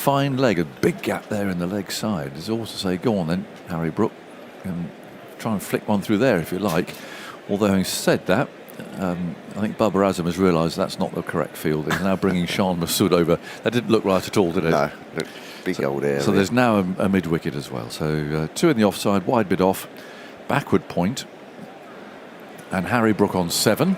fine leg, a big gap there in the leg side. There's also to say, go on then, Harry Brook, and try and flick one through there if you like. Although having said that, I think Bubba Azam has realised that's not the correct field. He's now bringing Sean Masood over. That didn't look right at all, did it? No, big old area. So there's now a mid-wicket as well. So 2 in the offside, wide bit off, backward point. And Harry Brook on 7.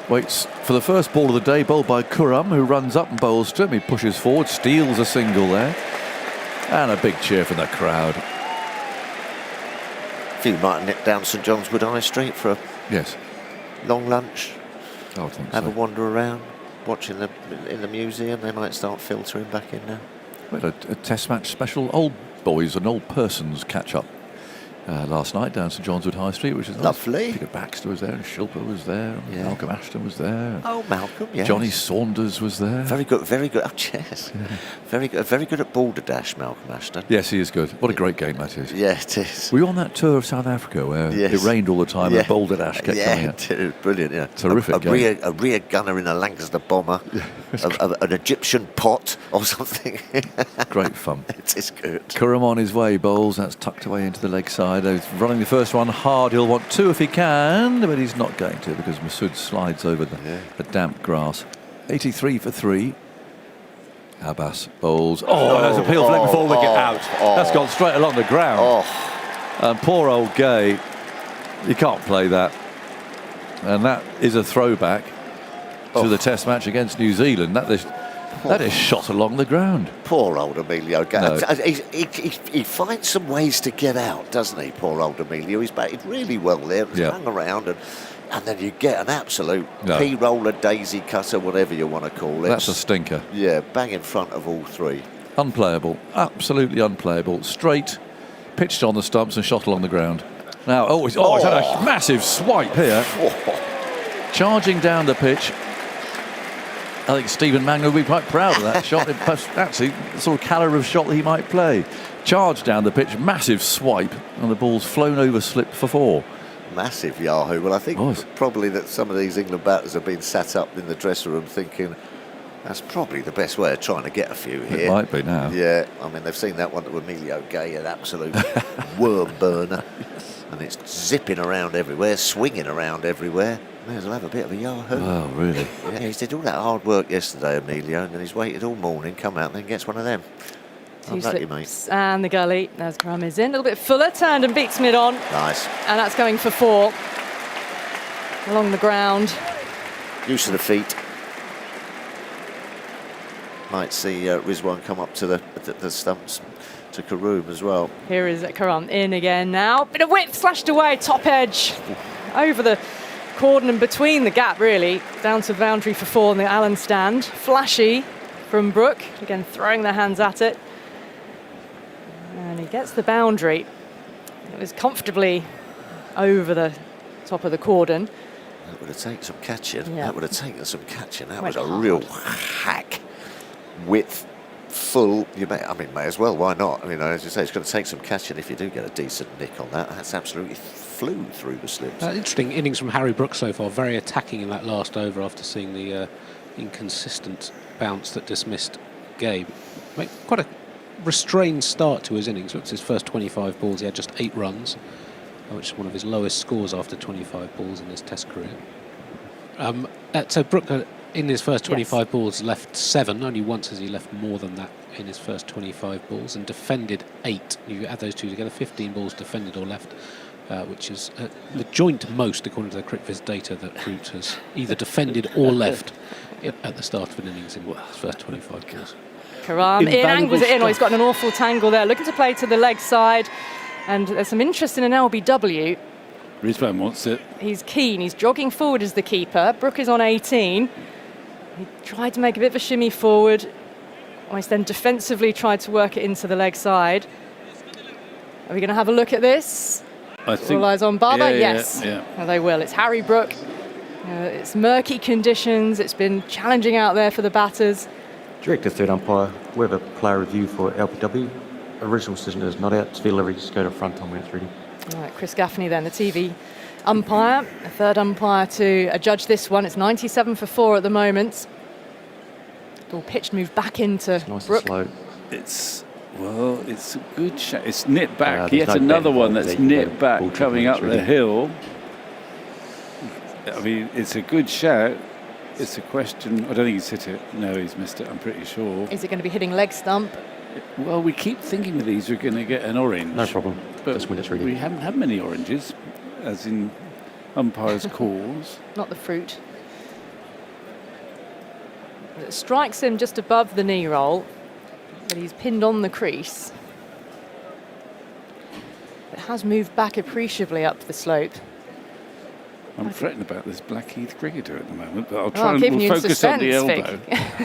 Waits for the first ball of the day, bowled by Khurram, who runs up and bowls to him. He pushes forward, steals a single there. And a big cheer from the crowd. A few might have nipped down St John's Wood High Street for a long lunch. I would think have a wander around, watching in the museum. They might start filtering back in now. We had a test match special, old boys and old persons catch up last night down St John's Wood High Street, which is lovely. Nice. Peter Baxter was there, and Shilpa was there, and Malcolm Ashton was there. Oh, Malcolm, yes. Johnny Saunders was there. Very good, very good. Oh, yes. Very good at balderdash, Malcolm Ashton. Yes, he is good. What a great game that is. Yeah, it is. Were you on that tour of South Africa where it rained all the time and balderdash kept coming out? Yeah, brilliant, yeah. Terrific game. A rear gunner in a Lancaster bomber, an Egyptian pot or something. Great fun. It is good. Khurram on his way, bowls. That's tucked away into the leg side. He's running the first one hard. He'll want 2 if he can, but he's not going to because Masood slides over the damp grass. 83 for 3. Abbas bowls. There's a peel flick before wicket out. That's gone straight along the ground. And poor old Gay, you can't play that. And that is a throwback to the Test match against New Zealand. That is shot along the ground. Poor old Emilio Gay. No. He finds some ways to get out, doesn't he, poor old Emilio? He's batted really well there, hung around, and then you get an absolute P-roller, daisy cutter, whatever you want to call it. That's a stinker. Yeah, bang in front of all 3. Unplayable, absolutely unplayable. Straight, pitched on the stumps and shot along the ground. Now, he's had a massive swipe here. Charging down the pitch. I think Stephen Mangan will be quite proud of that shot. Actually, the sort of calibre of shot that he might play. Charged down the pitch, massive swipe, and the ball's flown over slip for 4. Massive Yahoo. Well, I think probably that some of these England batters have been sat up in the dressing room thinking that's probably the best way of trying to get a few here. It might be now. Yeah, I mean, they've seen that one to Emilio Gay, an absolute worm burner. And it's zipping around everywhere, swinging around everywhere. May as well have a bit of a Yahoo. Oh, really? Yeah, he did all that hard work yesterday, Emilio, and then he's waited all morning, come out and then gets one of them. 2 slips and the gully. There's Khurram is in. A little bit fuller, turned and beats mid on. Nice. And that's going for 4. Along the ground. Use of the feet. Might see Rizwan come up to the stumps to Khurram as well. Here is Khurram in again now. Bit of whip slashed away, top edge. Over the cordon and between the gap, really. Down to boundary for 4 in the Allen stand. Flashy from Brook. Again, throwing their hands at it. And he gets the boundary. It was comfortably over the top of the cordon. That would have taken some catching. Yeah. That would have taken some catching. That Went was a hard. real hack. Width, full. May as well. Why not? I mean, as you say, it's going to take some catching if you do get a decent nick on that. That's absolutely flew through the slips. Interesting innings from Harry Brook so far. Very attacking in that last over after seeing the inconsistent bounce that dismissed Gabe. Quite a restrained start to his innings. It's his first 25 balls. He had just 8 runs, which is one of his lowest scores after 25 balls in his Test career. So Brook, in his first 25 balls, left 7. Only once has he left more than that in his first 25 balls, and defended 8. You add those two together, 15 balls defended or left, which is the joint most, according to the CricViz data, that Root has either defended or left at the start of an innings in his first 25 balls. Khurram in, angles it in. He's got an awful tangle there. Looking to play to the leg side. And there's some interest in an LBW. Rizwan wants it. He's keen. He's jogging forward as the keeper. Brook is on 18. He tried to make a bit of a shimmy forward. Almost then defensively tried to work it into the leg side. Are we going to have a look at this? I think. All eyes on Barber? Yeah, yes. Yeah. Oh, they will. It's Harry Brook. It's murky conditions. It's been challenging out there for the batters. Director, third umpire, we have a player review for LPW. Original decision is not out. Field leverage, just go to front on when it's ready. All right, Chris Gaffney then, the TV umpire, a third umpire to judge this one. It's 97 for 4 at the moment. Ball pitched, moved back into Nice and Brooke. slow. It's a good shot. It's nipped back. there's Yet no another bet one involved that's there. You nipped know, back ball coming tripping, up it's the really- hill. I mean, it's a good shout. It's a question. I don't think he's hit it. No, he's missed it. I'm pretty sure. Is it going to be hitting leg stump? Well, we keep thinking with these we're going to get an orange. No problem. But Just when it's ready. we haven't had many oranges, as in umpires' calls. Not the fruit. It strikes him just above the knee roll, but he's pinned on the crease. It has moved back appreciably up the slope. I'm fretting about this Blackheath cricketer at the moment, but I'll Oh, try I'm and keeping we'll you in focus on the suspense, elbow.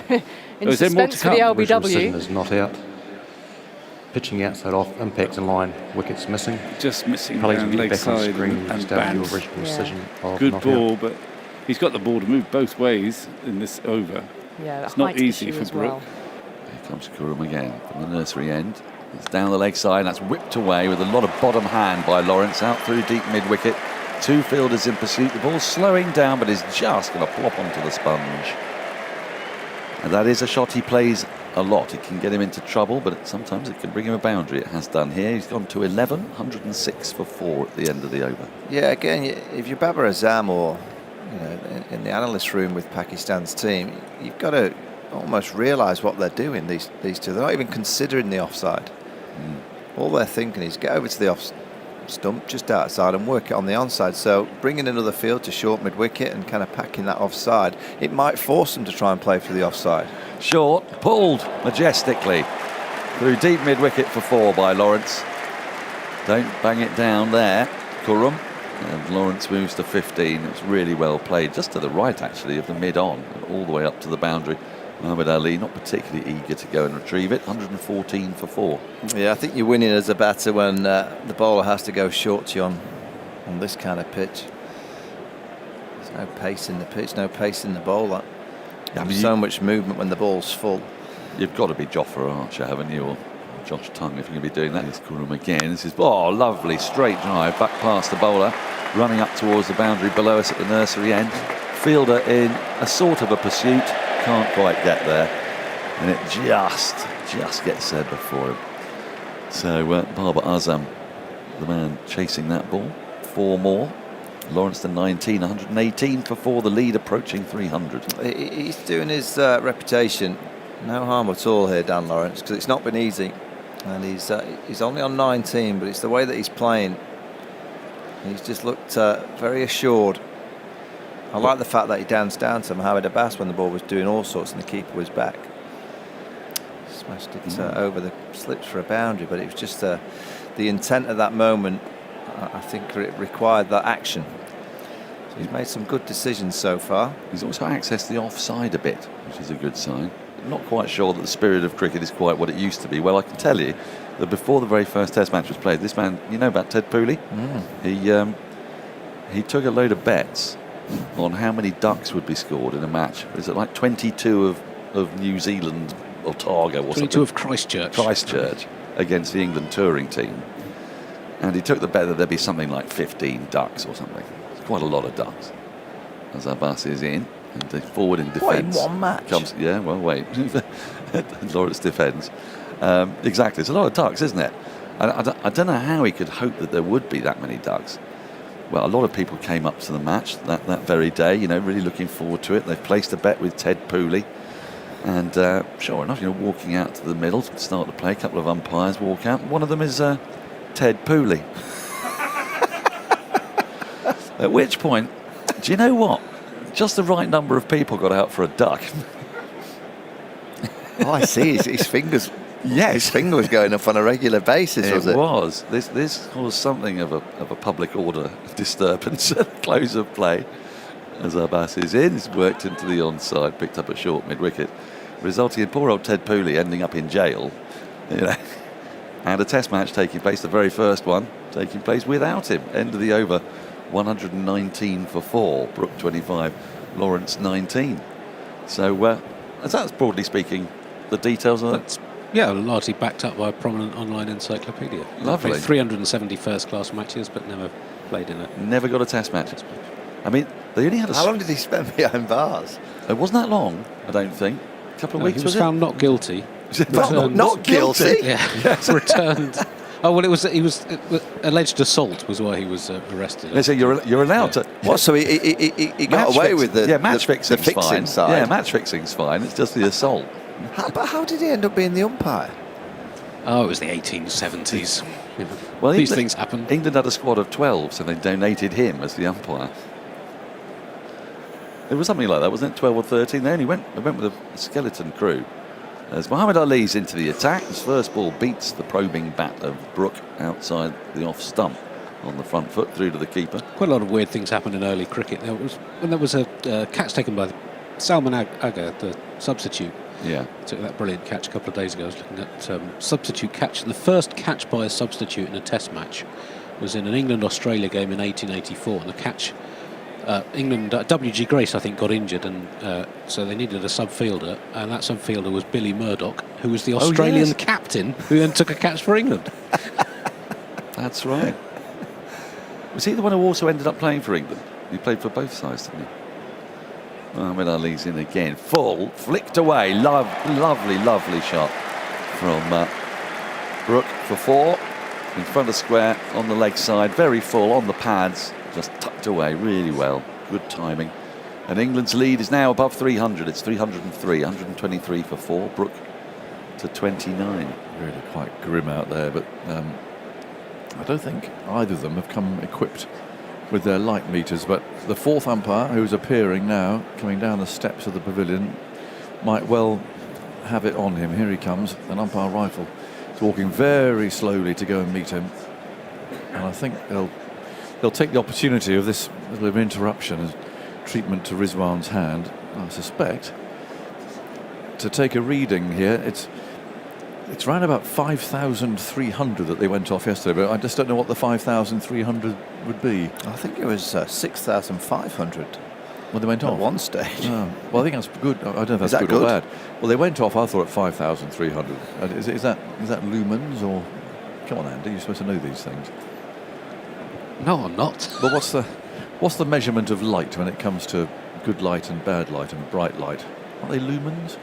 Vic. In Oh, is there more to suspense for the come? Original decision LBW. is not out. Pitching outside off, impact in line, wickets missing. Just missing Colleagues will down get leg back on side screen and just after your band. original Yeah. decision of Good not ball, out. but he's got the ball to move both ways in this over. Yeah, It's the not height easy issue for as well. Brooke. Here comes Kurum again from the nursery end. It's down the leg side. That's whipped away with a lot of bottom hand by Lawrence out through deep mid wicket. Two fielders in pursuit. The ball's slowing down, but is just going to plop onto the sponge. And that is a shot he plays a lot. It can get him into trouble, but sometimes it can bring him a boundary. It has done here. He's gone to 11, 106 for 4 at the end of the over. Yeah, again, if you're Babar Azam or in the analyst room with Pakistan's team, you've got to almost realise what they're doing. These two, they're not even considering the offside. All they're thinking is get over to the off stump just outside and work it on the onside. So bringing another field to short mid wicket and kind of packing that offside, it might force them to try and play for the offside. Short, pulled majestically through deep mid wicket for 4 by Lawrence. Don't bang it down there, Kurum. And Lawrence moves to 15. It's really well played, just to the right actually of the mid on, all the way up to the boundary. Muhammad Ali not particularly eager to go and retrieve it. 114 for 4. Yeah, I think you're winning as a batter when the bowler has to go short to you on this kind of pitch. There's no pace in the pitch, no pace in the bowler. I mean, So much movement when the ball's full. You've got to be Jofra Archer, haven't you, or Josh Tongue if you're going to be doing that. Here's Kurum again. This is lovely straight drive back past the bowler, running up towards the boundary below us at the nursery end. Fielder in a sort of a pursuit, can't quite get there, and it just gets there before him. So Babar Azam, the man chasing that ball. 4 more. Lawrence to 19, 118 for 4. The lead approaching 300. He's doing his reputation no harm at all here, Dan Lawrence, because it's not been easy, and he's only on 19, but it's the way that he's playing. He's just looked very assured. I like the fact that he danced down to Mohamed Abbas when the ball was doing all sorts and the keeper was back. Smashed it over the slips for a boundary, but it was just the intent of that moment. I think it required that action. So he's made some good decisions so far. He's also accessed the offside a bit, which is a good sign. Not quite sure that the spirit of cricket is quite what it used to be. Well, I can tell you that before the very first Test match was played, this man, you know about Ted Pooley? He took a load of bets on how many ducks would be scored in a match. Is it like 22 of New Zealand Otago or 22 something? of Christchurch. Christchurch against the England touring team. And he took the bet that there'd be something like 15 ducks or something. It's quite a lot of ducks. As Abbas is in, and the forward in defence. What, in one match? Wait. Lawrence defends. Exactly, it's a lot of ducks, isn't it? I don't know how he could hope that there would be that many ducks. Well, a lot of people came up to the match that very day, really looking forward to it. They've placed a bet with Ted Pooley. And sure enough, walking out to the middle to start the play, a couple of umpires walk out. One of them is Ted Pooley. At which point, do you know what? Just the right number of people got out for a duck. Oh, I see. His fingers. Yes, his finger was going up on a regular basis. It was. This caused something of a public order disturbance at the close of play. As Abbas is in, he's worked into the onside, picked up a short mid wicket, resulting in poor old Ted Pooley ending up in jail. And a Test match taking place, the very first one taking place without him. End of the over, 119 for 4. Brooke 25, Lawrence 19. So that's broadly speaking the details of that. Yeah, largely backed up by a prominent online encyclopedia. Lovely. Played 370 first-class matches, but never played in a... Never got a Test match. I mean, they only had How long did he spend behind bars? It wasn't that long, I don't think. couple of No, weeks, he was was found not guilty. Not guilty. Yeah, returned. Oh well, it was alleged assault was why he was arrested. They say you're allowed to. What? So he got away with the match fixing's fixing fine. side. Yeah, match fixing's fine. It's just the assault. But how did he end up being the umpire? Oh, it was the 1870s. Well, These things happen. England had a squad of 12, so they donated him as the umpire. It was something like that, wasn't it? 12 or 13. They went with a skeleton crew. As Muhammad Ali's into the attack, his first ball beats the probing bat of Brook outside the off stump on the front foot through to the keeper. Quite a lot of weird things happened in early cricket. When there was a catch taken by Salman Agha, the substitute. Yeah. Took that brilliant catch a couple of days ago. I was looking at substitute catch. The first catch by a substitute in a test match was in an England-Australia game in 1884. And the catch, England, W.G. Grace, I think, got injured, and so they needed a sub-fielder. And that sub-fielder was Billy Murdoch, who was the Australian captain, who then took a catch for England. That's right. Was he the one who also ended up playing for England? He played for both sides, didn't he? Muhammad Ali's in again. Full, flicked away. Lovely shot from Brook for 4. In front of square on the leg side. Very full on the pads. Just tucked away really well. Good timing. And England's lead is now above 300. It's 303. 123 for 4. Brook to 29. Really quite grim out there, but I don't think either of them have come equipped with their light meters, but the fourth umpire, who's appearing now, coming down the steps of the pavilion, might well have it on him. Here he comes, an umpire rifle. He's walking very slowly to go and meet him, and I think they'll take the opportunity of this little bit of interruption as treatment to Rizwan's hand, I suspect, to take a reading here. It's around about 5,300 that they went off yesterday, but I just don't know what the 5,300 would be. I think it was 6,500. When they went off? At one stage. Oh, well, I think that's good. I don't know if that's good or bad. Well, they went off, I thought, at 5,300. Is that lumens or... Come on, Andy, you're supposed to know these things. No, I'm not. But what's the measurement of light when it comes to good light and bad light and bright light? Are they lumens?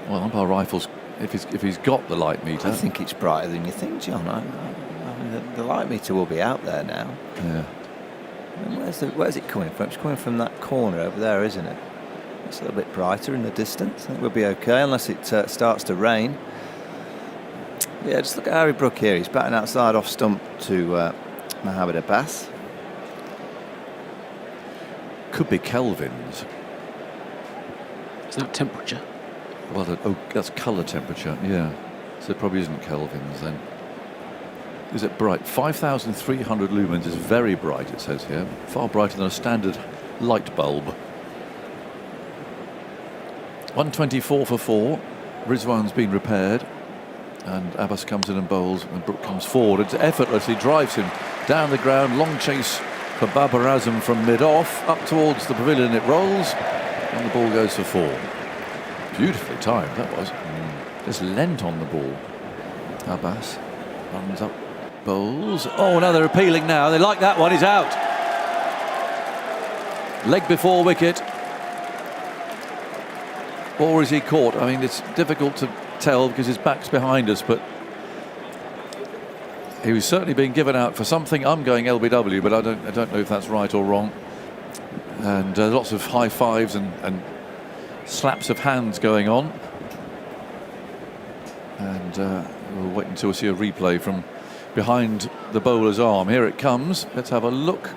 Well, umpire rifles, if he's got the light meter... I think it's brighter than you think, John. I mean, the light meter will be out there now. Yeah. I mean, where's it coming from? It's coming from that corner over there, isn't it? It's a little bit brighter in the distance. I think we'll be okay, unless it starts to rain. Yeah, just look at Harry Brook here. He's batting outside off stump to Mohamed Abbas. Could be kelvins. Is that temperature? Well, that's colour temperature, yeah. So it probably isn't kelvins then. Is it bright? 5,300 lumens is very bright, it says here. Far brighter than a standard light bulb. 124 for 4. Rizwan's been repaired. And Abbas comes in and bowls, and Brook comes forward. It's effortless. He drives him down the ground. Long chase for Babar Azam from mid-off. Up towards the pavilion it rolls. And the ball goes for 4. Beautifully timed, that was. Just lent on the ball. Abbas runs up, bowls. Oh, no, they're appealing now. They like that one. He's out. Leg before wicket. Or is he caught? I mean, it's difficult to tell because his back's behind us, but he was certainly being given out for something. I'm going LBW, but I don't know if that's right or wrong. And lots of high fives and slaps of hands going on, and we'll wait until we see a replay from behind the bowler's arm. Here it comes. Let's have a look.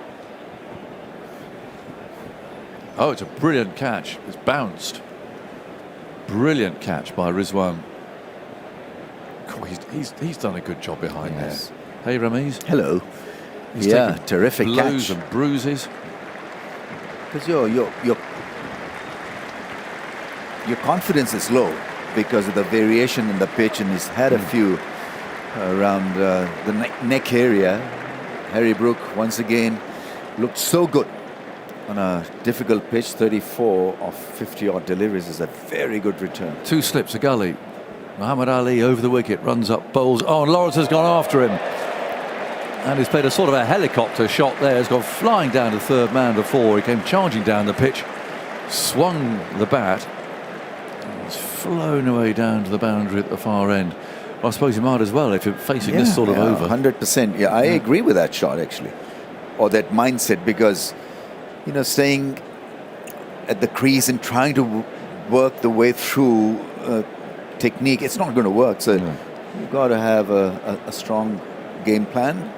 Oh, it's a brilliant catch. It's bounced. Brilliant catch by Rizwan. He's done a good job behind this. Hey, Ramiz. Hello. He's terrific blows catch. and bruises. Because your confidence is low because of the variation in the pitch, and he's had a few around the neck area. Harry Brook once again looked so good on a difficult pitch. 34 of 50 odd deliveries is a very good return. 2 slips, a gully. Muhammad Ali over the wicket, runs up, bowls. Oh, and Lawrence has gone after him. And he's played a sort of a helicopter shot there. He's gone flying down to third man before. He came charging down the pitch. swung the bat. It's flown away down to the boundary at the far end. Well, I suppose you might as well if you're facing this sort of over. 100%. Yeah, I agree with that shot actually, or that mindset, because staying at the crease and trying to work the way through technique, it's not going to work. So you've got to have a strong game plan,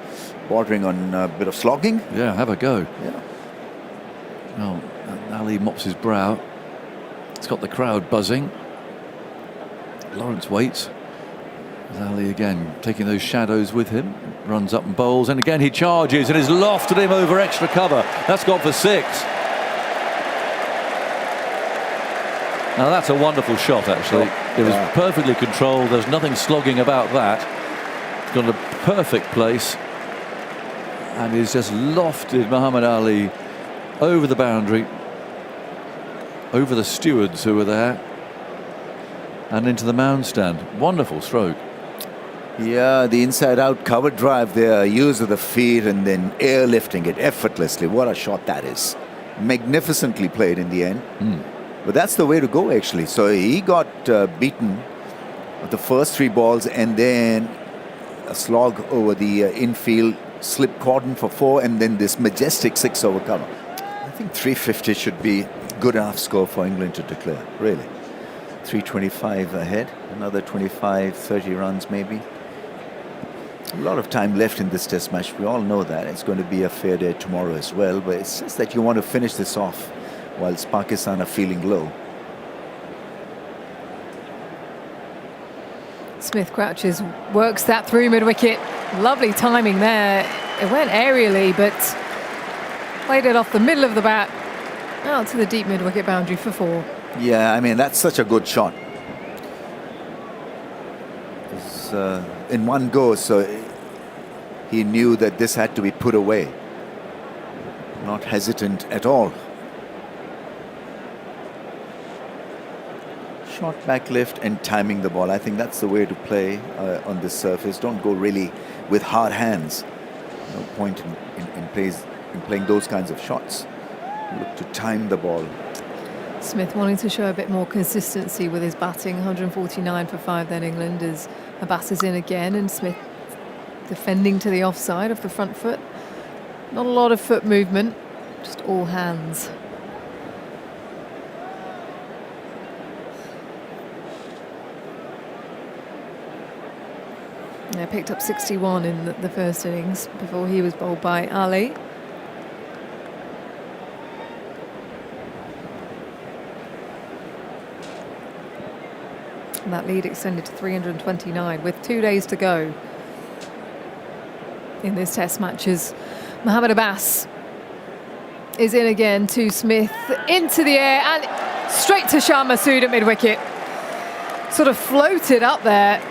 bordering on a bit of slogging. Yeah, have a go. Yeah. Well, Ali mops his brow. It's got the crowd buzzing. Lawrence waits. Ali again taking those shadows with him. Runs up and bowls, and again he charges and is lofted him over extra cover. That's gone for 6. Now that's a wonderful shot, actually. It was perfectly controlled. There's nothing slogging about that. It's got a perfect place, and he's just lofted Muhammad Ali over the boundary, over the stewards who were there, and into the mound stand. Wonderful stroke. Yeah, the inside-out cover drive there, use of the feet and then airlifting it effortlessly. What a shot that is. Magnificently played in the end. But that's the way to go, actually. So he got beaten with the first 3 balls, and then a slog over the infield, slip cordon for 4, and then this majestic 6 over cover. I think 350 should be good enough score for England to declare, really. 325 ahead, another 25, 30 runs maybe. A lot of time left in this test match. We all know that. It's going to be a fair day tomorrow as well, but it's just that you want to finish this off whilst Pakistan are feeling low. Smith crouches, works that through mid-wicket. Lovely timing there. It went aerially, but played it off the middle of the bat out to the deep mid-wicket boundary for 4. Yeah, I mean, that's such a good shot. It's, in one go, so he knew that this had to be put away. Not hesitant at all. Short back lift and timing the ball. I think that's the way to play on this surface. Don't go really with hard hands. No point in playing those kinds of shots. Look to time the ball. Smith wanting to show a bit more consistency with his batting. 149 for 5 then England as a batter's in again, and Smith defending to the offside of the front foot. Not a lot of foot movement, just all hands. Yeah, picked up 61 in the first innings before he was bowled by Ali. And that lead extended to 329 with 2 days to go in this test matches. Mohammad Abbas is in again to Smith, into the air and straight to Shah Masood at mid-wicket. Sort of floated up there.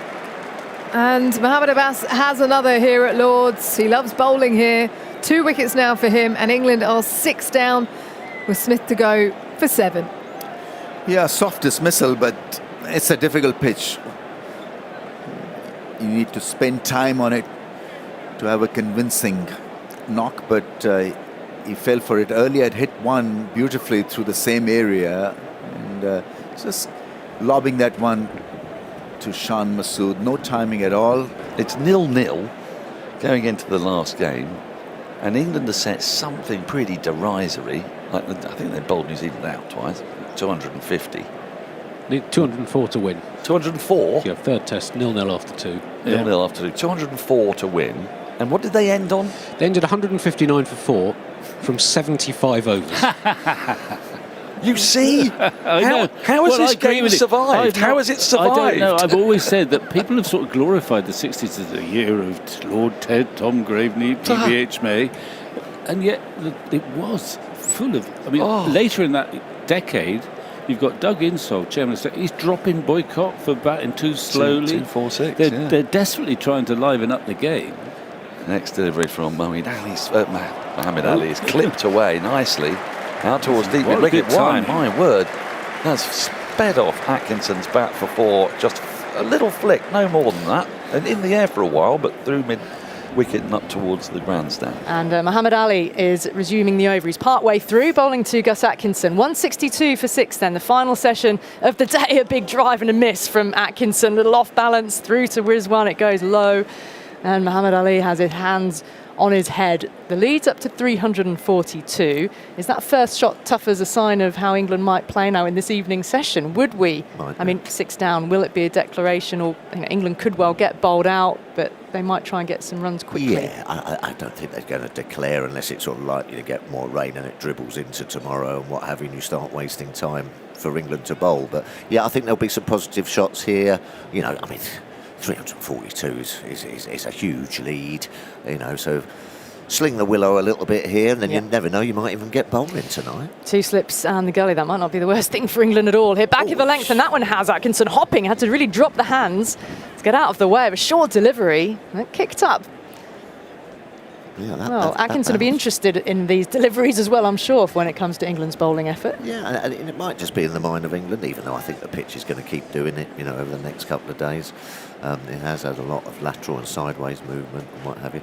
And Mohammad Abbas has another here at Lord's. He loves bowling here. 2 wickets now for him, and England are 6 down with Smith to go for 7. Yeah, soft dismissal, but it's a difficult pitch. You need to spend time on it to have a convincing knock, but he fell for it early. Had hit one beautifully through the same area, and just lobbing that one to Shan Masood. No timing at all. It's 0-0 going into the last game, and England has set something pretty derisory. Like I think they bowled New Zealand out twice, 250. Need 204 to win. 204? Yeah, third test, 0-0 after 2. 0-0 after 2. 204 to win. And what did they end on? They ended 159 for 4 from 75 overs. You see? How has this game survived? How has it survived? I don't know. I've always said that people have sort of glorified the 60s as a year of Lord Ted, Tom Graveney, PBH May, and yet it was full of... I mean, later in that decade, you've got Doug Insall, Chairman of State. He's dropping Boycott for batting too slowly. 2-4-6, they're desperately trying to liven up the game. Next delivery from Mohamed Ali is clipped away nicely out towards deep mid-wicket. Why, my word, that's sped off Atkinson's bat for 4. Just a little flick, no more than that, and in the air for a while, but through wicket and up towards the grandstand. And Muhammad Ali is resuming the over. He's part-way through, bowling to Gus Atkinson. 162 for 6 then, the final session of the day. A big drive and a miss from Atkinson. Little off balance through to Rizwan. It goes low. And Muhammad Ali has his hands on his head. The lead's up to 342. Is that first shot tough as a sign of how England might play now in this evening session? Would we? I mean, 6 down, will it be a declaration? Or England could well get bowled out, but they might try and get some runs quickly. Yeah, I don't think they're going to declare unless it's sort of likely to get more rain and it dribbles into tomorrow and what have you, and you start wasting time for England to bowl. But yeah, I think there'll be some positive shots here. You know, I mean, 342 is a huge lead, you know, so sling the willow a little bit here and then you never know, you might even get bowling tonight. 2 slips and the gully, that might not be the worst thing for England at all. Here, back of the length, and that one has Atkinson hopping, had to really drop the hands to get out of the way of a short delivery, and it kicked up. Yeah, Atkinson will be interested in these deliveries as well, I'm sure, when it comes to England's bowling effort. Yeah, and it might just be in the mind of England, even though I think the pitch is going to keep doing it, you know, over the next couple of days. It has had a lot of lateral and sideways movement and what have you.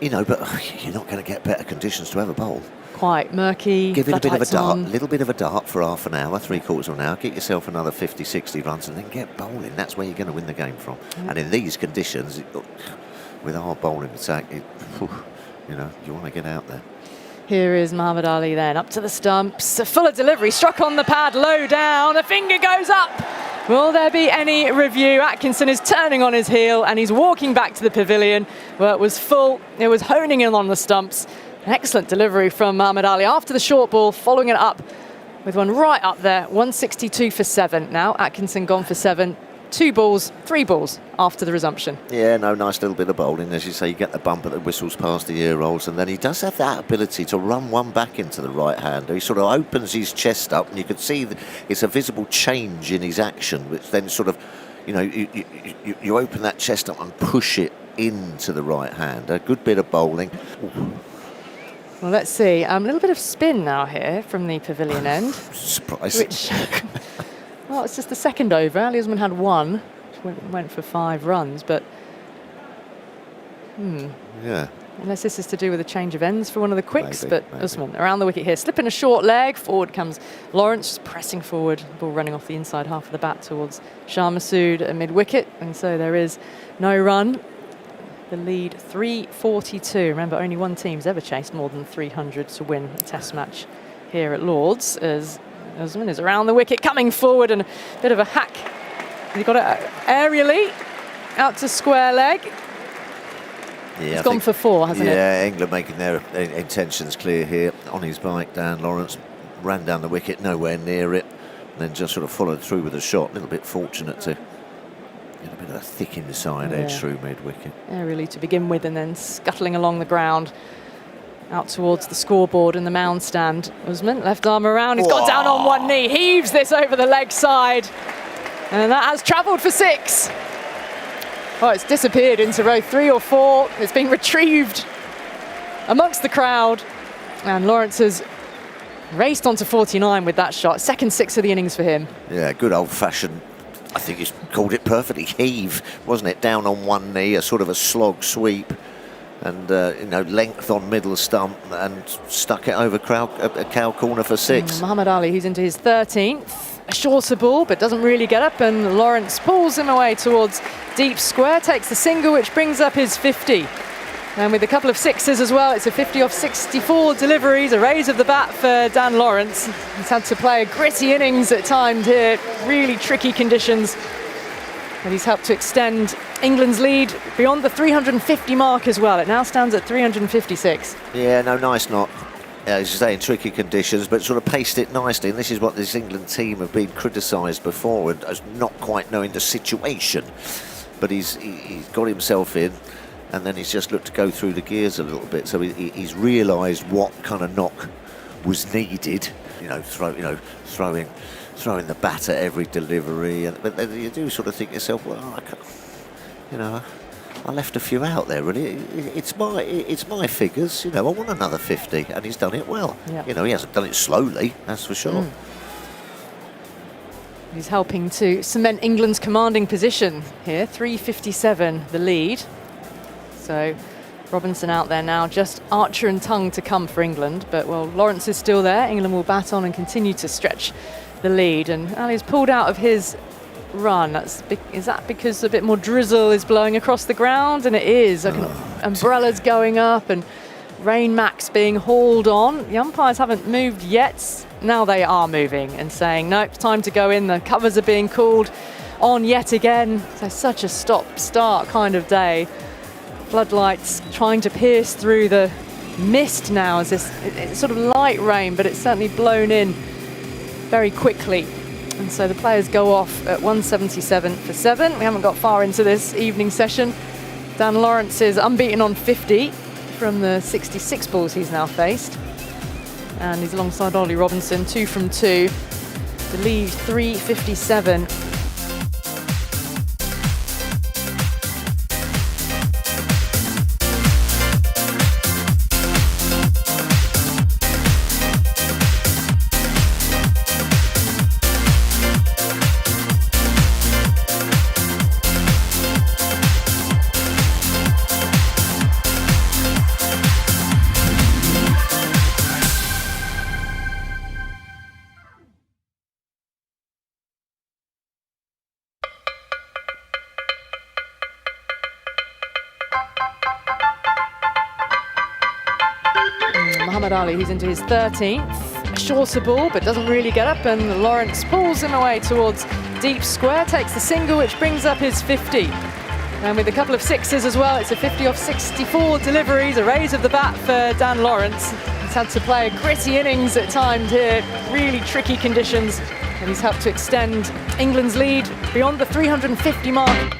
You know, but you're not going to get better conditions to have a bowl. Quite murky. Give it a bit of a dart, little bit of a dart for half an hour, 3/4 of an hour. Get yourself another 50, 60 runs, and then get bowling. That's where you're going to win the game from. And in these conditions, with our bowling attack, you know, you want to get out there. Here is Muhammad Ali then, up to the stumps. A fuller delivery, struck on the pad, low down. A finger goes up. Will there be any review? Atkinson is turning on his heel and he's walking back to the pavilion where it was full. It was honing in on the stumps. An excellent delivery from Muhammad Ali after the short ball, following it up with one right up there. 162 for 7. Now Atkinson gone for 7. 2 balls, 3 balls after the resumption. Yeah, no, nice little bit of bowling. As you say, you get the bump at the whistles past the ear rolls, and then he does have that ability to run one back into the right hander. He sort of opens his chest up, and you can see that it's a visible change in his action, which then sort of, you know, you open that chest up and push it into the right hander. Good bit of bowling. Well, let's see. A little bit of spin now here from the pavilion end. Surprise. Which, well, it's just the second over. Ali Usman had 1, went for 5 runs, but yeah. Unless this is to do with a change of ends for one of the quicks, maybe. Usman around the wicket here, slipping a short leg. Forward comes Lawrence, just pressing forward, ball running off the inside half of the bat towards Shah Masood at mid-wicket, and so there is no run. The lead 342. Remember, only one team's ever chased more than 300 to win a test match here at Lord's, as Usman is around the wicket, coming forward, and a bit of a hack. He got it aerially out to square leg. Yeah, He's gone for 4, hasn't it? Yeah, England making their intentions clear here. On his bike, Dan Lawrence ran down the wicket, nowhere near it, and then just sort of followed through with a shot. A little bit fortunate to get a bit of a thick inside edge through mid-wicket. Aerially to begin with, and then scuttling along the ground out towards the scoreboard and the mound stand. Usman, left arm around, he's got down on one knee, heaves this over the leg side, and that has travelled for 6. Oh, it's disappeared into row 3 or 4. It's been retrieved amongst the crowd, and Lawrence has raced onto 49 with that shot. Second 6 of the innings for him. Yeah, good old-fashioned, I think he's called it perfectly, heave, wasn't it? Down on one knee, a sort of a slog sweep, and you know, length on middle stump, and stuck it over cow corner for 6. Muhammad Ali, who's into his 13th. A shorter ball, but doesn't really get up, and Lawrence pulls him away towards deep square, takes the single, which brings up his 50. And with a couple of 6s as well, it's a 50 off 64 deliveries, a raise of the bat for Dan Lawrence. He's had to play a gritty innings at times here, really tricky conditions. And he's helped to extend England's lead beyond the 350 mark as well. It now stands at 356. Yeah, no, nice knock. As you say, in tricky conditions, but sort of paced it nicely. And this is what this England team have been criticised before, and as not quite knowing the situation. But he's got himself in, and then he's just looked to go through the gears a little bit. So he's realised what kind of knock was needed. You know, throwing the bat at every delivery. But then you do sort of think to yourself, well, I left a few out there, really. It's my figures, you know. I want another 50, and he's done it well. Yep. You know, he hasn't done it slowly, that's for sure. He's helping to cement England's commanding position here. 357, the lead. So Robinson out there now, just Archer and Tongue to come for England. But, well, Lawrence is still there. England will bat on and continue to stretch the lead. And Ali's pulled out of his run. Is that because a bit more drizzle is blowing across the ground? And it is. Umbrellas going up and rain max being hauled on. The umpires haven't moved yet. Now they are moving and saying, no, it's time to go in. The covers are being called on yet again. So such a stop-start kind of day. Floodlights trying to pierce through the mist now as it's sort of light rain, but it's certainly blown in very quickly. And so the players go off at 177 for 7. We haven't got far into this evening session. Dan Lawrence is unbeaten on 50 from the 66 balls he's now faced. And he's alongside Ollie Robinson, 2 from 2. The lead 357. Ali, who's into his 13th. A shorter ball, but doesn't really get up, and Lawrence pulls him away towards deep square, takes the single, which brings up his 50. And with a couple of sixes as well, it's a 50 off 64 deliveries, a raise of the bat for Dan Lawrence. He's had to play a gritty innings at times here, really tricky conditions, and he's helped to extend England's lead beyond the 350 mark.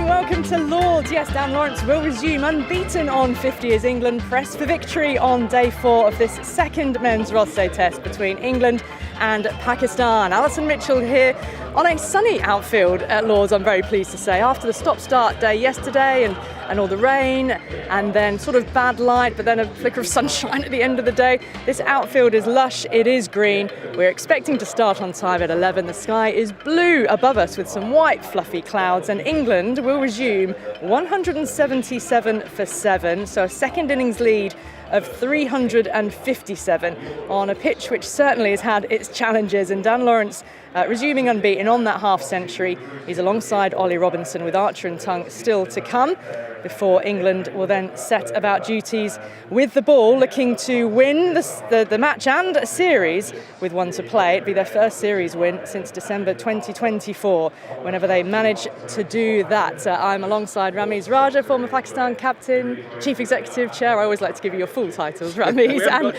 Welcome to Lords. Yes, Dan Lawrence will resume unbeaten on 50 as England press for victory on day 4 of this second men's Roths Day test between England and Pakistan. Alison Mitchell here on a sunny outfield at Lords, I'm very pleased to say. After the stop-start day yesterday and all the rain and then sort of bad light, but then a flicker of sunshine at the end of the day, this outfield is lush, it is green. We're expecting to start on time at 11. The sky is blue above us with some white fluffy clouds, and England will resume 177 for 7, so a second innings lead of 357 on a pitch which certainly has had its challenges. And Dan Lawrence resuming unbeaten on that half century. He's alongside Ollie Robinson with Archer and Tongue still to come before England will then set about duties with the ball, looking to win the match and a series with one to play. It'd be their first series win since December 2024, whenever they manage to do that. I'm alongside Ramiz Raja, former Pakistan captain, chief executive chair. I always like to give you your full titles, Ramiz. And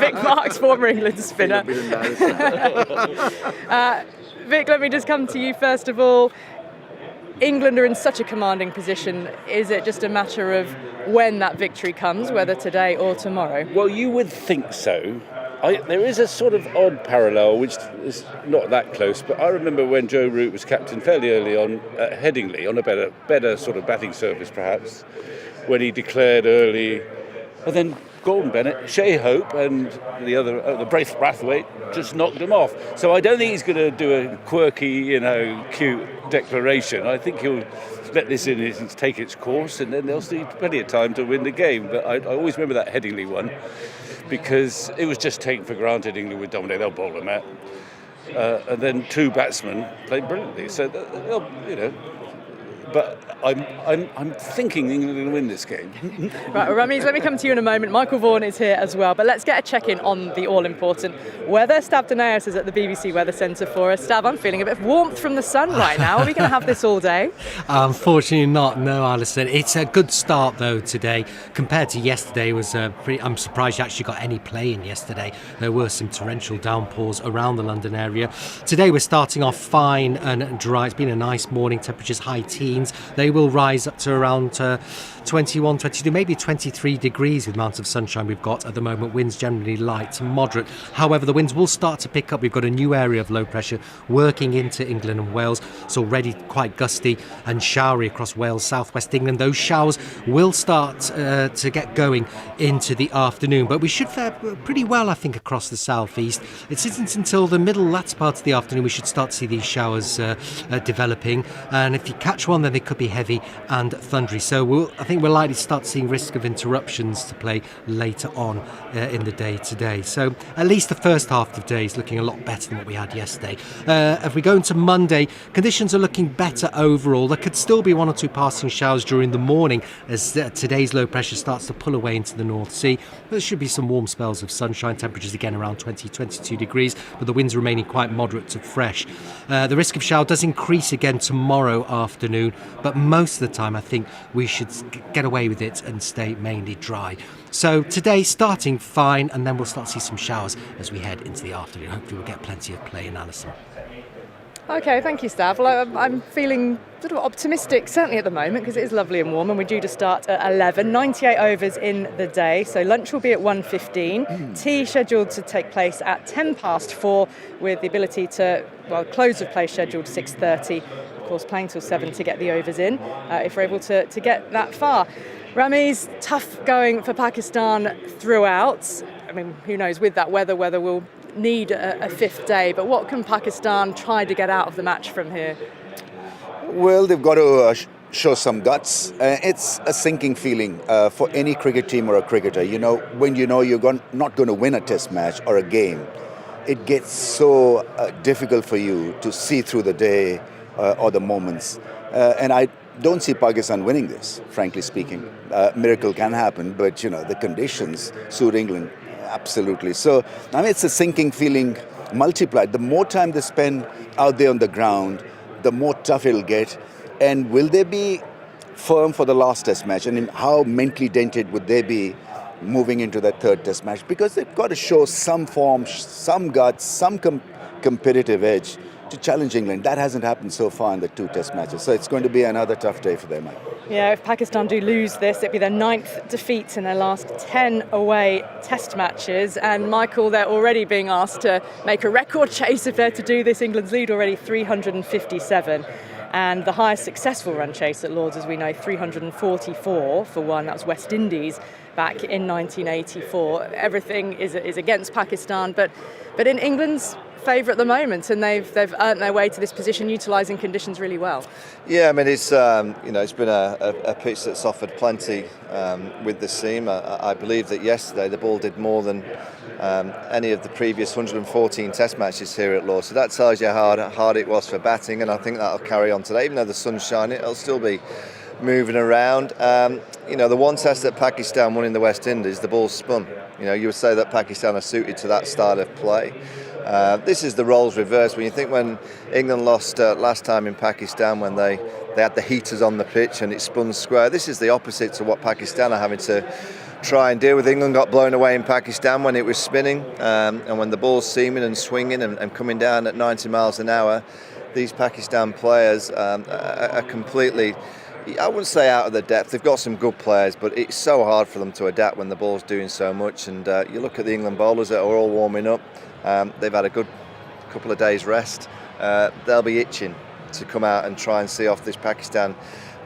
Vic Marks, former England spinner. Vic, let me just come to you first of all. England are in such a commanding position. Is it just a matter of when that victory comes, whether today or tomorrow? Well, you would think so. There is a sort of odd parallel, which is not that close, but I remember when Joe Root was captain fairly early on at Headingley, on a better sort of batting surface perhaps, when he declared early, and then Gordon Bennett, Shea Hope and the other, the Braithwaite, just knocked him off. So I don't think he's going to do a quirky, cute declaration. I think he'll let this in and take its course, and then they'll see plenty of time to win the game. But I always remember that Headingley one, because it was just taken for granted England would dominate. They'll bowl them out. And then 2 batsmen played brilliantly. So they'll, but I'm thinking England are going to win this game. Right, well, Ramiz, let me come to you in a moment. Michael Vaughan is here as well, but let's get a check-in on the all-important weather. Stav Danaeus is at the BBC Weather Centre for us. Stav, I'm feeling a bit of warmth from the sun right now. Are we going to have this all day? Unfortunately not, no, Alison. It's a good start, though, today. Compared to yesterday, I'm surprised you actually got any play in yesterday. There were some torrential downpours around the London area. Today we're starting off fine and dry. It's been a nice morning, temperatures high teens. They they will rise up to around 21, 22, maybe 23 degrees with the amount of sunshine we've got at the moment. Winds generally light to moderate. However, the winds will start to pick up. We've got a new area of low pressure working into England and Wales. It's already quite gusty and showery across Wales, southwest England. Those showers will start to get going into the afternoon, but we should fare pretty well, I think, across the southeast. It isn't until the latter part of the afternoon we should start to see these showers developing, and if you catch one, then they could be heavy and thundery. So I think we're likely to start seeing risk of interruptions to play later on in the day today. So at least the first half of the day is looking a lot better than what we had yesterday. If we go into Monday, conditions are looking better overall. There could still be one or two passing showers during the morning as today's low pressure starts to pull away into the North Sea. There should be some warm spells of sunshine, temperatures again around 20-22 degrees, but the winds remaining quite moderate to fresh. The risk of shower does increase again tomorrow afternoon, but most of the time I think we should get away with it and stay mainly dry. So today starting fine, and then we'll start to see some showers as we head into the afternoon. Hopefully we'll get plenty of play in Alison. Okay, thank you, Stav. Well, I'm feeling sort of optimistic, certainly at the moment, because it is lovely and warm, and we're due to start at 11. 98 overs in the day, so lunch will be at 1:15. Tea scheduled to take place at 4:10, with the ability to, close of play scheduled 6:30. Of course, playing till 7 to get the overs in, if we're able to get that far. Ramiz, tough going for Pakistan throughout. I mean, who knows, with that weather we'll need a fifth day, but what can Pakistan try to get out of the match from here? Well, they've got to show some guts. It's a sinking feeling for any cricket team or a cricketer. When you're not going to win a test match or a game, it gets so difficult for you to see through the day or the moments. And I don't see Pakistan winning this, frankly speaking. Miracle can happen, but the conditions suit England. Absolutely. So, it's a sinking feeling multiplied. The more time they spend out there on the ground, the more tough it'll get. And will they be firm for the last test match? And how mentally dented would they be moving into that third test match? Because they've got to show some form, some guts, some competitive edge to challenge England. That hasn't happened so far in the two test matches. So it's going to be another tough day for them. Yeah, if Pakistan do lose this, it'd be their 9th defeat in their last 10 away test matches. And Michael, they're already being asked to make a record chase if they're to do this. England's lead already 357. And the highest successful run chase at Lords, as we know, 344 for one. That was West Indies back in 1984. Everything is against Pakistan, but in England's favour at the moment, and they've earned their way to this position, utilising conditions really well. Yeah, I mean it's it's been a pitch that's offered plenty with the seam. I believe that yesterday the ball did more than any of the previous 114 Test matches here at Lords. So that tells you how hard it was for batting, and I think that'll carry on today. Even though the sun's shining, it'll still be moving around. The one test that Pakistan won in the West Indies, the ball spun. You would say that Pakistan are suited to that style of play. This is the roles reversed. When you think when England lost last time in Pakistan, when they had the heaters on the pitch and it spun square, this is the opposite to what Pakistan are having to try and deal with. England got blown away in Pakistan when it was spinning, and when the ball's seaming and swinging and coming down at 90 miles an hour, these Pakistan players are completely, I wouldn't say out of their depth. They've got some good players, but it's so hard for them to adapt when the ball's doing so much. And you look at the England bowlers that are all warming up. They've had a good couple of days rest. They'll be itching to come out and try and see off this Pakistan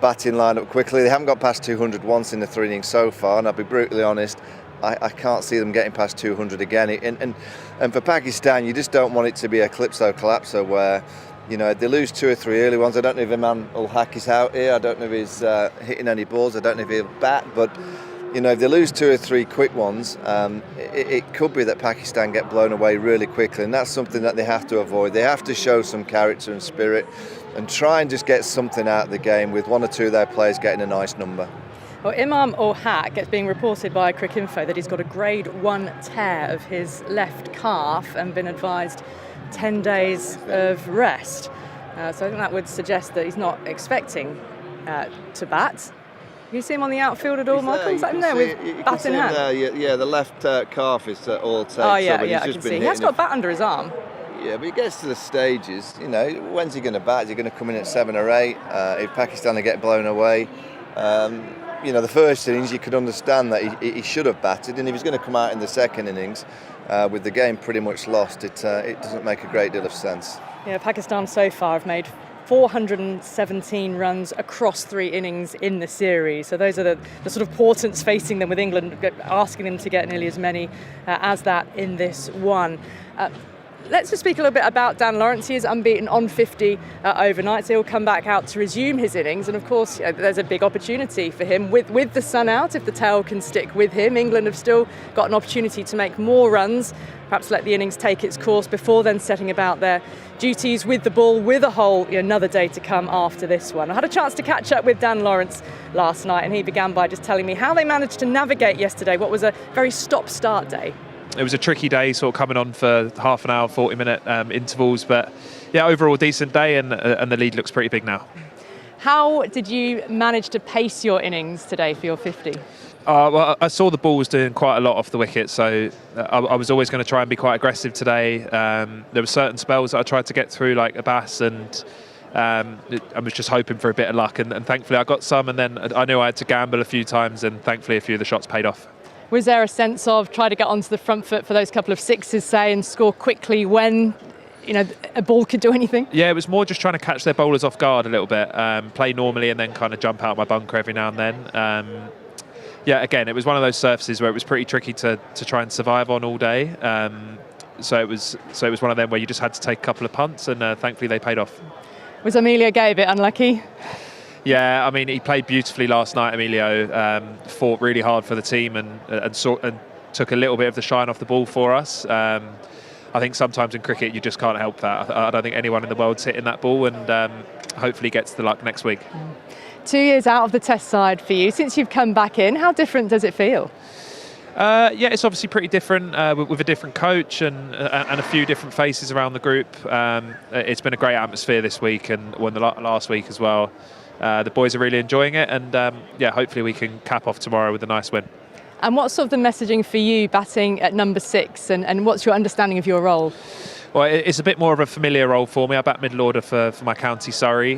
batting lineup quickly. They haven't got past 200 once in the 3 innings so far, and I'll be brutally honest, I can't see them getting past 200 again. And for Pakistan, you just don't want it to be a calypso-collapso where they lose 2 or 3 early ones. I don't know if Imran ul Haq is out here. I don't know if he's hitting any balls. I don't know if he'll bat, but if they lose 2 or 3 quick ones, it could be that Pakistan get blown away really quickly, and that's something that they have to avoid. They have to show some character and spirit and try and just get something out of the game with 1 or 2 of their players getting a nice number. Well, Imam ul Haq, it's being reported by Cricinfo that he's got a grade 1 tear of his left calf and been advised 10 days of rest. So I think that would suggest that he's not expecting to bat. You see him on the outfield at all, Michael? Is that him there with bat in hand? Yeah, the left calf is all taped. Oh, yeah, I can see. He has got a bat under his arm. Yeah, but he gets to the stages, when's he going to bat? Is he going to come in at 7 or 8? If Pakistan get blown away, the first innings you could understand that he should have batted, and if he's going to come out in the second innings with the game pretty much lost, it doesn't make a great deal of sense. Yeah, Pakistan so far have made 417 runs across 3 innings in the series. So those are the sort of portents facing them, with England asking them to get nearly as many as that in this one. Let's just speak a little bit about Dan Lawrence. He is unbeaten on 50 overnight, so he'll come back out to resume his innings. And of course, there's a big opportunity for him with the sun out. If the tail can stick with him, England have still got an opportunity to make more runs, perhaps let the innings take its course before then setting about their duties with the ball, with a whole another day to come after this one. I had a chance to catch up with Dan Lawrence last night, and he began by just telling me how they managed to navigate yesterday, what was a very stop-start day. It was a tricky day, sort of coming on for half an hour, 40-minute intervals, but yeah, overall decent day, and the lead looks pretty big now. How did you manage to pace your innings today for your 50? Well, I saw the ball was doing quite a lot off the wicket, so I was always going to try and be quite aggressive today. There were certain spells that I tried to get through, like Abbas, and I was just hoping for a bit of luck, and thankfully I got some, and then I knew I had to gamble a few times, and thankfully a few of the shots paid off. Was there a sense of try to get onto the front foot for those couple of sixes, say, and score quickly when a ball could do anything? Yeah, it was more just trying to catch their bowlers off guard a little bit, play normally and then kind of jump out my bunker every now and then. Yeah, again, it was one of those surfaces where it was pretty tricky to try and survive on all day. So it was one of them where you just had to take a couple of punts, and thankfully they paid off. Was Emilio Gay a bit unlucky? Yeah, I mean, he played beautifully last night, Emilio. Fought really hard for the team and took a little bit of the shine off the ball for us. I think sometimes in cricket you just can't help that. I don't think anyone in the world's hitting that ball, and hopefully gets the luck next week. 2 years out of the Test side for you. Since you've come back in, how different does it feel? Yeah, it's obviously pretty different with a different coach and a few different faces around the group. It's been a great atmosphere this week and the last week as well. The boys are really enjoying it, and yeah, hopefully we can cap off tomorrow with a nice win. And what's sort of the messaging for you batting at number 6, and what's your understanding of your role? Well, it's a bit more of a familiar role for me. I bat middle order for my county, Surrey.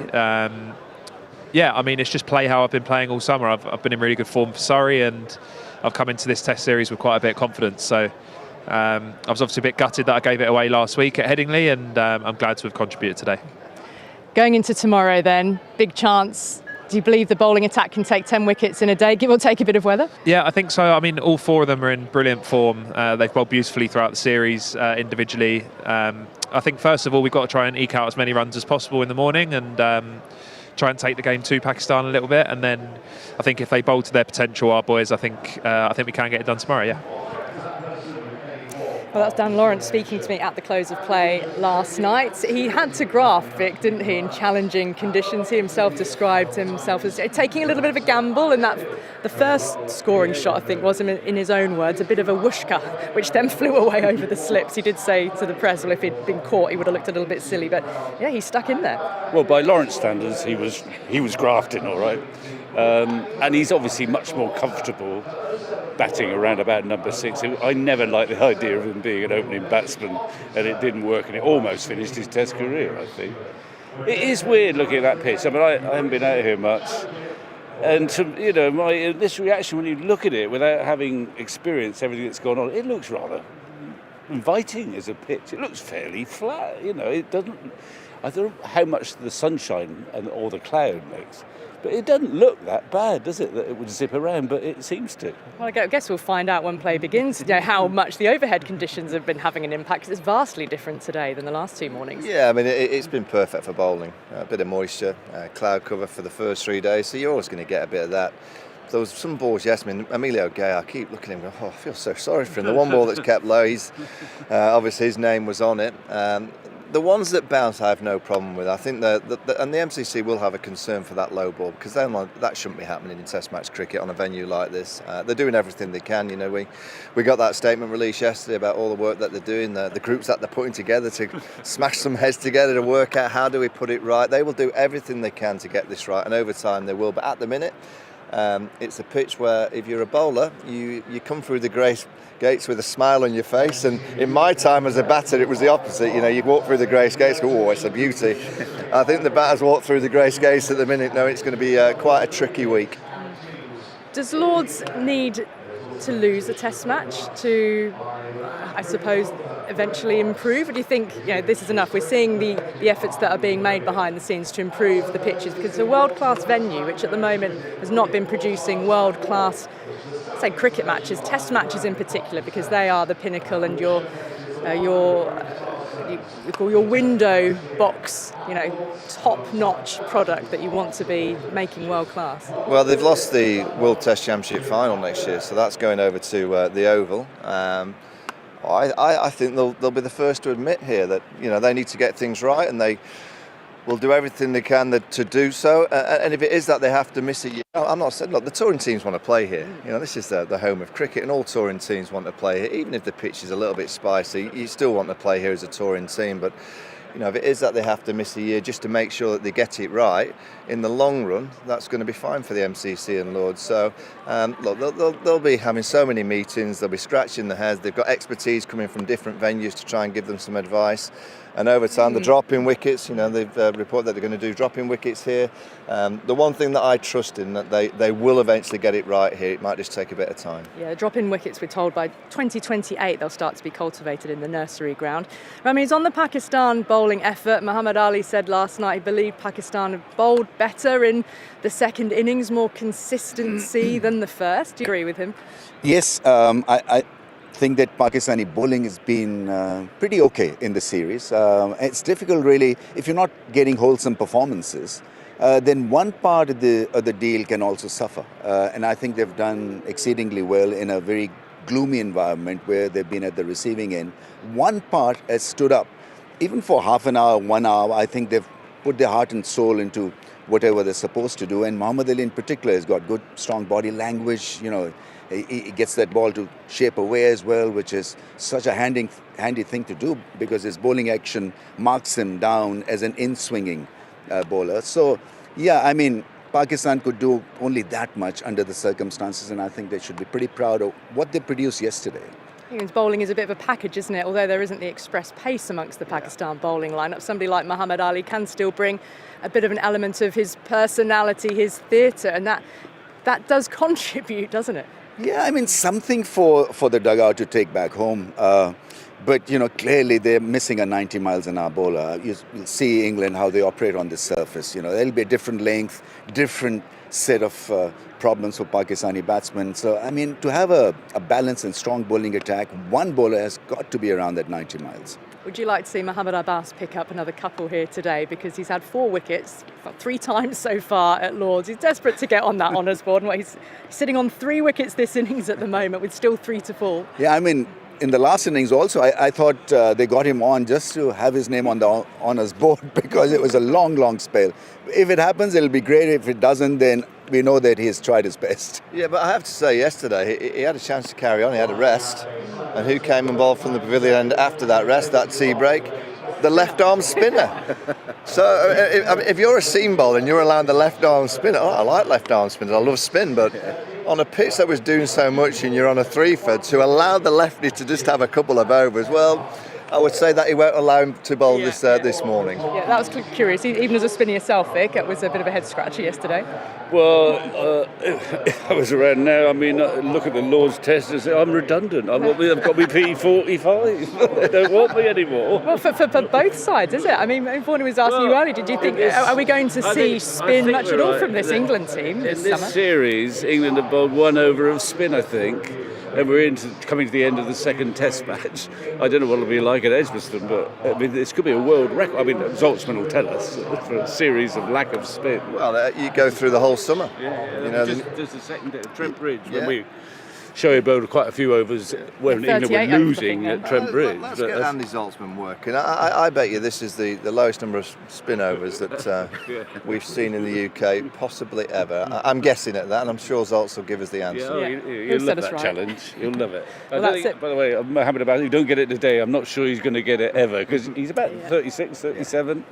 Yeah, I mean, it's just play how I've been playing all summer. I've been in really good form for Surrey, and I've come into this Test series with quite a bit of confidence. So I was obviously a bit gutted that I gave it away last week at Headingley, and I'm glad to have contributed today. Going into tomorrow then, big chance. Do you believe the bowling attack can take 10 wickets in a day, give or take a bit of weather? Yeah, I think so. I mean, all 4 of them are in brilliant form. They've bowled beautifully throughout the series individually. I think, first of all, we've got to try and eke out as many runs as possible in the morning and try and take the game to Pakistan a little bit. And then I think if they bowl to their potential, our boys, I think we can get it done tomorrow, yeah. Well, that's Dan Lawrence speaking to me at the close of play last night. He had to graft, Vic, didn't he, in challenging conditions. He himself described himself as taking a little bit of a gamble, and that the first scoring shot, I think, was, in his own words, a bit of a whooshka, which then flew away over the slips. He did say to the press, well, if he'd been caught, he would have looked a little bit silly, but yeah, he stuck in there. Well, by Lawrence standards, he was grafting, all right. And he's obviously much more comfortable batting around about number 6. I never liked the idea of him being an opening batsman, and it didn't work, and it almost finished his Test career, I think. It is weird looking at that pitch. I mean, I haven't been out here much, and my initial reaction when you look at it without having experienced everything that's gone on, it looks rather inviting as a pitch. It looks fairly flat. It doesn't. I don't know how much the sunshine or the cloud makes. But it doesn't look that bad, does it, that it would zip around, but it seems to. Well, I guess we'll find out when play begins, how much the overhead conditions have been having an impact, because it's vastly different today than the last 2 mornings. Yeah, I mean, it's been perfect for bowling. A bit of moisture, cloud cover for the first 3 days, so you're always going to get a bit of that. There was some balls, yes, I mean, Emilio Gay, I keep looking at him and go, I feel so sorry for him. The one ball that's kept low, obviously his name was on it. The ones that bounce, I have no problem with. I think and the MCC will have a concern for that low ball, because that shouldn't be happening in Test match cricket on a venue like this. They're doing everything they can. We got that statement released yesterday about all the work that they're doing, the groups that they're putting together to smash some heads together to work out how do we put it right. They will do everything they can to get this right, and over time they will. But at the minute, It's a pitch where if you're a bowler, you come through the grace gates with a smile on your face, and in my time as a batter it was the opposite. You walk through the grace gates, go, oh, it's a beauty. I think the batters walk through the grace gates at the minute. No, it's going to be quite a tricky week. Does Lords need to lose a test match to, I suppose, eventually improve? Or do you think this is enough? We're seeing the efforts that are being made behind the scenes to improve the pitches, because it's a world-class venue which at the moment has not been producing world-class, say, cricket matches, test matches in particular, because they are the pinnacle and your window box, top-notch product that you want to be making world-class. Well, they've lost the World Test Championship final next year, so that's going over to the Oval. I think they'll be the first to admit here that they need to get things right, and they will do everything they can to do so. And if it is that they have to miss a year, I'm not saying, look, the touring teams want to play here. This is the home of cricket, and all touring teams want to play here. Even if the pitch is a little bit spicy, you still want to play here as a touring team. But if it is that they have to miss a year just to make sure that they get it right, in the long run, that's going to be fine for the MCC and Lords. So, look, they'll be having so many meetings, they'll be scratching their heads. They've got expertise coming from different venues to try and give them some advice. And over time, the drop-in wickets, they've reported that they're going to do drop-in wickets here. The one thing that I trust in, that they will eventually get it right here. It might just take a bit of time. Yeah, drop-in wickets, we're told, by 2028 they'll start to be cultivated in the nursery ground. Ramiz, on the Pakistan bowling effort, Muhammad Ali said last night he believed Pakistan have bowled better in the second innings, more consistency than the first. Do you agree with him? Yes, I think that Pakistani bowling has been pretty okay in the series. It's difficult really, if you're not getting wholesome performances, then one part of the deal can also suffer. And I think they've done exceedingly well in a very gloomy environment where they've been at the receiving end. One part has stood up. Even for half an hour, 1 hour, I think they've put their heart and soul into whatever they're supposed to do. And Muhammad Ali in particular has got good, strong body language. He gets that ball to shape away as well, which is such a handy thing to do because his bowling action marks him down as an in-swinging bowler. So, Pakistan could do only that much under the circumstances, and I think they should be pretty proud of what they produced yesterday. England's bowling is a bit of a package, isn't it? Although there isn't the express pace amongst the Pakistan bowling lineup, somebody like Muhammad Ali can still bring a bit of an element of his personality, his theatre, and that does contribute, doesn't it? Yeah, something for the dugout to take back home. But, clearly they're missing a 90 miles an hour bowler. You'll see England, how they operate on this surface. There'll be a different length, different set of problems for Pakistani batsmen. So, to have a balanced and strong bowling attack, one bowler has got to be around that 90 miles. Would you like to see Mohammad Abbas pick up another couple here today? Because he's had 4 wickets, 3 times so far at Lords. He's desperate to get on that honours board. And he's sitting on 3 wickets this innings at the moment with still 3 to fall. Yeah, in the last innings also, I thought they got him on just to have his name on the honours board because it was a long, long spell. If it happens, it'll be great. If it doesn't, then we know that he's tried his best. Yeah, but I have to say, yesterday he had a chance to carry on. He had a rest. And who came and bowled from the pavilion end after that rest, that tea break? The left-arm spinner. So if you're a seam bowler and you're allowed the left-arm spinner, I like left-arm spinners. I love spin, but on a pitch that was doing so much and you're on a 3-for, to allow the lefty to just have a couple of overs, well, I would say that he won't allow him to bowl this morning. Yeah, that was curious. Even as a spinner yourself, Vic, it was a bit of a head-scratcher yesterday. Well, if I was around now, look at the Lord's Test and say, I'm redundant. I've got me P45. They don't want me anymore. Well, for both sides, is it? Vaughan was asking you earlier, did you think, are we going to see spin much at all from this England team this summer? In this series, England have bowled 1 over of spin, I think. And we're coming to the end of the second Test match. I don't know what it'll be like at Edgbaston, but this could be a world record. Zaltzman will tell us for a series of lack of spin. Well, you go through the whole summer. Yeah. Just the second Trent Bridge when we Shoaib bowled quite a few overs when England were 38 overs, losing I at think, Trent Bridge. Let's but get that's- Andy Zaltzman working. I bet you this is the lowest number of spin overs that we've seen in the UK, possibly ever. I'm guessing at that, and I'm sure Zaltz will give us the answer. Yeah, oh, Yeah. you'll Set love us that right. challenge. You'll love it. Well, I that's think, it. by the way, Mohammed Abbas, if you don't get it today, I'm not sure he's going to get it ever, because he's about 36, 37.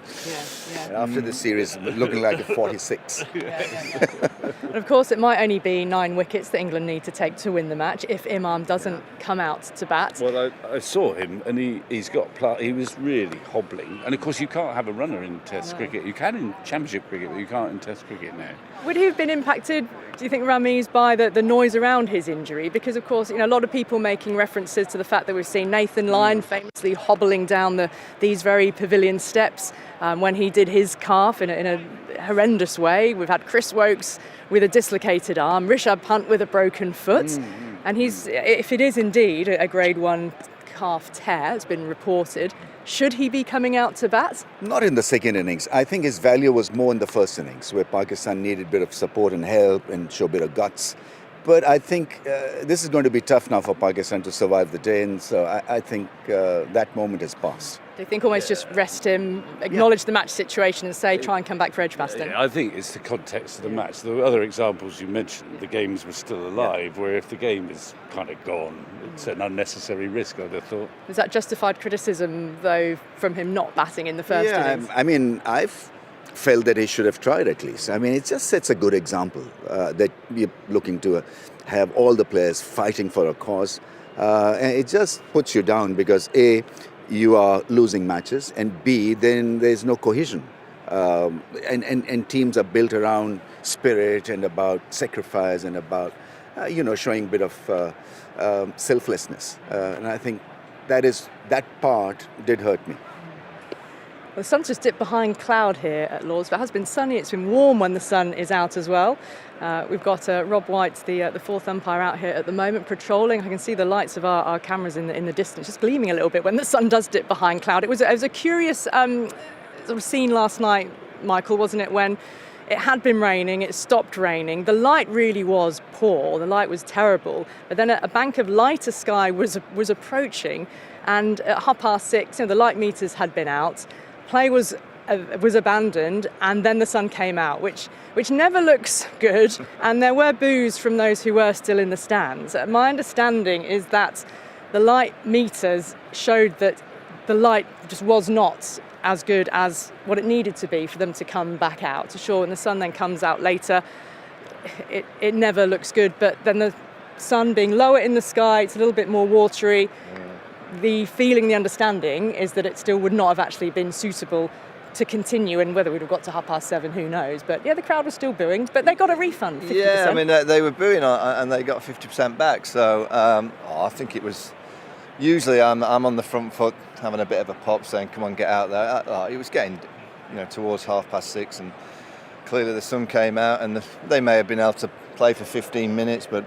Yeah. After this series, looking like a 46. And of course, it might only be 9 wickets that England need to take to win the match if Imam doesn't come out to bat. Well, I saw him, and he was really hobbling. And of course, you can't have a runner in Test cricket. You can in Championship cricket, but you can't in Test cricket now. Would he have been impacted, do you think, Ramiz, by the noise around his injury? Because, of course, a lot of people making references to the fact that we've seen Nathan Lyon famously hobbling down these very pavilion steps when he did his calf in a horrendous way. We've had Chris Wokes with a dislocated arm, Rishabh Pant with a broken foot. And if it is indeed a grade 1 calf tear, it's been reported, should he be coming out to bat? Not in the second innings. I think his value was more in the first innings, where Pakistan needed a bit of support and help and show a bit of guts. But I think this is going to be tough now for Pakistan to survive the day, and so I think that moment has passed. Do you think almost just rest him, acknowledge the match situation and say, try and come back for Edgbaston? I think it's the context of the match. The other examples you mentioned, the games were still alive, where if the game is kind of gone, it's an unnecessary risk, I'd have thought. Is that justified criticism, though, from him not batting in the first innings? I mean, I've felt that he should have tried at least. I mean, it just sets a good example that we're looking to have all the players fighting for a cause. And it just puts you down because, A, you are losing matches, and B, then there's no cohesion. And teams are built around spirit and about sacrifice and about, showing a bit of selflessness. And I think that part did hurt me. Well, the sun's just dipped behind cloud here at Lords, but it has been sunny. It's been warm when the sun is out as well. We've got Rob White, the fourth umpire, out here at the moment, patrolling. I can see the lights of our cameras in the distance, just gleaming a little bit when the sun does dip behind cloud. It was a curious sort of scene last night, Michael, wasn't it, when it had been raining, it stopped raining. The light really was poor, the light was terrible, but then a bank of lighter sky was approaching, and at 6:30, the light meters had been out. Play was abandoned, and then the sun came out, which never looks good, and there were boos from those who were still in the stands. My understanding is that the light meters showed that the light just was not as good as what it needed to be for them to come back out. So sure, when the sun then comes out later, it never looks good, but then the sun being lower in the sky, it's a little bit more watery. The feeling, the understanding is that it still would not have actually been suitable to continue, and whether we'd have got to 7:30, who knows. But yeah, the crowd was still booing, but they got a refund, 50%. Yeah, I mean, they were booing and they got 50% back, so I think it was, usually I'm on the front foot having a bit of a pop saying, come on, get out there. It was getting towards 6:30, and clearly the sun came out, and they may have been able to play for 15 minutes, but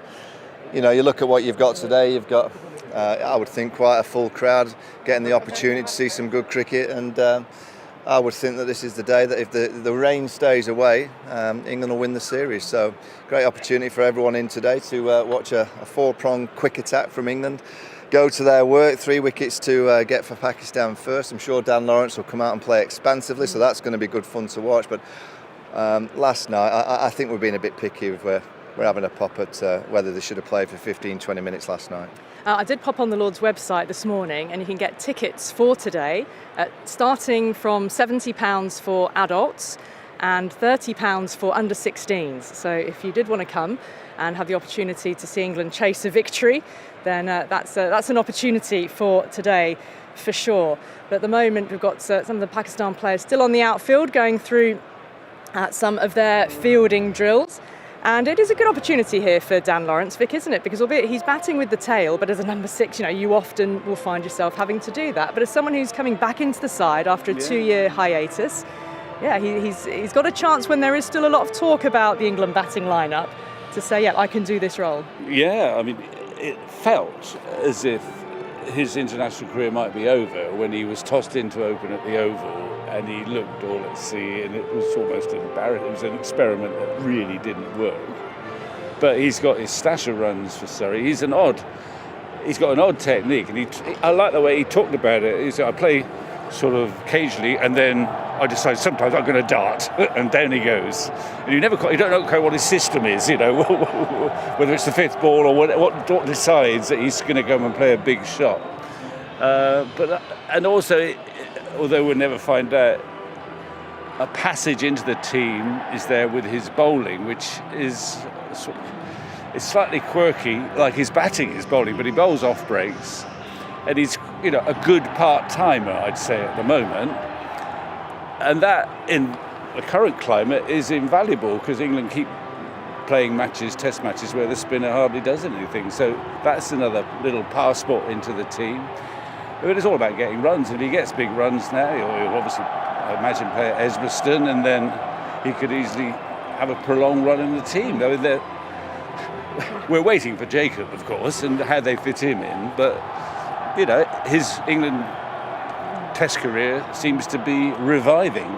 you look at what you've got today, you've got I would think quite a full crowd getting the opportunity to see some good cricket, and I would think that this is the day that if the rain stays away, England will win the series. So great opportunity for everyone in today to watch a four-pronged quick attack from England go to their work. 3 wickets to get for Pakistan first. I'm sure Dan Lawrence will come out and play expansively, so that's going to be good fun to watch. But last night, I think we're being a bit picky if we're having a pop at whether they should have played for 15-20 minutes last night. I did pop on the Lord's website this morning, and you can get tickets for today starting from £70 for adults and £30 for under 16s. So if you did want to come and have the opportunity to see England chase a victory, then that's an opportunity for today for sure. But at the moment, we've got some of the Pakistan players still on the outfield going through some of their fielding drills. And it is a good opportunity here for Dan Lawrence, Vic, isn't it? Because albeit he's batting with the tail, but as a number 6, you often will find yourself having to do that. But as someone who's coming back into the side after a 2-year hiatus, he's got a chance when there is still a lot of talk about the England batting lineup to say, I can do this role. Yeah, I mean, it felt as if his international career might be over when he was tossed in to open at the Oval, and he looked all at sea, and it was almost embarrassing. It was an experiment that really didn't work. but he's got his stash of runs for Surrey. He's got an odd technique, and I like the way he talked about it. He said, I play sort of occasionally, and then I decide sometimes I'm going to dart, and down he goes. And you don't know quite what his system is, whether it's the fifth ball or what decides that he's going to go and play a big shot. And also, although we'll never find out, a passage into the team is there with his bowling, which is it's slightly quirky, like his batting is bowling, but he bowls off breaks, and he's a good part-timer, I'd say, at the moment. And that, in the current climate, is invaluable because England keep playing test matches, where the spinner hardly does anything. So that's another little passport into the team. But it's all about getting runs, and he gets big runs now. He'll obviously, I imagine, play at Edgbaston, and then he could easily have a prolonged run in the team. We're waiting for Jacob, of course, and how they fit him in. But, his England Test career seems to be reviving.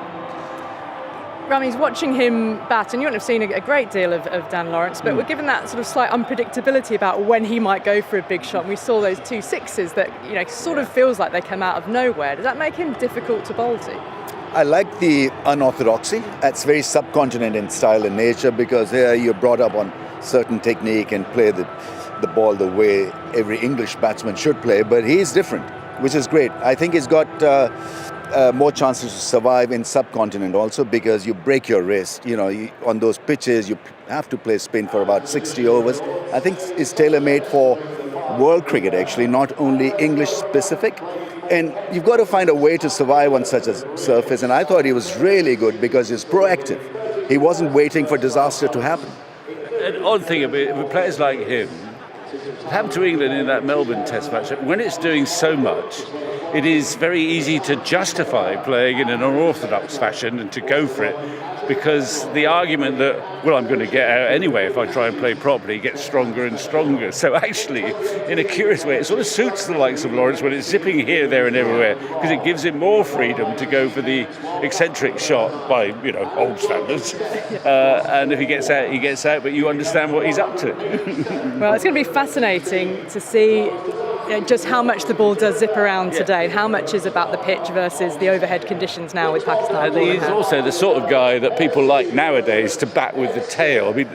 Rami's watching him bat, and you wouldn't have seen a great deal of Dan Lawrence, but we're given that sort of slight unpredictability about when he might go for a big shot. And we saw those 2 sixes that sort of feels like they come out of nowhere. Does that make him difficult to bowl to? I like the unorthodoxy. That's very subcontinent in style and nature, because there you're brought up on certain technique and play the ball the way every English batsman should play. But he's different, which is great. I think he's got more chances to survive in subcontinent also, because you break your wrist. On those pitches, you have to play spin for about 60 overs. I think it's tailor-made for world cricket, actually, not only English specific. And you've got to find a way to survive on such a surface. And I thought he was really good because he's proactive. He wasn't waiting for disaster to happen. An odd thing with players like him, it happened to England in that Melbourne Test match. When it's doing so much, it is very easy to justify playing in an unorthodox fashion and to go for it, because the argument that, well, I'm going to get out anyway if I try and play properly, gets stronger and stronger. So actually, in a curious way, it sort of suits the likes of Lawrence when it's zipping here, there and everywhere, because it gives him more freedom to go for the eccentric shot by, old standards. And if he gets out, he gets out, but you understand what he's up to. Well, it's going to be fascinating to see just how much the ball does zip around today, and how much is about the pitch versus the overhead conditions now with Pakistan. And he's also the sort of guy that people like nowadays to bat with the tail. I mean,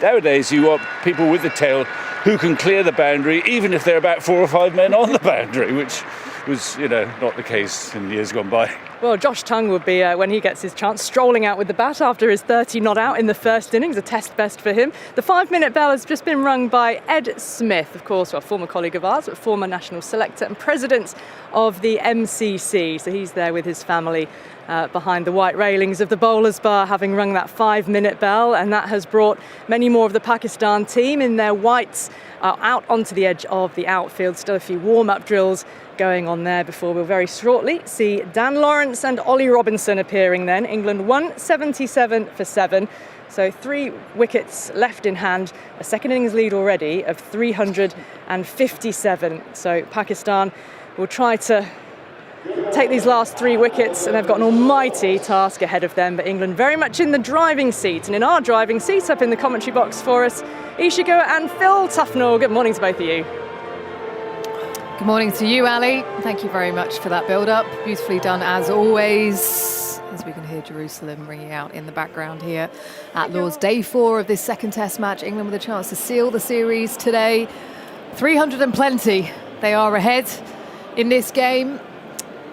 nowadays you want people with the tail who can clear the boundary, even if there are about 4 or 5 men on the boundary, which was, not the case in years gone by. Well, Josh Tongue will be, when he gets his chance, strolling out with the bat after his 30 not out in the first innings, a test best for him. The 5-minute bell has just been rung by Ed Smith, of course, a former colleague of ours, but former national selector and president of the MCC. So he's there with his family behind the white railings of the bowler's bar, having rung that 5-minute bell, and that has brought many more of the Pakistan team in their whites out onto the edge of the outfield. Still a few warm-up drills going on there before we'll very shortly see Dan Lawrence and Ollie Robinson appearing then. England won 77 for 7. So 3 wickets left in hand, a second innings lead already of 357. So Pakistan will try to take these last 3 wickets, and they've got an almighty task ahead of them. But England very much in the driving seat, and in our driving seat up in the commentary box for us, Ishika and Phil Tufnell. Good morning to both of you. Good morning to you, Ali. Thank you very much for that build-up. Beautifully done as always. As we can hear Jerusalem ringing out in the background here at Lord's Day 4 of this second Test match. England with a chance to seal the series today. 300 and plenty. They are ahead in this game.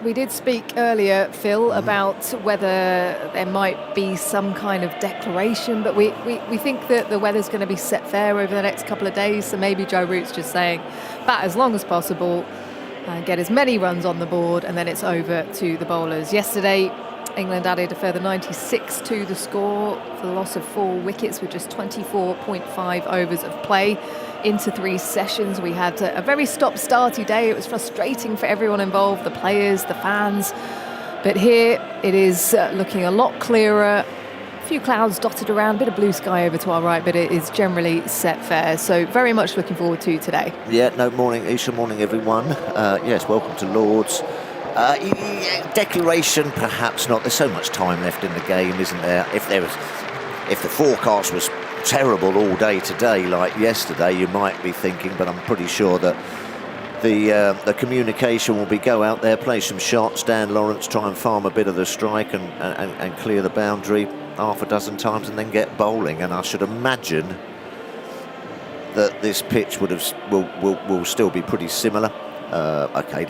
We did speak earlier, Phil, about whether there might be some kind of declaration, but we think that the weather's going to be set fair over the next couple of days, so maybe Joe Root's just saying bat as long as possible, get as many runs on the board, and then it's over to the bowlers. Yesterday, England added a further 96 to the score for the loss of 4 wickets with just 24.5 overs of play into 3 sessions. We had a very stop-starty day. It was frustrating for everyone involved, the players, the fans. But here it is looking a lot clearer. A few clouds dotted around, a bit of blue sky over to our right, but it is generally set fair. So very much looking forward to today. Yeah, morning, Isha, morning, everyone. Yes, welcome to Lord's. Declaration, perhaps not. There's so much time left in the game, isn't there? If the forecast was terrible all day today like yesterday, you might be thinking, but I'm pretty sure that the communication will be go out there, play some shots, Dan Lawrence try and farm a bit of the strike and clear the boundary half a dozen times and then get bowling. And I should imagine that this pitch will still be pretty similar. Okay,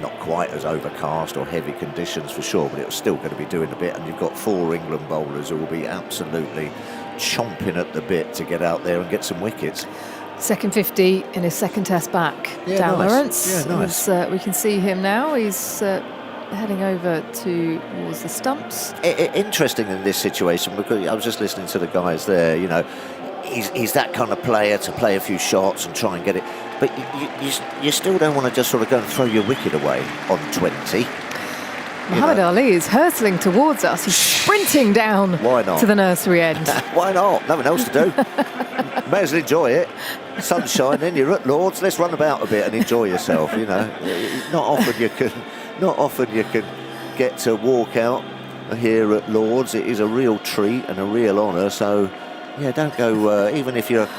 not quite as overcast or heavy conditions for sure, but it's still going to be doing a bit. And you've got 4 England bowlers who will be absolutely chomping at the bit to get out there and get some wickets. Second 50 in his second test back. Yeah, Dan nice. Lawrence. Yeah, nice. We can see him now. He's heading over towards the stumps. Interesting in this situation, because I was just listening to the guys there, you know, he's that kind of player to play a few shots and try and get it. But you still don't want to just sort of go and throw your wicket away on 20. Muhammad Ali is hurtling towards us. He's sprinting down to the nursery end. Why not? Nothing else to do. May as well enjoy it. Sunshine, then you're at Lord's. Let's run about a bit and enjoy yourself. You know, not often you can get to walk out here at Lord's. It is a real treat and a real honour. So, yeah, don't go. Even if you're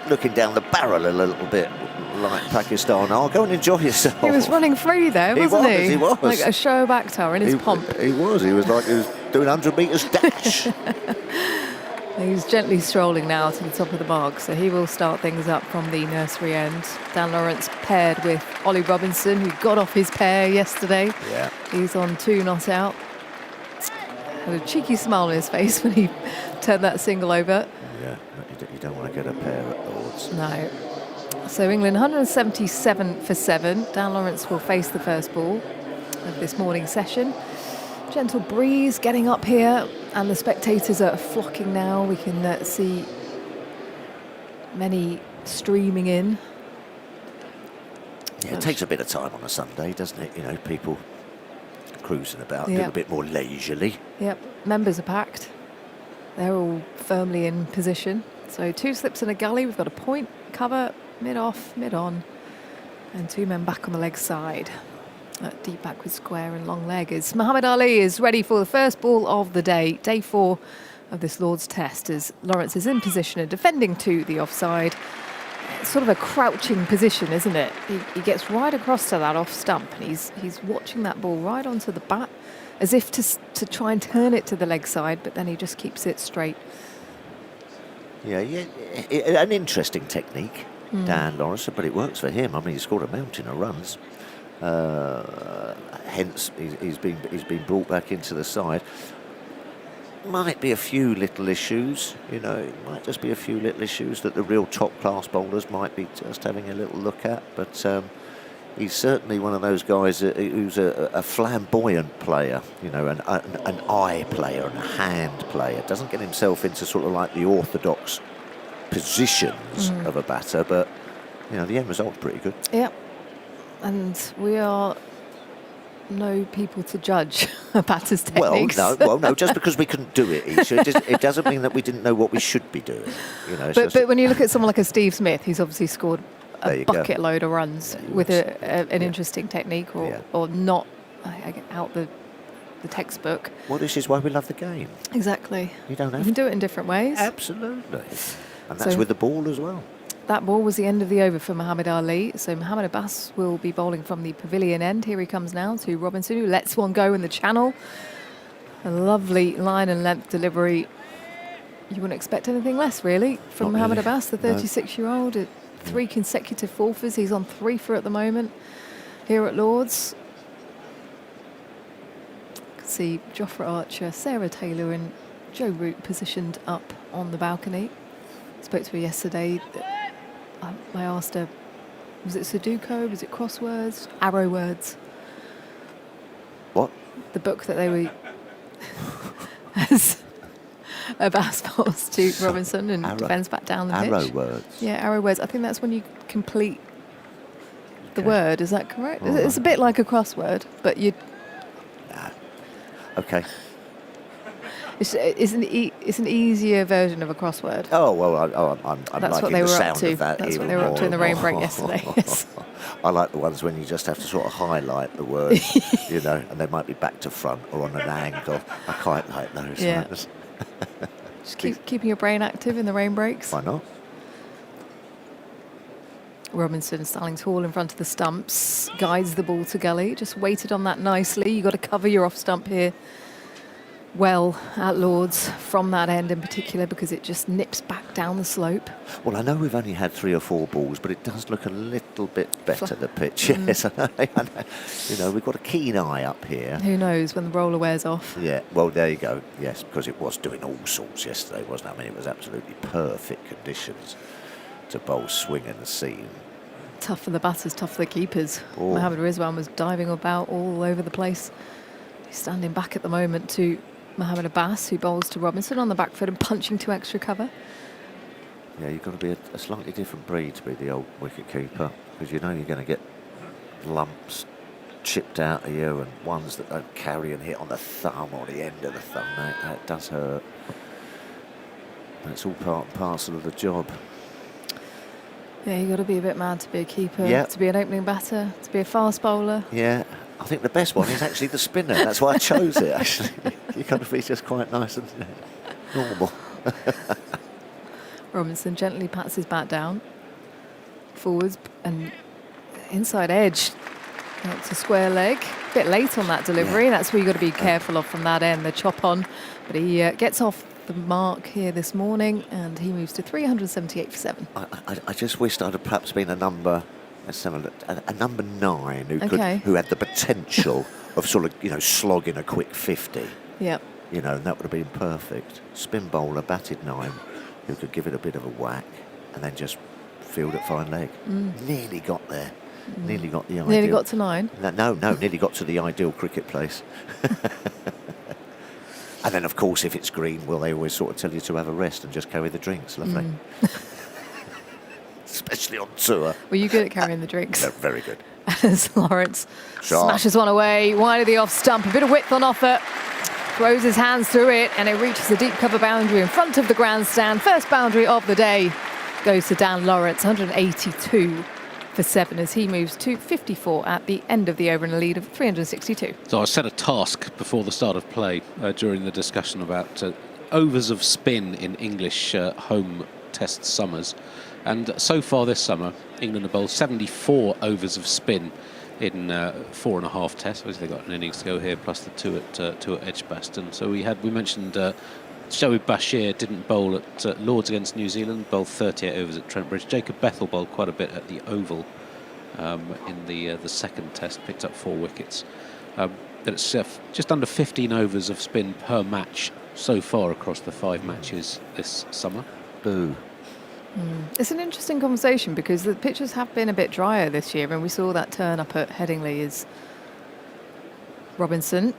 looking down the barrel a little bit, like Pakistan are, go and enjoy yourself. He was running free there, wasn't he? He was. Like a Shoaib Akhtar in his pomp. He was like he was doing 100 metres dash. He's gently strolling now to the top of the mark, so he will start things up from the nursery end. Dan Lawrence paired with Ollie Robinson, who got off his pair yesterday. Yeah. He's on 2 not out. Had a cheeky smile on his face when he turned that single over. Yeah, you don't want to get a pair at Lord's. No. So England 177 for 7. Dan Lawrence will face the first ball of this morning session. Gentle breeze getting up here, and the spectators are flocking now. We can see many streaming in. Yeah, it takes a bit of time on a Sunday, doesn't it? You know, people cruising about a little bit more leisurely. Yep, members are packed. They're all firmly in position. So 2 slips and a gully. We've got a point, cover, mid-off, mid-on, and 2 men back on the leg side. Deep backward square and long leg. As Muhammad Ali is ready for the first ball of the day, day 4 of this Lord's Test, as Lawrence is in position and defending to the offside. It's sort of a crouching position, isn't it? He gets right across to that off stump, and he's watching that ball right onto the bat, as if to try and turn it to the leg side, but then he just keeps it straight. Yeah, an interesting technique, Dan Lawrence, but it works for him. I mean, he scored a mountain of runs. Hence, he's been brought back into the side. Might be a few little issues, you know. It might just be a few little issues that the real top-class bowlers might be just having a little look at. But he's certainly one of those guys who's a flamboyant player, you know, an eye player and a hand player. Doesn't get himself into sort of like the orthodox positions of a batter, but you know, the end result's pretty good. Yep. And we are no people to judge a batter's techniques. Well, no. Just because we couldn't do it, Isha, it doesn't mean that we didn't know what we should be doing. You know. But when you look at someone like a Steve Smith, who's obviously scored a bucket load of runs with an interesting technique, or not out the textbook. Well, this is why we love the game. Exactly. You don't have You can do it in different ways. Absolutely. And that's with the ball as well. That ball was the end of the over for Muhammad Ali. So Mohammad Abbas will be bowling from the pavilion end. Here he comes now to Robinson, who lets one go in the channel. A lovely line and length delivery. You wouldn't expect anything less, really, from Mohammad Abbas, the 36-year-old. At 3 consecutive fourthers. He's on 3 for at the moment here at Lord's. You can see Jofra Archer, Sarah Taylor and Joe Root positioned up on the balcony. Spoke to her yesterday. I asked her, was it Sudoku? Was it crosswords? Arrow words? What? The book that they were... as Abbas bowls to Robinson and defends back down the pitch. Arrow words? Yeah, arrow words. I think that's when you complete the word. Is that correct? It's a bit like a crossword, but you... Okay. It's an easier version of a crossword. Oh, well, I'm That's what they were up to. That's what they were up to in the rain break yesterday. Yes. I like the ones when you just have to sort of highlight the word, you know, and they might be back to front or on an angle. I quite like those. Yeah. Just keeping your brain active in the rain breaks. Why not? Robinson standing tall in front of the stumps, guides the ball to gully, just waited on that nicely. You've got to cover your off stump here well at Lord's from that end in particular, because it just nips back down the slope. Well, I know we've only had 3 or 4 balls, but it does look a little bit better, the pitch. Yes, I know. You know, we've got a keen eye up here. Who knows when the roller wears off? Yeah, well, there you go. Yes, because it was doing all sorts yesterday, wasn't it? I mean, it was absolutely perfect conditions to bowl swing and the seam. Tough for the batters, tough for the keepers. Mohammad Rizwan was diving about all over the place. He's standing back at the moment to Mohammad Abbas, who bowls to Robinson on the back foot and punching to extra cover. Yeah, you've got to be a slightly different breed to be the old wicket keeper, because you know you're going to get lumps chipped out of you and ones that don't carry and hit on the thumb or the end of the thumb. That does hurt. And it's all part and parcel of the job. Yeah, you've got to be a bit mad to be a keeper, to be an opening batter, to be a fast bowler. Yeah, I think the best one is actually the spinner. That's why I chose it, actually. You've got to be just quite nice and normal. Robinson gently pats his bat down, forwards and inside edge. It's a square leg. A bit late on that delivery. That's where you've got to be careful of from that end, the chop on. But he gets off the mark here this morning, and he moves to 378 for 7. I just wished I'd have perhaps been a number 9 who had the potential of sort of, slogging a quick 50. Yep. And that would have been perfect. Spin bowler, batted 9, who could give it a bit of a whack and then just field at fine leg. Nearly got there. Nearly got the ideal. Nearly got to 9? No, nearly got to the ideal cricket place. And then, of course, if it's green, well, they always sort of tell you to have a rest and just carry the drinks. Lovely. Especially on tour. Were you good at carrying the drinks? No, very good. As Lawrence smashes one away, wide of the off stump, a bit of width on offer. Throws his hands through it, and it reaches the deep cover boundary in front of the grandstand. First boundary of the day goes to Dan Lawrence, 182 for 7 as he moves to 54 at the end of the over in a lead of 362. So I set a task before the start of play during the discussion about overs of spin in English home test summers. And so far this summer, England have bowled 74 overs of spin in 4.5 tests. Obviously, they've got an innings to go here, plus the two at Edgbaston. So we mentioned Shoaib Bashir didn't bowl at Lords against New Zealand, bowled 38 overs at Trent Bridge. Jacob Bethel bowled quite a bit at the Oval in the second test, picked up 4 wickets. It's just under 15 overs of spin per match so far across the 5 matches this summer. Boo. It's an interesting conversation because the pitches have been a bit drier this year, and we saw that turn up at Headingley as Robinson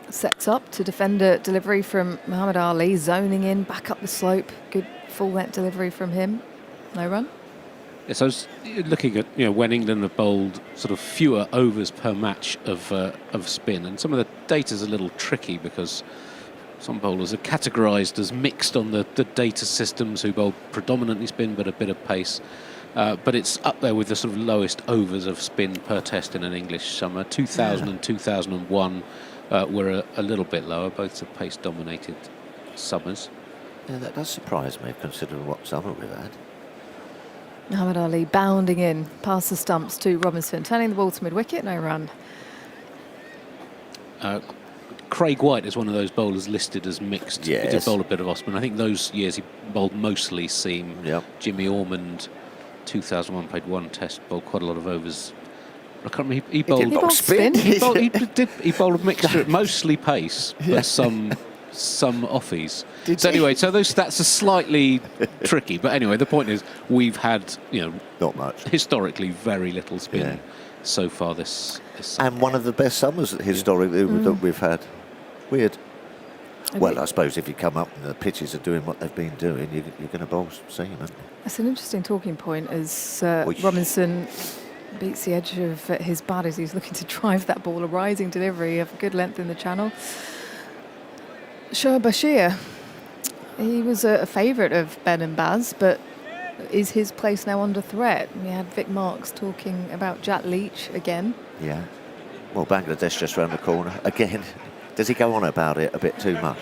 sets up to defend a delivery from Muhammad Ali, zoning in, back up the slope. Good full length delivery from him. No run. Yes, I was looking at when England have bowled sort of fewer overs per match of spin, and some of the data's a little tricky because some bowlers are categorised as mixed on the data systems who bowl predominantly spin but a bit of pace. But it's up there with the sort of lowest overs of spin per test in an English summer. 2000 and 2001 were a little bit lower, both are pace-dominated summers. Yeah, that does surprise me, considering what summer we've had. Muhammad Ali bounding in past the stumps to Robinson, turning the ball to mid-wicket, no run. Craig White is one of those bowlers listed as mixed. Yes. He did bowl a bit of off-spin. I think those years he bowled mostly seam. Yep. Jimmy Ormond, 2001, played 1 test, bowled quite a lot of overs. I can't remember. He bowled spin. He bowled a mixture, mostly pace, but some offies. So those stats are slightly tricky. But anyway, the point is we've had not much historically, very little spin so far this summer. And one of the best summers historically that we've had. Weird. Well, I suppose if you come up and the pitches are doing what they've been doing, you're going to bowl seam, aren't you? It's an interesting talking point as Robinson beats the edge of his bat as he's looking to drive that ball, a rising delivery of a good length in the channel. Shoaib Bashir, he was a favourite of Ben and Baz, but is his place now under threat? We had Vic Marks talking about Jack Leach again. Yeah. Well, Bangladesh just round the corner. Again, does he go on about it a bit too much?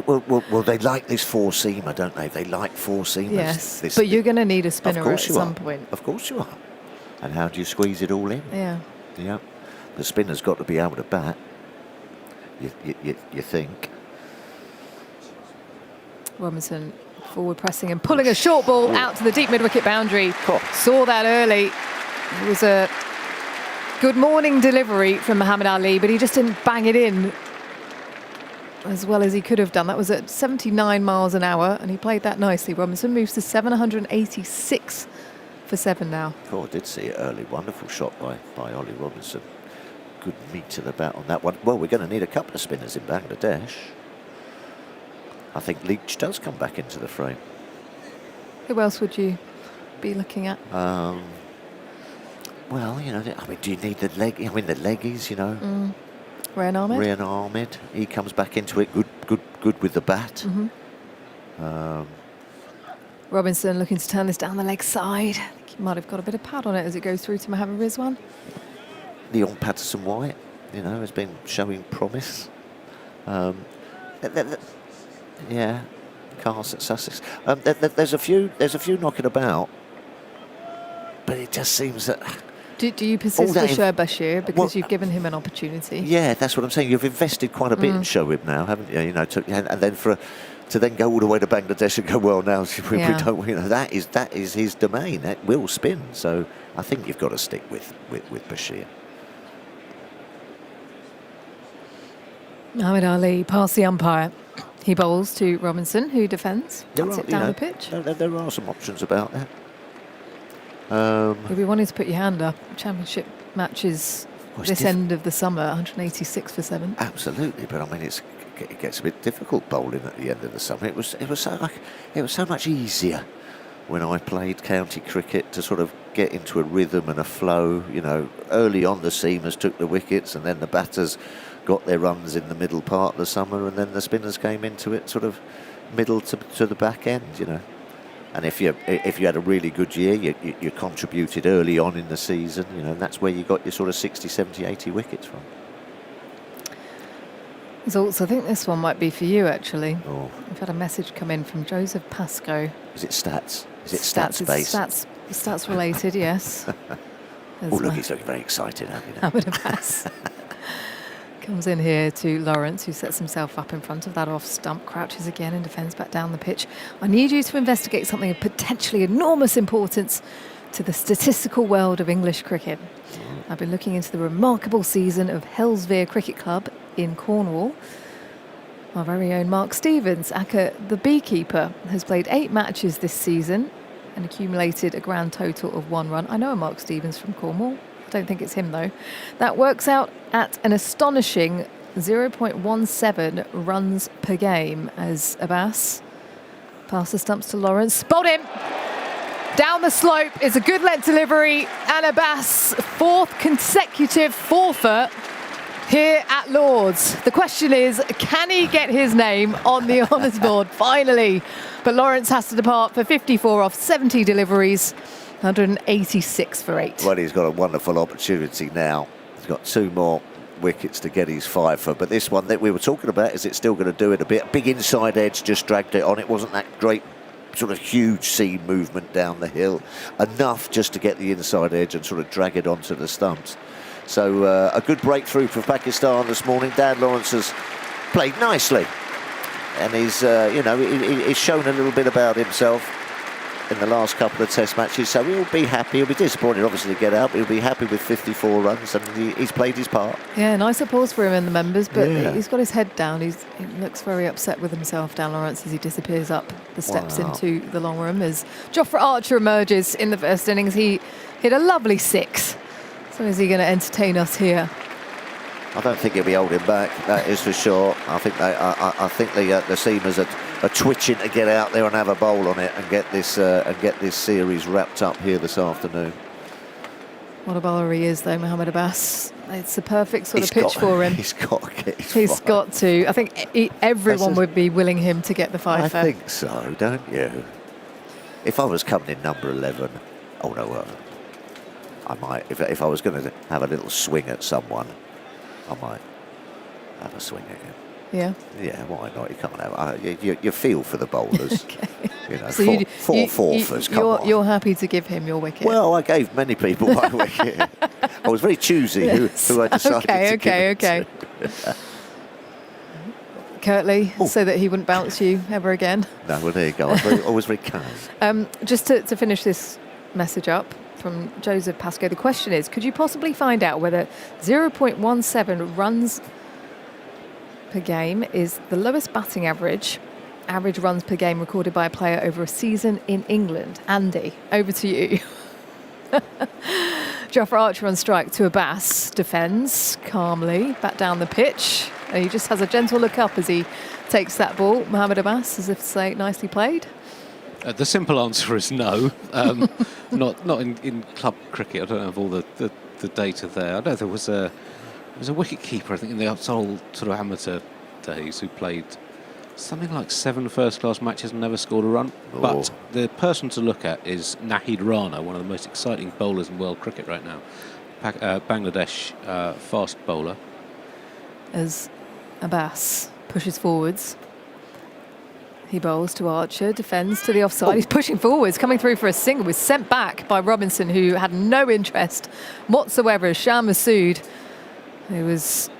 Well, they like this four-seamer, don't they? They like four-seamers. Yes, but you're going to need a spinner at some point. Of course you are. And how do you squeeze it all in? Yeah. Yeah. The spinner's got to be able to bat. You think. Robinson forward pressing and pulling a short ball out to the deep mid-wicket boundary. Saw that early. It was a good morning delivery from Muhammad Ali, but he just didn't bang it in as well as he could have done. That was at 79 miles an hour, and he played that nicely. Robinson moves to 786 for 7 now. I did see it early. Wonderful shot by Ollie Robinson. Good meat to the bat on that one. Well, we're going to need a couple of spinners in Bangladesh. I think Leach does come back into the frame. Who else would you be looking at? Well, do you need the leg? The leggies, Rayan Ahmed. Rayan Ahmed, he comes back into it. Good with the bat. Robinson looking to turn this down the leg side. I think he might have got a bit of pad on it as it goes through to Mohammad Rizwan. Leon Patterson-White, has been showing promise. Cars at Sussex. There's a few knocking about, but it just seems that. Do you persist with Shoaib Bashir because you've given him an opportunity? Yeah, that's what I'm saying. You've invested quite a bit in Shoaib now, haven't you? And then to then go all the way to Bangladesh and go, well, now we don't. That is his domain. That will spin. So I think you've got to stick with Bashir. Muhammad Ali past the umpire. He bowls to Robinson, who defends. Puts it down the pitch. There are some options about that. You'll be wanting to put your hand up. Championship matches this end of the summer, 186 for 7. Absolutely, but I mean it gets a bit difficult bowling at the end of the summer. It was so much easier when I played county cricket to sort of get into a rhythm and a flow. Early on the seamers took the wickets, and then the batters got their runs in the middle part of the summer, and then the spinners came into it sort of middle to the back end. And if you had a really good year, you contributed early on in the season, and that's where you got your sort of 60, 70, 80 wickets from. Results, I think this one might be for you, actually. We've had a message come in from Joseph Pascoe. Is it stats? Is it stats-based? Stats related, yes. Look, he's looking very excited, Ahmed Abbas comes in here to Lawrence, who sets himself up in front of that off stump, crouches again and defends back down the pitch. I need you to investigate something of potentially enormous importance to the statistical world of English cricket. I've been looking into the remarkable season of Hellsvere Cricket Club in Cornwall. Our very own Mark Stevens, aka the beekeeper, has played 8 matches this season and accumulated a grand total of 1 run. I know a Mark Stevens from Cornwall. Don't think it's him though. That works out at an astonishing 0.17 runs per game as Abbas passes the stumps to Lawrence. Spot him! Down the slope is a good let delivery, and Abbas 4th consecutive forfeit here at Lord's. The question is, can he get his name on the honours board finally? But Lawrence has to depart for 54 off 70 deliveries. 186 for 8. Well, he's got a wonderful opportunity now. He's got 2 more wickets to get his 5 for. But this one that we were talking about, is it still going to do it a bit? Big inside edge, just dragged it on. It wasn't that great sort of huge seam movement down the hill. Enough just to get the inside edge and sort of drag it onto the stumps. So a good breakthrough for Pakistan this morning. Dan Lawrence has played nicely. And he's, he's shown a little bit about himself in the last couple of test matches, so he'll be happy. He'll be disappointed obviously to get out, but he'll be happy with 54 runs, and he's played his part. Yeah, nice applause for him and the members, but he's got his head down. He looks very upset with himself, Dan Lawrence, as he disappears up the steps into the long room as Jofra Archer emerges in the first innings. He hit a lovely 6. So is he going to entertain us here? I don't think he'll be holding back, that is for sure. I think the seamers are twitching to get out there and have a bowl on it and get this series wrapped up here this afternoon. What a bowler he is, though, Mohammad Abbas. It's the perfect sort of pitch for him. He's got to get his He's got to. I think everyone would be willing him to get the 5 for. I think so, don't you? If I was coming in number 11, I might. If I was going to have a little swing at someone, I might have a swing at him. Yeah. Yeah, why not? You can't have. You feel for the bowlers. Okay. You know, So four fourthers. Come on. You're happy to give him your wicket. Well, I gave many people my wicket. I was very choosy who I decided to give it to. Curtly, so that he wouldn't bounce you ever again. No, well, there you go. Always very kind. Just to finish this message up from Joseph Pascoe, the question is, could you possibly find out whether 0.17 runs per game is the lowest batting average runs per game recorded by a player over a season in England? Andy, over to you. Jofra Archer on strike to Abbas, defends calmly, back down the pitch. And he just has a gentle look up as he takes that ball. Mohamed Abbas, as if to say, nicely played. The simple answer is no. Not in club cricket. I don't have all the data there. I know there was a wicket keeper, I think, in the old sort of amateur days who played something like 7 first-class matches and never scored a run. Oh. But the person to look at is Nahid Rana, one of the most exciting bowlers in world cricket right now. Bangladesh fast bowler. As Abbas pushes forwards, he bowls to Archer, defends to the offside. He's pushing forwards, coming through for a single. Was sent back by Robinson, who had no interest whatsoever. As Shah Massood, who was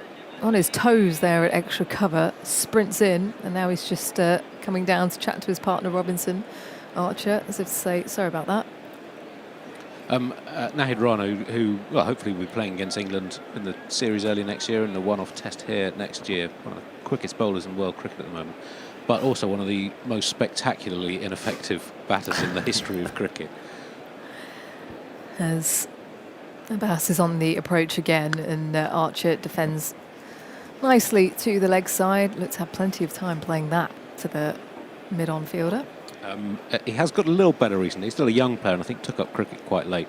on his toes there at extra cover, sprints in, and now he's just coming down to chat to his partner Robinson. Archer, as if to say, sorry about that. Nahid Rana, who well, hopefully will be playing against England in the series early next year and the one-off test here next year. One of the quickest bowlers in world cricket at the moment, but also one of the most spectacularly ineffective batters in the history of cricket. As Abbas is on the approach again, and Archer defends nicely to the leg side. Looks to have plenty of time playing that to the mid-on fielder. He has got a little better recently. He's still a young player and I think took up cricket quite late.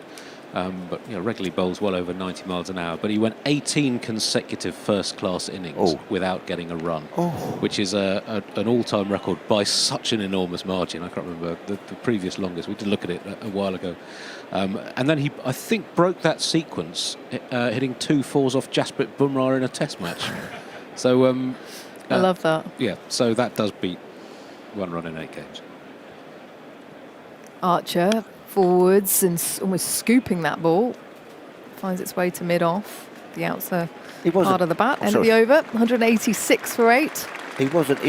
But regularly bowls well over 90 miles an hour. But he went 18 consecutive first-class innings without getting a run, which is an all-time record by such an enormous margin. I can't remember the previous longest. We did look at it a while ago. And then he, I think, broke that sequence, hitting 2 fours off Jasprit Bumrah in a test match. So I love that. Yeah, so that does beat 1 run in 8 games. Archer forwards and almost scooping that ball. Finds its way to mid-off, the outer part of the bat. End of the over, 186 for 8. He wasn't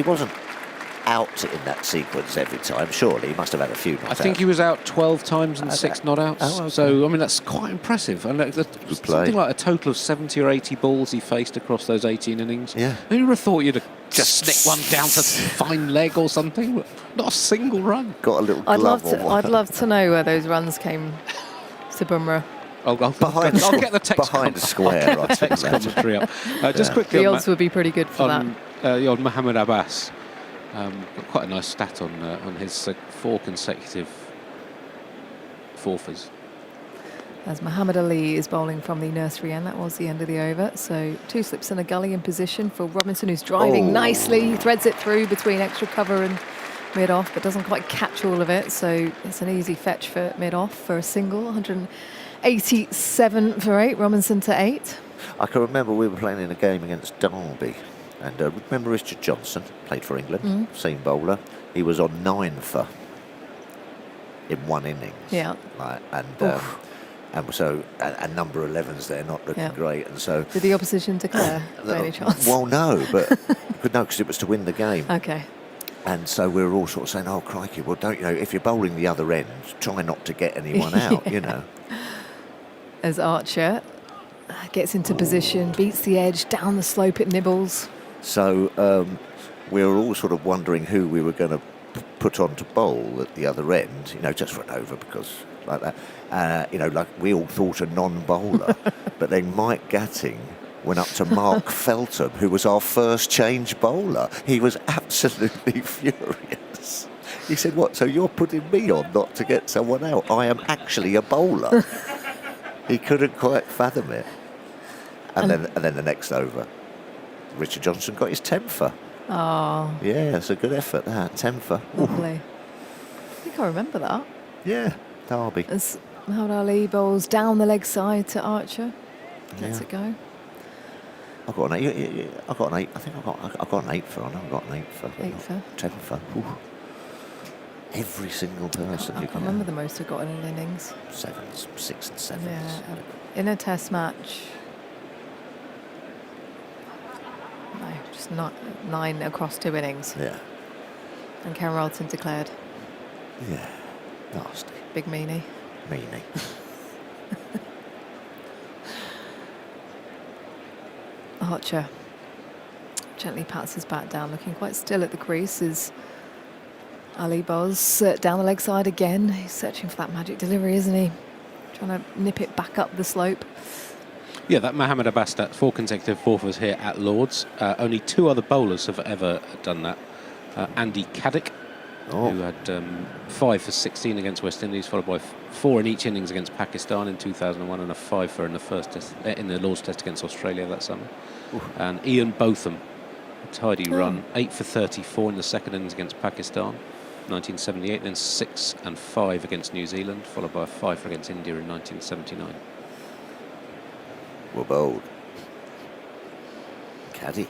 out in that sequence every time, surely. He must have had a few not I think he was out 12 times and 6 not outs. Oh, okay. So, I mean, that's quite impressive. And something like a total of 70 or 80 balls he faced across those 18 innings. Yeah. Who would have thought you'd have just snick one down to fine leg or something? Not a single run. Got a little glove on one. I'd love to know where those runs came to Bumrah. I'll get the text behind the square. I'll text commentary up. Just quickly, the odds would be pretty good for that. The old Mohamed Abbas. Got quite a nice stat on his 4 consecutive fourfers. As Muhammad Ali is bowling from the nursery end, that was the end of the over. So 2 slips and a gully in position for Robinson, who's driving nicely. He threads it through between extra cover and mid-off, but doesn't quite catch all of it. So it's an easy fetch for mid-off for a single. 187 for 8, Robinson to 8. I can remember we were playing in a game against Derby. And remember Richard Johnson, played for England, seam bowler. He was on 9 for in 1 innings. Yeah. And so a number 11s there, not looking great. And so did the opposition declare by any chance? Well, no, but no, because it was to win the game. Okay. And so we were all sort of saying, "Oh crikey! Well, don't if you're bowling the other end, try not to get anyone out." As Archer gets into position, beats the edge, down the slope, it nibbles. So we were all sort of wondering who we were going to put on to bowl at the other end, just for an over, because like that. Like we all thought a non-bowler, but then Mike Gatting went up to Mark Feltham, who was our first change bowler. He was absolutely furious. He said, "What, so you're putting me on not to get someone out? I am actually a bowler." He couldn't quite fathom it. And then the next over, Richard Johnson got his 10th. Oh. Yeah, it's a good effort, that, 10th. Lovely. I think I remember that. Yeah, Derby. As Muhammad Ali bowls down the leg side to Archer. Lets it go. I've got an 8. I've got an 8. I think I've got an 8 for. I know I've got an 8 for. 8 for. 10 for. Ooh. Every single person. I can't remember the most I got in an innings. 7s, 6 and 7s. Yeah, in a test match. No, just 9 across 2 innings. Yeah. And Karen Rolton declared. Yeah. Nasty. Big meanie. Meanie. Archer gently pats his bat down, looking quite still at the crease as Ali Boz down the leg side again. He's searching for that magic delivery, isn't he? Trying to nip it back up the slope. Yeah, that Mohamed Abbas, 4 consecutive fourthers here at Lords. Only 2 other bowlers have ever done that. Andy Caddick, who had 5 for 16 against West Indies, followed by 4 in each innings against Pakistan in 2001 and a 5 for in the first test, in the Lords Test against Australia that summer. And Ian Botham, a tidy run, 8 for 34 in the second innings against Pakistan, 1978, then 6 and 5 against New Zealand, followed by a 5 against India in 1979. Well bowled. Caddy.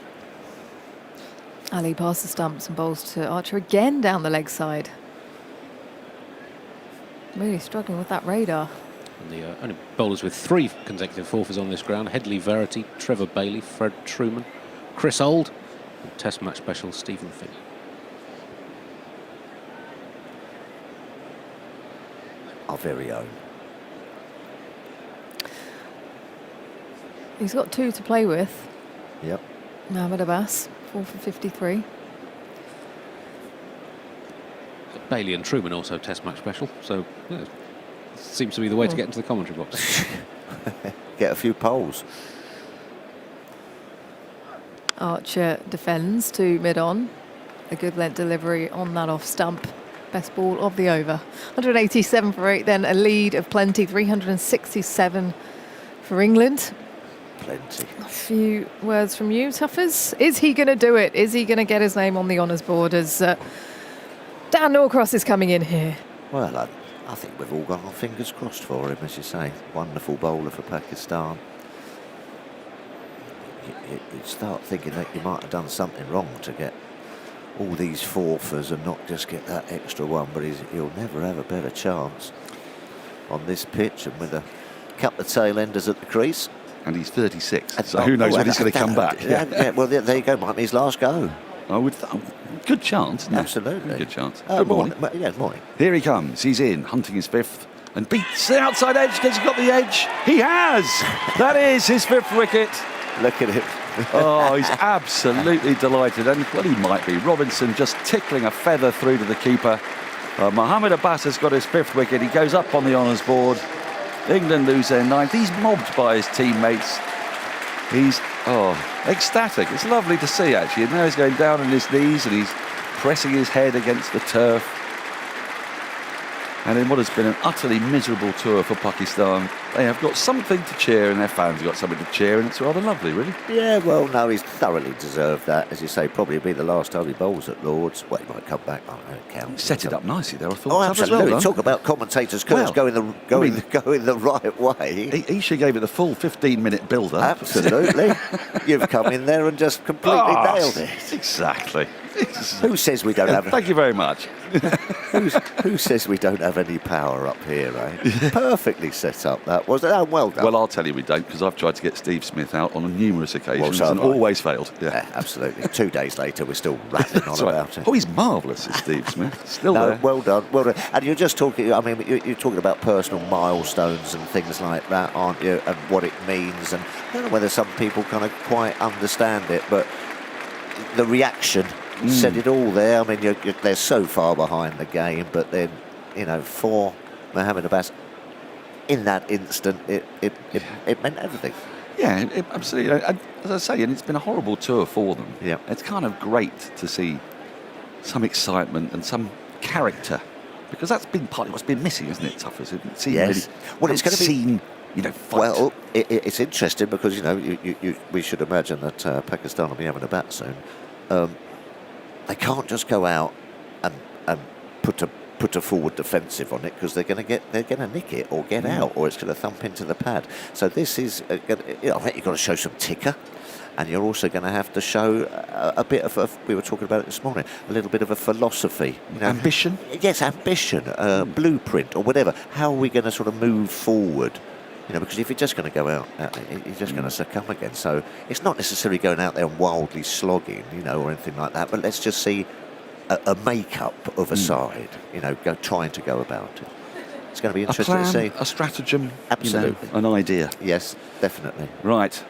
Ali past the stumps and bowls to Archer again down the leg side. Really struggling with that radar. And the only bowlers with 3 consecutive fourthers on this ground: Headley Verity, Trevor Bailey, Fred Truman, Chris Old, and Test match special Stephen Finn. Our very own. He's got 2 to play with. Yep. Mohamed Abbas, 4 for 53. Bailey and Truman also Test match special, so yeah, seems to be the way to get into the commentary box. Get a few poles. Archer defends to mid-on. A good length delivery on that off stump. Best ball of the over. 187 for 8, then a lead of plenty. 367 for England. Plenty. A few words from you, Tuffers. Is he going to do it? Is he going to get his name on the honours board as Dan Norcross is coming in here? Well, I think we've all got our fingers crossed for him, as you say. Wonderful bowler for Pakistan. You start thinking that you might have done something wrong to get all these fourthers and not just get that extra one, but he'll never have a better chance on this pitch and with a couple of tail enders at the crease. And he's 36, so who knows when he's going to come back. Yeah, well, there you go. Might be his last go. I would. Good chance. Isn't Absolutely. It? Good chance. Good morning. Yeah, morning. Here he comes. He's in, hunting his 5th, and beats the outside edge because he's got the edge. He has. That is his 5th wicket. Look at him. Oh, he's absolutely delighted. And, well, he might be. Robinson just tickling a feather through to the keeper. Mohamed Abbas has got his 5th wicket. He goes up on the honours board. England lose their 9th. He's mobbed by his teammates. He's, ecstatic. It's lovely to see, actually. And now he's going down on his knees and he's pressing his head against the turf. And in what has been an utterly miserable tour for Pakistan, they have got something to cheer and their fans have got something to cheer, and it's rather lovely, really. Yeah, well, no, he's thoroughly deserved that. As you say, probably be the last time he bowls at Lords. Well, he might come back, I don't know, count. Set it up nicely there, I thought. Oh, absolutely. Well talk about commentators' curves going the right way. He should have gave it the full 15-minute build-up. Absolutely. You've come in there and just completely nailed it. Exactly. Who says we don't have... Thank you very much. Who says we don't have any power up here, eh? Perfectly set up, that was. Oh, well done. Well, I'll tell you we don't, because I've tried to get Steve Smith out on numerous occasions so and always failed. Yeah, absolutely. 2 days later, we're still rattling on about it. Oh, he's marvellous, is Steve Smith. Still there. Well done, well done. And you're just talking, I mean, you're talking about personal milestones and things like that, aren't you? And what it means. And I don't know whether some people kind of quite understand it, but the reaction... said it all there. I mean, they're so far behind the game, but then, for Mohamed Abbas, in that instant, it meant everything. Yeah, absolutely. As I say, and it's been a horrible tour for them. Yeah, it's kind of great to see some excitement and some character, because that's been part of what's been missing, isn't it, Tuffers? Yes. Really, well, it's going to be fight. Well, it's interesting because we should imagine that Pakistan will be having a bat soon. They can't just go out and put a forward defensive on it, because they're going to nick it or get out, or it's going to thump into the pad. So this is, I think you've got to show some ticker. and you're also going to have to show a bit of we were talking about it this morning, a little bit of a philosophy. Ambition? Yes, ambition, blueprint or whatever. How are we going to sort of move forward? Because if you're just going to go out, you're just going to succumb again. So it's not necessarily going out there and wildly slogging, or anything like that, but let's just see a make-up of a side, trying to go about it. It's going to be interesting to see. A stratagem, absolutely, an idea. Yes, definitely. Right.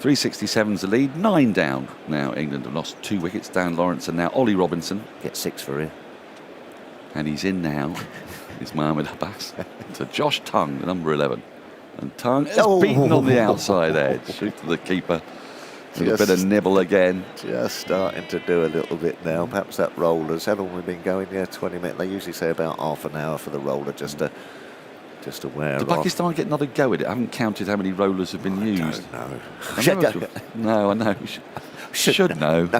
367's the lead, 9 down now. England have lost 2 wickets. Dan Lawrence and now Ollie Robinson. Get 6 for him. And he's in now. It's Mohamed Abbas to Josh Tongue, the number 11. And Tongue is beaten on the outside edge. Shoot to the keeper. A little bit of nibble again. Just starting to do a little bit now. Perhaps that roller's, how long have we been going? 20 minutes. They usually say about half an hour for the roller just to wear Did off. Pakistan get another go at it? I haven't counted how many rollers have been used. No, I know. Should know.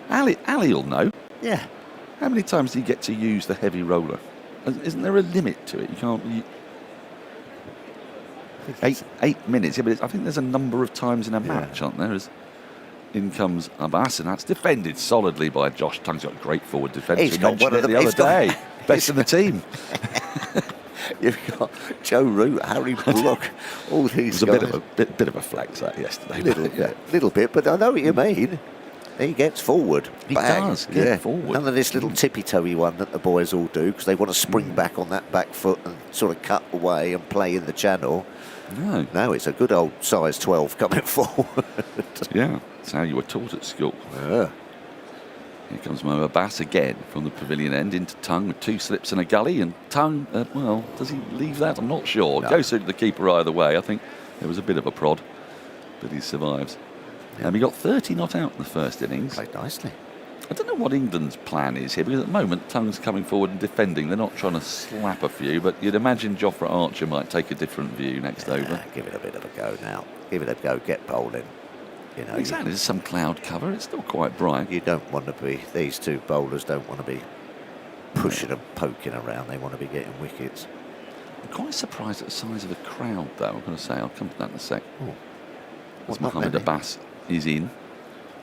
Ali will know. Yeah. How many times do you get to use the heavy roller? Isn't there a limit to it? You can't... 8 minutes. Yeah, but I think there's a number of times in a match, aren't there? As in comes Abbas, and that's defended solidly by Josh Tongue. He's got great forward defence. He's got one of the other day. Best in the team. You've got Joe Root, Harry Brook, all these guys. It was a bit of a flex that yesterday. Little bit, but I know what you mean. He gets forward. He does get forward. None of this little tippy-toey one that the boys all do because they want to spring back on that back foot and sort of cut away and play in the channel. No, it's a good old size 12 coming forward. Yeah, that's how you were taught at school. Yeah. Here comes Mo Abbas again from the pavilion end into Tongue with 2 slips and a gully. And Tongue, does he leave that? I'm not sure. No. Goes through to the keeper either way. I think there was a bit of a prod, but he survives. He got 30 not out in the first innings. Played nicely. I don't know what England's plan is here, because at the moment Tongue's coming forward and defending. They're not trying to slap a few, but you'd imagine Jofra Archer might take a different view next over. Give it a bit of a go now. Give it a go, get bowling. Exactly, there's some cloud cover. It's still quite bright. You don't want to be, these two bowlers don't want to be pushing and poking around. They want to be getting wickets. I'm quite surprised at the size of the crowd, though. I'm going to say, I'll come to that in a sec. What's Mohamed Abbas is in.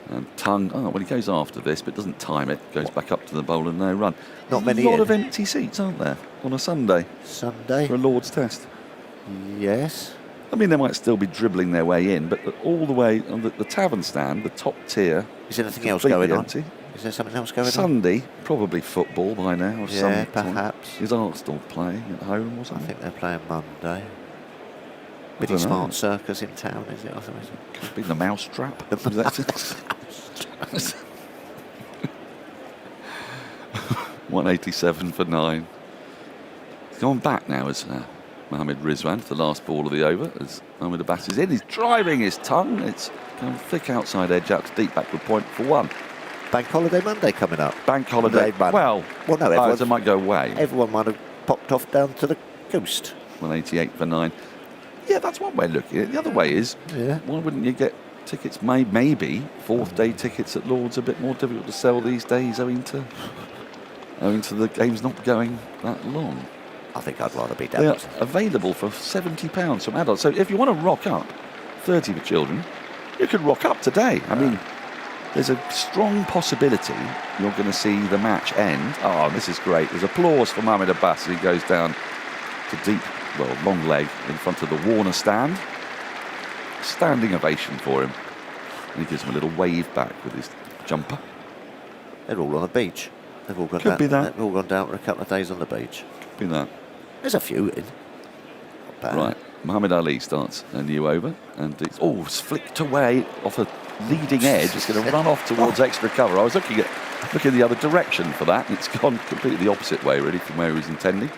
And Tongue, well, he goes after this, but doesn't time it. Goes back up to the bowler, no run. Not many. A lot of empty seats, aren't there, on a Sunday? Sunday? For a Lord's Test. Yes. I mean, they might still be dribbling their way in, but all the way on the tavern stand, the top tier. Is there anything else going empty. on? Is there something else going on? Sunday, probably football by now. Or yeah, perhaps. Is Arsenal playing at home or something? I think they're playing Monday. Biddy Smart Circus in town, is it? Or something? Could be the Mousetrap. 187 for 9. He's gone back now as Mohamed Rizwan for the last ball of the over. As Mohamed Abbas is in, he's driving his Tongue. It's going thick outside edge out to deep backward point for 1. Bank Holiday Monday coming up. Bank Holiday. Well, no, it might go away. Everyone might have popped off down to the coast. 188 for 9. Yeah, that's one way of looking at it. The other way is, why wouldn't you get tickets? Maybe fourth day tickets at Lord's a bit more difficult to sell these days owing to the games not going that long. I think I'd rather be down. They are available for £70 from adults. So if you want to rock up, 30 for children, you could rock up today. I mean, there's a strong possibility you're going to see the match end. Oh, this is great. There's applause for Mohamed Abbas as he goes down to long leg in front of the Warner stand. Standing ovation for him. And he gives him a little wave back with his jumper. They're all on the beach. They've all gone Could be that. They've all gone down for a couple of days on the beach. Could be that. There's a few in. Not bad. Right. Muhammad Ali starts a new over. And it's flicked away off a leading edge. It's going to run off towards extra cover. I was looking the other direction for that. It's gone completely the opposite way, really, from where he was intending.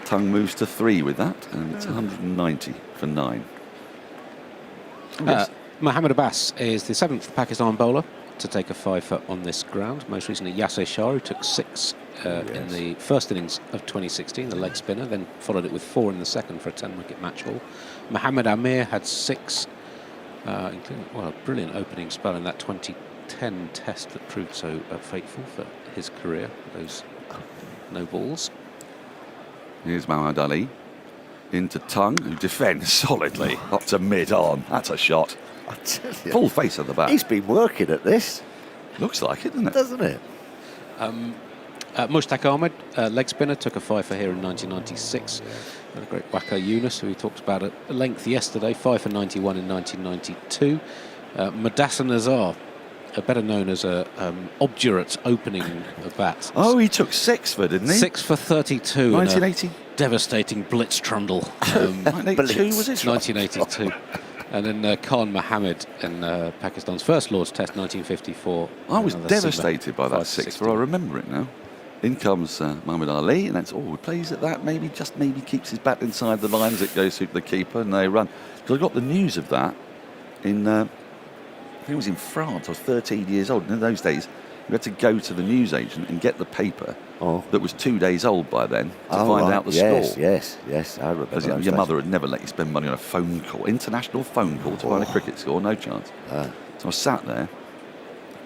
Tongue moves to 3 with that, and it's 190 for 9. Mohamed Abbas is the 7th Pakistan bowler to take a 5-foot on this ground. Most recently, Yasser Shah, who took 6 in the first innings of 2016, the leg spinner, then followed it with 4 in the second for a 10-wicket match haul. Mohamed Amir had 6, including a brilliant opening spell in that 2010 test that proved so fateful for his career, those no balls. Here's Mohamed Ali into Tongue, who defends solidly up to mid-on. That's a shot. I tell you, Full face of the bat. He's been working at this. Looks like it, doesn't it? Doesn't it? Mushtaq Ahmed, leg spinner, took a fifer here in 1996. The great Waqar Younis, who we talked about at length yesterday, 5 for 91 in 1992. Madassar Nazar, better known as a obdurate opening bat. Oh, he took 6 for, didn't he? 6 for 32. 1980. Devastating blitz trundle. 1982 was it? 1982. And then Khan Mohammed in Pakistan's first Lord's Test, 1954. I was Another devastated Seamer, by that 5 for 6 for. I remember it now. In comes Muhammad Ali, and that's all. He plays at that. Maybe keeps his bat inside the line as it goes through the keeper, and they run. Because I got the news of that in. I think it was in France. I was 13 years old. And in those days, you had to go to the newsagent and get the paper that was 2 days old by then to find out the score. Yes, I remember. Because your mother would never let you spend money on a phone call, international phone call, to find a cricket score. No chance. So I sat there,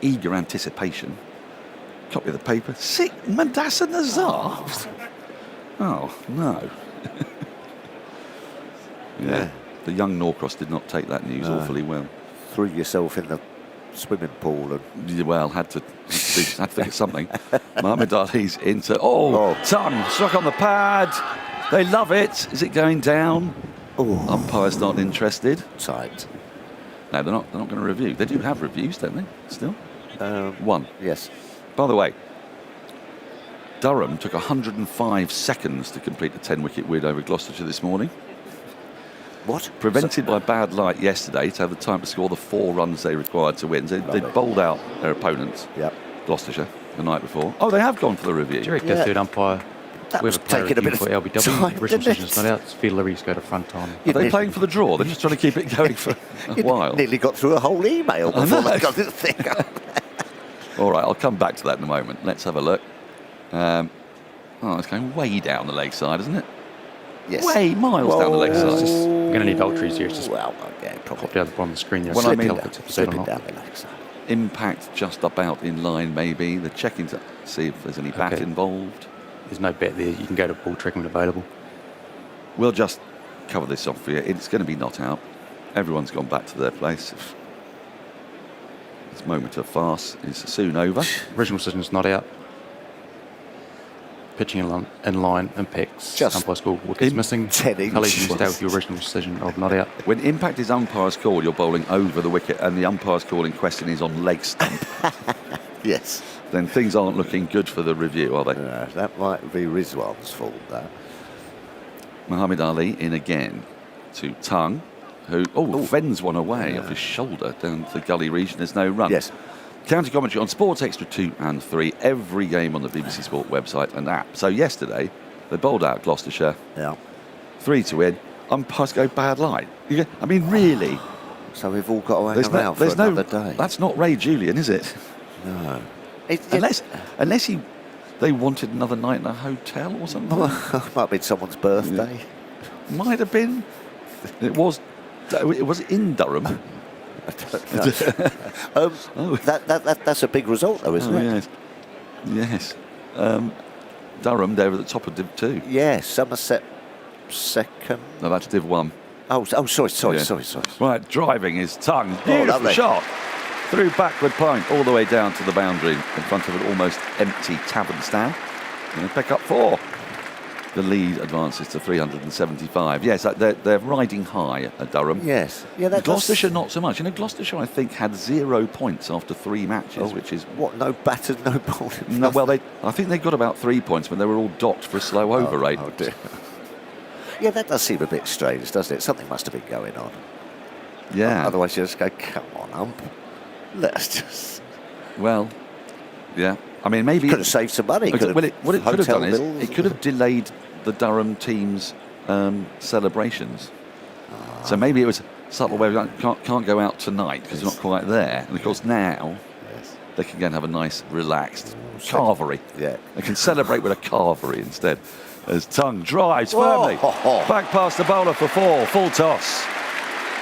eager anticipation. Copy of the paper. Sick Madassar Nazar. Oh no. Yeah. The young Norcross did not take that news awfully well. Threw yourself in the swimming pool and had to think of something. Muhammad Ali's into Tongue struck on the pad. They love it. Is it going down? Umpire's not interested. Tight. No, they're not going to review. They do have reviews, don't they? Still. One. Yes. By the way, Durham took 105 seconds to complete the 10-wicket win over Gloucestershire this morning. What? Prevented by bad light yesterday to have the time to score the 4 runs they required to win. So they bowled out their opponents, Gloucestershire, the night before. Oh, they have gone for the review. Direct third umpire. That With was a player taking a bit for of LBW. time, Original didn't decision's it? not out. Field deliveries go to front on. Are they playing for the draw? They're just trying to keep it going for a while. Nearly got through a whole email before they got this thing up. All right, I'll come back to that in a moment. Let's have a look. It's going way down the leg side, isn't it? Yes. Way miles down the leg side. We're going to need Valtrees here. It's just probably. popped out the bottom of the screen there. Well, I mean, Slipping down the leg side. Impact just about in line, maybe. They're checking to see if there's any bat involved. There's no bet there. You can go to ball trick when available. We'll just cover this off for you. It's going to be not out. Everyone's gone back to their place. This moment of farce is soon over. Original decision's not out. Pitching in line and picks. Just umpire score wickets missing. 10 inches. Colleagues can stay with your original decision of not out. When impact is umpire's call, you're bowling over the wicket, and the umpire's call in question is on leg stump. Yes. Then things aren't looking good for the review, are they? No, that might be Rizwan's fault, that. Muhammad Ali in again to Tongue, who fends one away off his shoulder down to the gully region. There's no run. Yes. County commentary on Sports Extra 2 and 3, every game on the BBC Sport website and app. So yesterday, they bowled out Gloucestershire. Yeah. 3 to win. Umpires go bad light. I mean, really? So we've all got to hang around for another day. That's not Ray Julian, is it? No. Unless they wanted another night in a hotel or something. Might have been someone's birthday. Might have been. It was in Durham. I don't know. That's a big result, though, isn't it? Yes. Durham, they were at the top of Div 2. Yes, Somerset second. No, that's Div 1. Sorry. Right, driving is Tongue. Beautiful lovely. shot. Through backward point, all the way down to the boundary in front of an almost empty tavern stand. Going to pick up 4. The lead advances to 375. Yes, they're riding high at Durham. Yes. Gloucestershire, not so much. Gloucestershire, I think, had 0 points after 3 matches, which is... What, no batters, no bowling? No, well, I think they got about 3 points, but they were all docked for a slow over rate. Oh, dear. Yeah, that does seem a bit strange, doesn't it? Something must have been going on. Yeah. Otherwise, you just go, come on, ump. Let's just... Well, yeah. I mean, maybe... Could have saved some money. What it could have done is it could have delayed the Durham team's celebrations. So maybe it was a subtle way of can't go out tonight because you're not quite there. And of course now they can go and have a nice relaxed carvery. Yeah. They can celebrate with a carvery instead. As Tongue drives firmly back past the bowler for 4, full toss.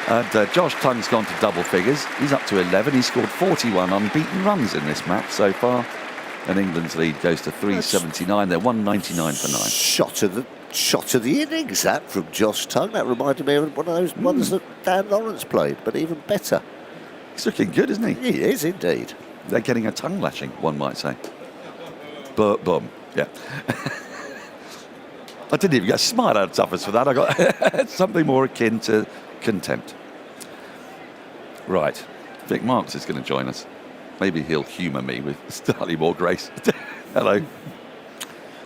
And Josh Tongue's gone to double figures. He's up to 11. He's scored 41 unbeaten runs in this match so far. And England's lead goes to 379. They're 199 for 9. Shot of the innings, that, from Josh Tongue. That reminded me of one of those ones that Dan Lawrence played, but even better. He's looking good, isn't he? He is indeed. They're getting a tongue lashing, one might say. But bum, yeah. I didn't even get a smile out of Tuffers for that. I got something more akin to contempt. Right, Vic Marks is going to join us. Maybe he'll humour me with slightly more grace. Hello.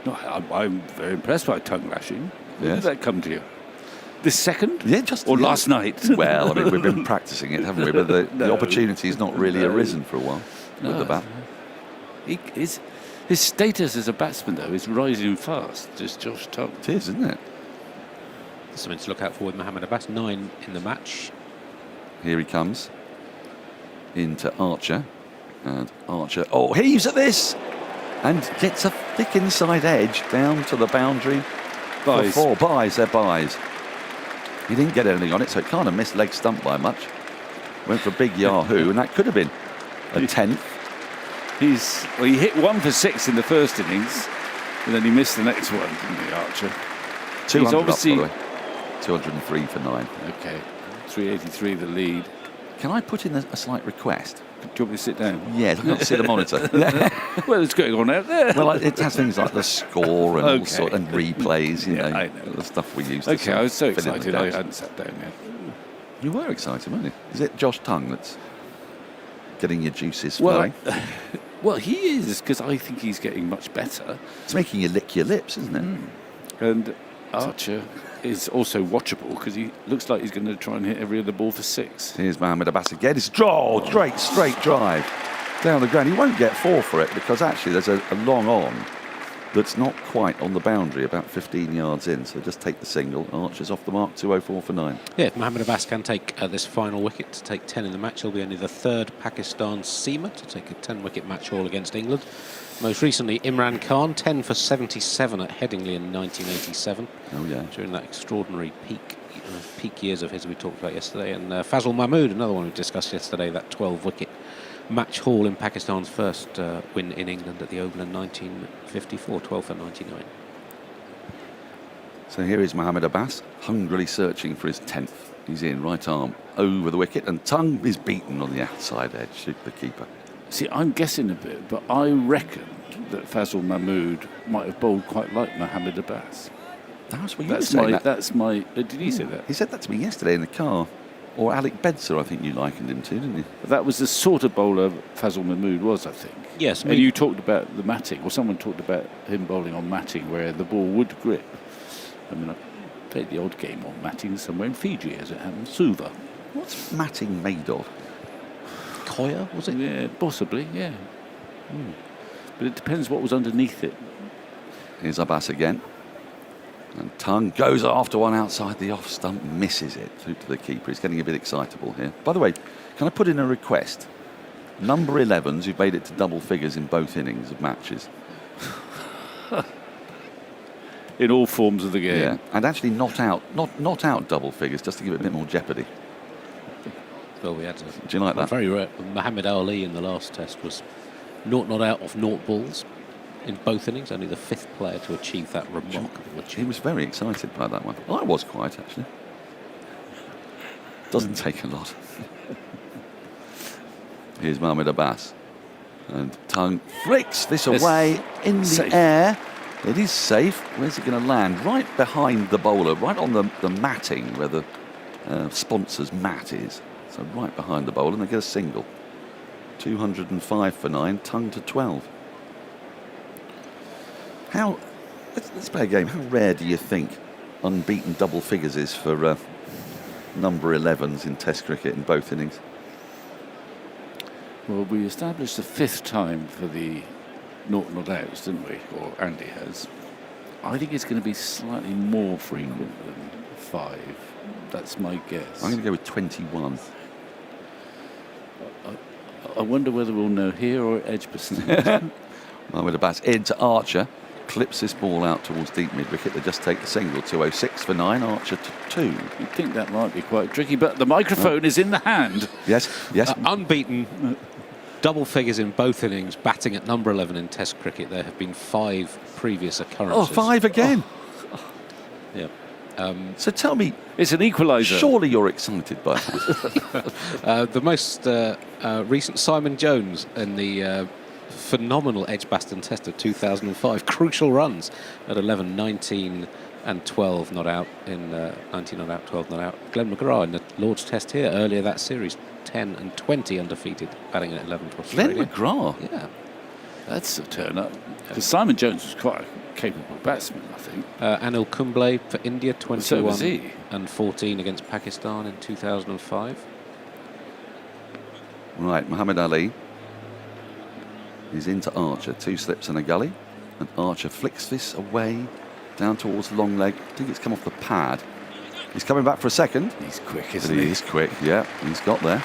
No, I'm very impressed by tongue lashing. When Yes. did that come to you? This second? Yeah, just or last night. Well, I mean, we've been practising it, haven't we? But the opportunity's not really arisen for a while with the bat. His status as a batsman, though, is rising fast. Just Josh Tongue. It is, isn't it? Something to look out for with Mohamed Abbas. 9 in the match. Here he comes into Archer, and Archer heaves at this and gets a thick inside edge down to the boundary. Buys. For 4 buys. They're buys. He didn't get anything on it, so it kind of missed leg stump by much. Went for a big Yahoo, and that could have been a 10th. He hit 1 for 6 in the first innings, and then he missed the next one, didn't he, Archer? 200 obviously up, by the way. 203 for 9. Okay, 383 the lead. Can I put in a slight request? Do you want me to sit down? Yes, I can't see the monitor. Well, it's going on out there. Well, it has things like the score and all Okay. sort and replays, you Yeah, know, I know. the stuff we used to Okay, I was so fill in the excited I gaps. hadn't sat down yet. You were excited, weren't you? Is it Josh Tongue that's getting your juices Well, flowing? well, he is, because I think he's getting much better. It's making you lick your lips, isn't it? And Archer is also watchable because he looks like he's going to try and hit every other ball for 6. Here's Mohamed Abbas again. It's straight drive down the ground. He won't get 4 for it because actually there's a long on that's not quite on the boundary, about 15 yards in. So just take the single. Archer's off the mark, 204 for 9. Yeah, if Mohamed Abbas can take this final wicket to take 10 in the match, he'll be only the 3rd Pakistan seamer to take a 10-wicket match haul against England. Most recently, Imran Khan, 10 for 77 at Headingley in 1987. Oh, yeah. During that extraordinary peak years of his we talked about yesterday. And Fazal Mahmood, another one we discussed yesterday, that 12-wicket match haul in Pakistan's first win in England at the Oval in 1954, 12 for 99. So here is Mohamed Abbas, hungrily searching for his 10th. He's in, right arm over the wicket, and Tongue is beaten on the outside edge, the keeper. See, I'm guessing a bit, but I reckon that Fazal Mahmood might have bowled quite like Mohamed Abbas. That's what you were saying. That's my. Did he say that? He said that to me yesterday in the car. Or Alec Bedser, I think you likened him to, didn't you? That was the sort of bowler Fazal Mahmood was, I think. Yes. And you talked about the matting, or someone talked about him bowling on matting where the ball would grip. I mean, I played the odd game on matting somewhere in Fiji, as it happens. Suva. What's matting made of? Koya, was it? Yeah, possibly, yeah. But it depends what was underneath it. Here's Abbas again. And Tongue goes after one outside the off stump, misses it through to the keeper. He's getting a bit excitable here. By the way, can I put in a request? Number 11s who've made it to double figures in both innings of matches. In all forms of the game. Yeah, and actually not out double figures, just to give it a bit more jeopardy. Well, we had Do you like that? Very rare. Muhammad Ali in the last test was not out of 0 balls in both innings, only the 5th player to achieve that remarkable achievement. He was very excited by that one. I was quite, actually. Doesn't take a lot. Here's Mohamed Abbas. And Tongue flicks this away in the safe. air. It is safe. Where's it going to land? Right behind the bowler, right on the matting where the sponsor's mat is. So right behind the bowler, and they get a single. 205 for 9, Tongue to 12. Let's play a game. How rare do you think unbeaten double figures is for number 11s in Test cricket in both innings? Well, we established the 5th time for the not outs, didn't we? Or Andy has. I think it's going to be slightly more frequent than 5. That's my guess. I'm going to go with 21. I wonder whether we'll know here or at Edgbaston. Mohamed Abbas into Archer. Clips this ball out towards deep mid-wicket. They just take the single. 206 for 9. Archer to 2. You'd think that might be quite tricky, but the microphone is in the hand. Yes. Unbeaten double figures in both innings, batting at number 11 in Test cricket. There have been 5 previous occurrences. Oh, 5 again? Yeah. So tell me, it's an equaliser. Surely you're excited by that. The most recent Simon Jones in the phenomenal Edgbaston Test of 2005. Crucial runs at 11, 19 and 12 not out in 19 not out, 12 not out. Glenn McGrath in the Lord's Test here earlier that series, 10 and 20 undefeated, batting at 11 to Australia. Glenn McGrath? Yeah. That's a turn up. Because Simon Jones was quite a capable batsman, I think. Anil Kumble for India, 21 So was he. and 14 against Pakistan in 2005. Right, Muhammad Ali is into Archer. 2 slips and a gully. And Archer flicks this away down towards the long leg. I think it's come off the pad. He's coming back for a second. He's quick, isn't he? He is quick, yeah. He's got there.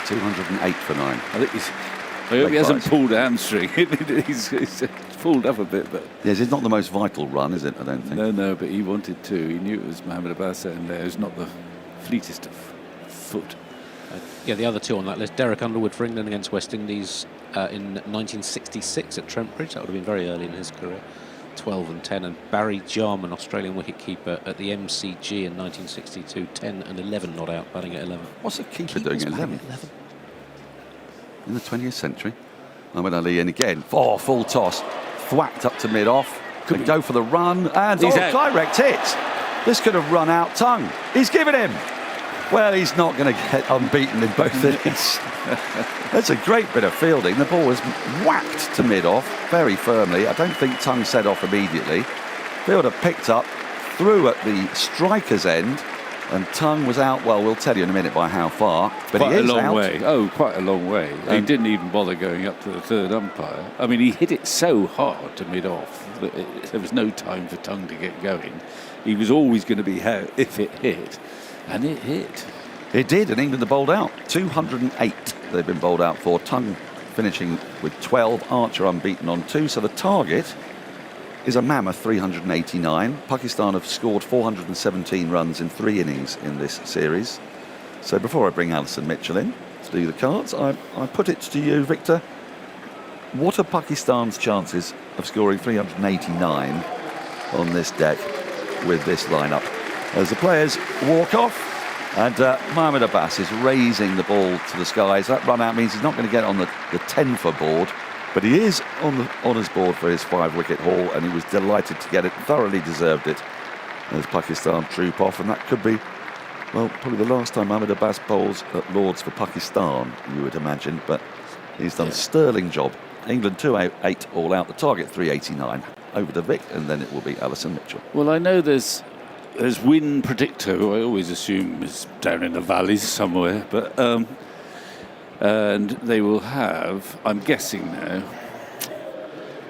208 for 9. I think I hope he hasn't pulled a hamstring. he's pulled up a bit, but yes, it's not the most vital run, is it? I don't think. No, but he wanted to. He knew it was Mohamed Abbas and there. Who's not the fleetest of foot. Yeah, the other 2 on that list. Derek Underwood for England against West Indies in 1966 at Trent Bridge. That would have been very early in his career. 12 and 10. And Barry Jarman, Australian wicketkeeper at the MCG in 1962. 10 and 11 not out, batting at 11. What's the keeper doing at 11? In the 20th century. Muhammad Ali, and again, full toss. Thwacked up to mid-off. Could go for the run. And direct hit. This could have run out Tongue. He's given him. Well, he's not going to get unbeaten in both innings. That's a great bit of fielding. The ball was whacked to mid-off very firmly. I don't think Tongue set off immediately. Fielder picked up, threw at the striker's end, and Tongue was out, well, we'll tell you in a minute by how far. But Quite he is a long out. way. Oh, quite a long way. He didn't even bother going up to the third umpire. I mean, he hit it so hard to mid-off that there was no time for Tongue to get going. He was always going to be out if it hit. And it hit. It did, and England are bowled out. 208 they've been bowled out for. Tongue finishing with 12, Archer unbeaten on 2. So the target is a mammoth 389. Pakistan have scored 417 runs in 3 innings in this series. So before I bring Alison Mitchell in to do the cards, I put it to you, Victor. What are Pakistan's chances of scoring 389 on this deck with this lineup? As the players walk off, and Mohamed Abbas is raising the ball to the skies. That run out means he's not going to get on the 10-for board, but he is on the honours board for his 5-wicket haul, and he was delighted to get it, thoroughly deserved it as Pakistan troop off. And that could be, well, probably the last time Mohamed Abbas bowls at Lords for Pakistan, you would imagine, but he's done a sterling job. England 208 all out, the target 389. Over to Vic, and then it will be Alison Mitchell. Well, I know there's Win Predictor, who I always assume is down in the valleys somewhere, but and they will have, I'm guessing now,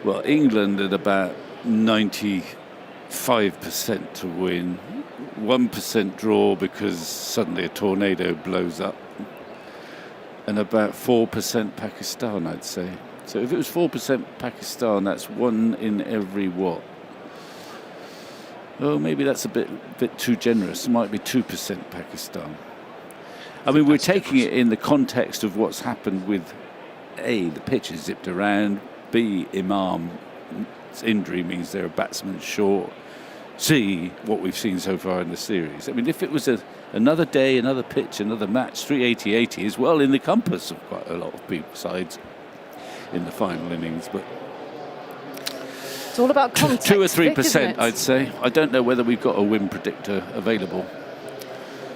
well, England at about 95% to win, 1% draw because suddenly a tornado blows up, and about 4% Pakistan, I'd say. So if it was 4% Pakistan, that's 1 in every what? Oh, maybe that's a bit too generous. It might be 2% Pakistan. I mean, we're taking it in the context of what's happened with A, the pitch is zipped around, B, Imam's injury means they're a batsman short, C, what we've seen so far in the series. I mean, if it was another day, another pitch, another match, 380-80 is well in the compass of quite a lot of people's sides in the final innings, but it's all about context. 2 or Vic, 3%, I'd say. I don't know whether we've got a win predictor available.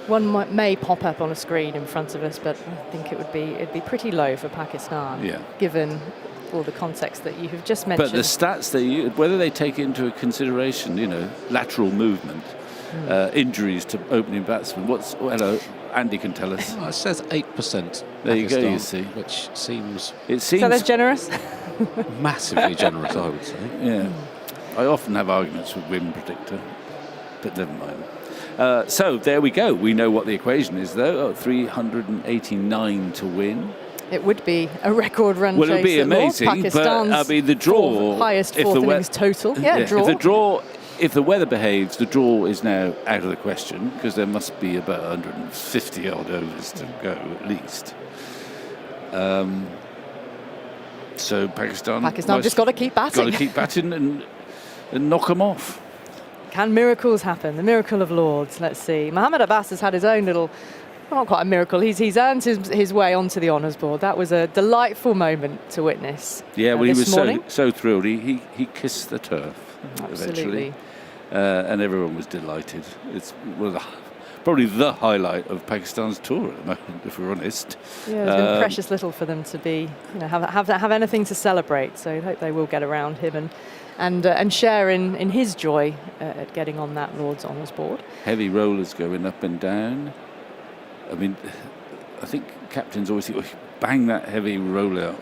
One may pop up on a screen in front of us, but I think it'd be pretty low for Pakistan, given all the context that you have just mentioned. But the stats whether they take into consideration, lateral movement, injuries to opening batsmen. Hello, Andy can tell us. It says 8%. There you go. Pakistan, You see, which seems so that's generous. massively generous, I would say. Yeah, I often have arguments with win predictor, but never mind. So there we go. We know what the equation is, though. 389 to win. It would be a record run Well, chase. it would be amazing, Pakistan's but I mean the draw, highest fourth innings total. Draw. If the weather behaves, the draw is now out of the question because there must be about 150 odd overs to go at least. So Pakistan just got to keep batting. Got to keep batting and knock them off. Can miracles happen? The miracle of Lords. Let's see. Mohamed Abbas has had his own little, well, not quite a miracle. He's earned his way onto the honours board. That was a delightful moment to witness. Yeah, well, he was morning. so thrilled. He kissed the turf Absolutely. eventually, and everyone was delighted. It's probably the highlight of Pakistan's tour at the moment, if we're honest. Yeah, it's been precious little for them to be, have anything to celebrate. So I hope they will get around him and share in his joy at getting on that Lord's Honours board. Heavy rollers going up and down. I mean, I think captains always think, bang that heavy roller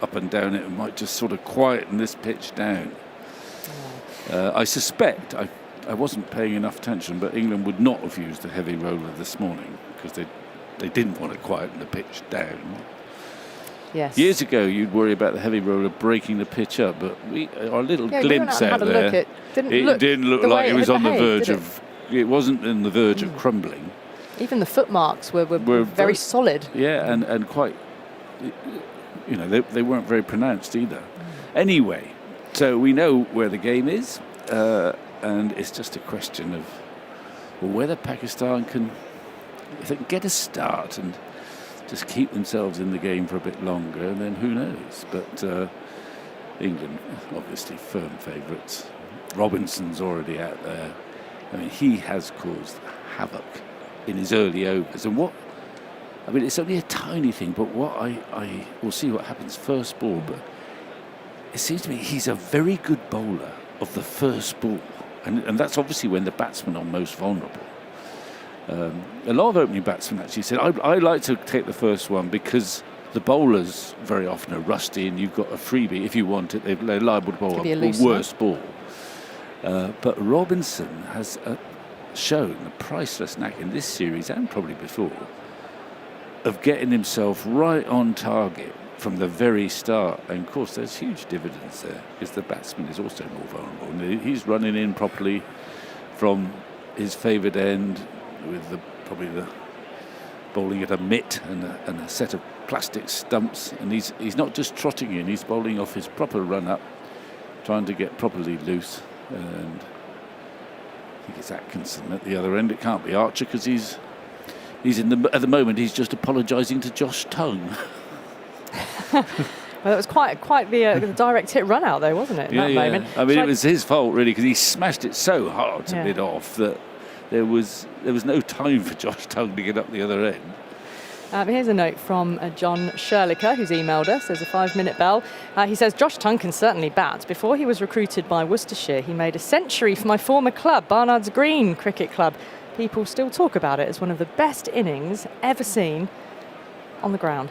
up and down, it might just sort of quieten this pitch down. I suspect, I wasn't paying enough attention, but England would not have used the heavy roller this morning because they didn't want to quieten the pitch down. Yes. Years ago, you'd worry about the heavy roller breaking the pitch up, but our little glimpse out there, it didn't look like it was on the verge of. It wasn't in the verge of crumbling. Even the footmarks were very solid. Yeah, and quite. They weren't very pronounced either. Anyway, so we know where the game is. And it's just a question of whether Pakistan can, if they can get a start and just keep themselves in the game for a bit longer, and then who knows. But England, obviously, firm favourites. Robinson's already out there. I mean, he has caused havoc in his early overs. And it's only a tiny thing, but we'll see what happens first ball. But it seems to me he's a very good bowler of the first ball. And that's obviously when the batsmen are most vulnerable. A lot of opening batsmen actually said, I like to take the first one because the bowlers very often are rusty and you've got a freebie. If you want it, they're liable to bowl a worse ball. But Robinson has shown a priceless knack in this series and probably before of getting himself right on target from the very start. And of course there's huge dividends there because the batsman is also more vulnerable. And he's running in properly from his favoured end with probably the bowling at a mitt and a set of plastic stumps, and he's not just trotting in, he's bowling off his proper run up, trying to get properly loose. And I think it's Atkinson at the other end. It can't be Archer because he's at the moment he's just apologising to Josh Tongue. Well, that was quite the direct hit run out, though, wasn't it? In that moment. I mean, it was his fault really because he smashed it so hard to mid off that there was no time for Josh Tongue to get up the other end. Here's a note from John Sherlicker, who's emailed us. There's a 5-minute bell. He says, Josh Tongue can certainly bat. Before he was recruited by Worcestershire, he made a century for my former club, Barnard's Green Cricket Club. People still talk about it as one of the best innings ever seen on the ground.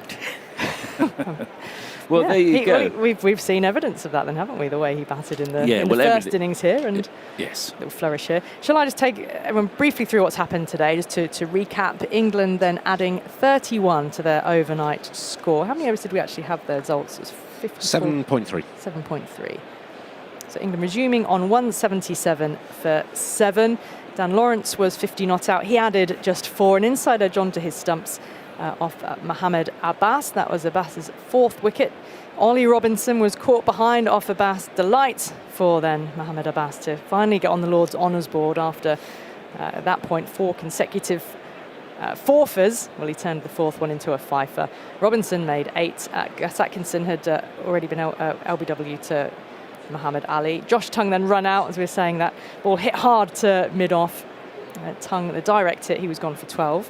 Well, there you go. We've seen evidence of that then, haven't we? The way he batted in the first innings here and little flourish here. Shall I just take everyone briefly through what's happened today, just to recap? England then adding 31 to their overnight score. How many overs did we actually have the results? It was 7.3. 7.3. So England resuming on 177 for 7. Dan Lawrence was 50 not out. He added just 4. An inside edge onto his stumps off Mohamed Abbas. That was Abbas's 4th wicket. Ollie Robinson was caught behind off Abbas. Delight for then Mohamed Abbas to finally get on the Lord's Honours board after, at that point, 4 consecutive forfers. Well, he turned the 4th one into a fifer. Robinson made 8. Gus Atkinson had already been LBW to Muhammad Ali. Josh Tongue then run out, as we were saying, that ball hit hard to mid-off. Tongue, the direct hit, he was gone for 12.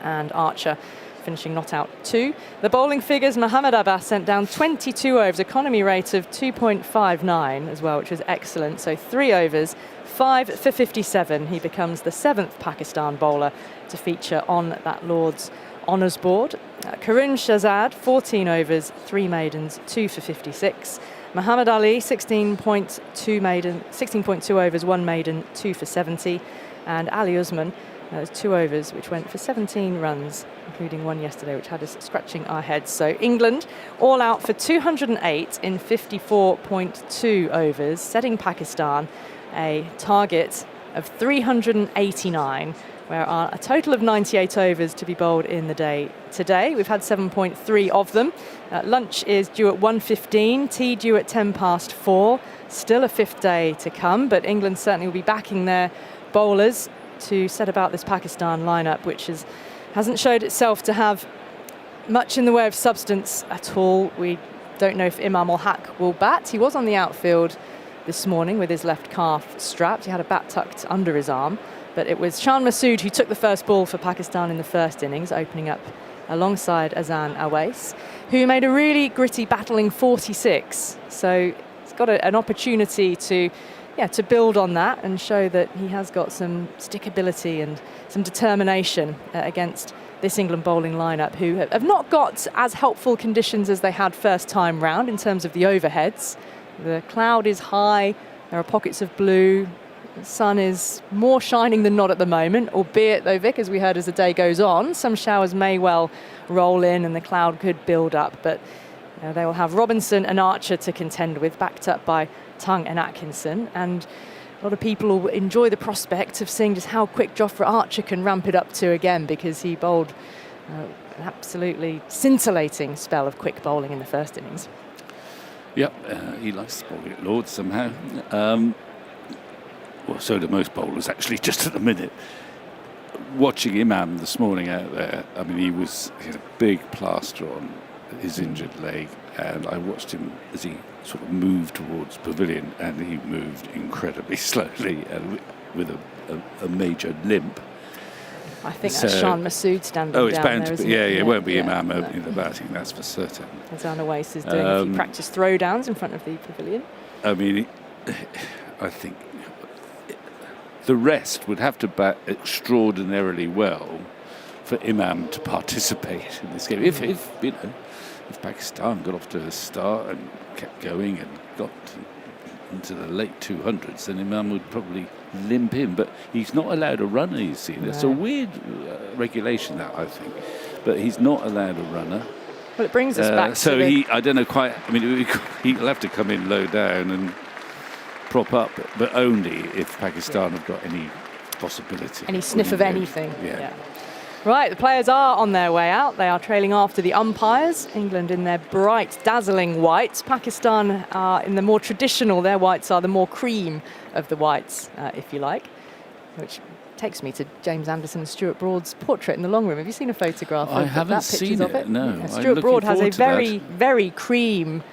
And Archer finishing not out 2. The bowling figures, Mohamed Abbas sent down 22 overs, economy rate of 2.59 as well, which was excellent. So 3 overs, 5 for 57. He becomes the 7th Pakistan bowler to feature on that Lord's Honours board. Karun Shahzad, 14 overs, 3 maidens, 2 for 56. Muhammad Ali, 16.2 overs, 1 maiden, 2 for 70. And Ali Usman, those 2 overs, which went for 17 runs, including one yesterday, which had us scratching our heads. So England all out for 208 in 54.2 overs, setting Pakistan a target of 389 where are a total of 98 overs to be bowled in the day today. We've had 7.3 of them. Lunch is due at 1:15, tea due at 4:10. Still a fifth day to come, but England certainly will be backing their bowlers to set about this Pakistan lineup, which hasn't showed itself to have much in the way of substance at all. We don't know if Imam ul-Haq will bat. He was on the outfield this morning with his left calf strapped. He had a bat tucked under his arm. But it was Shan Masood who took the first ball for Pakistan in the first innings, opening up alongside Azan Awais, who made a really gritty battling 46. So he's got an opportunity to build on that and show that he has got some stickability and some determination against this England bowling lineup, who have not got as helpful conditions as they had first time round in terms of the overheads. The cloud is high, there are pockets of blue. The sun is more shining than not at the moment, albeit, though, Vic, as we heard, as the day goes on, some showers may well roll in and the cloud could build up. But they will have Robinson and Archer to contend with, backed up by Tongue and Atkinson. And a lot of people will enjoy the prospect of seeing just how quick Jofra Archer can ramp it up to again, because he bowled an absolutely scintillating spell of quick bowling in the first innings. Yep, he likes to bowl at Lords somehow. Well, so do most bowlers, actually, just at the minute. Watching Imam this morning out there, I mean, he had a big plaster on his injured leg, and I watched him as he sort of moved towards pavilion, and he moved incredibly slowly and with a major limp. I think that's Shan Masood standing down. Oh, it's bound there, to be. isn't It won't be Imam opening the batting, that's for certain. Azan Awais is doing a few practice throwdowns in front of the pavilion. I mean, I think the rest would have to bat extraordinarily well for Imam to participate in this game. If Pakistan got off to a start and kept going and got into the late 200s, then Imam would probably limp in. But he's not allowed a runner, you see. That's a weird regulation, that, I think. But he's not allowed a runner. Well, it brings us back so to I don't know quite, I mean, he'll have to come in low down and prop up, but only if Pakistan have got any possibility. Any sniff of anything. Yeah. Right, the players are on their way out. They are trailing after the umpires. England in their bright, dazzling whites. Pakistan are in the more traditional, their whites are the more cream of the whites, if you like, which takes me to James Anderson and Stuart Broad's portrait in the long room. Have you seen a photograph I of haven't that? seen Pictures of it? No. Yeah, Stuart Broad has a very cream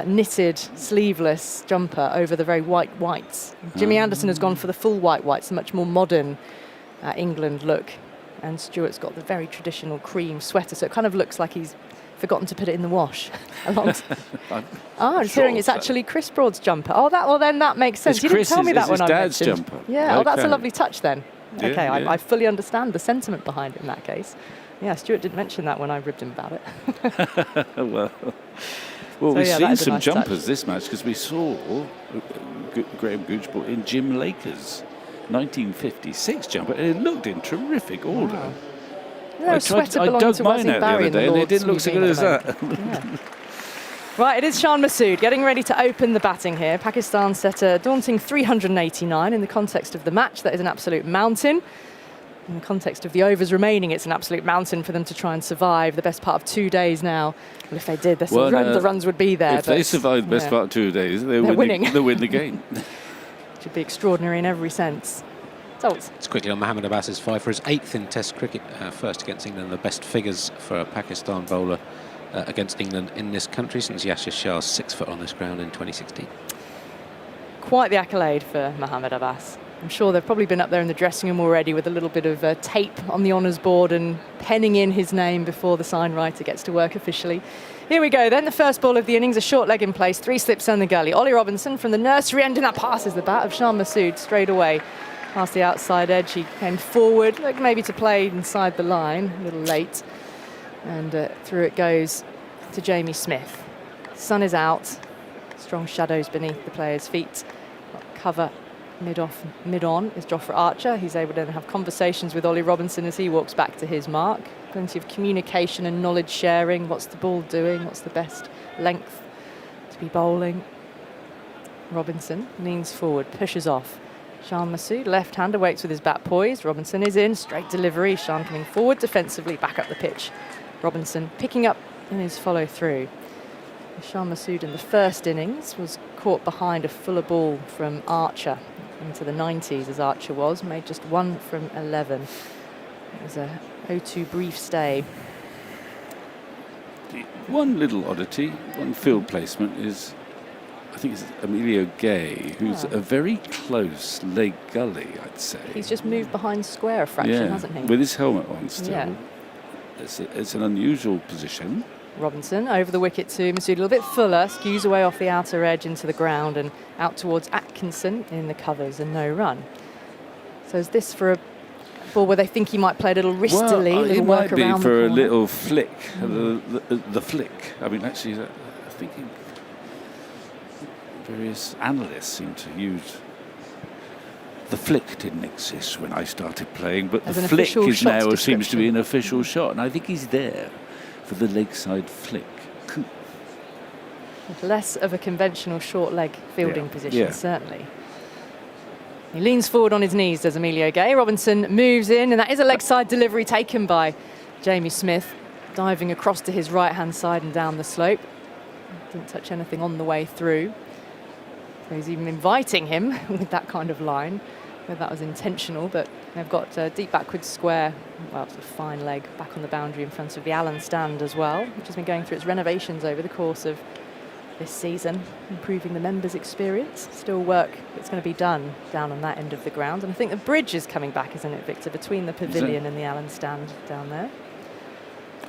knitted sleeveless jumper over the very white whites. Jimmy Anderson has gone for the full whites, a much more modern England look. And Stuart's got the very traditional cream sweater, so it kind of looks like he's forgotten to put it in the wash. I'm just hearing it's actually Chris Broad's jumper. Then that makes sense. You didn't tell me that when I mentioned. It's Dad's jumper. Yeah, okay. that's a lovely touch then. Yeah, okay, yeah. I fully understand the sentiment behind it in that case. Yeah, Stuart didn't mention that when I ribbed him about it. Well, So, we've yeah, seen some nice jumpers touch. this match, because we saw Graham Gooch brought in Jim Laker's 1956 jumper, and it looked in terrific order. Wow. Yeah, I dug mine out the other day, and it didn't look so good as that. Yeah. Right, it is Shan Masood getting ready to open the batting here. Pakistan set a daunting 389 in the context of the match. That is an absolute mountain. In the context of the overs remaining, it's an absolute mountain for them to try and survive the best part of 2 days now. Well, if they did, the runs would be there. If they survive the best part of 2 days, they're winning. They win the game. Should be extraordinary in every sense. It's quickly on Mohammad Abbas's 5 for his 8th in Test cricket, first against England. The best figures for a Pakistan bowler against England in this country since Yasir Shah's 6 foot on this ground in 2016. Quite the accolade for Mohammad Abbas. I'm sure they've probably been up there in the dressing room already with a little bit of tape on the honours board and penning in his name before the sign writer gets to work officially. Here we go then, the first ball of the innings, a short leg in place, 3 slips down the gully. Ollie Robinson from the nursery end, and that passes the bat of Shan Masood straight away. Past the outside edge, he came forward, like maybe to play inside the line, a little late. And through it goes to Jamie Smith. Sun is out, strong shadows beneath the players' feet. Cover mid-off, mid-on is Jofra Archer. He's able to have conversations with Ollie Robinson as he walks back to his mark. Plenty of communication and knowledge sharing. What's the ball doing? What's the best length to be bowling? Robinson leans forward, pushes off. Shan Masood, left-hander, waits with his bat poised. Robinson is in, straight delivery. Shan coming forward defensively, back up the pitch. Robinson picking up in his follow-through. Shan Masood in the first innings was caught behind a fuller ball from Archer into the 90s, as Archer was, made just 1 from 11. It was a 0-2 brief stay. One little oddity, one field placement is, I think it's Emilio Gay, who's a very close leg gully, I'd say. He's just moved behind square a fraction, hasn't he? With his helmet on still. Yeah. It's an unusual position. Robinson over the wicket to Masood, a little bit fuller, skews away off the outer edge into the ground and out towards Atkinson in the covers, and no run. So is this for a ball where they think he might play a little wristily, a little work around the corner? It might be for a little flick, the flick. I mean, actually, I think various analysts seem to use... The flick didn't exist when I started playing, but the flick is now seems to be an official shot, and I think he's there for the leg side flick. Less of a conventional short leg fielding position, certainly. He leans forward on his knees, does Emilio Gay. Robinson moves in, and that is a leg side delivery taken by Jamie Smith, diving across to his right-hand side and down the slope. Didn't touch anything on the way through. So he's even inviting him with that kind of line. Whether that was intentional, but they've got deep backwards square, well, sort of fine leg back on the boundary in front of the Allen stand as well, which has been going through its renovations over the course of this season, improving the members' experience. Still work that's going to be done down on that end of the ground. And I think the bridge is coming back, isn't it, Victor, between the pavilion and the Allen stand down there.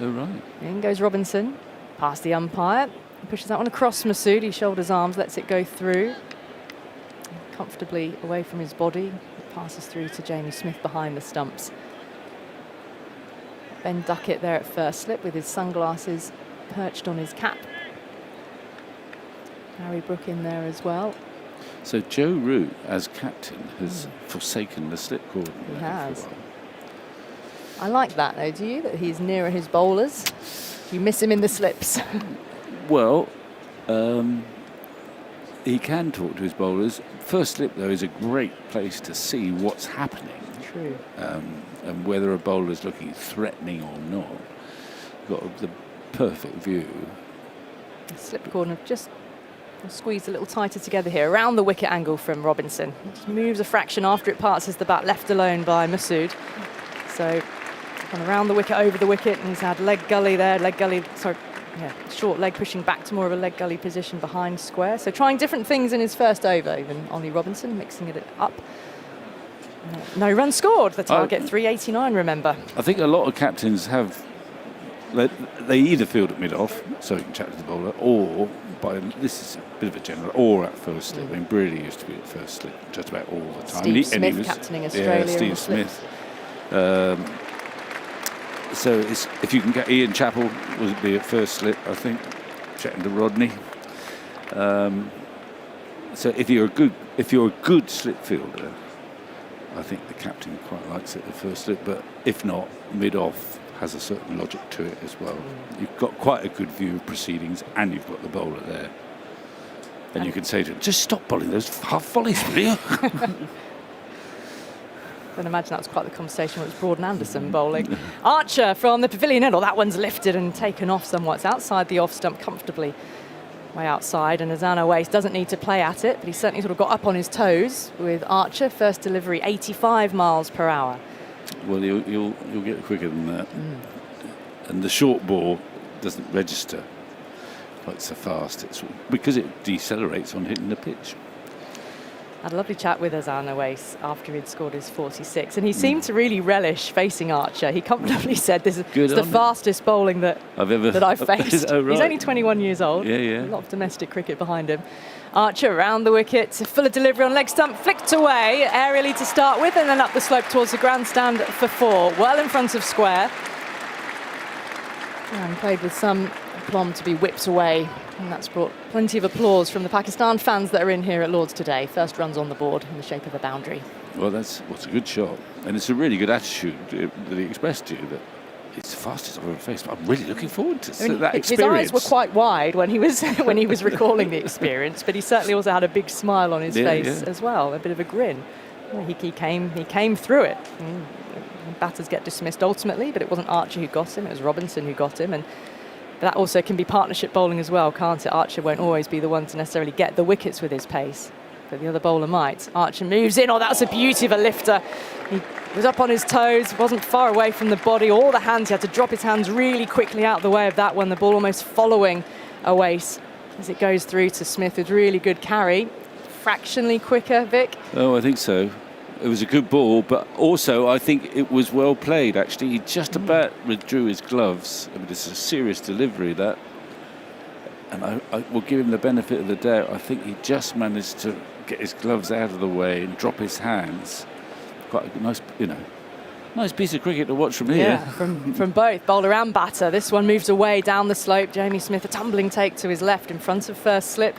Oh, right. In goes Robinson, past the umpire. Pushes that one across Masood. He shoulders arms, lets it go through. Comfortably away from his body. It passes through to Jamie Smith behind the stumps. Ben Duckett there at first slip with his sunglasses perched on his cap. Harry Brook in there as well. So Joe Root, as captain, has forsaken the slip cordon. He has. I like that, though, do you? That he's nearer his bowlers. You miss him in the slips. Well, he can talk to his bowlers. First slip, though, is a great place to see what's happening. True. And whether a bowler is looking threatening or not. Got the perfect view. The slip cordon just squeezed a little tighter together here, around the wicket angle from Robinson. Just moves a fraction after it parts as the bat left alone by Masood. So, kind of around the wicket, over the wicket, and he's had leg gully there, short leg pushing back to more of a leg gully position behind square. So trying different things in his first over, even Ollie Robinson, mixing it up. No run scored, the target 389, remember. I think a lot of captains have, they either field at mid-off, so you can chat to the bowler, or, this is a bit of a general, or at first slip. I mean, Brady used to be at first slip just about all the time. Steve Smith captaining Australia. Yeah, Steve Smith. So if you can get Ian Chappell, would be at first slip, I think, chatting to Rodney. So if you're a good slip fielder, I think the captain quite likes it at first slip. But if not, mid-off has a certain logic to it as well. You've got quite a good view of proceedings, and you've got the bowler there. And you can say to him, just stop bowling those half volleys, will you? I can imagine that was quite the conversation when it was Broad and Anderson bowling. Archer from the pavilion end. That one's lifted and taken off somewhat. It's outside the off stump comfortably, way outside. And Azana Waste doesn't need to play at it, but he certainly sort of got up on his toes with Archer. First delivery, 85 miles per hour. Well, you'll get quicker than that. And the short ball doesn't register quite so fast. It's because it decelerates on hitting the pitch. Had a lovely chat with Azana Wace after he'd scored his 46, and he seemed to really relish facing Archer. He comfortably said, "This is the fastest bowling that I've faced." Oh, right. He's only 21 years old. Yeah. A lot of domestic cricket behind him. Archer around the wicket, full of delivery on leg stump, flicked away aerially to start with, and then up the slope towards the grandstand for 4, well in front of square. And played with some aplomb to be whipped away. And that's brought plenty of applause from the Pakistan fans that are in here at Lord's today. First runs on the board in the shape of a boundary. Well, that's a good shot. And it's a really good attitude that he expressed to you, that it's the fastest I've ever faced. I'm really looking forward to that experience. His eyes were quite wide when he was when he was recalling the experience, but he certainly also had a big smile on his face as well, a bit of a grin. Well, he came through it. Batters get dismissed ultimately, but it wasn't Archer who got him, it was Robinson who got him. And that also can be partnership bowling as well, can't it? Archer won't always be the one to necessarily get the wickets with his pace, but the other bowler might. Archer moves in. Oh, that's a beauty of a lifter. He was up on his toes, wasn't far away from the body, all the hands. He had to drop his hands really quickly out of the way of that one. The ball almost following Owace as it goes through to Smith with really good carry. Fractionally quicker, Vic? Oh, I think so. It was a good ball, but also I think it was well played, actually. He just about withdrew his gloves. I mean, it's a serious delivery, that. And I will give him the benefit of the doubt. I think he just managed to get his gloves out of the way and drop his hands. Quite a nice, nice piece of cricket to watch from here. Yeah, from both bowler and batter. This one moves away down the slope. Jamie Smith, a tumbling take to his left in front of first slip.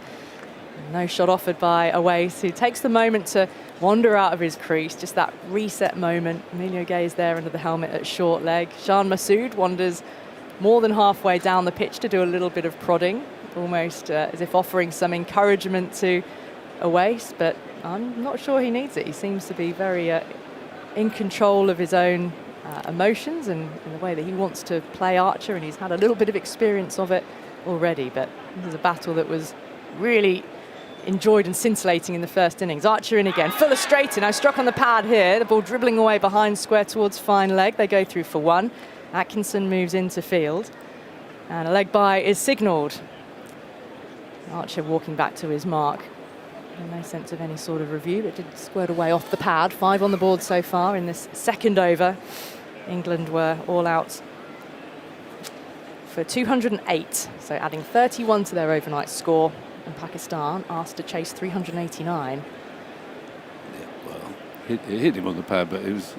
No shot offered by Owace, who takes the moment to wander out of his crease, just that reset moment. Emilio Gay is there under the helmet at short leg. Shan Masood wanders more than halfway down the pitch to do a little bit of prodding, almost as if offering some encouragement to Owace, but I'm not sure he needs it. He seems to be very in control of his own emotions and in the way that he wants to play Archer, and he's had a little bit of experience of it already, but this is a battle that was really enjoyed and scintillating in the first innings. Archer in again, full of straight in. Now struck on the pad here. The ball dribbling away behind square towards fine leg. They go through for one. Atkinson moves into field. And a leg bye is signalled. Archer walking back to his mark. No sense of any sort of review. It did squirt away off the pad. 5 on the board so far in this second over. England were all out for 208. So adding 31 to their overnight score. And Pakistan asked to chase 389. Yeah, well, it hit him on the pad, but it was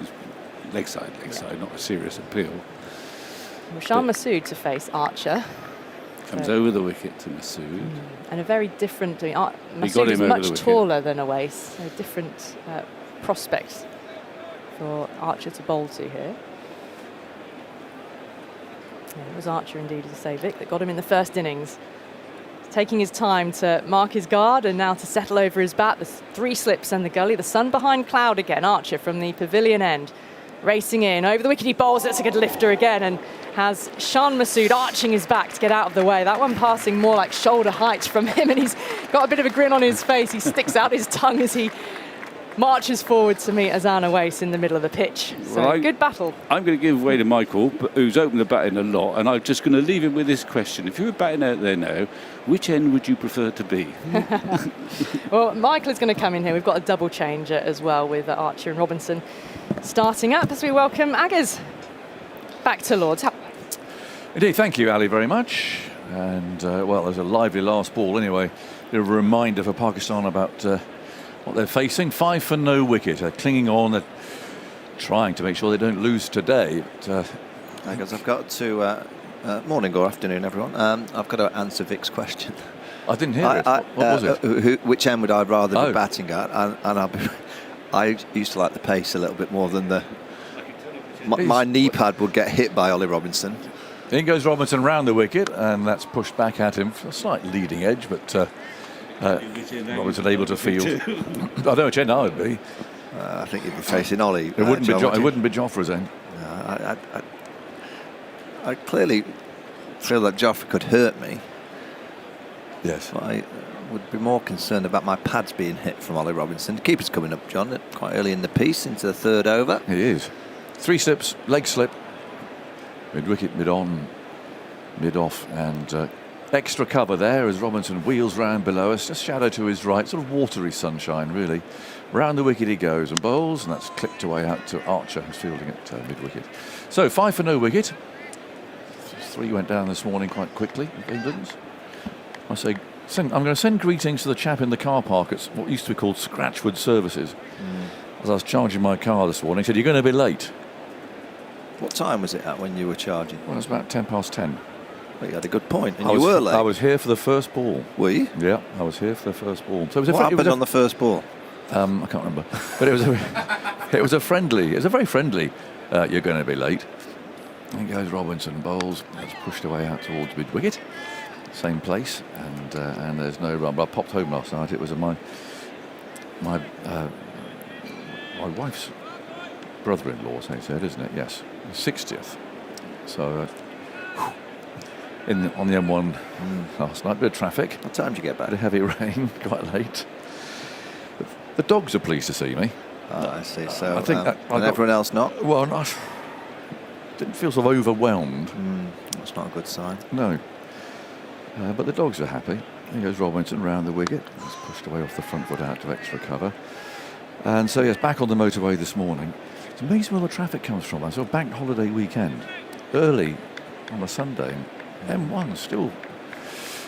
leg side, not a serious appeal. Shan Masood to face Archer. Comes over the wicket to Masood. And a very different... Masood is much taller than Owace. A different prospect for Archer to bowl to here. Yeah, it was Archer indeed, as I say, Vic, that got him in the first innings. Taking his time to mark his guard and now to settle over his bat. The 3 slips and the gully. The sun behind cloud again. Archer from the pavilion end. Racing in. Over the wicket he bowls. That's a good lifter again. And has Shan Masood arching his back to get out of the way. That one passing more like shoulder height from him. And he's got a bit of a grin on his face. He sticks out his tongue as he marches forward to meet Azan Owace in the middle of the pitch. So right. Good battle. I'm going to give way to Michael, who's opened the batting a lot, and I'm just going to leave him with this question. If you were batting out there now, which end would you prefer to be? Well, Michael is going to come in here. We've got a double change as well with Archer and Robinson starting up as we welcome Aggers back to Lords. Indeed, thank you, Ali, very much. And, well, there's a lively last ball anyway. A reminder for Pakistan about what they're facing. 5 for no wicket. They're clinging on. They're trying to make sure they don't lose today. But, I guess I've got to... morning or afternoon, everyone. I've got to answer Vic's question. I didn't hear it. What was it? Which end would I rather be batting at? And I used to like the pace a little bit more than the... My knee pad would get hit by Ollie Robinson. In goes Robinson round the wicket, and that's pushed back at him for a slight leading edge, but Robinson able to field. I don't know which end I would be. I think you'd be facing Ollie. It wouldn't be it wouldn't be Joffre's end. I clearly feel that Joffrey could hurt me. Yes. But I would be more concerned about my pads being hit from Ollie Robinson. The keeper's coming up, John, quite early in the piece, into the third over. He is. 3 slips, leg slip, mid-wicket, mid-on, mid-off, and extra cover there as Robinson wheels round below us, just shadow to his right, sort of watery sunshine, really. Round the wicket he goes and bowls, and that's clipped away out to Archer, who's fielding at mid-wicket. So 5 for no wicket. 3 went down this morning quite quickly, England's. I say, I'm going to send greetings to the chap in the car park at what used to be called Scratchwood Services. As I was charging my car this morning, he said, "You're going to be late." What time was it at when you were charging? Well, it was about 10:10. Well, you had a good point, and you were late. I was here for the first ball. Were you? Yeah, I was here for the first ball. So what happened on the first ball? I can't remember, but it was a friendly. It was a very friendly. You're going to be late. In goes Robinson, bowls. That's pushed away out towards mid wicket. Same place, and there's no run. But I popped home last night. It was my my wife's brother-in-law, they said, isn't it? Yes, 60th. So on the M1 last night, bit of traffic. What time did you get back? Bit of heavy rain, quite late. The dogs are pleased to see me. Oh, I see. So I think and everyone else not? Well, I didn't feel sort of overwhelmed. That's not a good sign. No. But the dogs are happy. Here goes Robinson round the wicket. He's pushed away off the front foot out to extra cover. And so, yes, back on the motorway this morning. It's amazing where the traffic comes from. I saw bank holiday weekend, early on a Sunday. M1 still.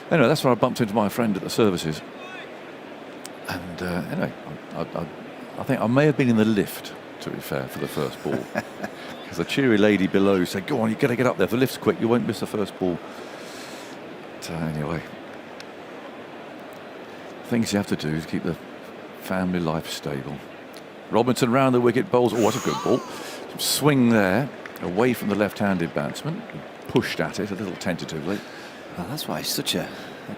Anyway, that's where I bumped into my friend at the services. And anyway, I think I may have been in the lift, to be fair, for the first ball. Because the cheery lady below said, go on, you've got to get up there. If the lift's quick, you won't miss the first ball. So anyway, things you have to do to keep the family life stable. Robinson round the wicket, bowls. Oh, what a good ball. Some swing there, away from the left-handed batsman. Pushed at it a little tentatively. Well, that's why he's such a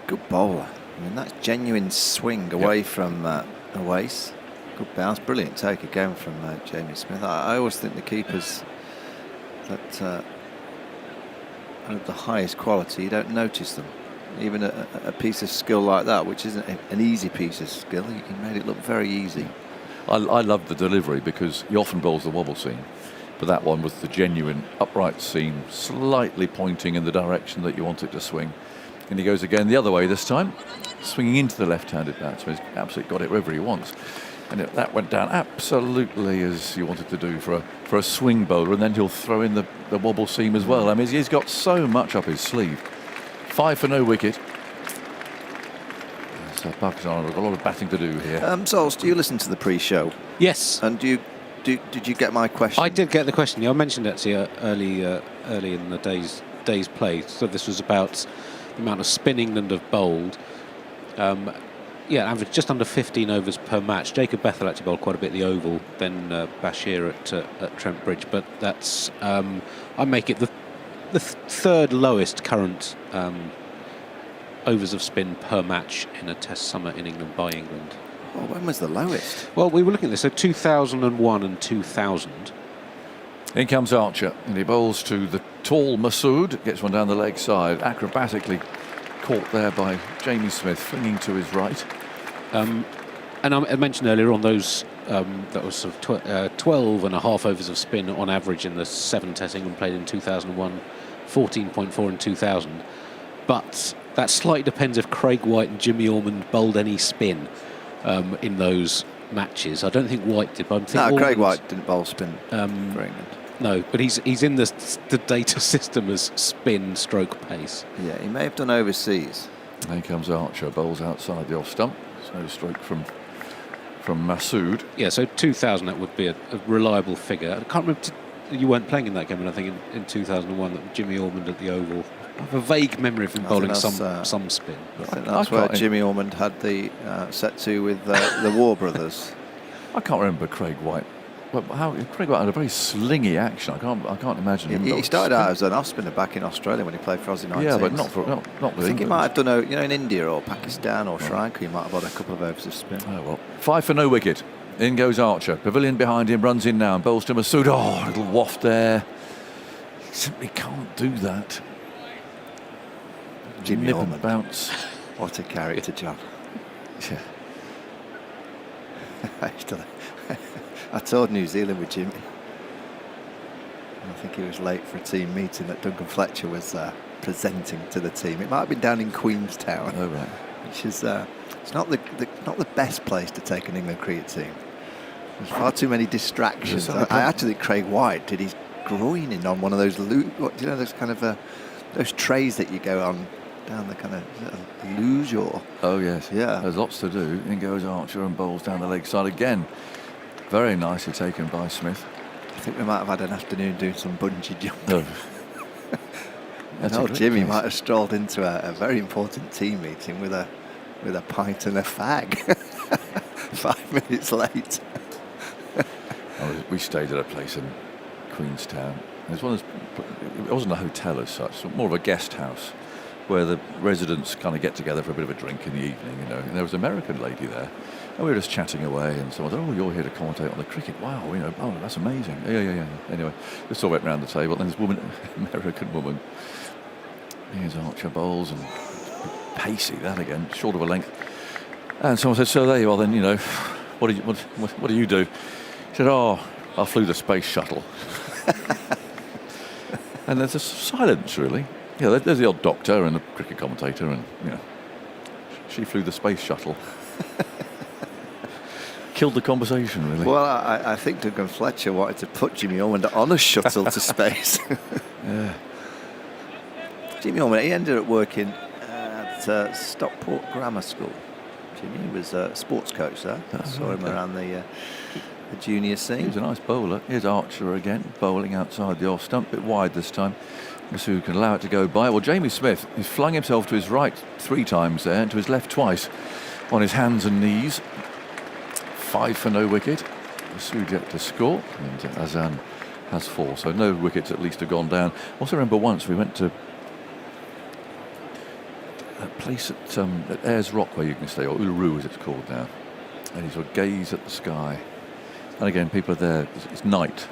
good bowler. I mean, that's genuine swing away from a waste. Good bounce, brilliant take again from Jamie Smith. I always think the keepers that are of the highest quality, you don't notice them. Even a piece of skill like that, which isn't an easy piece of skill, he made it look very easy. I love the delivery because he often bowls the wobble seam, but that one was the genuine upright seam, slightly pointing in the direction that you want it to swing. And he goes again the other way this time, swinging into the left-handed batsman. He's absolutely got it wherever he wants. And that went down absolutely as you wanted to do for a swing bowler, and then he'll throw in the wobble seam as well. I mean, he's got so much up his sleeve. 5 for no wicket. So Pakistan have got a lot of batting to do here. Sols, do you listen to the pre-show? Yes. And did you get my question? I did get the question. Yeah, I mentioned it actually early in the day's play. So this was about the amount of spin England have bowled. Average just under 15 overs per match. Jacob Bethel actually bowled quite a bit at the Oval, then Bashir at Trent Bridge. But that's I make it the third lowest current overs of spin per match in a Test summer in England by England. Well, when was the lowest? Well, we were looking at this. So 2001 and 2000. In comes Archer, and he bowls to the tall Masood. Gets one down the leg side, acrobatically caught there by Jamie Smith, flinging to his right. And I mentioned earlier on those that was sort of 12 and a half overs of spin on average in the 7 Tests England played in 2001, 14.4 in 2000. But that slightly depends if Craig White and Jimmy Ormond bowled any spin in those matches. I don't think White did, but I'm thinking Craig White didn't bowl spin for England. No, but he's in the data system as spin stroke pace. Yeah, he may have done overseas. Here comes Archer, bowls outside the off stump. So stroke from Masood. Yeah, so 2000, that would be a reliable figure. I can't remember, you weren't playing in that game, and I think in 2001, that Jimmy Ormond at the Oval. I have a vague memory of him bowling some spin. I think that's where Jimmy Ormond had the set to with the War Brothers. I can't remember Craig White. Well, Craig White had a very slingy action. I can't imagine him. He started out as an off spinner back in Australia when he played for Aussie 19s. Yeah, but not with England. I think he might have done in India or Pakistan or Sri Lanka. He might have had a couple of overs of spin. Oh well. 5 for no wicket. In goes Archer. Pavilion behind him, runs in now and bowls to Masood. Oh, a little waft there. He simply can't do that. Jimmy Nip Ormond. and bounce. What a character, John. Yeah. I toured New Zealand with Jimmy. I think he was late for a team meeting that Duncan Fletcher was presenting to the team. It might have been down in Queenstown. Oh right. Which is it's not the best place to take an England cricket team. There's far too many distractions. I actually think Craig White did his groining on one of those those kind of those trays that you go on down the kind of luge or. Oh yes. Yeah. There's lots to do. In goes Archer and bowls down the leg side again. Very nicely taken by Smith. I think we might have had an afternoon doing some bungee jumping. Oh. Jimmy might have strolled into a very important team meeting with a pint and a fag. 5 minutes late. We stayed at a place in Queenstown. It wasn't a hotel as such, more of a guest house. where the residents kind of get together for a bit of a drink in the evening, you know. And there was an American lady there, and we were just chatting away, and someone said, "Oh, you're here to commentate on the cricket? Wow, you know, oh, that's amazing." Yeah. Anyway, we all went round the table, and this woman, American woman, here's Archer bowls, and pacey that again, short of a length. And someone said, "So there you are, then, you know, what do you do?" She said, "Oh, I flew the space shuttle." And there's a silence, really. Yeah, there's the odd doctor and the cricket commentator, and you know, she flew the space shuttle. Killed the conversation, really. Well, I think Duncan Fletcher wanted to put Jimmy Ormond on a shuttle to space. Yeah. Jimmy Ormond, he ended up working at Stockport Grammar School. Jimmy was a sports coach there. Saw him around the junior scene. He was a nice bowler. Here's Archer again, bowling outside the off stump, bit wide this time. Masood can allow it to go by. Well, Jamie Smith, he's flung himself to his right 3 times there and to his left twice on his hands and knees. 5 for no wicket. Masood yet to score, and Azan has 4, so no wickets at least have gone down. Also remember once we went to a place at Ayers Rock where you can stay, or Uluru as it's called now, and you sort of gaze at the sky. And again, people are there, it's night,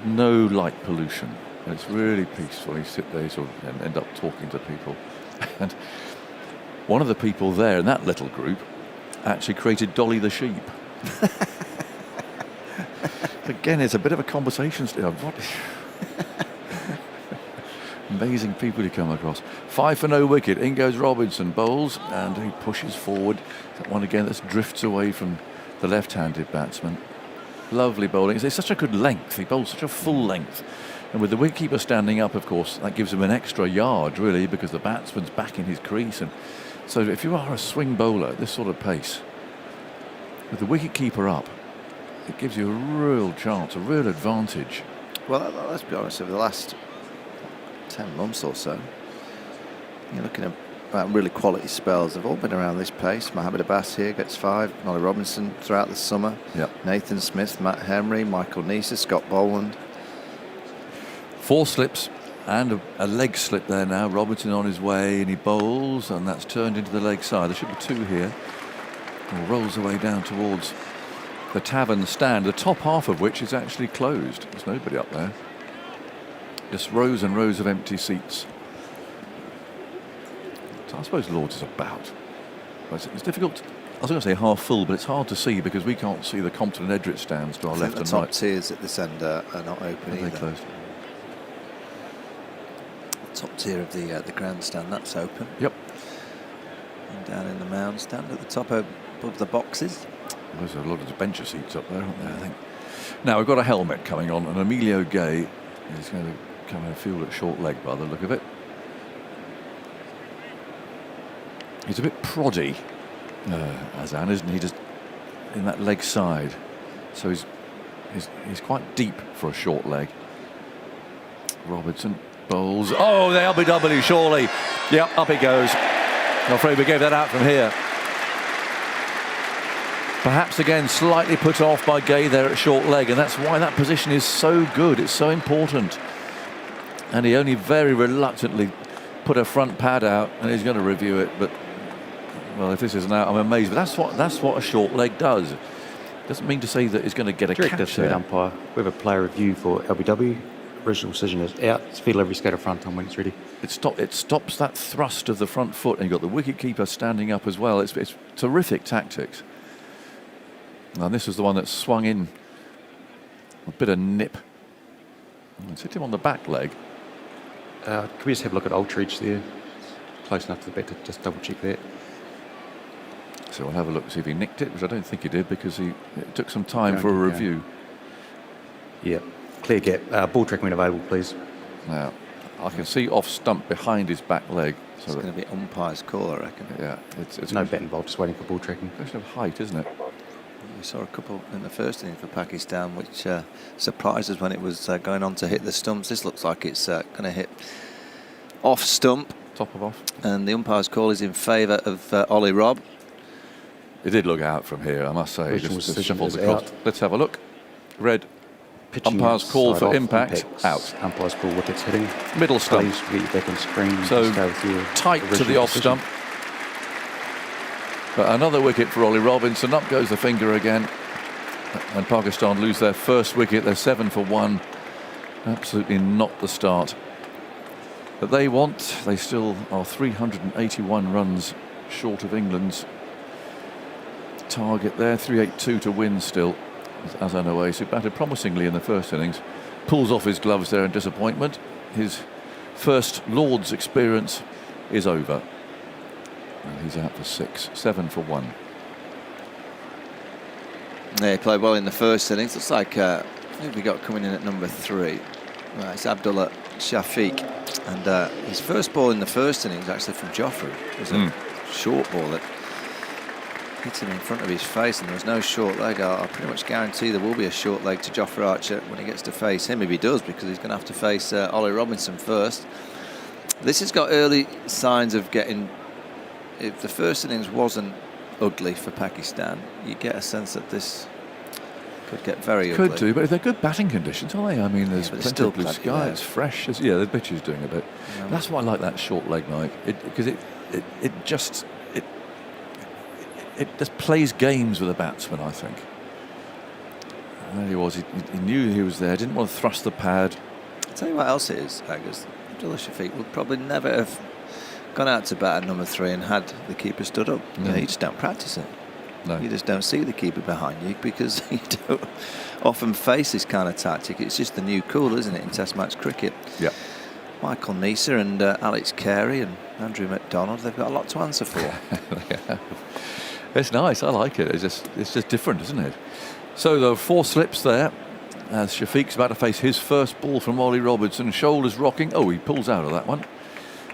no light pollution, and it's really peaceful. You sit there sort of, and end up talking to people. And one of the people there in that little group actually created Dolly the sheep. Again, it's a bit of a conversation still. What? Amazing people you come across. 5 for no wicket. In goes Robinson, bowls, and he pushes forward. That one again that drifts away from the left-handed batsman. Lovely bowling. It's such a good length. He bowls such a full length. And with the wicketkeeper standing up, of course, that gives him an extra yard, really, because the batsman's back in his crease. And so if you are a swing bowler at this sort of pace, with the wicketkeeper up, it gives you a real chance, a real advantage. Well, let's be honest, over the last 10 months or so, you're looking at about really quality spells. They've all been around this pace. Mohammed Abbas here gets 5. Molly Robinson throughout the summer. Yep. Nathan Smith, Matt Henry, Michael Neser, Scott Boland. 4 slips and a leg slip there now. Robinson on his way, and he bowls, and that's turned into the leg side. There should be 2 here. And rolls away down towards the tavern stand, the top half of which is actually closed. There's nobody up there. Just rows and rows of empty seats. So I suppose Lord's is about. It's difficult. I was going to say half full, but it's hard to see because we can't see the Compton and Edrich stands to our left and the right. top tiers at this end are not open either. They're closed. Top tier of the grandstand, that's open. Yep. And down in the mound stand at the top above the boxes. There's a lot of bencher seats up there, aren't there, I think. Now we've got a helmet coming on, and Emilio Gay is going to come and field at short leg by the look of it. He's a bit proddy, Azan, isn't he? Just in that leg side, so he's quite deep for a short leg. Robertson bowls. Oh, the LBW, surely. Yep, up it goes. I'm afraid we gave that out from here. Perhaps again slightly put off by Gay there at short leg, and that's why that position is so good. It's so important. And he only very reluctantly put a front pad out, and he's going to review it. But well, if this isn't out, I'm amazed. But that's what a short leg does. Doesn't mean to say that he's going to get a Direct catch third there. umpire. We have a player review for LBW. Original decision is out. Field every skater front on when it's ready. It stops that thrust of the front foot, and you've got the wicket-keeper standing up as well. It's terrific tactics. And this is the one that swung in a bit of nip. It's hit him on the back leg. Can we just have a look at Aldridge there? Close enough to the bat to just double check that. So we'll have a look to see if he nicked it, which I don't think he did because it took some time for a review. Yeah, clear gap. Ball tracking when available, please. Now, I can see off stump behind his back leg. So it's going to be umpire's call, I reckon. Yeah, it's no bat involved, just waiting for ball tracking. Question of height, isn't it? We saw a couple in the first inning for Pakistan, which surprised us when it was going on to hit the stumps. This looks like it's going to hit off stump. Top of off. And the umpire's call is in favour of Ollie Robb. It did look out from here, I must say. Just shuffled is across. out. Let's have a look. Red. Umpire's call side for off, impact, impacts, out. Umpire's call wickets hitting. Middle stump. Please get you back on screen. So stay with your tight to the original off decision. stump. But another wicket for Ollie Robinson. Up goes the finger again. And Pakistan lose their first wicket. They're 7 for 1. Absolutely not the start that they want. They still are 381 runs short of England's target there. 382 to win still. As Oasis, who batted promisingly in the first innings, pulls off his gloves there in disappointment. His first Lord's experience is over. And he's out for 6. 7 for 1. Yeah, he played well in the first innings. Looks like who have we got coming in at number 3? Well, it's Abdullah Shafiq, and his first ball in the first innings actually from Joffrey. It was a short ball that hit him in front of his face, and there was no short leg. I pretty much guarantee there will be a short leg to Jofra Archer when he gets to face him, if he does, because he's going to have to face Ollie Robinson first. This has got early signs of getting, if the first innings wasn't ugly for Pakistan, you get a sense that this could get very ugly. Could do, but they're good batting conditions, aren't they? I mean, there's plenty of blue plenty sky, there. it's fresh. Yeah, the pitch is doing a bit. Yeah. That's why I like that short leg, Mike, because it just plays games with a batsman, I think. And there he was, he knew he was there, didn't want to thrust the pad. I'll tell you what else it is, Agus. Abdullah Shafiq would probably never have gone out to bat at number 3 and had the keeper stood up. No. You know, you just don't practice it. No. You just don't see the keeper behind you because you don't often face this kind of tactic. It's just the new cool, isn't it, in Test match cricket? Yeah. Michael Neser and Alex Carey and Andrew McDonald, they've got a lot to answer for. Yeah. It's nice, I like it. It's just different, isn't it? So there are 4 slips there as Shafiq's about to face his first ball from Ollie Robinson. Shoulders rocking. Oh, he pulls out of that one.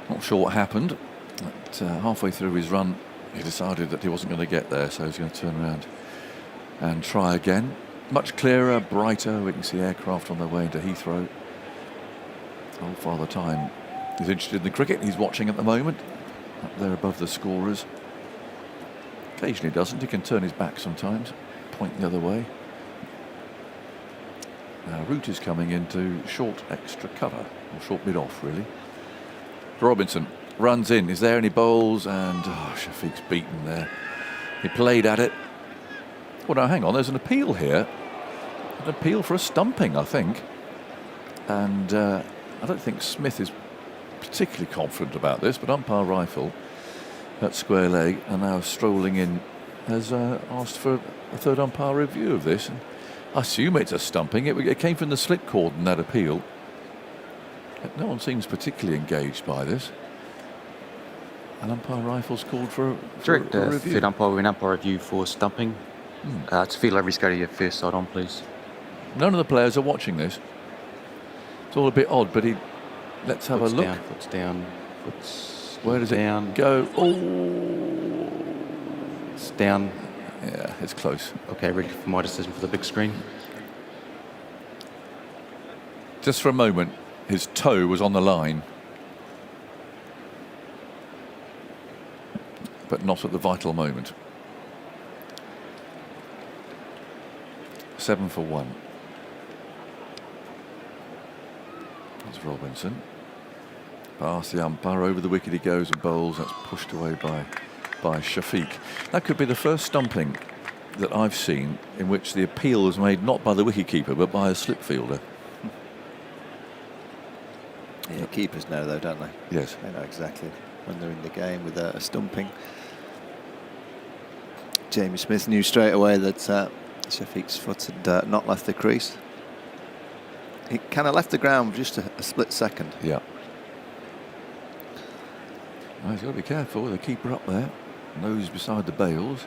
Not sure what happened. But halfway through his run, he decided that he wasn't going to get there, so he's going to turn around and try again. Much clearer, brighter. We can see aircraft on their way into Heathrow. Old Father Time is interested in the cricket. He's watching at the moment, up there above the scorers. Occasionally doesn't. He can turn his back sometimes, point the other way. Now Root is coming into short extra cover, or short mid-off really. Robinson runs in. Is there any bowls? And Shafiq's beaten there. He played at it. Well, now hang on. There's an appeal here. An appeal for a stumping, I think. And I don't think Smith is particularly confident about this, but umpire Rifle at square leg and now strolling in has asked for a third umpire review of this. And I assume it's a stumping. It came from the slip cordon, that appeal. No one seems particularly engaged by this. And umpire Rifle's called for a review. Third umpire, an umpire review for stumping. It's field everybody's go to your first side on, please. None of the players are watching this. It's all a bit odd, but let's have a look. Foot's down, foot's Where does down. it go? Oh, it's down. Yeah, it's close. Okay, ready for my decision for the big screen. Just for a moment, his toe was on the line, but not at the vital moment. 7 for 1. There's Robinson. Past the umpire, over the wicket he goes and bowls. That's pushed away by Shafiq. That could be the first stumping that I've seen in which the appeal was made not by the wicketkeeper but by a slip fielder. Yeah, keepers know though, don't they? Yes. They know exactly when they're in the game with a stumping. Jamie Smith knew straight away that Shafiq's foot had not left the crease. He kind of left the ground for just a split second. Yeah. Well, he's got to be careful with the keeper up there. Nose beside the bails.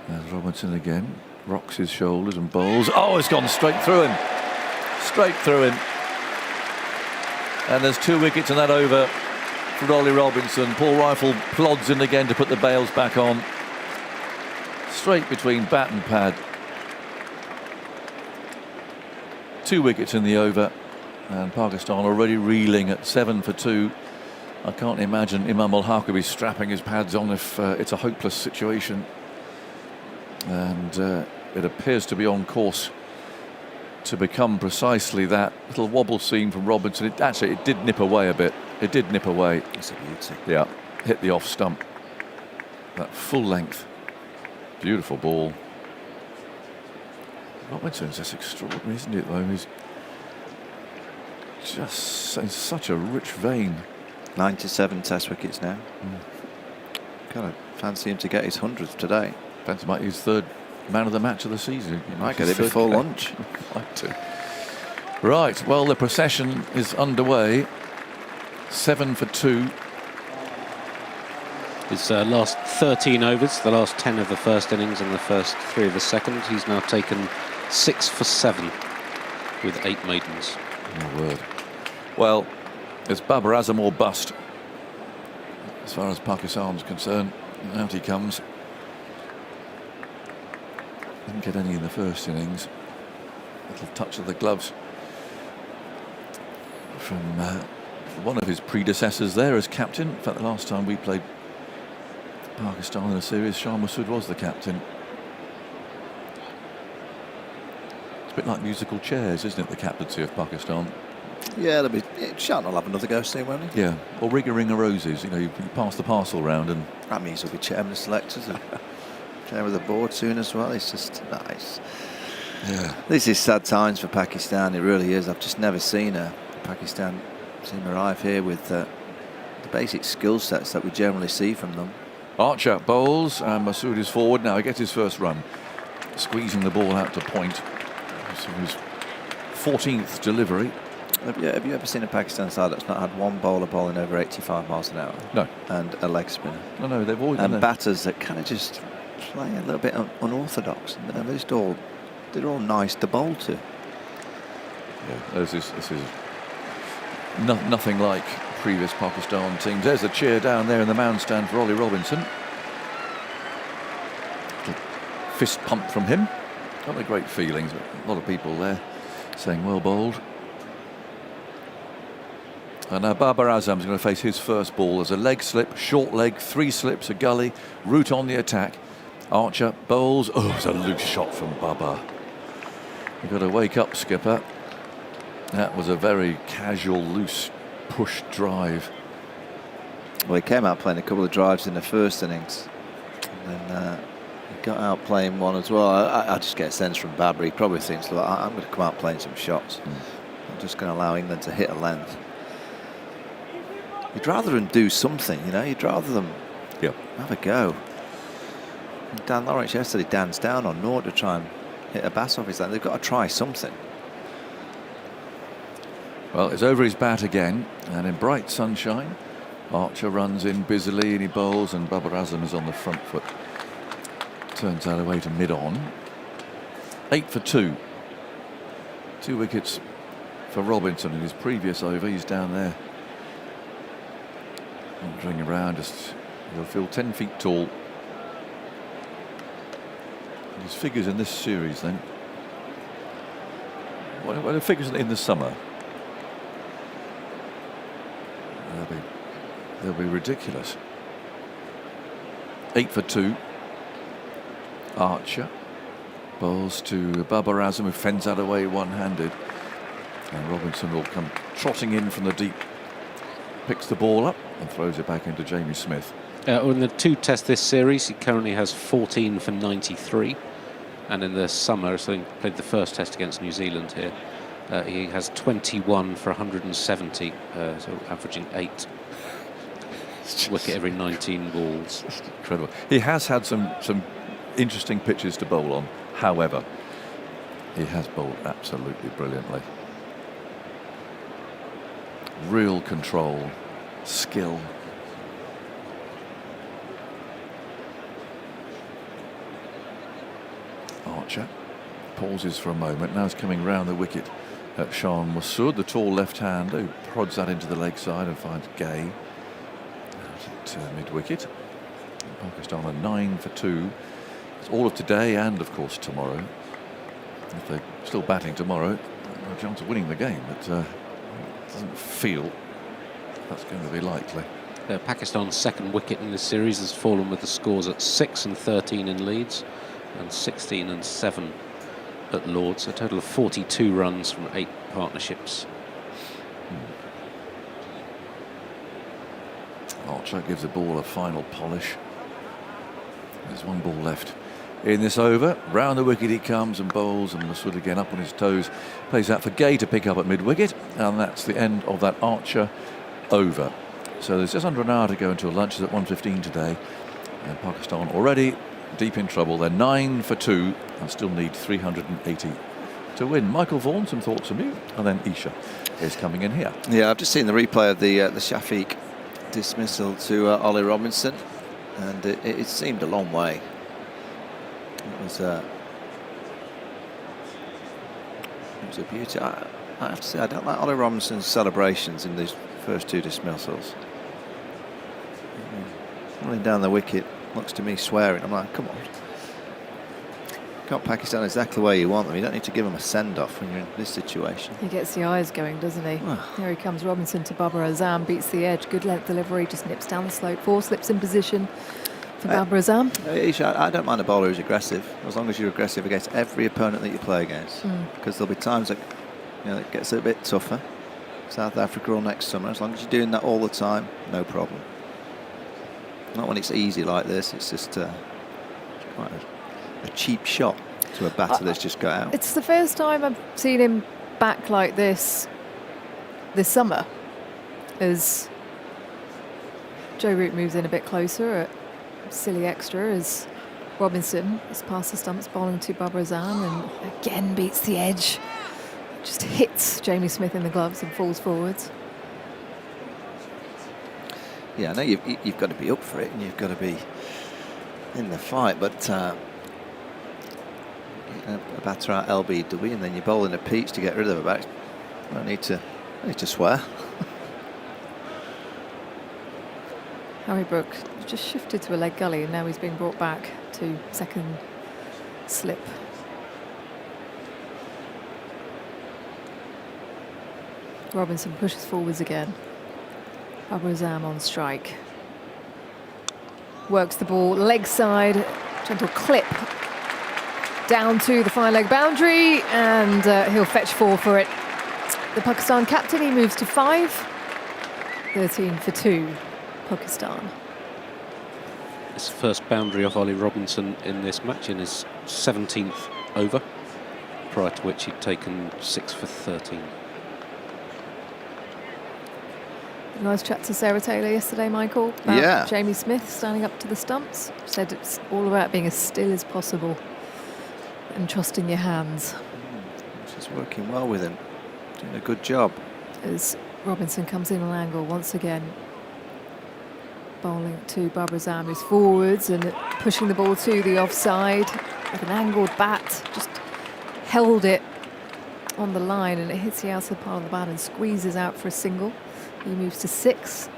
There's Robinson again. Rocks his shoulders and bowls. Oh, it's gone straight through him. Straight through him. And there's 2 wickets in that over for Ollie Robinson. Paul Rifle plods in again to put the bails back on. Straight between bat and pad. 2 wickets in the over. And Pakistan already reeling at 7 for 2. I can't imagine Imam Ul-Haq will be strapping his pads on if it's a hopeless situation. And it appears to be on course to become precisely that little wobble seam from Robinson. It did nip away a bit. It did nip away. It's a beauty. Yeah, hit the off stump. That full length. Beautiful ball. Robinson's just extraordinary, isn't he, at the moment? He's just in such a rich vein. 97 Test wickets now. Kind of fancy him to get his 100th today. Fancy might be his third man of the match of the season. He might get it before lunch. Like to. Right, well, the procession is underway. 7 for 2. His last 13 overs, the last 10 of the first innings and the first 3 of the second. He's now taken 6 for 7 with 8 maidens. My word. Well, it's Babar Azam or bust as far as Pakistan's concerned. Out he comes. Didn't get any in the first innings. Little touch of the gloves from one of his predecessors there as captain. In fact, the last time we played Pakistan in a series, Shah Massoud was the captain. It's a bit like musical chairs, isn't it, the captaincy of Pakistan? Yeah, Shan will have another go soon, won't he? Yeah, or ring a ring of roses. You know, you pass the parcel round, and that means he'll be chairman of selectors and chair of the board soon as well. It's just nice. Yeah, this is sad times for Pakistan. It really is. I've just never seen a Pakistan team arrive here with the basic skill sets that we generally see from them. Archer bowls, and Massoud is forward now. He gets his first run, squeezing the ball out to point. So his 14th delivery. Have you ever seen a Pakistan side that's not had one bowler bowling over 85 miles an hour? No. And a leg spinner? No, they've always and batters that kind of just play a little bit unorthodox. And they're all nice to bowl to. Yeah, this is nothing like previous Pakistan teams. There's a cheer down there in the mound stand for Ollie Robinson. Fist pump from him. Got the great feelings. A lot of people there saying well bowled. And now Babar Azam's going to face his first ball as a leg slip, short leg, 3 slips, a gully, route on the attack. Archer bowls. Oh, it's a loose shot from Babar. You've got to wake up, skipper. That was a very casual, loose push drive. Well, he came out playing a couple of drives in the first innings. And then he got out playing one as well. I just get a sense from Babar. He probably thinks, look, I'm going to come out playing some shots. I'm just going to allow England to hit a length. You'd rather them do something, you know. You'd rather them have a go. And Dan Lawrence yesterday danced down on Nort to try and hit a bass off his leg. They've got to try something. Well, it's over his bat again, and in bright sunshine, Archer runs in busily and he bowls, and Babar Azam is on the front foot. Turns that away to mid-on. 8 for 2. 2 wickets for Robinson in his previous over. He's down there, wandering around, he'll feel 10 feet tall. And his figures in this series then. What are the figures in the summer? They'll be ridiculous. 8 for 2. Archer bowls to Babar Azam, who fends that away one-handed. And Robinson will come trotting in from the deep. Picks the ball up and throws it back into Jamie Smith. In the 2 tests this series, he currently has 14 for 93. And in the summer, so he played the first test against New Zealand here, he has 21 for 170, so averaging 8 wicket every 19 balls. Incredible. He has had some interesting pitches to bowl on. However, he has bowled absolutely brilliantly. Real control, skill. Archer pauses for a moment. Now he's coming round the wicket at Shah Massoud, the tall left-hander, who prods that into the leg side and finds Gay out at mid-wicket. Pakistan are 9 for 2. It's all of today and, of course, tomorrow. If they're still batting tomorrow, a chance of winning the game, but doesn't feel that's going to be likely. Pakistan's second wicket in this series has fallen with the scores at 6 and 13 in Leeds and 16 and 7 at Lords, a total of 42 runs from 8 partnerships. Archer gives the ball a final polish. There's one ball left in this over. Round the wicket he comes and bowls, and Masood again up on his toes. Plays that for Gay to pick up at mid-wicket, and that's the end of that Archer over. So there's just under an hour to go until lunch. Is at 1:15 today. And Pakistan already deep in trouble. They're 9 for 2 and still need 380 to win. Michael Vaughan, some thoughts from you, and then Isha is coming in here. Yeah, I've just seen the replay of the Shafiq dismissal to Ollie Robinson, and it seemed a long way. It was a beauty. I have to say, I don't like Ollie Robinson's celebrations in these first 2 dismissals. Running down the wicket, looks to me swearing. I'm like, come on. Got Pakistan exactly where you want them. You don't need to give them a send-off when you're in this situation. He gets the eyes going, doesn't he? Here he comes, Robinson to Babar Azam, beats the edge, good length delivery, just nips down the slope, 4 slips in position for Babar Azam. Isha, I don't mind a bowler who's aggressive, as long as you're aggressive against every opponent that you play against. Because there'll be times that, it gets a bit tougher. South Africa or next summer, as long as you're doing that all the time, no problem. Not when it's easy like this. It's just quite a cheap shot to a batter that's just got out. It's the first time I've seen him back like this summer, as Joe Root moves in a bit closer at silly extra, as Robinson is past the stumps, bowling to Babar Azam, and again beats the edge. Just hits Jamie Smith in the gloves and falls forwards. Yeah, I know you've got to be up for it and you've got to be in the fight, but a batter out LBW and then you're bowling a peach to get rid of a back. I need to swear. Harry Brook just shifted to a leg gully and now he's being brought back to second slip. Robinson pushes forwards again. Babar Azam on strike. Works the ball leg side, gentle clip down to the fine leg boundary, and he'll fetch 4 for it. The Pakistan captain, he moves to 5. 13 for 2, Pakistan. It's the first boundary off Ollie Robinson in this match in his 17th over, prior to which he'd taken 6 for 13. Nice chat to Sarah Taylor yesterday, Michael, about Jamie Smith standing up to the stumps. Said it's all about being as still as possible and trusting your hands. She's working well with him, doing a good job. As Robinson comes in on angle once again, bowling to Babar Azam, who's forwards and pushing the ball to the offside with an angled bat, just held it on the line and it hits the outside part of the bat and squeezes out for a single. He moves to 6.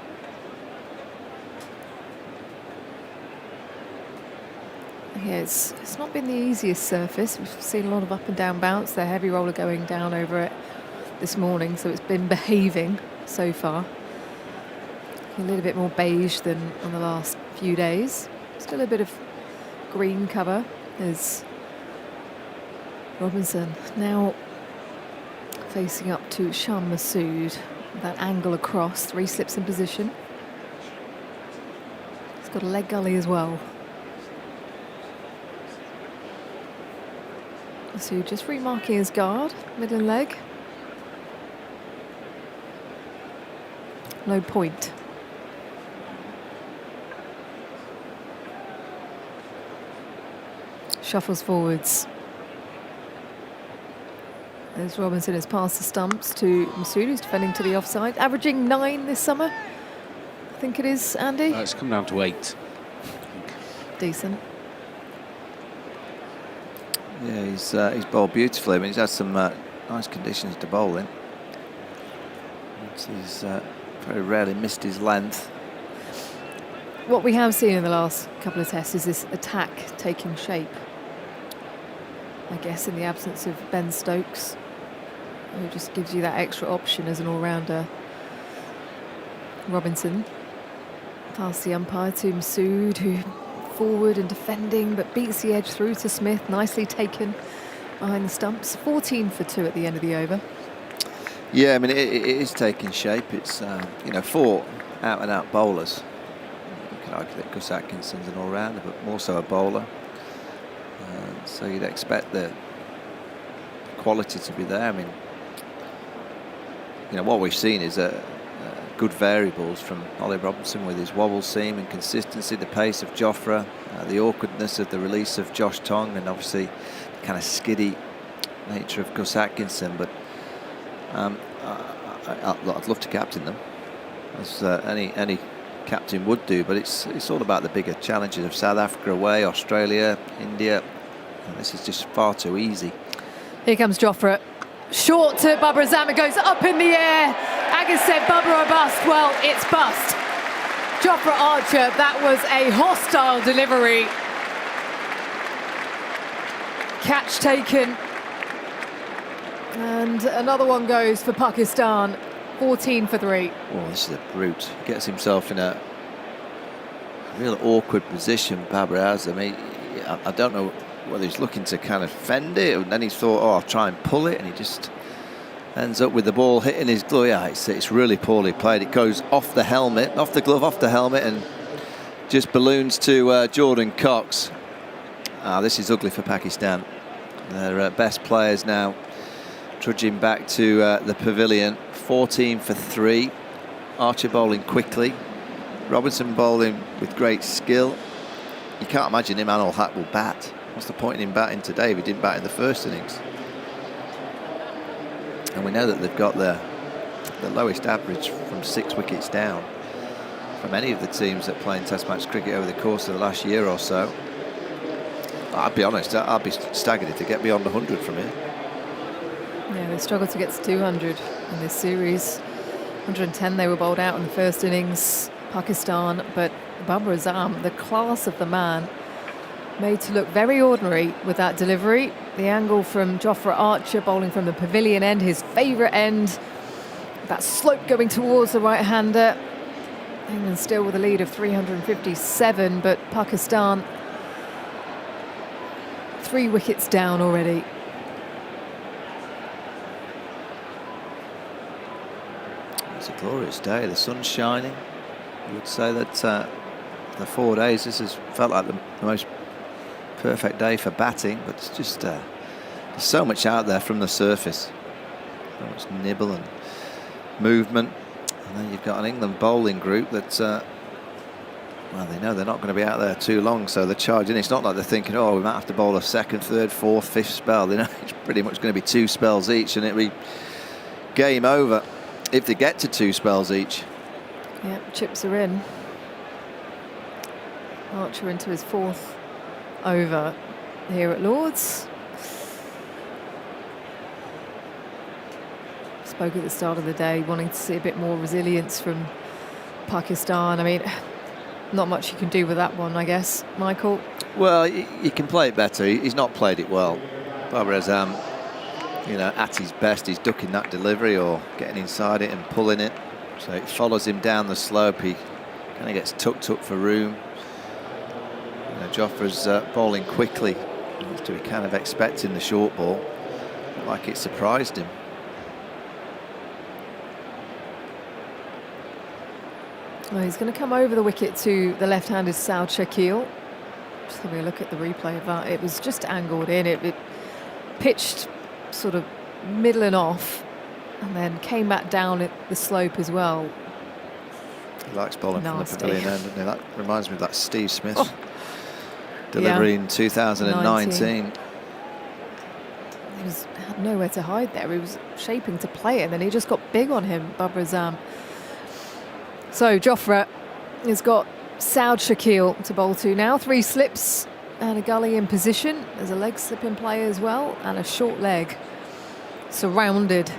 Yeah, it's not been the easiest surface. We've seen a lot of up and down bounce. The heavy roller going down over it this morning, so it's been behaving so far. A little bit more beige than on the last few days. Still a bit of green cover as Robinson now facing up to Shan Masood. That angle across, 3 slips in position. He's got a leg gully as well. So just remarking his guard, middle leg. Low point. Shuffles forwards. As Robinson has passed the stumps to Masood, who's defending to the offside, averaging 9 this summer. I think it is, Andy. It's come down to 8. Decent. Yeah, he's bowled beautifully. I mean, he's had some nice conditions to bowl in. He's very rarely missed his length. What we have seen in the last couple of tests is this attack taking shape. I guess in the absence of Ben Stokes, who just gives you that extra option as an all-rounder. Robinson past the umpire to Masood, who forward and defending, but beats the edge through to Smith. Nicely taken behind the stumps. 14 for 2 at the end of the over. Yeah, I mean, it is taking shape. It's, 4 out-and-out bowlers. You can argue that Gus Atkinson's an all-rounder, but more so a bowler. So you'd expect the quality to be there. I mean, what we've seen is good variables from Ollie Robinson with his wobble seam and consistency, the pace of Jofra, the awkwardness of the release of Josh Tong, and obviously the kind of skiddy nature of Gus Atkinson. But I'd love to captain them, as any captain would do. But it's all about the bigger challenges of South Africa away, Australia, India. And this is just far too easy. Here comes Jofra. Short to Babar Azam. It goes up in the air. Agus said, Babar or bust. Well, it's bust. Jofra Archer, that was a hostile delivery. Catch taken. And another one goes for Pakistan. 14 for 3. Oh, this is a brute. He gets himself in a real awkward position, Babar Azam. I don't know whether he's looking to kind of fend it, and then he thought, oh, I'll try and pull it, and he just ends up with the ball hitting his glove. Yeah, it's really poorly played. It goes off the helmet, off the glove, off the helmet, and just balloons to Jordan Cox. This is ugly for Pakistan. Their best players now trudging back to the pavilion. 14 for 3. Archer bowling quickly. Robinson bowling with great skill. You can't imagine him and Al Haq will bat. What's the point in him batting today if he didn't bat in the first innings? And we know that they've got the lowest average from 6 wickets down from any of the teams that play in Test match cricket over the course of the last year or so. I'll be honest, I'd be staggered to get beyond 100 from here. Yeah, they struggled to get to 200 in this series. 110 they were bowled out in the first innings, Pakistan, but Babar Azam, the class of the man, made to look very ordinary with that delivery. The angle from Jofra Archer bowling from the pavilion end, his favourite end. That slope going towards the right-hander. England still with a lead of 357, but Pakistan 3 wickets down already. It's a glorious day. The sun's shining. You would say that the 4 days, this has felt like the most perfect day for batting, but it's just there's so much out there from the surface, so much nibble and movement, and then you've got an England bowling group that well, they know they're not going to be out there too long, so they're charging. It's not like they're thinking, oh, we might have to bowl a second, third, fourth, fifth spell. They know it's pretty much going to be 2 spells each, and it'll be game over if they get to 2 spells each. Yeah, chips are in. Archer into his 4th over here at Lord's. Spoke at the start of the day wanting to see a bit more resilience from Pakistan. I mean, not much you can do with that one, I guess, Michael. Well, you can play it better. He's not played it well. Babar Azam, at his best, he's ducking that delivery or getting inside it and pulling it. So it follows him down the slope. He kind of gets tucked up for room. Jofra's bowling quickly. To be kind of expecting the short ball. Not like it surprised him. Well, he's going to come over the wicket to the left-handed Saud Shakil. Just having a look at the replay of that. It was just angled in. It pitched sort of middle and off, and then came back down at the slope as well. He likes bowling Nasty. from the pavilion end, doesn't he? That reminds me of that Steve Smith delivery in 2019. He had nowhere to hide there. He was shaping to play it, and then he just got big on him, Babar Azam. So Jofra has got Saud Shakil to bowl to now. 3 slips and a gully in position. There's a leg slip in play as well, and a short leg surrounded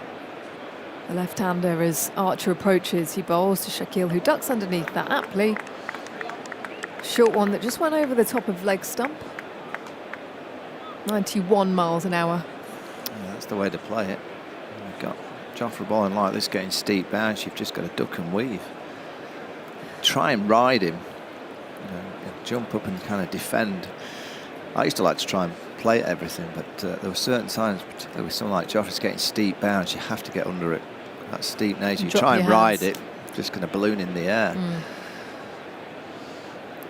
the left-hander as Archer approaches. He bowls to Shakil, who ducks underneath that aptly. Short one that just went over the top of leg stump. 91 miles an hour. Yeah, that's the way to play it. You've got Jofra bowling like this, getting steep bounce. You've just got to duck and weave. Try and ride him. Jump up and kind of defend. I used to like to try and plate everything, but there were certain times, particularly with someone like Joffrey's getting steep bounce, you have to get under it. That steep nature, you try and ride it, just going to balloon in the air.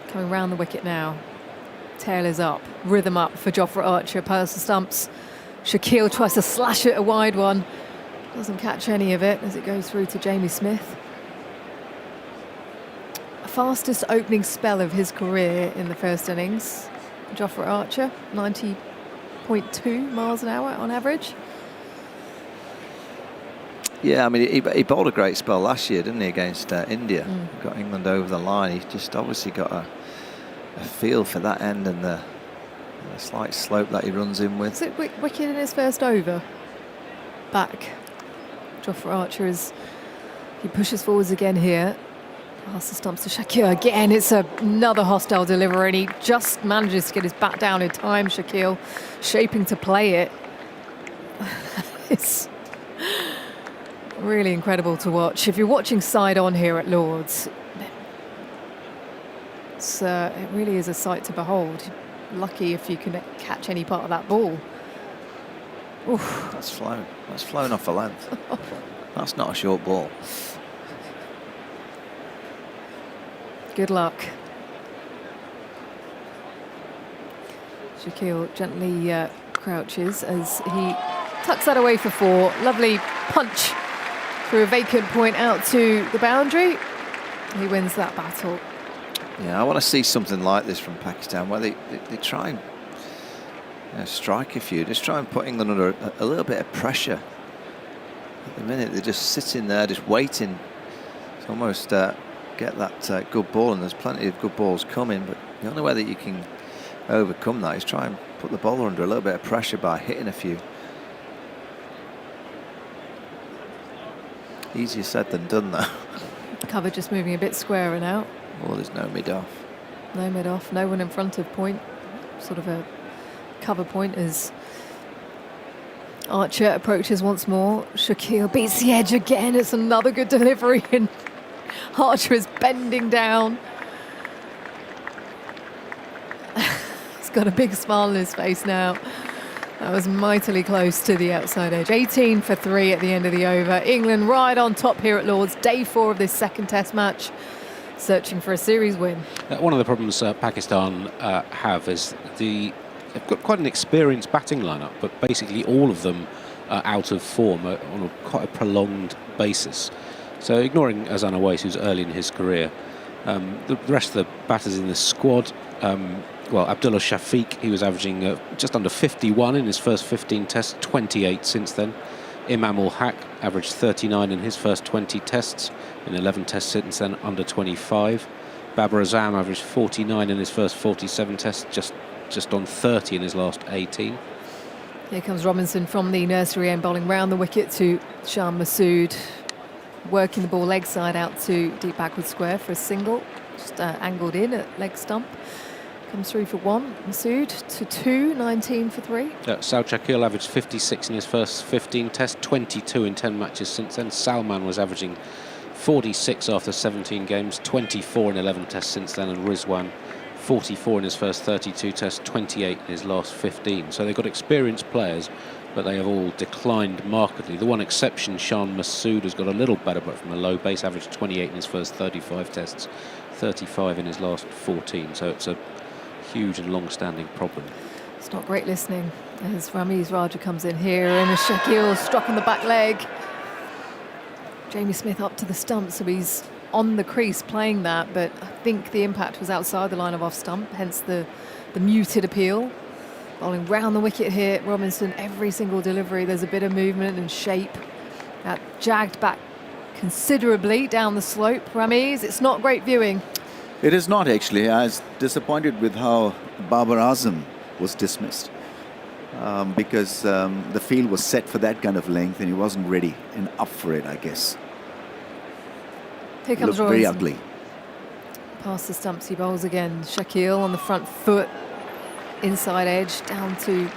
Coming round the wicket now. Tail is up, rhythm up for Jofra Archer, past the stumps. Shaquille tries to slash it, a wide one. Doesn't catch any of it as it goes through to Jamie Smith. Fastest opening spell of his career in the first innings. Jofra Archer, 90.2 miles an hour on average. Yeah, I mean, he bowled a great spell last year, didn't he, against India? Got England over the line. He's just obviously got a feel for that end and the slight slope that he runs in with. Is it wicket in his first over? Back. Jofra Archer he pushes forwards again here. Past the stumps to Shakil again. It's another hostile delivery, and he just manages to get his bat down in time. Shakil shaping to play it. It's really incredible to watch. If you're watching side on here at Lord's, it really is a sight to behold. Lucky if you can catch any part of that ball. Oof. That's flown. That's flown off a length. That's not a short ball. Good luck. Shakil gently crouches as he tucks that away for 4. Lovely punch through a vacant point out to the boundary. He wins that battle. Yeah, I want to see something like this from Pakistan, where they try and strike a few, just try and put England under a little bit of pressure. At the minute, they're just sitting there, just waiting to almost get that good ball, and there's plenty of good balls coming, but the only way that you can overcome that is try and put the bowler under a little bit of pressure by hitting a few. Easier said than done, though. Cover just moving a bit squarer now. Oh, there's no mid-off. No mid-off, no one in front of point. Sort of a cover point as Archer approaches once more. Shakil beats the edge again. It's another good delivery, and Archer is bending down. He's got a big smile on his face now. That was mightily close to the outside edge. 18 for 3 at the end of the over. England right on top here at Lord's. Day 4 of this second test match. Searching for a series win. One of the problems Pakistan have is they've got quite an experienced batting lineup, but basically all of them are out of form on quite a prolonged basis. So ignoring Azan Awais, who's early in his career, the rest of the batters in the squad, well, Abdullah Shafiq, he was averaging just under 51 in his first 15 tests, 28 since then. Imam ul-Haq averaged 39 in his first 20 tests, in 11 tests since then, under 25. Babar Azam averaged 49 in his first 47 tests, just on 30 in his last 18. Here comes Robinson from the nursery end, bowling round the wicket to Shan Masood, working the ball leg side out to deep backward square for a single, just angled in at leg stump. Comes through for 1, Masood to 2, 19 for 3. Saud Shakil averaged 56 in his first 15 tests, 22 in 10 matches since then. Salman was averaging 46 after 17 games, 24 in 11 tests since then, and Rizwan 44 in his first 32 tests, 28 in his last 15. So they've got experienced players, but they have all declined markedly. The one exception, Shan Masood, has got a little better, but from a low base, averaged 28 in his first 35 tests, 35 in his last 14. So it's a huge and long-standing problem. It's not great listening as Ramiz Raja comes in here, and a Shakil struck on the back leg. Jamie Smith up to the stump, so he's on the crease playing that, but I think the impact was outside the line of off stump, hence the muted appeal. Bowling round the wicket here, Robinson, every single delivery there's a bit of movement and shape. That jagged back considerably down the slope. Ramiz, it's not great viewing. It is not, actually. I was disappointed with how Babar Azam was dismissed because the field was set for that kind of length and he wasn't ready and up for it, I guess. Here comes Looked very ugly. Past the stumps, he bowls again. Shakil on the front foot, inside edge, down to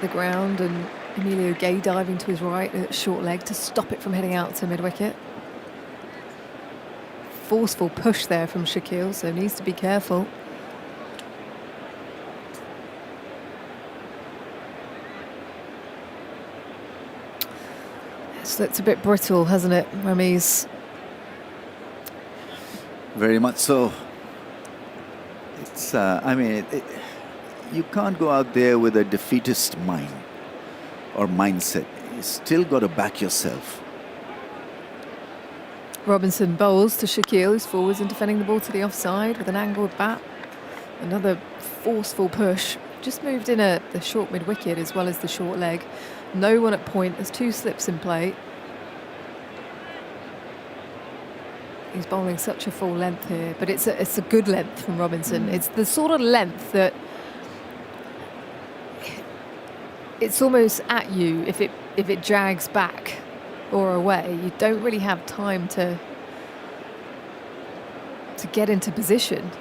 the ground, and Emilio Gay diving to his right at short leg to stop it from heading out to mid-wicket. Forceful push there from Shakil, so needs to be careful. Just looked a bit brittle, hasn't it, Ramiz? Very much so. It's, you can't go out there with a defeatist mind or mindset. You still got to back yourself. Robinson bowls to Shaquille, who's forwards and defending the ball to the offside with an angled bat. Another forceful push. Just moved in the short mid-wicket as well as the short leg. No one at point. There's 2 slips in play. He's bowling such a full length here, but it's a good length from Robinson. It's the sort of length that it's almost at you if it jags back or away. You don't really have time to get into position.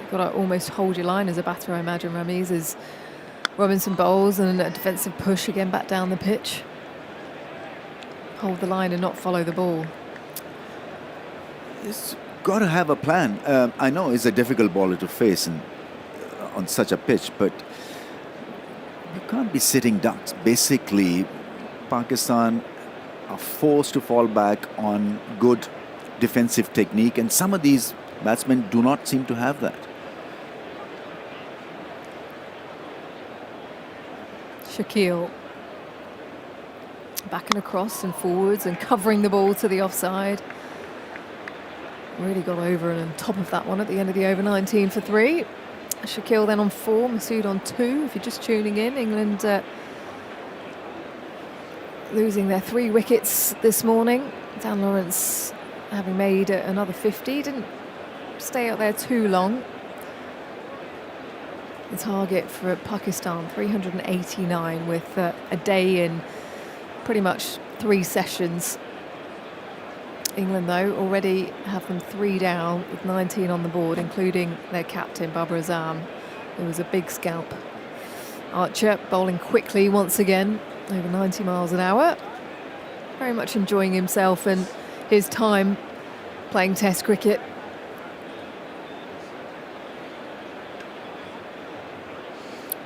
You've got to almost hold your line as a batter, I imagine, Ramiz, as Robinson bowls and a defensive push again back down the pitch. Hold the line and not follow the ball. It's got to have a plan. I know it's a difficult bowler to face on such a pitch, but you can't be sitting ducks. Basically, Pakistan are forced to fall back on good defensive technique, and some of these batsmen do not seem to have that. Shaquille back and across and forwards and covering the ball to the offside. Really got over and on top of that one at the end of the over. 19 for 3. Shaquille then on 4, Masood on 2. If you're just tuning in, England losing their 3 wickets this morning. Dan Lawrence having made another 50. Didn't stay out there too long. The target for Pakistan, 389, with a day in pretty much 3 sessions. England, though, already have them 3 down with 19 on the board, including their captain, Babar Azam, who was a big scalp. Archer bowling quickly once again, over 90 miles an hour. Very much enjoying himself and his time playing Test cricket.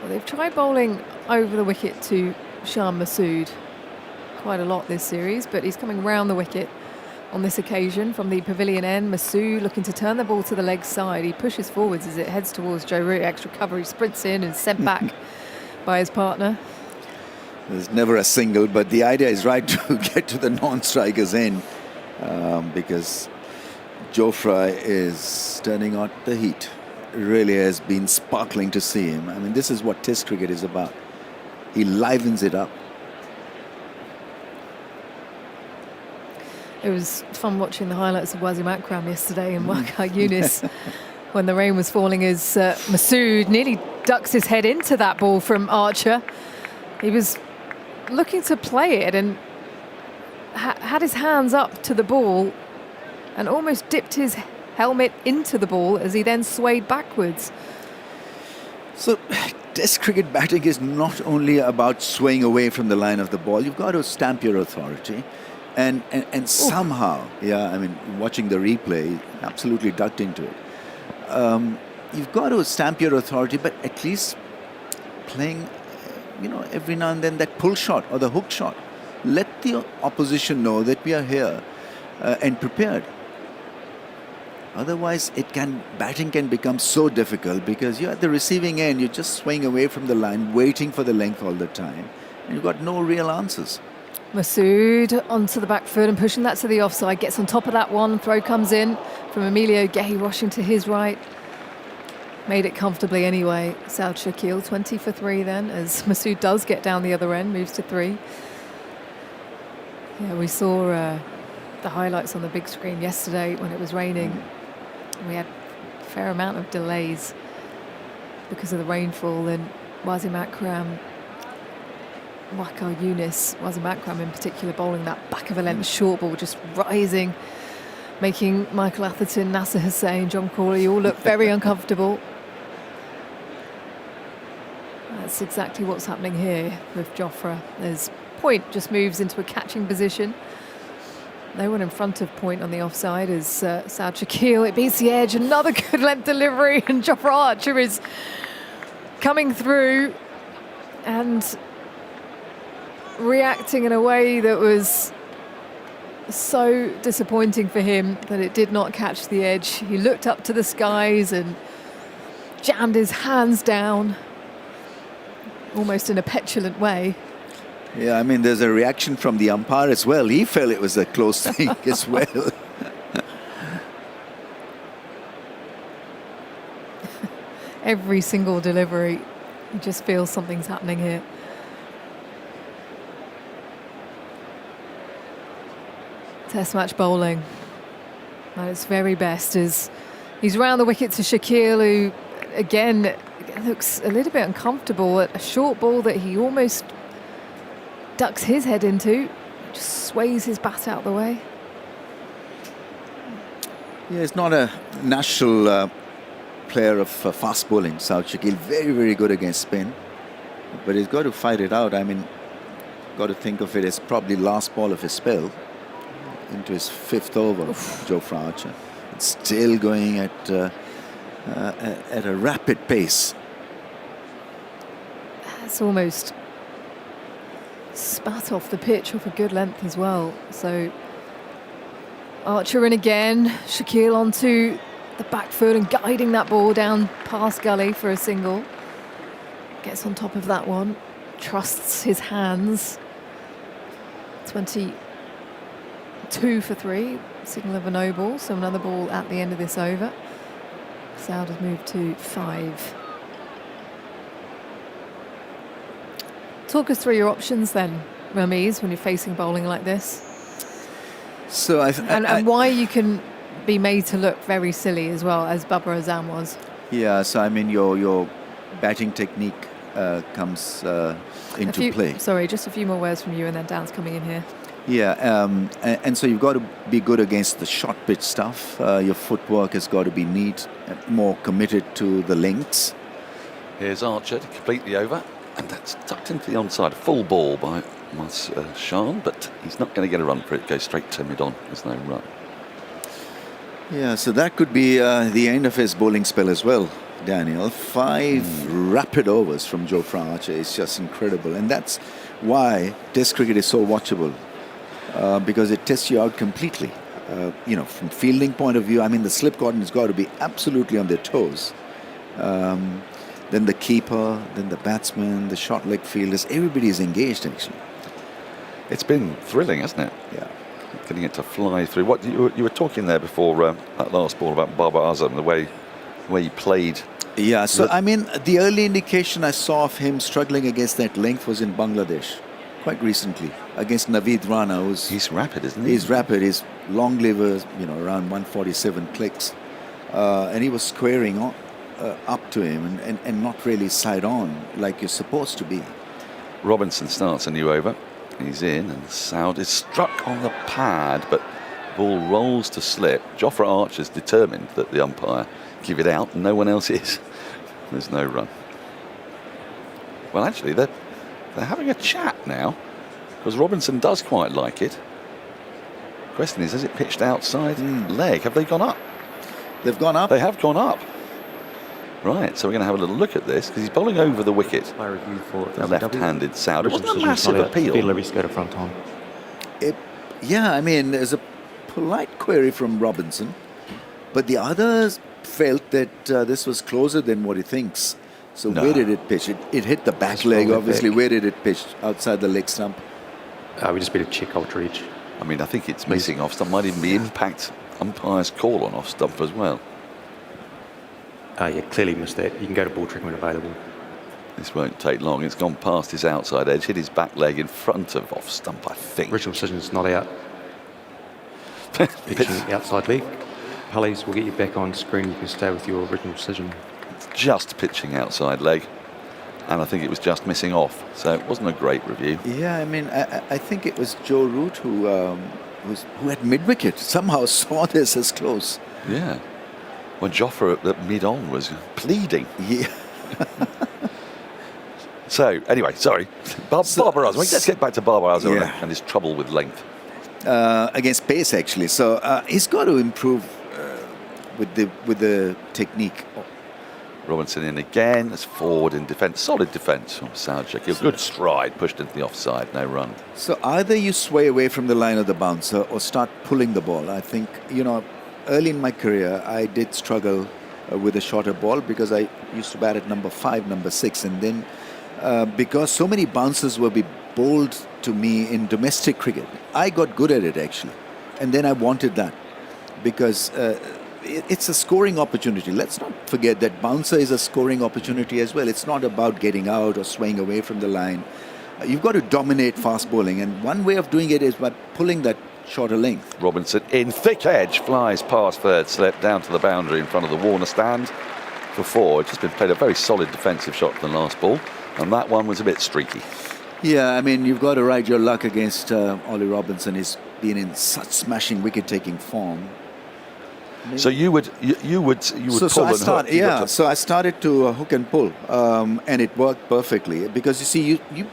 Well, they've tried bowling over the wicket to Shan Masood quite a lot this series, but he's coming round the wicket on this occasion from the pavilion end. Masood looking to turn the ball to the leg side. He pushes forwards as it heads towards Joe Root. Extra cover, he sprints in and sent back by his partner. There's never a single, but the idea is right to get to the non-strikers end because Jofra is turning out the heat. It really has been sparkling to see him. I mean, this is what Test cricket is about. He livens it up. It was fun watching the highlights of Wasim Akram yesterday and Waqar Younis when the rain was falling as Masood nearly ducks his head into that ball from Archer. He was looking to play it and had his hands up to the ball and almost dipped his helmet into the ball as he then swayed backwards. So Test cricket batting is not only about swaying away from the line of the ball. You've got to stamp your authority. And somehow, yeah, I mean, watching the replay, absolutely ducked into it. You've got to stamp your authority, but at least playing, every now and then that pull shot or the hook shot. Let the opposition know that we are here and prepared. Otherwise, batting can become so difficult because you're at the receiving end, you're just swaying away from the line, waiting for the length all the time, and you've got no real answers. Masood onto the back foot and pushing that to the offside. Gets on top of that one. Throw comes in from Emilio Gehi, rushing to his right. Made it comfortably anyway. Saud Shakil, 20 for 3 then, as Masood does get down the other end, moves to 3. Yeah, we saw the highlights on the big screen yesterday when it was raining. We had a fair amount of delays because of the rainfall, and Wasim Akram, Waqar Younis, Wasim Akram in particular, bowling that back of a length short ball, just rising, making Michael Atherton, Nasser Hussain, John Crawley all look very uncomfortable. That's exactly what's happening here with Jofra. As Point just moves into a catching position. No one in front of Point on the offside as Saud Shakil. It beats the edge, another good length delivery, and Jofra Archer is coming through, and reacting in a way that was so disappointing for him that it did not catch the edge. He looked up to the skies and jammed his hands down, almost in a petulant way. Yeah, I mean, there's a reaction from the umpire as well. He felt it was a close thing as well. Every single delivery, you just feel something's happening here. Test match bowling at its very best is he's round the wicket to Shaquille, who again looks a little bit uncomfortable at a short ball that he almost ducks his head into, just sways his bat out the way. Yeah, he's not a natural player of fast bowling, South Shaquille. Very, very good against spin, but he's got to fight it out. I mean, got to think of it as probably last ball of his spell into his 5th over. Jofra Archer. It's still going at a rapid pace. That's almost spat off the pitch off a good length as well. So Archer in again, Shaquille onto the back foot and guiding that ball down past gully for a single. Gets on top of that one, trusts his hands. 22 for 3, signal of a no ball, so another ball at the end of this over. Saud has moved to 5. Talk us through your options then, Ramiz, when you're facing bowling like this. So and why you can be made to look very silly as well, as Babar Azam was. Yeah, so I mean your batting technique comes into play. Sorry, just a few more words from you and then Dan's coming in here. Yeah, and so you've got to be good against the short pitch stuff. Your footwork has got to be neat, more committed to the lengths. Here's Archer to complete the over, and that's tucked into the onside. Full ball by Shan, but he's not going to get a run for it. Goes straight to mid-on. There's no run. Yeah, so that could be the end of his bowling spell as well, Daniel. 5 rapid overs from Jofra Archer is just incredible, and that's why Test cricket is so watchable. Because it tests you out completely. From fielding point of view, I mean, the slip cordon has got to be absolutely on their toes. Then the keeper, then the batsman, the short leg fielders, everybody is engaged actually. It's been thrilling, hasn't it? Yeah. Getting it to fly through. What you were talking there before that last ball about Babar Azam, the way he played. Yeah, so I mean, the early indication I saw of him struggling against that length was in Bangladesh. Quite recently, against Naveed Rana. He's rapid, isn't he? He's rapid. His long lever, around 147 clicks. And he was squaring up to him and not really side on like you're supposed to be. Robinson starts a new over. He's in, and Saud is struck on the pad, but ball rolls to slip. Jofra Archer's determined that the umpire give it out, and no one else is. There's no run. Well, actually, they're having a chat now, because Robinson does quite like it. Question is, has it pitched outside leg? Have they gone up? They've gone up? They have gone up. Right, so we're going to have a little look at this, because he's bowling over the wicket. My review for A left-handed Saud. It wasn't a massive appeal. Go to front on. Yeah, I mean, there's a polite query from Robinson, but the others felt that this was closer than what he thinks. So where did it pitch? It hit the back leg, obviously. Where did it pitch? Outside the leg stump? We just beat a check ultra edge. I mean, I think it's missing off stump. Might even be impact umpire's call on off stump as well. Yeah, clearly missed that. You can go to ball trick when available. This won't take long. It's gone past his outside edge, hit his back leg in front of off stump, I think. Original decision's not out. Pitching outside leg. Pulleys will get you back on screen. You can stay with your original decision. Just pitching outside leg, and I think it was just missing off, so it wasn't a great review. Yeah, I mean, I think it was Joe Root who had mid-wicket somehow saw this as close. Yeah, when Jofra at mid-on was pleading. Yeah. So anyway, sorry, Babar Azam. Let's get back to Babar Azam and his trouble with length against pace, actually. So he's got to improve with the technique. Robinson in again. That's forward in defence. Solid defence from Southcheki. A good stride, pushed into the offside, no run. So either you sway away from the line of the bouncer or start pulling the ball. I think, early in my career, I did struggle with a shorter ball because I used to bat at number 5, number 6. And then because so many bouncers were bowled to me in domestic cricket, I got good at it actually. And then I wanted that because it's a scoring opportunity. Let's not forget that bouncer is a scoring opportunity as well. It's not about getting out or swaying away from the line. You've got to dominate fast bowling, and one way of doing it is by pulling that shorter length. Robinson in thick edge, flies past third slip down to the boundary in front of the Warner stand for 4. Just been played a very solid defensive shot for the last ball, and that one was a bit streaky. Yeah, I mean, you've got to ride your luck against Ollie Robinson. He's been in such smashing wicket-taking form. Maybe. So you would pull and hook. Yeah, so I started to hook and pull, and it worked perfectly because you see, you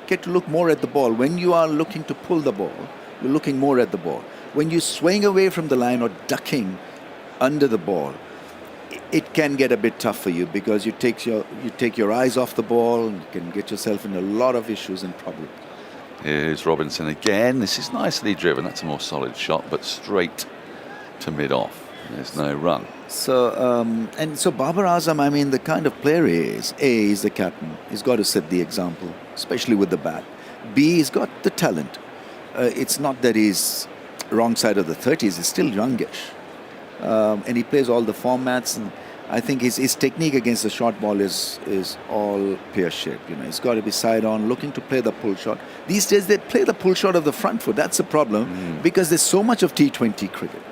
get to look more at the ball. When you are looking to pull the ball, you're looking more at the ball. When you're swaying away from the line or ducking under the ball, it can get a bit tough for you because you take your eyes off the ball and you can get yourself in a lot of issues and problems. Here's Robinson again. This is nicely driven. That's a more solid shot, but straight to mid-off. There's no run. So Babar Azam, I mean, the kind of player he is, A, he's the captain. He's got to set the example, especially with the bat. B, he's got the talent. It's not that he's wrong side of the 30s. He's still youngish. And he plays all the formats. And I think his technique against the short ball is all pear-shaped. He's got to be side-on, looking to play the pull shot. These days, they play the pull shot of the front foot. That's the problem because there's so much of T20 cricket.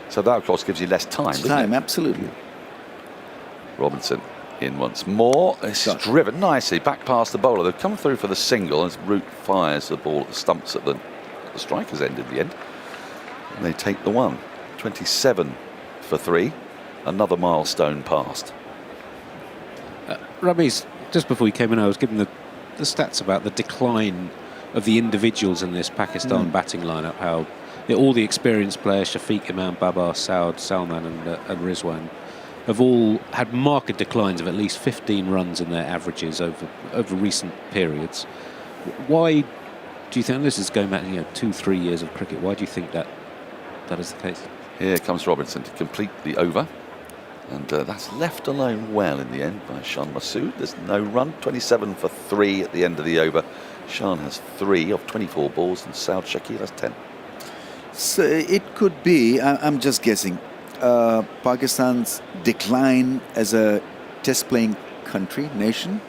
So that, of course, gives you less time, doesn't it? Absolutely. Robinson in once more. It's driven nicely back past the bowler. They've come through for the single as Root fires the ball at the stumps at the striker's end in the end. And they take the one. 27 for 3. Another milestone passed. Ramiz, just before we came in, I was given the stats about the decline of the individuals in this Pakistan batting lineup, how all the experienced players, Shafiq, Imam, Babar, Saud, Salman and Rizwan, have all had marked declines of at least 15 runs in their averages over recent periods. Why do you think, this is going back 2-3 years of cricket, why do you think that is the case? Here comes Robinson to complete the over. And that's left alone well in the end by Shan Masood. There's no run. 27 for 3 at the end of the over. Shan has 3 of 24 balls and Southcheki has 10. So it could be, I'm just guessing, Pakistan's decline as a test-playing country, nation.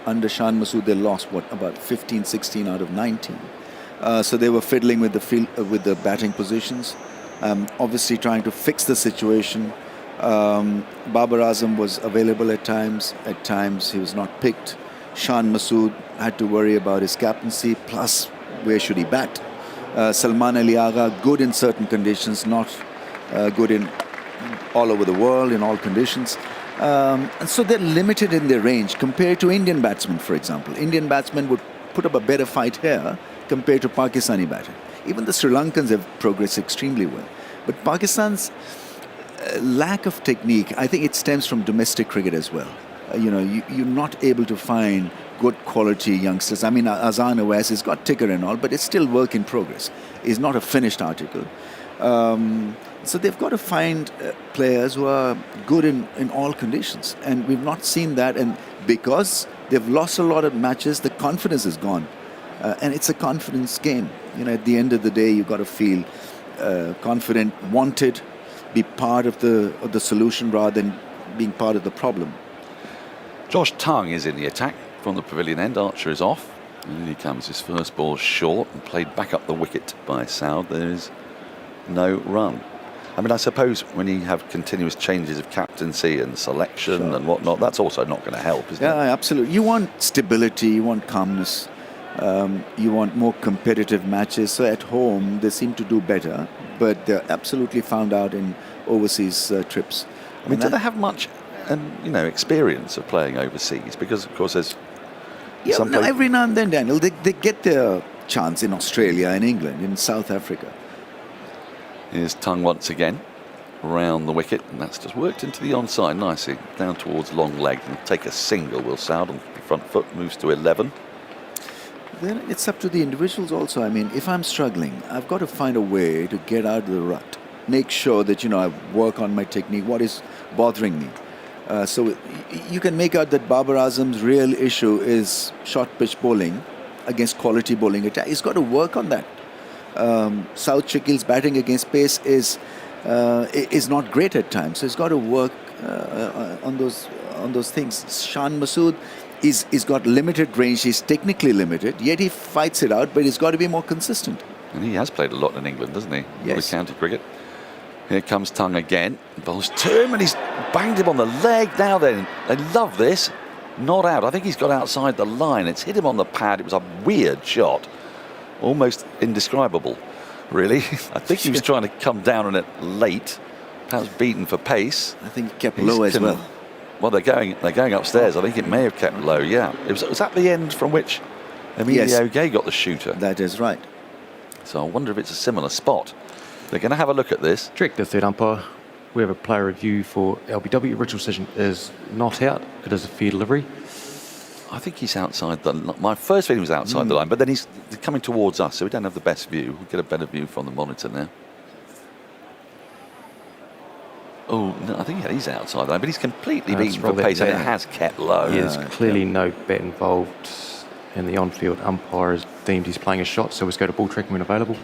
Under Shan Masood, they lost, about 15, 16 out of 19. So they were fiddling with the batting positions, obviously trying to fix the situation. Babar Azam was available at times. At times he was not picked. Shan Masood had to worry about his captaincy, plus where should he bat? Salman Ali Agha, good in certain conditions, not good in all over the world, in all conditions. And so they're limited in their range compared to Indian batsmen, for example. Indian batsmen would put up a better fight here compared to Pakistani batter. Even the Sri Lankans have progressed extremely well. But Pakistan's lack of technique, I think it stems from domestic cricket as well. You're not able to find good quality youngsters. I mean, Azan Awais has got ticker and all, but it's still work in progress. It's not a finished article. So they've got to find players who are good in all conditions. And we've not seen that. And because they've lost a lot of matches, the confidence is gone. And it's a confidence game. At the end of the day, you've got to feel confident, wanted, be part of the solution rather than being part of the problem. Josh Tongue is in the attack from the pavilion end. Archer is off. And here comes his first ball short and played back up the wicket by Saud. There is no run. I mean, I suppose when you have continuous changes of captaincy and selection and whatnot, that's also not going to help, isn't it? Yeah, absolutely. You want stability, you want calmness, you want more competitive matches. So at home, they seem to do better, but they're absolutely found out in overseas trips. I mean, do they have much experience of playing overseas? Because, of course, there's every now and then, Daniel, they get their chance in Australia, in England, in South Africa. Here's Tongue once again. round the wicket, and that's just worked into the onside nicely, down towards long leg, and take a single. Will Saud on the front foot, moves to 11. Then it's up to the individuals also. I mean, if I'm struggling, I've got to find a way to get out of the rut. Make sure that, I work on my technique, what is bothering me. So you can make out that Babar Azam's real issue is short pitch bowling against quality bowling attack. He's got to work on that. South Shakil's batting against pace is not great at times. So he's got to work on those things. Shan Masood is got limited range. He's technically limited, yet he fights it out. But he's got to be more consistent. And he has played a lot in England, doesn't he? Yes. With county cricket. Here comes Tongue again. Bowls to him, and he's banged him on the leg. Now then, they love this. Not out. I think he's got outside the line. It's hit him on the pad. It was a weird shot. Almost indescribable, really. I think he was trying to come down on it late. Perhaps beaten for pace. I think he kept low as well. Well, they're going upstairs. I think it may have kept low, yeah. It was at the end from which Emilio Gay got the shooter. That is right. So I wonder if it's a similar spot. They're going to have a look at this. Director, third umpire. We have a player review for LBW. Original decision is not out. It is a fair delivery. I think he's outside the line. My first feeling was outside the line, but then he's coming towards us, so we don't have the best view. We'll get a better view from the monitor now. Oh, no, I think he's outside the line, but he's completely beaten for pace, and it has kept low. There's clearly no bat involved, and the on-field umpire has deemed he's playing a shot, so let's go to ball tracking when available.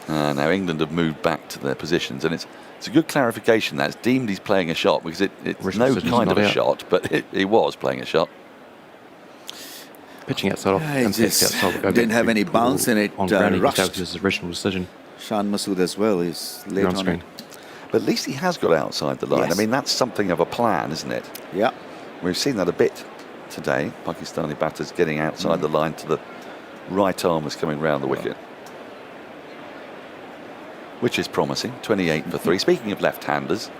Now England have moved back to their positions, and it's a good clarification. That's deemed he's playing a shot, because it's no kind of a shot, but he was playing a shot. Pitching outside off. Didn't have any bounce in it. On ground, rushed. his original decision. Shan Masood as well is late on screen. it. But at least he has got outside the line. Yes. I mean, that's something of a plan, isn't it? Yeah. We've seen that a bit today. Pakistani batters getting outside the line to the right arm is coming round the wicket. Which is promising, 28 for 3. Speaking of left-handers,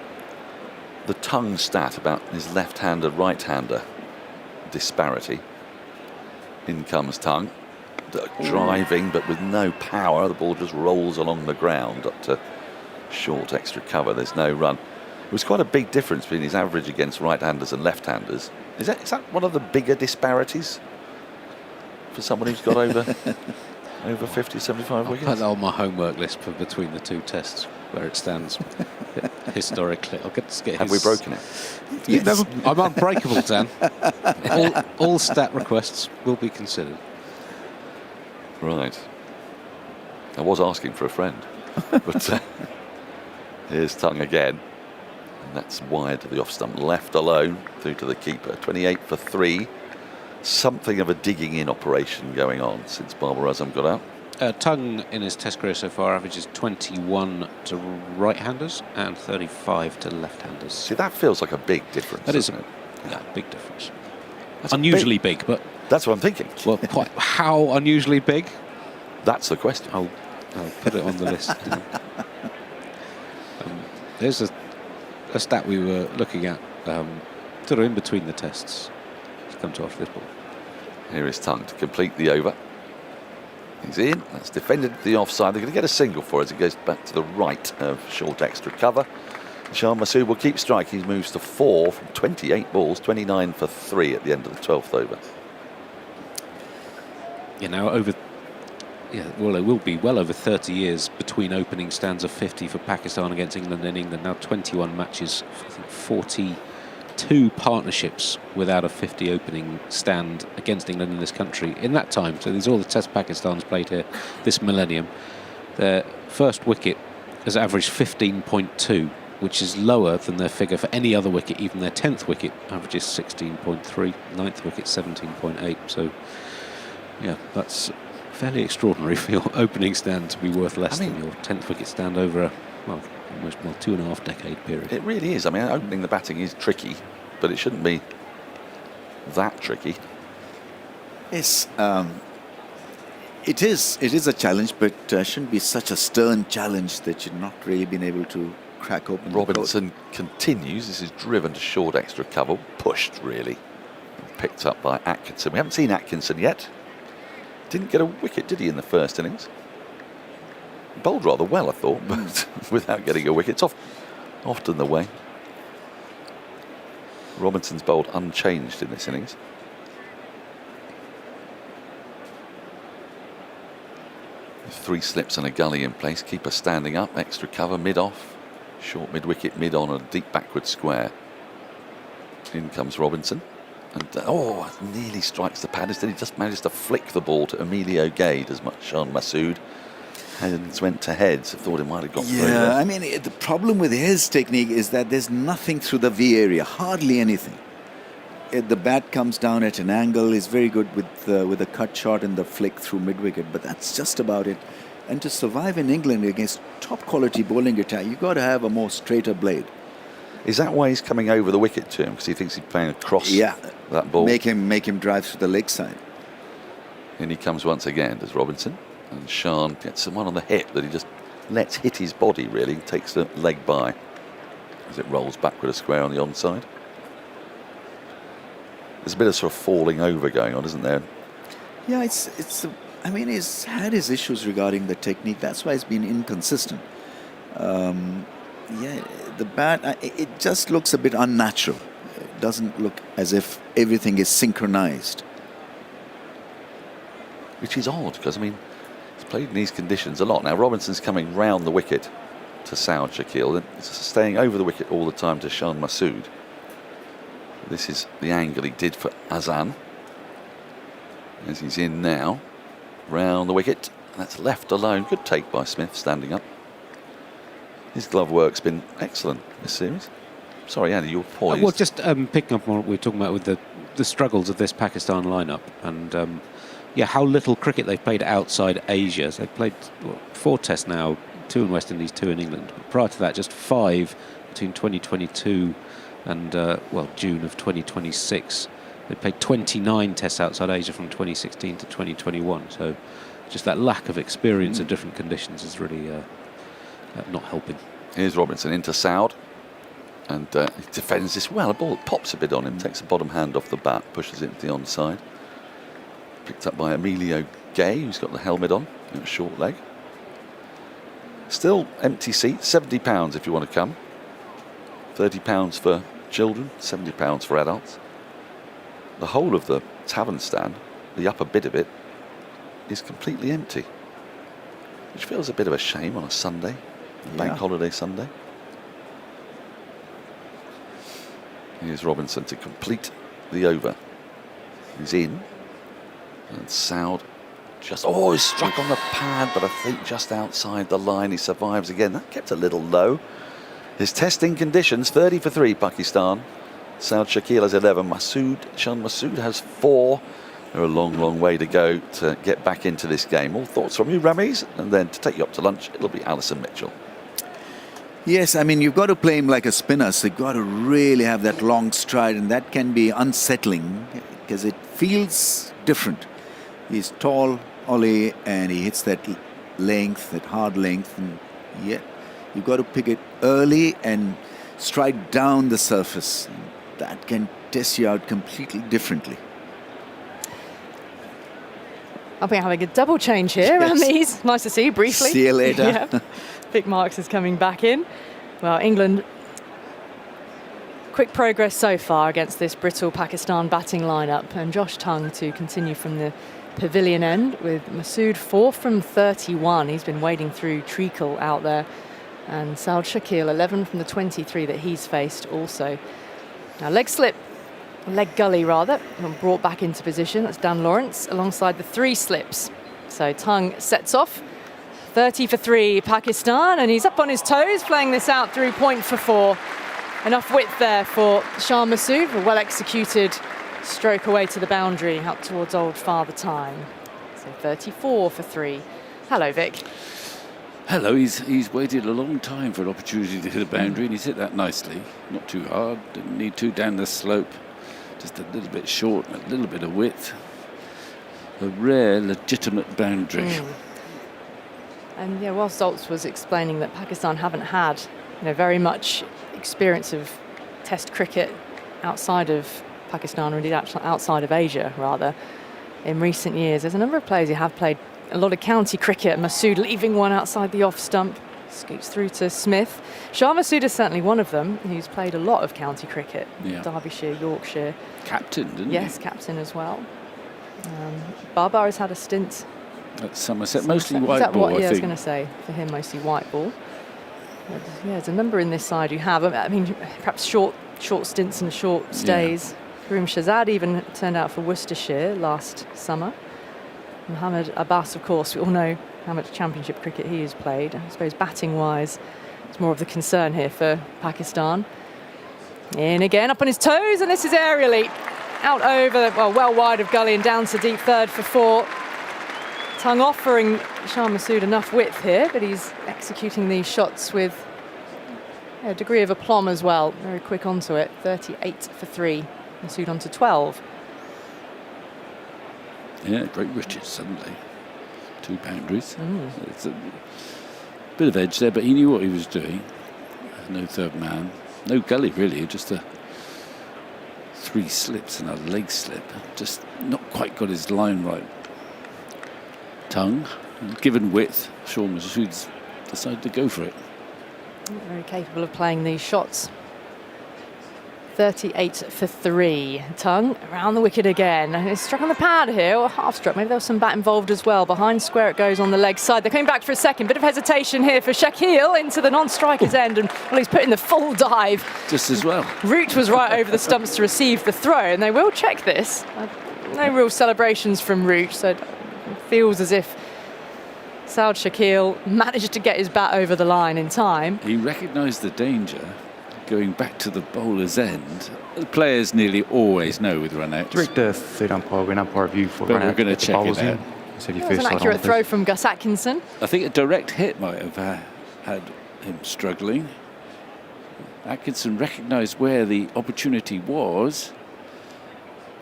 the Tongue stat about his left-hander, right-hander disparity. In comes Tongue, driving but with no power. The ball just rolls along the ground up to short extra cover. There's no run. It was quite a big difference between his average against right-handers and left-handers. Is that one of the bigger disparities for someone who's got over 50, 75 wickets? I'll put that on my homework list for between the two tests, where it stands historically. I'll get to get Have we broken it? Yes. I'm unbreakable, Dan. all stat requests will be considered. Right. I was asking for a friend, but here's Tongue again. And that's wide to the off stump, left alone through to the keeper. 28 for 3. Something of a digging in operation going on since Babar Azam got out. Tongue in his test career so far averages 21 to right-handers and 35 to left-handers. See, that feels like a big difference. That is doesn't it? Yeah, big difference. That's unusually big, but that's what I'm thinking. Well, quite how unusually big? That's the question. I'll put it on the list. There's a stat we were looking at, sort of in between the tests. Let's come to after this ball. Here is Tongue to complete the over. He's in. That's defended the offside. They're going to get a single for it. It goes back to the right of short extra cover. Shan Masood will keep striking. He moves to 4 from 28 balls, 29 for 3 at the end of the 12th over. You know, well, it will be well over 30 years between opening stands of 50 for Pakistan against England and England. Now 21 matches, I think 42 partnerships without a 50 opening stand against England in this country in that time. So there's all the Test Pakistan's played here this millennium. Their first wicket has averaged 15.2, which is lower than their figure for any other wicket. Even their 10th wicket averages 16.3, 9th wicket 17.8. So yeah, that's fairly extraordinary for your opening stand to be worth less than your 10th wicket stand over a, almost 2.5 decade period. It really is. I mean, opening the batting is tricky, but it shouldn't be that tricky. Yes, it is a challenge, but shouldn't be such a stern challenge that you've not really been able to crack open. Robinson continues. This is driven to short extra cover, pushed really, picked up by Atkinson. We haven't seen Atkinson yet. Didn't get a wicket, did he, in the first innings? Bowled rather well, I thought, but without getting a wicket. It's off often the way. Robinson's bowled unchanged in this innings. With 3 slips and a gully in place. Keeper standing up, extra cover, mid-off. Short mid-wicket, mid-on, and a deep backward square. In comes Robinson. And nearly strikes the pad. Instead, he just managed to flick the ball to Emilio Gay. As much Sean Masood. Hands went to heads. I thought it might have got through there. Yeah, I mean, the problem with his technique is that there's nothing through the V area, hardly anything. The bat comes down at an angle. He's very good with a cut shot and the flick through mid-wicket, but that's just about it. And to survive in England against top-quality bowling attack, you've got to have a more straighter blade. Is that why he's coming over the wicket to him? Because he thinks he's playing across that ball? Make him drive through the leg side. And he comes once again, does Robinson. And Sean gets someone on the hip that he just lets hit his body, really. Takes the leg by as it rolls backward a square on the onside. There's a bit of sort of falling over going on, isn't there? Yeah, I mean, he's had his issues regarding the technique. That's why he's been inconsistent. The bat, it just looks a bit unnatural. It doesn't look as if everything is synchronized. Which is odd, because, I mean, he's played in these conditions a lot. Now, Robinson's coming round the wicket to Saud Shakil, and he's staying over the wicket all the time to Shan Masood. This is the angle he did for Azan. As he's in now, round the wicket. That's left alone. Good take by Smith, standing up. His glove work's been excellent this series. Sorry, Andy, you're poised. Well, just picking up on what we were talking about with the struggles of this Pakistan lineup, and how little cricket they've played outside Asia. So they've played 4 tests now, 2 in West Indies, 2 in England. But prior to that, just 5 between 2022 and June of 2026. They played 29 tests outside Asia from 2016 to 2021. So just that lack of experience of different conditions is really not helping. Here's Robinson into Saud, and he defends this well. A ball pops a bit on him, takes the bottom hand off the bat, pushes it into the onside. Picked up by Emilio Gay, who's got the helmet on, a short leg. Still empty seat, £70 if you want to come. £30 for children, £70 for adults. The whole of the tavern stand, the upper bit of it, is completely empty, which feels a bit of a shame on a Sunday, bank holiday Sunday. Here's Robinson to complete the over. He's in, and Saud just he's struck on the pad, but I think just outside the line. He survives again. That kept a little low. His testing conditions: 30 for 3 Pakistan. Saud Shakil has 11. Shan Masood has 4. They're a long, long way to go to get back into this game. All thoughts from you, Ramiz? And then to take you up to lunch, it'll be Alison Mitchell. Yes, I mean, you've got to play him like a spinner, so you've got to really have that long stride, and that can be unsettling because it feels different. He's tall, Ollie, and he hits that length, that hard length, and you've got to pick it early and stride down the surface. That can test you out completely differently. I'll be having a double change here around these. Nice to see you briefly. See you later. Vic Marks is coming back in. Well, England, quick progress so far against this brittle Pakistan batting lineup. And Josh Tongue to continue from the pavilion end with Masood 4 from 31. He's been wading through treacle out there. And Saud Shakil 11 from the 23 that he's faced also. Now leg gully rather, and brought back into position. That's Dan Lawrence alongside the 3 slips. So Tongue sets off. 30 for 3 Pakistan, and he's up on his toes playing this out through point for 4. Enough width there for Shan Masood, a well executed stroke away to the boundary up towards old Father Time. So 34 for 3. Hello, Vic. Hello, he's waited a long time for an opportunity to hit a boundary, and he's hit that nicely. Not too hard, didn't need to down the slope. Just a little bit short, a little bit of width. A rare, legitimate boundary. And whilst Zoltz was explaining that Pakistan haven't had very much experience of Test cricket outside of Pakistan, or indeed outside of Asia, rather, in recent years, there's a number of players who have played a lot of county cricket. Masood leaving one outside the off stump, Scoots through to Smith. Shah Massoud is certainly one of them who's played a lot of county cricket. Yeah. Derbyshire, Yorkshire. Captain, didn't he? Yes, captain as well. Babar has had a stint at Somerset, mostly white that ball, what, I yeah, I was think. going to say, for him, mostly white ball. But, yeah, there's a number in this side who have. I mean, perhaps short stints and short stays. Karim Shahzad even turned out for Worcestershire last summer. Mohammad Abbas, of course, we all know how much championship cricket he has played. I suppose batting-wise, it's more of the concern here for Pakistan. In again, up on his toes, and this is aerially out over, well wide of gully and down to deep third for 4. Tongue offering Shah Massoud enough width here, but he's executing these shots with a degree of aplomb as well. Very quick onto it. 38 for 3. Massoud on to 12. Yeah, great riches suddenly. 2 boundaries. It's a bit of edge there, but he knew what he was doing. No third man. No gully, really. Just 3 slips and a leg slip. Just not quite got his line right. Tongue, given width, Shah Massoud's decided to go for it. Very capable of playing these shots. 38 for 3. Tongue around the wicket again. It's struck on the pad here, or half struck. Maybe there was some bat involved as well. Behind square it goes on the leg side. They're coming back for a second. Bit of hesitation here for Shakeel into the non-striker's end. And well, he's put in the full dive. Just as well. Root was right over the stumps to receive the throw. And they will check this. No real celebrations from Root. So it feels as if Saud Shakeel managed to get his bat over the line in time. He recognised the danger. Going back to the bowler's end, the players nearly always know with run-outs. Direct third umpire when umpire review for but run we're out. going to check it out. So That was an accurate throw from Gus Atkinson. I think a direct hit might have had him struggling. Atkinson recognised where the opportunity was.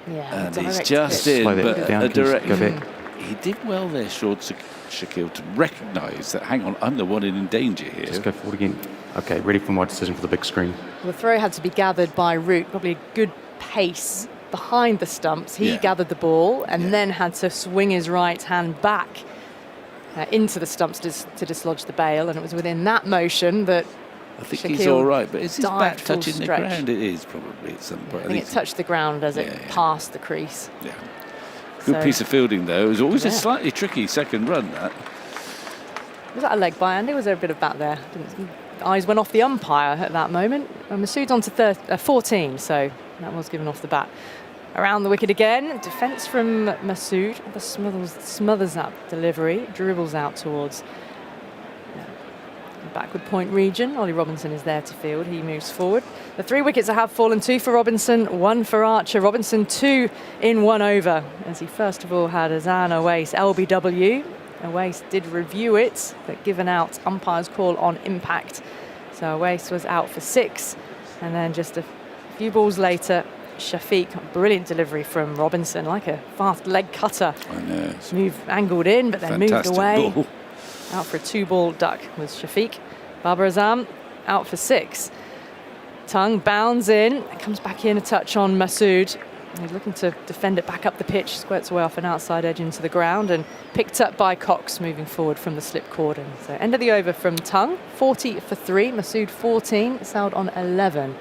Yeah, and he's just hit. in, but a direct hit. He did well there, Shakeel, to recognise that, hang on, I'm the one in danger here. Just go forward again. Okay, ready for my decision for the big screen. The throw had to be gathered by Root, probably a good pace behind the stumps. He gathered the ball and then had to swing his right hand back into the stumps to dislodge the bail, and it was within that motion that I think Shakeel he's all right, but is his bat dived full touching the stretch. ground? It is probably at some point. I think it touched the ground as it passed the crease. Yeah. Good piece of fielding, though. It was always a Yeah. slightly tricky second run, that. Was that a leg by Andy? Was there a bit of bat there? Eyes went off the umpire at that moment. Massoud's on to 14, so that was given off the bat. Around the wicket again. Defence from Massoud. The smothers that delivery. Dribbles out towards the backward point region. Ollie Robinson is there to field. He moves forward. The 3 wickets have fallen, 2 for Robinson, 1 for Archer. Robinson 2 in 1 over, as he first of all had Azan Owais LBW. Owais did review it, but given out umpire's call on impact. So Owais was out for 6. And then just a few balls later, Shafiq, brilliant delivery from Robinson, like a fast leg cutter. I know. Angled in, but then moved Fantastic away. ball. Out for a 2-ball duck was Shafiq. Babar Azam out for 6. Tongue bounds in, comes back in a touch on Massoud. He's looking to defend it back up the pitch, squirts away off an outside edge into the ground, and picked up by Cox moving forward from the slip cordon. So end of the over from Tongue, 40 for 3, Massoud 14, Saud on 11.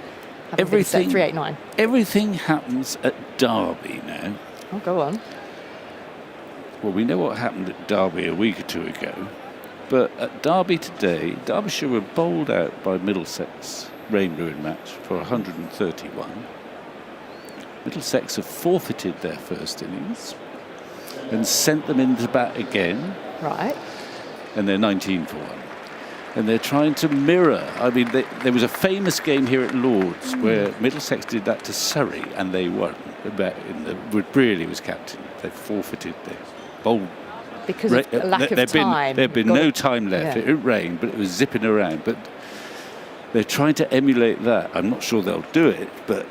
Everything, 389. Everything happens at Derby now. Oh, go on. Well, we know what happened at Derby a week or 2 ago, but at Derby today, Derbyshire were bowled out by Middlesex rain-ruined match for 131. Middlesex have forfeited their first innings and sent them into bat again. Right. And they're 19 for 1. And they're trying to mirror. I mean, there was a famous game here at Lord's where Middlesex did that to Surrey and they won. Really was captain. They forfeited their bowl. Because of a lack of time. There'd been no time left. Yeah. It rained, but it was zipping around. But they're trying to emulate that. I'm not sure they'll do it, but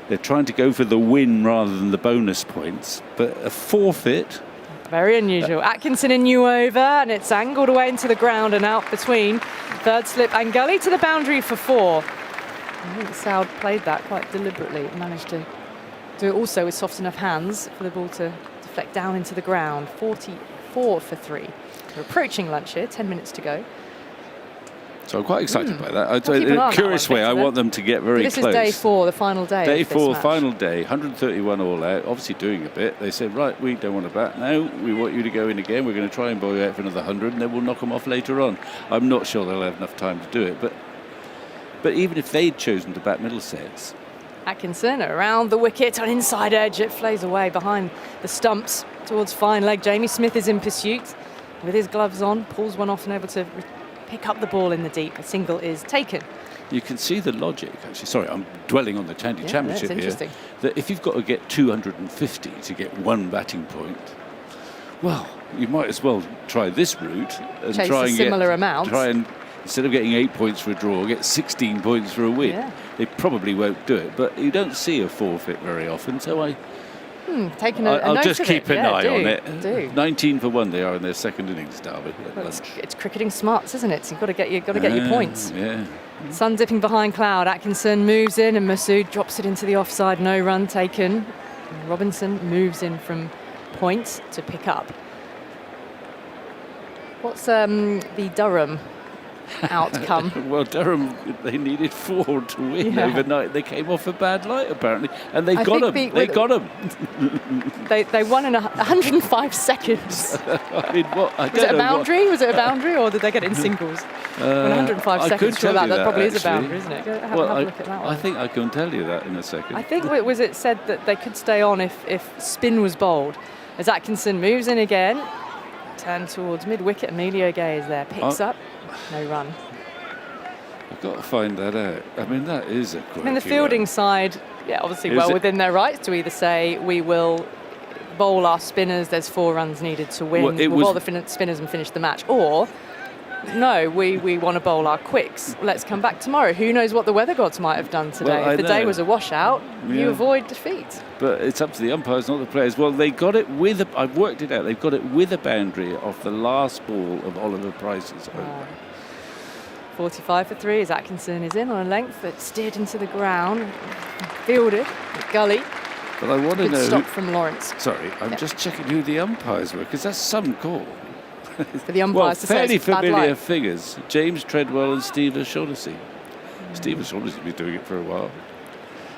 they're trying to go for the win rather than the bonus points. But a forfeit. Very unusual. Atkinson in new over, and it's angled away into the ground and out between third slip and gully to the boundary for 4. I think Saud played that quite deliberately. Managed to do it also with soft enough hands for the ball to deflect down into the ground. 44 for 3. We're approaching lunch here, 10 minutes to go. So I'm quite excited by that. Keep an eye In on a that curious one, way, I Victor. want them to get very This close. is day 4, the final day. Day of this 4, match. final day, 131 all out, obviously doing a bit. They said, right, we don't want to bat now. We want you to go in again. We're going to try and bowl you out for another 100, and then we'll knock them off later on. I'm not sure they'll have enough time to do it, but even if they'd chosen to bat Middlesex. Atkinson around the wicket on inside edge. It flays away behind the stumps towards fine leg. Jamie Smith is in pursuit with his gloves on, pulls one off and able to pick up the ball in the deep. A single is taken. You can see the logic, actually. Sorry, I'm dwelling on the Chandy Championship that's here. interesting. That if you've got to get 250 to get one batting point, well, you might as well try this route and Chase try a and similar get, amount. Try and instead of getting 8 points for a draw, get 16 points for a win. Yeah. They probably won't do it, but you don't see a forfeit very often. So Taking a I'll note just of keep it. an eye on Do. it. 19 for 1 they are in their second innings, Derby. Well, it's cricketing smarts, isn't it? So you've got to get your points. Yeah. Sun dipping behind cloud. Atkinson moves in and Masood drops it into the offside. No run taken. And Robinson moves in from point to pick up. What's the Durham outcome? Well, Durham, they needed 4 to win Yeah. overnight. They came off a bad light, apparently, and they I got them. think They got them. They won in 105 seconds. I mean, what? I Was don't it a know boundary? Was it a boundary, or did they get it in singles? 105 I seconds. could Sure, tell you that probably is a actually. boundary, isn't it? Have Well, a look at that one. I think I can tell you that in a second. I think it said that they could stay on if spin was bowled. As Atkinson moves in again, turn towards mid-wicket. Emilio Gay is there, picks up, no run. I've got to find that out. I mean, that is a quirky I mean, the fielding one. side, obviously Is well it- within their rights to either say we will bowl our spinners, there's 4 runs needed to win, Well, it we'll was- bowl the spinners and finish the match, or no, we want to bowl our quicks. Let's come back tomorrow. Who knows what the weather gods might have done today? Well, I if the day know. was a washout, you Yeah. avoid defeat. But it's up to the umpires, not the players. Well, they got it with I've worked it out. They've got it with a boundary off the last ball of Oliver Price's over. 45 for 3 as Atkinson is in on a length that steered into the ground, fielded, gully. But I want to Good know. stop from Lawrence. Sorry, I'm Yeah. just checking who the umpires were, because that's some call. For the umpires Well, to say fairly it's bad familiar light. figures. James Treadwell and Steve O'Shaughnessy. Steve O'Shaughnessy's been doing it for a while.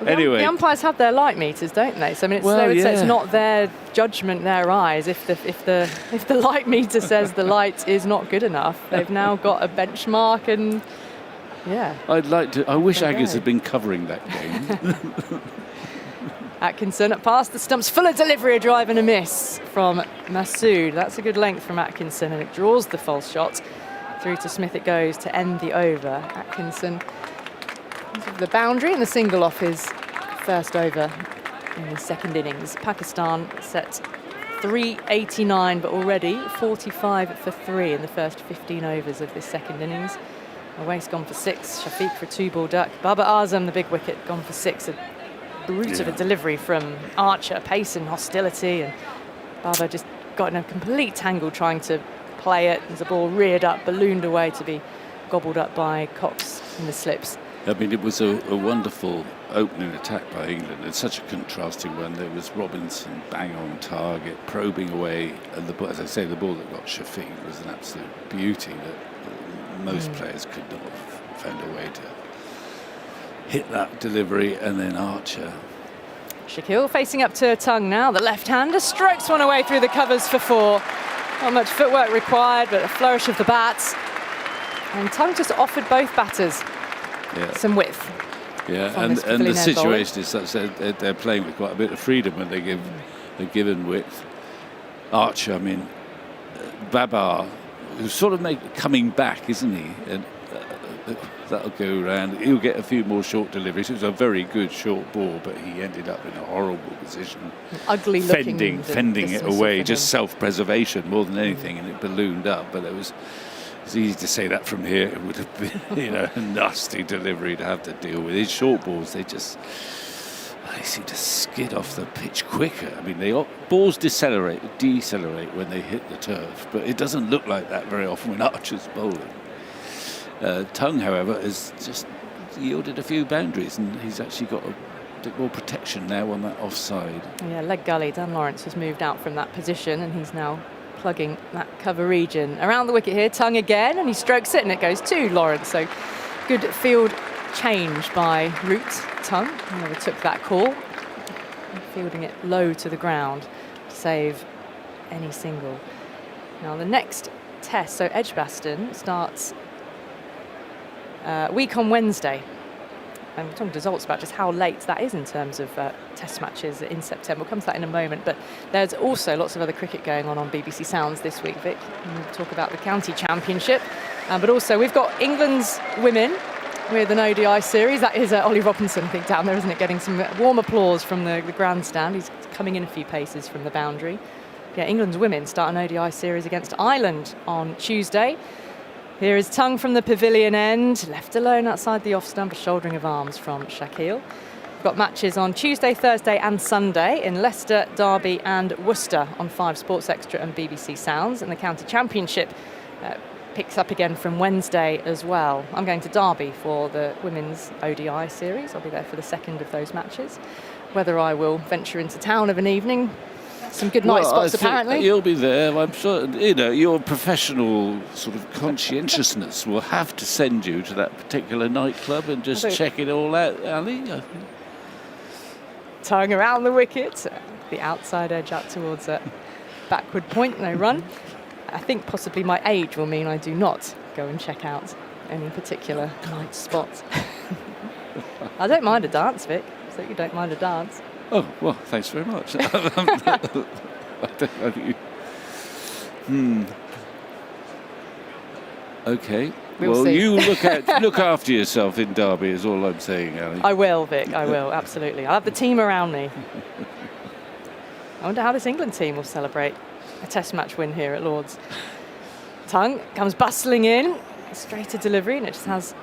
Well, Anyway. the umpires have their light meters, don't they? So I mean, Well, they would say it's yeah. not their judgment, their eyes. If the light meter says the light is not good enough, they've now got a benchmark, and I wish There you Agus go. had been covering that game. Atkinson past the stumps, full of delivery, a drive and a miss from Masood. That's a good length from Atkinson, and it draws the false shot. Through to Smith it goes to end the over. Atkinson, the boundary and the single off his first over in the second innings. Pakistan set 389, but already 45 for 3 in the first 15 overs of this second innings. Awais gone for 6, Shafiq for a 2-ball duck. Babar Azam, the big wicket, gone for 6. A brute of a delivery from Archer, pace and hostility, and Babar just got in a complete tangle trying to play it as the ball reared up, ballooned away to be gobbled up by Cox in the slips. I mean, it was a wonderful opening attack by England. It's such a contrasting one. There was Robinson bang on target, probing away, and as I say, the ball that got Shafiq was an absolute beauty that most players could not have found a way to hit that delivery. And then Archer. Shaquille facing up to Tung now. The left-hander strokes one away through the covers for 4. Not much footwork required, but a flourish of the bats. And Tung just offered both batters some width. Yeah, from and this the pavilion end bowling. situation is such that they're playing with quite a bit of freedom when they're given width. Archer, I mean, Babar, who's sort of coming back, isn't he? And that'll go around. He'll get a few more short deliveries. It was a very good short ball, but he ended up in a horrible position. Ugly looking. Fending it away, just self-preservation more than anything, and it ballooned up. But it's easy to say that from here. It would have been, a nasty delivery to have to deal with. His short balls, they seem to skid off the pitch quicker. I mean, balls decelerate when they hit the turf, but it doesn't look like that very often when Archer's bowling. Tung, however, has just yielded a few boundaries, and he's actually got a bit more protection now on that offside. Yeah, leg gully. Dan Lawrence has moved out from that position, and he's now plugging that cover region. Around the wicket here, Tongue again, and he strokes it, and it goes to Lawrence. So good field change by Root. Tongue never took that call, fielding it low to the ground to save any single. Now the next test, so Edgbaston starts week on Wednesday. And we're talking results about just how late that is in terms of test matches in September. We'll come to that in a moment. But there's also lots of other cricket going on BBC Sounds this week, Vic. And we'll talk about the county championship. But also we've got England's women with an ODI series. That is Ollie Robinson, I think, down there, isn't it? Getting some warm applause from the grandstand. He's coming in a few paces from the boundary. Yeah, England's women start an ODI series against Ireland on Tuesday. Here is Tongue from the pavilion end, left alone outside the off stump, a shouldering of arms from Shaquille. We've got matches on Tuesday, Thursday and Sunday in Leicester, Derby and Worcester on 5 Sports Extra and BBC Sounds. And the county championship picks up again from Wednesday as well. I'm going to Derby for the women's ODI series. I'll be there for the second of those matches. Whether I will venture into town of an evening, some good night spots apparently. You'll be there, I'm sure. You know, your professional sort of conscientiousness will have to send you to that particular nightclub and just check it all out, Ali. Tongue around the wicket, the outside edge out towards a backward point, no run. I think possibly my age will mean I do not go and check out any particular night spot. I don't mind a dance, Vic, so you don't mind a dance. Oh, well, thanks very much. Okay. We'll see. You look after yourself in Derby is all I'm saying, Ali. I will, Vic, I will, absolutely. I'll have the team around me. I wonder how this England team will celebrate a test match win here at Lord's. Tongue comes bustling in, straight to delivery, and it just has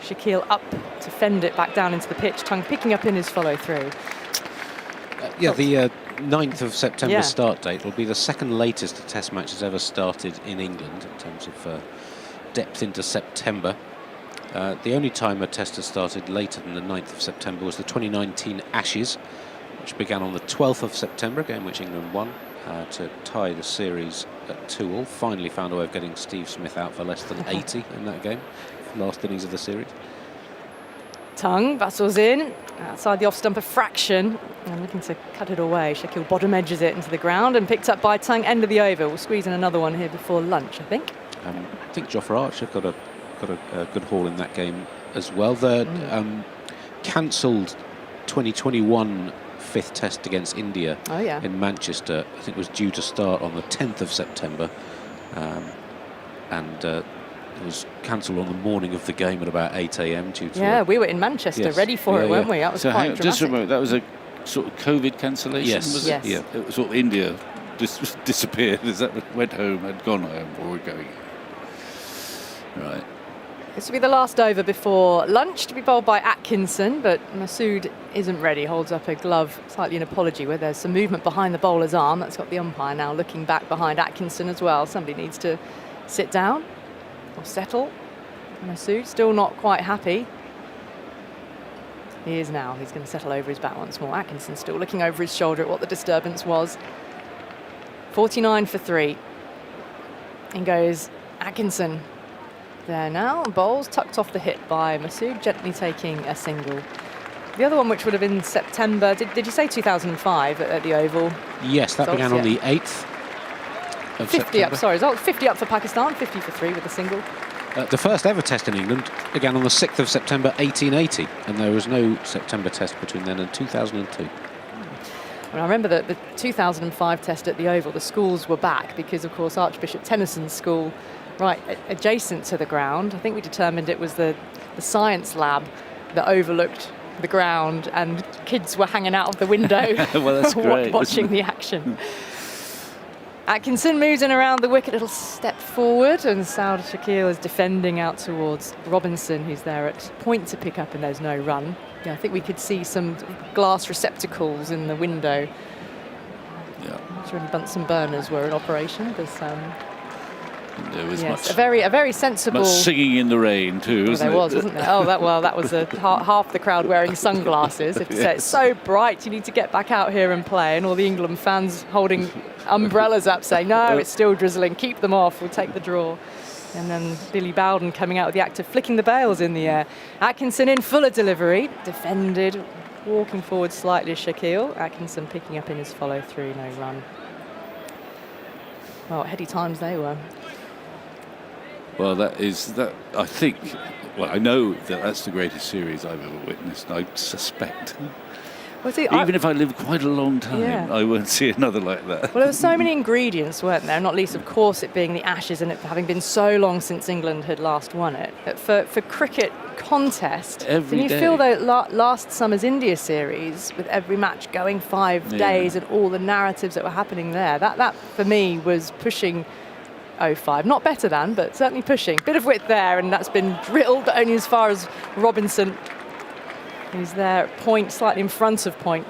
Shaquille up to fend it back down into the pitch. Tongue picking up in his follow-through. Yeah, the 9th of September start date will be the second latest a test match has ever started in England in terms of depth into September. The only time a test has started later than the 9th of September was the 2019 Ashes, which began on the 12th of September, a game which England won to tie the series at 2-all. Finally found a way of getting Steve Smith out for less than 80 in that game, last innings of the series. Tongue bustles in outside the off stump a fraction and looking to cut it away. Shaquille bottom edges it into the ground and picked up by Tongue, end of the over. We'll squeeze in another one here before lunch, I think. I think Jofra Archer got a good haul in that game as well. The cancelled 2021 fifth test against India in Manchester, I think, was due to start on the 10th of September, and it was cancelled on the morning of the game at about 8 a.m. due to we were in Manchester ready for it, weren't we? That was quite dramatic. Just remember, that was a sort of COVID cancellation, was it? Yeah, it was sort of India disappeared as that went home, had gone home, or were going. Right. This will be the last over before lunch, to be bowled by Atkinson, but Masood isn't ready, holds up a glove, slightly an apology, where there's some movement behind the bowler's arm. That's got the umpire now looking back behind Atkinson as well. Somebody needs to sit down or settle. Masood still not quite happy. He is now. He's going to settle over his bat once more. Atkinson still looking over his shoulder at what the disturbance was. 49 for 3. In goes Atkinson. There now, bowls tucked off the hip by Masood, gently taking a single. The other one, which would have been September, did you say 2005 at the Oval? Yes, that began on the 8th of 50 September. up, sorry, 50 up for Pakistan, 50 for 3 with a single. The first ever test in England began on the 6th of September 1880, and there was no September test between then and 2002. Well, I remember that the 2005 test at the Oval, the schools were back because, of course, Archbishop Tennyson's school, right adjacent to the ground. I think we determined it was the science lab that overlooked the ground, and kids were hanging out of the window well, that's great, watching the action. Atkinson moves in around the wicket, a little step forward, and Saud Shakil is defending out towards Robinson, who's there at point to pick up, and there's no run. Yeah, I think we could see some glass receptacles in the window. Yeah. I'm sure Bunsen burners were in operation, because There was much, a very sensible. much singing in the rain too, wasn't wasn't there? Oh, that was half the crowd wearing sunglasses. If you say it's so bright, you need to get back out here and play, and all the England fans holding umbrellas up, saying, "No, it's still drizzling. Keep them off. We'll take the draw." And then Billy Bowden coming out with the act of flicking the bails in the air. Atkinson in fuller delivery, defended, walking forward slightly. Shaquille Atkinson picking up in his follow-through, no run. Well, heady times they were. Well, I think, I know that that's the greatest series I've ever witnessed. I suspect. Well, see, even if I live quite a long time, I won't see another like that. Well, there were so many ingredients, weren't there? Not least, of course, it being the Ashes and it having been so long since England had last won it. But for cricket contest, every can you day. feel that last summer's India series, with every match going 5 days and all the narratives that were happening there, that for me was pushing 05. Not better than, but certainly pushing. Bit of width there, and that's been drilled only as far as Robinson. He's there at point, slightly in front of point.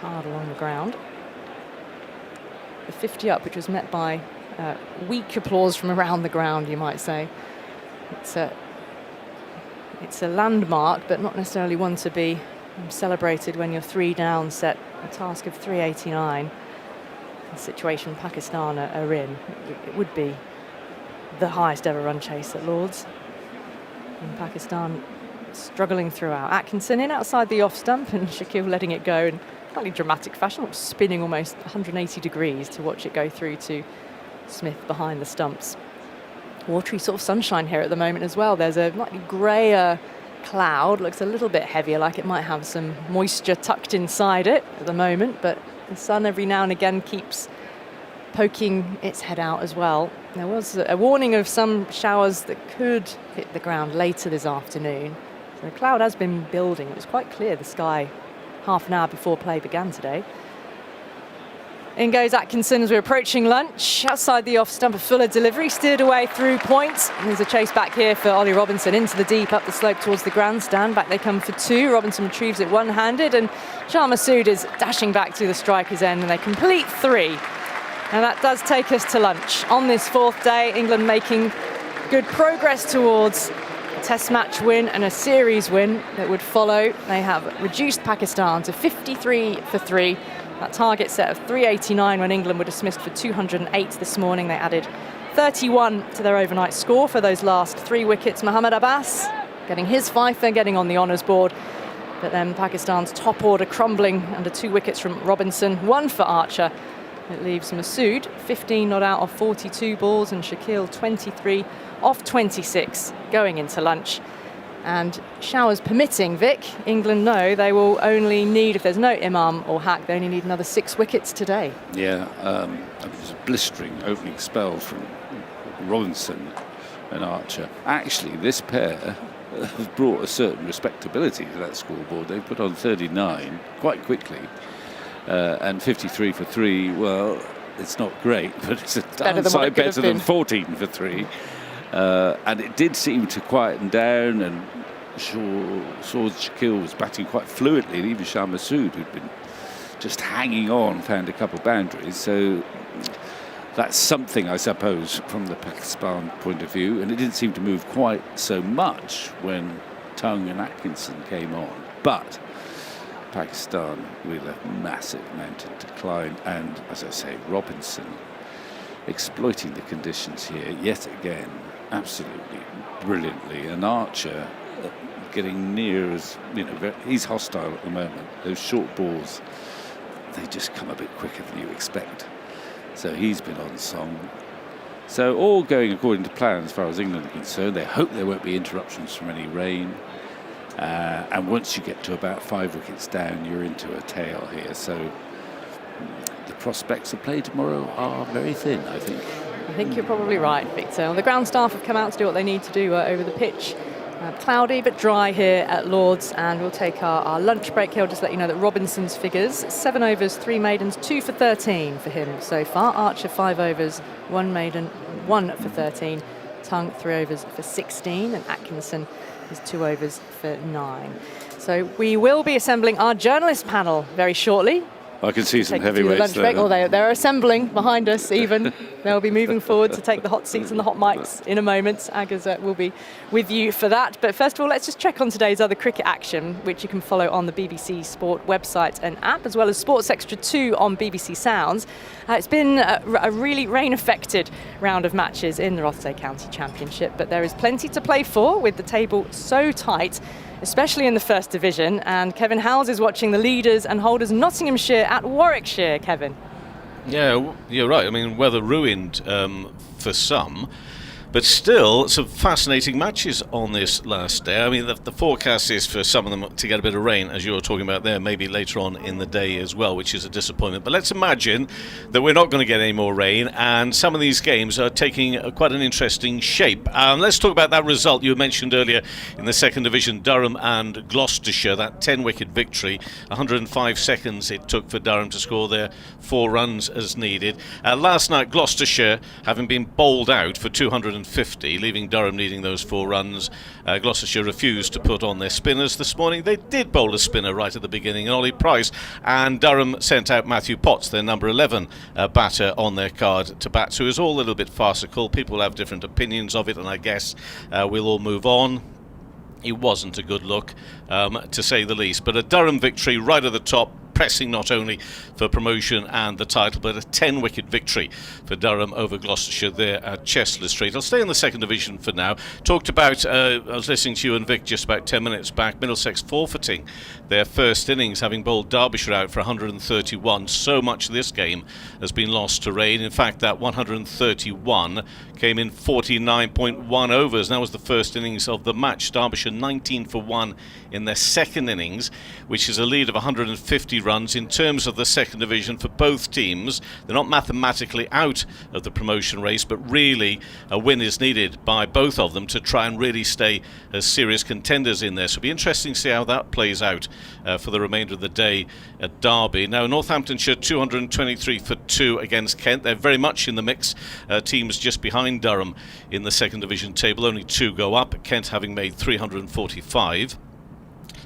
Hard along the ground. The 50 up, which was met by weak applause from around the ground, you might say. It's a landmark, but not necessarily one to be celebrated when you're 3 down, set a task of 389. The situation Pakistan are in, it would be the highest ever run chase at Lords. And Pakistan struggling throughout. Atkinson in outside the off stump and Shaquille letting it go in slightly dramatic fashion, spinning almost 180 degrees to watch it go through to Smith behind the stumps. Watery sort of sunshine here at the moment as well. There's a slightly greyer cloud, looks a little bit heavier, like it might have some moisture tucked inside it at the moment, but the sun every now and again keeps poking its head out as well. There was a warning of some showers that could hit the ground later this afternoon. So the cloud has been building. It was quite clear, the sky, half an hour before play began today. In goes Atkinson as we're approaching lunch. Outside the off stump, a fuller delivery, steered away through point. And there's a chase back here for Ollie Robinson into the deep, up the slope towards the grandstand. Back they come for 2. Robinson retrieves it one-handed, and Shah Massoud is dashing back to the striker's end, and they complete 3. And that does take us to lunch. On this 4th day, England making good progress towards a Test match win and a series win that would follow. They have reduced Pakistan to 53 for 3. That target set of 389 when England were dismissed for 208 this morning. They added 31 to their overnight score for those last 3 wickets. Mohammad Abbas getting his fifer, getting on the honours board. But then Pakistan's top order crumbling under 2 wickets from Robinson, 1 for Archer. It leaves Massoud 15 not out of 42 balls and Shaquille 23 off 26 going into lunch. And showers permitting, Vic, England know they will only need, if there's no Imam or Hack, they only need another 6 wickets today. Yeah, it was a blistering opening spell from Robinson and Archer. Actually, this pair has brought a certain respectability to that scoreboard. They put on 39 quite quickly, and 53 for 3. Well, it's not great, but it's a downside better than 14 for 3. And it did seem to quieten down, and Shaquille was batting quite fluently, and even Shah Massoud, who'd been just hanging on, found a couple of boundaries. So that's something, I suppose, from the Pakistan point of view. And it didn't seem to move quite so much when Tongue and Atkinson came on. But Pakistan with a massive mountain to climb, and as I say, Robinson exploiting the conditions here yet again, absolutely brilliantly. And Archer getting near as, he's hostile at the moment. Those short balls, they just come a bit quicker than you expect. So he's been on song. So all going according to plan as far as England are concerned. They hope there won't be interruptions from any rain. And once you get to about 5 wickets down, you're into a tail here. So the prospects of play tomorrow are very thin, I think. I think you're probably right, Victor. The ground staff have come out to do what they need to do over the pitch. Cloudy but dry here at Lords, and we'll take our lunch break here. I'll just let you know that Robinson's figures: 7 overs, 3 maidens, 2 for 13 for him so far. Archer 5 overs, 1 maiden, 1 for 13. Tongue 3 overs for 16, and Atkinson is 2 overs for 9. So we will be assembling our journalist panel very shortly. I can see some take you through the heavyweights lunch break. there. Oh, they're assembling behind us even. They'll be moving forward to take the hot seats and the hot mics in a moment. Aggers will be with you for that. But first of all, let's just check on today's other cricket action, which you can follow on the BBC Sport website and app, as well as Sports Extra 2 on BBC Sounds. It's been a really rain-affected round of matches in the Rothesay County Championship, but there is plenty to play for with the table so tight, especially in the First Division. And Kevin Howells is watching the leaders and holders Nottinghamshire at Warwickshire. Kevin. Yeah, you're right. I mean, weather ruined for some, but still some fascinating matches on this last day. I mean, the forecast is for some of them to get a bit of rain, as you were talking about there, maybe later on in the day as well, which is a disappointment. But let's imagine that we're not going to get any more rain, and some of these games are taking quite an interesting shape. Let's talk about that result you mentioned earlier in the Second Division, Durham and Gloucestershire, that 10-wicket victory. 105 seconds it took for Durham to score their 4 runs as needed. Last night, Gloucestershire, having been bowled out for 250, leaving Durham needing those 4 runs. Gloucestershire refused to put on their spinners this morning. They did bowl a spinner right at the beginning, Ollie Price, and Durham sent out Matthew Potts, their number 11 batter, on their card to bat. So it was all a little bit farcical. People have different opinions of it, and I guess we'll all move on. It wasn't a good look, to say the least. But a Durham victory right at the top, pressing not only for promotion and the title, but a 10-wicket victory for Durham over Gloucestershire there at Chester Street. I'll stay in the Second Division for now. Talked about, I was listening to you and Vic just about 10 minutes back, Middlesex forfeiting their first innings, having bowled Derbyshire out for 131. So much of this game has been lost to rain. In fact, that 131 came in 49.1 overs. That was the first innings of the match. Derbyshire 19 for 1 in their second innings, which is a lead of 150 runs. In terms of the Second Division for both teams, they're not mathematically out of the promotion race, but really a win is needed by both of them to try and really stay as serious contenders in there. So it'll be interesting to see how that plays out for the remainder of the day at Derby. Now, Northamptonshire 223 for 2 against Kent. They're very much in the mix. Teams just behind Durham in the Second Division table. Only 2 go up, Kent having made 345.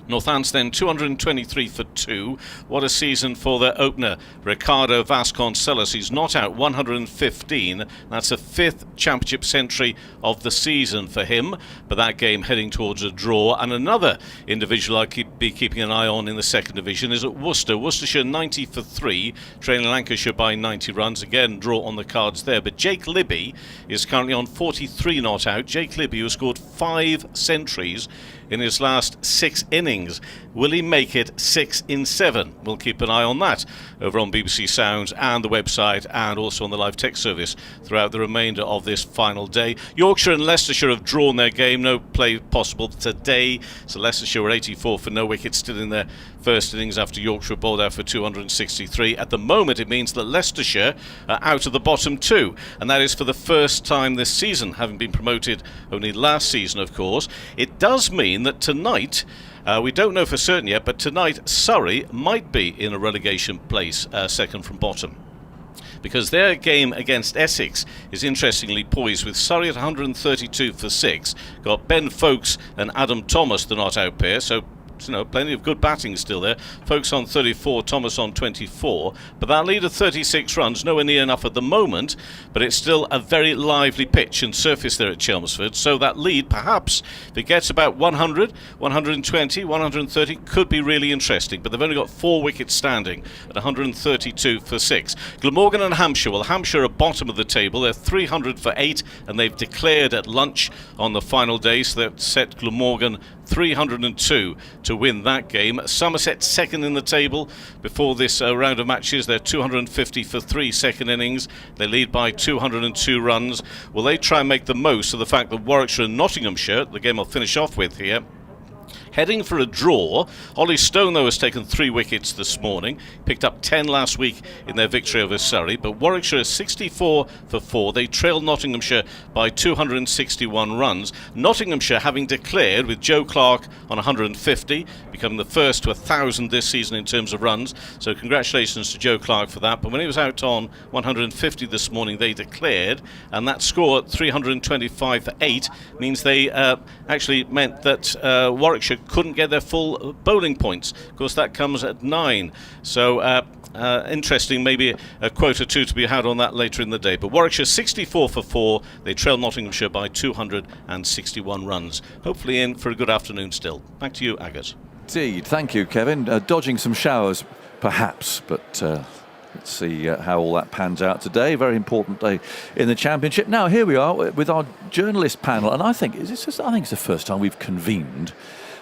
Northants then 223 for 2. What a season for their opener, Ricardo Vasconcelos. He's not out, 115. That's a 5th championship century of the season for him, but that game heading towards a draw. And another individual I'll be keeping an eye on in the Second Division is at Worcester. Worcestershire 90 for 3, trailing Lancashire by 90 runs. Again, draw on the cards there. But Jake Libby is currently on 43 not out. Jake Libby, who scored 5 centuries in his last 6 innings. Will he make it 6 in 7? We'll keep an eye on that over on BBC Sounds and the website, and also on the live text service throughout the remainder of this final day. Yorkshire and Leicestershire have drawn their game. No play possible today. So Leicestershire were 84 for no wickets, still in their first innings after Yorkshire bowled out for 263. At the moment, it means that Leicestershire are out of the bottom 2, and that is for the first time this season, having been promoted only last season, of course. It does mean that tonight, we don't know for certain yet, but tonight Surrey might be in a relegation place, second from bottom, because their game against Essex is interestingly poised, with Surrey at 132 for 6. Got Ben Folkes and Adam Thomas, the not-out pair, so plenty of good batting still there. Folkes on 34, Thomas on 24. But that lead of 36 runs, nowhere near enough at the moment, but it's still a very lively pitch and surface there at Chelmsford. So that lead, perhaps, if it gets about 100, 120, 130, could be really interesting. But they've only got 4 wickets standing at 132 for 6. Glamorgan and Hampshire. Well, Hampshire are bottom of the table. They're 300 for 8, and they've declared at lunch on the final day, so they've set Glamorgan 302 to win that game. Somerset second in the table before this round of matches. They're 250 for 3 second innings. They lead by 202 runs. Will they try and make the most of the fact that Warwickshire and Nottinghamshire, the game I'll finish off with here, heading for a draw? Ollie Stone, though, has taken 3 wickets this morning. Picked up 10 last week in their victory over Surrey. But Warwickshire is 64 for 4. They trail Nottinghamshire by 261 runs. Nottinghamshire having declared, with Joe Clark on 150, becoming the first to 1,000 this season in terms of runs. So congratulations to Joe Clark for that. But when he was out on 150 this morning, they declared, and that score at 325 for 8 means they actually meant that Warwickshire couldn't get their full bowling points. Of course, that comes at 9. So Interesting, maybe a quote or two to be had on that later in the day. But Warwickshire 64 for 4. They trail Nottinghamshire by 261 runs. Hopefully in for a good afternoon still. Back to you, Agat. Indeed. Thank you, Kevin. Dodging some showers, perhaps, but let's see how all that pans out today. Very important day in the Championship. Now, here we are with our journalist panel, and I think it's the first time we've convened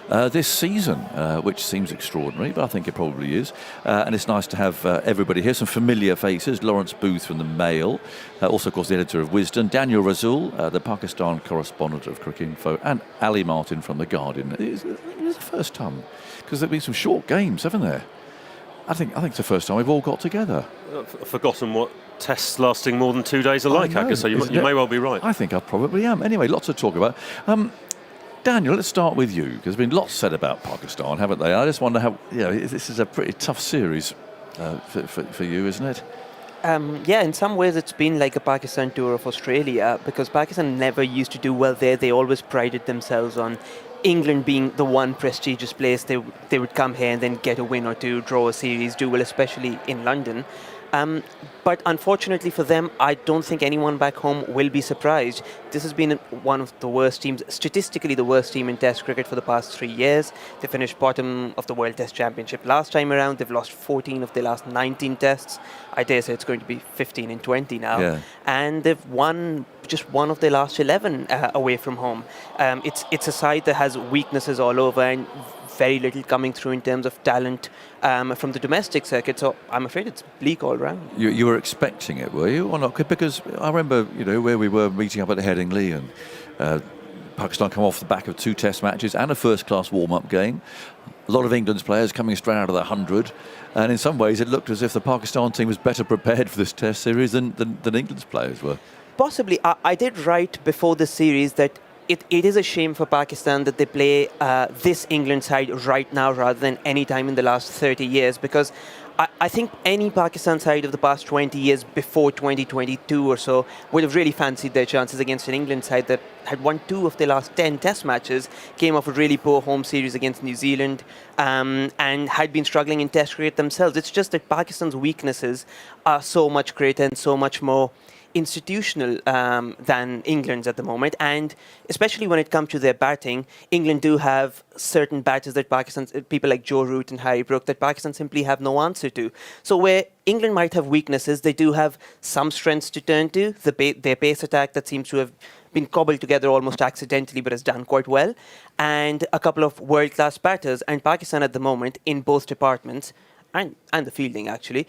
this season, which seems extraordinary, but I think it probably is. And it's nice to have everybody here, some familiar faces. Lawrence Booth from the Mail, also, of course, the editor of Wisdom, Daniel Rasool, the Pakistan correspondent of Cricinfo, and Ali Martin from The Guardian. It's the first time, because there have been some short games, haven't there? I think it's the first time we've all got together. I've forgotten what tests lasting more than 2 days are like, Aga, so you may well be right. I think I probably am. Anyway, lots to talk about. Daniel, let's start with you, because there's been lots said about Pakistan, haven't they? I just wonder how, this is a pretty tough series for you, isn't it? Yeah, in some ways it's been like a Pakistan tour of Australia, because Pakistan never used to do well there. They always prided themselves on England being the one prestigious place. They would come here and then get a win or two, draw a series, do well, especially in London. But unfortunately for them, I don't think anyone back home will be surprised. This has been one of the worst teams, statistically the worst team in Test cricket for the past 3 years. They finished bottom of the World Test Championship last time around. They've lost 14 of their last 19 tests. I dare say it's going to be 15 and 20 now. Yeah. And they've won just one of their last 11 away from home. It's a side that has weaknesses all over and very little coming through in terms of talent from the domestic circuit. So I'm afraid it's bleak all round. You were expecting it, were you, or not? Because I remember, where we were meeting up at Headingley, and Pakistan come off the back of 2 Test matches and a first-class warm-up game. A lot of England's players coming straight out of the 100, and in some ways it looked as if the Pakistan team was better prepared for this Test series than England's players were. Possibly. I did write before the series that it is a shame for Pakistan that they play this England side right now rather than any time in the last 30 years, because I think any Pakistan side of the past 20 years before 2022 or so would have really fancied their chances against an England side that had won 2 of their last 10 Test matches, came off a really poor home series against New Zealand, and had been struggling in Test cricket themselves. It's just that Pakistan's weaknesses are so much greater and so much more institutional than England's at the moment, and especially when it comes to their batting, England do have certain batters that people like Joe Root and Harry Brook, that Pakistan simply have no answer to. So where England might have weaknesses, they do have some strengths to turn to. Their pace attack that seems to have been cobbled together almost accidentally but has done quite well, and a couple of world-class batters, and Pakistan at the moment in both departments and the fielding actually,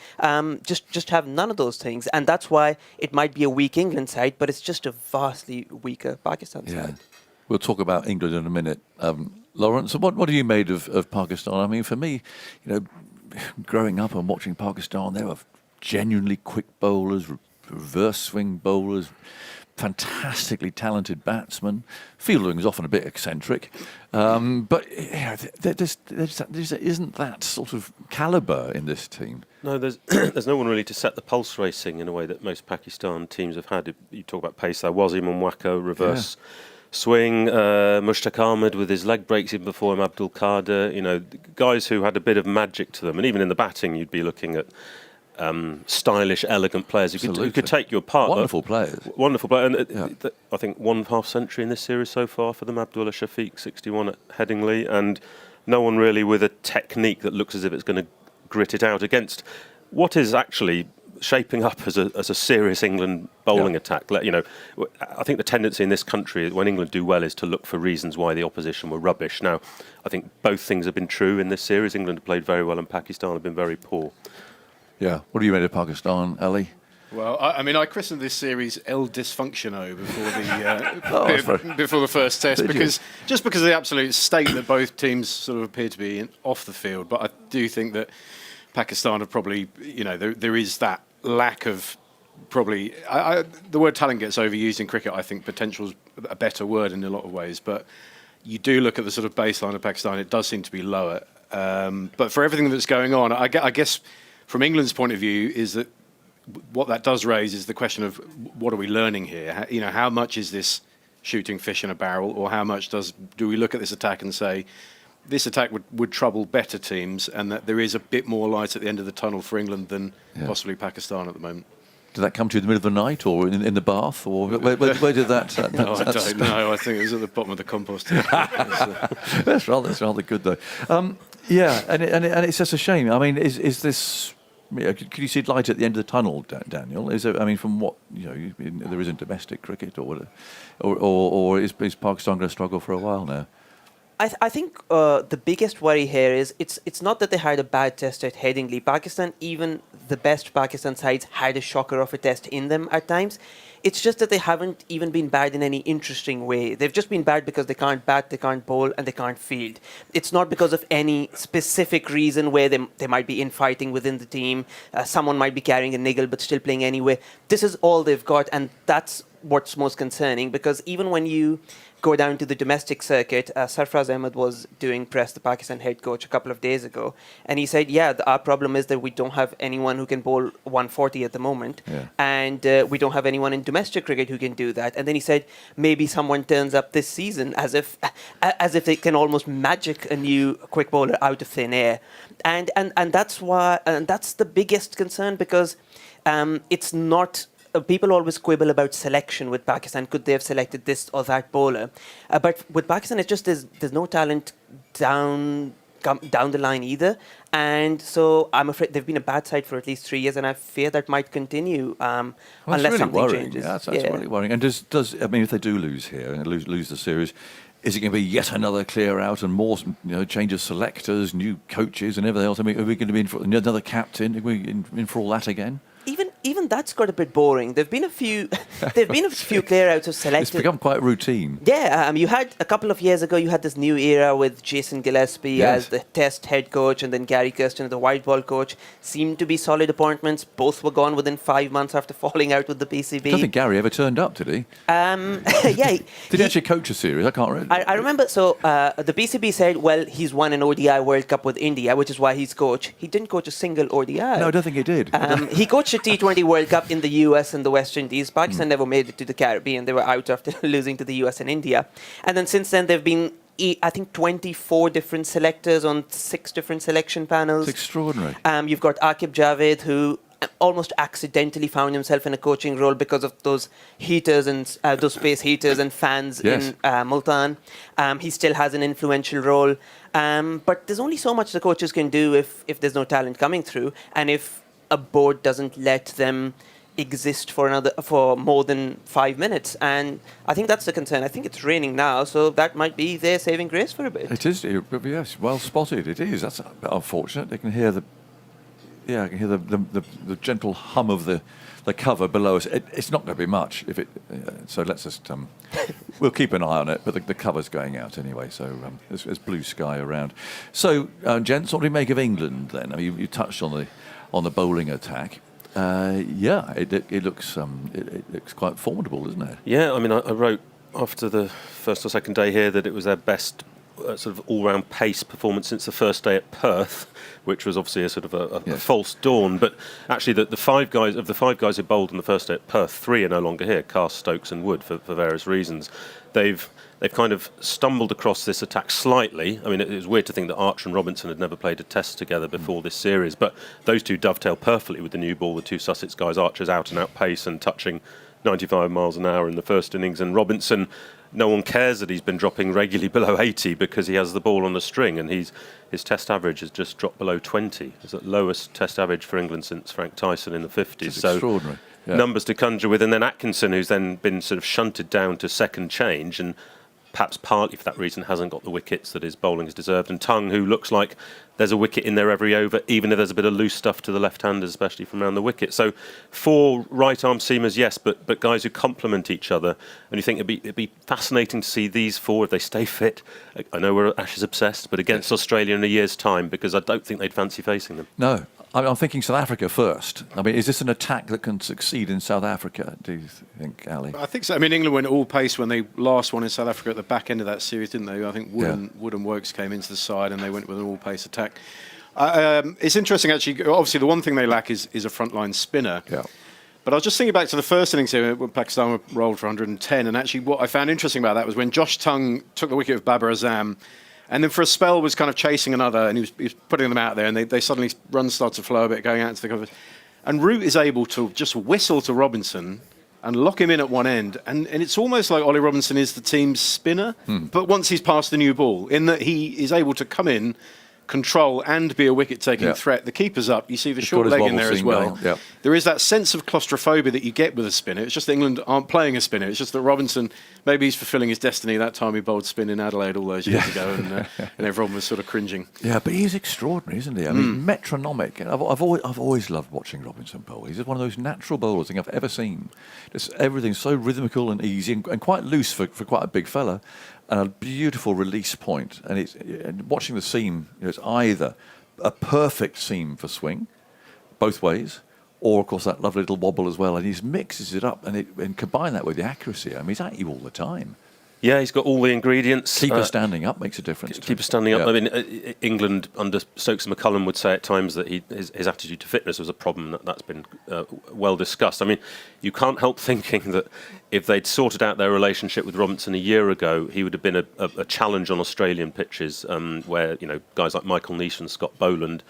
just have none of those things, and that's why it might be a weak England side, but it's just a vastly weaker Pakistan side. We'll talk about England in a minute. Lawrence, what are you made of Pakistan? I mean, for me, growing up and watching Pakistan, there were genuinely quick bowlers, reverse swing bowlers, fantastically talented batsmen. Fielding is often a bit eccentric, but there isn't that sort of calibre in this team. No, there's no one really to set the pulse racing in a way that most Pakistan teams have had. You talk about pace there, Wasim and Wako, reverse swing, Mushtaq Ahmed with his leg breaks in before him, Abdul Qadir, guys who had a bit of magic to them. And even in the batting, you'd be looking at stylish, elegant players who could take you apart. Wonderful players. Wonderful players. And I think 1.5 century in this series so far for them. Abdullah Shafiq, 61 at Headingley, and no one really with a technique that looks as if it's going to grit it out against what is actually shaping up as a serious England bowling attack. I think the tendency in this country when England do well is to look for reasons why the opposition were rubbish. Now, I think both things have been true in this series. England have played very well and Pakistan have been very poor. Yeah. What do you made of Pakistan, Ali? Well, I christened this series El Dysfunctiono before the first test, because of the absolute state that both teams sort of appear to be off the field. But I do think that Pakistan have probably, there is that lack of probably. The word talent gets overused in cricket. I think potential is a better word in a lot of ways, but you do look at the sort of baseline of Pakistan, it does seem to be lower. But for everything that's going on, I guess. From England's point of view, is that what that does raise is the question of what are we learning here? How much is this shooting fish in a barrel, or how much do we look at this attack and say this attack would trouble better teams, and that there is a bit more light at the end of the tunnel for England than possibly Pakistan at the moment. Did that come to you in the middle of the night, or in the bath, or where did that? No, I don't know. I think it was at the bottom of the compost heap. That's rather good, though. And it's just a shame. I mean, is this? Could you see light at the end of the tunnel, Daniel? Is there, I mean, from what there isn't domestic cricket, or is Pakistan going to struggle for a while now? I think the biggest worry here is it's not that they had a bad test at Headingley. Pakistan, even the best Pakistan sides, had a shocker of a test in them at times. It's just that they haven't even been bad in any interesting way. They've just been bad because they can't bat, they can't bowl, and they can't field. It's not because of any specific reason where they might be infighting within the team. Someone might be carrying a niggle but still playing anyway. This is all they've got, and that's what's most concerning, because even when you go down to the domestic circuit, Sarfraz Ahmed was doing press, the Pakistan head coach, a couple of days ago, and he said, our problem is that we don't have anyone who can bowl 140 at the moment, and we don't have anyone in domestic cricket who can do that. And then he said, maybe someone turns up this season, as if they can almost magic a new quick bowler out of thin air. And that's why, and that's the biggest concern, because it's not... people always quibble about selection with Pakistan. Could they have selected this or that bowler? But with Pakistan, it's just there's no talent down the line either. And so I'm afraid they've been a bad side for at least 3 years, and I fear that might continue unless really something worrying. changes. That's really worrying. And does I mean, if they do lose here and lose the series, is it going to be yet another clear out and more, change of selectors, new coaches, and everything else? I mean, are we going to be in for another captain? Are we in for all that again? Even that's got a bit boring. There've been a few clear outs of selectors. It's become quite routine. Yeah, you had a couple of years ago. You had this new era with Jason Gillespie as the Test head coach, and then Gary Kirsten as the white ball coach. Seemed to be solid appointments. Both were gone within 5 months after falling out with the PCB. I don't think Gary ever turned up, did he? Did he actually coach a series? I can't remember. I remember. So the PCB said, well, he's won an ODI World Cup with India, which is why he's coach. He didn't coach a single ODI. No, I don't think he did. He coached a T20 World Cup in the US and the West Indies. Pakistan never made it to the Caribbean. They were out after losing to the US and India. And then since then, there have been, I think, 24 different selectors on 6 different selection panels. It's extraordinary. You've got Aqib Javed, who almost accidentally found himself in a coaching role because of those heaters and those space heaters and fans in Multan. He still has an influential role. But there's only so much the coaches can do if there's no talent coming through, and if a board doesn't let them exist for more than 5 minutes. And I think that's the concern. I think it's raining now, so that might be their saving grace for a bit. It is, yes, well spotted. It is. That's unfortunate. They can hear I can hear the gentle hum of the cover below us. It's not going to be much if it. So let's just we'll keep an eye on it. But the cover's going out anyway, so there's blue sky around. So, gents, what do you make of England then? I mean, you touched on the bowling attack. It looks quite formidable, doesn't it? Yeah, I mean, I wrote after the first or second day here that it was their best sort of all-round pace performance since the first day at Perth, which was obviously a sort of a false dawn. But actually, the 5 guys who bowled on the first day at Perth, 3 are no longer here: Carr, Stokes, and Wood, for various reasons. They've kind of stumbled across this attack slightly. I mean, it was weird to think that Archer and Robinson had never played a test together before this series, but those two dovetail perfectly with the new ball. The 2 Sussex guys, Archer's out-and-out pace and touching 95 miles an hour in the first innings, and Robinson, no one cares that he's been dropping regularly below 80 because he has the ball on the string, and his test average has just dropped below 20. It's the lowest test average for England since Frank Tyson in the 50s. It's extraordinary. Yeah. Numbers to conjure with. And then Atkinson, who's then been sort of shunted down to second change, and perhaps partly for that reason hasn't got the wickets that his bowling has deserved. And Tongue, who looks like there's a wicket in there every over, even if there's a bit of loose stuff to the left-handers, especially from around the wicket. So 4 right-arm seamers, yes, but guys who complement each other. And you think it'd be fascinating to see these 4, if they stay fit. I know we're Ashes obsessed, but against Australia in a year's time, because I don't think they'd fancy facing them. No. I'm thinking South Africa first. I mean, is this an attack that can succeed in South Africa, do you think, Ali? I think so. I mean, England went all pace when they last won in South Africa at the back end of that series, didn't they? I think Wood and Wokes came into the side and they went with an all-pace attack. It's interesting, actually. Obviously, the one thing they lack is a frontline spinner. Yeah. But I was just thinking back to the first innings here when Pakistan rolled for 110, and actually what I found interesting about that was when Josh Tongue took the wicket of Babar Azam, And then for a spell was kind of chasing another, and he was putting them out there, and they suddenly runs start to flow a bit, going out into the cover. And Root is able to just whistle to Robinson and lock him in at one end. And it's almost like Ollie Robinson is the team's spinner, but once he's passed the new ball, in that he is able to come in, control and be a wicket-taking threat. The keeper's up. You see the short leg in there as well. Yep. There is that sense of claustrophobia that you get with a spinner. It's just that England aren't playing a spinner. It's just that Robinson, maybe he's fulfilling his destiny. That time he bowled spin in Adelaide all those years ago, and everyone was sort of cringing. Yeah, but he's extraordinary, isn't he? I mean, metronomic. I've always loved watching Robinson bowl. He's just one of those natural bowlers I think I've ever seen. Just everything's so rhythmical and easy and quite loose for quite a big fella. And a beautiful release point. And watching the seam, it's either a perfect seam for swing, both ways, or of course that lovely little wobble as well. And he mixes it up and combine that with the accuracy. I mean, he's at you all the time. Yeah, he's got all the ingredients. Keeper standing up makes a difference. Keeper standing up. I mean, England under Stokes and McCullum would say at times that his attitude to fitness was a problem. That's been well discussed. I mean, you can't help thinking that if they'd sorted out their relationship with Robinson a year ago, he would have been a challenge on Australian pitches, where guys like Michael Nish and Scott Boland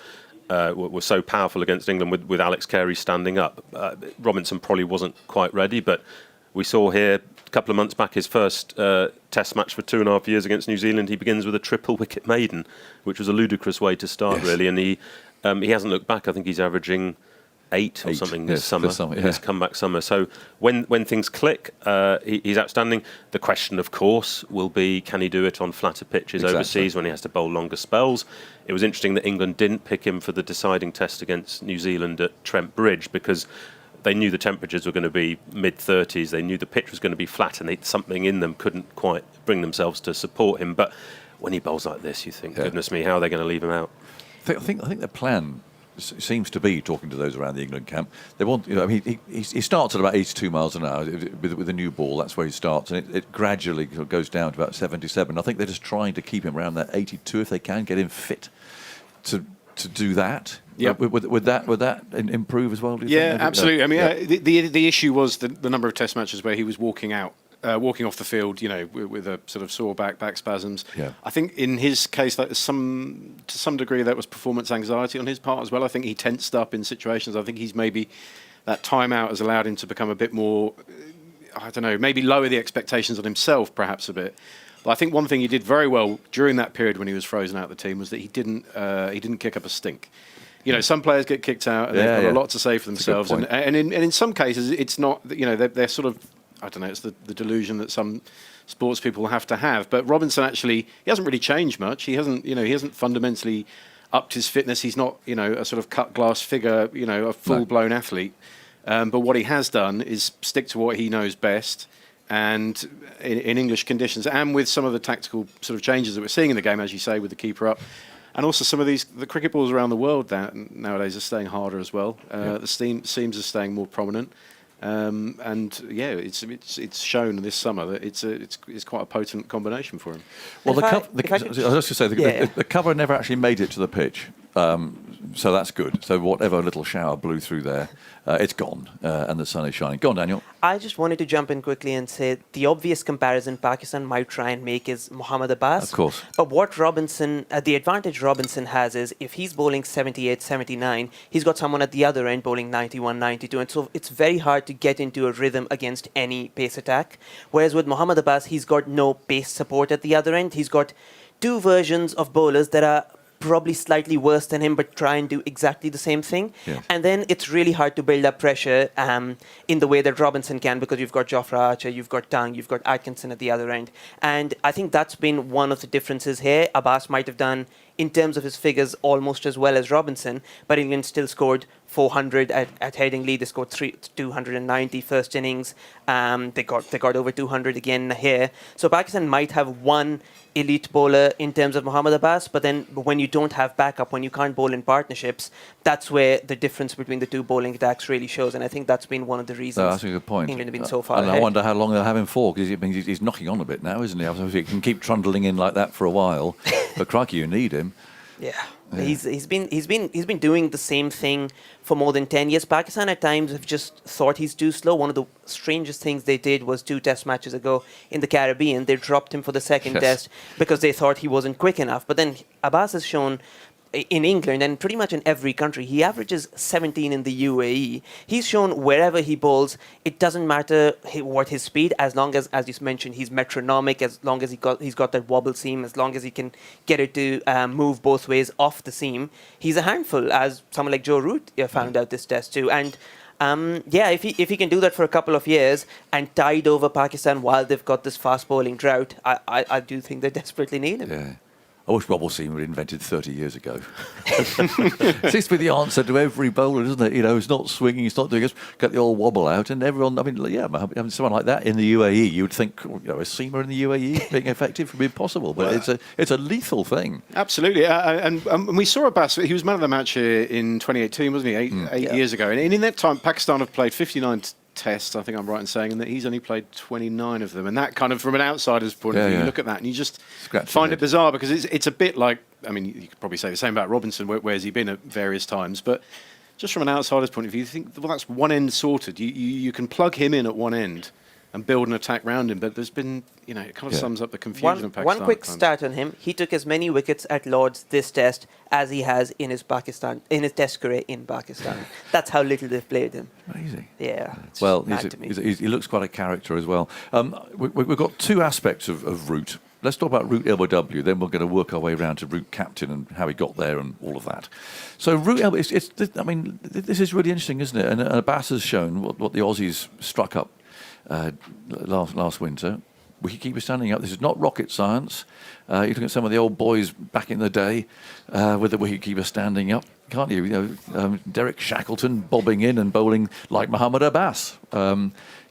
were so powerful against England with Alex Carey standing up. Robinson probably wasn't quite ready, but we saw here a couple of months back his first test match for 2.5 years against New Zealand. He begins with a triple wicket maiden, which was a ludicrous way to start, really. And he hasn't looked back. I think he's averaging 8 or something this summer, this comeback summer. So when things click, he's outstanding. The question, of course, will be, can he do it on flatter pitches overseas when he has to bowl longer spells? It was interesting that England didn't pick him for the deciding test against New Zealand at Trent Bridge, because they knew the temperatures were going to be mid-30s. They knew the pitch was going to be flat, and something in them couldn't quite bring themselves to support him. But when he bowls like this, you think, goodness me, how are they going to leave him out? I think the plan seems to be, talking to those around the England camp, they want. I mean, he starts at about 82 miles an hour with a new ball. That's where he starts, and it gradually goes down to about 77. I think they're just trying to keep him around that 82 if they can, get him fit to do that. Yep. Would that improve as well? Do you think? Absolutely. I mean, the issue was the number of Test matches where he was walking off the field, with a sort of sore back spasms. Yeah. I think in his case, to some degree, that was performance anxiety on his part as well. I think he tensed up in situations. I think he's maybe that timeout has allowed him to become a bit more, I don't know, maybe lower the expectations on himself perhaps a bit. But I think one thing he did very well during that period when he was frozen out of the team was that he didn't kick up a stink. Some players get kicked out and they've got a lot to say for themselves. And in some cases, it's not, they're sort of, I don't know, it's the delusion that some sports people have to have. But Robinson actually, he hasn't really changed much. He hasn't fundamentally upped his fitness. He's not, a sort of cut glass figure, a full-blown athlete. But what he has done is stick to what he knows best. And in English conditions, and with some of the tactical sort of changes that we're seeing in the game, as you say, with the keeper up, and also some of the cricket balls around the world that nowadays are staying harder as well. The seams are staying more prominent, it's shown this summer that it's quite a potent combination for him. Well, I was just going to say the cover never actually made it to the pitch. So that's good. So whatever little shower blew through there, it's gone, and the sun is shining. Go on, Daniel. I just wanted to jump in quickly and say the obvious comparison Pakistan might try and make is Mohammad Abbas. Of course. But what the advantage Robinson has is if he's bowling 78, 79, he's got someone at the other end bowling 91, 92, and so it's very hard to get into a rhythm against any pace attack. Whereas with Mohammad Abbas, he's got no pace support at the other end. He's got two versions of bowlers that are probably slightly worse than him, but try and do exactly the same thing. Yeah. And then it's really hard to build up pressure in the way that Robinson can, because you've got Jofra Archer, you've got Tung, you've got Atkinson at the other end. And I think that's been one of the differences here. Abbas might have done, in terms of his figures, almost as well as Robinson, but England still scored 400 at Headingley. They scored 290 first innings. They got over 200 again here. So Pakistan might have one elite bowler in terms of Mohammad Abbas, but then when you don't have backup, when you can't bowl in partnerships, that's where the difference between the two bowling attacks really shows. And I think that's been one of the reasons that's a good point. England have been so far and ahead. I wonder how long they'll have him for, because he's knocking on a bit now, isn't he? Obviously, he can keep trundling in like that for a while, but crikey, you need him. Yeah. He's been doing the same thing for more than 10 years. Pakistan at times have just thought he's too slow. One of the strangest things they did was 2 test matches ago in the Caribbean. They dropped him for the second test because they thought he wasn't quick enough. But then Abbas has shown in England and pretty much in every country, he averages 17 in the UAE. He's shown wherever he bowls, it doesn't matter what his speed, as long as you mentioned, he's metronomic, as long as he's got that wobble seam, as long as he can get it to move both ways off the seam, he's a handful, as someone like Joe Root found out this test too. And if he can do that for a couple of years and tide over Pakistan while they've got this fast bowling drought, I do think they desperately need him. Yeah. I wish wobble seam were invented 30 years ago. Seems to be the answer to every bowler, doesn't it? It's not swinging, it's not doing it. Get the old wobble out, and everyone. Someone like that in the UAE, you would think, a seamer in the UAE being effective would be impossible, but it's a lethal thing. Absolutely, and we saw Abbas. He was man of the match here in 2018, wasn't he? Eight years ago, and in that time, Pakistan have played 59 tests, I think I'm right in saying, and that he's only played 29 of them. And that kind of, from an outsider's point of view, you look at that and you just find it bizarre, because it's a bit like, you could probably say the same about Robinson, where's he been at various times, but just from an outsider's point of view, you think, well, that's one end sorted. You can plug him in at one end and build an attack round him, but there's been, it kind of sums up the confusion of Pakistan. One quick stat on him: he took as many wickets at Lord's this test as he has in his test career in Pakistan. That's how little they've played him. Amazing. Yeah. Well, he looks quite a character as well. We've got 2 aspects of Root. Let's talk about Root LBW, then we're going to work our way around to Root captain and how he got there and all of that. So Root LBW, this is really interesting, isn't it? And Abbas has shown what the Aussies struck up last winter. Wicketkeeper standing up. This is not rocket science. You look at some of the old boys back in the day with the wicketkeeper standing up, can't you? Derek Shackleton bobbing in and bowling like Mohammed Abbas,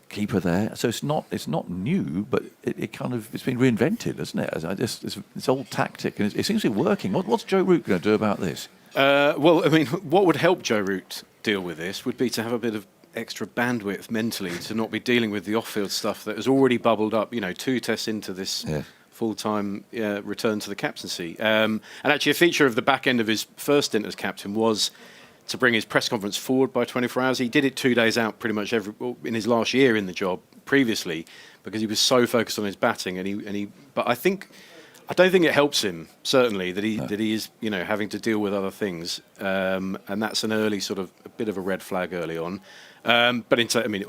keeper there. So it's not new, but it's been reinvented, isn't it? This old tactic, and it seems to be working. What's Joe Root going to do about this? What would help Joe Root deal with this would be to have a bit of extra bandwidth mentally, to not be dealing with the off-field stuff that has already bubbled up, 2 tests into this full-time return to the captaincy. And actually a feature of the back end of his first stint as captain was to bring his press conference forward by 24 hours. He did it 2 days out pretty much in his last year in the job previously, because he was so focused on his batting. But I don't think it helps him, certainly, that he is having to deal with other things, and that's an early sort of a bit of a red flag early on. But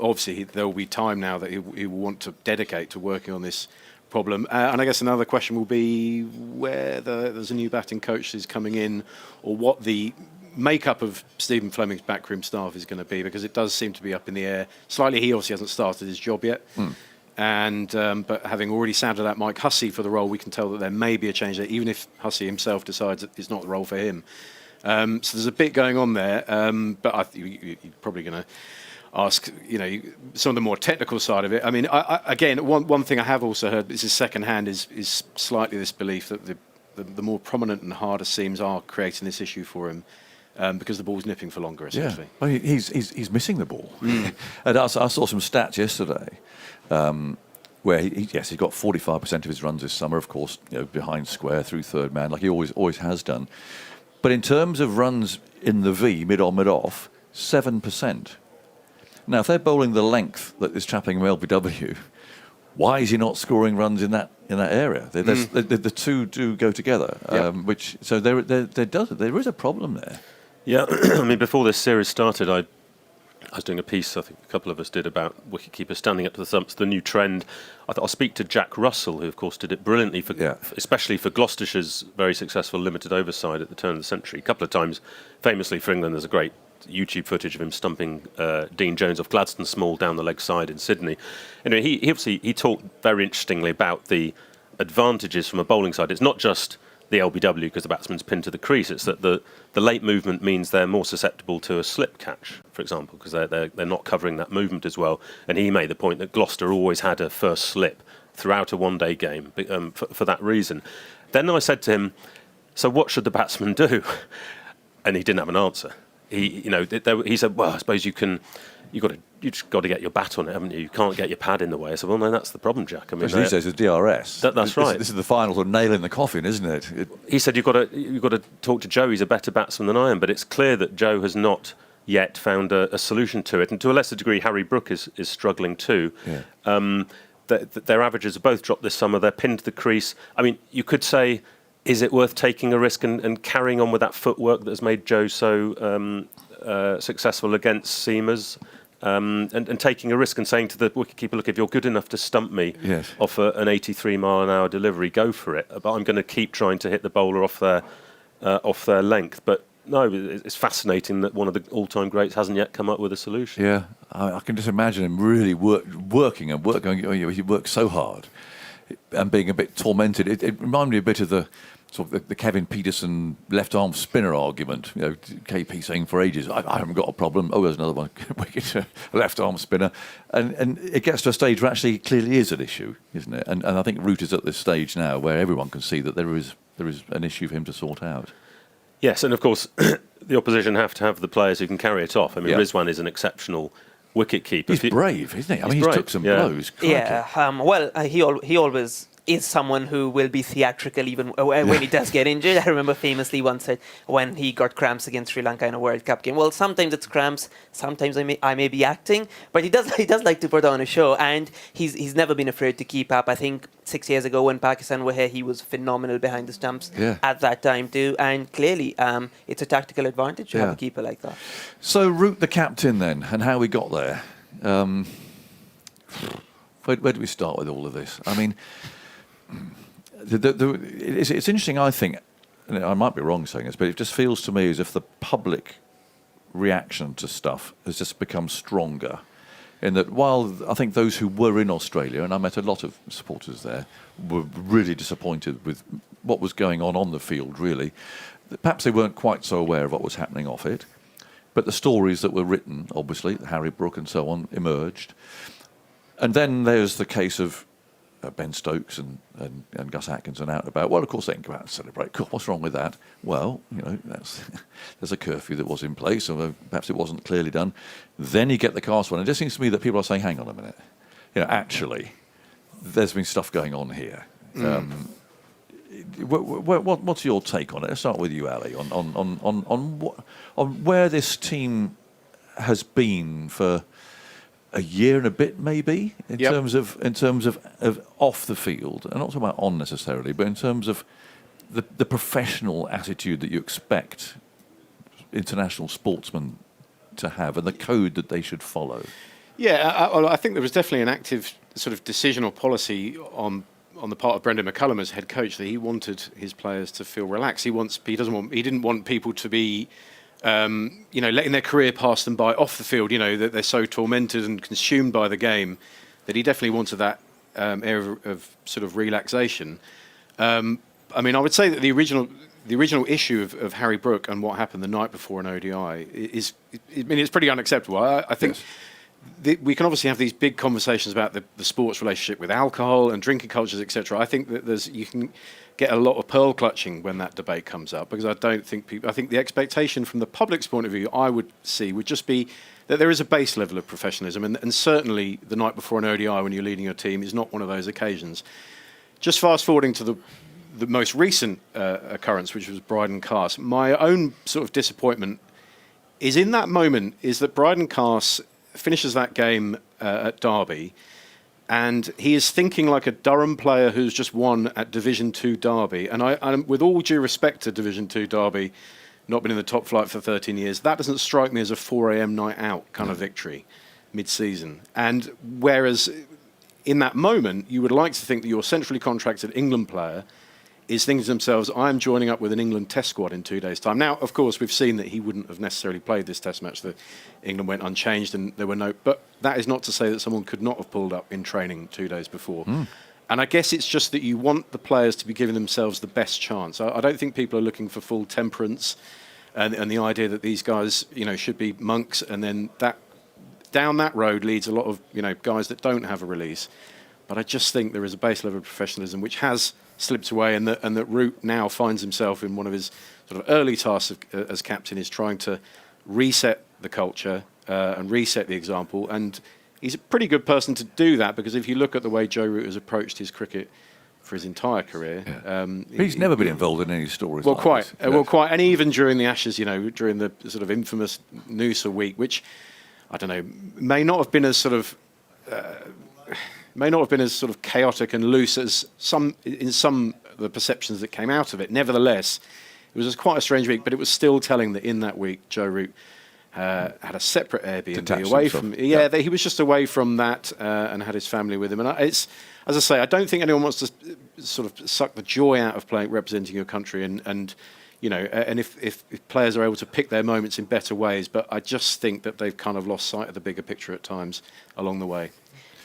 obviously there will be time now that he will want to dedicate to working on this problem. And I guess another question will be whether there's a new batting coach is coming in, or what the makeup of Stephen Fleming's backroom staff is going to be, because it does seem to be up in the air slightly. He obviously hasn't started his job yet. And but having already sounded out Mike Hussey for the role, we can tell that there may be a change there, even if Hussey himself decides that it's not the role for him. So there's a bit going on there, but you're probably going to ask, some of the more technical side of it. Again, one thing I have also heard, this is second hand, is slightly this belief that the more prominent and harder seams are creating this issue for him. Because the ball's nipping for longer, essentially. Yeah. Well, he's missing the ball. And I saw some stats yesterday where he's got 45% of his runs this summer, of course, behind square through third man, like he always has done. But in terms of runs in the V, mid-on, mid-off, 7%. Now, if they're bowling the length that is trapping LBW, why is he not scoring runs in that area? The two do go together. There is a problem there. Yeah, before this series started, I was doing a piece, I think a couple of us did, about wicketkeepers standing up to the thumps, the new trend. I thought I'll speak to Jack Russell, who of course did it brilliantly, especially for Gloucestershire's very successful limited over side at the turn of the century. A couple of times, famously for England, there's a great YouTube footage of him stumping Dean Jones off Gladstone Small down the leg side in Sydney. Anyway, he talked very interestingly about the advantages from a bowling side. It's not just the LBW because the batsman's pinned to the crease. It's that the late movement means they're more susceptible to a slip catch, for example, because they're not covering that movement as well. And he made the point that Gloucester always had a first slip throughout a one-day game for that reason. Then I said to him, so what should the batsman do? And he didn't have an answer. He said, well, I suppose you can you just got to get your bat on it, haven't you? You can't get your pad in the way. So, well, no, that's the problem, Jack. I mean, these days, it's DRS. That's right. This is the final sort of nail in the coffin, isn't it? He said you've got to talk to Joe. He's a better batsman than I am, but it's clear that Joe has not yet found a solution to it, and to a lesser degree, Harry Brook is struggling too. Yeah. Their averages have both dropped this summer. They're pinned to the crease. I mean, you could say, is it worth taking a risk and carrying on with that footwork that has made Joe so successful against seamers? And taking a risk and saying to the wicketkeeper, look, if you're good enough to stump me off an 83-mile-an-hour delivery, go for it. But I'm going to keep trying to hit the bowler off their length. But no, it's fascinating that one of the all-time greats hasn't yet come up with a solution. Yeah, I can just imagine him really working. He works so hard and being a bit tormented. It reminded me a bit of the sort of the Kevin Peterson left-arm spinner argument. You know, KP saying for ages, I haven't got a problem. Oh, there's another one, a left-arm spinner. And it gets to a stage where actually it clearly is an issue, isn't it? And I think Root is at this stage now where everyone can see that there is an issue for him to sort out. Yes, and of course, the opposition have to have the players who can carry it off. I mean, Rizwan is an exceptional wicket-keeper. He's brave, isn't he? I mean, he's took some blows. He always is someone who will be theatrical even when he does get injured. I remember famously once said when he got cramps against Sri Lanka in a World Cup game, well, sometimes it's cramps, sometimes I may be acting, but he does like to put on a show, and he's never been afraid to keep up. I think 6 years ago when Pakistan were here, he was phenomenal behind the stumps at that time too, and clearly it's a tactical advantage to have a keeper like that. So Root the captain then, and how we got there. Where do we start with all of this? I mean, it's interesting, I think, and I might be wrong saying this, but it just feels to me as if the public reaction to stuff has just become stronger. In that, while I think those who were in Australia, and I met a lot of supporters there, were really disappointed with what was going on the field, really. Perhaps they weren't quite so aware of what was happening off it, but the stories that were written, obviously, Harry Brook and so on, emerged. And then there's the case of Ben Stokes and Gus Atkinson out and about. Well, of course, they can go out and celebrate. Cool, what's wrong with that? Well, you know, there's a curfew that was in place, although perhaps it wasn't clearly done. Then you get the cast one. It just seems to me that people are saying, hang on a minute. You know, actually, there's been stuff going on here. What's your take on it? Let's start with you, Ali, on where this team has been for a year and a bit, maybe, in terms of off the field, and not talking about on necessarily, but in terms of the professional attitude that you expect international sportsmen to have, and the code that they should follow. Yeah, I think there was definitely an active sort of decision or policy on the part of Brendan McCullum as head coach that he wanted his players to feel relaxed. He didn't want people to be letting their career pass them by off the field, that they're so tormented and consumed by the game, that he definitely wanted that area of sort of relaxation. I would say that the original issue of Harry Brook and what happened the night before an ODI it's pretty unacceptable. I think we can obviously have these big conversations about the sports relationship with alcohol and drinking cultures, etc. I think that you can get a lot of pearl clutching when that debate comes up, because I think the expectation from the public's point of view, I would see, would just be that there is a base level of professionalism, and certainly the night before an ODI when you're leading your team is not one of those occasions. Just fast forwarding to the most recent occurrence, which was Bryden Carse, my own sort of disappointment is in that moment is that Bryden Carse finishes that game at Derby, and he is thinking like a Durham player who's just won at Division 2 Derby. And I'm, with all due respect to Division 2 Derby, not been in the top flight for 13 years, that doesn't strike me as a 4 a.m. night out kind of victory mid-season. And whereas in that moment, you would like to think that your centrally contracted England player is thinking to themselves, I'm joining up with an England test squad in 2 days' time. Now, of course, we've seen that he wouldn't have necessarily played this test match, that England went unchanged and there were no... But that is not to say that someone could not have pulled up in training 2 days before. And I guess it's just that you want the players to be giving themselves the best chance. I don't think people are looking for full temperance and the idea that these guys, should be monks, and then that down that road leads a lot of, guys that don't have a release. But I just think there is a base level of professionalism which has slipped away, and that Root now finds himself in one of his sort of early tasks as captain is trying to reset the culture, and reset the example. And he's a pretty good person to do that, because if you look at the way Joe Root has approached his cricket for his entire career, he's never been involved in any stories. Well, like quite, this. well, quite, and even during the Ashes, during the sort of infamous Noosa week, which I don't know, may not have been as sort of chaotic and loose as some of the perceptions that came out of it. Nevertheless, it was quite a strange week, but it was still telling that in that week, Joe Root had a separate Airbnb away from. He was just away from that and had his family with him. And it's, as I say, I don't think anyone wants to sort of suck the joy out of representing your country, and if players are able to pick their moments in better ways. But I just think that they've kind of lost sight of the bigger picture at times along the way.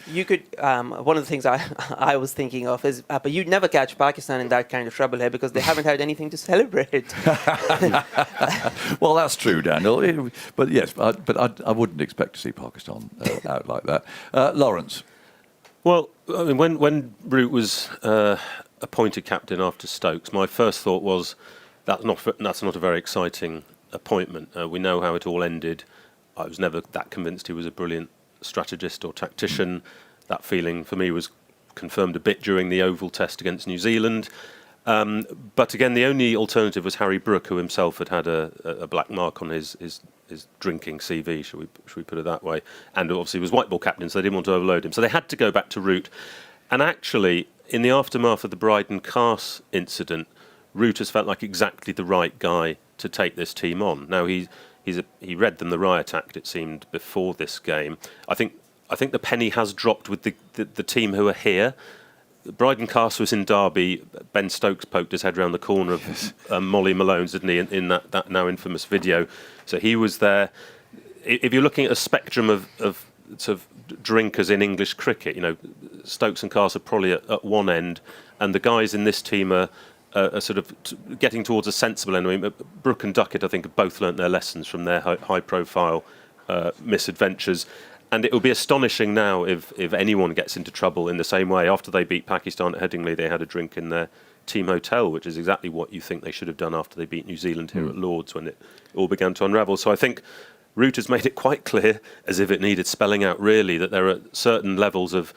You could. One of the things I was thinking of is, but you'd never catch Pakistan in that kind of trouble here, because they haven't had anything to celebrate. Well, that's true, Daniel. But yes, I wouldn't expect to see Pakistan out like that. Lawrence. Well, I mean, when Root was appointed captain after Stokes, my first thought was that's not a very exciting appointment. We know how it all ended. I was never that convinced he was a brilliant strategist or tactician. That feeling for me was confirmed a bit during the Oval Test against New Zealand. But again, the only alternative was Harry Brook, who himself had a black mark on his drinking CV, should we put it that way, and obviously was white ball captain, so they didn't want to overload him. So they had to go back to Root. And actually, in the aftermath of the Bryden-Carse incident, Root has felt like exactly the right guy to take this team on. Now he read them the riot act, it seemed, before this game. I think the penny has dropped with the team who are here. Bryden-Carse was in Derby. Ben Stokes poked his head round the corner of Molly Malone's, didn't he, in that now infamous video. So he was there. If you're looking at a spectrum of sort of drinkers in English cricket, Stokes and Carse are probably at one end, and the guys in this team are sort of getting towards a sensible end. I mean, Brook and Duckett, I think, have both learnt their lessons from their high-profile misadventures. And it will be astonishing now if anyone gets into trouble in the same way. After they beat Pakistan at Headingley, they had a drink in their team hotel, which is exactly what you think they should have done after they beat New Zealand here at Lord's when it all began to unravel. So I think Root has made it quite clear, as if it needed spelling out really, that there are certain levels of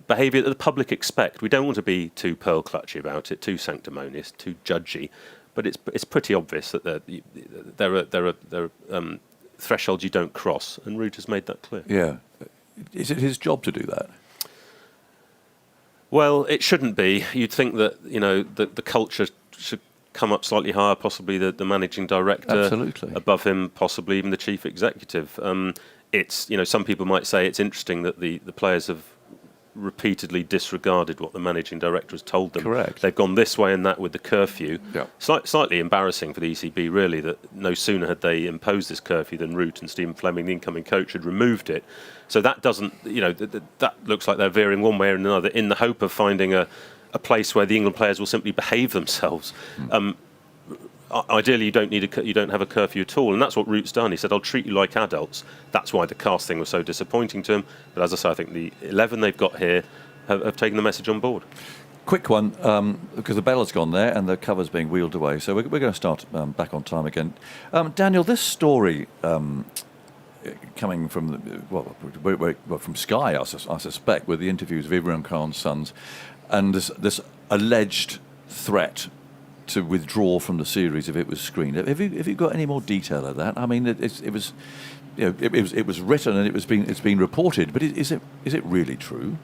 behaviour that the public expect. We don't want to be too pearl clutchy about it, too sanctimonious, too judgy, but it's pretty obvious that there are thresholds you don't cross, and Root has made that clear. Yeah. Is it his job to do that? Well, it shouldn't be. You'd think that, the culture should come up slightly higher, possibly the managing director. Absolutely. Above him, possibly even the chief executive. It's, some people might say it's interesting that the players have repeatedly disregarded what the managing director has told them. Correct. They've gone this way and that with the curfew. Yeah. Slightly embarrassing for the ECB, really, that no sooner had they imposed this curfew than Root and Stephen Fleming, the incoming coach, had removed it. So that doesn't, that looks like they're veering one way or another in the hope of finding a place where the England players will simply behave themselves. Ideally, you don't have a curfew at all, and that's what Root's done. He said, "I'll treat you like adults." That's why the Carse thing was so disappointing to him. But as I say, I think the 11 they've got here have taken the message on board. Quick one, because the bell has gone there and the cover's being wheeled away, so we're going to start back on time again. Daniel, this story coming from from Sky, I suspect, with the interviews of Imran Khan's sons, and this alleged threat to withdraw from the series if it was screened. Have you got any more detail of that? I mean, it was written and it's been reported, but is it really true?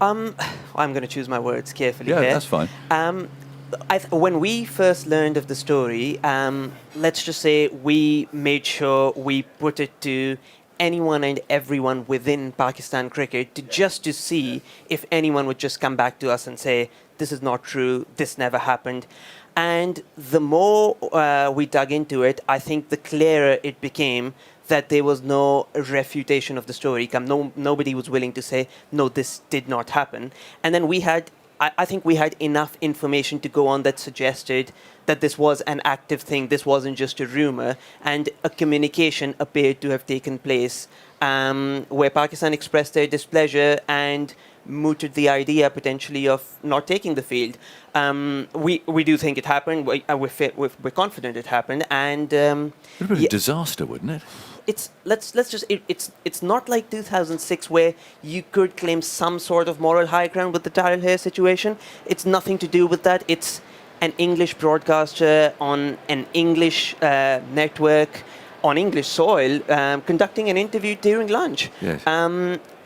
I'm going to choose my words carefully here. Yeah, that's fine. When we first learned of the story, let's just say we made sure we put it to anyone and everyone within Pakistan cricket to see if anyone would just come back to us and say, this is not true, this never happened. And the more we dug into it, I think the clearer it became that there was no refutation of the story. Nobody was willing to say, no, this did not happen. And then I think we had enough information to go on that suggested that this was an active thing, this wasn't just a rumor, and a communication appeared to have taken place where Pakistan expressed their displeasure and mooted the idea potentially of not taking the field. We do think it happened. We're confident it happened, and it would have been a disaster, wouldn't it? It's not like 2006 where you could claim some sort of moral high ground with the Darrell Hair situation. It's nothing to do with that. It's an English broadcaster on an English network on English soil conducting an interview during lunch. Yes.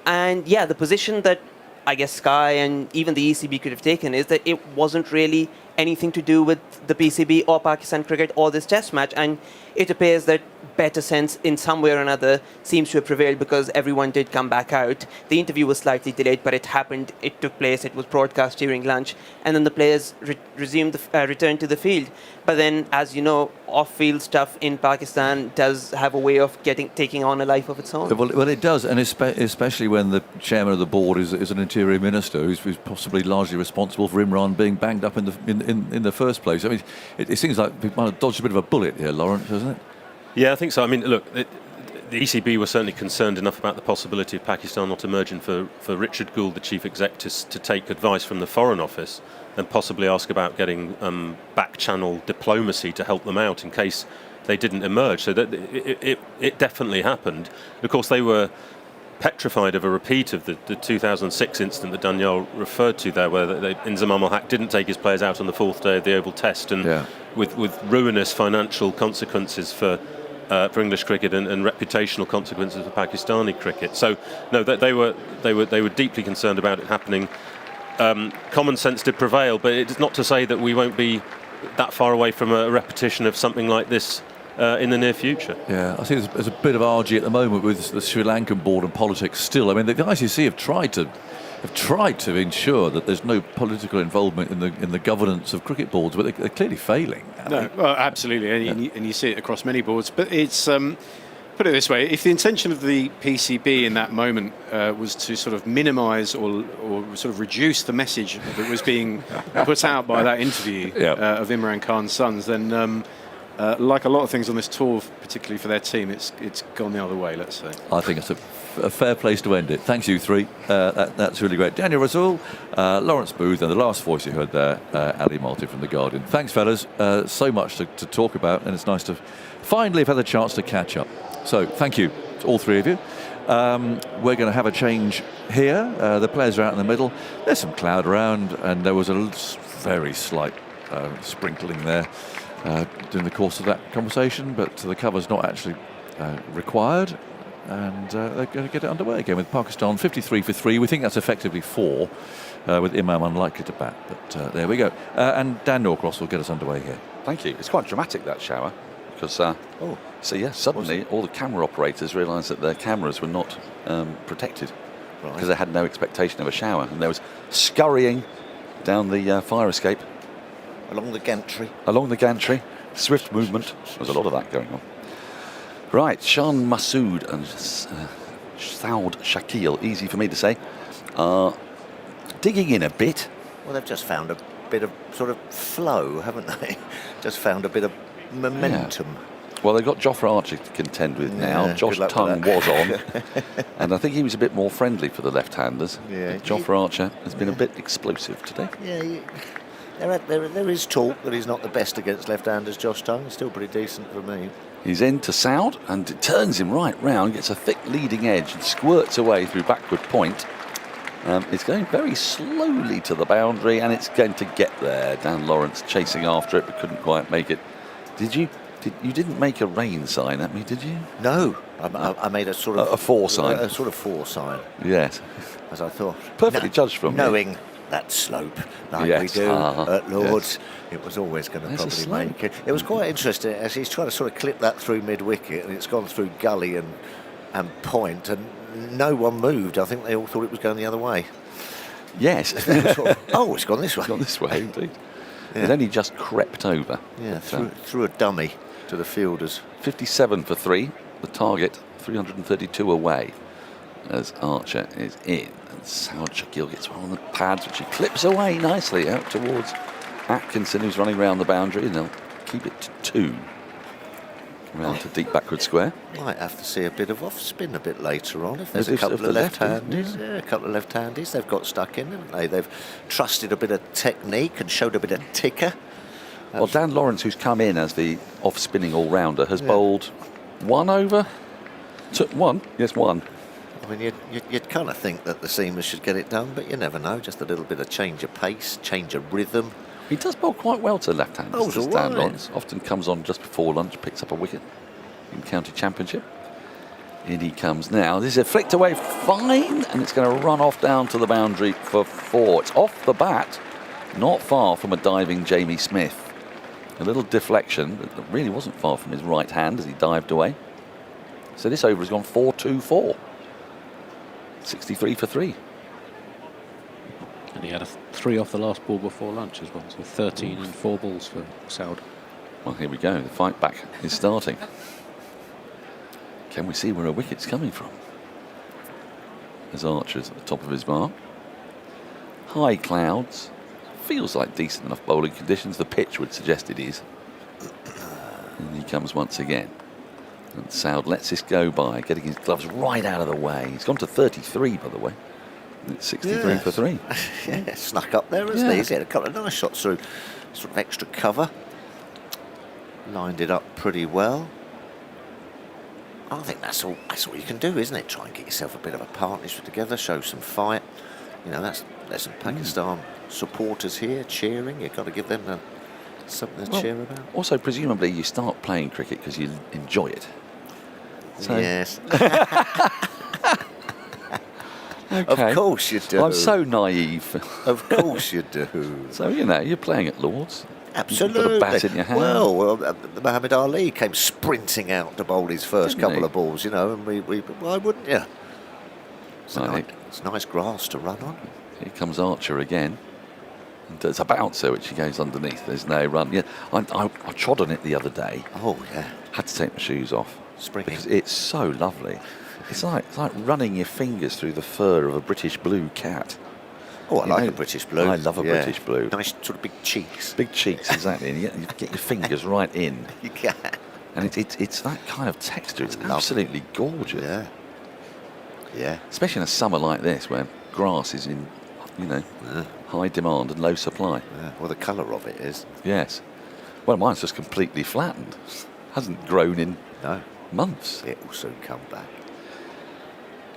And yeah, the position that I guess Sky and even the ECB could have taken is that it wasn't really anything to do with the PCB or Pakistan cricket or this test match, and it appears that better sense in some way or another seems to have prevailed because everyone did come back out. The interview was slightly delayed, but it happened, it took place, it was broadcast during lunch, and then the players returned to the field. But then, as you know, off-field stuff in Pakistan does have a way of taking on a life of its own. Well, it does, and especially when the chairman of the board is an interior minister who's possibly largely responsible for Imran being banged up in the first place. I mean, it seems like we might have dodged a bit of a bullet here, Lawrence, doesn't it? Yeah, I think so. I mean, look, the ECB were certainly concerned enough about the possibility of Pakistan not emerging for Richard Gould, the chief executive, to take advice from the Foreign Office and possibly ask about getting back-channel diplomacy to help them out in case they didn't emerge. So that it definitely happened. Of course, they were petrified of a repeat of the 2006 incident that Daniel referred to there, where Inzamam al-Haq didn't take his players out on the fourth day of the Oval Test, and with ruinous financial consequences for English cricket and reputational consequences for Pakistani cricket. So no, they were deeply concerned about it happening. Common sense did prevail, but it's not to say that we won't be that far away from a repetition of something like this in the near future. Yeah, I think there's a bit of argy at the moment with the Sri Lankan board and politics still. I mean, the ICC have tried to ensure that there's no political involvement in the governance of cricket boards, but they're clearly failing. No, well, absolutely, and you see it across many boards. But it's put it this way: if the intention of the PCB in that moment was to sort of minimise or sort of reduce the message that was being put out by that interview of Imran Khan's sons, then like a lot of things on this tour, particularly for their team, it's gone the other way, let's say. I think it's a fair place to end it. Thanks, you three. That's really great. Daniel Rasool, Lawrence Booth, and the last voice you heard there, Ali Malti from The Guardian. Thanks, fellas. So much to talk about, and it's nice to finally have had a chance to catch up. So, thank you to all three of you. We're going to have a change here. The players are out in the middle. There's some cloud around, and there was a very slight sprinkling there during the course of that conversation, but the cover's not actually required, and they're going to get it underway again with Pakistan 53 for 3. We think that's effectively 4, with Imam unlikely to bat, but there we go. And Dan Norcross will get us underway here. Thank you. It's quite dramatic, that shower, because suddenly all the camera operators realised that their cameras were not protected because they had no expectation of a shower, and there was scurrying down the fire escape. Along the gantry. Swift movement. There's a lot of that going on. Right, Shan Masood and Saud Shakil, easy for me to say, are digging in a bit. Well, they've just found a bit of sort of flow, haven't they? Just found a bit of momentum. Yeah. Well, they've got Jofra Archer to contend with now. Josh Tongue was on, and I think he was a bit more friendly for the left-handers. Yeah. Jofra Archer has been a bit explosive today. Yeah. There is talk that he's not the best against left-handers, Josh Tongue. He's still pretty decent for me. He's into Saud and it turns him right round, gets a thick leading edge and squirts away through backward point. It's going very slowly to the boundary, and it's going to get there. Dan Lawrence chasing after it but couldn't quite make it. You didn't make a rain sign at me, did you? No, I made a sort of... A 4 sign. A sort of 4 sign. Yes. As I thought. Perfectly judged from knowing that slope like we do at Lord's, it was always going to probably make it. It was quite interesting as he's trying to sort of clip that through mid-wicket, and it's gone through gully and point, and no one moved. I think they all thought it was going the other way. Yes. It's gone this way. It's gone this way, indeed. Yeah. It only just crept over. Yeah, through a dummy to the fielders. 57 for 3, the target 332 away as Archer is in. And Saud Shakil gets one on the pads, which he clips away nicely out towards Atkinson, who's running around the boundary, and they'll keep it to 2. Round to deep backward square. Might have to see a bit of off spin a bit later on if there's If a couple the of lefties, left-handers. Yeah, a couple of left-handers they've got stuck in, haven't they? They've trusted a bit of technique and showed a bit of ticker. Well, Dan Lawrence, who's come in as the off-spinning all-rounder, has bowled one over. One? Yes, one. I mean, you'd kind of think that the seamers should get it done, but you never know. Just a little bit of change of pace, change of rhythm. He does bowl quite well to left-handers, Bowls does all Dan right. Lawrence. Often comes on just before lunch, picks up a wicket in County Championship. In he comes now. This is a flicked away fine, and it's going to run off down to the boundary for 4. It's off the bat, not far from a diving Jamie Smith. A little deflection, but it really wasn't far from his right hand as he dived away. So this over has gone 4-2-4. 63 for 3. And he had a 3 off the last ball before lunch as well, so 13 and 4 balls for Saud. Well, here we go. The fight back is starting. Can we see where a wicket's coming from? As Archer's at the top of his mark. High clouds. Feels like decent enough bowling conditions. The pitch would suggest it is. And he comes once again. And Saud lets this go by, getting his gloves right out of the way. He's gone to 33, by the way. It's 63 for 3. Yeah, snuck up there, hasn't he? He's had a couple of nice shots through sort of extra cover. Lined it up pretty well. I think that's all you can do, isn't it? Try and get yourself a bit of a partnership together, show some fight. You know, there's some Pakistan supporters here cheering. You've got to give them something to cheer about. Also, presumably, you start playing cricket because you enjoy it. So. Yes. Okay. Of course you do. I'm so naive. Of course you do. So, you know, you're playing at Lord's. Absolutely. You've got a bat in your hand. Well, Muhammad Ali came sprinting out to bowl his first Didn't couple he? of balls, you know, and we why wouldn't you? Right. It's nice grass to run on. Here comes Archer again. And it's a bouncer which he goes underneath. There's no run. Yeah, I trod on it the other day. Oh, yeah. Had to take my shoes off. Springing. Because it's so lovely. It's like running your fingers through the fur of a British blue cat. Oh, I like a British blue. I love a British blue. Nice sort of big cheeks. Big cheeks, exactly. And you get your fingers right in. You can. And it's that kind of texture. It's absolutely gorgeous. Yeah. Yeah. Especially in a summer like this where grass is in, high demand and low supply. Yeah. Well, the colour of it is. Yes. Well, mine's just completely flattened. Hasn't grown in months. It will soon come back.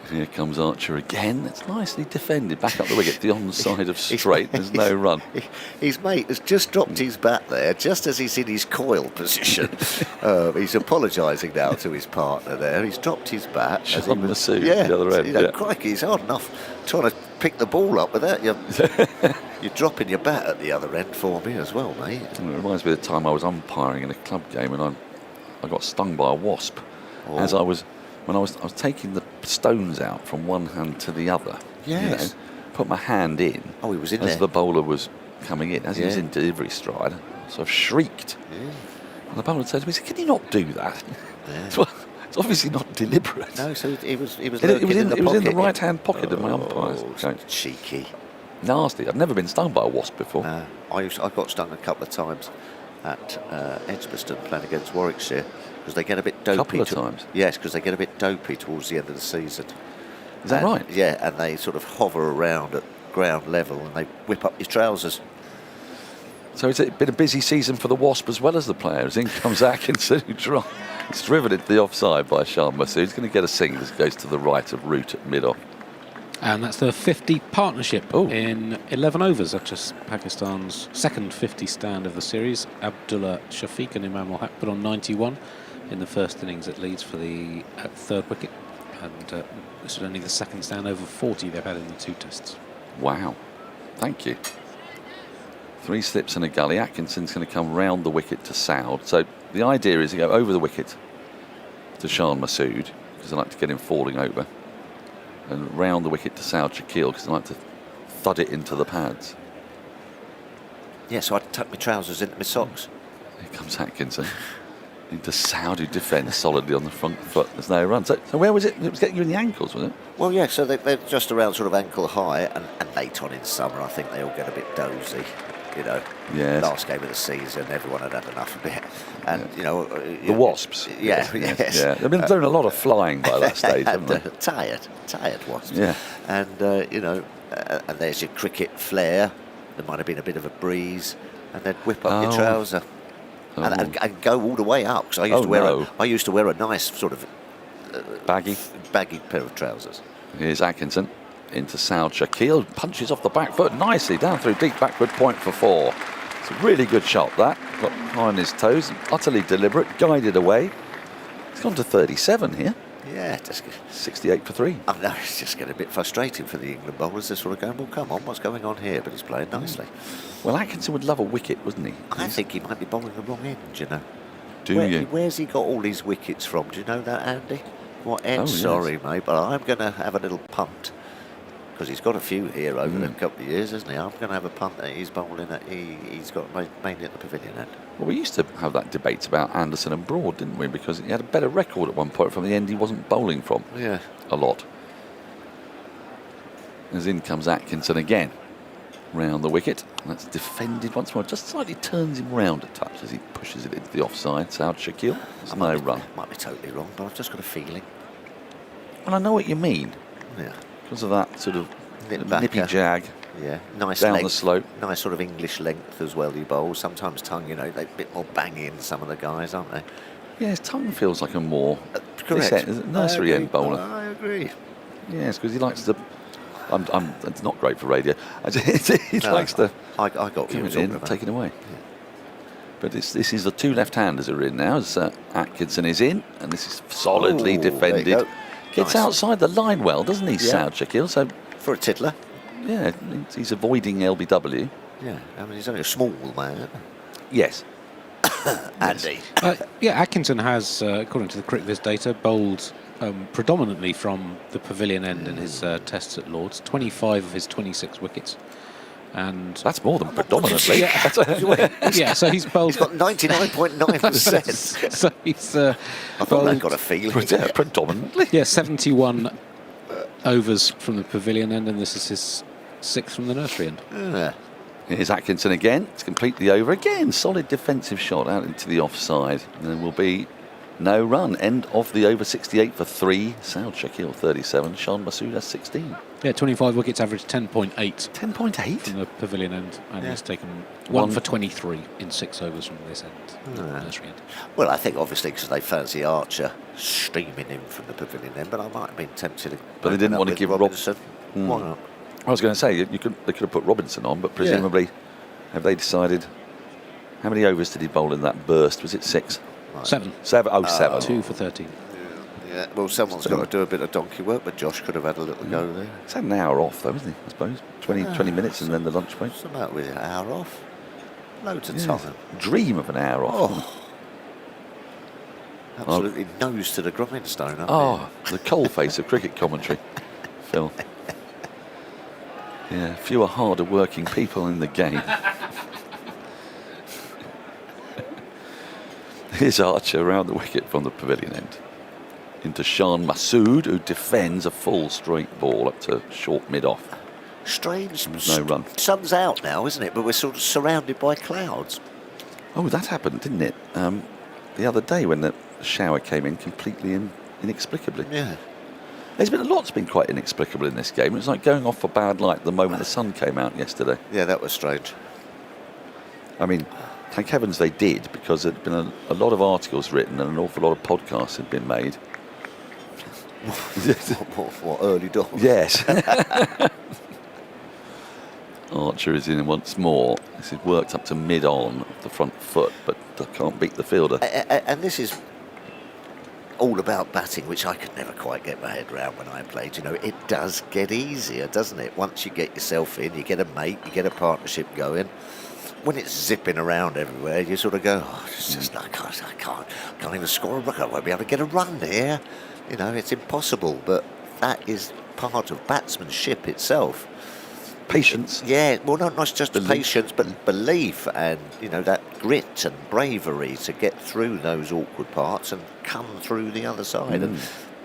Here comes Archer again. It's nicely defended. Back up the wicket, the onside of straight. There's no run. His mate has just dropped his bat there, just as he's in his coil position. He's apologising now to his partner there. He's dropped his bat. Sean Masood, the other end. You know, crikey, it's hard enough trying to pick the ball up without you. You're dropping your bat at the other end for me as well, mate. It reminds me of the time I was umpiring in a club game and I got stung by a wasp as I was taking the stones out from one hand to the other. Yes. Put my hand in. Oh, he was in as there. the bowler was coming in, as he was in delivery stride. So I shrieked. Yeah. And the bowler said to me, "Can you not do that?" Yeah. It's obviously not deliberate. No, so it was It was in the right hand pocket of my Oh, umpire's. Cheeky. Nasty. I've never been stung by a wasp before. I got stung a couple of times at Edgbaston playing against Warwickshire because they get a bit dopey. Couple of times? Yes, because they get a bit dopey towards the end of the season. Is that right? Yeah, and they sort of hover around at ground level and they whip up your trousers. So it's been a busy season for the Wasp as well as the players. In comes Atkinson, it's driven into the offside by Shan Masood. He's going to get a single as he goes to the right of root at mid-off. And that's the 50 partnership in 11 overs. That's just Pakistan's second 50 stand of the series. Abdullah Shafiq and Imam Ul Haq put on 91 in the first innings at Leeds for the third wicket. And this is only the second stand over 40 they've had in the 2 tests. Wow. Thank you. 3 slips and a gully. Atkinson's going to come round the wicket to Saud. So the idea is to go over the wicket to Shan Masood, because I like to get him falling over, and round the wicket to Saud Shakil, because I like to thud it into the pads. Yeah, so I tuck my trousers into my socks. Here comes Atkinson. Into Saud, who defends solidly on the front foot. There's no run. So where was it? It was getting you in the ankles, was it? Well, yeah, so they're just around sort of ankle high, and late on in summer, I think they all get a bit dozy. you know. Yes. Last game of the season, everyone had enough of it. And, you know... The Wasps. Yeah, yes. Yeah. They've been doing a lot of flying by that stage, haven't they? Tired Wasps. Yeah. And, you know, and there's your cricket flair. There might have been a bit of a breeze. And they'd whip up your trouser. And go all the way up. Because I used to wear a nice sort of... baggy pair of trousers. Here's Atkinson into Saud Shakil, punches off the back foot nicely down through deep backward point for 4. It's a really good shot, that. Got high on his toes, utterly deliberate, guided away. He's gone to 37 here. Yeah, just 68 for 3. I know, it's just getting a bit frustrating for the England bowlers. They're sort of going, well, come on, what's going on here? But he's playing nicely. Well, Atkinson would love a wicket, wouldn't he? I think he might be bowling the wrong end, you know. Where's he got all these wickets from? Do you know that, Andy? What end? Sorry, mate, but I'm going to have a little punt. Because he's got a few here over the couple of years, hasn't he? I'm going to have a punt that he's bowling at. He's got mainly at the pavilion end. Well, we used to have that debate about Anderson and Broad, didn't we? Because he had a better record at one point from the end he wasn't bowling from. Yeah. A lot. As in comes Atkinson again. Round the wicket. That's defended once more. Just slightly turns him round a touch as he pushes it into the offside. Saud Shakil. There's no run. Might be totally wrong, but I've just got a feeling. Well, I know what you mean. Yeah. Because of that sort of nippy jag. Yeah, nice down length, the slope. Nice sort of English length as well, he bowls. Sometimes tongue, you know, they're a bit more banging, some of the guys, aren't they? Yeah, his tongue feels like a more correct. Nursery end bowler. I agree. Yes, because he likes to... it's not great for radio. He likes to... I got give you it in and take it away. Yeah. But this is the 2 left-handers are in now, as Atkinson is in, and this is solidly defended. Gets outside the line well, doesn't he, Saud Shakil? So for a tiddler. Yeah, he's avoiding LBW. Yeah, I mean, he's only a small man. Yes. Andy. Atkinson has, according to the CricViz data, bowled predominantly from the pavilion end in his tests at Lords. 25 of his 26 wickets. And that's more than predominantly. So he's bowled. He's got 99.9%. So he's. I thought I'd got a feeling. Predominantly. Yeah, 71 overs from the pavilion end, and this is his 6th from the nursery end. Here's Atkinson again. It's completely over again. Solid defensive shot out into the offside. There will be no run. End of the over 68 for 3. Saud Shakil 37. Shan Masood has 16. Yeah, 25 wickets, average 10.8. 10.8? From the pavilion end. And he's taken 1 for 23 in 6 overs from this end. Nursery end. Well, I think obviously because they fancy Archer streaming in from the pavilion end, but I might have been tempted to. But they didn't want to give Robinson. Why not? I was going to say, they could have put Robinson on, but presumably, have they decided, how many overs did he bowl in that burst? Was it 6? 7. 7. Oh, 7. 2 for 13. Yeah, well, someone's got to do a bit of donkey work, but Josh could have had a little go there. He's had an hour off, though, hasn't he? I suppose 20 minutes and then the lunch break. What's the matter with an hour off? Loads of time. Dream of an hour off. Absolutely nose to the grindstone. The coal face of cricket commentary, Phil. Yeah, fewer harder working people in the game. Here's Archer around the wicket from the pavilion end. Into Shan Masood, who defends a full straight ball up to short mid-off. Strange. No run. Sun's out now, isn't it? But we're sort of surrounded by clouds. Oh, that happened, didn't it? The other day when the shower came in completely inexplicably. Yeah. There's been a lot's been quite inexplicable in this game. It was like going off for bad light the moment the sun came out yesterday. Yeah, that was strange. I mean, thank heavens they did, because there'd been a lot of articles written and an awful lot of podcasts had been made. What early doors? Yes. Archer is in once more. This is worked up to mid-on the front foot, but can't beat the fielder. And this is all about batting, which I could never quite get my head around when I played. You know, it does get easier, doesn't it? Once you get yourself in, you get a mate, you get a partnership going. When it's zipping around everywhere, you sort of go, it's just I can't even score a run. I won't be able to get a run here. You know, it's impossible. But that is part of batsmanship itself. Patience. Yeah, well, not just patience, but belief and, you know, that grit and bravery to get through those awkward parts and come through the other side. And,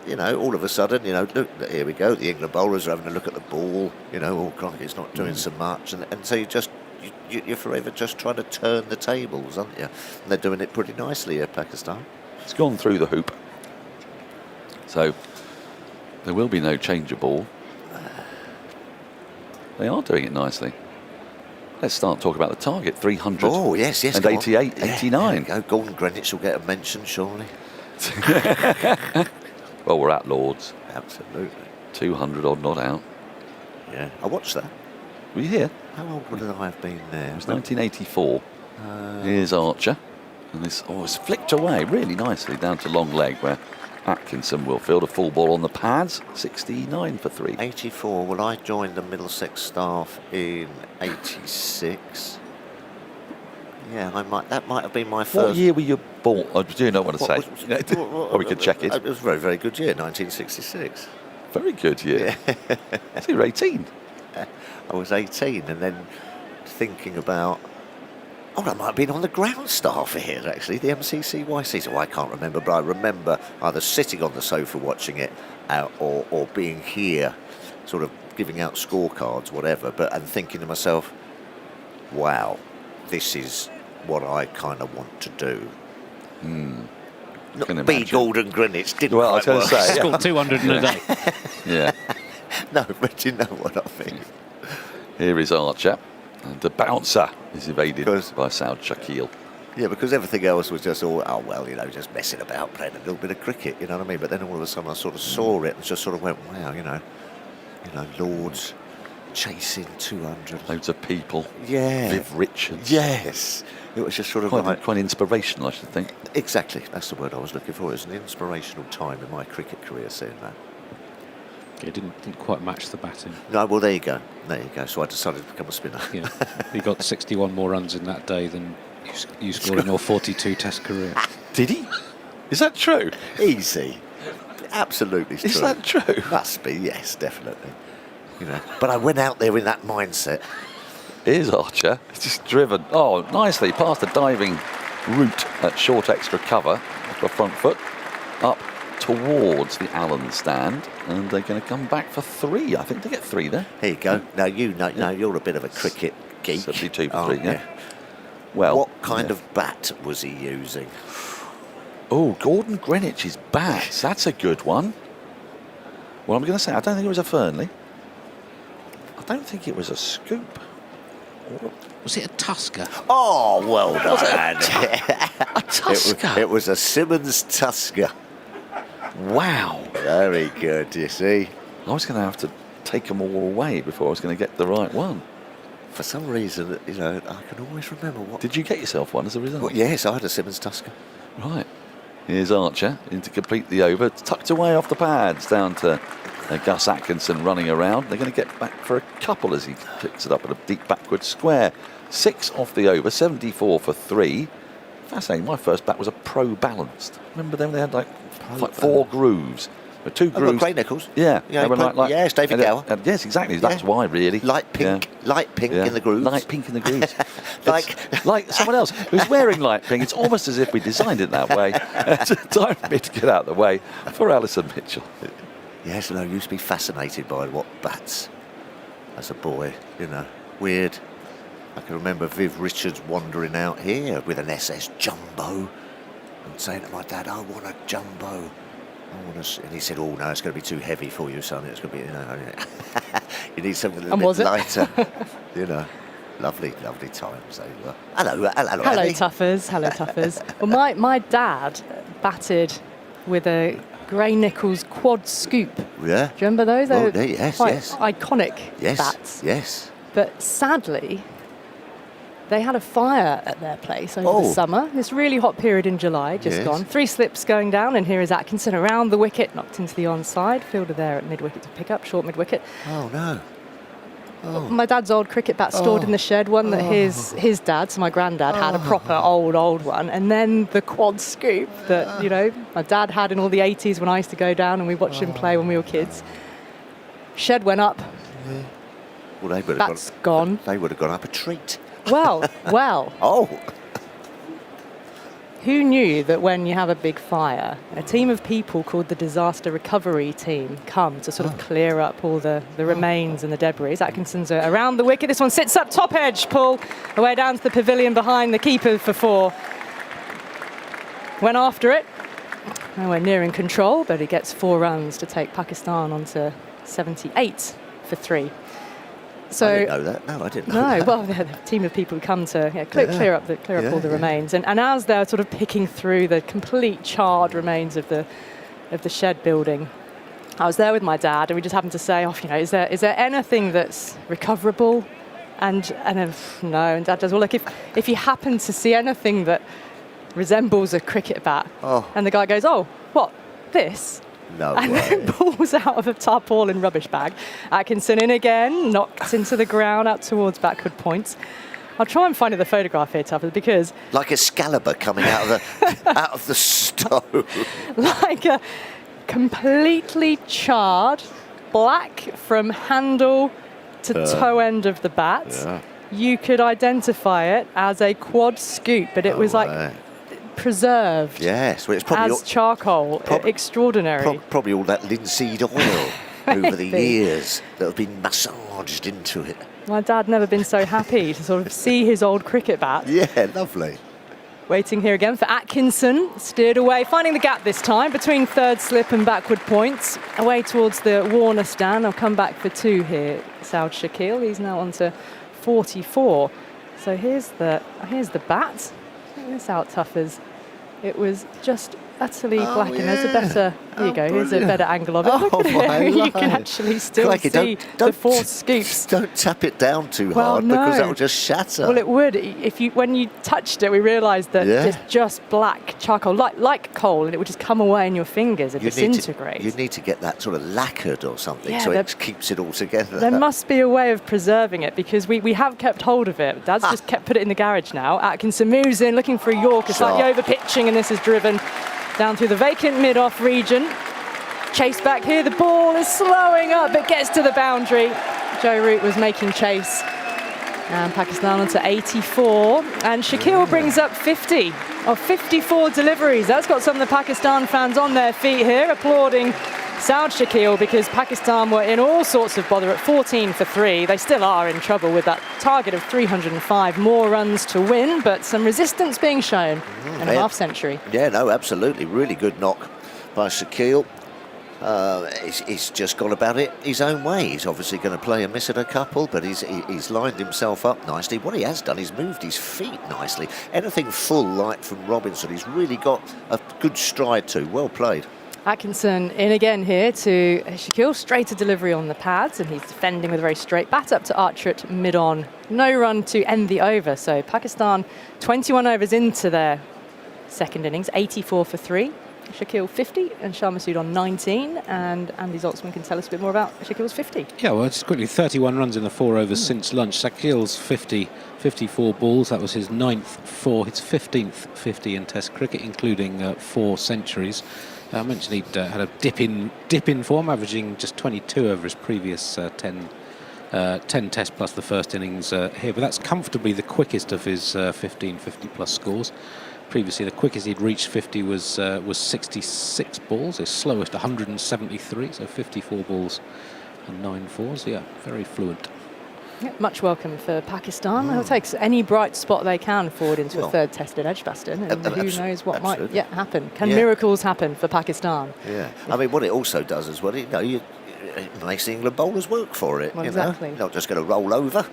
you know, all of a sudden, you know, look, here we go. The England bowlers are having a look at the ball. You know, crikey, it's not doing so much. And so you just you're forever just trying to turn the tables, aren't you? And they're doing it pretty nicely here, Pakistan. It's gone through the hoop. So there will be no change of ball. They are doing it nicely. Let's start talking about the target, 300. Oh, yes. And 88, yeah, 89. There we go. Gordon Greenwich will get a mention, surely. Well, we're at Lords. Absolutely. 200 odd not out. Yeah, I watched that. Were you here? How old would I have been there? It was 1984. Here's Archer. And this, it's flicked away really nicely down to long leg where Atkinson will field a full ball on the pads. 69 for 3. 84. Well, I joined the Middlesex staff in 86. Yeah, that might have been my first. What year were you born? I do not want to say. Or we could check it. It was a very, very good year, 1966. Very good year. Yeah. So you were 18. I was 18, and then thinking about, I might have been on the ground staff here, actually, the MCCY season. I can't remember, but I remember either sitting on the sofa watching it or being here, sort of giving out scorecards, whatever, and thinking to myself, wow, this is what I kind of want to do. Not be Gordon Greenwich, didn't well, I was going to say, scored 200 in a day. Yeah. No, but you know what I mean. Here is Archer. And the bouncer is evaded by Saud Shakil. Yeah, because everything else was just all, just messing about, playing a little bit of cricket, you know what I mean? But then all of a sudden I sort of saw it and just sort of went, wow, Lords chasing 200. Loads of people. Yeah. Viv Richards. Like it was just sort of quite inspirational, I should think. Exactly, that's the word I was looking for. It was an inspirational time in my cricket career seeing that. It didn't quite match the batting. No, well, there you go. So I decided to become a spinner. Yeah, he got 61 more runs in that day than you scored in your 42 Test career. Did he? Is that true? Easy. Absolutely true. Is that true? Must be, yes, definitely. But I went out there in that mindset. Here's Archer. It's just driven. Oh, nicely past the diving route at short extra cover off the front foot. Up towards the Allen stand, and they're going to come back for 3. I think they get 3 there. Here you go. Now you're a bit of a cricket geek. 72 for 3, yeah. Well, what kind of bat was he using? Oh, Gordon Greenwich's bats. That's a good one. Well, I'm going to say I don't think it was a Fernley. I don't think it was a scoop. Was it a Tusker? Oh, well done. A Tusker? It was a Simmons Tusker. Wow. Very good, you see. I was going to have to take them all away before I was going to get the right one. For some reason, I can always remember what... Did you get yourself one as a result? Well, yes, I had a Simmons Tusker. Right. Here's Archer in to complete the over. Tucked away off the pads down to Gus Atkinson running around. They're going to get back for a couple as he picks it up at a deep backward square. 6 off the over, 74 for 3. Fascinating. My first bat was a Pro Balanced. Remember them? They had like 4 grooves. 2 grooves. Grey Nichols. Yeah. They were yes, David Gower. Yes, exactly. That's why, really. Light pink in the grooves. Light pink in the grooves. like someone else who's wearing light pink. It's almost as if we designed it that way. Time for me to get out of the way for Alison Mitchell. Yes, I used to be fascinated by what bats as a boy, weird. I can remember Viv Richards wandering out here with an SS Jumbo and saying to my dad, I want a Jumbo. And he said, oh, no, it's going to be too heavy for you, son. It's going to be, you need something a little bit lighter. Lovely, lovely times they were. Hello, Tuffers. Hello, Tuffers. Well, my dad batted with a Gray Nichols quad scoop. Yeah. Do you remember those? They were yes, quite yes. iconic bats. Yes. But sadly, they had a fire at their place over the summer. This really hot period in July, just gone. 3 slips going down, and here is Atkinson around the wicket, knocked into the onside. Fielder there at mid-wicket to pick up, short mid-wicket. Oh, no. Oh. My dad's old cricket bat stored in the shed, one that his dad, so my granddad, had a proper old one. And then the quad scoop that, my dad had in all the 80s when I used to go down and we watched him play when we were kids. Shed went up. Yeah. Well, that's gone. They would have gone up a treat. Well. Oh. Who knew that when you have a big fire, a team of people called the Disaster Recovery Team come to sort of clear up all the remains and the debris? Atkinson's around the wicket. This one sits up top edge, Paul, away down to the pavilion behind the keeper for 4. Went after it. Nowhere near in control, but he gets 4 runs to take Pakistan onto 78 for 3. So, I didn't know that. No, I didn't know that. Well, the team of people who come to clear up all the remains, and as they're sort of picking through the complete charred remains of the shed building, I was there with my dad, and we just happened to say, is there anything that's recoverable? And no, and Dad does, well, look, if you happen to see anything that resembles a cricket bat, and the guy goes, oh, what, this? No and way. then pulls out of a tarpaulin rubbish bag. Atkinson in again, knocked into the ground out towards backward points. I'll try and find the photograph here, Tuffers, because like Excalibur coming out of the stove. Like a completely charred, black from handle to toe end of the bat. Yeah. You could identify it as a quad scoop, but it was like preserved. Yes, well, it's probably as charcoal. Extraordinary. Probably all that linseed oil over the years that have been massaged into it. My dad never been so happy to sort of see his old cricket bat. Yeah, lovely. Waiting here again for Atkinson, steered away, finding the gap this time between third slip and backward points, away towards the Warner stand. I'll come back for 2 here. Saud Shakil, he's now on to 44. So here's the bat. Check this out, Tuffers. It was just utterly black, and there's a better. Here you go. Here's a better angle of it. Look at it. You can actually still see the 4 scoops. Don't tap it down too hard because that will just shatter. Well, it would. When you touched it, we realised that it's just black charcoal, like coal, and it would just come away in your fingers and disintegrate. You need to get that sort of lacquered or something so it keeps it all together. There must be a way of preserving it, because we have kept hold of it. Dad's just put it in the garage now. Atkinson moves in, looking for a Yorker, slightly over pitching, and this is driven down through the vacant mid-off region. Chase back here, the ball is slowing up, but gets to the boundary. Joe Root was making chase. And Pakistan on to 84. And Shakil brings up 50 of 54 deliveries. That's got some of the Pakistan fans on their feet here, applauding Saud Shakil, because Pakistan were in all sorts of bother at 14 for 3. They still are in trouble with that target of 305 more runs to win, but some resistance being shown in a half century. Yeah, no, absolutely. Really good knock by Shakil. He's just gone about it his own way. He's obviously going to play a miss at a couple, but he's lined himself up nicely. What he has done is moved his feet nicely. Anything full like from Robinson, he's really got a good stride to. Well played. Atkinson in again here to Shakil, straighter delivery on the pads, and he's defending with a very straight bat up to Archer at mid-on. No run to end the over, so Pakistan 21 overs into their second innings, 84 for 3. Shakil 50 and Shah Masood on 19, and Andy Zoltzman can tell us a bit more about Shakil's 50. Yeah, well, just quickly, 31 runs in the 4 overs since lunch. Shakil's 54 balls, that was his 9th 4, his 15th 50 in Test cricket, including 4 centuries. I mentioned he'd had a dip in form, averaging just 22 over his previous 10 Tests plus the first innings here, but that's comfortably the quickest of his 15 50-plus scores. Previously, the quickest he'd reached 50 was 66 balls. His slowest 173, so 54 balls and 9 fours. Yeah, very fluent. Yeah, much welcome for Pakistan. They'll take any bright spot they can forward into a third Test in Edgbaston, and who knows what might yet happen. Can miracles happen for Pakistan? Yeah, I mean, what it also does as well, it makes the England bowlers work for it. Well, exactly. You're not just going to roll over.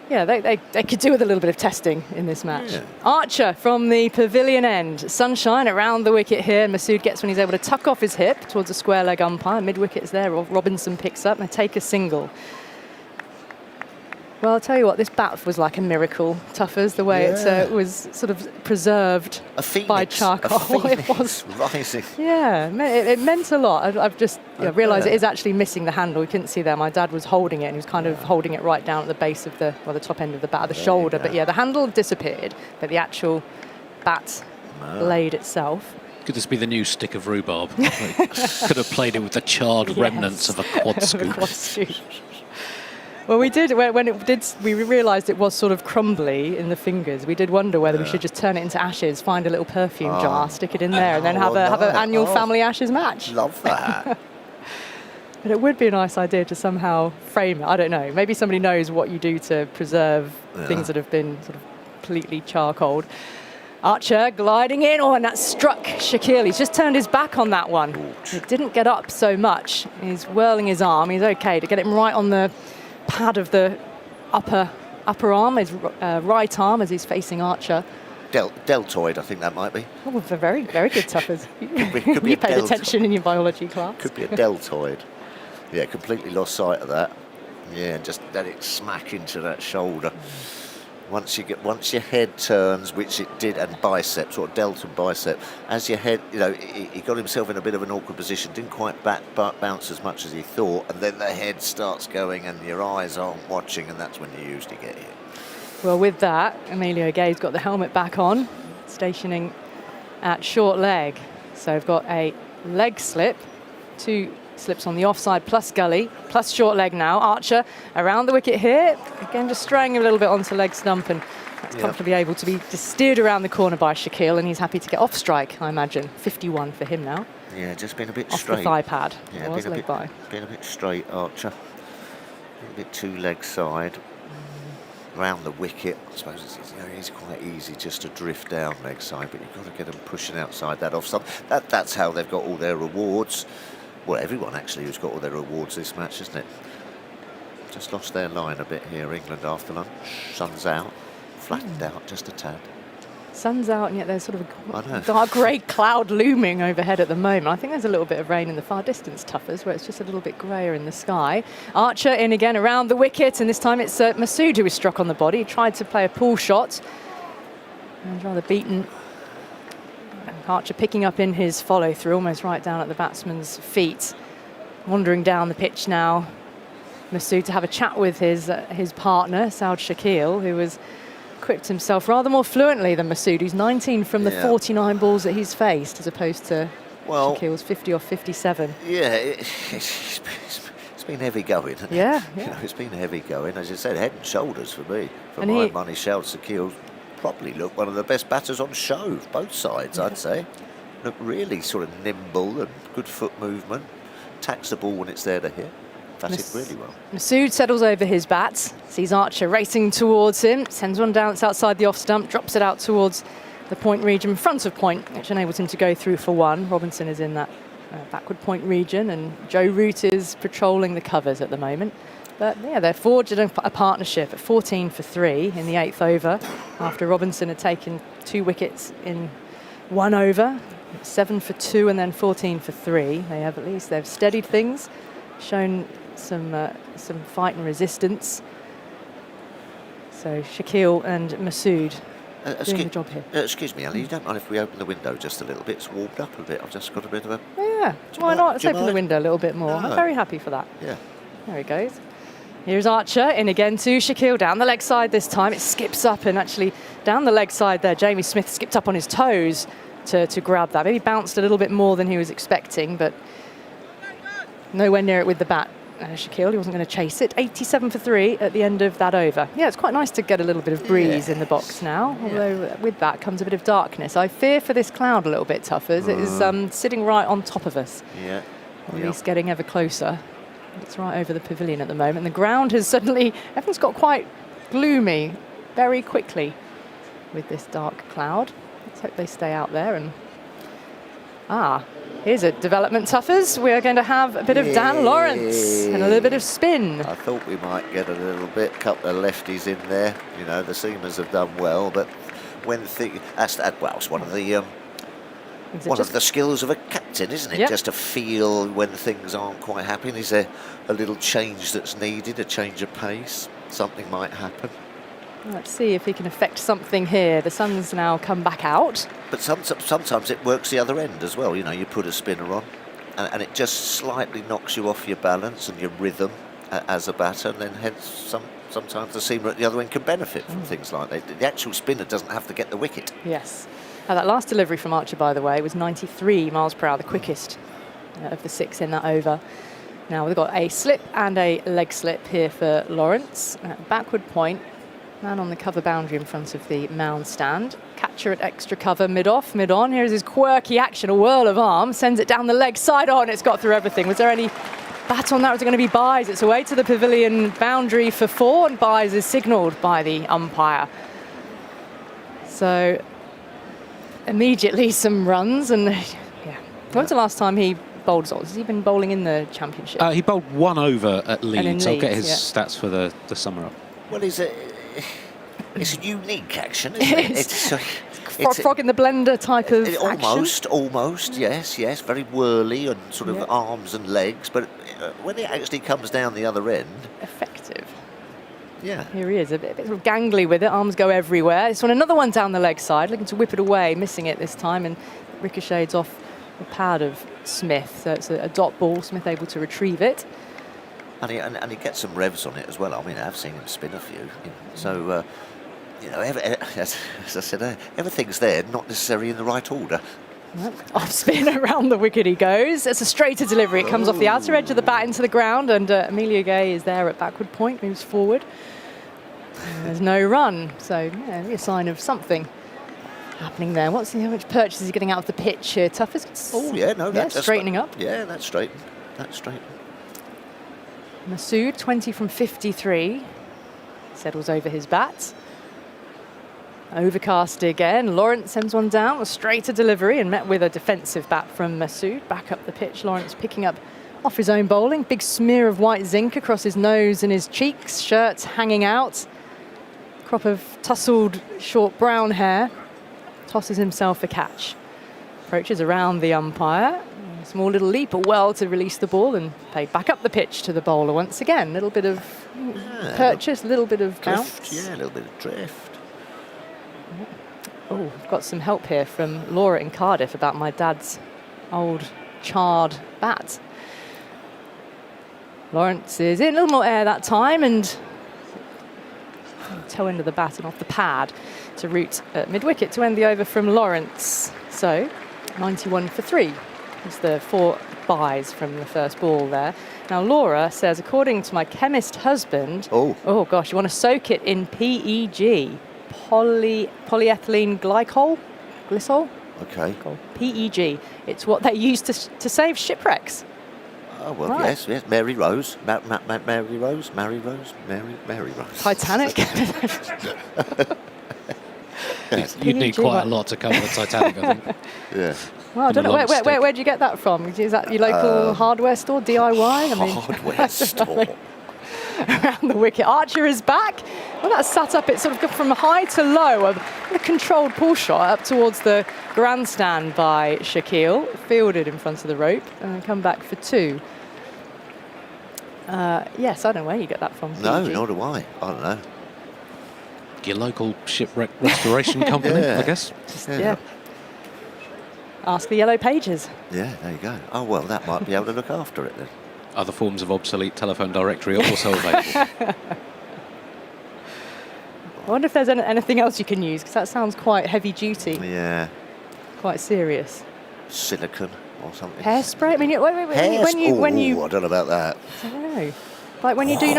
Yeah, they could do with a little bit of testing in this match. Yeah. Archer from the pavilion end. Sunshine around the wicket here. Masood gets when he's able to tuck off his hip towards a square leg umpire. Mid-wicket is there. Robinson picks up and they take a single. Well, I'll tell you what, this bat was like a miracle, Tuffers, the way it was sort of preserved by charcoal. It was rising. Yeah, it meant a lot. I've just realised it is actually missing the handle. You couldn't see there. My dad was holding it, and he was kind of holding it right down at the base of the top end of the bat, the shoulder. But yeah, the handle disappeared, but the actual bat blade itself. Could this be the new stick of rhubarb? Could have played it with the charred remnants of a quad scoop. Well, we did when it did. We realised it was sort of crumbly in the fingers. We did wonder whether we should just turn it into ashes, find a little perfume jar, stick it in there, and then have an annual family ashes match. Love that. But it would be a nice idea to somehow frame it. I don't know. Maybe somebody knows what you do to preserve things that have been sort of completely charcoaled. Archer gliding in. Oh, and that struck Shaquille. He's just turned his back on that one. It didn't get up so much. He's whirling his arm. He's okay to get him right on the pad of the upper arm, his right arm as he's facing Archer. Deltoid, I think that might be. Oh, they're very, very good tuffers. Could be You a paid attention in your biology class. Could be a deltoid. Yeah, completely lost sight of that. Yeah, and just let it smack into that shoulder. Once your head turns, which it did, and biceps or delta bicep, as your head, he got himself in a bit of an awkward position, didn't quite bounce as much as he thought, and then the head starts going and your eyes aren't watching, and that's when you usually get hit. Well, with that, Emilio Gay's got the helmet back on, stationing at short leg. So we've got a leg slip, 2 slips on the offside, plus gully, plus short leg now. Archer around the wicket here. Again, just straying a little bit onto leg stump, and that's comfortably able to be just steered around the corner by Shaquille, and he's happy to get off strike, I imagine. 51 for him now. Yeah, just been a bit off straight. Off the thigh pad. Yeah, been a bit straight, Archer. A little bit too leg side. Round the wicket, I suppose it's quite easy just to drift down leg side, but you've got to get them pushing outside that off stump. That's how they've got all their rewards. Well, everyone actually who's got all their rewards this match, isn't it? Just lost their line a bit here, England after lunch. Sun's out, flattened out just a tad. Sun's out, and yet there's sort of a dark grey cloud looming overhead at the moment. I think there's a little bit of rain in the far distance, Tuffers, where it's just a little bit greyer in the sky. Archer in again around the wicket, and this time it's Masood who was struck on the body. He tried to play a pull shot, and was rather beaten. Archer picking up in his follow-through, almost right down at the batsman's feet. Wandering down the pitch now, Masood to have a chat with his partner, Saud Shaquille, who has equipped himself rather more fluently than Masood, who's 19 from the 49 balls that he's faced, as opposed to Shaquille's 50 or 57. Yeah, it's been heavy going. Yeah, it's been heavy going. As you said, head and shoulders for me. For my money, Saud Shaquille probably looked one of the best batters on show, both sides, I'd say. Look really sort of nimble and good foot movement. Attacks the ball when it's there to hit. That's it really well. Masood settles over his bat, sees Archer racing towards him, sends one down, it's outside the off stump, drops it out towards the point region, front of point, which enables him to go through for 1. Robinson is in that backward point region, and Joe Root is patrolling the covers at the moment. But yeah, they're forged a partnership at 14 for 3 in the 8th over, after Robinson had taken 2 wickets in 1 over, 7 for 2 and then 14 for 3. They've steadied things, shown some fight and resistance. So Shaquille and Masood doing the job here. Excuse me, Ali, you don't mind if we open the window just a little bit? It's warmed up a bit. I've just got a bit of a... Yeah, why not? Let's open the window a little bit more. I'm very happy for that. Yeah. There he goes. Here's Archer in again to Shaquille, down the leg side this time. It skips up, and actually down the leg side there, Jamie Smith skipped up on his toes to grab that. Maybe bounced a little bit more than he was expecting, but nowhere near it with the bat. Shaquille, he wasn't going to chase it. 87 for 3 at the end of that over. Yeah, it's quite nice to get a little bit of breeze in the box now, although with that comes a bit of darkness. I fear for this cloud a little bit, Tuffers. It is sitting right on top of us. Yeah. Or at least getting ever closer. It's right over the pavilion at the moment. The ground has suddenly, everything's got quite gloomy very quickly with this dark cloud. Let's hope they stay out there. And here's a development, Tuffers. We are going to have a bit of Dan Lawrence and a little bit of spin. I thought we might get a little bit, couple of lefties in there. You know, the seamers have done well, but when it's one of the of the skills of a captain, isn't it? Yep. Just to feel when things aren't quite happening. Is there a little change that's needed, a change of pace? Something might happen. Let's see if he can affect something here. The sun's now come back out. But sometimes it works the other end as well. You know, you put a spinner on and it just slightly knocks you off your balance and your rhythm as a batter, and then hence sometimes the seamer at the other end can benefit from things like that. The actual spinner doesn't have to get the wicket. Yes. That last delivery from Archer, by the way, was 93 miles per hour, the quickest of the 6 in that over. Now we've got a slip and a leg slip here for Lawrence. Backward point, man on the cover boundary in front of the mound stand. Catcher at extra cover, mid-off, mid-on. Here's his quirky action, a whirl of arm, sends it down the leg, side on, it's got through everything. Was there any bat on that? Was it going to be byes? It's away to the pavilion boundary for 4, and byes is signalled by the umpire. So immediately some runs, and yeah. When's the last time he bowled? Has he been bowling in the championship? He bowled 1 over at Leeds. I'll get his yeah. stats for the summer up. Well, it's a unique action, isn't it? It's frog in the blender type of almost, action. Almost, yes, very whirly and sort of arms and legs, but when it actually comes down the other end... Effective. Yeah. Here he is, a bit sort of gangly with it, arms go everywhere. This one, another one down the leg side, looking to whip it away, missing it this time, and ricochets off the pad of Smith. So it's a dot ball, Smith able to retrieve it. And he gets some revs on it as well. I mean, I've seen him spin a few. So, as I said, everything's there, not necessarily in the right order. Off spin around the wicket he goes. It's a straighter delivery. It comes off the outer edge of the bat into the ground, and Emilio Gay is there at backward point, moves forward. There's no run, so a sign of something happening there. How much purchase is he getting out of the pitch here? Toughest? Oh, yeah, no, that's straightening up. Yeah, that's straightened. That's straightened. Masood, 20 from 53. Settles over his bat. Overcast again. Lawrence sends one down, a straighter delivery, and met with a defensive bat from Masood. Back up the pitch, Lawrence picking up off his own bowling. Big smear of white zinc across his nose and his cheeks. Shirt hanging out. Crop of tousled short brown hair. Tosses himself a catch. Approaches around the umpire. A small little leap, well to release the ball, and played back up the pitch to the bowler once again. A little bit of purchase, a little bit of bounce. Yeah, a little bit of drift. Oh, I've got some help here from Laura in Cardiff about my dad's old charred bat. Lawrence is in a little more air that time, and toe end of the bat and off the pad to root at mid-wicket to end the over from Lawrence. So 91 for 3 is the 4 byes from the first ball there. Now Laura says, according to my chemist husband, oh gosh, you want to soak it in PEG, polyethylene glycol. Okay. PEG. It's what they use to save shipwrecks. Oh, well, right. yes. Mary Rose. Mary Rose. Titanic. You'd need quite a lot to cover the Titanic, I think. Yeah. Well, I don't know. Where'd you get that from? Is that your local hardware store, DIY? Hardware store. Around the wicket. Archer is back. Well, that's sat up. It's sort of gone from high to low. A controlled pull shot up towards the grandstand by Shaquille. Fielded in front of the rope and come back for 2. Yes, I don't know where you get that from. No, PG. nor do I. I don't know. Your local shipwreck restoration company, I guess. Yeah. Ask the Yellow Pages. Yeah, there you go. Oh, well, that might be able to look after it then. Other forms of obsolete telephone directory are also available. I wonder if there's anything else you can use, because that sounds quite heavy duty. Yeah. Quite serious. Silicon or something. Hairspray? I mean, when you I don't know about that. I don't know. Like when you do,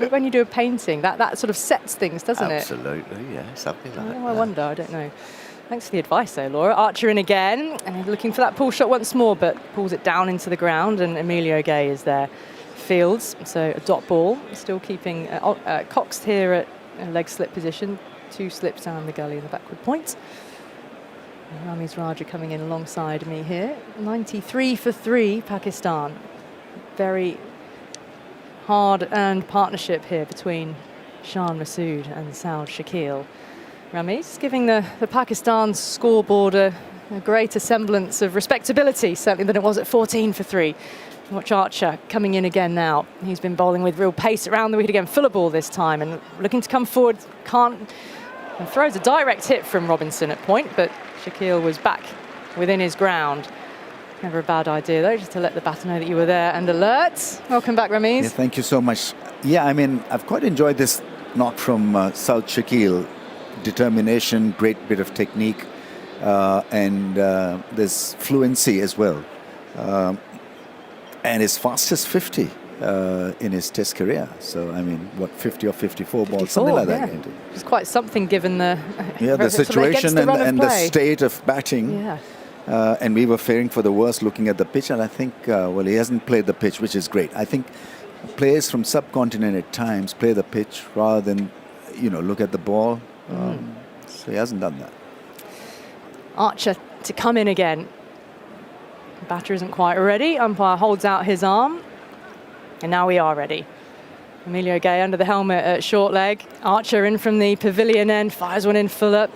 when you do a painting, that sort of sets things, doesn't it? Absolutely, yeah, something like that. I wonder, I don't know. Thanks for the advice though, Laura. Archer in again, and looking for that pull shot once more, but pulls it down into the ground, and Emilio Gay is there. Fields, so a dot ball, still keeping Cox here at a leg slip position, 2 slips down the gully in the backward point. Ramiz Raja coming in alongside me here. 93 for 3, Pakistan. Very hard-earned partnership here between Shan Masood and Saud Shakil. Ramiz giving the Pakistan scoreboard a greater semblance of respectability, certainly than it was at 14 for 3. Watch Archer coming in again now. He's been bowling with real pace around the wicket again, full of ball this time, and looking to come forward. Throws a direct hit from Robinson at point, but Shakil was back within his ground. Never a bad idea though, just to let the batter know that you were there and alert. Welcome back, Ramiz. Yeah, thank you so much. Yeah, I mean, I've quite enjoyed this knock from Saud Shakil. Determination, great bit of technique, and there's fluency as well. and his fastest 50 in his Test career. So, I mean, what, 50 or 54 balls, something like that. Yeah. It's quite something given the the situation and the state of batting. Yeah. And we were fearing for the worst looking at the pitch, and I think, well, he hasn't played the pitch, which is great. I think players from subcontinent at times play the pitch rather than, look at the ball. So he hasn't done that. Archer to come in again. The batter isn't quite ready. Umpire holds out his arm. And now we are ready. Emilio Gay under the helmet at short leg. Archer in from the pavilion end, fires one in full up.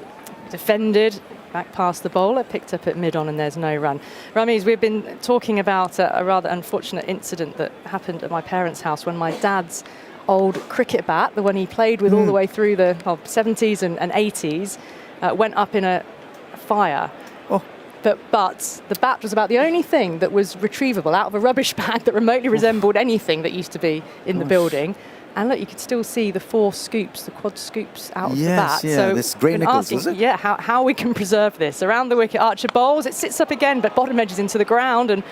Defended, back past the bowler, picked up at mid-on, and there's no run. Ramiz, we've been talking about a rather unfortunate incident that happened at my parents' house when my dad's old cricket bat, the one he played with all the way through the 70s and 80s, went up in a fire. But the bat was about the only thing that was retrievable out of a rubbish bag that remotely resembled anything that used to be in the building. And look, you could still see the 4 scoops, the quad scoops out of the bat. So this Grey Nichols, is it? Yeah, how we can preserve this. Around the wicket, Archer bowls. It sits up again, but bottom edges into the ground. And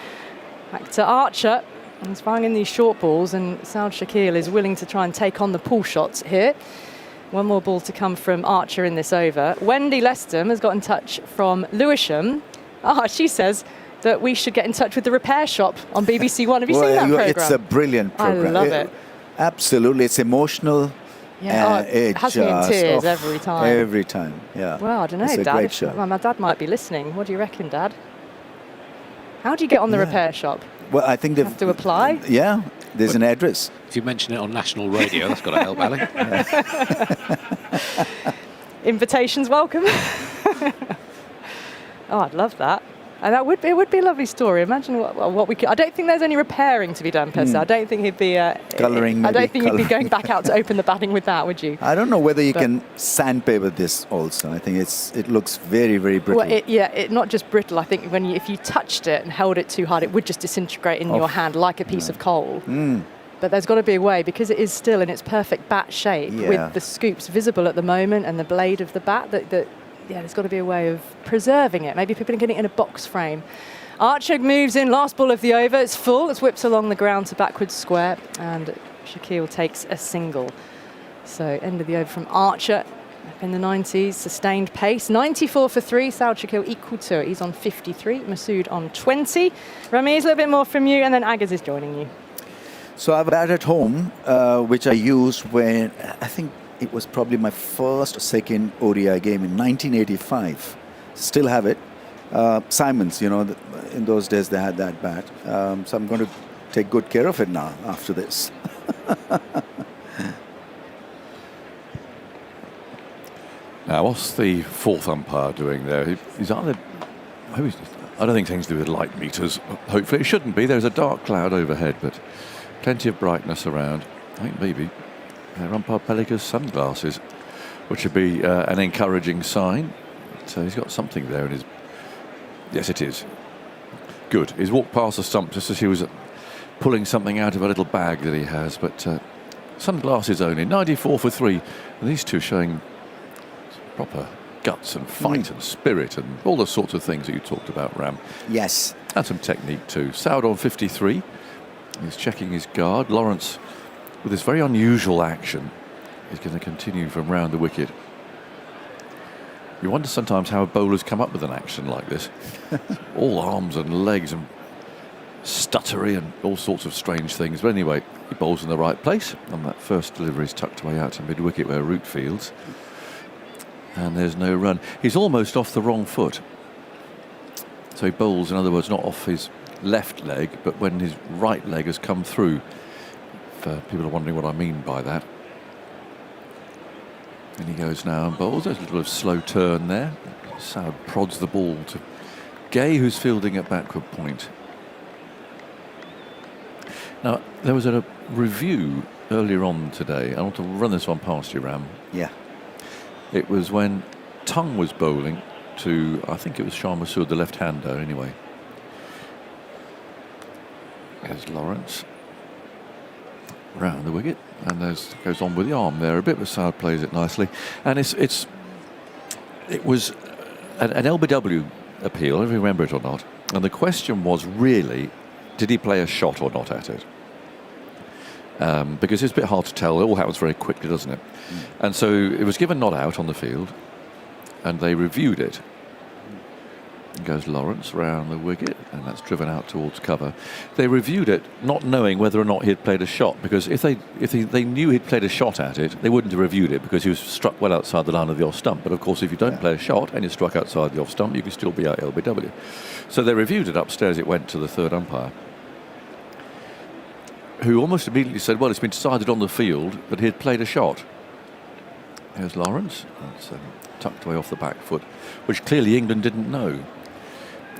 back to Archer. He's firing in these short balls, and Saud Shakil is willing to try and take on the pull shots here. One more ball to come from Archer in this over. Wendy Lestham has got in touch from Lewisham. She says that we should get in touch with the repair shop on BBC One. Have you seen that programme? It's a brilliant programme. I love it. Absolutely. It's emotional. Yeah, it has me in tears every time. Every time, yeah. Well, I don't know, it's a Dad. Great show. Well, my dad might be listening. What do you reckon, Dad? How do you get on the repair shop? Well, I think they have to apply. Yeah, there's an address. If you mention it on national radio, that's got to help, Ali. Invitations welcome. I'd love that. And it would be a lovely story. Imagine what we could. I don't think there's any repairing to be done per se. I don't think he'd be colouring. I don't think you'd be going back out to open the batting with that, would you? I don't know whether you can sandpaper this also. I think it looks very, very brittle. Well, not just brittle. I think if you touched it and held it too hard, it would just disintegrate in your hand like a piece of coal. But there's got to be a way, because it is still in its perfect bat shape with the scoops visible at the moment and the blade of the bat, there's got to be a way of preserving it. Maybe people are getting it in a box frame. Archer moves in, last ball of the over. It's full. It's whipped along the ground to backwards square, and Shakil takes a single. So end of the over from Archer. In the 90s, sustained pace. 94 for 3. Saud Shakil equal to it. He's on 53. Masood on 20. Ramiz, a little bit more from you, and then Agaz is joining you. So I have a bat at home, which I used when I think it was probably my first or second ODI game in 1985. Still have it. Simons, in those days they had that bat. So I'm going to take good care of it now after this. Now, what's the 4th umpire doing there? He's either... I don't think things to do with light meters. Hopefully it shouldn't be. There's a dark cloud overhead, but plenty of brightness around. I think maybe they're umpire Pelika's sunglasses, which would be an encouraging sign. So he's got something there in his... Yes, it is. Good. He's walked past the stump just as he was pulling something out of a little bag that he has, but sunglasses only. 94 for 3. And these two showing proper guts and fight and spirit and all the sorts of things that you talked about, Ram. Yes. And some technique too. Saud on 53. He's checking his guard. Lawrence, with this very unusual action, is going to continue from round the wicket. You wonder sometimes how bowlers come up with an action like this. All arms and legs and stuttery and all sorts of strange things. But anyway, he bowls in the right place. And that first delivery is tucked away out to mid-wicket where Root fields. And there's no run. He's almost off the wrong foot. So he bowls, in other words, not off his left leg, but when his right leg has come through. If people are wondering what I mean by that. And he goes now and bowls. There's a little slow turn there. Saud prods the ball to Gay, who's fielding at backward point. Now, there was a review earlier on today. I want to run this one past you, Ram. Yeah. It was when Tung was bowling to, I think it was Shah Masood, the left-hander, anyway. There's Lawrence. Round the wicket. And there's goes on with the arm there a bit, but Saud plays it nicely. And it was an LBW appeal, if you remember it or not. And the question was really, did he play a shot or not at it? Because it's a bit hard to tell. It all happens very quickly, doesn't it? And so it was given not out on the field, and they reviewed it. And goes Lawrence round the wicket, and that's driven out towards cover. They reviewed it, not knowing whether or not he had played a shot, because if they knew he'd played a shot at it, they wouldn't have reviewed it, because he was struck well outside the line of the off stump. But of course, if you don't play a shot and you're struck outside the off stump, you can still be out LBW. So they reviewed it upstairs. It went to the third umpire, who almost immediately said, well, it's been decided on the field that he had played a shot. Here's Lawrence. It's tucked away off the back foot, which clearly England didn't know.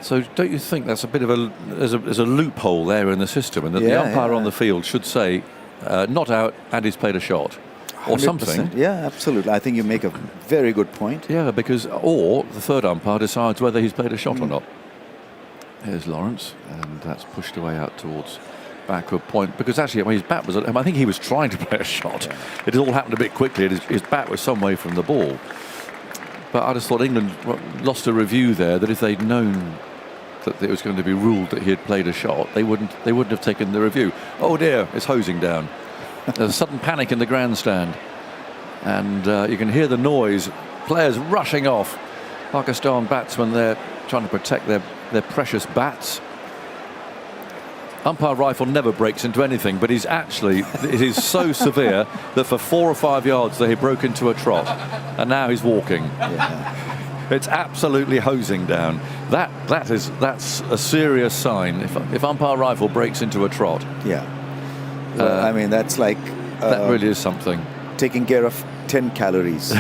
So don't you think that's a bit of there's a loophole there in the system, and that the umpire on the field should say, not out, and he's played a shot, or 100%. something? Yeah, absolutely. I think you make a very good point. Yeah, because, or the third umpire decides whether he's played a shot or not. Here's Lawrence, and that's pushed away out towards backward point, because actually, I mean, his bat was, I think he was trying to play a shot. It all happened a bit quickly, and his bat was some way from the ball. But I just thought England lost a review there, that if they'd known that it was going to be ruled that he had played a shot, they wouldn't have taken the review. Oh dear, it's hosing down. There's a sudden panic in the grandstand, and you can hear the noise. Players rushing off. Pakistan batsmen there trying to protect their precious bats. Umpire rifle never breaks into anything, but it is so severe that for 4 or 5 yards he broke into a trot, and now he's walking. Yeah. It's absolutely hosing down. That's a serious sign. If umpire rifle breaks into a trot. Yeah. Well, I mean, that's like that really is something. Taking care of 10 calories.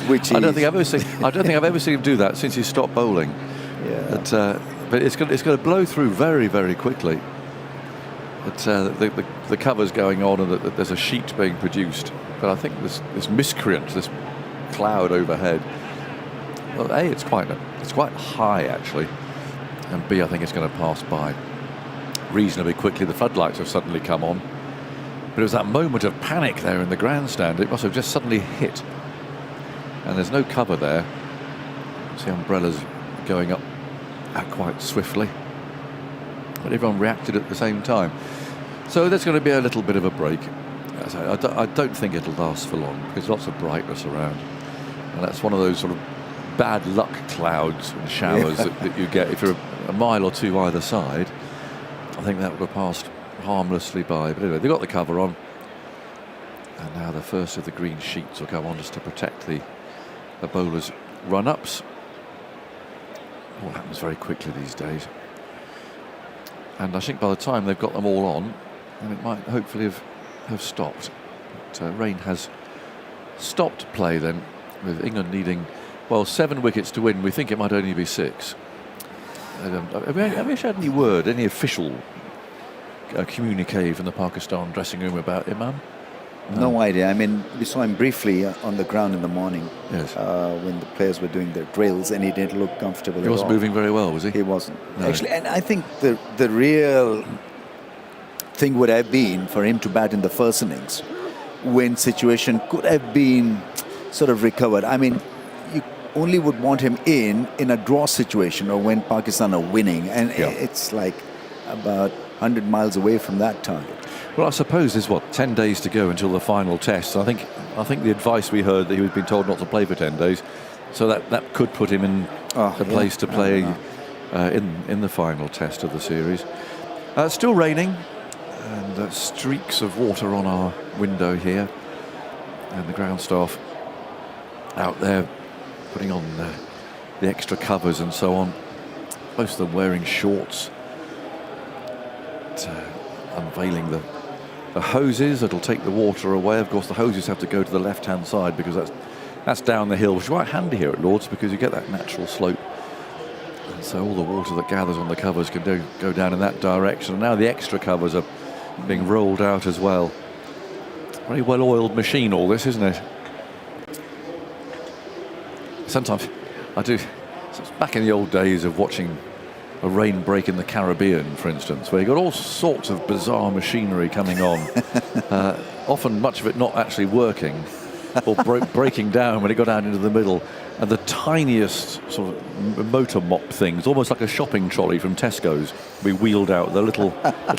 Which I don't think I've ever seen him do that since he stopped bowling. Yeah. But it's going to blow through very, very quickly. The cover's going on, and there's a sheet being produced. But I think this miscreant, this cloud overhead, well, A, it's quite high actually, and B, I think it's going to pass by reasonably quickly. The floodlights have suddenly come on, but it was that moment of panic there in the grandstand. It must have just suddenly hit, and there's no cover there. See umbrellas going up quite swiftly, but everyone reacted at the same time. So there's going to be a little bit of a break. I don't think it'll last for long, because lots of brightness around, and that's one of those sort of bad luck clouds and showers that you get if you're a mile or two either side. I think that would have passed harmlessly by. But anyway, they've got the cover on, and now the first of the green sheets will come on just to protect the bowlers' run-ups. All happens very quickly these days, and I think by the time they've got them all on, then it might hopefully have stopped. But rain has stopped play then, with England needing 7 wickets to win. We think it might only be 6. Have we had any word, any official communique from the Pakistan dressing room about Imam? No idea. I mean, we saw him briefly on the ground in the morning. Yes. When the players were doing their drills, and he didn't look comfortable at all. He wasn't moving very well, was he? He wasn't. No. Actually, and I think the real thing would have been for him to bat in the first innings, when situation could have been sort of recovered. I mean, you only would want him in a draw situation, or when Pakistan are winning, and it's like about 100 miles away from that target. Well, I suppose there's 10 days to go until the final test. I think the advice we heard that he was being told not to play for 10 days, so that could put him in a place to play in the final test of the series. Still raining, and streaks of water on our window here, and the ground staff out there putting on the extra covers and so on. Most of them wearing shorts, unveiling the hoses that'll take the water away. Of course, the hoses have to go to the left-hand side, because that's down the hill, which is quite handy here at Lord's, because you get that natural slope, and so all the water that gathers on the covers can go down in that direction. And now the extra covers are being rolled out as well. Very well-oiled machine, all this, isn't it? Sometimes I do. Back in the old days of watching a rain break in the Caribbean, for instance, where you got all sorts of bizarre machinery coming on, often much of it not actually working, or breaking down when it got out into the middle. and the tiniest sort of motor mop things, almost like a shopping trolley from Tesco's, we wheeled out the little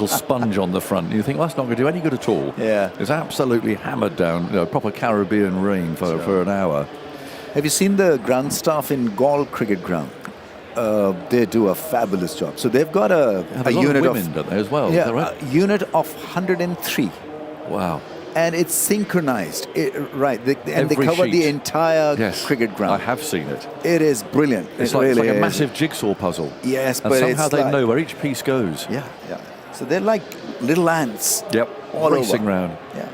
sponge on the front. And you think, well, that's not going to do any good at all. Yeah. It's absolutely hammered down, proper Caribbean rain for an hour. Have you seen the ground staff in Gaul Cricket Ground? They do a fabulous job. So they've got a unit of women, don't they, as well? Yeah, right? a unit of 103. Wow. And it's synchronized, and they Every cover sheet. the entire Yes, cricket ground. I have seen it. It is brilliant. It's It like, really it's like a is. massive jigsaw puzzle. Yes, and but somehow it's they like, know where each piece goes. Yeah. So they're like little ants. Yep. All Racing over. round. Yeah.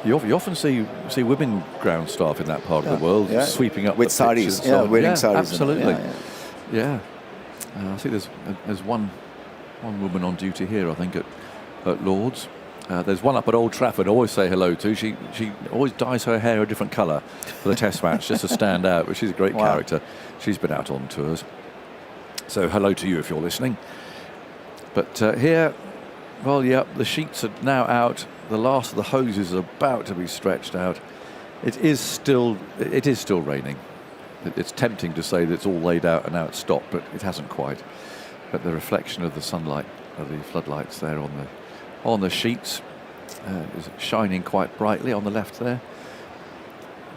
You often see women ground staff in that part of the world sweeping up with the saris, pitches and so on. wearing saris. Absolutely. Yeah. I think there's one woman on duty here, I think, at Lord's. There's one up at Old Trafford I always say hello to. She always dyes her hair a different colour for the Test match just to stand out, but she's a great character. She's been out on tours. So hello to you if you're listening. But here, well, yeah, the sheets are now out. The last of the hoses are about to be stretched out. It is still raining. It's tempting to say that it's all laid out and now it's stopped, but it hasn't quite. But the reflection of the sunlight, of the floodlights there on the sheets is shining quite brightly on the left there.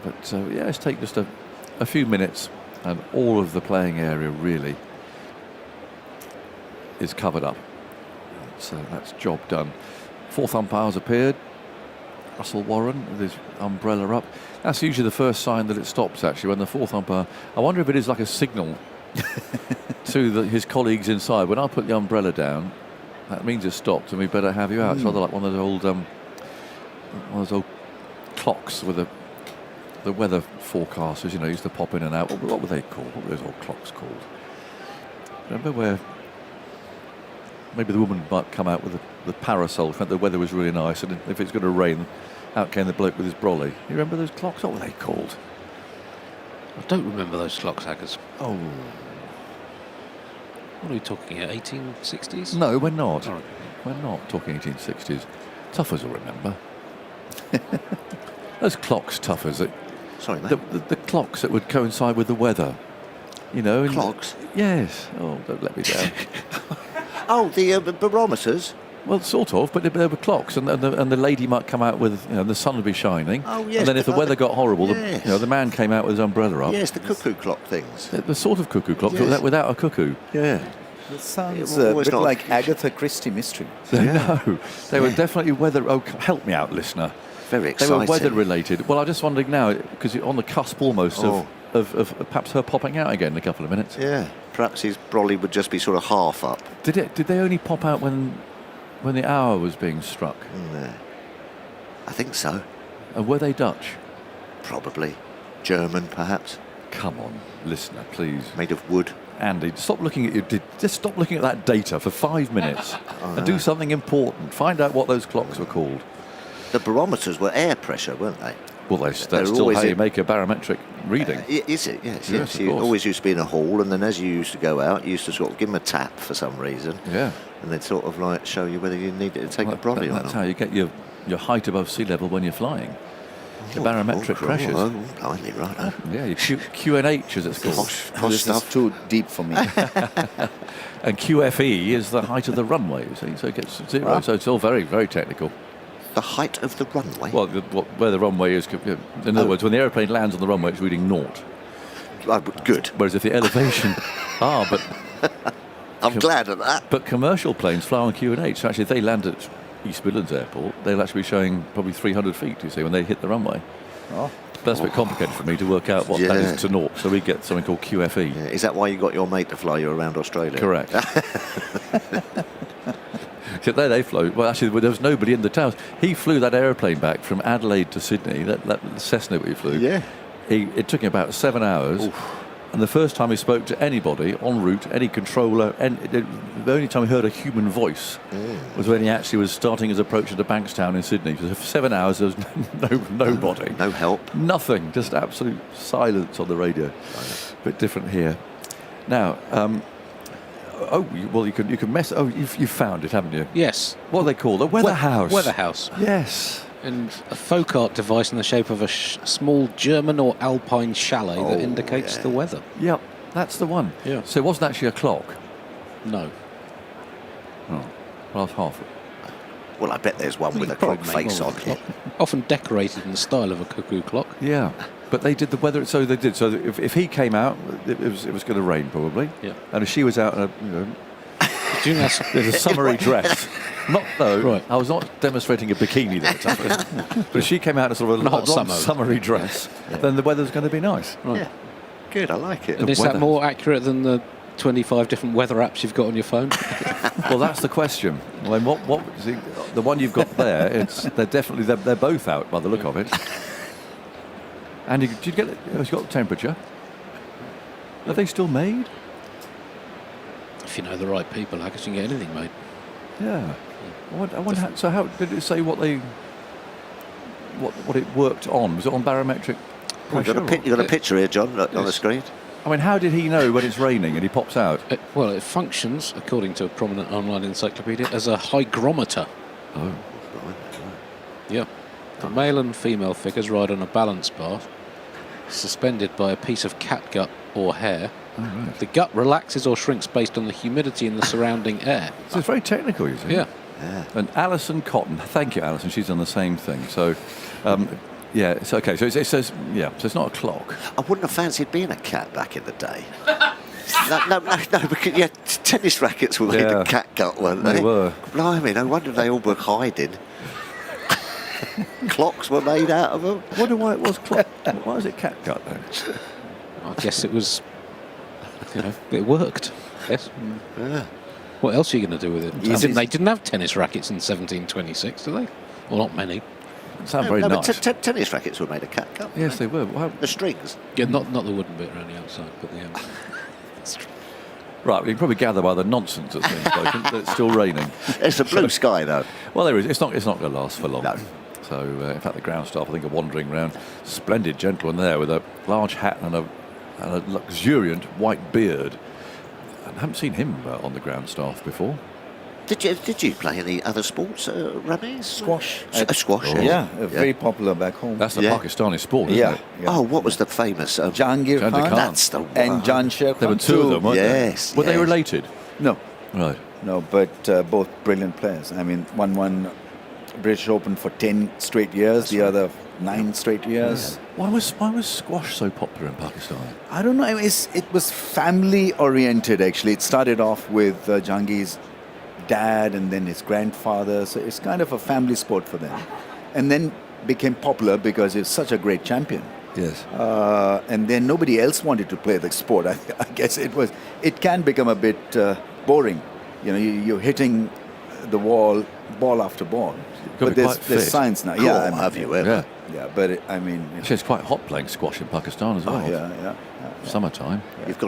But it's taken just a few minutes and all of the playing area really is covered up. So that's job done. Fourth umpire's appeared. Russell Warren with his umbrella up. That's usually the first sign that it stops, actually, when the fourth umpire... I wonder if it is like a signal to his colleagues inside. When I put the umbrella down, that means it's stopped and we better have you out. It's rather like one of those old clocks with the weather forecasters, used to pop in and out. What were they called? What were those old clocks called? Remember where maybe the woman might come out with the parasol, in fact the weather was really nice, and if it's going to rain, out came the bloke with his brolly. You remember those clocks? What were they called? I don't remember those clocks, Haggers. Oh. What are we talking here, 1860s? No, we're not. All right. We're not talking 1860s. Tuffers will remember. Those clocks, Tuffers. Sorry, mate. The clocks that would coincide with the weather. Clocks? Yes. Oh, don't let me down. Oh, the barometers? Well, sort of, but there were clocks, and the lady might come out with, the sun would be shining. Oh, yes. And then if the weather got horrible, yes. the man came out with his umbrella up. Yes, the cuckoo clock things. The sort of cuckoo clock, Yes. without a cuckoo. Yeah. It sounds a bit like Agatha Christie mystery. No, they were definitely weather... Oh, help me out, listener. Very They exciting. were weather-related. Well, I'm just wondering now, because you're on the cusp almost of perhaps her popping out again in a couple of minutes. Yeah, perhaps his brolly would just be sort of half up. Did they only pop out when the hour was being struck? Yeah. I think so. And were they Dutch? Probably. German, perhaps. Come on, listener, please. Made of wood. Andy, stop looking at just stop looking at that data for 5 minutes and do something important. Find out what those clocks were called. The barometers were air pressure, weren't they? Well, that's still how you make a barometric reading. Is it? Yes. Yes, of You course. always used to be in a hall, and then as you used to go out, you used to sort of give them a tap for some reason. Yeah. And they'd sort of like show you whether you needed to take the brolly or That's not. how you get your height above sea level when you're flying. The barometric pressures. Oh, blimey, right. Yeah, your QNH as it's called. This is too deep for me. And QFE is the height of the runway, you see, so it gets zero. Right. So it's all very, very technical. The height of the runway? Well, where the runway is, in other words, when the aeroplane lands on the runway, it's reading naught. Good. Whereas if the elevation... but... I'm glad of that. But commercial planes fly on QNH. So actually, if they land at East Midlands Airport, they'll actually be showing probably 300 feet, you see, when they hit the runway. Oh. That's a bit complicated for me to work out what that is to naught, so we get something called QFE. Yeah. Is that why you got your mate to fly you around Australia? Correct. So there they flew. Well, actually, there was nobody in the towers. He flew that aeroplane back from Adelaide to Sydney, that Cessna that he flew. Yeah. It took him about 7 hours. Oof. And the first time he spoke to anybody en route, any controller, the only time he heard a human voice was when he actually was starting his approach into Bankstown in Sydney. So for 7 hours, there was nobody. No help. Nothing. Just absolute silence on the radio. A bit different here. Now, you can mess... Oh, you've found it, haven't you? Yes. What are they called? A weather house. Weather house. Yes. And a folk art device in the shape of a small German or Alpine chalet that indicates the weather. Yep, that's the one. Yeah. So it wasn't actually a clock? No. Oh, well, half. Well, I bet there's one with a clock face on it. Often decorated in the style of a cuckoo clock. Yeah, but they did the weather. So they did. So if he came out, it was going to rain probably. Yeah. And if she was out, in a summery dress. Not though. Right. I was not demonstrating a bikini there, but if she came out in a sort of a long summery dress, then the weather's going to be nice. Right. Yeah. Good, I like it. And is that more accurate than the 25 different weather apps you've got on your phone? Well, that's the question. I mean, see, the one you've got there, they're both out by the look of it. And did you get it? It's got the temperature. Are they still made? If you know the right people, I guess you can get anything made. Yeah. I wonder so how did it say what it worked on? Was it on barometric pressure? You've got a picture here, John, on the screen. I mean, how did he know when it's raining and he pops out? It functions, according to a prominent online encyclopedia, as a hygrometer. Oh. Yeah. The male and female figures ride on a balance bar, suspended by a piece of catgut or hair. Oh, right. The gut relaxes or shrinks based on the humidity in the surrounding air. So it's very technical, you see. Yeah. And Alison Cotton, thank you, Alison. She's done the same thing. So, yeah, it's okay. So it says, so it's not a clock. I wouldn't have fancied being a cat back in the day. no, because tennis rackets were made of catgut, weren't they? They were. Blimey, no wonder they all were hiding. Clocks were made out of them. I wonder why it was clock. Why is it catgut then? I guess it was, it worked. Yes. Yeah. What else are you going to do with it? They didn't have tennis rackets in 1726, did they? Well, not many. Sound very nice. But tennis rackets were made of catgut. Yes, they were. The strings. Yeah, not the wooden bit around the outside, but the. Right, we can probably gather by the nonsense that's being spoken that it's still raining. It's a blue sky, though. Well, there is. It's not going to last for long. No. So, in fact, the ground staff, I think, are wandering around. Splendid gentleman there with a large hat and a luxuriant white beard. I haven't seen him on the ground staff before. Did you play any other sports, Rami? Squash. Squash, very popular back home. That's the Pakistani sport, isn't it? Oh, what was the famous? Jahangir Khan. That's the one. And Jansher Khan. There were two of them, weren't there? Yes. Were they related? No. Right. No, but both brilliant players. I mean, one won British Open for 10 straight years, the other 9 straight years. Yeah. Why was squash so popular in Pakistan? I don't know. It was family oriented, actually. It started off with Jahangir's dad and then his grandfather. So it's kind of a family sport for them. And then became popular because he's such a great champion. Yes. And then nobody else wanted to play the sport. I guess it can become a bit boring. You're hitting the wall, ball after ball. But there's science now. Yeah, have you ever? Yeah, but It's quite hot playing squash in Pakistan as well. Oh, yeah. Summertime. Yeah. You've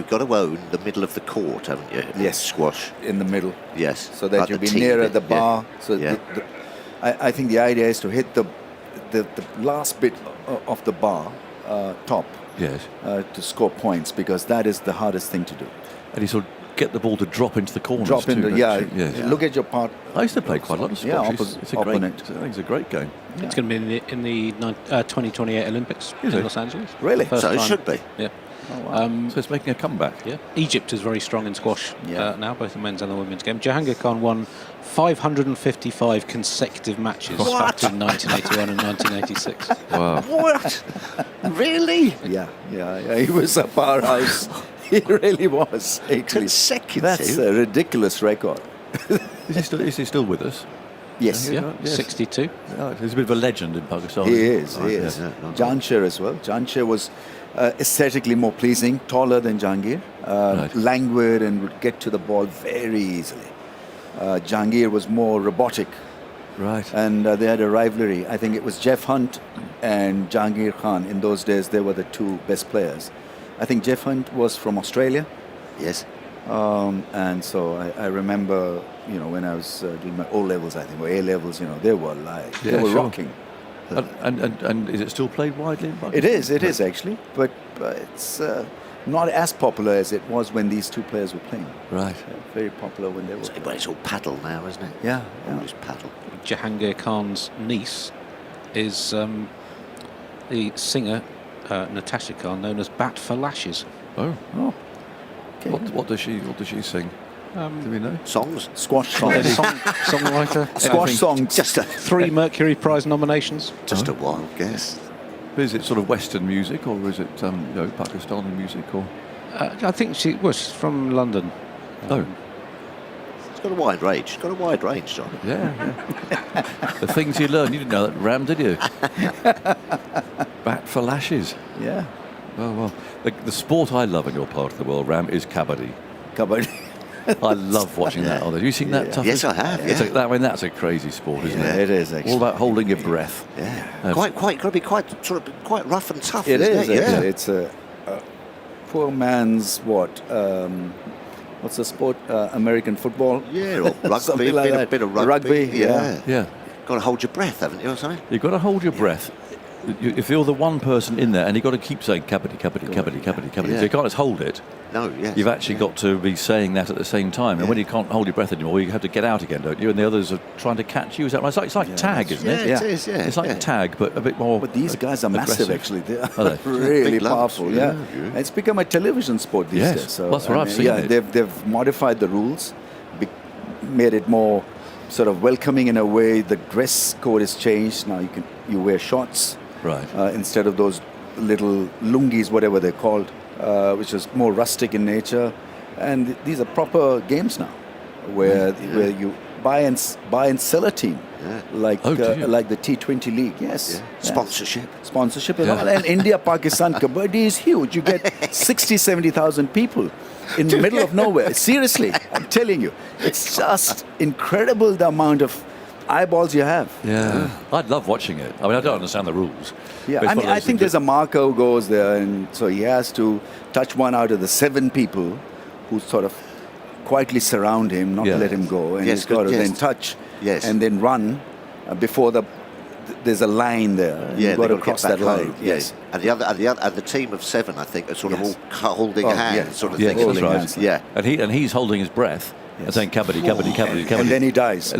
got to own the middle of the court, haven't you? Yes, squash in the middle. Yes, so that you'll be nearer the bar. Yeah. So I think the idea is to hit the last bit of the bar top. Yes. To score points, because that is the hardest thing to do. And you sort of get the ball to drop into the corners. Yes. Look at your part. I used to play quite a lot of squash. It's a great. I think it's a great game. Yeah. It's going to be in the 2028 Olympics in Los Angeles. Really? First so it time. should be. Yeah. Oh, wow. So it's making a comeback. Yeah. Egypt is very strong in squash now, both the men's and the women's game. Jahangir Khan won 555 consecutive matches between 1981 and 1986. Wow. What? Really? Yeah. He was a powerhouse. He really was. Consecutive? That's a ridiculous record. Is he still with us? Yes. Yeah, 62. He's a bit of a legend in Pakistan. He is. Jansher as well. Jansher was aesthetically more pleasing, taller than Jahangir, languid and would get to the ball very easily. Jahangir was more robotic. Right. And they had a rivalry. I think it was Jeff Hunt and Jahangir Khan. In those days, they were the two best players. I think Jeff Hunt was from Australia. Yes. And so I remember, when I was doing my O-levels, I think, or A-levels, they were they were rocking. And is it still played widely in Pakistan? It is actually, but it's not as popular as it was when these two players were playing. Right. Very popular when they were But it's all paddle now, isn't it? Yeah. Always paddle. Jahangir Khan's niece is the singer Natasha Khan, known as Bat for Lashes. Oh. Okay. What does she sing? Do we know? Songs? Squash songs. Songwriter. Squash songs. Just 3 Mercury Prize nominations. Just a wild guess. Is it sort of Western music, or is it Pakistani music, or? I think she's from London. It's got a wide range. It's got a wide range, John. Yeah. The things you learn. You didn't know that, Ram, did you? Bat for Lashes. Yeah. Well. The sport I love in your part of the world, Ram, is kabaddi. Kabaddi. I love watching that. Have you seen that? Tuffers? Yes, I have. Yeah. That's a crazy sport, isn't it? Yeah, it is. Actually. All about holding your breath. Yeah. Got to be quite rough and tough. It isn't is. it? Yeah. It's a poor man's what's the sport? American football. Yeah, or rugby. Something like that. A bit of rugby. Yeah. Got to hold your breath, haven't you, or something? You've got to hold your breath. If you're the one person in there, and you've got to keep saying kabaddi, kabaddi, kabaddi, kabaddi, kabaddi, so you can't just hold it. No, yes. You've actually got to be saying that at the same time. And when you can't hold your breath anymore, you have to get out again, don't you? And the others are trying to catch you. Is that right? It's like tag, isn't it? Yeah, it is, yeah. It's like tag, but a bit more. But these guys are massive, actually. They are they? really Big lumps, powerful. Yeah. It's become a television sport these days. So, that's what I've seen. Yeah, they've modified the rules, made it more sort of welcoming in a way. The dress code is changed. Now you wear shorts. Right. Instead of those little lungis, whatever they're called, which is more rustic in nature. And these are proper games now, where you buy and sell a team, like the T20 league. Yes. Sponsorship and all. And India, Pakistan, kabaddi is huge. You get 60, 70,000 people in the middle of nowhere. Seriously, I'm telling you, it's just incredible the amount of eyeballs you have. Yeah. I'd love watching it. I mean, I don't understand the rules. Yeah, I mean, I think there's a marker who goes there, and so he has to touch one out of the 7 people who sort of quietly surround him, not let him go, and he's got to then touch and then run before there's a line there. And you've got to cross that line. Yes, and the team of 7, I think, are sort of all holding hands, sort of thing. That's right. Hands. Yeah, and he's holding his breath. And saying kabaddi, kabaddi, kabaddi, kabaddi. And then he dies.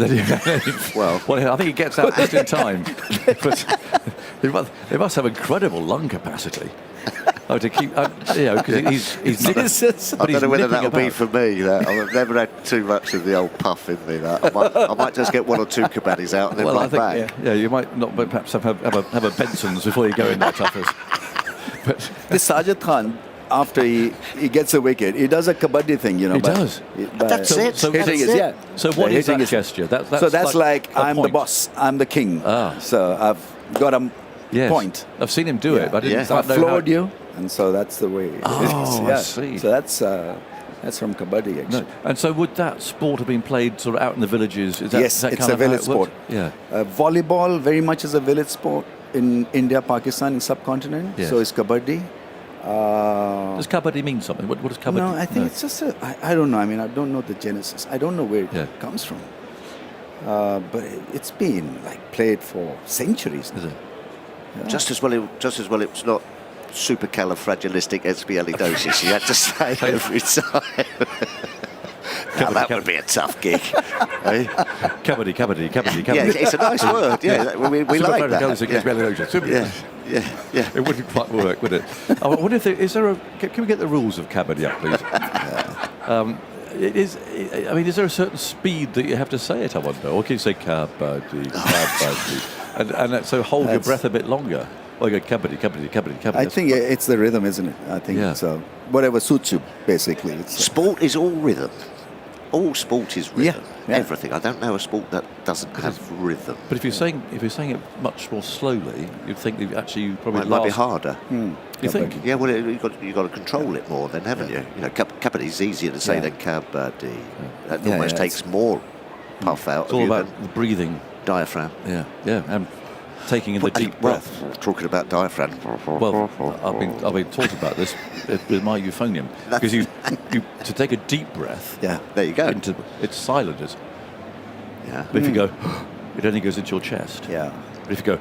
well, I think he gets out just in time. But they must have incredible lung capacity. To keep, because he's not. I don't know whether that'll be for me. I've never had too much of the old puff in me. I might just get 1 or 2 kabaddis out and then run back. Yeah, you might not, but perhaps have a Benson's before you go in there, Tuffers. But this Sajid Khan, after he gets a wicket, he does a kabaddi thing, He does. That's it. So what is that gesture? That's like I'm the boss, I'm the king. So I've got a point. I've seen him do it, but I didn't I've floored you, and so that's the way. I see. So that's from kabaddi, actually. No. And so would that sport have been played sort of out in the villages? Yes, it's a village sport. Yeah. Volleyball very much is a village sport in India, Pakistan, in subcontinent. Yes. So is kabaddi. Does kabaddi mean something? What does kabaddi? No, I think it's just I don't know. I mean, I don't know the genesis. I don't know where it comes from. But it's been played for centuries. Is it? Yeah. Just as well it's not supercalifragilisticexpialidocious. You had to say it every time. Now that would be a tough gig. Kabaddi. Yeah, it's a nice word. Yeah, we like that. Yeah. It wouldn't quite work, would it? I wonder if can we get the rules of kabaddi up, please? Is there a certain speed that you have to say it, I wonder? Or can you say kabaddi? And so hold your breath a bit longer? Or you go kabaddi. I think it's the rhythm, isn't it? I think so. Whatever suits you, basically. Sport is all rhythm. All sport is rhythm. Yeah. Everything. I don't know a sport that doesn't have rhythm. But if you're saying it much more slowly, you'd think that actually you probably might be harder. You think? Yeah, well, you've got to control it more, then, haven't you? You know, kabaddi is easier to say than kabaddi. That almost takes more puff out it's of all you about than the breathing. Diaphragm. Yeah, and taking in the deep breath. Talking about diaphragm. Well, I've been taught about this with my euphonium because you to take a deep breath. Yeah, there you go. It's silent. Yeah. But if you go, it only goes into your chest. Yeah. But if you go,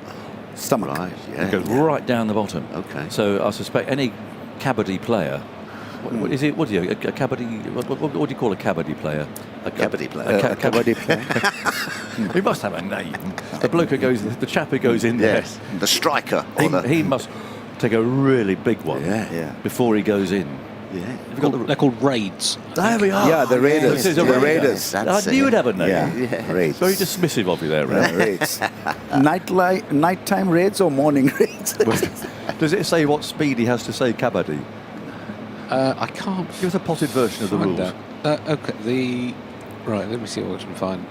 stomach. Right. Yeah. It goes right down the bottom. Okay. So I suspect any kabaddi player. What is it? What do you a kabaddi? What do you call a kabaddi player? A kabaddi player. A kabaddi player. He must have a name. The bloke who goes, the chap who goes in there. Yes. The striker. He must take a really big one before he goes in. Yeah. They're called raids. There we are. Yeah, the Raiders. The Raiders. I knew you'd have a name. Yeah, raids. Very dismissive of you there, Ray. Raids. Nighttime raids or morning raids? Does it say what speed he has to say kabaddi? I can't. Give us a potted version of the rules. Okay. Right, let me see what I can find.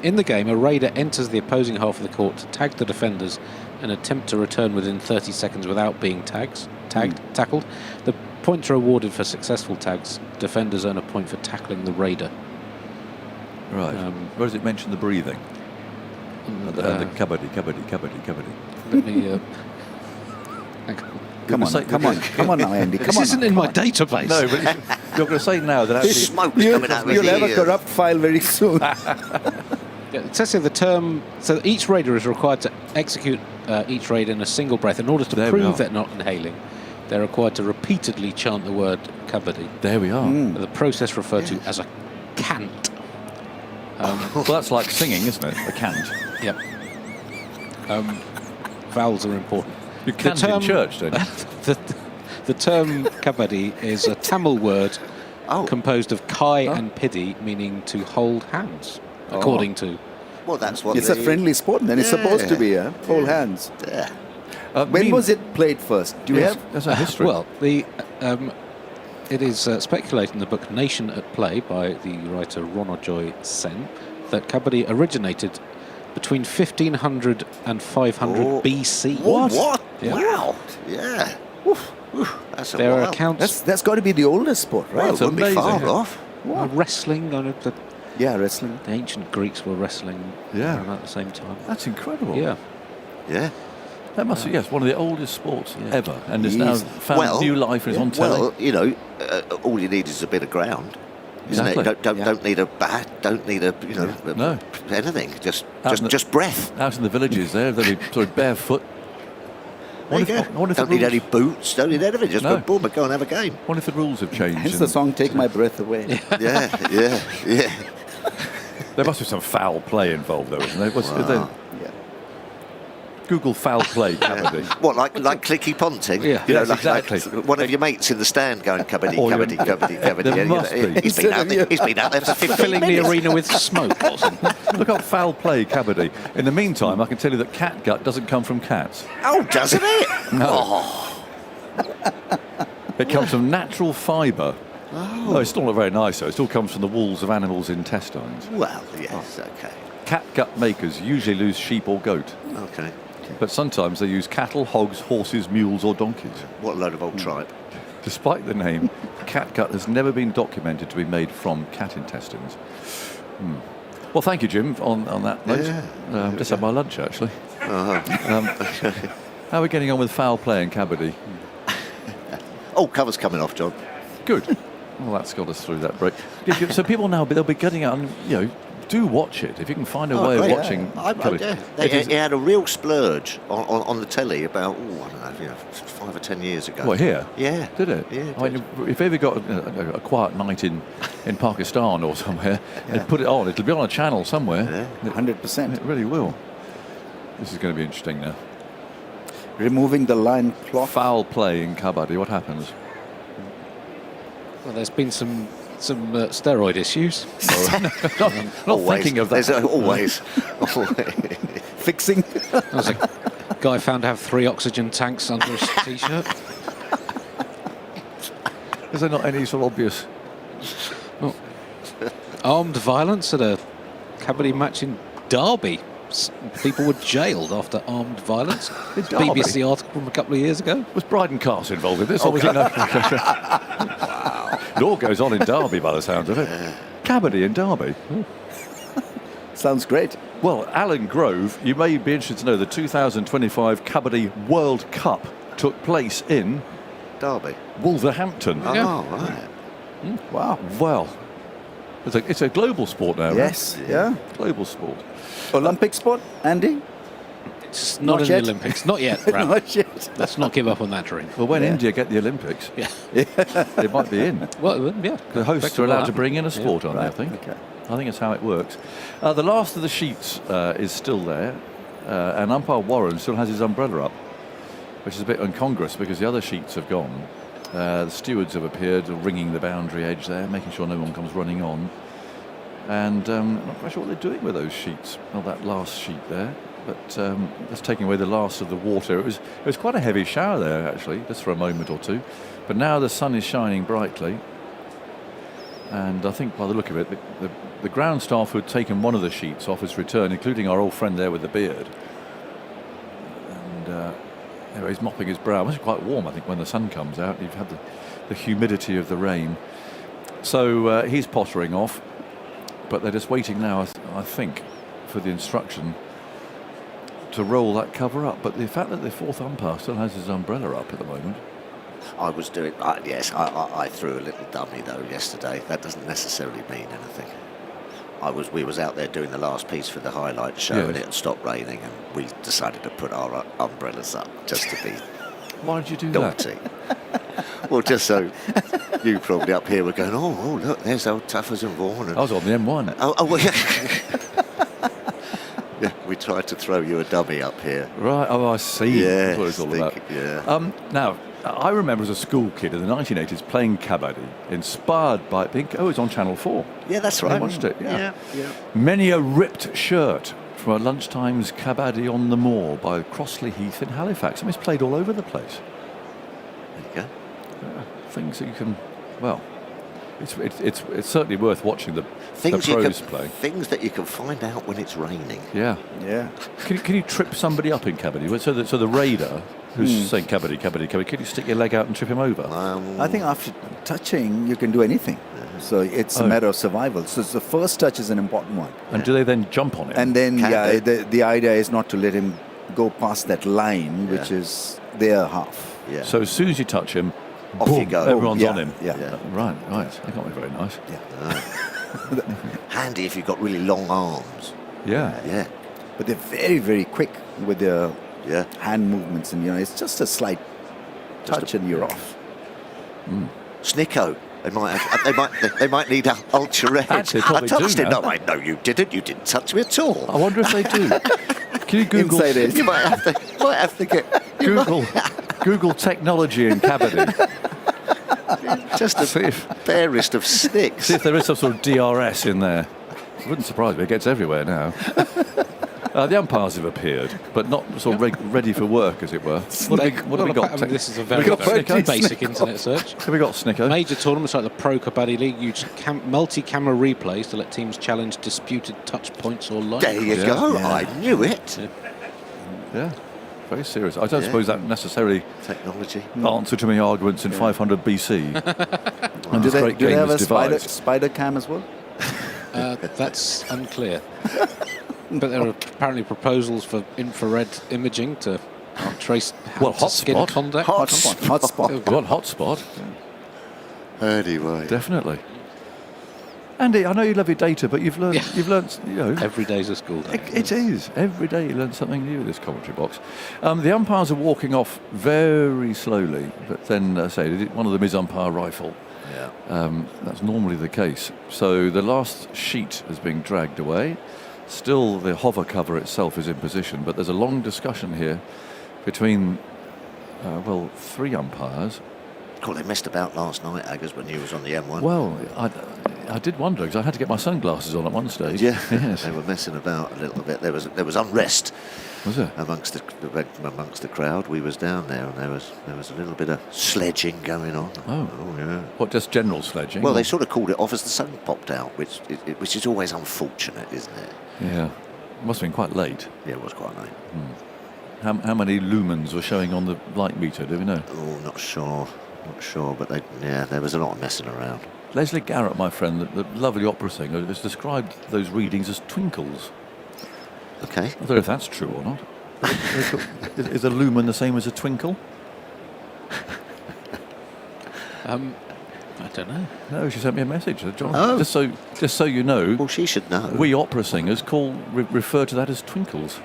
In the game, a raider enters the opposing half of the court to tag the defenders and attempt to return within 30 seconds without being tackled. The points are awarded for successful tags. Defenders earn a point for tackling the raider. Right. Where does it mention the breathing? The kabaddi. Let me... Come on now, Andy. This isn't in my database. No, but you're going to say now that actually... Smoke's coming out of his You'll have a ears. corrupt file very soon. It says here the term. So each raider is required to execute each raid in a single breath. In order to prove they're not inhaling, they're required to repeatedly chant the word kabaddi. There we are. The process referred to as a cant. Well, that's like singing, isn't it? A cant. Yep. Vowels are important. You cant in church, don't you? The term kabaddi is a Tamil word composed of kai and pidi, meaning to hold hands, according to... Well, that's what it's a friendly sport, then. It's supposed to be, hold hands. Yeah. When was it played first? Do you have... That's a history. Well, it is speculated in the book Nation at Play by the writer Ronojoy Sen that kabaddi originated between 1500 and 500 BC. What? Yeah. Wow. Yeah. That's a There are while. accounts... That's got to be the oldest sport, right? Well, it wouldn't be far off. Wrestling, wrestling. The ancient Greeks were wrestling around at the same time. That's incredible. Yeah. Yeah. That must be, one of the oldest sports ever, and it's now found new life and it's on telly. Well, you know, all you need is a bit of ground. Isn't it? Don't need a bat. Don't need a anything. Just breath. Out in the villages, they'll be sort of barefoot. Don't need any boots. Don't need anything. Just boom, go and have a game. What if the rules have changed? Hence the song "Take My Breath Away." Yeah. There must be some foul play involved, though, isn't there? Google foul play kabaddi. What, like clicky ponting? Yeah, you know, exactly. Like one of your mates in the stand going kabaddi. There must be. He's been out there for 15 filling minutes. the arena with smoke or something. Look up foul play kabaddi. In the meantime, I can tell you that catgut doesn't come from cats. Oh, doesn't it? No. Oh. It comes from natural fibre. Oh. No, it's still not very nice, though. It still comes from the walls of animals' intestines. Well, yes, okay. Catgut makers usually lose sheep or goat. Okay. But sometimes they use cattle, hogs, horses, mules or donkeys. What a load of old tripe. Despite the name, catgut has never been documented to be made from cat intestines. Well, thank you, Jim, on that note. Yeah. Just had my lunch, actually. Uh-huh. How are we getting on with foul play and kabaddi? Cover's coming off, John. Good. Well, that's got us through that break. So people now, they'll be getting out and, do watch it. If you can find a way of watching. He had a real splurge on the telly about, I don't know, 5 or 10 years ago. What, here? Yeah. Did it? Yeah. I mean, if ever got a quiet night in Pakistan or somewhere, and put it on, it'll be on a channel somewhere. Yeah, 100%. It really will. This is going to be interesting now. Removing the line cloth. Foul play in kabaddi, what happens? Well, there's been some steroid issues. Not thinking of that. There's always. Fixing. There was a guy found to have 3 oxygen tanks under his T-shirt. Is there not any sort of obvious... Armed violence at a kabaddi match in Derby. People were jailed after armed violence. BBC article from a couple of years ago. Was Bryden Cast involved in this? Or was it It all goes on in Derby by the sound of it. Kabaddi in Derby. Sounds great. Well, Alan Grove, you may be interested to know the 2025 Kabaddi World Cup took place in... Derby. Wolverhampton. Oh, right. Wow. Well, it's a global sport now, yes, right? Yeah. Global sport. Olympic sport, Andy? It's not in yet. the Olympics. Not yet, Brad. Not yet. Let's not give up on that dream. Well, when India get the Olympics, they might be in. Well, yeah. The hosts are allowed to bring in a sport, aren't they, I think? Okay. I think it's how it works. The last of the sheets is still there, and umpire Warren still has his umbrella up, which is a bit incongruous because the other sheets have gone. The stewards have appeared, ringing the boundary edge there, making sure no one comes running on. And I'm not quite sure what they're doing with those sheets. Well, that last sheet there, but that's taking away the last of the water. It was quite a heavy shower there, actually, just for a moment or two. But now the sun is shining brightly. And I think by the look of it, the ground staff who had taken one of the sheets off has returned, including our old friend there with the beard. And anyway, he's mopping his brow. It must be quite warm, I think, when the sun comes out. You've had the humidity of the rain. So he's pottering off. But they're just waiting now, I think, for the instruction to roll that cover up. But the fact that the fourth umpire still has his umbrella up at the moment. I was doing, I threw a little dummy though yesterday. That doesn't necessarily mean anything. We was out there doing the last piece for the highlight show, and it had stopped raining, and we decided to put our umbrellas up just to be. Why did you do naughty? Well, just so you probably up here were going, oh look, there's old Tuffers and Vaughan. I was on the M1. Oh well, yeah, we tried to throw you a dummy up here. Right, I see. Yeah, That's what it's all about. Yeah. Now, I remember as a school kid in the 1980s playing kabaddi, inspired by it was on Channel 4. Yeah, that's I right. watched it, Yeah. Many a ripped shirt from a lunchtime's kabaddi on the moor by Crossley Heath in Halifax. I mean, it's played all over the place. There you go. Things that you can, well, it's certainly worth watching the pros play. Things that you can find out when it's raining. Yeah. Can you trip somebody up in kabaddi? So the raider who's saying kabaddi, can you stick your leg out and trip him over? I think after touching, you can do anything. So it's a matter of survival. So the first touch is an important one. And do they then jump on it? And then, the idea is not to let him go past that line, which is their half. Yeah. So as soon as you touch him, off boom, you go. Everyone's on him. Yeah. Right. That can't be very nice. Handy if you've got really long arms. Yeah. But they're very, very quick with their hand movements, and it's just a slight touch and you're off. Snicko. They might need ultra red. Actually, I probably touched do him. now. No, you didn't. You didn't touch me at all. I wonder if they do. Can you Google? You might have to get Google technology in kabaddi. Just the barest of snicks. See if there is some sort of DRS in there. It wouldn't surprise me. It gets everywhere now. The umpires have appeared, but not sort of ready for work, as it were. What have we got? This is a very basic internet search. Have we got Snicko? Major tournaments like the Pro Kabaddi League use multi-camera replays to let teams challenge disputed touch points or lines. There you go. I knew it. Yeah. Very serious. I don't suppose that necessarily technology answer to many arguments in 500 BC. And do they have a spider cam as well? That's unclear. But there are apparently proposals for infrared imaging to trace skin contact. Hotspot. Go on, hotspot. Anyway. Definitely. Andy, I know you love your data, but you've learned. Every day's a school day. It is. Every day you learn something new in this commentary box. The umpires are walking off very slowly, but then one of them is umpire rifle. Yeah. That's normally the case. So the last sheet is being dragged away. Still, the hover cover itself is in position, but there's a long discussion here between, three umpires. God, they messed about last night, Aggers, when you was on the M1. Well, I did wonder, because I had to get my sunglasses on at one stage. Yeah, yes. They were messing about a little bit. There was unrest. Was there? Amongst the crowd. We was down there, and there was a little bit of sledging going on. Oh yeah. What, just general sledging? Well, they sort of called it off as the sun popped out, which is always unfortunate, isn't it? Yeah. It must have been quite late. Yeah, it was quite late. How many lumens were showing on the light meter, do we know? Oh, not sure, but there was a lot of messing around. Leslie Garrett, my friend, the lovely opera singer, has described those readings as twinkles. Okay. I don't know if that's true or not. Is a lumen the same as a twinkle? I don't know. No, she sent me a message. John, just so you know. Well, she should know. We opera singers refer to that as twinkles.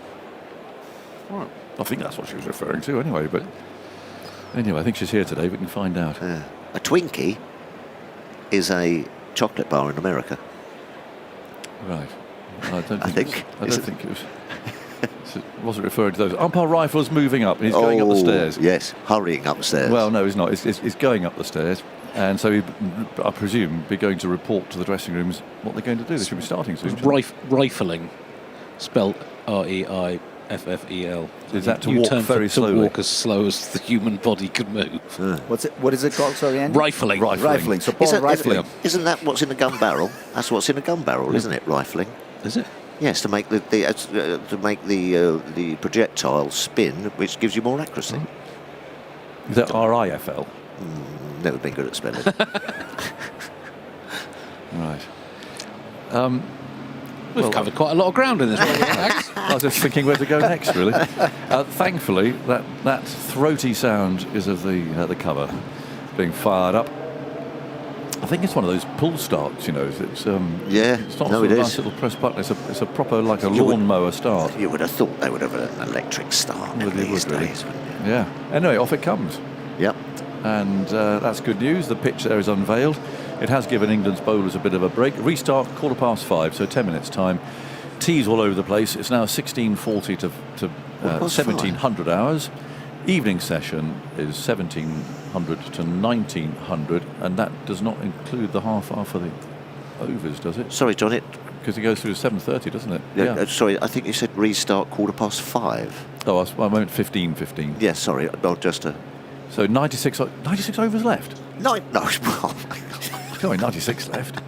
Right. I think that's what she was referring to anyway. But anyway, I think she's here today. We can find out. A Twinkie is a chocolate bar in America. Right. I don't think it was. It wasn't referring to those. Umpire Rifle's moving up. And he's going up the stairs. Yes, hurrying upstairs. Well, no, he's not. He's going up the stairs. And so I presume be going to report to the dressing rooms what they're going to do. They should be starting soon. Rifling, spelled R-E-I-F-F-E-L. Is that to walk very slowly? To walk as slow as the human body can move. What is it called? Sorry, Andy? Rifling. Rifling. So Paul rifling. Isn't that what's in a gun barrel? That's what's in a gun barrel, isn't it? Rifling. Is it? Yes, to make the projectile spin, which gives you more accuracy. Is that R-I-F-L? Never been good at spelling. Right. We've covered quite a lot of ground in this one. I was just thinking where to go next, really. Thankfully, that throaty sound is of the cover being fired up. I think it's one of those pull starts, you know. It's it's not it a is. nice little press button. It's a proper, like a lawnmower start. You would have thought they would have an electric start these days. Yeah. Anyway, off it comes. Yep. And that's good news. The pitch there is unveiled. It has given England's bowlers a bit of a break. Restart 5:15, so 10 minutes time. Tees all over the place. It's now 16:40 to 1700 hours. Evening session is 1700 to 1900, and that does not include the half hour for the overs, does it? Sorry, John, because it goes through to 7:30, doesn't it? Yeah. Sorry, I think you said restart 5:15. Oh, I meant 15:15. Yeah, sorry, just a. So 96 overs left. No. Sorry, 96 left.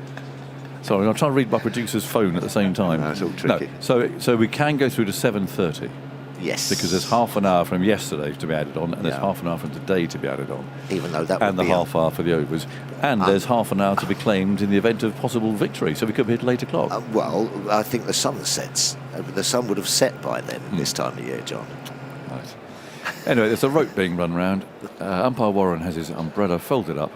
Sorry, I'm trying to read my producer's phone at the same time. No, it's all tricky. No, so we can go through to 7:30. Yes. Because there's half an hour from yesterday to be added on, and there's half an hour from today to be added on. Even though that would and the be half hour for the overs, and there's half an hour to be claimed in the event of possible victory. So we could be at 8 o'clock. Well, I think the sun sets. The sun would have set by then this time of year, John. Right. Anyway, there's a rope being run round. Umpire Warren has his umbrella folded up,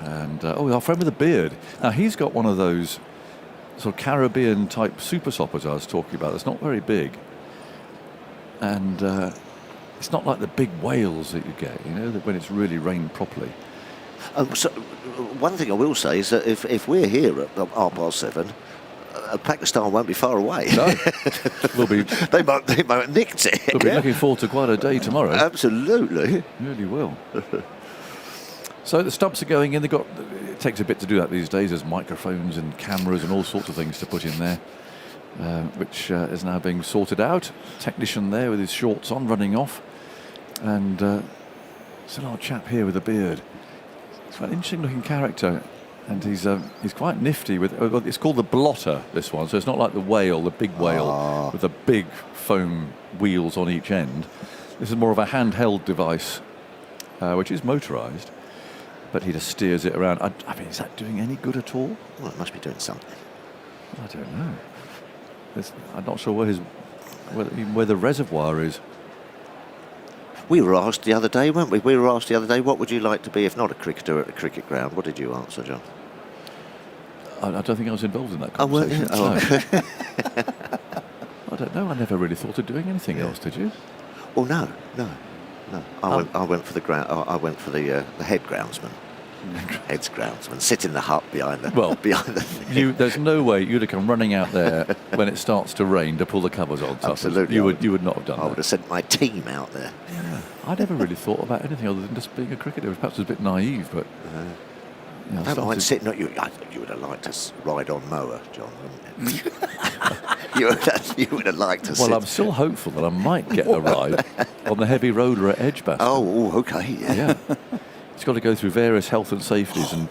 and our friend with the beard. Now he's got one of those sort of Caribbean type super soppers I was talking about. That's not very big. And it's not like the big whales that you get, you know, that when it's really rained properly. So one thing I will say is that if we're here at 7:30, Pakistan won't be far away. No, we'll be. they might have nicked it. We'll be looking forward to quite a day tomorrow. Absolutely, really will. So the stumps are going in. It takes a bit to do that these days. There's microphones and cameras and all sorts of things to put in there. Which is now being sorted out. Technician there with his shorts on, running off, and it's an old chap here with a beard. It's quite an interesting-looking character, and he's quite nifty. It's called the blotter, this one. So it's not like the whale, the big whale with the big foam wheels on each end. This is more of a handheld device, which is motorised, but he just steers it around. I mean, is that doing any good at all? Well, it must be doing something. I don't know. I'm not sure where the reservoir is. We were asked the other day, weren't we? We were asked the other day, what would you like to be if not a cricketer at a cricket ground? What did you answer, John? I don't think I was involved in that conversation. Oh, weren't you? No. I don't know. I never really thought of doing anything else. Did you? Oh no. I went for the ground. I went for the head groundsman. Head's groundsman. Sit in the hut behind the thing. There's no way you'd have come running out there when it starts to rain to pull the covers on. Absolutely, you would not have done that. I would have sent my team out there. Yeah. I never really thought about anything other than just being a cricketer. Perhaps it was a bit naive, but. I don't mind sitting. You would have liked to ride on mower, John, wouldn't you? you would have liked to. Well, I'm still hopeful that I might get a ride on the heavy roller at Edgbaston. Oh, okay, yeah. It's got to go through various health and safeties and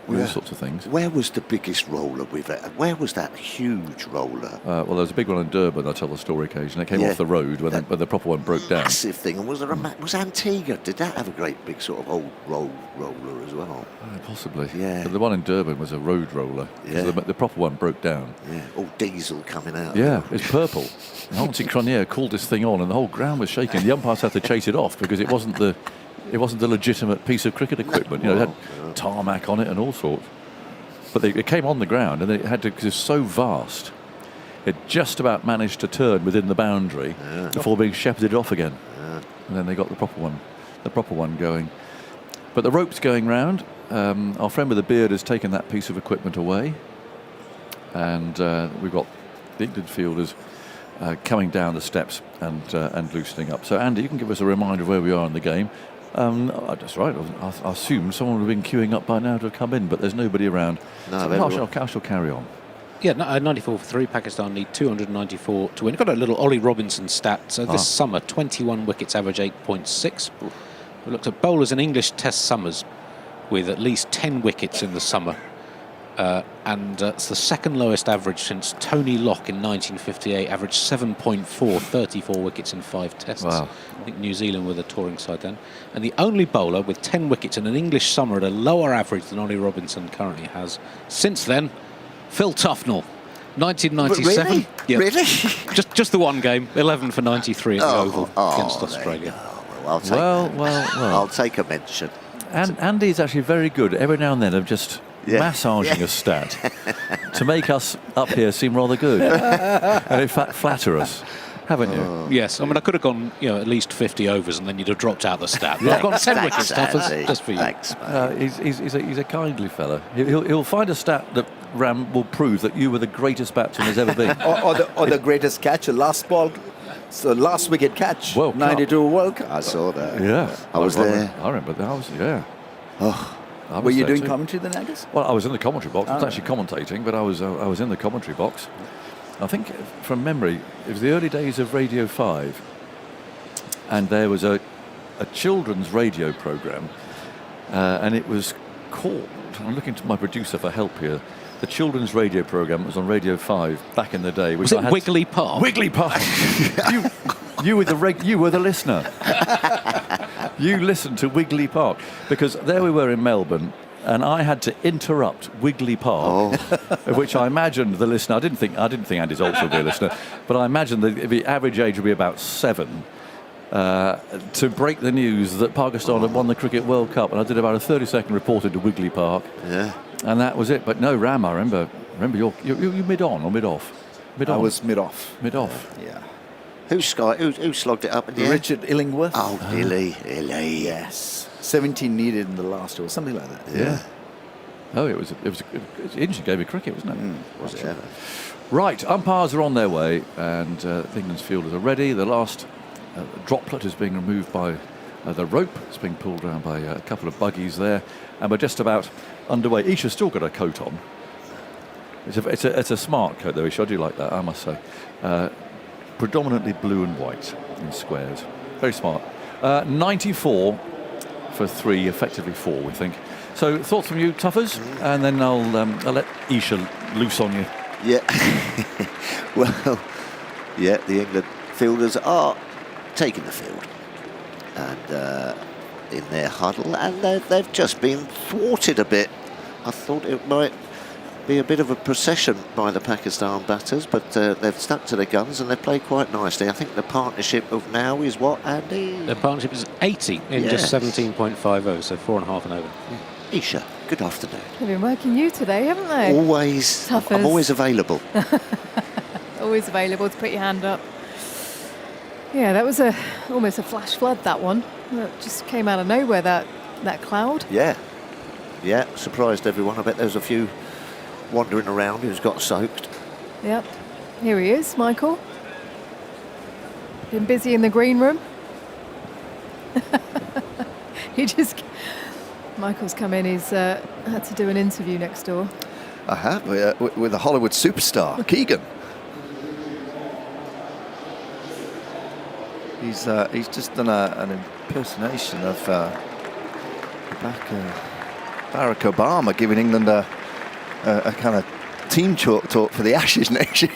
all sorts of things. Where was the biggest roller we've had? Where was that huge roller? Well, there was a big one in Durban. I tell the story occasionally. It came off the road when the proper one broke down. Massive thing. And was Antigua? Did that have a great big sort of old roller as well? Possibly. Yeah. But the one in Durban was a road roller. Yeah. The proper one broke down. Yeah. All diesel coming out. Yeah, it's purple. Nancy Cronier called this thing on, and the whole ground was shaking. The umpires had to chase it off because it wasn't the legitimate piece of cricket equipment. It had tarmac on it and all sorts. But it came on the ground, and it had to, because it's so vast, it just about managed to turn within the boundary before being shepherded off again. And then they got the proper one going. But the rope's going round. Our friend with the beard has taken that piece of equipment away. and we've got the England fielders coming down the steps and loosening up. So, Andy, you can give us a reminder of where we are in the game. That's right. I assume someone would have been queuing up by now to have come in, but there's nobody around. No, so I shall carry on. Yeah, 94 for 3. Pakistan need 294 to win. Got a little Ollie Robinson stat. So this summer, 21 wickets, average 8.6. We looked at bowlers in English Test summers with at least 10 wickets in the summer. And it's the second lowest average since Tony Locke in 1958, averaged 7.4, 34 wickets in 5 tests. Wow. I think New Zealand were the touring side then. And the only bowler with 10 wickets in an English summer at a lower average than Ollie Robinson currently has since then, Phil Tufnell. 1997. Really? Yep. Really? just the one game, 11 for 93 at the Oval against Australia. I'll take a mention. And Andy's actually very good every now and then of just massaging a stat to make us up here seem rather good and in fact flatter us, haven't you? Yes, I mean I could have gone at least 50 overs and then you'd have dropped out the stat. But I've got 10 wickets, Tuffers, just for you. Thanks, he's a kindly fella. He'll find a stat that Ram will prove that you were the greatest batsman there's ever been, or the greatest catcher, last ball. So last wicket catch, 92 World Cup. I saw that. Yeah, I was there. I remember that. Were you doing commentary then, Angus? Well, I was in the commentary box. I was actually commentating, but I was in the commentary box. I think, from memory, it was the early days of Radio 5, and there was a children's radio programme, and it was called, I'm looking to my producer for help here, the children's radio programme was on Radio 5 back in the day. Was it Wiggly Park? Wiggly Park. You were the listener. You listened to Wiggly Park because there we were in Melbourne, and I had to interrupt Wiggly Park, of which I imagined the listener. I didn't think Andy Zoltz would be a listener, but I imagined the average age would be about 7. To break the news that Pakistan had won the Cricket World Cup, and I did about a 30-second report into Wiggly Park. Yeah. And that was it. But no, Ram, I remember you mid-on or mid-off? I was mid-off. Mid-off. Yeah. Who slogged it up in the end? Richard Illingworth. Oh, Illy. Yes. 17 needed in the last, or something like that. Yeah. Oh, it was an interesting game of cricket, wasn't it? Was it ever? Right, umpires are on their way, and England's fielders are ready. The last droplet is being removed by the rope. It's being pulled around by a couple of buggies there, and we're just about underway. Isha's still got a coat on. It's a smart coat though, Isha. I do like that, I must say. Predominantly blue and white in squares. Very smart. 94 for 3, effectively 4, we think. So thoughts from you, Tuffers, and then I'll let Isha loose on you. Yeah. Well, yeah, the England fielders are taking the field and in their huddle, and they've just been thwarted a bit. I thought it might be a bit of a procession by the Pakistan batters, but they've stuck to their guns and they've played quite nicely. I think the partnership of now is what, Andy? The partnership is 80 in just 17.50, so 4.5 and over. Isha, good afternoon. They've been working you today, haven't they? Always. Tuffers. I'm always available. Always available to put your hand up. Yeah, that was almost a flash flood, that one. It just came out of nowhere, that cloud. Yeah, surprised everyone. I bet there's a few wandering around who's got soaked. Yep. Here he is, Michael. Been busy in the green room. Michael's come in, he's had to do an interview next door. I have, with a Hollywood superstar, Keegan. He's just done an impersonation of Barack Obama giving England a kind of team talk for the Ashes next year.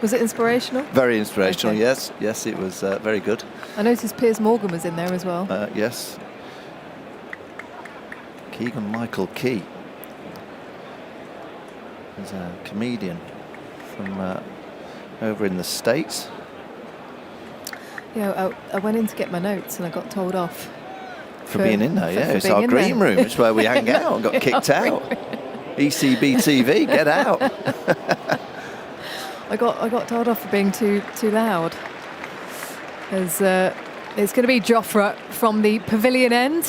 Was it inspirational? Very inspirational, Okay. yes, it was very good. I noticed Piers Morgan was in there as well. Yes. Keegan Michael Key. He's a comedian from over in the States. Yeah, I went in to get my notes and I got told off. For being in there, yeah. for It's being our in green there. room. It's where we hang out and got kicked out. ECB TV, get out. I got told off for being too loud. There's it's going to be Jofra from the pavilion end.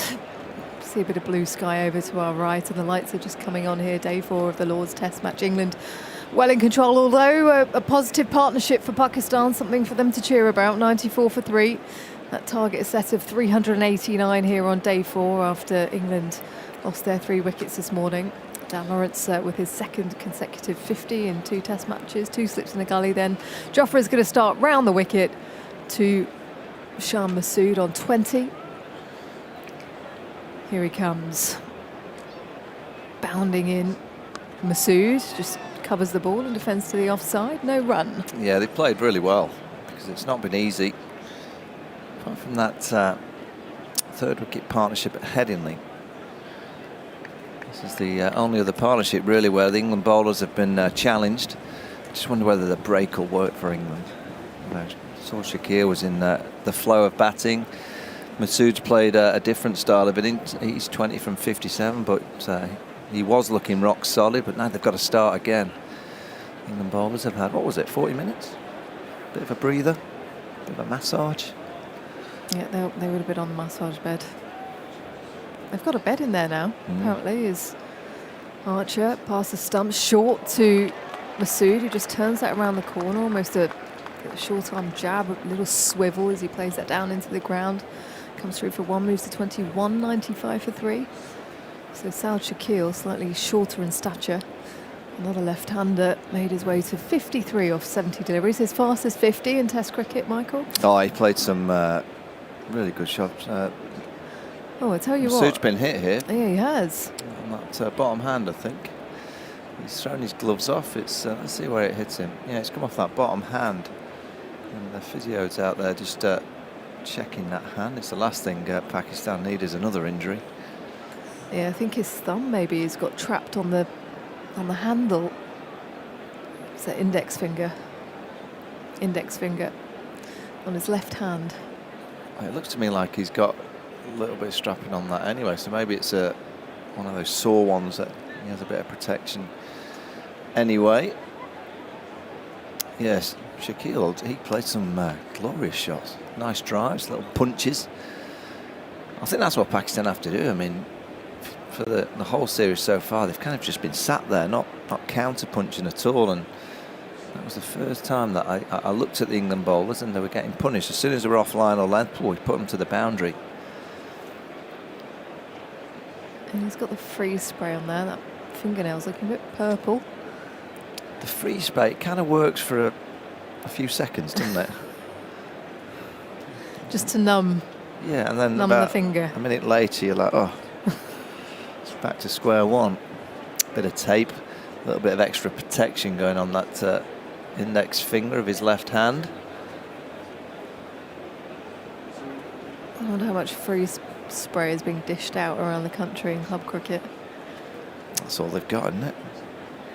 See a bit of blue sky over to our right, and the lights are just coming on here. Day 4 of the Lord's Test match. England well in control, although a positive partnership for Pakistan, something for them to cheer about. 94 for 3. That target set of 389 here on day 4 after England lost their 3 wickets this morning. Dan Lawrence with his second consecutive 50 in 2 test matches, 2 slips in the gully then. Jofra is going to start round the wicket to Shan Masood on 20. Here he comes. Bounding in. Masood just covers the ball and defends to the offside. No run. Yeah, they played really well because it's not been easy. Apart from that 3rd wicket partnership at Headingley. This is the only other partnership really where the England bowlers have been challenged. I just wonder whether the break will work for England. Saul Shakir was in the flow of batting. Masood's played a different style of it. He's 20 from 57, but he was looking rock solid, but now they've got to start again. England bowlers have had, what was it, 40 minutes? Bit of a breather, bit of a massage. Yeah, they would have been on the massage bed. They've got a bed in there now, apparently, is Archer past the stump, short to Masood, who just turns that around the corner, almost a short arm jab, a little swivel as he plays that down into the ground. Comes through for 1, moves to 21, 95 for 3. So Saud Shakil, slightly shorter in stature, another left-hander, made his way to 53 off 70 deliveries. His fastest 50 in Test cricket, Michael. Oh, he played some really good shots. Oh, I tell you what. Masood's been hit here. Yeah, he has. On that bottom hand, I think. He's thrown his gloves off. It's let's see where it hits him. Yeah, it's come off that bottom hand. And the physio's out there just checking that hand. It's the last thing Pakistan need is another injury. Yeah, I think his thumb maybe has got trapped on the handle. It's the index finger on his left hand. It looks to me like he's got a little bit of strapping on that anyway, so maybe it's one of those sore ones that he has a bit of protection anyway. Yes, Shakil, he played some glorious shots, nice drives, little punches. I think that's what Pakistan have to do. I mean, for the whole series so far, they've kind of just been sat there, not counter punching at all, and that was the first time that I looked at the England bowlers and they were getting punished as soon as they were off line or length. We put them to the boundary. And he's got the freeze spray on there. That fingernail's looking a bit purple. The freeze spray kind of works for a few seconds, doesn't it? Just to numb. Yeah, and then numb about the finger. a minute later, you're like, oh, it's back to square one. Bit of tape, a little bit of extra protection going on that index finger of his left hand. I wonder how much freeze spray is being dished out around the country in club cricket. That's all they've got, isn't it?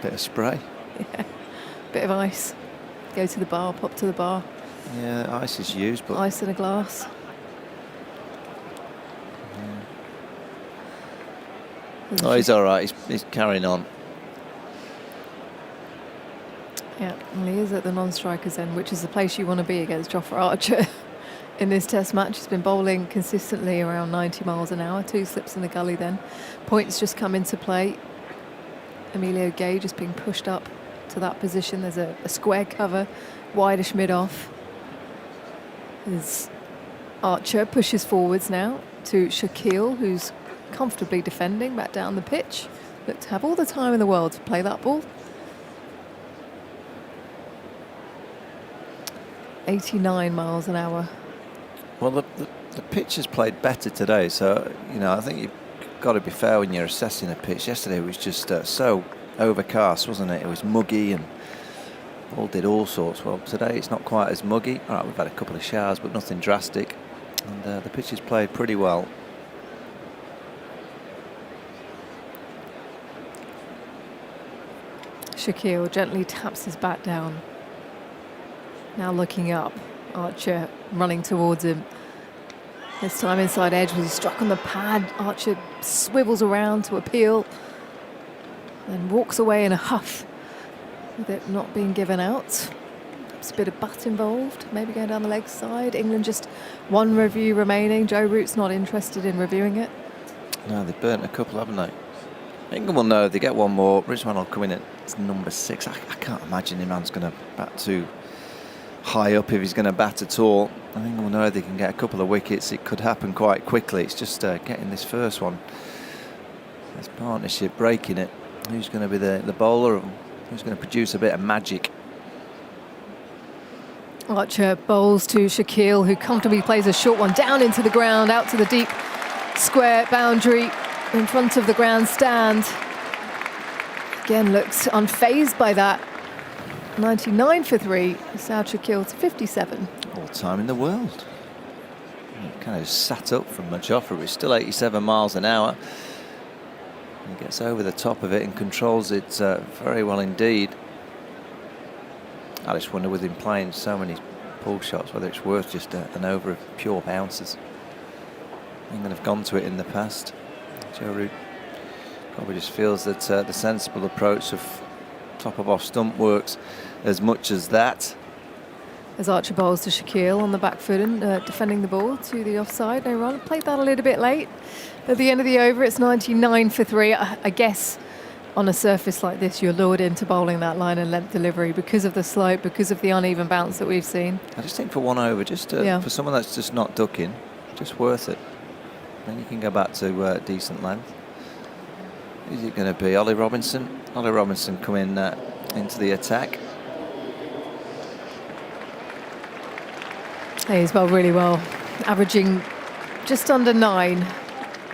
Bit of spray. Yeah, bit of ice. Go to the bar, pop to the bar. Yeah, ice is used, but ice in a glass. Oh, he's all right. He's carrying on. Yeah, well, he is at the non-strikers end, which is the place you want to be against Jofra Archer. In this test match, he's been bowling consistently around 90 miles an hour. 2 slips in the gully then. Points just come into play. Emilio Gay just being pushed up to that position. There's a square cover, wideish mid-off. As Archer pushes forwards now to Shakil, who's comfortably defending back down the pitch. Look to have all the time in the world to play that ball. 89 miles an hour. Well, the pitch has played better today, so I think you've got to be fair when you're assessing a pitch. Yesterday was just so overcast, wasn't it? It was muggy and all did all sorts. Well, today it's not quite as muggy. All right, we've had a couple of showers, but nothing drastic, and the pitch has played pretty well. Shakil gently taps his bat down. Now looking up, Archer running towards him. This time inside edge, was he struck on the pad. Archer swivels around to appeal, then walks away in a huff with it not being given out. Perhaps a bit of bat involved, maybe going down the leg side. England just one review remaining. Joe Root's not interested in reviewing it. No, they've burnt a couple, haven't they? England will know if they get one more. Rizwan will come in at number 6. I can't imagine Imran's going to bat too high up if he's going to bat at all. I think we'll know if they can get a couple of wickets. It could happen quite quickly. It's just getting this first one. This partnership, breaking it. Who's going to be the bowler? Who's going to produce a bit of magic? Archer bowls to Shaquille, who comfortably plays a short one down into the ground, out to the deep square boundary in front of the grandstand. Again, looks unfazed by that. 99 for 3. Saud Shaquille to 57. All time in the world. He kind of sat up from Majofra, but it's still 87 miles an hour. He gets over the top of it and controls it very well indeed. I just wonder, with him playing so many pull shots, whether it's worth just an over of pure bounces. England have gone to it in the past. Joe Root probably just feels that the sensible approach of top of off stump works as much as that. As Archer bowls to Shaquille on the back foot and defending the ball to the offside. No run. Played that a little bit late. At the end of the over, it's 99 for 3. I guess on a surface like this, you're lured into bowling that line and length delivery because of the slope, because of the uneven bounce that we've seen. I just think for one over, just for someone that's just not ducking, just worth it. Then you can go back to decent length. Who's it going to be? Ollie Robinson? Ollie Robinson coming into the attack. He's bowled really well, averaging just under 9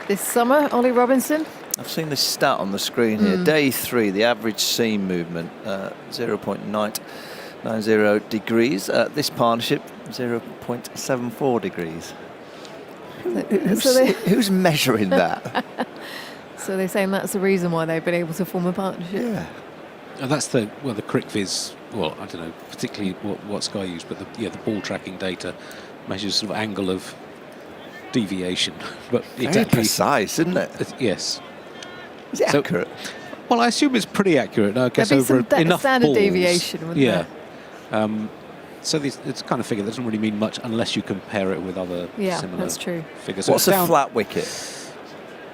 this summer, Ollie Robinson. I've seen this stat on the screen here. Day 3, the average seam movement, 0.990 degrees. This partnership, 0.74 degrees. Who's measuring that? So they're saying that's the reason why they've been able to form a partnership. Yeah. And that's the CricViz. Well, I don't know particularly what Sky used, but the ball tracking data measures sort of angle of deviation. But Very precise, isn't it? Yes. Is it accurate? Well, I assume it's pretty accurate. I guess There'd be over some enough standard balls, deviation, wouldn't there? So it's kind of figure that doesn't really mean much unless you compare it with other similar that's true. figures. What's a flat wicket?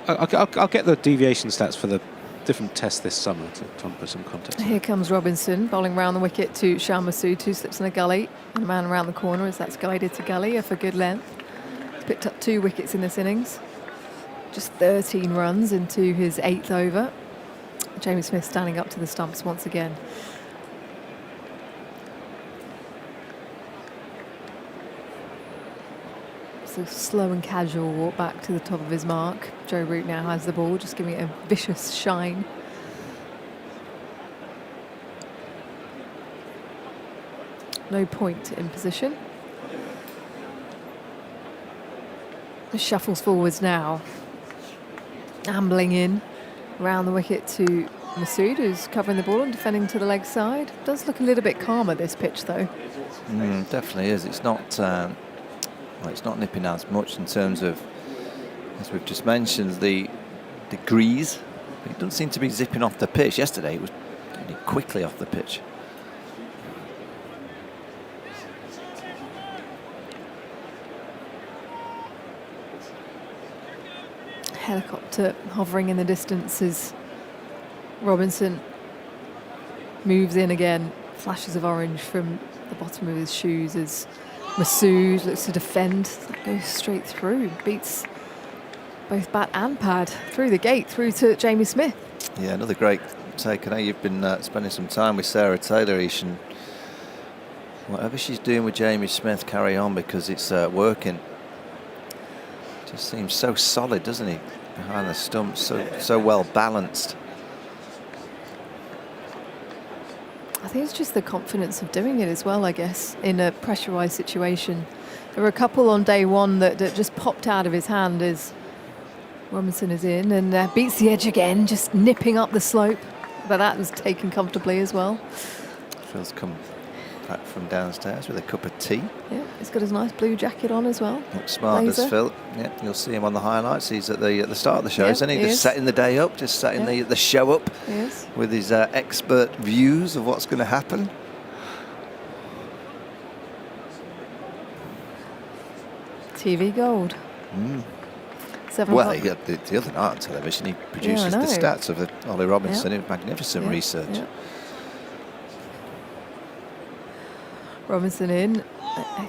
I'll get the deviation stats for the different tests this summer to try and put some context. Here comes Robinson, bowling round the wicket to Shah Massoud, 2 slips in a gully, and a man around the corner as that's guided to gully for good length. He's picked up 2 wickets in this innings. Just 13 runs into his 8th over. Jamie Smith standing up to the stumps once again. So slow and casual walk back to the top of his mark. Joe Root now has the ball, just giving it a vicious shine. No point in position. Shuffles forwards now. Ambling in around the wicket to Massoud, who's covering the ball and defending to the leg side. Does look a little bit calmer, this pitch, though. Definitely is. It's not it's not nipping as much in terms of, as we've just mentioned, the degrees. But it doesn't seem to be zipping off the pitch. Yesterday it was getting quickly off the pitch. Helicopter hovering in the distance as Robinson moves in again. Flashes of orange from the bottom of his shoes as Massoud looks to defend. That goes straight through, beats both bat and pad through the gate, through to Jamie Smith. Yeah, another great take. I know you've been spending some time with Sarah Taylor. And whatever she's doing with Jamie Smith, carry on, because it's working. Just seems so solid, doesn't he? Behind the stumps, so well balanced. I think it's just the confidence of doing it as well, I guess, in a pressurised situation. There were a couple on day 1 that just popped out of his hand as Robinson is in and beats the edge again, just nipping up the slope. But that was taken comfortably as well. Phil's come back from downstairs with a cup of tea. Yeah, he's got his nice blue jacket on as well. Looks smart, does Phil. Yeah, you'll see him on the highlights. He's at the start of the show, isn't he? Just setting the day up, just setting the show up with his expert views of what's going to happen. TV gold. Well, o'clock. the other night on television, he produces I the know. stats of Ollie Robinson. Yeah. It was magnificent Yeah, research. yeah. Robinson in,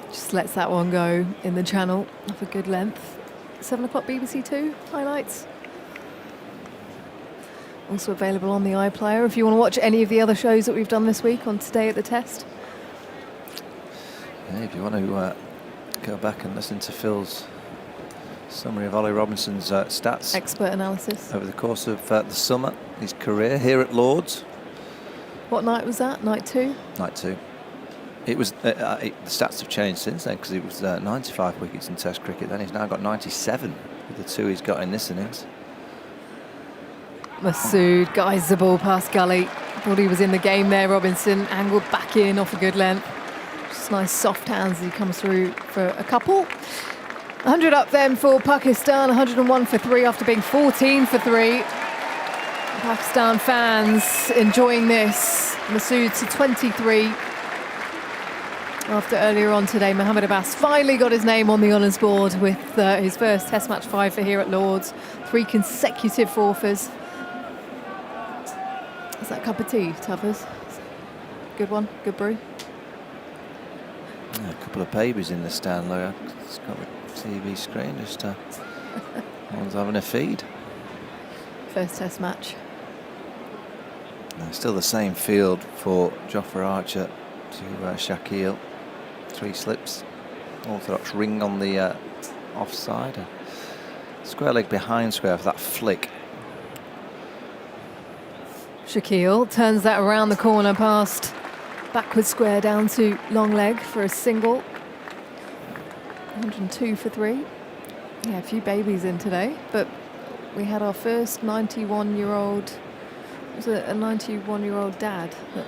just lets that one go in the channel of a good length. 7 o'clock BBC Two highlights. Also available on the iPlayer if you want to watch any of the other shows that we've done this week on Today at the Test. Yeah, if you want to go back and listen to Phil's summary of Ollie Robinson's stats. Expert analysis. Over the course of the summer, his career here at Lords. What night was that? Night 2? Night 2. It was the stats have changed since then, because it was 95 wickets in Test cricket. Then he's now got 97 with the 2 he's got in this innings. Masood guides the ball past gully. Thought he was in the game there. Robinson angled back in off a good length. Just nice soft hands as he comes through for a couple. 100 up then for Pakistan. 101 for 3 after being 14 for 3. Pakistan fans enjoying this. Masood to 23. After earlier on today, Mohammad Abbas finally got his name on the honours board with his first Test match 5 for here at Lords. 3 consecutive forfers. Is that a cup of tea, Tuffers? Good one, good brew. Yeah, a couple of babies in the stand there. It's got the TV screen, just one's having a feed. First Test match. Still the same field for Jofra Archer to Shaquille. 3 slips. Orthodox ring on the offside. Square leg behind square for that flick. Shaquille turns that around the corner past backward square down to long leg for a single. 102 for 3. Yeah, a few babies in today, but we had our first 91-year-old, was it a 91-year-old dad that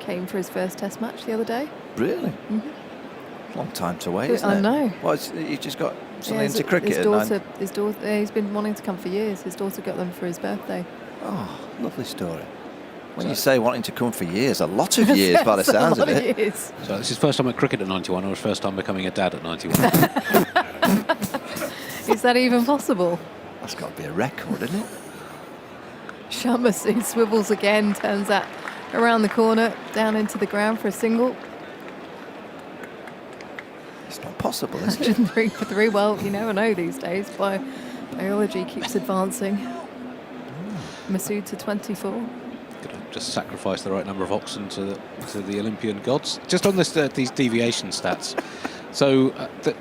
came for his first Test match the other day? Really? Mm-hmm. Long time to wait, isn't I it? know. Well, he's just got something his, into cricket. his daughter, he's been wanting to come for years. His daughter got them for his birthday. Oh, lovely story. When you say wanting to come for years, a lot of years by the sounds of it. Years. So it's his first time at cricket at 91 or his first time becoming a dad at 91? Is that even possible? That's got to be a record, isn't it? Shamasu swivels again, turns that around the corner, down into the ground for a single. It's not possible, is it? 103 for 3. Well, you never know these days. Biology keeps advancing. Masood to 24. Just sacrifice the right number of oxen to the Olympian gods. Just on this, these deviation stats. So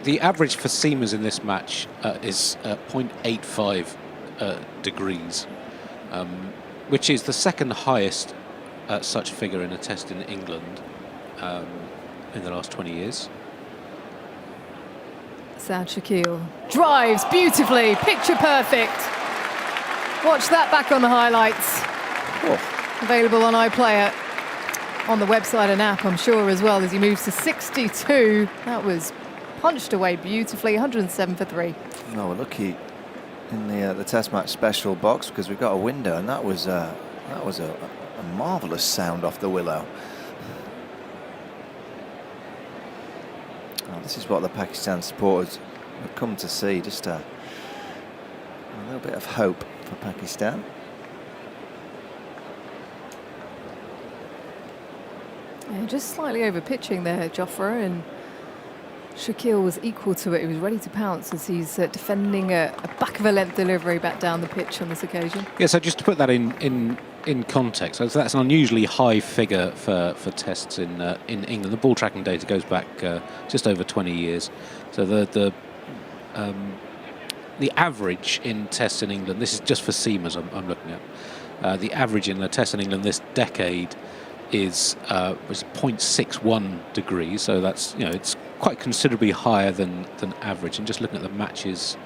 the average for seamers in this match is 0.85 degrees, which is the second highest such figure in a Test in England in the last 20 years. Saad Shakil drives beautifully, picture perfect. Watch that back on the highlights. Oh. Available on iPlayer, on the website and app, I'm sure, as well, as he moves to 62. That was punched away beautifully, 107 for 3. No, we're lucky in the Test match special box because we've got a window, and that was a marvellous sound off the willow. Oh, this is what the Pakistan supporters have come to see, just a little bit of hope for Pakistan. Yeah, just slightly over pitching there, Jofra, and Shakil was equal to it. He was ready to pounce as he's defending a back of a length delivery back down the pitch on this occasion. Yeah, so just to put that in context, so that's an unusually high figure for Tests in England. The ball tracking data goes back just over 20 years. So the average in Tests in England, this is just for seamers I'm looking at, the average in the Tests in England this decade was 0.61 degrees, so that's, it's quite considerably higher than average. And just looking at the matches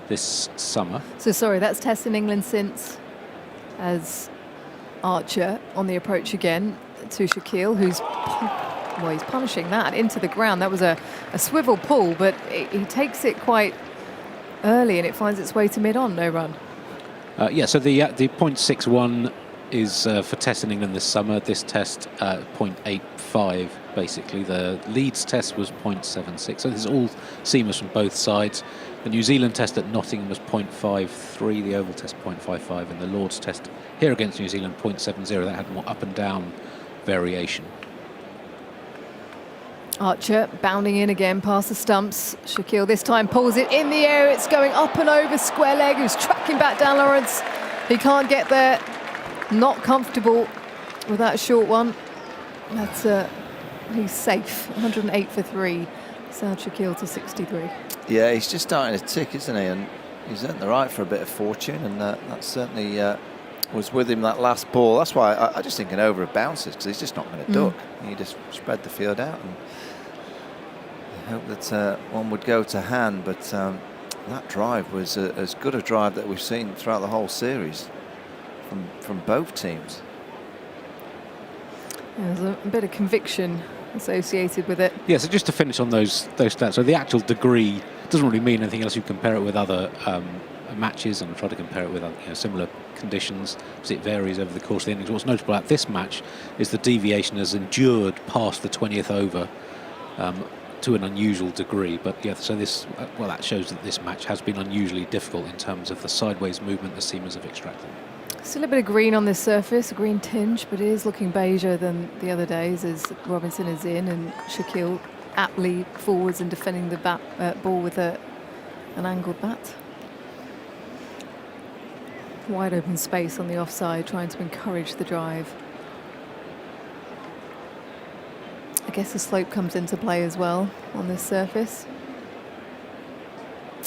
this summer. So sorry, that's Test in England since, as Archer on the approach again to Shakil, who's he's punishing that into the ground. That was a swivel pull, but he takes it quite early and it finds its way to mid-on, no run. Yeah, so the 0.61 is for Test in England this summer. This Test 0.85 basically. The Leeds Test was 0.76. So this is all seamers from both sides. The New Zealand test at Nottingham was 0.53, the Oval test 0.55, and the Lord's test here against New Zealand 0.70. That had more up and down variation. Archer bounding in again past the stumps. Shaquille this time pulls it in the air. It's going up and over square leg, who's tracking back down Lawrence. He can't get there. Not comfortable with that short one. That's he's safe. 108 for 3. Saud Shaquille to 63. Yeah, he's just starting to tick, isn't he? And he's earned the right for a bit of fortune, and that certainly was with him that last ball. That's why I just think an over of bounces, because he's just not going to duck. He just spread the field out and hope that one would go to hand. But that drive was as good a drive that we've seen throughout the whole series from both teams. There's a bit of conviction associated with it. Yeah, so just to finish on those stats, so the actual degree doesn't really mean anything else. You compare it with other matches and try to compare it with similar conditions, because it varies over the course of the innings. What's notable about this match is the deviation has endured past the 20th over to an unusual degree. But yeah, so this that shows that this match has been unusually difficult in terms of the sideways movement the seamers have extracted. Still a bit of green on this surface, a green tinge, but it is looking beiger than the other days as Robinson is in and Shaquille aptly forwards and defending the ball with an angled bat. Wide open space on the offside, trying to encourage the drive. I guess the slope comes into play as well on this surface.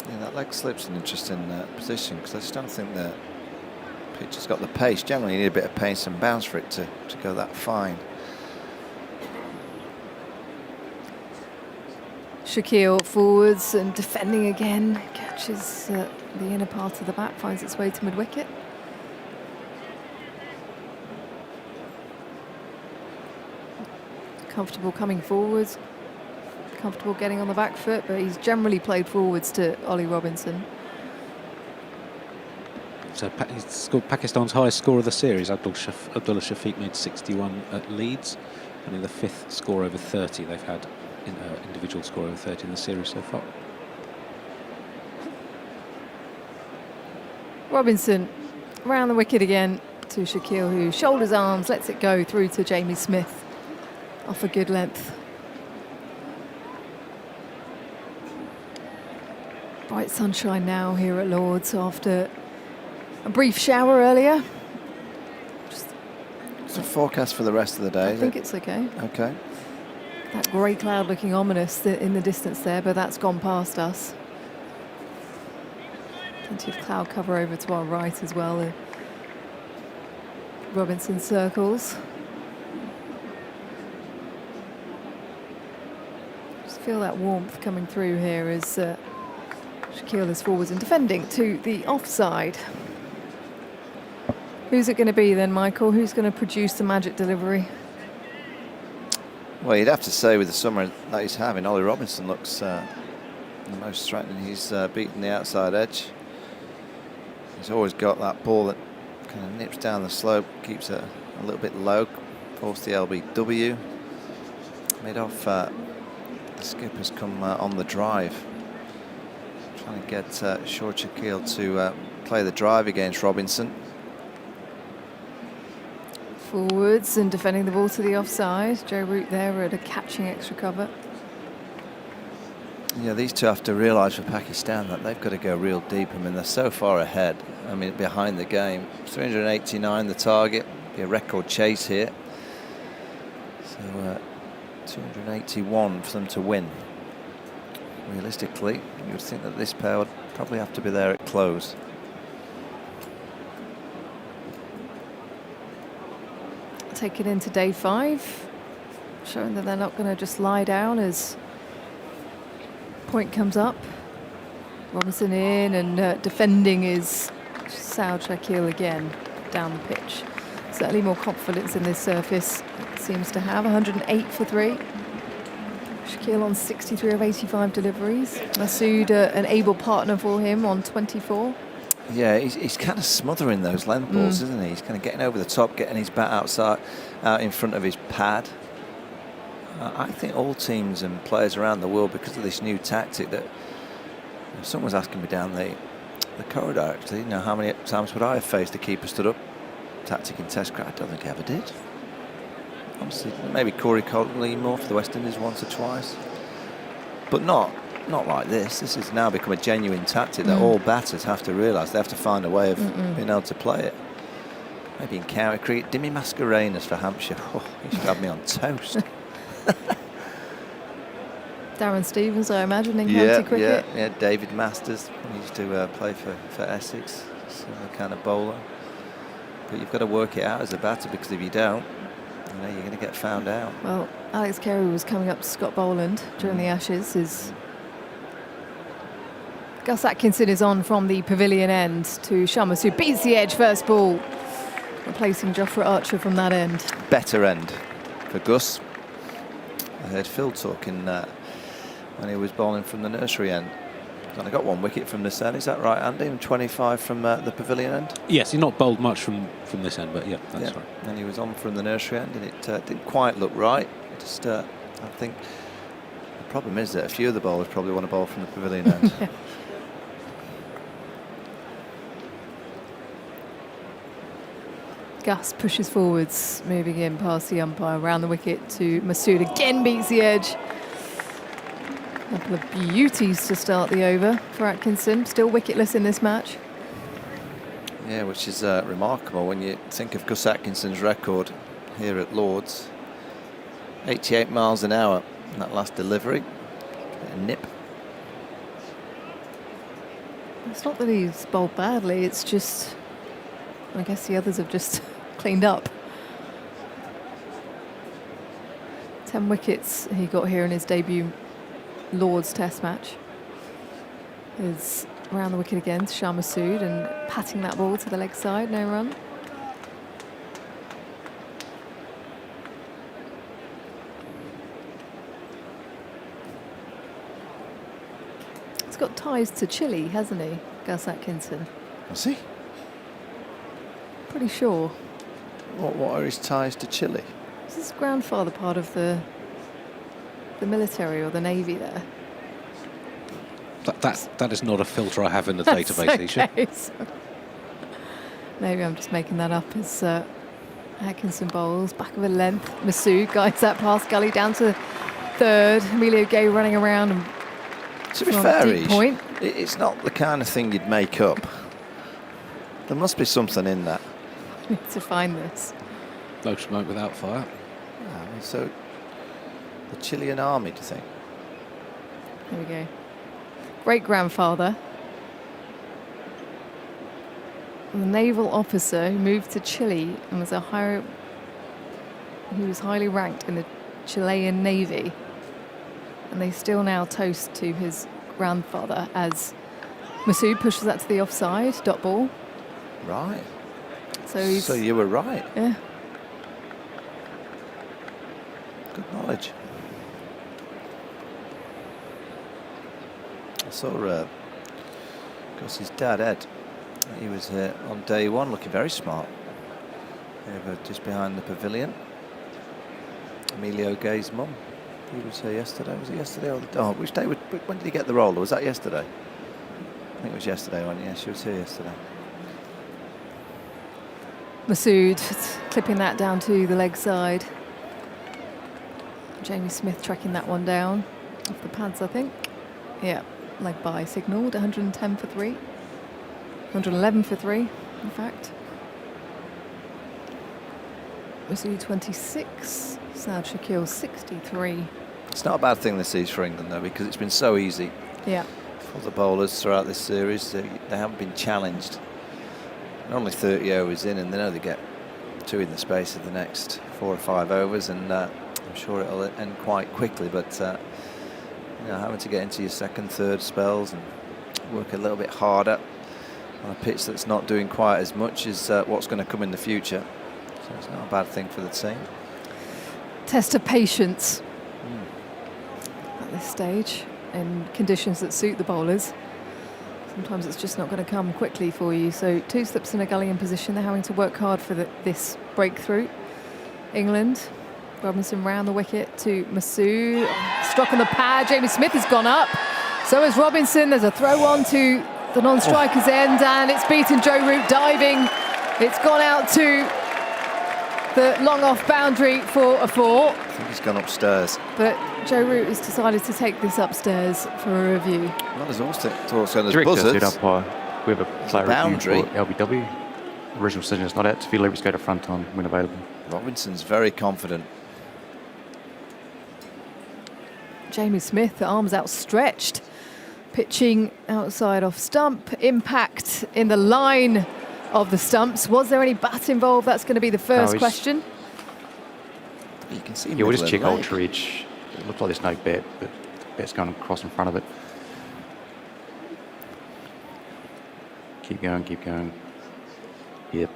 Yeah, that leg slip's an interesting position, because I just don't think that pitch has got the pace. Generally, you need a bit of pace and bounce for it to go that fine. Shaquille forwards and defending again, catches the inner part of the bat, finds its way to mid-wicket. Comfortable coming forwards, comfortable getting on the back foot, but he's generally played forwards to Ollie Robinson. So he's scored Pakistan's highest score of the series. Abdullah Shafiq made 61 at Leeds, only the 5th score over 30 they've had, individual score over 30 in the series so far. Robinson around the wicket again to Shaquille, who shoulders arms, lets it go through to Jamie Smith off a good length. Bright sunshine now here at Lord's after a brief shower earlier. What's the forecast for the rest of the day? I think it's okay. Okay. That grey cloud looking ominous in the distance there, but that's gone past us. Plenty of cloud cover over to our right as well. Robinson circles. Just feel that warmth coming through here as Shaquille is forwards and defending to the offside. Who's it going to be then, Michael? Who's going to produce the magic delivery? Well, you'd have to say with the summer that he's having, Ollie Robinson looks the most threatening. He's beaten the outside edge. He's always got that ball that kind of nips down the slope, keeps it a little bit low, forced the LBW. Made off, the skip has come on the drive. Trying to get Short Shaquille to play the drive against Robinson. Forwards and defending the ball to the offside. Joe Root there at a catching extra cover. Yeah, these two have to realise for Pakistan that they've got to go real deep. I mean, they're so far ahead. I mean, behind the game. 389 the target. Be a record chase here. So 281 for them to win. Realistically, you would think that this pair would probably have to be there at close. Take it into day 5, showing that they're not going to just lie down as point comes up. Robinson in and defending is Saud Shaquille again down the pitch. Certainly more confidence in this surface, it seems to have. 108 for 3. Shaquille on 63 of 85 deliveries. Masood, an able partner for him on 24. Yeah, he's kind of smothering those length balls, isn't he? He's kind of getting over the top, getting his bat out in front of his pad. I think all teams and players around the world, because of this new tactic that Someone was asking me down the corridor, actually, how many times would I have faced a keeper stood up tactic in Test cricket? I don't think I ever did. Obviously, maybe Corey Connolly more for the West Indies once or twice. But not like this. This has now become a genuine tactic that all batters have to realise. They have to find a way of being able to play it. Maybe in county cricket, Dimmy Mascarenas for Hampshire. Oh, he should have me on toast. Darren Stevens, I imagine, in county cricket. Yeah, David Masters. He used to play for Essex. Similar kind of bowler. But you've got to work it out as a batter, because if you don't, you're going to get found out. Well, Alex Carey was coming up to Scott Boland during the Ashes. Gus Atkinson is on from the pavilion end to Sharma, who beats the edge first ball, replacing Jofra Archer from that end. Better end for Gus. I heard Phil talking when he was bowling from the nursery end. He's only got 1 wicket from this end, is that right, Andy? And 25 from the pavilion end? Yes, he's not bowled much from this end, but yeah, that's right. And he was on from the nursery end, and it didn't quite look right. Just, I think the problem is that a few of the bowlers probably want to bowl from the pavilion end. Gus pushes forwards, moving in past the umpire, around the wicket to Masood. Again beats the edge. A couple of beauties to start the over for Atkinson. Still wicketless in this match. Yeah, which is remarkable when you think of Gus Atkinson's record here at Lord's. 88 miles an hour in that last delivery. A nip. It's not that he's bowled badly, it's just, I guess the others have just cleaned up. 10 wickets he got here in his debut Lord's Test match. Is around the wicket again to Shah Masood and patting that ball to the leg side, no run. He's got ties to Chile, hasn't he, Gus Atkinson? Has he? Pretty sure. What are his ties to Chile? Is his grandfather part of the military or the navy there? That is not a filter I have in the database, Isha. Okay. Maybe I'm just making that up as Atkinson bowls. Back of a length. Masood guides that past gully down to third. Emilio Gay running around. And to be fair, it's not the kind of thing you'd make up. There must be something in that. I need to find this. No smoke without fire. So, the Chilean army, do you think? There we go. Great-grandfather. A naval officer who moved to Chile and was highly ranked in the Chilean Navy. And they still now toast to his grandfather as Masood pushes that to the offside, dot ball. Right. So you were right. Yeah. Good knowledge. I saw because his dad Ed, he was here on day one, looking very smart. Over just behind the pavilion. Emilio Gay's mum. He was here yesterday. Was it yesterday or which day? When did he get the role? Or was that yesterday? I think it was yesterday. Yeah, she was here yesterday. Masood clipping that down to the leg side. Jamie Smith tracking that one down off the pads, I think. Yeah, leg by signalled. 110 for 3. 111 for 3, in fact. Masood 26. Saad Shakil 63. It's not a bad thing this is for England, though, because it's been so easy. Yeah. For the bowlers throughout this series, they haven't been challenged. They're only 30 overs in, and they know they get 2 in the space of the next 4 or 5 overs, and I'm sure it'll end quite quickly. But having to get into your second, third spells and work a little bit harder on a pitch that's not doing quite as much is what's going to come in the future. So it's not a bad thing for the team. Test of patience at this stage in conditions that suit the bowlers. Sometimes it's just not going to come quickly for you. So 2 slips in a gully in position. They're having to work hard for this breakthrough. England, Robinson round the wicket to Masood. Struck on the pad. Jamie Smith has gone up. So is Robinson. There's a throw on to the non-striker's end, and it's beaten Joe Root diving. It's gone out to the long off boundary for a 4. I think he's gone upstairs. But Joe Root has decided to take this upstairs for a review. Well, there's also there's Director's buzzards. head umpire. We have a player boundary. review for LBW. Original decision is not out. Field leavers go to front on when available. Robinson's very confident. Jamie Smith, arms outstretched, pitching outside off stump. Impact in the line of the stumps. Was there any bat involved? That's going to be the first question. You can see. Yeah, we'll just check ultra edge. It looks like there's no bat, but bat's going across in front of it. Keep going, keep going. Yep,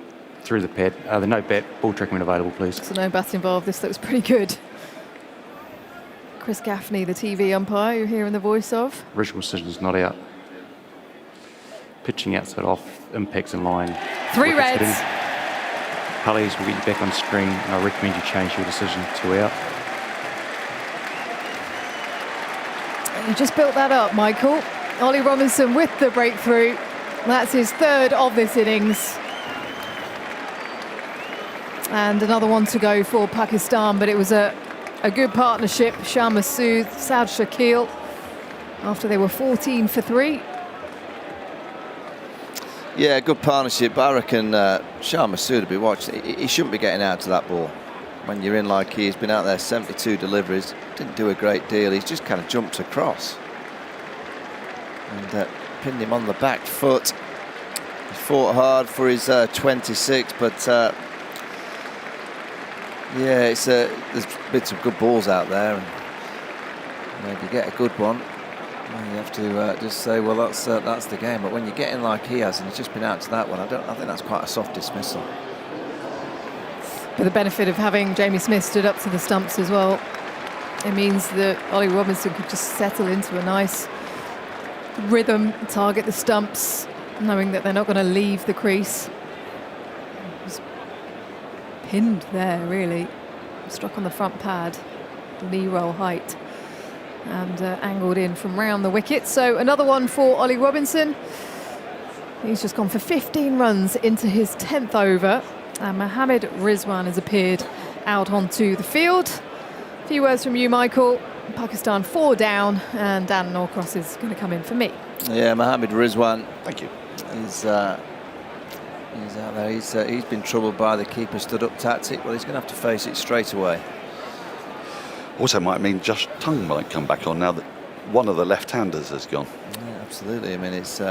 through the pad. The no bat, ball tracking when available, please. So no bat involved. This looks pretty good. Chris Gaffney, the TV umpire, you're hearing the voice of. Original decision is not out. Pitching outside off, impacts in line. 3 reds. Pulleys will get you back on screen, and I recommend you change your decision to out. You just built that up, Michael. Ollie Robinson with the breakthrough. That's his 3rd of this innings. And another one to go for Pakistan, but it was a good partnership. Shah Massoud, Saud Shakil, after they were 14 for 3. Yeah, good partnership. But I reckon Shah Massoud will be watching. He shouldn't be getting out to that ball. When you're in like he's been out there, 72 deliveries, didn't do a great deal. He's just kind of jumped across and pinned him on the back foot. He fought hard for his 26, but yeah, there's bits of good balls out there, and if you get a good one, you have to just say, well, that's the game. But when you're getting like he has, and he's just been out to that one, I think that's quite a soft dismissal. For the benefit of having Jamie Smith stood up to the stumps as well, it means that Ollie Robinson could just settle into a nice rhythm, target the stumps, knowing that they're not going to leave the crease. Was pinned there, really. Struck on the front pad, knee roll height, and angled in from round the wicket. So another one for Ollie Robinson. He's just gone for 15 runs into his 10th over. And Mohammad Rizwan has appeared out onto the field. A few words from you, Michael. Pakistan 4 down, and Dan Norcross is going to come in for me. Yeah, Mohammad Rizwan. Thank you. He's out there. He's been troubled by the keeper stood up tactic. Well, he's going to have to face it straight away. Also might mean Josh Tongue might come back on now that one of the left-handers has gone. Yeah, absolutely. I mean, it's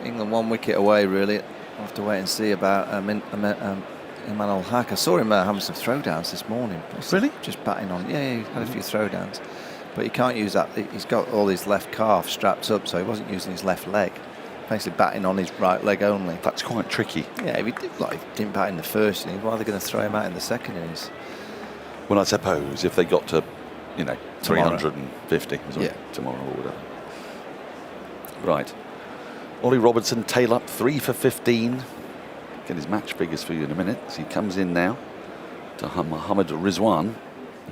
England 1 wicket away, really. We'll have to wait and see about Imran Haq. I saw him having some throwdowns this morning. Really? Just batting on. Yeah, he had a few throwdowns. But he can't use that. He's got all his left calf strapped up, so he wasn't using his left leg. Basically batting on his right leg only. That's quite tricky. Yeah, if he didn't bat in the first innings, why are they going to throw him out in the second innings? Well, I suppose if they got to, 350 tomorrow or whatever. Right. Ollie Robinson, tail up, 3 for 15. Get his match figures for you in a minute. So he comes in now to Mohammad Rizwan.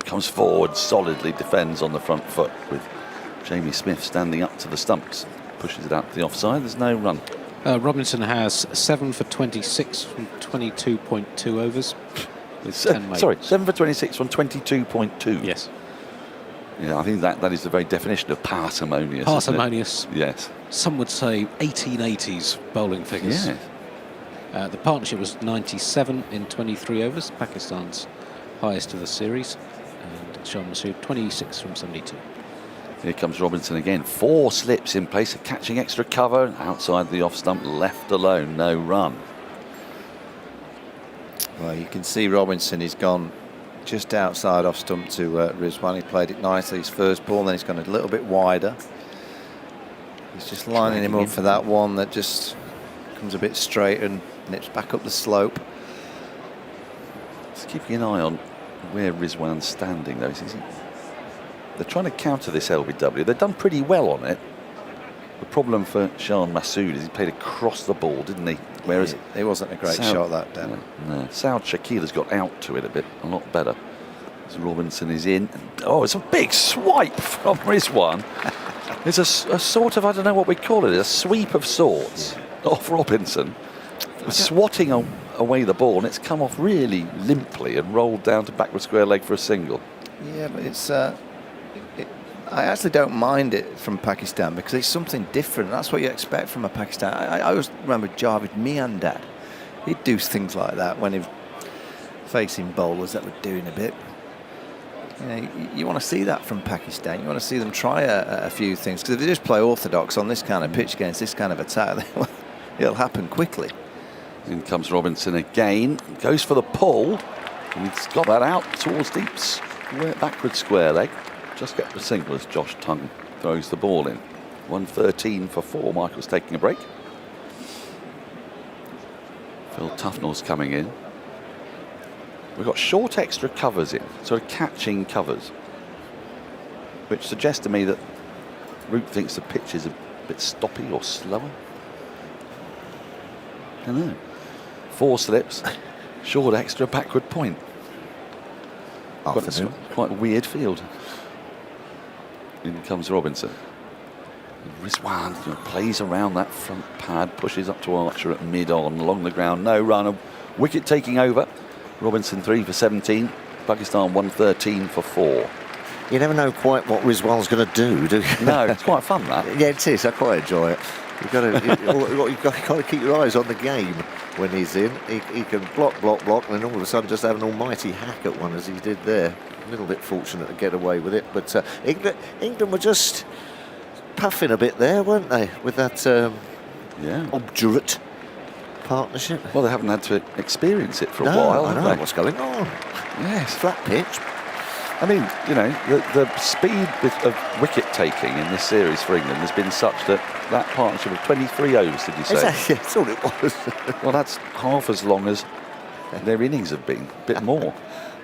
Comes forward, solidly defends on the front foot with Jamie Smith standing up to the stumps. Pushes it out to the offside. There's no run. Robinson has 7 for 26 from 22.2 overs. With 10 mates. Sorry, 7 for 26 from 22.2. Yes. Yeah, I think that is the very definition of parsimonious. Parsimonious. Yes. Some would say 1880s bowling figures. Yes. The partnership was 97 in 23 overs, Pakistan's highest of the series. And Shah Massoud, 26 from 72. Here comes Robinson again. 4 slips in place of catching extra cover. Outside the off stump, left alone, no run. Well, you can see Robinson, he's gone just outside off stump to Rizwan. He played it nicely, his first ball, then he's gone a little bit wider. He's just lining him up for that one that just comes a bit straight and nips back up the slope. Just keeping an eye on where Rizwan's standing, though. They're trying to counter this LBW. They've done pretty well on it. The problem for Shah Massoud is he played across the ball, didn't he? Whereas it wasn't a great shot that day. No. Saud Shakil has got out to it a lot better. As Robinson is in. Oh, it's a big swipe from Rizwan. It's a sort of, I don't know what we call it, a sweep of sorts off Robinson, swatting away the ball, and it's come off really limply and rolled down to backward square leg for a single. Yeah, but it's. I actually don't mind it from Pakistan because it's something different. That's what you expect from a Pakistan. I always remember Javed Miandad. He'd do things like that when he was facing bowlers that were doing a bit. You want to see that from Pakistan. You want to see them try a few things, because if they just play orthodox on this kind of pitch against this kind of attack, it'll happen quickly. In comes Robinson again, goes for the pull, and he's got that out towards deep backward square leg. Just get the single as Josh Tongue throws the ball in. 113 for 4. Michael's taking a break. Phil Tufnell's coming in. We've got short extra covers in, sort of catching covers, which suggests to me that Root thinks the pitch is a bit stoppy or slower. I don't know. 4 slips, short extra, backward point. Quite a weird field. In comes Robinson. Rizwan plays around that front pad, pushes up to Archer at mid-on, along the ground, no run, a wicket taking over. Robinson 3 for 17, Pakistan 113 for 4. You never know quite what Rizwan's going to do you? No, it's quite fun, that. Yeah, it is. I quite enjoy it. You've got to keep your eyes on the game when he's in. He can block, and then all of a sudden just have an almighty hack at one, as he did there. A little bit fortunate to get away with it, but England were just puffing a bit there, weren't they, with that obdurate partnership? Well, they haven't had to experience it for a while. while. I know what's going on. Yes, flat pitch. I mean, the speed of wicket taking in this series for England has been such that partnership of 23 overs, did you say? That's all it was. Well, that's half as long as their innings have been, a bit more.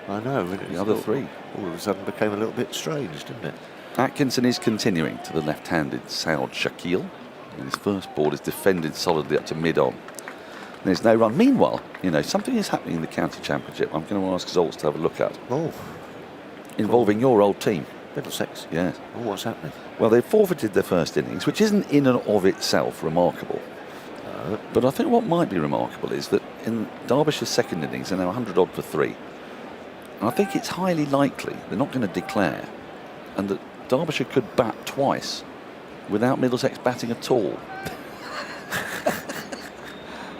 I know. The other 3. All of a sudden became a little bit strange, didn't it? Atkinson is continuing to the left-handed Saud Shakil, and his first ball is defended solidly up to mid-on. There's no run. Meanwhile, something is happening in the county championship. I'm going to ask Zoltz to have a look at. Oh. Involving your old team. Middlesex. Yes. Oh, what's happening? Well, they forfeited their first innings, which isn't in and of itself remarkable. But I think what might be remarkable is that in Derbyshire's second innings, they're now 100 odd for 3. And I think it's highly likely they're not going to declare, and that Derbyshire could bat twice without Middlesex batting at all.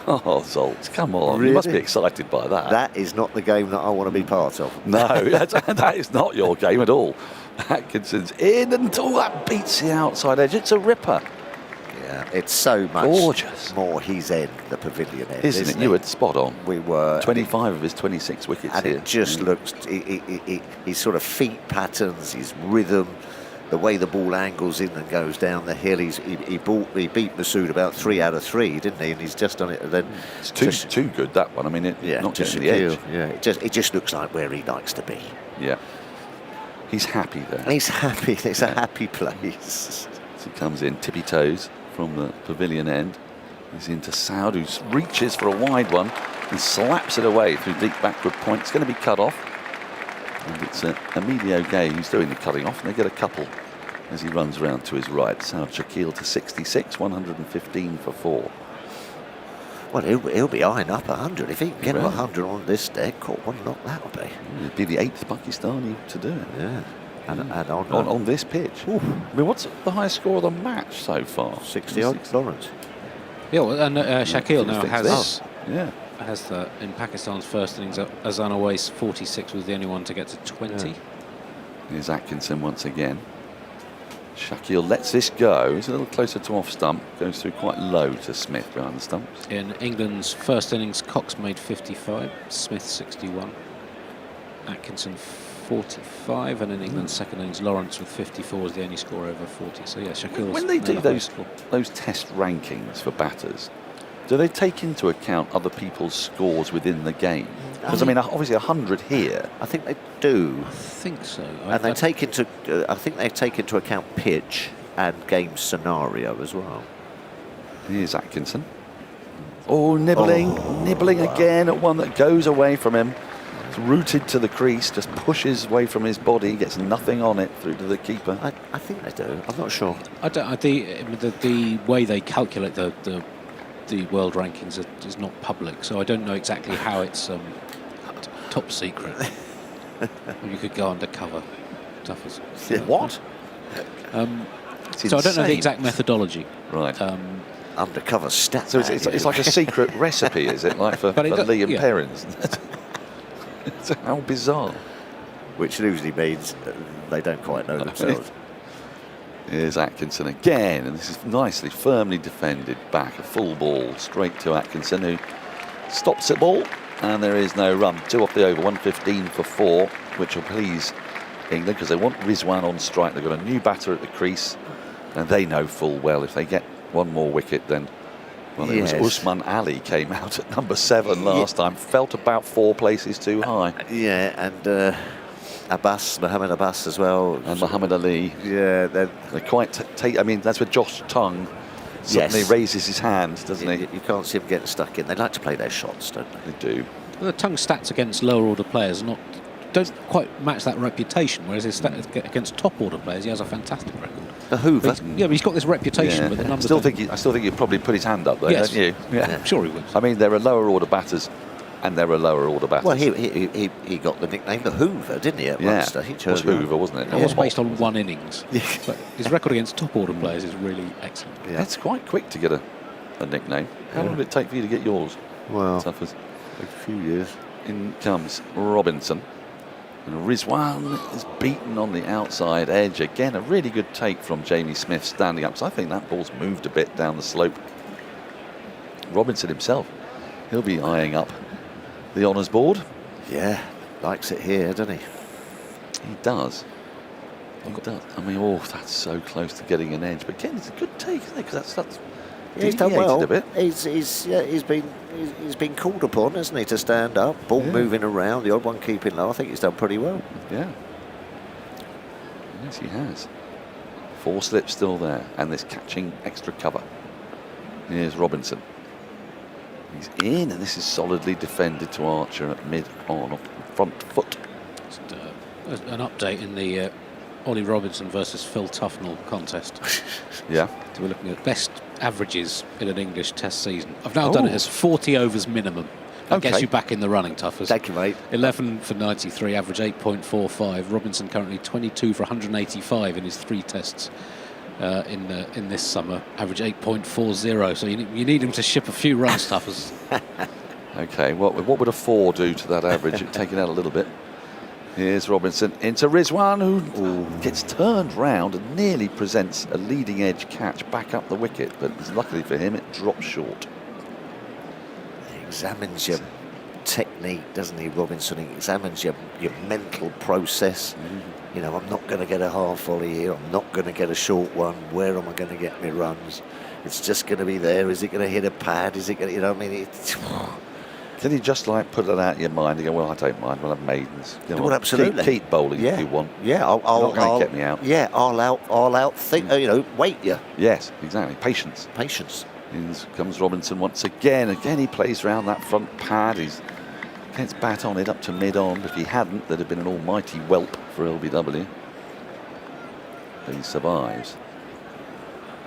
Oh, Zoltz, come on. Really? You must be excited by that. That is not the game that I want to be part of. No, that is not your game at all. Atkinson's in, and that beats the outside edge. It's a ripper. Yeah, it's so much gorgeous. More his end, the pavilion end. Isn't it? You were spot on. We were. 25 of his 26 wickets and here. It just looks, his sort of feet patterns, his rhythm, the way the ball angles in and goes down the hill. He beat Masood about 3 out of 3, didn't he? And he's just done it. And then it's too good, that one. I mean, not getting the edge. Yeah, it just looks like where he likes to be. Yeah, he's happy there. He's happy. It's a happy place. So he comes in tippy toes from the pavilion end. He's into Saud, who reaches for a wide one and slaps it away through deep backward point. It's going to be cut off. And it's Emilio Gay who's doing the cutting off, and they get a couple as he runs round to his right. Saud Shakil to 66, 115 for 4. Well, he'll be eyeing up 100. If he can get 100 on this deck, what a knock that'll be. It'd be the 8th Pakistani to do it. Yeah. And on this pitch. Ooh. I mean, what's the highest score of the match so far? 60 odd, Lawrence. Yeah, well, and Shakil now has in Pakistan's first innings, Azan Awais 46 was the only one to get to 20. Yeah. Here's Atkinson once again. Shakil lets this go. He's a little closer to off stump. Goes through quite low to Smith behind the stumps. In England's first innings, Cox made 55, Smith 61, Atkinson 45, and in England's second innings, Lawrence with 54 was the only score over 40. So yeah, Shakil. When they do those test rankings for batters, do they take into account other people's scores within the game? Because I mean, obviously 100 here. I think they do. I think so. And they take into, I think they take into account pitch and game scenario as well. Here's Atkinson. Oh, nibbling again at one that goes away from him. It's rooted to the crease, just pushes away from his body, gets nothing on it through to the keeper. I think they do. I'm not sure. The way they calculate the world rankings is not public, so I don't know exactly how it's top secret. You could go undercover. Tough as what? So I don't know the exact methodology. Right. Undercover stats. So it's like a secret recipe, is it? Like for Lee and Perrins? How bizarre. Which usually means they don't quite know themselves. Here's Atkinson again, and this is nicely, firmly defended back. A full ball straight to Atkinson, who stops the ball, and there is no run. 2 off the over, 115 for 4, which will please England because they want Rizwan on strike. They've got a new batter at the crease, and they know full well if they get one more wicket, then it was Usman Ali came out at number 7 last time. Felt about 4 places too high. Yeah, and Mohammed Abbas as well. And Muhammad Ali. Yeah, they're quite I mean, that's where Josh Tongue suddenly raises his hand, doesn't he? You can't see him getting stuck in. They like to play their shots, don't they? They do. The Tongue stats against lower order players don't quite match that reputation, whereas his stats against top order players, he has a fantastic record. The Hoover? But he's got this reputation, but the numbers... I still think he'd probably put his hand up, though, yes. don't you? Yeah. I'm sure he would. I mean, there are lower order batters, and there are lower order batters. Well, he got the nickname the Hoover, didn't he, at Munster? It was Hoover, wasn't it? It was based on 1 innings. But his record against top order players is really excellent. Yeah. That's quite quick to get a nickname. How long did it take for you to get yours? Well, Tuffers? a few years. In comes Robinson. And Rizwan is beaten on the outside edge. Again, a really good take from Jamie Smith standing up. So I think that ball's moved a bit down the slope. Robinson himself, he'll be eyeing up the honours board. Yeah, likes it here, doesn't he? He does. He does. I mean, that's so close to getting an edge. But again, it's a good take, isn't it? Because that's he's done well. A bit. He's been called upon, hasn't he, to stand up, ball moving around, the odd one keeping low. I think he's done pretty well. Yeah. Yes, he has. 4 slips still there, and this catching extra cover. Here's Robinson. He's in, and this is solidly defended to Archer at mid-on front foot. Just, an update in the Ollie Robinson versus Phil Tufnell contest. Yeah. So we're looking at best averages in an English Test season. I've now done it as 40 overs minimum. That gets you back in the running, Tuffers. Thank you, mate. 11 for 93, average 8.45. Robinson currently 22 for 185 in his 3 tests in this summer. Average 8.40. So you need him to ship a few runs, Tuffers. Okay, what would a 4 do to that average? Take it out a little bit. Here's Robinson into Rizwan, who gets turned round and nearly presents a leading edge catch back up the wicket, but luckily for him, it drops short. He examines your technique, doesn't he, Robinson? He examines your mental process. You know, I'm not going to get a half volley here. I'm not going to get a short one. Where am I going to get my runs? It's just going to be there. Is it going to hit a pad? Is it going to, you know, I mean, it's... Can you just like put that out of your mind and go, well, I don't mind, we'll have maidens. Well, absolutely. Keep bowling if you want. Yeah, Not going to get me out. Yeah, I'll out, think, you know, wait you. Yes, exactly. Patience. Patience. In comes Robinson once again. Again, he plays around that front pad. He gets bat on it up to mid-on, but if he hadn't, there'd have been an almighty whelp for LBW. But he survives.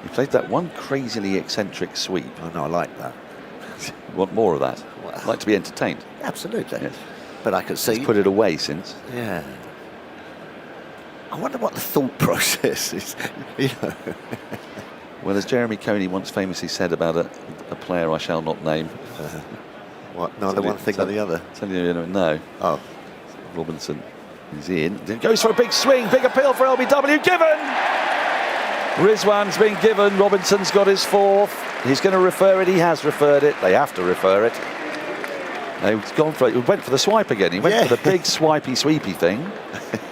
He played that one crazily eccentric sweep. Oh, no, I like that. Want more of that? I'd like to be entertained. Absolutely. Yes. But I could see... He's put it away since. Yeah. I wonder what the thought process is, you know. Well, as Jeremy Coney once famously said about a player I shall not name. What, neither one thing or the other? Tell you, no. Oh. Robinson is in. Then goes for a big swing, big appeal for LBW. Given! Rizwan's been given. Robinson's got his 4th. He's going to refer it. He has referred it. They have to refer it. He's gone for it. He went for the swipe again. He went for the big swipey, sweepy thing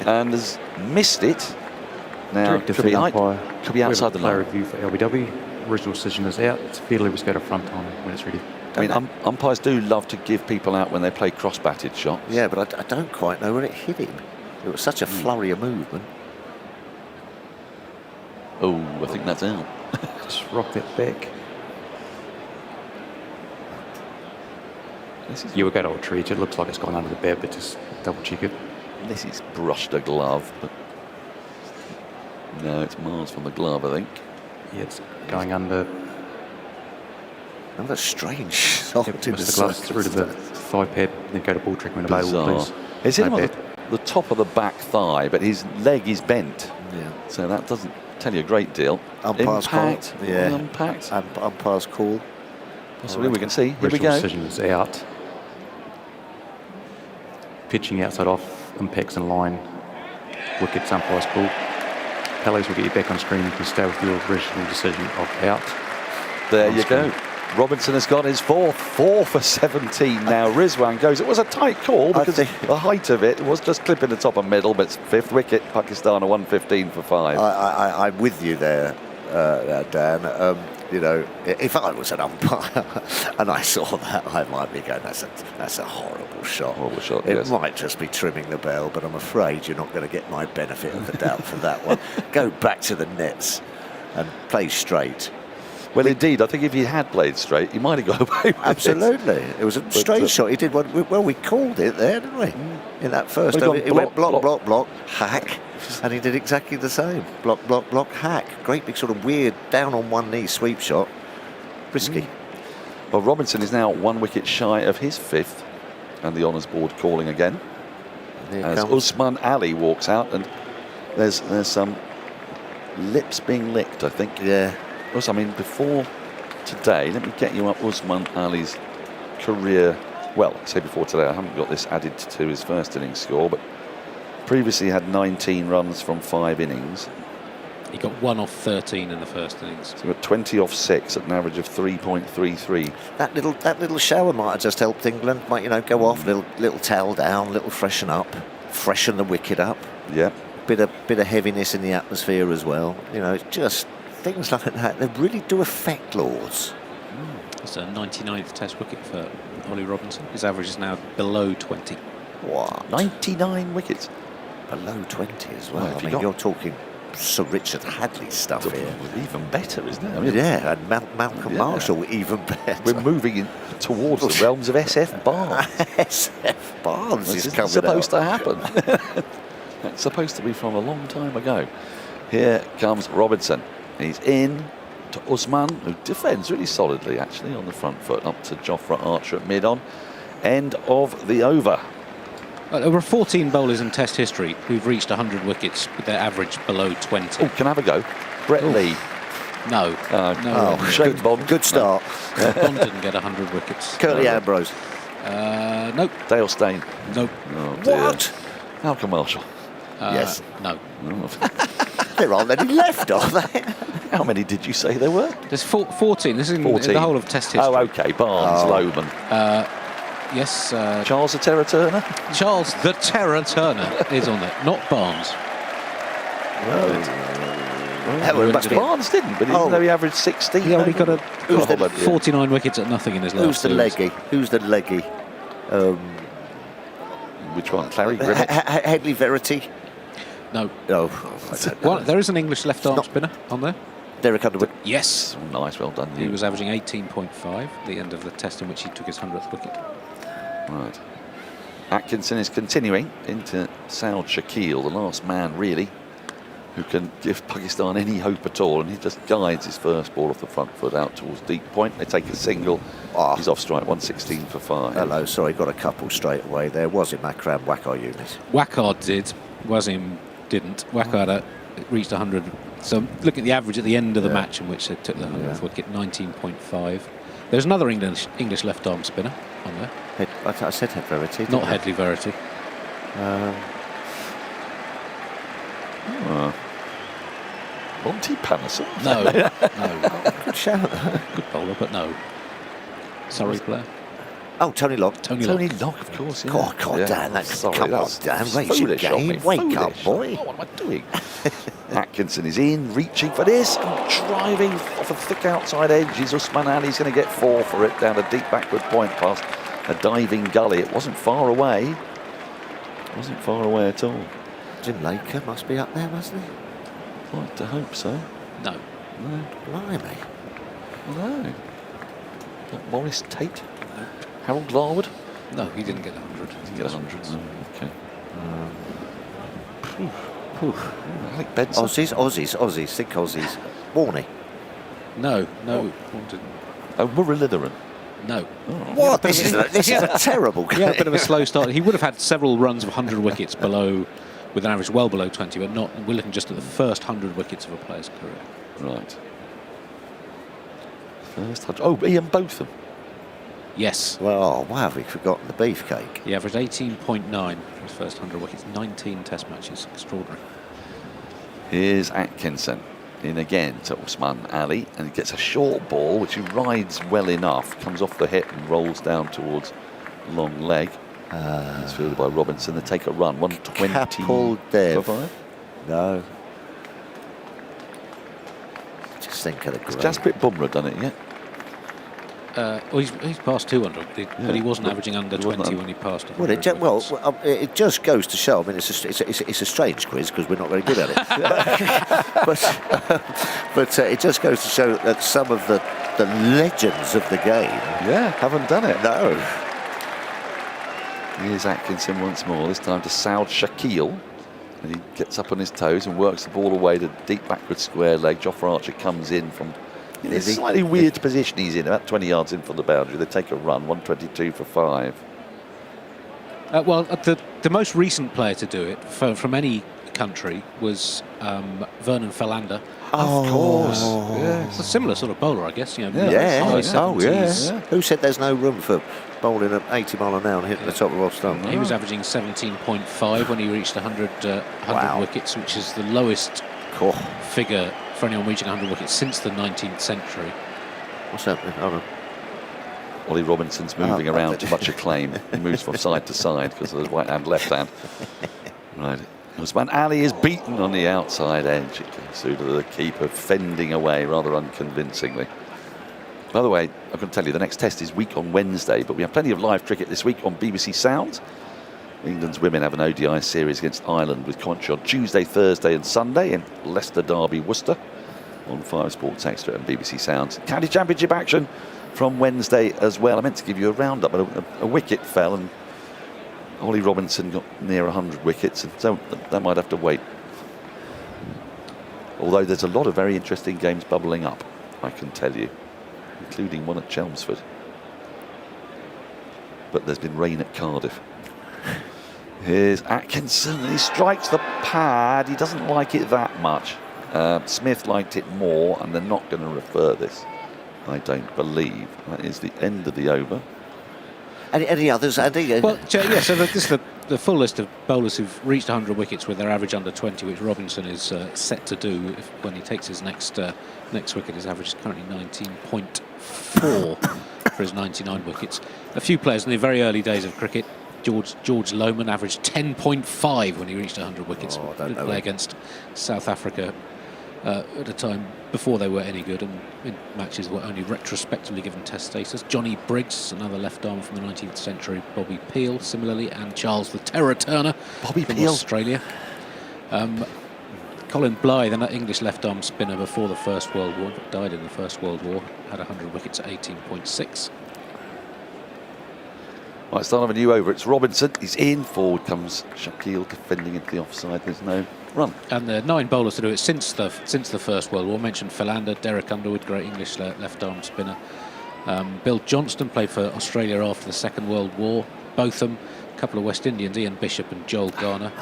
and has missed it. Now, could be outside the line. Review for LBW. Original decision is out. It's Fiedler was go to front on when it's ready. I mean, umpires do love to give people out when they play cross-batted shots. Yeah, but I don't quite know where it hit him. It was such a flurry of movement. Oh, I think that's out. Just rock that back. You were going to treat it. Looks like it's gone under the bed, but just double check it. This is brushed a glove, but no, it's miles from the glove, I think. Yeah, it's going under. Another strange shot. Yep, the gloves through to the thigh pad, then go to ball trick when available, please. It's hit him on the top of the back thigh, but his leg is bent. Yeah. So that doesn't tell you a great deal. Umpire's Impact. call. Yeah. Impact. Umpire's call. Possibly we can see. Here we Original go. decision is out. Pitching outside off, impacts in line. Wickets, umpire's call. Palace will get you back on screen. You can stay with your original decision of out. There you go. Robinson has got his fourth, 4 for 17 now. Rizwan goes. It was a tight call because the height of it was just clipping the top and middle, but it's 5th wicket. Pakistan are 115 for 5. I'm with you there, Dan. You know, if I was an umpire and I saw that, I might be going, that's a horrible shot. Horrible shot, It yes. might just be trimming the bell, but I'm afraid you're not going to get my benefit of the doubt for that one. Go back to the nets and play straight. Well, indeed, I think if he had played straight, he might have got away with Absolutely. It was a straight shot. He did one. Well, we called it there, didn't we? In that first over, he went block, hack, and he did exactly the same. Block, hack. Great big sort of weird down on one knee sweep shot. Risky. Well, Robinson is now 1 wicket shy of his 5th, and the honours board calling again. As Usman Ali walks out, and there's some lips being licked, I think. Yeah. I mean, before today, let me get you up Usman Ali's career. Well, I say before today, I haven't got this added to his first innings score, but previously had 19 runs from 5 innings. He got 1 off 13 in the first innings. So got 20 off 6 at an average of 3.33. That little shower might have just helped England. Might, you know, go off, little towel down, little freshen up, freshen the wicket up. Yeah. Bit of heaviness in the atmosphere as well. You know, it's just things like that. They really do affect Lords. It's a 99th Test wicket for Ollie Robinson. His average is now below 20. What? 99 wickets. Below 20 as well. Well, I mean, you're talking Sir Richard Hadley stuff here. Even better, isn't it? I mean, yeah, and Malcolm Marshall even better. We're moving towards the realms of SF Barnes. SF Barnes This is isn't coming supposed out. to happen. It's supposed to be from a long time ago. Here comes Robinson. He's in to Usman, who defends really solidly, actually, on the front foot, up to Jofra Archer at mid-on. End of the over. There were 14 bowlers in Test history who've reached 100 wickets with their average below 20. Oh, can I have a go? Brett Lee. No. No. Shane Bond. Good start. Bond didn't get 100 wickets. Curly Ambrose. Nope. Dale Steyn. Nope. Oh, dear. What? Malcolm Marshall. Yes. No. There aren't any left, are they? How many did you say there were? There's 14. This is in 14. the whole of Test history. Oh, OK. Barnes, Lowman. Yes. Charles the Terror Turner? Charles the Terror Turner is on it, not Barnes. Barnes didn't, but even though he averaged 16. He only got 49 49 wickets at nothing in his last Who's the series. leggy? Who's the leggy? Which one? Clary Grimmett? Headley Verity? No. No. There is an English left-arm spinner on there. Derek Underwood. Yes. Nice, well done. He was averaging 18.5 at the end of the Test in which he took his 100th wicket. Right. Atkinson is continuing into Saud Shakil, the last man really who can give Pakistan any hope at all, and he just guides his first ball off the front foot out towards deep point. They take a single. He's off strike, 116 for 5. Hello, sorry, got a couple straight away there. Was it Makram Wakar unit? Wakard did. Wasim didn't. Wakard reached 100. So look at the average at the end of the match in which they took the 100th wicket, 19.5. There's another English left-arm spinner on there. I said Head Verity. Not Headley Verity. Monty Panison? No. Good shout. Good bowler, but no. Surrey player. Oh, Tony Locke. Tony Locke, of course. Yeah. God, Yeah. Dan, that's Sorry, come on, that's Dan, raise your foolish of me, game. Wake up, foolish. boy. Oh, what am I doing? Atkinson is in, reaching for this, and driving off a thick outside edge. Is Usman Ali's going to get 4 for it down a deep backward point past a diving gully. It wasn't far away. It wasn't far away at all. Jim Lanka must be up there, mustn't he? I'd like to hope so. No. No. Blimey. No. Not Morris Tate. Harold Larwood? No, he didn't get 100. Didn't get 100. Okay. Alec Benson. Aussies. Think Aussies. Warney. No. Murray Litheran. No. What? This is a terrible game. Yeah, a bit of a slow start. He would have had several runs of 100 wickets below, with an average well below 20, but not. We're looking just at the first 100 wickets of a player's career. Right. First 100. Oh, Ian Botham. Yes. Well, why have we forgotten the beefcake? He averaged 18.9 for his first 100 wickets, 19 Test matches. Extraordinary. Here's Atkinson in again to Usman Ali, and he gets a short ball which he rides well enough, comes off the hip and rolls down towards long leg. It's fielded by Robinson. They take a run, 120 Kapil Dev. for 5. No. Just think of the Has great. Jasprit Bumrah done it yet? Well, he's passed 200, but he wasn't averaging under 20 when he passed 100. It just goes to show. I mean, it's a strange quiz because we're not very good at it. but it just goes to show that some of the legends of the game, haven't done it. No. Here's Atkinson once more. This time to Saud Shakil, and he gets up on his toes and works the ball away to deep backward square leg. Jofra Archer comes in from. It's a slightly weird position he's in, about 20 yards in from the boundary. They take a run, 122 for 5. Well, the most recent player to do it from any country was Vernon Philander. Of course. It's a similar sort of bowler, I guess. High 70s. Who said there's no room for bowling at 80 mile an hour and hitting the top of off stump? He was averaging 17.5 when he reached 100 wickets, which is the lowest figure for anyone reaching 100 wickets since the 19th century. What's happening? Hold on. Ollie Robinson's moving around to much acclaim. He moves from side to side because of the right hand, left hand. Right. Usman Ali is beaten on the outside edge. It goes through to the keeper, fending away rather unconvincingly. By the way, I'm going to tell you the next test is week on Wednesday, but we have plenty of live cricket this week on BBC Sound. England's women have an ODI series against Ireland with commentary on Tuesday, Thursday and Sunday in Leicester, Derby, Worcester on 5 Sports Extra and BBC Sound. County Championship action from Wednesday as well. I meant to give you a roundup, but a wicket fell and Ollie Robinson got near 100 wickets, and so that might have to wait. Although there's a lot of very interesting games bubbling up, I can tell you, including one at Chelmsford. But there's been rain at Cardiff. Here's Atkinson, he strikes the pad. He doesn't like it that much. Smith liked it more, and they're not going to refer this, I don't believe. That is the end of the over. Any others, Andy? Well, yeah, so this is the full list of bowlers who've reached 100 wickets with their average under 20, which Robinson is set to do when he takes his next wicket. His average is currently 19.4 for his 99 wickets. A few players in the very early days of cricket. George Lohman averaged 10.5 when he reached 100 wickets. Did play against South Africa at a time before they were any good, and in matches were only retrospectively given test status. Johnny Briggs, another left arm from the 19th century. Bobby Peel, similarly, and Charles the Terror Turner from Australia. Colin Blythe, an English left arm spinner before the First World War, died in the First World War, had 100 wickets at 18.6. Right, start of a new over. It's Robinson. He's in. Forward comes Shakil defending into the offside. There's no run. And the 9 bowlers to do it since the First World War. Mentioned Philander, Derek Underwood, great English left-arm spinner. Bill Johnston played for Australia after the Second World War. Botham, a couple of West Indians, Ian Bishop and Joel Garner.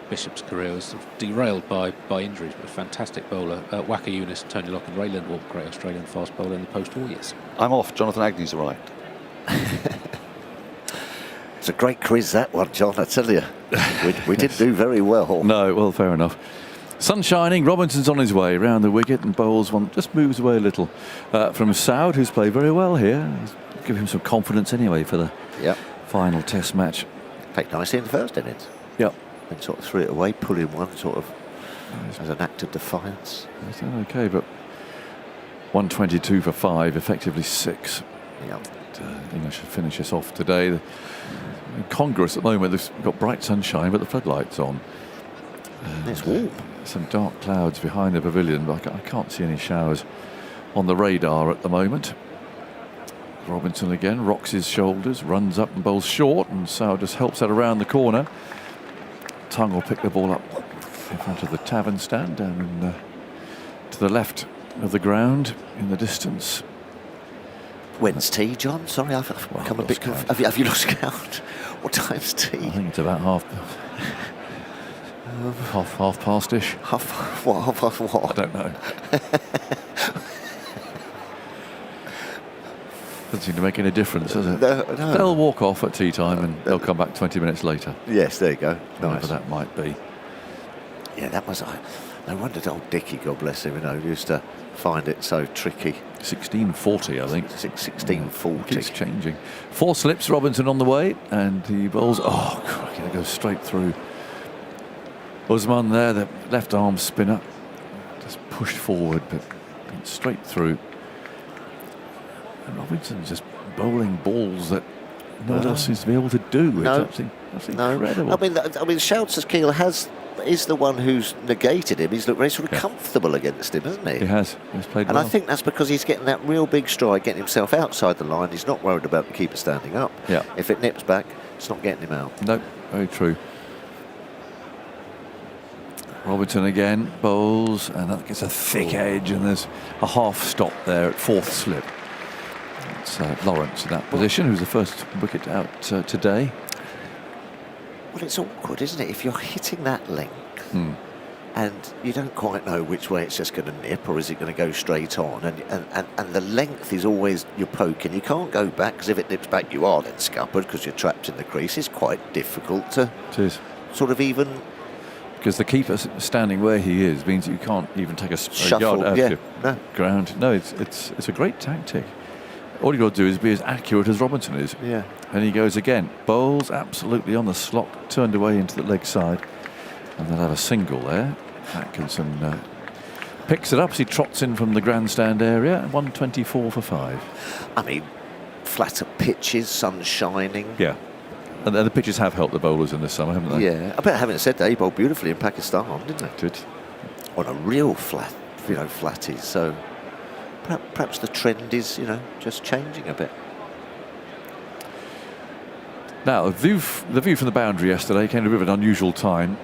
Bishop's career was sort of derailed by injuries, but a fantastic bowler. Waka Yunus, Tony Locke and Rayland Walk, great Australian fast bowler in the post-war years. I'm off. Jonathan Agnew's arrived. It's a great quiz, that one, John, I tell you. We didn't do very well. No, well, fair enough. Sun shining, Robinson's on his way round the wicket, and bowls one, just moves away a little from Saud, who's played very well here. Give him some confidence anyway for the final test match. Played nicely in the first innings. Yep. And sort of threw it away, pulling one sort of as an act of defiance. He's done okay, but 122 for 5, effectively 6. Yep. England should finish this off today. Congress at the moment, they've got bright sunshine, but the floodlights on. It's warm. Some dark clouds behind the pavilion, but I can't see any showers on the radar at the moment. Robinson again rocks his shoulders, runs up and bowls short, and Sau just helps that around the corner. Tongue will pick the ball up in front of the tavern stand, down to the left of the ground in the distance. When's tea, John? Sorry, I've become a bit confused. Have you lost count? What time's tea? I think it's about half past-ish. Half past what? I don't know. Doesn't seem to make any difference, does it? No. They'll walk off at tea time and they'll come back 20 minutes later. Yes, there you go. Whatever Nice. that might be. Yeah, that was. No wonder old Dickie, God bless him, used to find it so tricky. 1640, I think. 1640. Keeps changing. 4 slips, Robinson on the way, and he bowls. Oh, crikey, it goes straight through. Usman there, the left arm spinner, just pushed forward, but straight through. And Robinson's just bowling balls that no one else seems to be able to do. It's that's incredible. I mean, Schultz's Keel is the one who's negated him. He's looked very sort of comfortable against him, hasn't he? He has. He's played and well. I think that's because he's getting that real big stride, getting himself outside the line. He's not worried about the keeper standing up. Yeah. If it nips back, it's not getting him out. No, very true. Robinson again bowls, and that gets a thick edge, and there's a half stop there at 4th slip. It's Lawrence in that position, who's the first wicket out today. Well, it's awkward, isn't it? If you're hitting that length and you don't quite know which way it's just going to nip, or is it going to go straight on, and the length is always your poke, and you can't go back, because if it nips back you are then scuppered because you're trapped in the crease. It's quite difficult to sort of even... Because the keeper standing where he is means you can't even take a Shuffle, yard out yeah, of the ground. No, it's a great tactic. All you've got to do is be as accurate as Robinson is. Yeah. And he goes again. Bowls absolutely on the slot, turned away into the leg side. And they'll have a single there. Atkinson picks it up as he trots in from the grandstand area. 124 for 5. I mean, flatter pitches, sun shining. Yeah. And the pitches have helped the bowlers in the summer, haven't they? Yeah. But having said that, he bowled beautifully in Pakistan, didn't he? Did. On a real flatty. So perhaps the trend is, just changing a bit. Now, the view from the boundary yesterday came at a bit of an unusual time,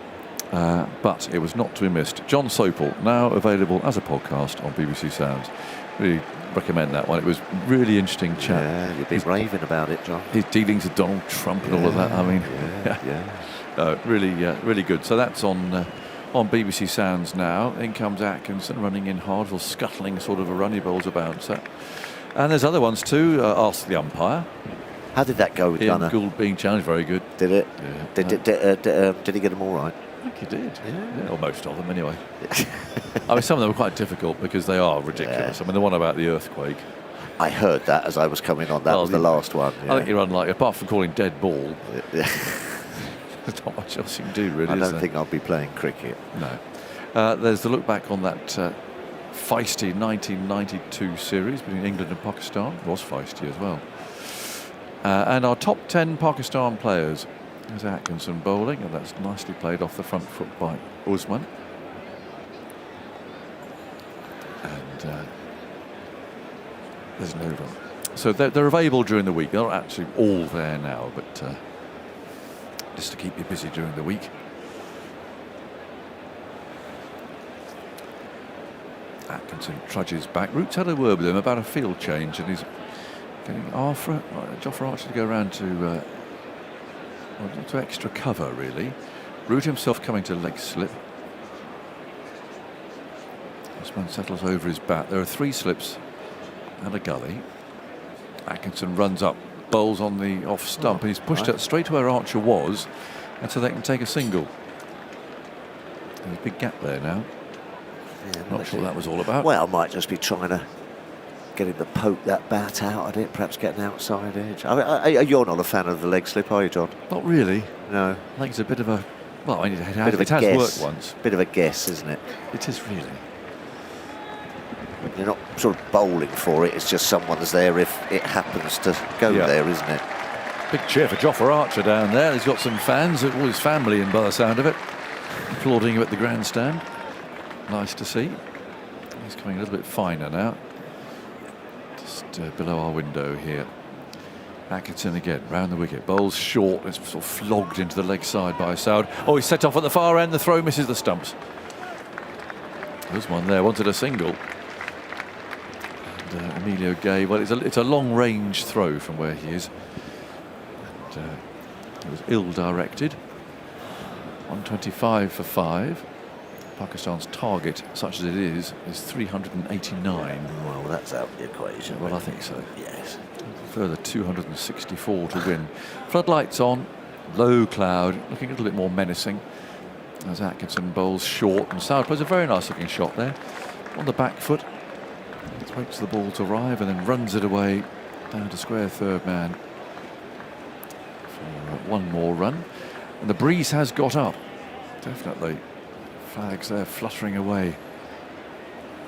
but it was not to be missed. John Sopel, now available as a podcast on BBC Sounds. Really recommend that one. It was really interesting chat. Yeah, you've been raving about it, John. His dealings with Donald Trump and all of that. I mean, really good. So that's on BBC Sounds now. In comes Atkinson running in hard, or scuttling sort of a run. He bowls a bouncer. And there's other ones too. Ask the umpire. How did that go with Ian Gunner? Gould being challenged, very good. Did it? Yeah. Did he get them all right? I think he did. Yeah, or most of them anyway. I mean, some of them were quite difficult because they are ridiculous. I mean, the one about the earthquake. I heard that as I was coming on. That was the last one. I think you're unlikely, apart from calling dead ball. There's not much else you can do, really. I don't think I'll be playing cricket. No. There's the look back on that feisty 1992 series between England and Pakistan. It was feisty as well. And our top 10 Pakistan players. There's Atkinson bowling, and that's nicely played off the front foot by Usman. And there's no run. So they're available during the week. They're not actually all there now, but just to keep you busy during the week. Atkinson trudges back. Roots had a word with him about a field change, and he's getting Jofra Archer to go around to extra cover, really. Root himself coming to leg slip. Usman settles over his bat. There are 3 slips and a gully. Atkinson runs up, bowls on the off stump, and he's pushed it straight to where Archer was, and so they can take a single. There's a big gap there now. Yeah, not sure what that was all about. Well, I might just be trying to get him to poke that bat out at it, perhaps get an outside edge. You're not a fan of the leg slip, are you, John? Not really. No. I think it's a bit of a... Well, I mean, it has worked once. Bit of a guess, isn't it? It is really. You're not sort of bowling for it, it's just someone's there if it happens to go there, isn't it? Big cheer for Jofra Archer down there. He's got some fans, all his family in by the sound of it, applauding him at the grandstand. Nice to see. He's coming a little bit finer now. Just below our window here. Atkinson again, round the wicket. Bowls short, it's sort of flogged into the leg side by Saud. Oh, he's set off at the far end, the throw misses the stumps. There's one there, wanted a single. And Emilio Gay, well, it's a long-range throw from where he is. And, it was ill-directed. 125 for 5. Pakistan's target, such as it is 389. Well, that's out of the equation. Well, I think so. Yes. Further 264 to win. Floodlights on, low cloud, looking a little bit more menacing as Atkinson bowls short, and Saud plays a very nice looking shot there on the back foot. Waits for the ball to arrive and then runs it away down to square third man for one more run. And the breeze has got up, definitely. Flags there fluttering away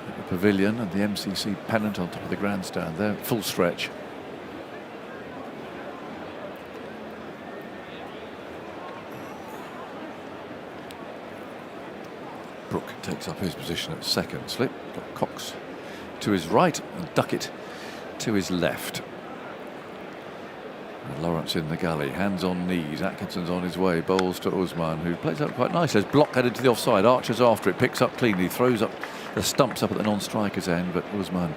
at the pavilion and the MCC pennant on top of the grandstand there, full stretch. Brooke takes up his position at second slip. Got Cox to his right and Duckett to his left. And Lawrence in the gully, hands on knees. Atkinson's on his way, bowls to Usman, who plays out quite nicely. There's block headed to the offside. Archer's after it, picks up cleanly, throws up the stumps up at the non-striker's end, but Usman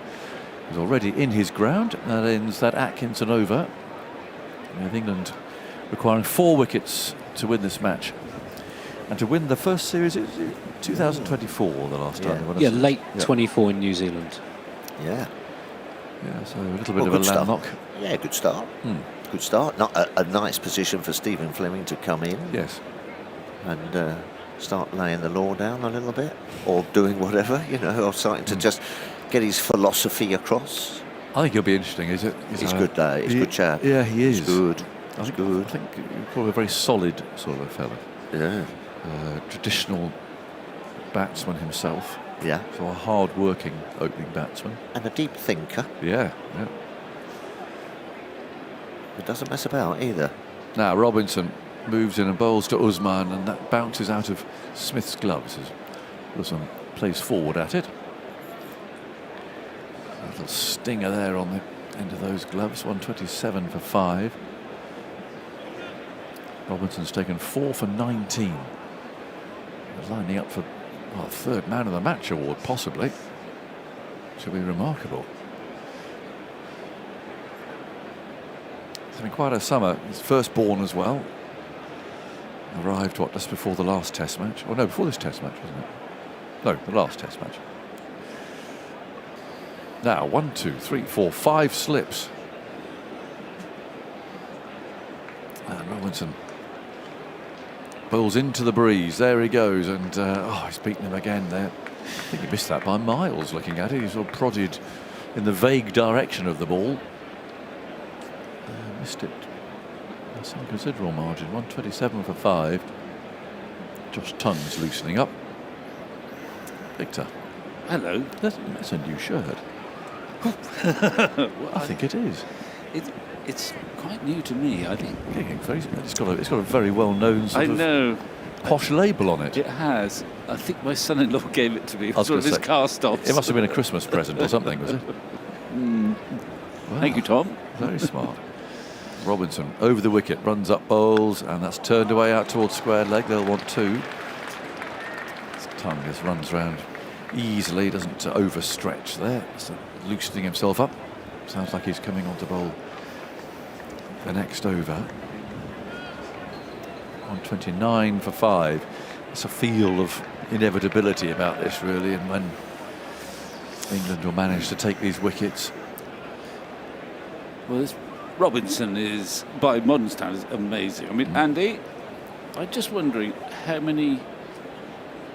is already in his ground. That ends that Atkinson over. With England requiring 4 wickets to win this match. And to win the first series, 2024, the last time. Yeah, late 24 in New Zealand. Yeah. Yeah, so a little bit of a landlock. Yeah, good start. Good start. Not a nice position for Stephen Fleming to come in. Yes. And start laying the law down a little bit, or doing whatever, or starting to just get his philosophy across. I think he'll be interesting. He's good. He's a good chap. Yeah, he is. He's good. I think he's probably a very solid sort of fella. Yeah. Traditional batsman himself. Yeah. So a hard-working opening batsman. And a deep thinker. Yeah. It doesn't mess about either. Now Robinson moves in and bowls to Usman, and that bounces out of Smith's gloves as Usman plays forward at it. A little stinger there on the end of those gloves. 127 for 5. Robinson's taken 4 for 19. Lining up for third man of the match award, possibly. Should be remarkable. It's been quite a summer. His firstborn as well. Arrived, just before the last Test match? Oh, no, before this Test match, wasn't it? No, the last Test match. Now, 1, 2, 3, 4, 5 slips. And Robinson bowls into the breeze. There he goes, and he's beaten him again there. I think he missed that by miles looking at it. He sort of prodded in the vague direction of the ball. Missed it by some considerable margin. 127 for 5. Josh Tongue's loosening up. Victor. Hello. That's a new shirt. I think it is. It's quite new to me, I think. It's got a very well-known sort of posh label on it. It has. I think my son-in-law gave it to me. It was one of his cast-offs. It must have been a Christmas present or something, was it? Wow. Thank you, Tom. Very smart. Robinson over the wicket, runs up, bowls, and that's turned away out towards square leg. They'll want 2. Tongue just runs round easily, doesn't overstretch there. So loosening himself up. Sounds like he's coming on to bowl the next over. 129 for 5. It's a feel of inevitability about this, really, and when England will manage to take these wickets. Well, Robinson is, by modern standards, amazing. I mean, Andy, I'm just wondering how many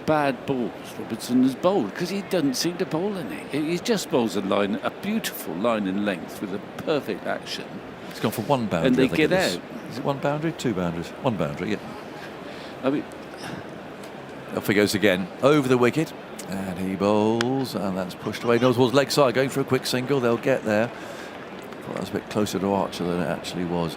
bad balls Robinson has bowled, because he doesn't seem to bowl any. He just bowls a beautiful line in length with a perfect action. It's gone for 1 boundary. And they get out. Is it 1 boundary? 2 boundaries? 1 boundary, yeah. I mean, off he goes again, over the wicket, and he bowls, and that's pushed away. Nose towards leg side, going for a quick single. They'll get there. Thought that was a bit closer to Archer than it actually was.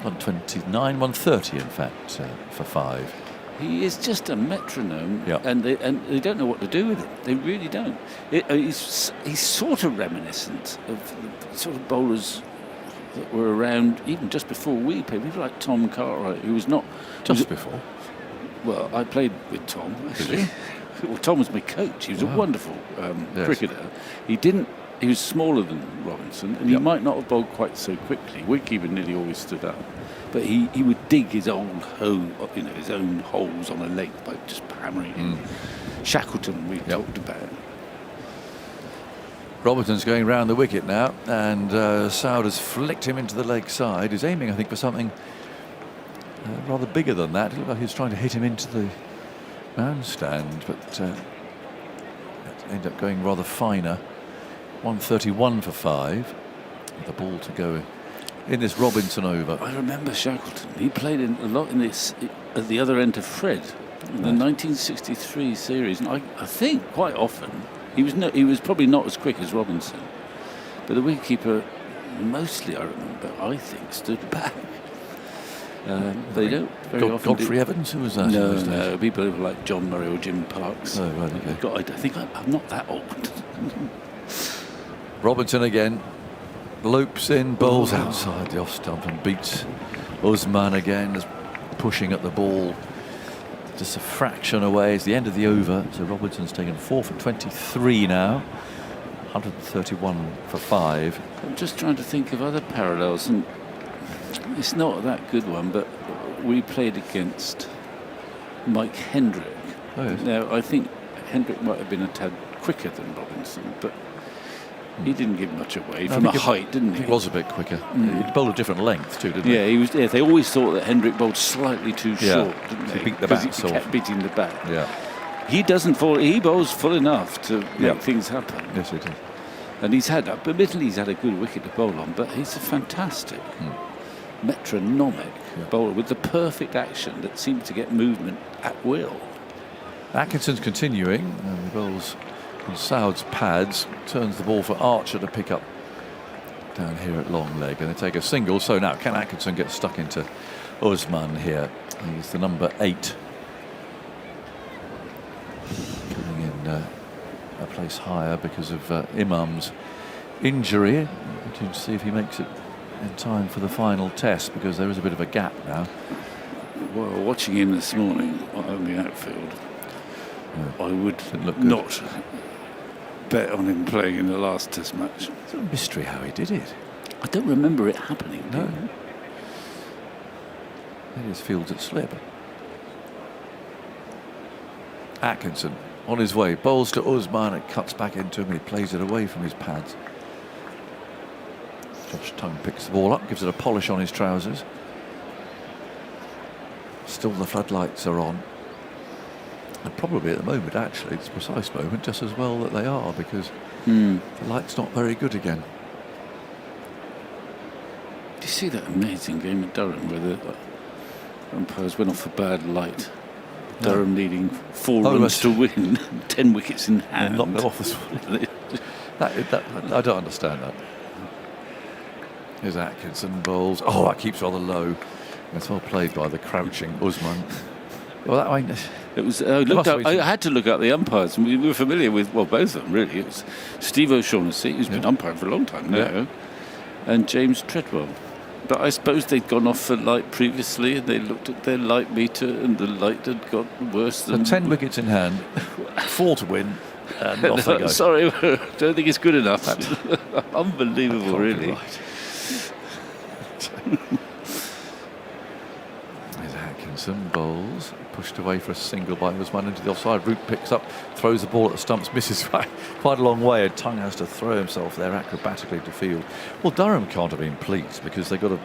129, 130 in fact, for 5. He is just a metronome, and they don't know what to do with it. They really don't. He's sort of reminiscent of the sort of bowlers that were around even just before we played. People like Tom Cartwright, who was not... before? Well, I played with Tom, actually. Well, Tom was my coach. He was a wonderful cricketer. He was smaller than Robinson, and he might not have bowled quite so quickly. Wickkeeper nearly always stood up. But he would dig his old hole, his own holes on a leg by just hammering in. Shackleton we talked about. Robertson's going round the wicket now, and Soud has flicked him into the leg side. He's aiming, I think, for something rather bigger than that. It looked like he was trying to hit him into the bandstand, but it ended up going rather finer. 131 for 5. The ball to go in this Robinson over. I remember Shackleton. He played a lot in this at the other end of Fred in the 1963 series, and I think quite often he was probably not as quick as Robinson, but the wicketkeeper mostly, I remember, I think, stood back. They don't very often. Godfrey Evans, who was that? No, people like John Murray or Jim Parks. Oh, right, okay. God, I think I'm not that old. Robinson again. Loops in, bowls outside the off stump and beats Usman again, just pushing at the ball just a fraction away. It's the end of the over, so Robinson's taken 4 for 23 now, 131 for 5. I'm just trying to think of other parallels, and it's not that good one, but we played against Mike Hendrick. Oh, yes. Now, I think Hendrick might have been a tad quicker than Robinson, but he didn't give much away from a height, didn't he? He was a bit quicker. He bowled a different length too, didn't he? Yeah, he was. Yeah, they always thought that Hendrick bowled slightly too short, didn't they? He beat the Because bat, he kept of. beating the bat. Yeah. He doesn't fall. He bowls full enough to make things happen. Yes, he did. And admittedly, he's had a good wicket to bowl on, but he's a fantastic metronomic bowler with the perfect action that seems to get movement at will. Atkinson's continuing, and he bowls on Soud's pads, turns the ball for Archer to pick up down here at long leg, and they take a single. So now can Atkinson get stuck into Usman here? He's the number 8, coming in a place higher because of Imam's injury. To see if he makes it in time for the final test, because there is a bit of a gap now. Well, watching him this morning on the outfield, I would not bet on him playing in the last test match. It's a mystery how he did it. I don't remember it happening. No. Maybe his field's at slip. Atkinson on his way, bowls to Usman, and cuts back into him. He plays it away from his pads. Josh Tongue picks the ball up, gives it a polish on his trousers. Still the floodlights are on. And probably at the moment, actually, it's a precise moment, just as well that they are, because the light's not very good again. Did you see that amazing game at Durham where the umpires went off a bad light? Durham needing 4 runs to win, 10 wickets in hand. Knocked them off as well. I don't understand that. Here's Atkinson bowls. Oh, that keeps rather low. That's well played by the crouching Usman. Well, it was. I had to look up the umpires, and we were familiar with both of them really. It was Steve O'Shaughnessy, who's been umpiring for a long time now, and James Treadwell. But I suppose they'd gone off for light previously, and they looked at their light meter, and the light had got worse than 10 wickets in hand, 4 to win, and off they go. Sorry, don't think it's good enough. Unbelievable, really. There's Atkinson bowls, pushed away for a single by Usman into the offside. Root picks up, throws the ball at the stumps, misses quite a long way, and Tongue has to throw himself there acrobatically to field. Well, Durham can't have been pleased because they've got to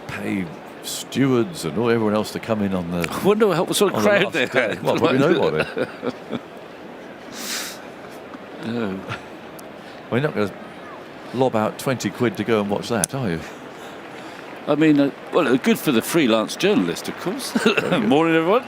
pay stewards and everyone else to come in on the. I wonder what sort of crowd they had. Well, probably nobody. No. Well, you're not going to lob out 20 quid to go and watch that, are you? I mean, good for the freelance journalist, of course. Morning, everyone.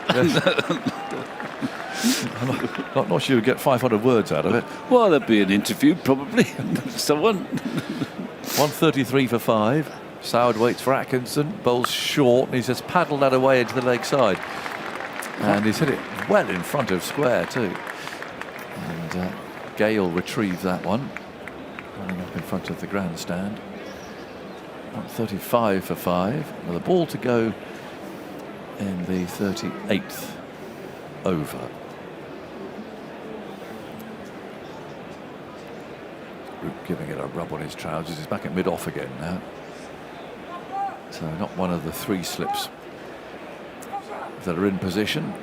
I'm not sure you'd get 500 words out of it. Well, there'd be an interview, probably. Someone. 133 for 5. Soud waits for Atkinson, bowls short, and he's just paddled that away into the leg side. And he's hit it well in front of square too. And Gale retrieved that one, running up in front of the grandstand. 35 for 5, with a ball to go in the 38th over. Root giving it a rub on his trousers. He's back at mid-off again now. So not one of the 3 slips that are in position.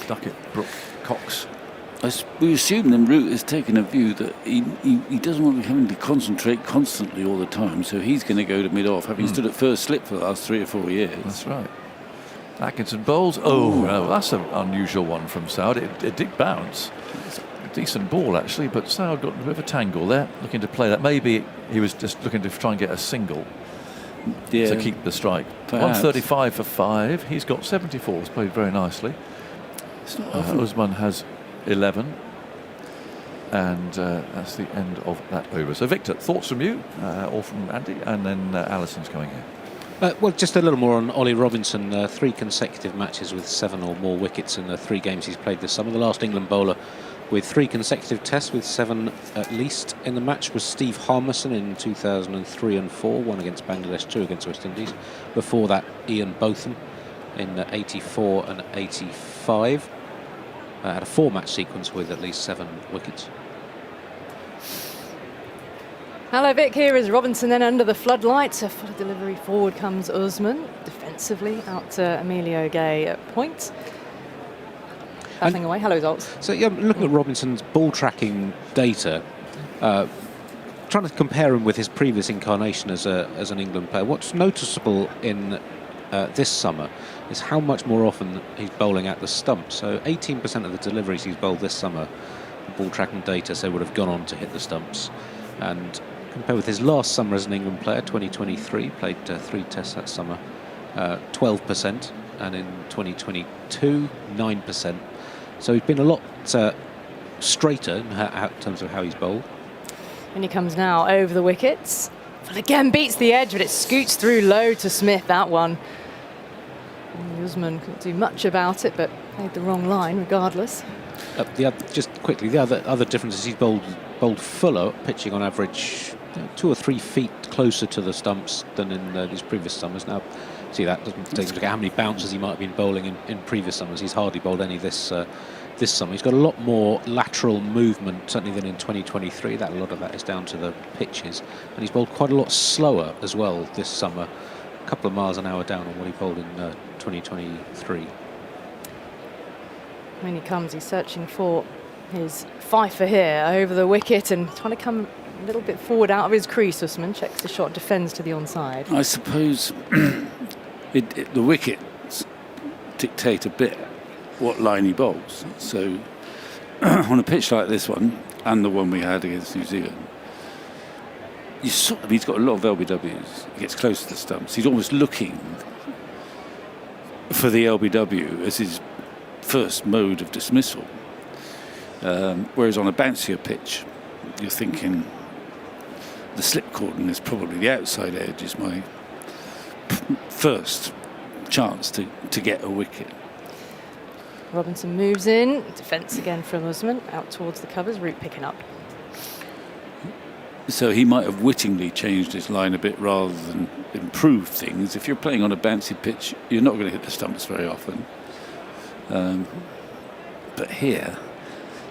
Duckett, Brook, Cox. We assume then Root has taken a view that he doesn't want to be having to concentrate constantly all the time, so he's going to go to mid-off, having stood at first slip for the last 3 or 4 years. That's right. Atkinson bowls. Oh, no, that's an unusual one from Saud. It did bounce. It's a decent ball, actually, but Saud got a bit of a tangle there, looking to play that. Maybe he was just looking to try and get a single to keep the strike. Perhaps. 135 for 5. He's got 74. He's played very nicely. Usman has 11, and that's the end of that over. So Victor, thoughts from you, or from Andy, and then Alison's coming here. Well, just a little more on Ollie Robinson. 3 consecutive matches with 7 or more wickets in the 3 games he's played this summer. The last England bowler with 3 consecutive tests with 7 at least in the match was Steve Harmison in 2003 and 4, 1 against Bangladesh, 2 against West Indies. Before that, Ian Botham in 84 and 85. Had a 4-match sequence with at least 7 wickets. Hello, Vic. Here is Robinson then under the floodlights. A full delivery forward comes Usman. Defensively out to Emilio Gay at point. Battling away. Hello, Zoltz. So, yeah, looking at Robinson's ball tracking data, trying to compare him with his previous incarnation as an England player, what's noticeable in this summer is how much more often he's bowling at the stump. So 18% of the deliveries he's bowled this summer, the ball tracking data say would have gone on to hit the stumps. And compared with his last summer as an England player, 2023, played 3 tests that summer, 12%, and in 2022, 9%. So he's been a lot straighter in terms of how he's bowled. And he comes now over the wickets. Well, again beats the edge, but it scoots through low to Smith, that one. And Usman couldn't do much about it, but made the wrong line regardless. Just quickly, the other difference is he's bowled fuller, pitching on average 2 or 3 feet closer to the stumps than in these previous summers. Now, see, that doesn't take into account how many bounces he might have been bowling in previous summers. He's hardly bowled any this summer. He's got a lot more lateral movement, certainly than in 2023. A lot of that is down to the pitches. And he's bowled quite a lot slower as well this summer. A couple of miles an hour down on what he bowled in 2023. When he comes, he's searching for his fifer here over the wicket and trying to come a little bit forward out of his crease. Usman checks the shot, defends to the onside. I suppose the wickets dictate a bit what line he bowls. So on a pitch like this one and the one we had against New Zealand, he's got a lot of LBWs. He gets close to the stumps. He's almost looking for the LBW as his first mode of dismissal. Whereas on a bouncier pitch, you're thinking the slip cordon is probably the outside edge is my first chance to get a wicket. Robinson moves in, defence again from Usman, out towards the covers, Root picking up. So he might have wittingly changed his line a bit rather than improved things. If you're playing on a bouncy pitch, you're not going to hit the stumps very often. But here,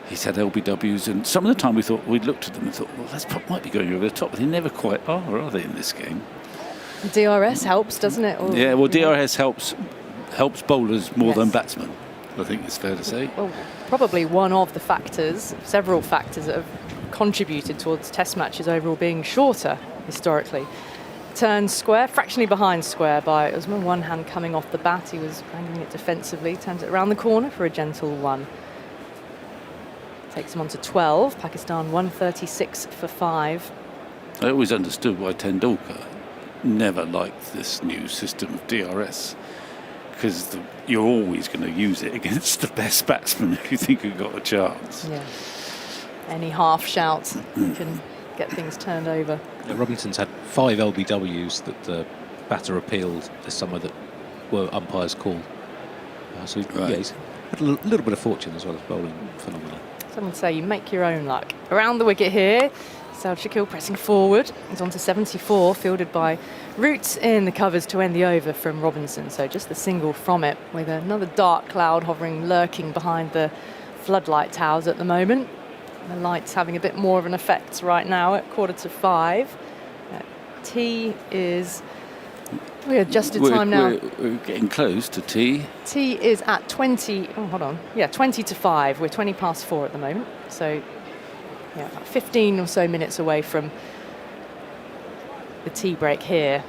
he's had LBWs, and some of the time we'd looked at them and thought, well, that might be going over the top, but they never quite are they, in this game? DRS helps, doesn't it? Or, yeah, well, DRS helps bowlers more than batsmen, I think it's fair to say. Well, probably one of the factors, several factors that have contributed towards Test matches overall being shorter historically. Turns square, fractionally behind square by Usman. One hand coming off the bat, he was angling it defensively, turns it around the corner for a gentle one. Takes him on to 12. Pakistan 136 for 5. I always understood why Tendulkar never liked this new system of DRS, because you're always going to use it against the best batsman if you think you've got a chance. Yeah. Any half shout can get things turned over. Yeah, Robinson's had 5 LBWs that the batter appealed this summer that were umpires called. So right. yeah, Had a little bit of fortune as well as bowling. Phenomenal. Someone say you make your own luck. Around the wicket here, Saud Shakil pressing forward. He's on to 74, fielded by Root in the covers to end the over from Robinson. So just the single from it, with another dark cloud hovering, lurking behind the floodlight towers at the moment. The lights having a bit more of an effect right now at 5:15. Tea is... We adjusted time now. We're getting close to tea. Tea is at 20. Oh, hold on. Yeah, 20 to 5. We're 20 past 4 at the moment. So, yeah, about 15 or so minutes away from the tea break here.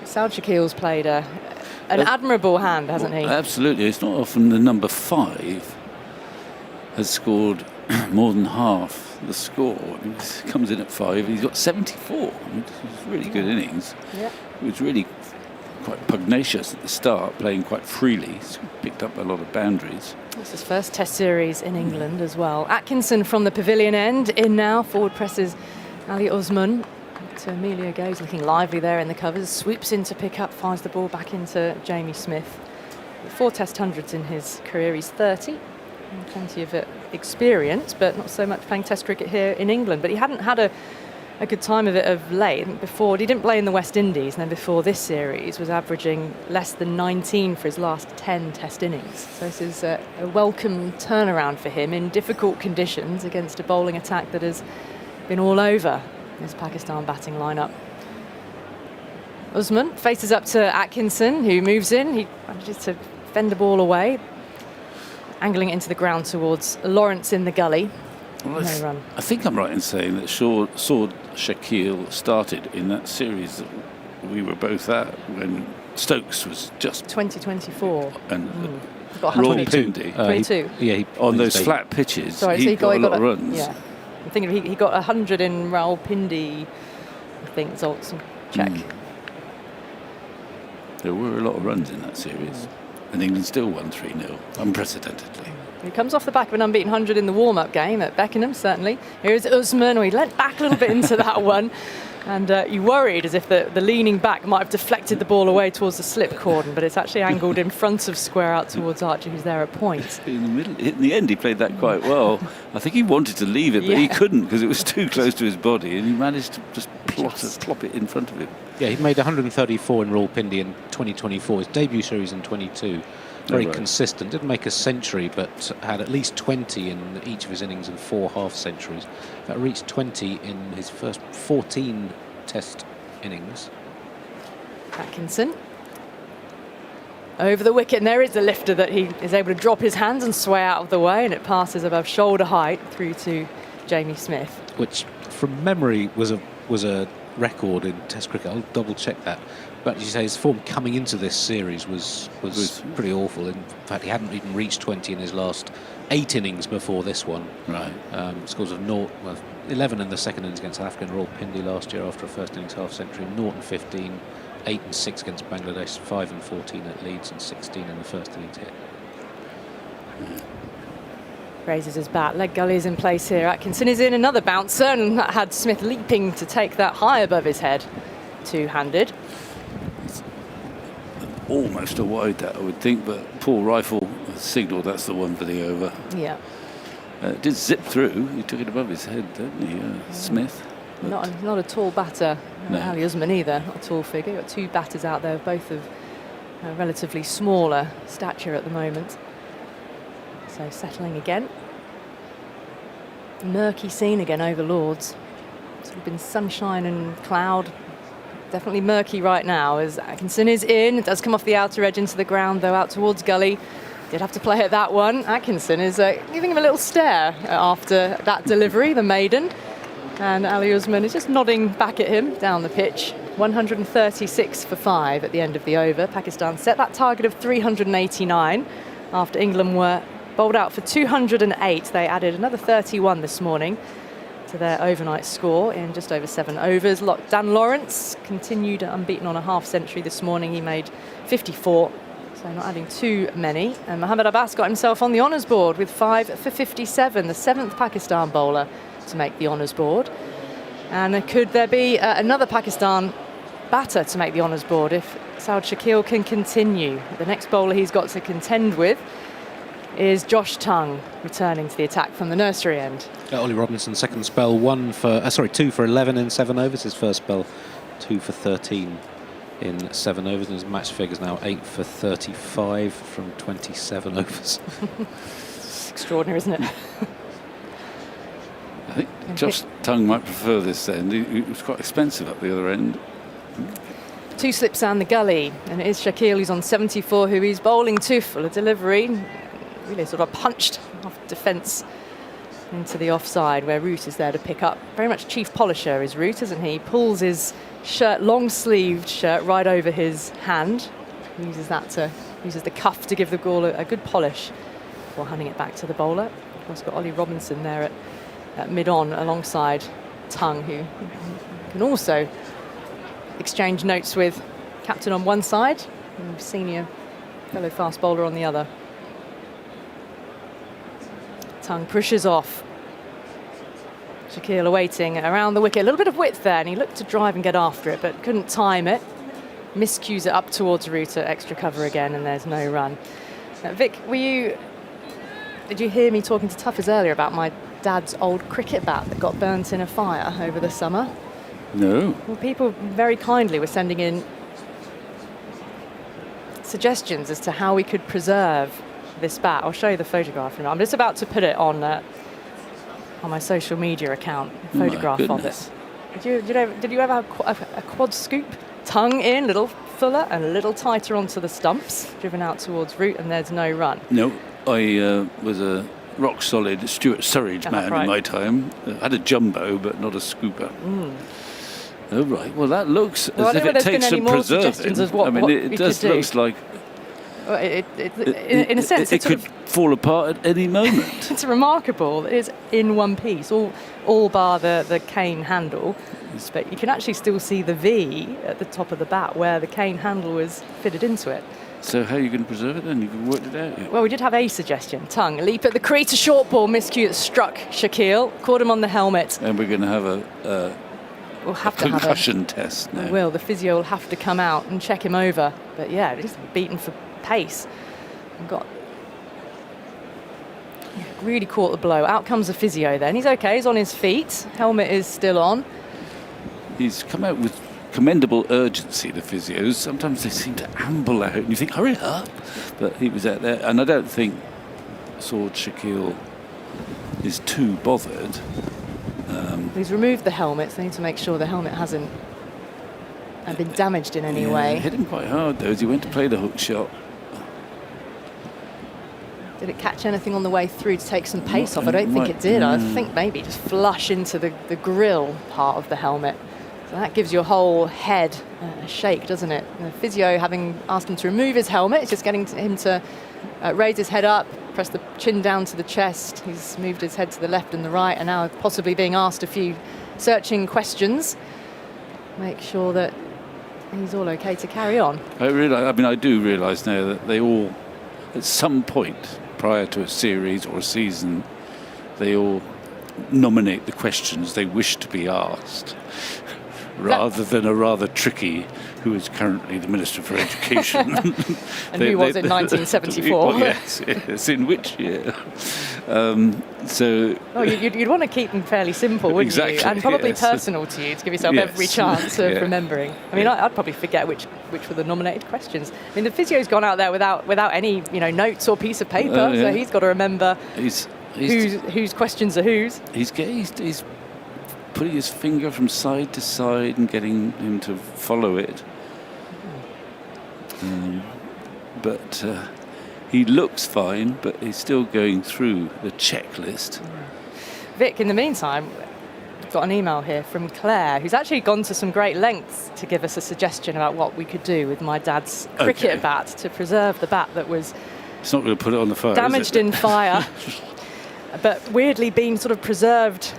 Saud Shakil's played an admirable hand, hasn't he? Absolutely. It's not often the number 5 has scored more than half the score. I mean, he comes in at 5. He's got 74. I mean, it's really good innings. Yeah. He was really quite pugnacious at the start, playing quite freely. He's picked up a lot of boundaries. It's his first Test series in England as well. Atkinson from the pavilion end in now. Forward presses Ali Osman. To Emilio goes, looking lively there in the covers. Swoops in to pick up, fires the ball back into Jamie Smith. 4 Test hundreds in his career. He's 30. And plenty of experience, but not so much playing Test cricket here in England. But he hadn't had a good time of it of late. Before, he didn't play in the West Indies, and then before this series was averaging less than 19 for his last 10 Test innings. So this is a welcome turnaround for him in difficult conditions against a bowling attack that has been all over this Pakistan batting lineup. Usman faces up to Atkinson, who moves in. He manages to fend the ball away, angling it into the ground towards Lawrence in the gully. Well, no run. I think I'm right in saying that Saud Shakil started in that series that we were both at when Stokes was just 2024 and got Rawalpindi. 22. On those flat pitches, Sorry, he got a lot of a, runs. Yeah, I'm thinking he got 100 in Rawalpindi. I think Zolt's check. There were a lot of runs in that series, and England still won 3-0, unprecedentedly. He comes off the back of an unbeaten 100 in the warm-up game at Beckenham, certainly. Here's Usman, he leant back a little bit into that one, and you worried as if the leaning back might have deflected the ball away towards the slip cordon, but it's actually angled in front of square out towards Archer, who's there at point. In the middle, in the end, he played that quite well. I think he wanted to leave it, but he couldn't because it was too close to his body, and he managed to just plop it in front of him. Yeah, he made 134 in Rawalpindi in 2024. His debut series in 22. Very consistent. Didn't make a century, but had at least 20 in each of his innings and 4 half-centuries. That reached 20 in his first 14 Test innings. Atkinson over the wicket, and there is the lifter that he is able to drop his hands and sway out of the way, and it passes above shoulder height through to Jamie Smith. Which, from memory, was a record in Test cricket. I'll double-check that. But as you say, his form coming into this series was pretty awful. In fact, he hadn't even reached 20 in his last 8 innings before this one. Right. Scores of 11 in the second innings against South Africa and Rawalpindi last year after a first innings half-century. 0 and 15, 8 and 6 against Bangladesh, 5 and 14 at Leeds, and 16 in the first innings hit. Raises his bat, leg gully is in place here. Atkinson is in, another bouncer, and that had Smith leaping to take that high above his head. Two-handed. Almost a wide, that I would think, but Paul Rifle signalled that's the one for the over. Yeah. It did zip through. He took it above his head, didn't he, Smith? Not a tall batter, No. Ali Usman either, not a tall figure. You've got 2 batters out there, both of relatively smaller stature at the moment. So settling again. Murky scene again over Lords. It's sort of been sunshine and cloud. Definitely murky right now as Atkinson is in. It does come off the outer edge into the ground, though, out towards gully. Did have to play at that one. Atkinson is giving him a little stare after that delivery, the maiden. And Ali Usman is just nodding back at him down the pitch. 136 for 5 at the end of the over. Pakistan set that target of 389 after England were bowled out for 208. They added another 31 this morning to their overnight score in just over 7 overs. Dan Lawrence continued unbeaten on a half-century this morning. He made 54, so not adding too many. And Mohammad Abbas got himself on the honours board with 5 for 57, the 7th Pakistan bowler to make the honours board. And could there be another Pakistan batter to make the honours board if Saud Shakil can continue. The next bowler he's got to contend with is Josh Tongue, returning to the attack from the nursery end. Ollie Robinson's second spell, 2 for 11 in 7 overs. His first spell, 2 for 13 in 7 overs. And his match figure's now 8 for 35 from 27 overs. It's extraordinary, isn't it? I think Josh Tongue might prefer this end. It was quite expensive up the other end. 2 slips down the gully, and it is Shakil who's on 74, who he's bowling to. Full of delivery, really sort of punched off defence into the offside, where Root is there to pick up. Very much chief polisher is Root, isn't he? Pulls his shirt, long-sleeved shirt, right over his hand. Uses the cuff to give the ball a good polish before handing it back to the bowler. Of course, got Ollie Robinson there at mid-on alongside Tongue, who can also exchange notes with captain on one side and senior fellow fast bowler on the other. Tongue pushes off. Shakil awaiting around the wicket. A little bit of width there, and he looked to drive and get after it, but couldn't time it. Miscues it up towards Root at extra cover again, and there's no run. Vic, did you hear me talking to Tuffers earlier about my dad's old cricket bat that got burnt in a fire over the summer? No. Well, people very kindly were sending in suggestions as to how we could preserve this bat. I'll show you the photograph in a minute. I'm just about to put it on my social media account, a photograph of it. Did you ever have a quad scoop? Tongue in, a little fuller and a little tighter onto the stumps, driven out towards Root, and there's no run. No, I was a rock-solid Stuart Surridge man in my time. Had a jumbo, but not a scooper. Oh, right. Well, that looks as if it takes some preserving. It does look like... Well, in a sense, it could fall apart at any moment. It's remarkable. It is in one piece, all bar the cane handle. But you can actually still see the V at the top of the bat where the cane handle was fitted into it. So how are you going to preserve it then? You've worked it out yet? Well, we did have a suggestion. Tongue, leap at the crease, a short ball miscue that struck Shakil, caught him on the helmet. And we're going to have a concussion test now. We will. The physio will have to come out and check him over. But yeah, just beaten for pace. Really caught the blow. Out comes the physio then. He's okay, he's on his feet. Helmet is still on. He's come out with commendable urgency, the physios. Sometimes they seem to amble out and you think, hurry up. But he was out there, and I don't think Saud Shakil is too bothered. He's removed the helmet, so they need to make sure the helmet hasn't been damaged in any way. Hit him quite hard though as he went to play the hook shot. Did it catch anything on the way through to take some pace off? I don't think it did. I think maybe just flush into the grill part of the helmet. So that gives your whole head a shake, doesn't it? The physio, having asked him to remove his helmet, it's just getting him to raise his head up, press the chin down to the chest. He's moved his head to the left and the right, and now possibly being asked a few searching questions. Make sure that he's all okay to carry on. I do realise now that they all, at some point prior to a series or a season, they all nominate the questions they wish to be asked, rather than a rather tricky who is currently the Minister for Education. And who was in 1974. Well, yes, in which year? You'd want to keep them fairly simple, wouldn't you? And probably personal to you, to give yourself every chance of remembering. I mean, I'd probably forget which were the nominated questions. I mean, the physio's gone out there without any notes or piece of paper, so he's got to remember whose questions are whose. He's putting his finger from side to side and getting him to follow it. But he looks fine, but he's still going through the checklist. Vic, in the meantime, we've got an email here from Claire, who's actually gone to some great lengths to give us a suggestion about what we could do with my dad's cricket bat to preserve the bat that was... It's not going to put it on the fire, damaged in fire, but weirdly being sort of preserved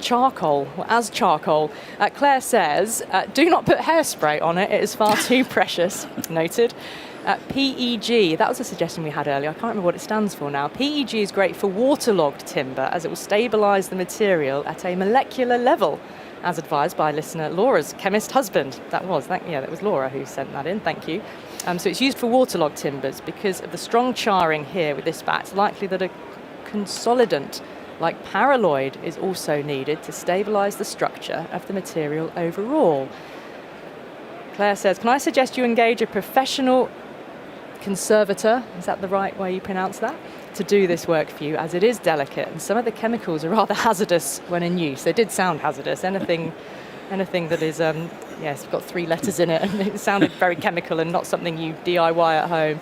charcoal, as charcoal. Claire says, do not put hairspray on it, it is far too precious. Noted. PEG, that was a suggestion we had earlier. I can't remember what it stands for now. PEG is great for waterlogged timber as it will stabilise the material at a molecular level, as advised by listener Laura's chemist husband. That was Laura who sent that in. Thank you. So it's used for waterlogged timbers because of the strong charring here with this bat. It's likely that a consolidant like paraloid is also needed to stabilise the structure of the material overall. Claire says, can I suggest you engage a professional conservator, is that the right way you pronounce that, to do this work for you, as it is delicate and some of the chemicals are rather hazardous when in use. They did sound hazardous. Anything that is, it's got 3 letters in it, and it sounded very chemical and not something you DIY at home.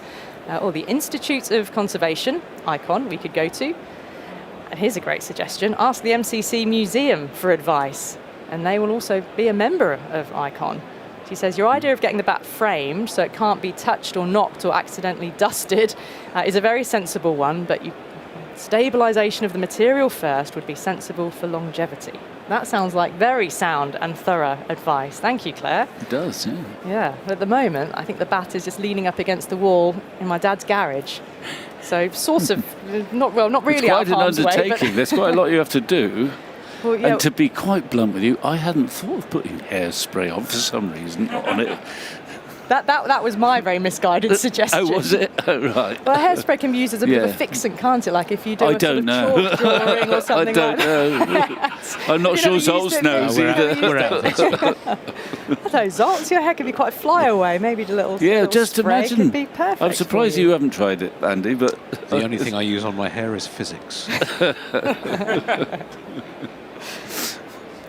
Or the Institute of Conservation, ICON, we could go to. And here's a great suggestion. Ask the MCC Museum for advice, and they will also be a member of ICON. She says, your idea of getting the bat framed so it can't be touched or knocked or accidentally dusted is a very sensible one, but stabilisation of the material first would be sensible for longevity. That sounds like very sound and thorough advice. Thank you, Claire. It does, yeah. Yeah, at the moment, I think the bat is just leaning up against the wall in my dad's garage. So sort of, not really it's quite out of harm's an undertaking. way, There's quite a lot you have to do. Well, yeah. And to be quite blunt with you, I hadn't thought of putting hairspray on for some reason on it. That was my very misguided suggestion. Oh, was it? Oh, right. Well, hairspray can be used as a bit of a fixant, can't it? Like if you do a sort of chalk drawing or something I don't know. I'm not sure Zoltz knows either. So Zoltz, your hair could be quite flyaway. Maybe the little just spray imagine. could be perfect. I'm surprised you haven't tried it, Andy. But the only thing I use on my hair is physics.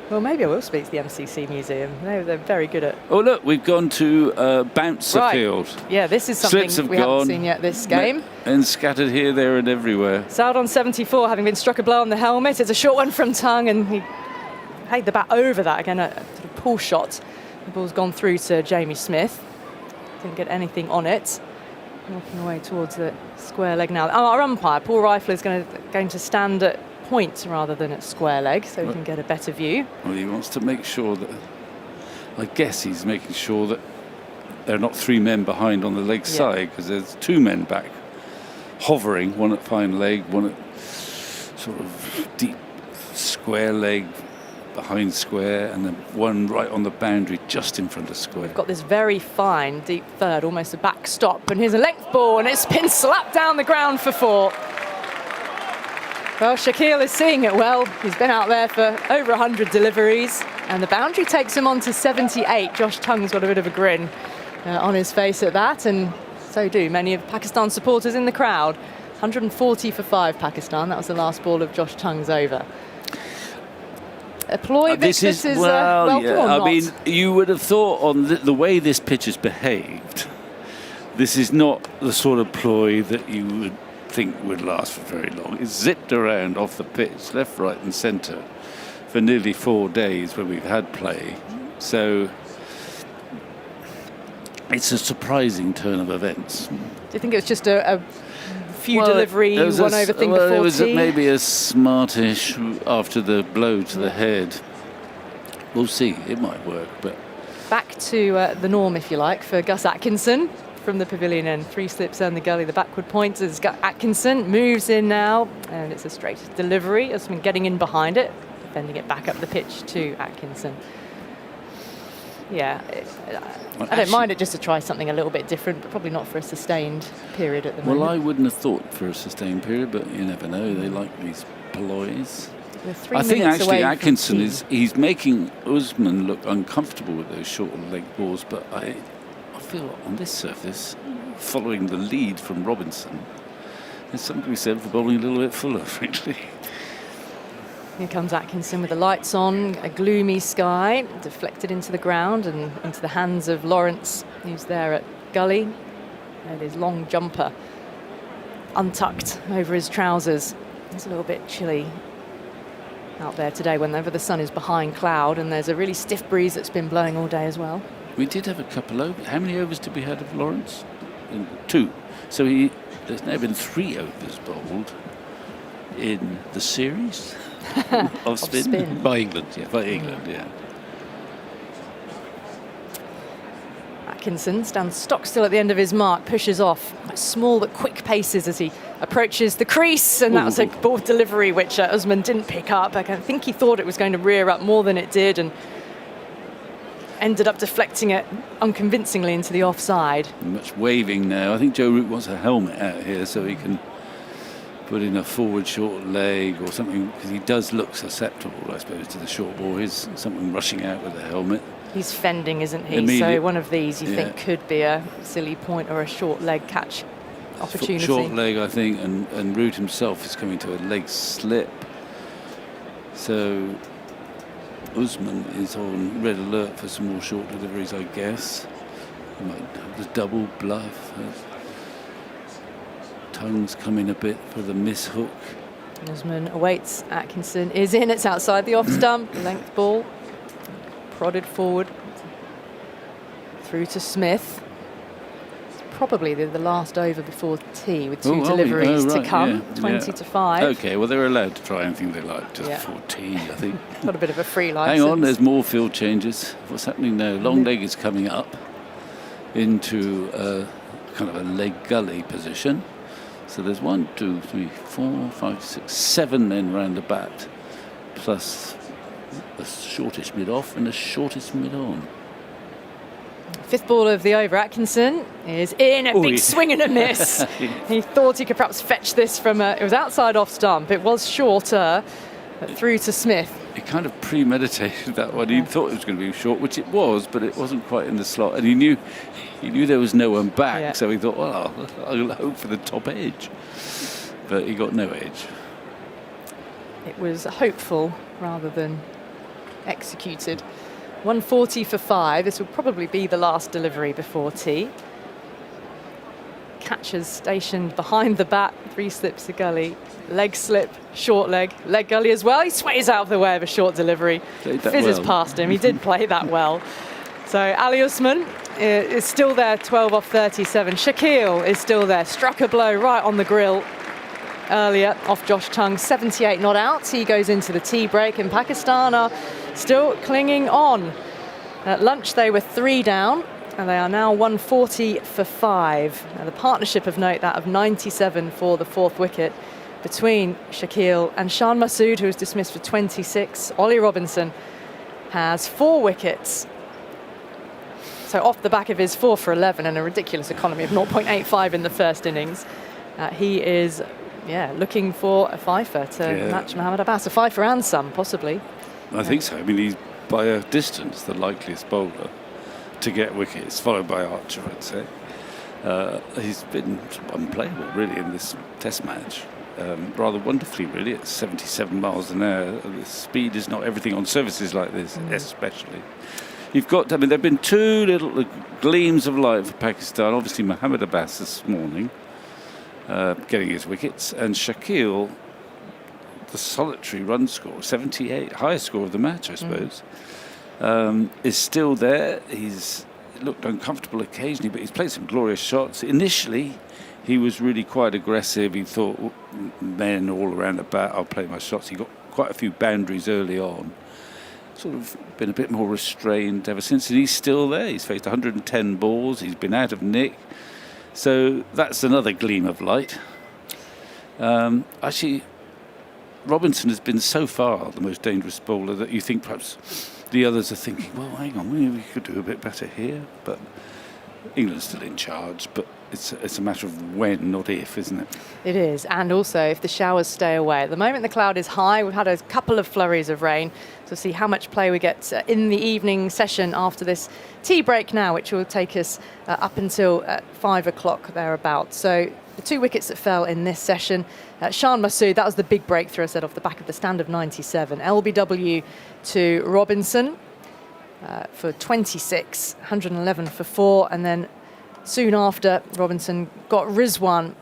Well, maybe I will speak to the MCC Museum. They're very good at... Oh, look, we've gone to Bouncer Field. Yeah, this is something we haven't seen yet this game. And scattered here, there and everywhere. Saldon 74, having been struck a blow on the helmet. It's a short one from Tongue, and he played the bat over that. Again, a sort of pull shot. The ball's gone through to Jamie Smith. Didn't get anything on it. Walking away towards the square leg now. Our umpire, Paul Reifler, is going to stand at point rather than at square leg, so we can get a better view. Well, he wants to make sure that, I guess he's making sure that there are not 3 men behind on the leg side, because there's 2 men back hovering, one at fine leg, one at sort of deep square leg behind square, and then one right on the boundary just in front of square. We've got this very fine deep third, almost a backstop, and here's a length ball, and it's been slapped down the ground for 4. Well, Shaquille is seeing it well. He's been out there for over 100 deliveries, and the boundary takes him on to 78. Josh Tongue's got a bit of a grin on his face at that, and so do many of Pakistan's supporters in the crowd. 140 for 5, Pakistan. That was the last ball of Josh Tongue's over. Ploy, this is welcome or not? I mean, you would have thought on the way this pitch has behaved, this is not the sort of ploy that you would think would last for very long. It's zipped around off the pitch, left, right and centre for nearly 4 days when we've had play. So it's a surprising turn of events. Do you think it was just a few delivery, one over thing before it was tea? maybe a smartish after the blow to the head. We'll see. It might work, but back to the norm, if you like, for Gus Atkinson. From the pavilion end, 3 slips down the gully, the backward point is Atkinson, moves in now, and it's a straight delivery. It's been getting in behind it, defending it back up the pitch to Atkinson. Yeah, I don't mind it just to try something a little bit different, but probably not for a sustained period at the moment. Well, I wouldn't have thought for a sustained period, but you never know. They like these ploys. I think actually Atkinson he's making Usman look uncomfortable with those short leg balls, but I feel on this surface, following the lead from Robinson, there's something to be said for bowling a little bit fuller, frankly. Here comes Atkinson with the lights on, a gloomy sky, deflected into the ground and into the hands of Lawrence, who's there at gully. And his long jumper untucked over his trousers. It's a little bit chilly out there today whenever the sun is behind cloud, and there's a really stiff breeze that's been blowing all day as well. We did have a couple overs. How many overs did we have of Lawrence? 2. So there's now been 3 overs bowled in the series of spin. By England, yeah. By England, yeah. Atkinson stands stock still at the end of his mark, pushes off small but quick paces as he approaches the crease, and that was a ball delivery which Usman didn't pick up. I think he thought it was going to rear up more than it did, and ended up deflecting it unconvincingly into the offside. Much waving now. I think Joe Root wants a helmet out here so he can put in a forward short leg or something, because he does look susceptible, I suppose, to the short ball. Here's someone rushing out with a helmet. He's fending, isn't he? So one of these you think could be a silly point or a short leg catch opportunity. Short leg, I think, and Root himself is coming to a leg slip. So Usman is on red alert for some more short deliveries, I guess. He might have the double bluff. Tongue's coming a bit for the miss hook. Usman awaits. Atkinson is in. It's outside the off stump. Length ball. Prodded forward. Through to Smith. It's probably the last over before tea with two deliveries to come. 20 to 5. Okay, well, they're allowed to try anything they like just before tea, I think. Got a bit of a free license. Hang on, there's more field changes. What's happening now? Long leg is coming up into kind of a leg gully position. So there's 1, 2, 3, 4, 5, 6, 7 then round the bat, plus a shortish mid-off and a shortest mid-on. Fifth ball of the over. Atkinson is in. A big swing and a miss. He thought he could perhaps fetch this from it was outside off stump. It was shorter, but through to Smith. He kind of premeditated that one. He thought it was going to be short, which it was, but it wasn't quite in the slot. And he knew there was no one back, so he thought, well, I'll hope for the top edge. But he got no edge. It was hopeful rather than executed. 140 for 5. This will probably be the last delivery before tea. Catcher's stationed behind the bat. 3 slips a gully. Leg slip, short leg, leg gully as well. He sways out of the way of a short delivery. Fizzes past him. He did play that well. So Ali Usman is still there, 12 off 37. Shakil is still there. Struck a blow right on the grill earlier off Josh Tongue. 78 not out. He goes into the tea break, and Pakistan are still clinging on. At lunch they were 3 down, and they are now 140 for 5. Now the partnership of note, that of 97 for the 4th wicket between Shakil and Shan Masood, who was dismissed for 26. Ollie Robinson has 4 wickets. So off the back of his 4 for 11 and a ridiculous economy of 0.85 in the first innings, he is looking for a fifer to match Mohammad Abbas. A fifer and some, possibly. I think so. I mean, he's by a distance the likeliest bowler to get wickets, followed by Archer, I'd say. He's been unplayable, really, in this Test match. Rather wonderfully, really, at 77 miles an hour. The speed is not everything on surfaces like this, especially. You've got, I mean, there have been 2 little gleams of light for Pakistan. Obviously, Mohammad Abbas this morning getting his wickets, and Shakil, the solitary run score, 78, highest score of the match, I suppose, is still there. He's looked uncomfortable occasionally, but he's played some glorious shots. Initially, he was really quite aggressive. He thought, men all around the bat, I'll play my shots. He got quite a few boundaries early on. Sort of been a bit more restrained ever since, and he's still there. He's faced 110 balls. He's been out of nick. So that's another gleam of light. Actually, Robinson has been so far the most dangerous bowler that you think perhaps the others are thinking, well, hang on, we could do a bit better here. But England's still in charge, but it's a matter of when, not if, isn't it? It is, and also if the showers stay away. At the moment the cloud is high. We've had a couple of flurries of rain, so see how much play we get in the evening session after this tea break now, which will take us up until 5 o'clock thereabouts. So the 2 wickets that fell in this session, Shan Masood, that was the big breakthrough, I said, off the back of the stand of 97. LBW to Robinson for 26, 111 for 4, and then soon after, Robinson got Rizwan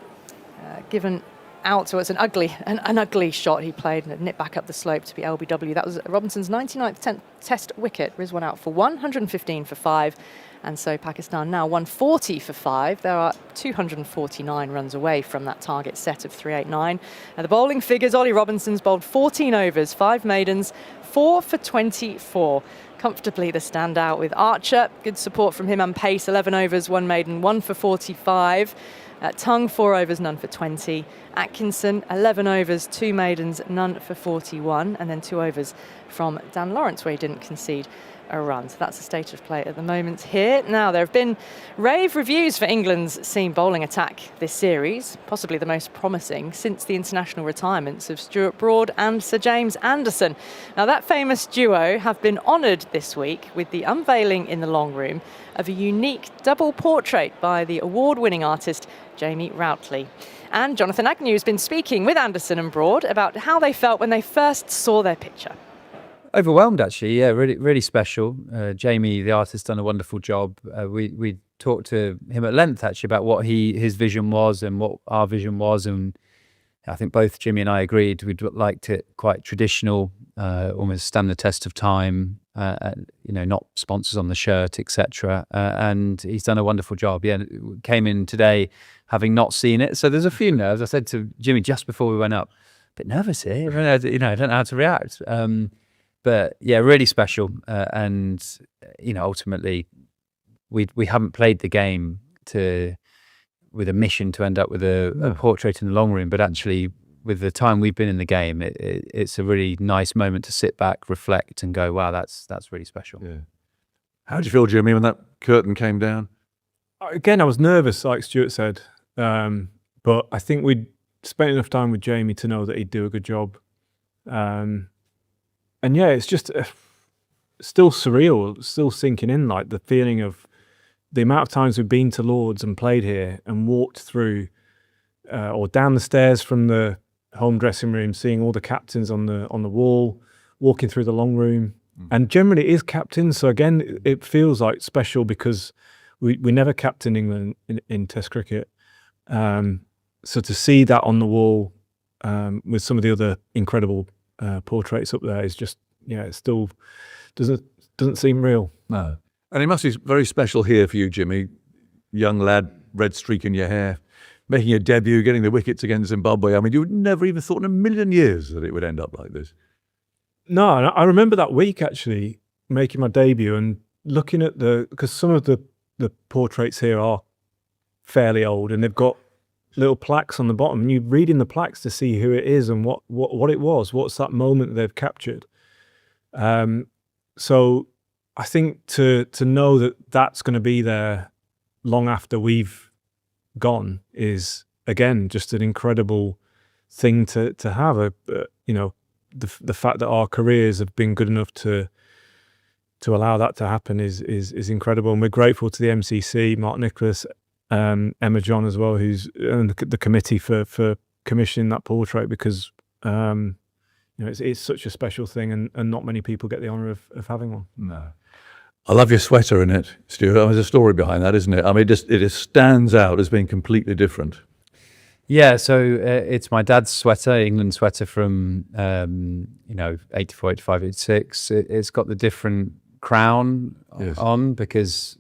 given out, so it's an ugly shot he played and nipped back up the slope to be LBW. That was Robinson's 99th Test wicket. Rizwan out for 115 for 5, and so Pakistan now 140 for 5. There are 249 runs away from that target set of 389. Now the bowling figures: Ollie Robinson's bowled 14 overs, 5 maidens, 4 for 24. comfortably the standout with Archer. Good support from him and pace. 11 overs, 1 maiden, 1 for 45. Tongue, 4 overs, none for 20. Atkinson, 11 overs, 2 maidens, none for 41. And then 2 overs from Dan Lawrence, where he didn't concede a run. So that's the state of play at the moment here. Now, there have been rave reviews for England's seam bowling attack this series, possibly the most promising since the international retirements of Stuart Broad and Sir James Anderson. Now, that famous duo have been honoured this week with the unveiling in the long room of a unique double portrait by the award-winning artist Jamie Routley. And Jonathan Agnew has been speaking with Anderson and Broad about how they felt when they first saw their picture. Overwhelmed, actually. Yeah, really special. Jamie, the artist, done a wonderful job. We talked to him at length, actually, about what his vision was and what our vision was, and I think both Jimmy and I agreed we'd liked it quite traditional, almost stand the test of time. Not sponsors on the shirt, etc. And he's done a wonderful job. Yeah, came in today having not seen it, so there's a few nerves. I said to Jimmy just before we went up, a bit nervous here. I don't know how to react. But yeah, really special, and ultimately, we haven't played the game with a mission to end up with a portrait in the long room, but actually, with the time we've been in the game, it's a really nice moment to sit back, reflect, and go, "Wow, that's really special." Yeah. How did you feel, Jimmy, when that curtain came down? Again, I was nervous, like Stuart said, but I think we'd spent enough time with Jamie to know that he'd do a good job. And yeah, it's just still surreal, still sinking in, like the feeling of the amount of times we've been to Lords and played here and walked through or down the stairs from the home dressing room, seeing all the captains on the wall, walking through the long room. And generally it is captains, so again, it feels like special because we never captain England in Test cricket. So to see that on the wall with some of the other incredible portraits up there is just, it still doesn't seem real. No. And it must be very special here for you, Jimmy, young lad, red streak in your hair, making your debut, getting the wickets against Zimbabwe. I mean, you would never even thought in a million years that it would end up like this. No, I remember that week actually making my debut and looking at because some of the portraits here are fairly old and they've got little plaques on the bottom, and you're reading the plaques to see who it is and what it was, what's that moment that they've captured. So I think to know that that's going to be there long after we've gone is, again, just an incredible thing to have. The fact that our careers have been good enough to allow that to happen is incredible, and we're grateful to the MCC, Mark Nicholas, Emma John as well, who's and the committee for commissioning that portrait, because it's such a special thing, and not many people get the honour of having one. No. I love your sweater in it, Stuart. There's a story behind that, isn't it? I mean, it just stands out as being completely different. Yeah, so it's my dad's sweater, England sweater from 84, 85, 86. It's got the different crown on, because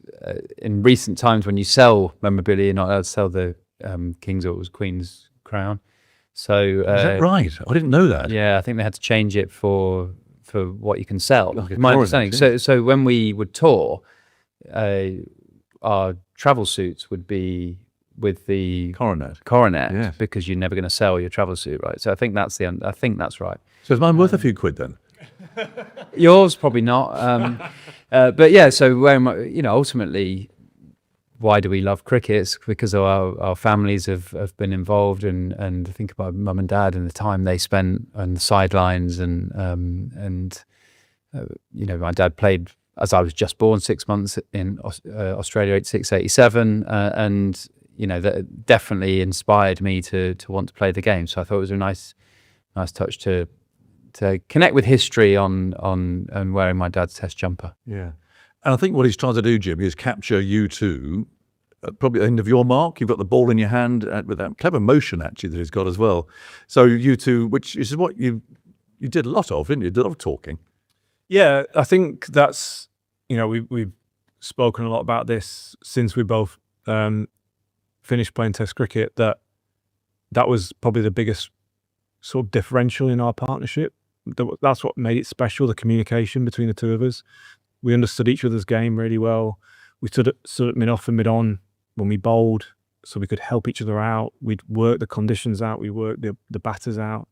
in recent times when you sell memorabilia, you're not allowed to sell the King's or Queen's crown. So is that right? I didn't know that. Yeah, I think they had to change it for what you can sell. Like my understanding. So when we would tour, our travel suits would be with the coronet, yes, because you're never going to sell your travel suit, right? So I think that's right. So is mine worth a few quid then? Yours probably not. But yeah, so ultimately, why do we love cricket? It's because our families have been involved, and think about mum and dad and the time they spent on the sidelines, and my dad played as I was just born, 6 months in Australia, 86, 87, and that definitely inspired me to want to play the game. So I thought it was a nice touch to connect with history on wearing my dad's Test jumper. Yeah. And I think what he's trying to do, Jimmy, is capture you two probably at the end of your mark. You've got the ball in your hand with that clever motion, actually, that he's got as well. So you two, which is what you did a lot of, didn't you? You did a lot of talking. Yeah, I think that's, we've spoken a lot about this since we both finished playing Test cricket, that was probably the biggest sort of differential in our partnership. That's what made it special, the communication between the two of us. We understood each other's game really well. We stood at mid-off and mid-on when we bowled, so we could help each other out. We'd work the conditions out. We worked the batters out.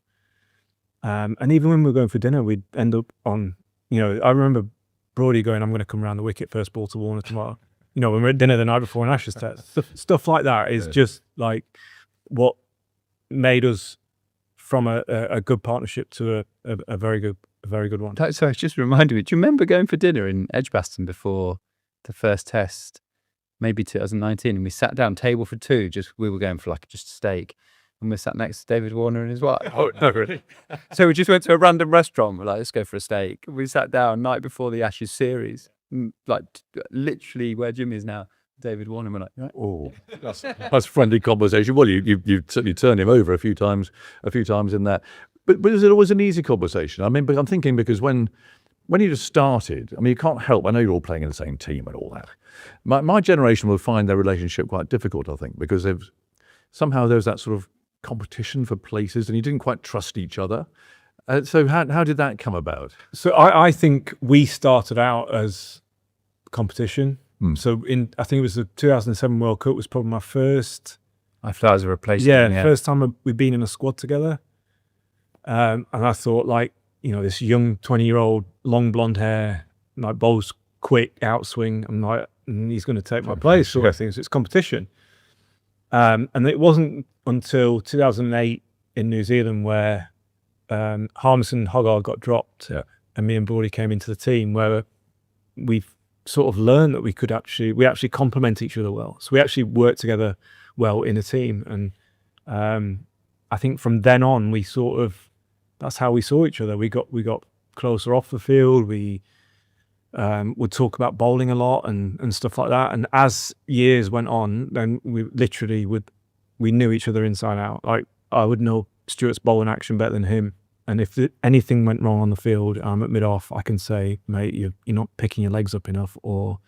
And even when we were going for dinner, we'd end up on, I remember Brody going, I'm going to come around the wicket first ball to Warner tomorrow. When we were at dinner the night before an Ashes test. Stuff like that is just like what made us from a good partnership to a very good one. So it's just reminded me, do you remember going for dinner in Edgbaston before the first test, maybe 2019, and we sat down table for two, we were going for like just a steak, and we sat next to David Warner and his wife. Oh, no, really? So we just went to a random restaurant, we're like, let's go for a steak. We sat down night before the Ashes series, like literally where Jimmy is now, David Warner, we're like, right. Oh, that's friendly conversation. Well, you certainly turned him over a few times in that. But is it always an easy conversation? I mean, but I'm thinking because when you just started, I mean, you can't help. I know you're all playing in the same team and all that. My generation will find their relationship quite difficult, I think, because somehow there's that sort of competition for places, and you didn't quite trust each other. So how did that come about? So I think we started out as competition. So I think it was the 2007 World Cup was probably my first. I thought it was a replacement. Yeah, first time we'd been in a squad together. And I thought, like, this young 20-year-old, long blonde hair, like bowls quick, outswing. I'm like, he's going to take my place, sort of thing. So it's competition. And it wasn't until 2008 in New Zealand where Harmison Hogarth got dropped, and me and Brody came into the team, where we've sort of learned that we actually complement each other well. So we actually work together well in a team. And I think from then on, that's how we saw each other. We got closer off the field. We would talk about bowling a lot and stuff like that. And as years went on, then we literally we knew each other inside out. Like, I would know Stuart's bowling action better than him. And if anything went wrong on the field, I'm at mid-off, I can say, mate, you're not picking your legs up enough, or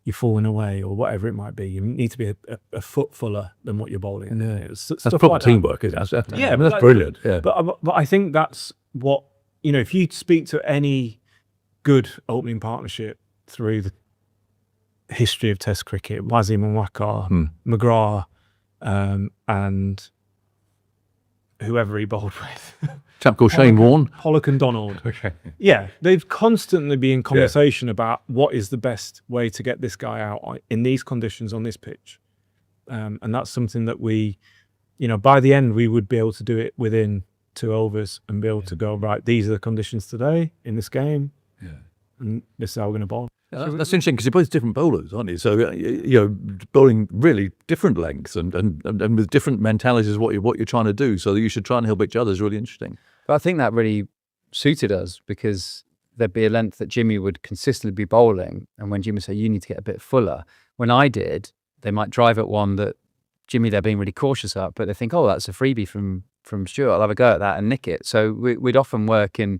you're falling away, or whatever it might be. You need to be a foot fuller than what you're bowling. Yeah. That's proper like teamwork, isn't it? Yeah, I mean, that's brilliant. Yeah. But I think that's what, if you speak to any good opening partnership through the history of Test cricket, Wasim and Waqar, McGrath, and whoever he bowled with. Chap called Shane Warne. Pollock and Donald. Okay. Yeah, they'd constantly be in conversation about what is the best way to get this guy out in these conditions on this pitch. And that's something that we, by the end, we would be able to do it within 2 overs and be able to go, right, these are the conditions today in this game. Yeah. And this is how we're going to bowl. Yeah, that's interesting because you're both different bowlers, aren't you? So bowling really different lengths and with different mentalities what you're trying to do. So that you should try and help each other is really interesting. But I think that really suited us because there'd be a length that Jimmy would consistently be bowling, and when Jimmy would say you need to get a bit fuller, when I did, they might drive at one that Jimmy they're being really cautious at, but they think, oh, that's a freebie from Stuart. I'll have a go at that and nick it. So we'd often work in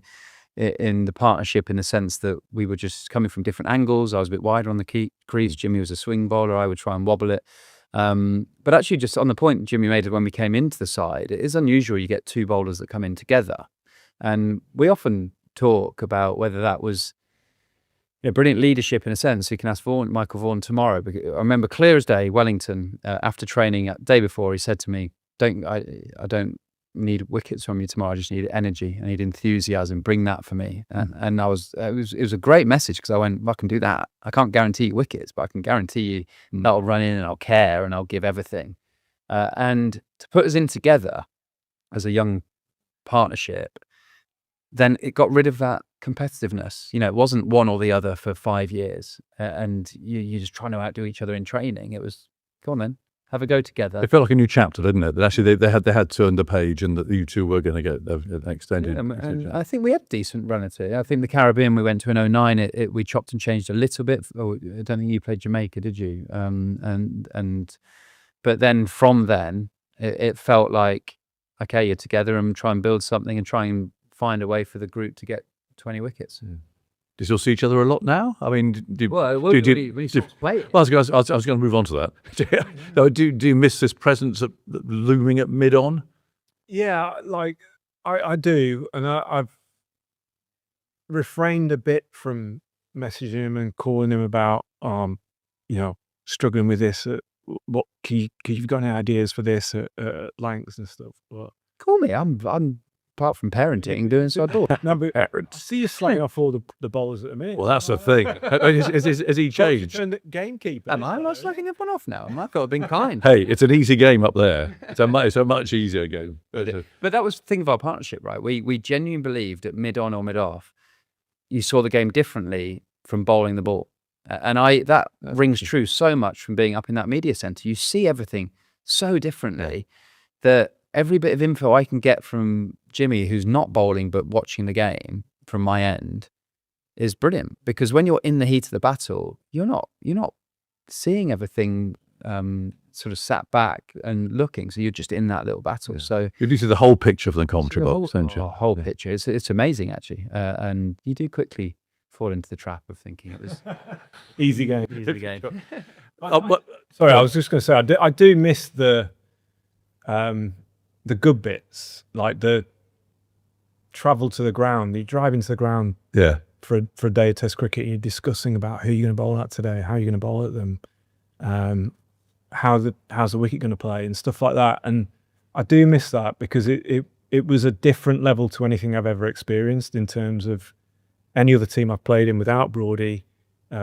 the partnership in the sense that we were just coming from different angles. I was a bit wider on the crease. Jimmy was a swing bowler. I would try and wobble it. But actually, just on the point Jimmy made when we came into the side, it is unusual you get 2 bowlers that come in together. And we often talk about whether that was brilliant leadership in a sense. You can ask Michael Vaughan tomorrow. I remember clear as day, Wellington, after training, day before, he said to me, I don't need wickets from you tomorrow. I just need energy. I need enthusiasm. Bring that for me. And it was a great message because I went, well, I can do that. I can't guarantee you wickets, but I can guarantee you that I'll run in and I'll care and I'll give everything. And to put us in together as a young partnership, then it got rid of that competitiveness. It wasn't one or the other for 5 years, and you're just trying to outdo each other in training. It was, go on then, have a go together. It felt like a new chapter, didn't it? That actually they had turned the page, and that you two were going to get an extended. And I think we had a decent run at it. I think the Caribbean we went to in 2009, we chopped and changed a little bit. I don't think you played Jamaica, did you? But then from then, it felt like, okay, you're together and try and build something and try and find a way for the group to get 20 wickets. Do you still see each other a lot now? I mean, I was going to move on to that. Do you miss this presence looming at mid-on? Yeah, like I do, and I've refrained a bit from messaging him and calling him about, struggling with this. What you've got any ideas for this at Lanks and stuff? But Call me. I'm apart from parenting, doing so I do. no, but see you slacking off all the bowlers at the minute. Well, that's the thing. Has he changed? Turn the gamekeeper. Am I not slacking everyone off now? I've got to be kind. Hey, it's an easy game up there. It's a much easier game. But that was the thing of our partnership, right? We genuinely believed at mid-on or mid-off, you saw the game differently from bowling the ball. And that rings true so much from being up in that media centre. You see everything so differently that every bit of info I can get from Jimmy, who's not bowling but watching the game from my end, is brilliant. Because when you're in the heat of the battle, you're not seeing everything sort of sat back and looking. So you're just in that little battle. So you see the whole picture from the commentary box, don't you? The whole picture. It's amazing actually, and you do quickly fall into the trap of thinking it was easy game. Easy game. Sorry, I was just going to say I do miss the good bits, like the travel to the ground. You drive into the ground, for a day of Test cricket. You're discussing about who you're going to bowl at today, how you're going to bowl at them, how's the wicket going to play, and stuff like that. And I do miss that because it was a different level to anything I've ever experienced in terms of any other team I've played in without Broady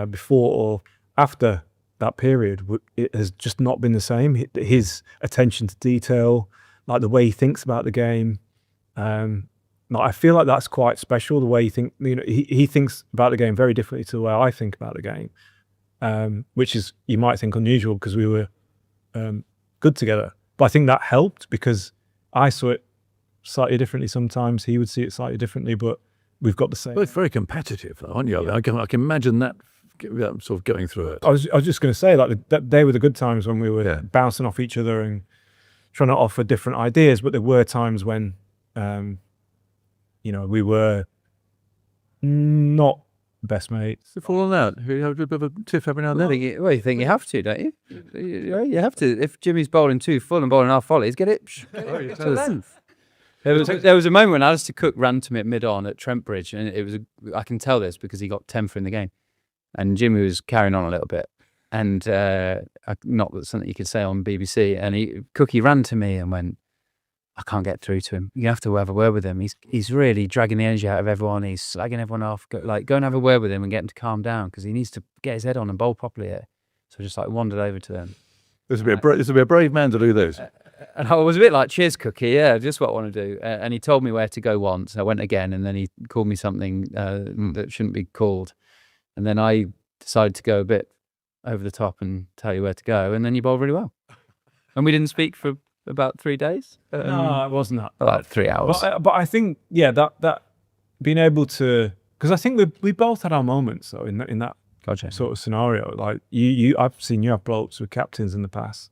before or after that period. It has just not been the same. His attention to detail, like the way he thinks about the game, I feel like that's quite special. The way he thinks about the game very differently to the way I think about the game, which is, you might think, unusual because we were good together. But I think that helped because I saw it slightly differently sometimes. He would see it slightly differently, but we've got the same. Both very competitive, though, aren't you? I can imagine that sort of going through it. I was just going to say, like, they were the good times when we were bouncing off each other and trying to offer different ideas. But there were times when, we were not best mates. Falling out. You have a bit of a tiff every now and then. You think you have to, don't you? You have to. If Jimmy's bowling too full and bowling half volleys, get it to the length. There was a moment when Alistair Cook ran to me at mid-on at Trent Bridge, and I can tell this because he got 10 for in the game, and Jimmy was carrying on a little bit, and not that something you could say on BBC, and Cookie ran to me and went, I can't get through to him. You have to have a word with him. He's really dragging the energy out of everyone. He's slagging everyone off. Go and have a word with him and get him to calm down because he needs to get his head on and bowl properly here. So I just wandered over to them. This would be a brave man to do this. And I was a bit like, cheers, Cookie. Yeah, just what I want to do. And he told me where to go once. I went again, and then he called me something that shouldn't be called. And then I decided to go a bit over the top and tell you where to go. And then you bowled really well. And we didn't speak for about 3 days. No, it wasn't that. About 3 hours. But I think, that being able to, because I think we both had our moments though in that sort of scenario. Like I've seen you have blokes with captains in the past,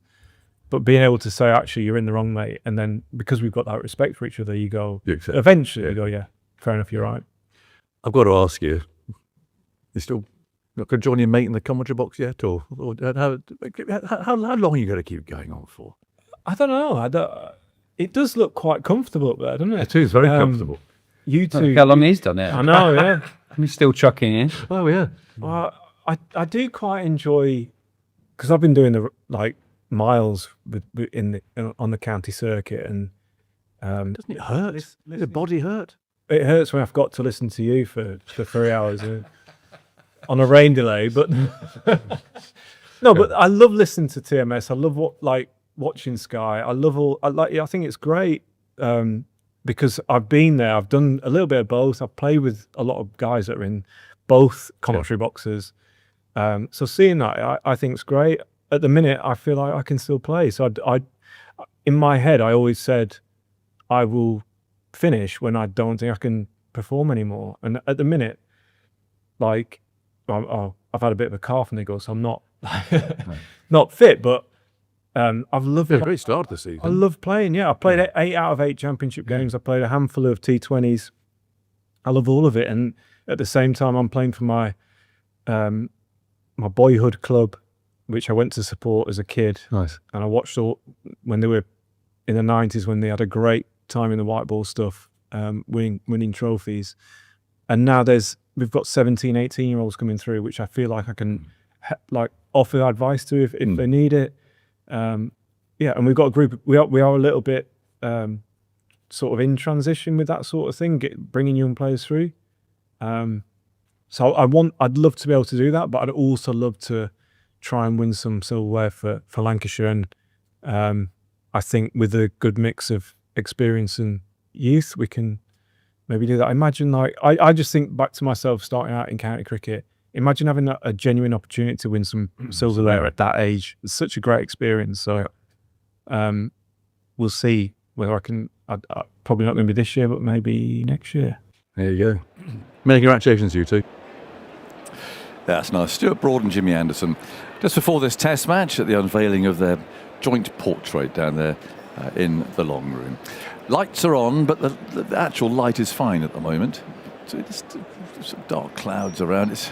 but being able to say, actually, you're in the wrong, mate, and then because we've got that respect for each other, you go, eventually, you go, yeah, fair enough, you're right. I've got to ask you, you still not going to join your mate in the commentary box yet, or how long are you going to keep going on for? I don't know. It does look quite comfortable up there, doesn't it? It is very comfortable. You two. Look how long he's done it. I know, yeah. He's still chucking in. Oh yeah. Well, I do quite enjoy, because I've been doing the miles on the county circuit, and doesn't it hurt? Does the body hurt? It hurts when I've got to listen to you for 3 hours on a rain delay. But no, but I love listening to TMS. I love watching Sky. I think it's great because I've been there. I've done a little bit of both. I've played with a lot of guys that are in both commentary boxes. So seeing that, I think it's great. At the minute, I feel like I can still play. So I in my head, I always said I will finish when I don't think I can perform anymore. And at the minute, I've had a bit of a calf niggle, so I'm not not fit, but I've loved a great start this season. I love playing. Yeah, I played 8 out of 8 championship games. I played a handful of T20s. I love all of it, and at the same time, I'm playing for my my boyhood club, which I went to support as a kid. Nice. And I watched when they were in the 90s, when they had a great time in the white ball stuff, winning trophies. And now there's we've got 17, 18-year-olds coming through, which I feel like I can offer advice to if they need it. And we've got a group. We are a little bit sort of in transition with that sort of thing, bringing young players through. So I'd love to be able to do that, but I'd also love to try and win some silverware for Lancashire. And I think with a good mix of experience and youth, we can maybe do that. Imagine I just think back to myself starting out in county cricket. Imagine having a genuine opportunity to win some silverware at that age. It's such a great experience. So we'll see whether I can. Probably not going to be this year, but maybe next year. There you go. Many congratulations, you two. That's nice. Stuart Broad and Jimmy Anderson, just before this test match at the unveiling of their joint portrait down there in the long room. Lights are on, but the actual light is fine at the moment. So some dark clouds around. It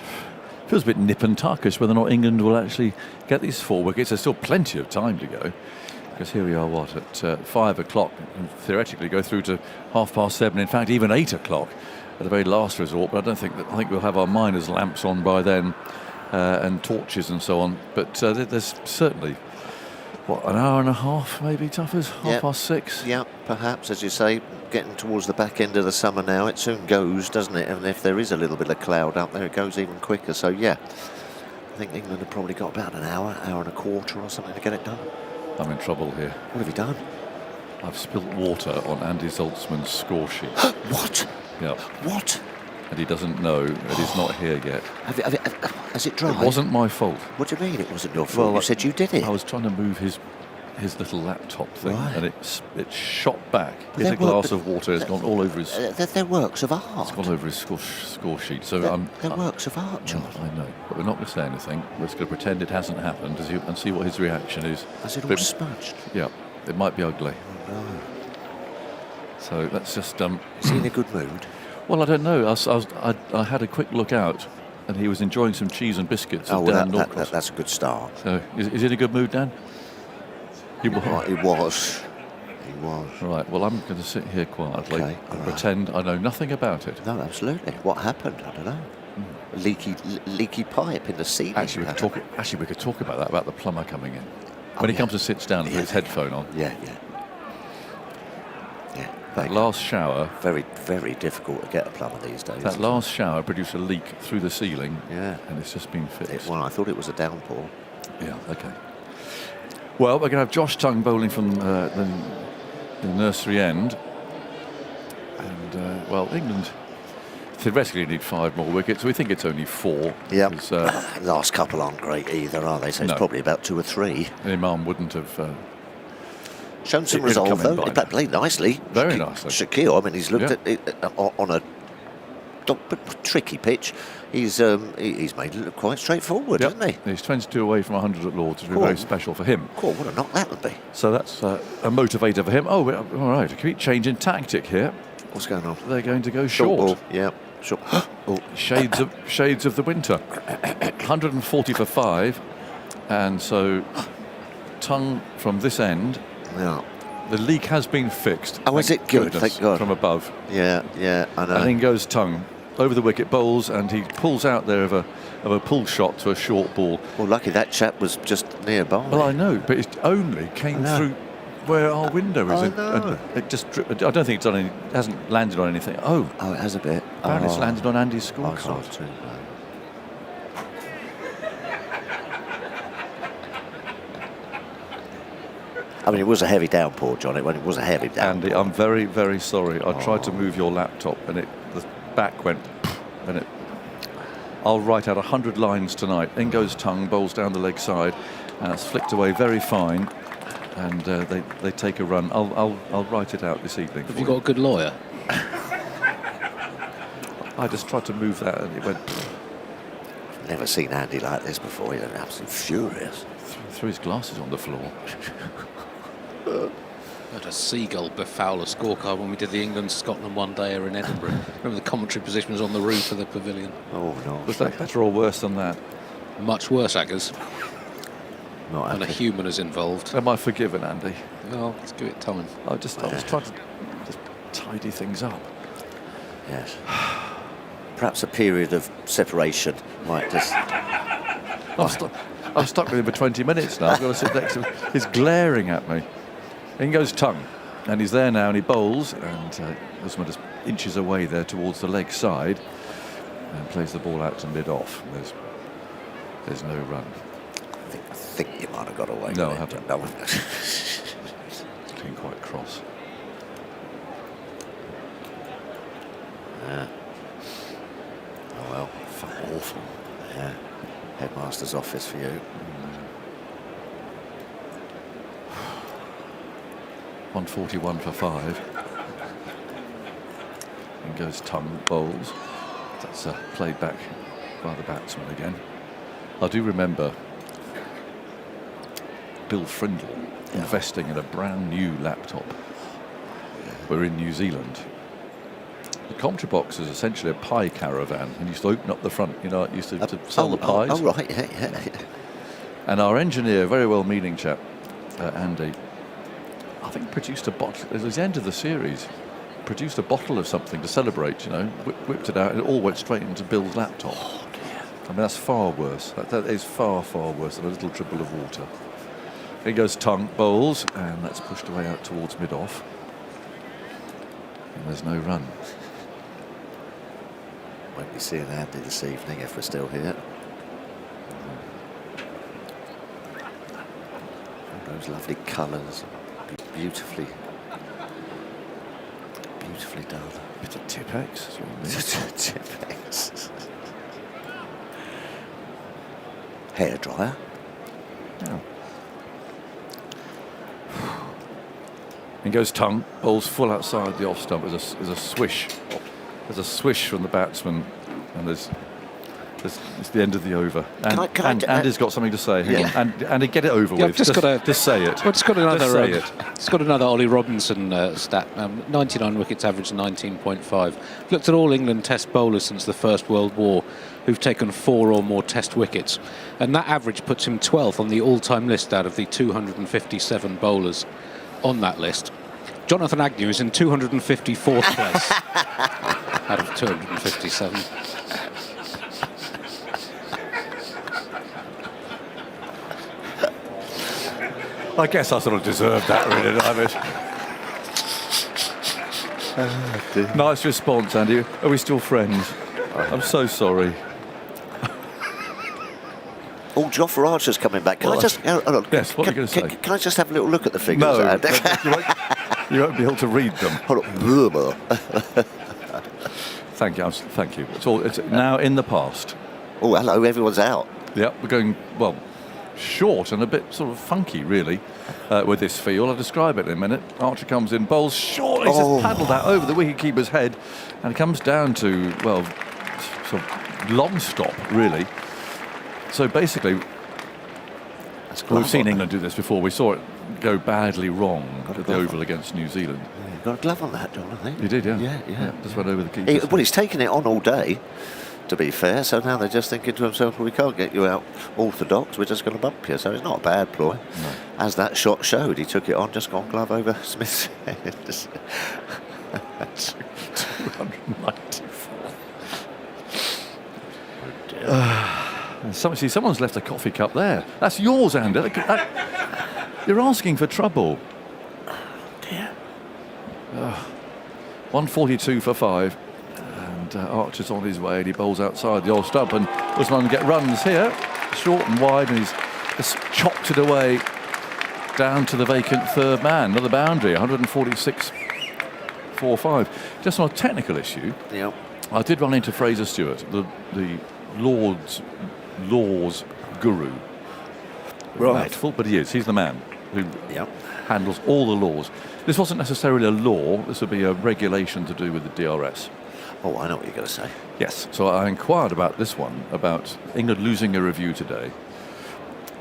feels a bit nip and tuckish whether or not England will actually get these 4 wickets. There's still plenty of time to go. Because here we are, at 5 o'clock, and theoretically go through to 7:30. In fact, even 8 o'clock at the very last resort. But I think we'll have our miners' lamps on by then, and torches and so on. But there's certainly an hour and a half, maybe, Tuffers, 6:30. Yeah, perhaps, as you say, getting towards the back end of the summer now. It soon goes, doesn't it? And if there is a little bit of cloud up there, it goes even quicker. So I think England have probably got about an hour and a quarter or something to get it done. I'm in trouble here. What have you done? I've spilt water on Andy Zoltzman's score sheet. What? Yeah. What? And he doesn't know, and he's not here yet. Has it dried? It wasn't my fault. What do you mean it wasn't your fault? You said you did it. I was trying to move his little laptop thing, and it shot back. But Hit a glass of water. It's gone all over his. They're works of art. It's gone over his score sheet. So they're works of art, John. I know, but we're not going to say anything. We're just going to pretend it hasn't happened and see what his reaction is. Has it all smudged? Yeah, it might be ugly. Oh, no. So let's just. Is he in a good mood? Well, I don't know. I had a quick look out, and he was enjoying some cheese and biscuits. That's a good start. So is he in a good mood, Dan? He was. Right, well, I'm going to sit here quietly and pretend I know nothing about it. No, absolutely. What happened? I don't know. Leaky pipe in the ceiling. Actually, we could talk about that, about the plumber coming in. When he comes and sits down and puts his headphone on. Yeah. That last shower... Very, very difficult to get a plumber these days. That last shower produced a leak through the ceiling. Yeah. And it's just been fixed. I thought it was a downpour. Yeah, OK. Well, we're going to have Josh Tongue bowling from the nursery end. And, England theoretically need 5 more wickets. We think it's only 4. Yeah. Last couple aren't great either, are they? So it's probably about 2 or 3. Imam wouldn't have... shown some resolve, though. He played nicely. Very nicely. Shakil, I mean, he's looked at it on a tricky pitch. He's made it look quite straightforward, hasn't he? He's 22 away from 100 at Lords, which would be very special for him. Cool, what a knock that would be. So that's a motivator for him. Oh, all right, a complete change in tactic here. What's going on? They're going to go short. Yeah, short. Shades of the winter. 140 for 5. And so Tongue from this end. Yeah. The leak has been fixed. Oh, is it good? Thank God. From above. Yeah, I know. And in goes Tongue over the wicket, bowls, and he pulls out there of a pull shot to a short ball. Well, lucky that chap was just nearby. Well, I know, but it only came through where our window is. I know. It just I don't think it hasn't landed on anything. Oh, it has a bit. Apparently it's landed on Andy's scorecard. I mean, it was a heavy downpour, John. It was a heavy downpour. Andy, I'm very, very sorry. I tried to move your laptop, and the back went, and I'll write out 100 lines tonight. In goes Tongue, bowls down the leg side, and it's flicked away very fine, and they take a run. I'll write it out this evening. Have you got a good lawyer? I just tried to move that, and it went. Never seen Andy like this before. He's absolutely furious. Threw his glasses on the floor. I had a seagull befoul a scorecard when we did the England-Scotland one-dayer in Edinburgh. Remember the commentary position was on the roof of the pavilion. Oh, no. Was that better or worse than that? Much worse, Aggers. Not and a human is involved. Am I forgiven, Andy? Well, let's give it time. I was trying to just tidy things up. Yes. perhaps a period of separation might just... I'm stuck with him for 20 minutes now. I've got to sit next to him. He's glaring at me. In goes Tongue, and he's there now, and he bowls, and Usman just inches away there towards the leg side and plays the ball out to mid-off. There's no run. I think you might have got away. No, I with haven't. it. No. It's been quite cross. Yeah. Oh well, awful. Yeah. Headmaster's office for you. 141 for 5. In goes Tongue, bowls. That's played back by the batsman again. I do remember Bill Frindle investing in a brand new laptop. We're in New Zealand. The commentary box is essentially a pie caravan, and used to open up the front, it used to sell the pies. Oh, right, yeah. And our engineer, very well-meaning chap, Andy, I think produced a bottle, it was the end of the series, produced a bottle of something to celebrate, whipped it out, and it all went straight into Bill's laptop. Oh, dear. I mean, that's far worse. That is far, far worse than a little dribble of water. Here goes Tongue, bowls, and that's pushed away out towards mid-off. And there's no run. Won't be seeing Andy this evening if we're still here. All those lovely colours, beautifully done. Bit of Tipex. Tipex. Hairdryer. Yeah. In goes Tongue, bowls full outside the off stump. There's a swish. There's a swish from the batsman, and it's the end of the over. And Andy's got something to say. And get it over with. Just say it. Well, it's got another Ollie Robinson stat. 99 wickets average, 19.5. Looked at all England Test bowlers since the First World War who've taken 4 or more Test wickets, and that average puts him 12th on the all-time list out of the 257 bowlers on that list. Jonathan Agnew is in 254th place out of 257. I guess I sort of deserved that, really, didn't I? Nice response, Andy. Are we still friends? I'm so sorry. Oh, Jofra Archer's coming back. Can I just... Yes, what are you going to say? Can I just have a little look at the figures? No, you won't be able to read them. Thank you. Thank you. It's now in the past. Oh, hello. Everyone's out. Yeah, we're going, well, short and a bit sort of funky, really, with this field. I'll describe it in a minute. Archer comes in, bowls short. He's just paddled that over the wicketkeeper's head, and it comes down to, well, sort of long stop, really. So basically, we've seen England do this before. We saw it go badly wrong at the Oval against New Zealand. Yeah, got a glove on that, John, I think. He did, yeah. Yeah. Just went over the keeper. Well, he's taken it on all day, to be fair. So now they're just thinking to themselves, well, we can't get you out orthodox. We're just going to bump you. So it's not a bad ploy. No. As that shot showed, he took it on, just gone glove over Smith's head. 294. Someone's left a coffee cup there. That's yours, Andy. You're asking for trouble. Oh, dear. 142 for 5. And Archer's on his way, and he bowls outside the old stump. And Usman get runs here, short and wide, and he's just chopped it away down to the vacant third man. Another boundary, 146 for 5. Just on a technical issue, I did run into Fraser Stewart, the Law's guru. Right. But he is. He's the man who handles all the laws. This wasn't necessarily a law. This would be a regulation to do with the DRS. Oh, I know what you're going to say. Yes. So I inquired about this one, about England losing a review today,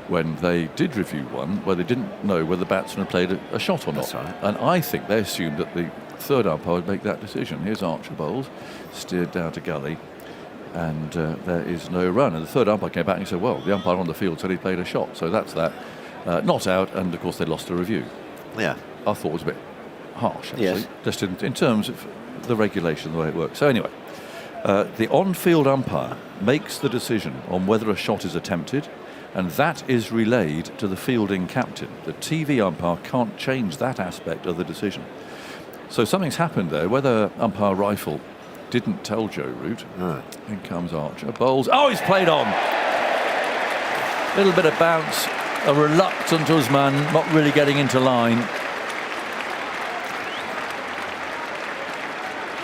when they did review one where they didn't know whether the batsman had played a shot or not. That's right. And I think they assumed that the third umpire would make that decision. Here's Archer bowls, steered down to gully, and there is no run. And the third umpire came back and he said, well, the umpire on the field said he played a shot. So that's that. Not out, and of course they lost a review. Yeah. I thought it was a bit harsh, actually. Yes. Just in terms of the regulation, the way it works. So anyway, The on-field umpire makes the decision on whether a shot is attempted, and that is relayed to the fielding captain. The TV umpire can't change that aspect of the decision. So something's happened there. Whether umpire Rifle didn't tell Joe Root. In comes Archer. Bowls. Oh, he's played on. Little bit of bounce. A reluctant Usman, not really getting into line.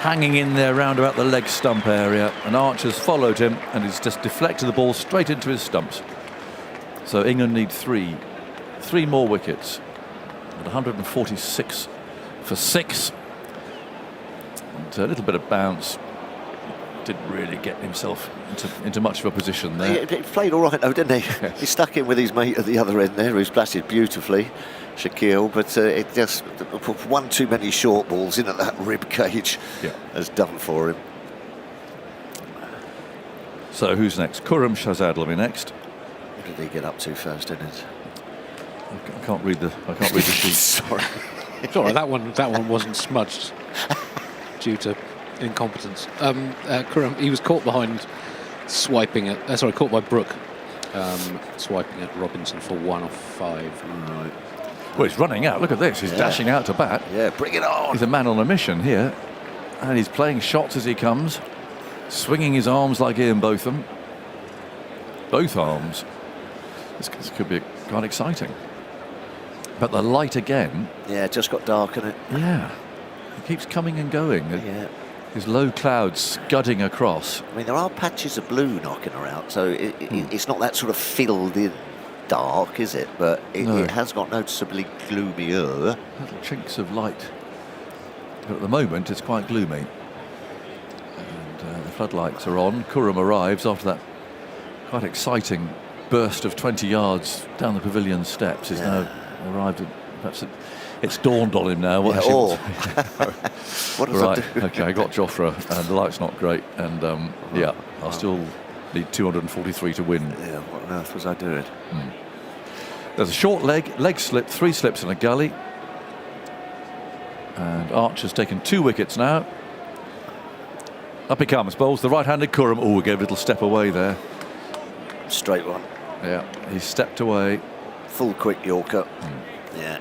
Hanging in there round about the leg stump area, and Archer's followed him and he's just deflected the ball straight into his stumps. So England need three more wickets at 146 for 6. And a little bit of bounce. Didn't really get himself into much of a position there. He played all right though, didn't he? He stuck in with his mate at the other end there, who's batted beautifully, Shaquille, but it just one too many short balls in at that rib cage has done for him. So who's next? Khurram Shahzad will be next. What did he get up to first innings? I can't read the sheet. Sorry. It's all right, that one wasn't smudged due to incompetence. Khurram, he was caught behind swiping at caught by Brook swiping at Robinson for 1 off 5. Right. Well, he's running out. Look at this. He's dashing out to bat. Yeah, bring it on. He's a man on a mission here, and he's playing shots as he comes, swinging his arms like Ian Botham. Both arms. This could be quite exciting. But the light again. Yeah, just got dark in it. Yeah. It keeps coming and going. Yeah. There's low clouds scudding across. I mean, there are patches of blue knocking around, so it's not that sort of filled in dark, is it? But it has got noticeably gloomier. Little chinks of light. But at the moment, it's quite gloomy. And the floodlights are on. Khurram arrives after that quite exciting burst of 20 yards down the pavilion steps. He's now arrived at, perhaps it's dawned on him now. What what does right, I do? okay, I got Jofra, and the light's not great, and I'll still need 243 to win. Yeah, what on earth was I doing? There's a short leg slip, 3 slips in a gully, and Archer's taken 2 wickets now. Up he comes, bowls the right-handed Khurram. Oh, we gave a little step away there. Straight one. Yeah, he stepped away. Full quick Yorker. Yeah,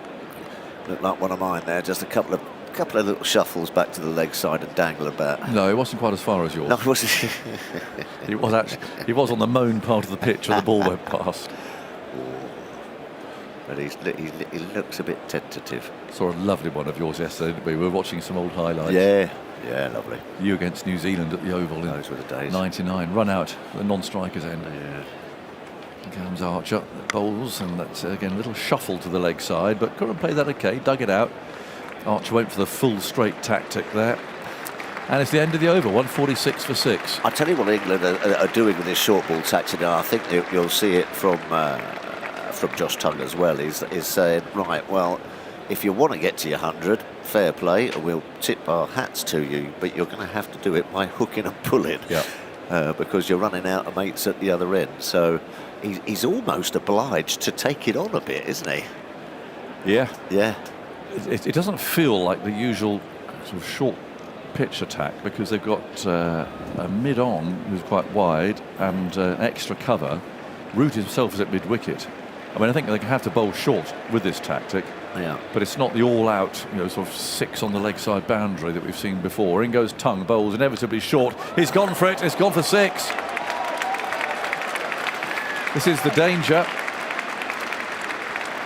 looked like one of mine there. Just a couple of little shuffles back to the leg side and dangle about. No, it wasn't quite as far as yours. No, was it? He was on the mown part of the pitch where the ball went past. But he looks a bit tentative. Saw a lovely one of yours yesterday, didn't we? We were watching some old highlights. Yeah, lovely. You against New Zealand at the Oval in those were the days. 99. Run out the non-strikers end. Yeah. Here comes Archer, bowls, and that's again a little shuffle to the leg side, but Khurram played that okay, dug it out. Archer went for the full straight tactic there. And it's the end of the over, 146 for 6. I tell you what England are doing with this short ball tactic, and I think you'll see it from Josh Tongue as well, is saying, right, well, if you want to get to your 100, fair play, we'll tip our hats to you, but you're going to have to do it by hooking and pulling. Because you're running out of mates at the other end. So he's almost obliged to take it on a bit, isn't he? Yeah. Yeah. It doesn't feel like the usual sort of short pitch attack, because they've got a mid-on who's quite wide and extra cover. Root himself is at mid-wicket. I mean, I think they have to bowl short with this tactic. Yeah. But it's not the all-out, sort of 6 on the leg side boundary that we've seen before. In goes Tongue, bowls inevitably short. He's gone for it. It's gone for 6. This is the danger.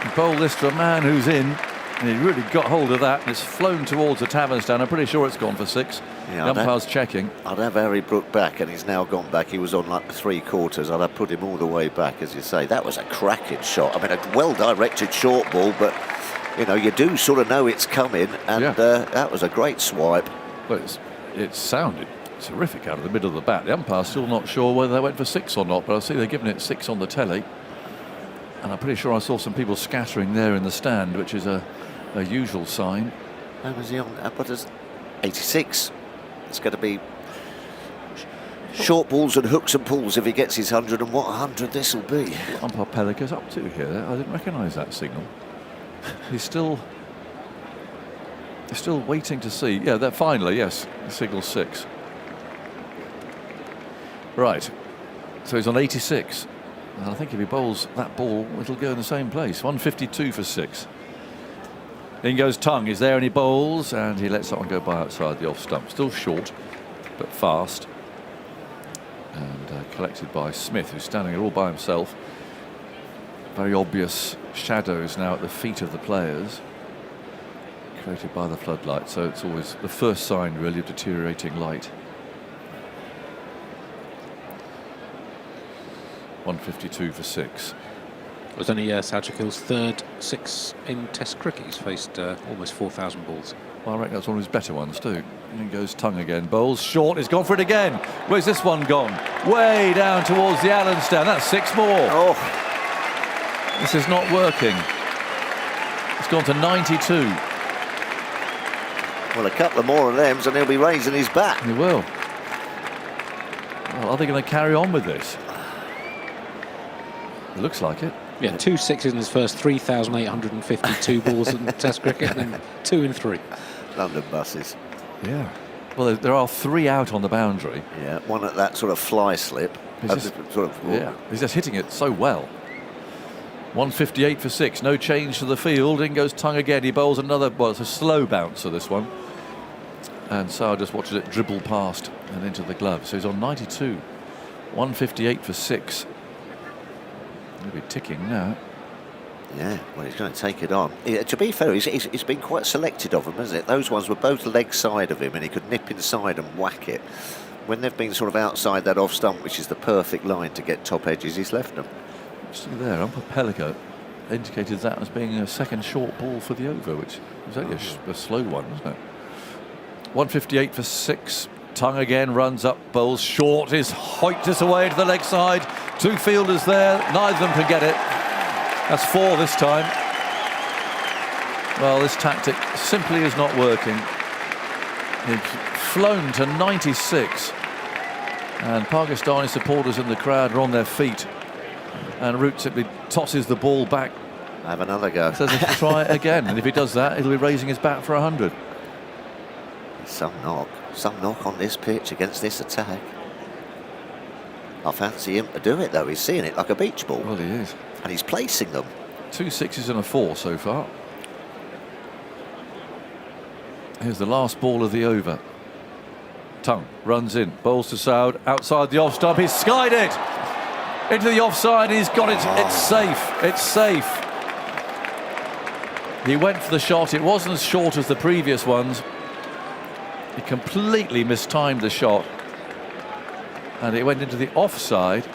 You bowl this to a man who's in, and he really got hold of that, and it's flown towards the tavern stand. I'm pretty sure it's gone for 6. Yeah, the umpire's checking. I'd have Harry Brook back, and he's now gone back. He was on like 3/4. I'd have put him all the way back, as you say. That was a cracking shot. I mean, a well-directed short ball, but you do sort of know it's coming, and that was a great swipe. Well, it sounded terrific out of the middle of the bat. The umpire's still not sure whether they went for 6 or not, but I see they're giving it 6 on the telly. And I'm pretty sure I saw some people scattering there in the stand, which is a usual sign. How was he on? What is 86? It's going to be short balls and hooks and pulls if he gets his 100, and what 100 this will be. Umpire Pellicer's up to here. I didn't recognise that signal. He's still waiting to see. Yeah, that finally, yes, signal 6. Right. So he's on 86. And I think if he bowls that ball, it'll go in the same place. 152 for 6. In goes Tongue. He's there and he bowls, and he lets that one go by outside the off stump. Still short, but fast. And collected by Smith, who's standing there all by himself. Very obvious shadows now at the feet of the players, created by the floodlight. So it's always the first sign, really, of deteriorating light. 152 for 6. It was only Sajid Gill's third 6 in Test cricket. He's faced almost 4,000 balls. Well, I reckon that's one of his better ones too. In goes Tongue again. Bowls short. He's gone for it again. Where's this one gone? Way down towards the Allen stand. That's 6 more. Oh, this is not working. It's gone to 92. Well, a couple of more of them, and he'll be raising his bat. He will. Well, are they going to carry on with this? It looks like it. Yeah, 2 sixes in his first 3,852 balls in Test cricket, and then 2 in 3. London buses. Yeah. Well, there are 3 out on the boundary. Yeah, one at that sort of fly slip. Yeah, he's just hitting it so well. 158 for 6. No change to the field. In goes Tongue again. He bowls another. Well, it's a slow bouncer, this one. And Sauer just watches it dribble past and into the glove. So he's on 92. 158 for 6. He'll be ticking now. Yeah, well, he's going to take it on. Yeah, to be fair, he's been quite selected of them, hasn't it? Those ones were both leg side of him, and he could nip inside and whack it. When they've been sort of outside that off stump, which is the perfect line to get top edges, he's left them. See there, Umpire Pellico indicated that as being a second short ball for the over, which was only a slow one, wasn't it? 158 for 6. Tongue again runs up, bowls short. Is hoiked this away to the leg side. 2 fielders there, neither of them can get it. That's 4 this time. Well, this tactic simply is not working. It's flown to 96, and Pakistani supporters in the crowd are on their feet, and Root simply tosses the ball back. Have another go. Says he'll try it again, and if he does that, he'll be raising his bat for 100. Some knock on this pitch against this attack. I fancy him to do it, though. He's seeing it like a beach ball. Well, he is. And he's placing them. 2 6s and a 4 so far. Here's the last ball of the over. Tongue runs in, bowls to Saud, outside the off stump. He's skied it into the offside. He's got it. It's safe. It's safe. He went for the shot. It wasn't as short as the previous ones. He completely mistimed the shot, and it went into the offside.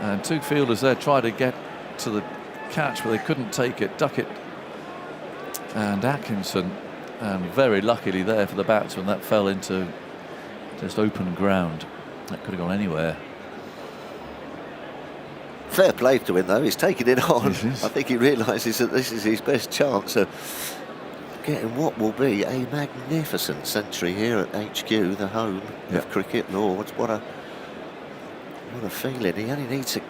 And 2 fielders there tried to get to the catch, but they couldn't take it. Duckett and Atkinson, and very luckily there for the batsman, that fell into just open ground. That could have gone anywhere. Fair play to him, though. He's taking it on. I think he realises that this is his best chance of getting what will be a magnificent century here at HQ, the home of cricket Lords. What a feeling. He only needs to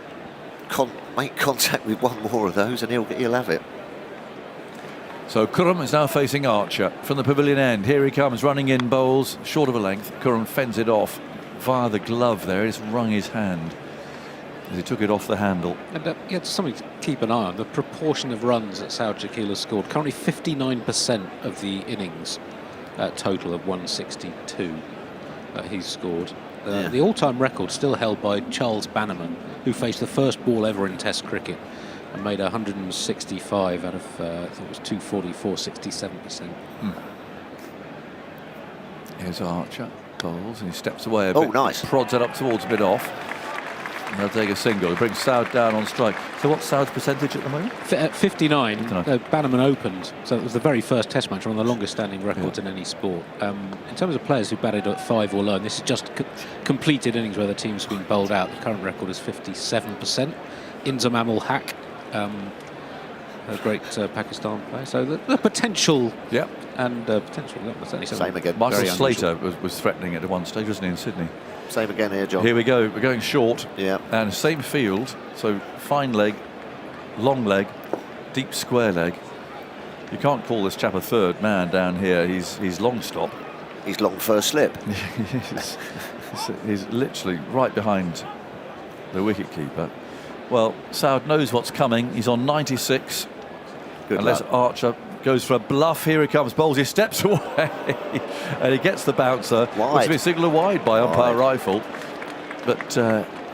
make contact with one more of those, and he'll have it. So Khurram is now facing Archer from the pavilion end. Here he comes, running in, bowls short of a length. Khurram fends it off via the glove there. He's wrung his hand as he took it off the handle. And it's something to keep an eye on. The proportion of runs that Saud Shakil has scored. Currently 59% of the innings total of 162 he's scored. The all-time record still held by Charles Bannerman, who faced the first ball ever in Test cricket and made 165 out of, I think it was 244, 67%. Here's Archer, bowls, and he steps away a bit. Nice. Prods it up towards a bit off. And they'll take a single. He brings Saud down on strike. So what's Saud's percentage at the moment? 59. Bannerman opened, so it was the very first Test match, one of the longest standing records in any sport. In terms of players who batted at 5 or low, and this is just completed innings where the team's been bowled out, the current record is 57%. Inzamam ul Haq, a great Pakistan player. So the potential, and potential. Same again. Michael Slater was threatening it at one stage, wasn't he, in Sydney? Same again here, John. Here we go. We're going short. Yeah. And same field. So fine leg, long leg, deep square leg. You can't call this chap a third man down here. He's long stop. his long first slip. He's literally right behind the wicketkeeper. Well, Saud knows what's coming. He's on 96. Good Unless luck. Archer goes for a bluff. Here he comes. Bowles. He steps away and he gets the bouncer. Wide. Which has been signalled wide by umpire Rifle. But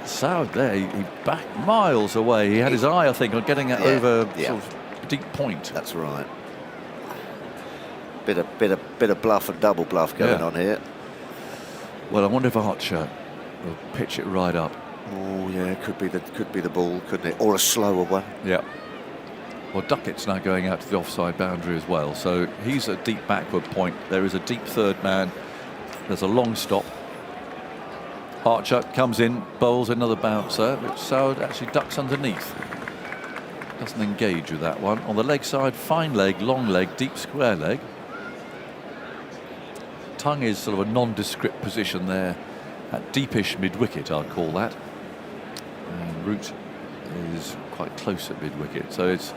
Saud there, he backed miles away. He had his eye, I think, on getting it over sort of deep point. That's right. Bit of bluff and double bluff going on here. Well, I wonder if Archer will pitch it right up. Oh yeah, could be the ball, couldn't it? Or a slower one. Yeah. Well, Duckett's now going out to the offside boundary as well, so he's a deep backward point. There is a deep third man. There's a long stop. Archer comes in, bowls another bouncer, which Saud actually ducks underneath. Doesn't engage with that one. On the leg side, fine leg, long leg, deep square leg. Tongue is sort of a nondescript position there at deepish mid-wicket, I'd call that. And root is quite close at mid-wicket, so it's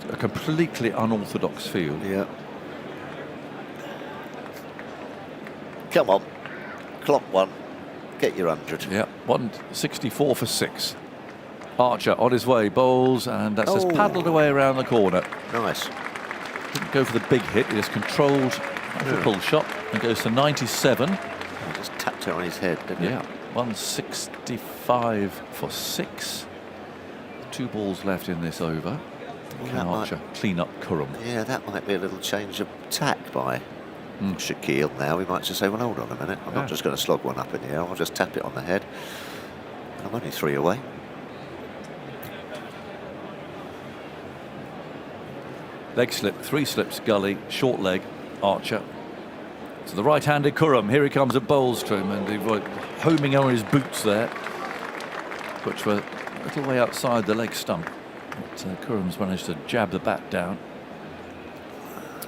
a completely unorthodox field. Yeah. Come on, clock one, get your 100. Yeah, 164 for 6. Archer on his way, bowls, and that's just paddled away around the corner. Nice. Didn't go for the big hit, he just controlled the pull shot and goes to 97. He just tapped it on his head, didn't he? Yeah, 165 for 6. 2 balls left in this over. Well, Can Archer clean up Curran? Yeah, that might be a little change of tack by Shaquille now. We might just say, well, hold on a minute. I'm not just going to slog one up in the air. I'll just tap it on the head. And I'm only 3 away. Leg slip, 3 slips, gully, short leg, Archer. To the right-handed Curran. Here he comes at bowls to him, and he was homing on his boots there, which were a little way outside the leg stump. But Curran's managed to jab the bat down.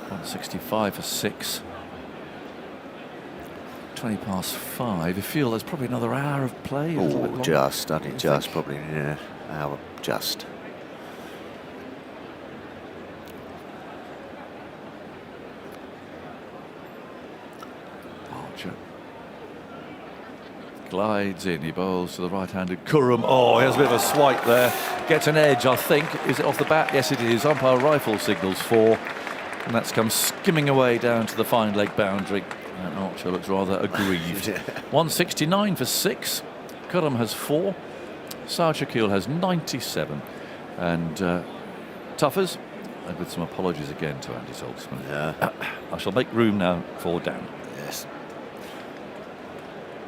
165 for 6. 20 past 5. You feel there's probably another hour of play. Oh, just, only just, probably, yeah, hour, just. Archer glides in, he bowls to the right-handed Curran. Oh, he has a bit of a swipe there. Gets an edge, I think. Is it off the bat? Yes, it is. Umpire Rifle signals 4. And that's come skimming away down to the fine leg boundary. And Archer looks rather aggrieved. 169 for 6. Curran has 4. Saud Shakil has 97. And Tuffers, and with some apologies again to Andy Saltzman. Yeah. I shall make room now for Dan. Yes.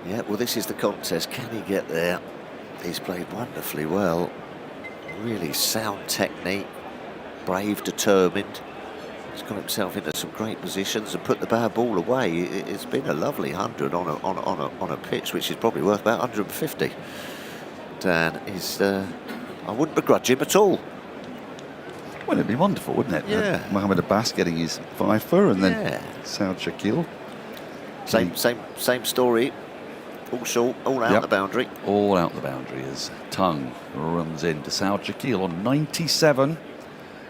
Yeah, well, this is the contest. Can he get there? He's played wonderfully well. Really sound technique. Brave, determined. He's got himself into some great positions and put the bad ball away. It's been a lovely 100 on a pitch which is probably worth about 150. Dan is. I wouldn't begrudge him at all. Well, it'd be wonderful, wouldn't it? Yeah. Mohammed Abbas getting his 5 for, and then Saud Shakil. Same story. All short, all out the boundary. All out the boundary as Tongue runs in to Saud Shakil on 97.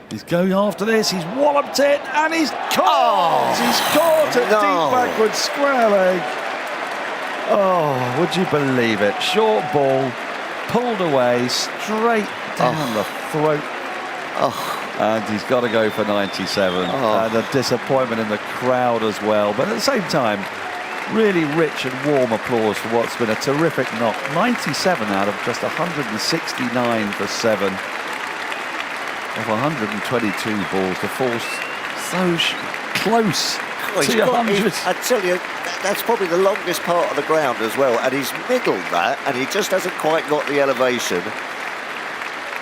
He's going after this, he's walloped it, and he's caught! He's caught at deep backward square leg. Oh, would you believe it? Short ball, pulled away, straight down the throat. And he's got to go for 97. And a disappointment in the crowd as well. But at the same time, really rich and warm applause for what's been a terrific knock. 97 out of just 169 for 7. Of 122 balls to force so close to 100. I tell you, that's probably the longest part of the ground as well. And he's middled that, and he just hasn't quite got the elevation.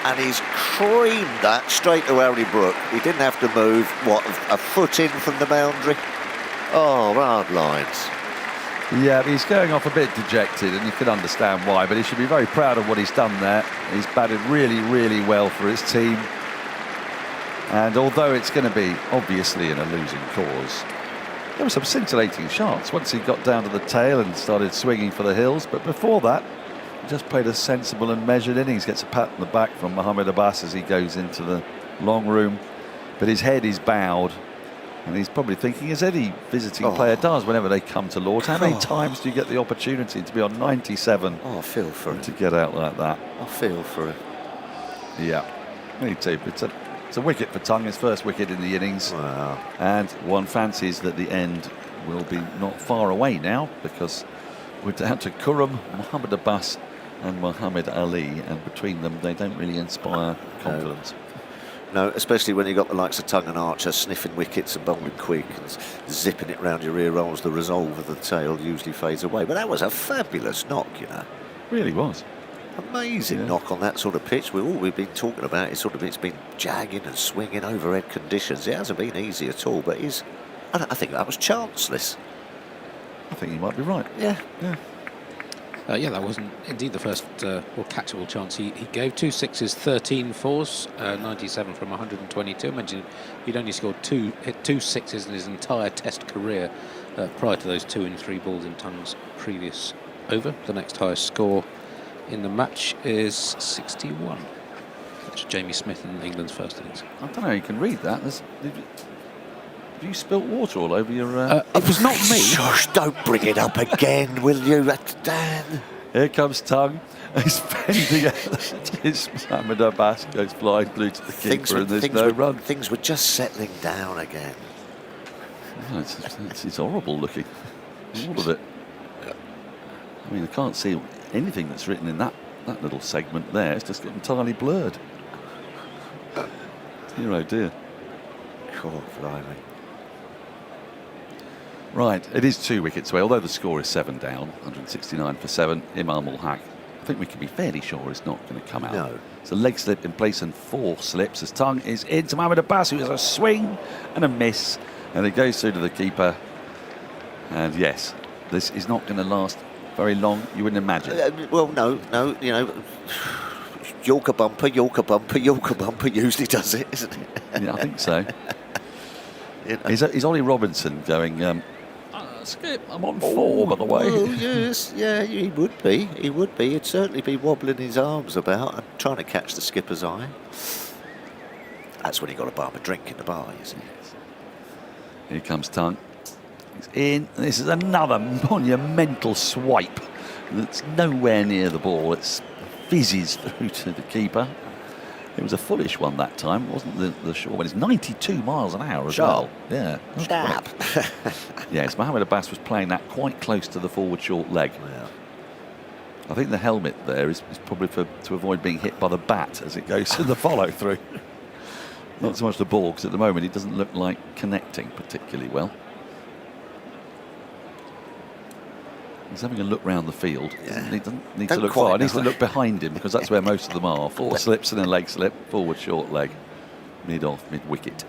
And he's creamed that straight to Harry Brook. He didn't have to move, what, a foot in from the boundary? Oh, hard lines. Yeah, he's going off a bit dejected, and you can understand why, but he should be very proud of what he's done there. He's batted really, really well for his team. And although it's going to be obviously in a losing cause, there were some scintillating shots once he got down to the tail and started swinging for the hills. But before that, he just played a sensible and measured innings. Gets a pat on the back from Mohammed Abbas as he goes into the long room. But his head is bowed. And he's probably thinking, as any visiting player does whenever they come to Lords, how many times do you get the opportunity to be on 97? Oh, I feel for it. To get out like that. I feel for it. Yeah, me too. It's a wicket for Tongue, his first wicket in the innings. Wow. And one fancies that the end will be not far away now, because we're down to Khurram, Mohammad Abbas and Muhammad Ali, and between them they don't really inspire confidence. No, especially when you've got the likes of Tongue and Archer sniffing wickets and bowling quick and zipping it round your ear rolls. The resolve of the tail usually fades away. But that was a fabulous knock, you know. Really was. Amazing knock on that sort of pitch. All we've been talking about is sort of it's been jagging and swinging overhead conditions. It hasn't been easy at all, but I think that was chanceless. I think you might be right. Yeah. That wasn't indeed the first or catchable chance he gave. 2 sixes, 13 fours, 97 from 122. I mentioned he'd only hit two sixes in his entire Test career prior to those 2 and 3 balls in Tongue's previous over. The next highest score in the match is 61. That's Jamie Smith in England's first innings. I don't know, you can read that. Have you spilt water all over your... It was not me. Shush, don't bring it up again, will you, Dan? Here comes Tongue. He's fending out. His Mohammad Abbas goes flying through to the keeper and there's no run. Things were just settling down again. Oh, it's horrible looking. All of it. I mean, I can't see anything that's written in that little segment there. It's just entirely blurred. Dear, oh dear. God, blimey. Right, it is 2 wickets away, although the score is 7 down, 169 for 7. Imam ul Haq, I think we can be fairly sure it's not going to come out. No. It's a leg slip in place and 4 slips as Tongue is into Mohammad Abbas, who has a swing and a miss, and it goes through to the keeper. And yes, this is not going to last very long, you wouldn't imagine. Well, no, you know, Yorker bumper usually does it, isn't it? Yeah, I think so. You know. Is Ollie Robinson going, Skip, I'm on 4, by the way. Oh, yes, yeah, he would be. He'd certainly be wobbling his arms about and trying to catch the skipper's eye. That's when you've got to buy him a drink in the bar, isn't it? Here comes Tongue. He's in. This is another monumental swipe that's nowhere near the ball. It fizzes through to the keeper. It was a foolish one that time, wasn't the short one? It's 92 miles an hour as well. Yeah. Stab. Yes, Mohammad Abbas was playing that quite close to the forward short leg. Yeah. I think the helmet there is probably to avoid being hit by the bat as it goes to the follow through. Not so much the ball, because at the moment it doesn't look like connecting particularly well. He's having a look round the field. Yeah. He doesn't need to look far. He needs to look behind him, because that's where most of them are. 4 slips and a leg slip, forward short leg, mid-off, mid-wicket.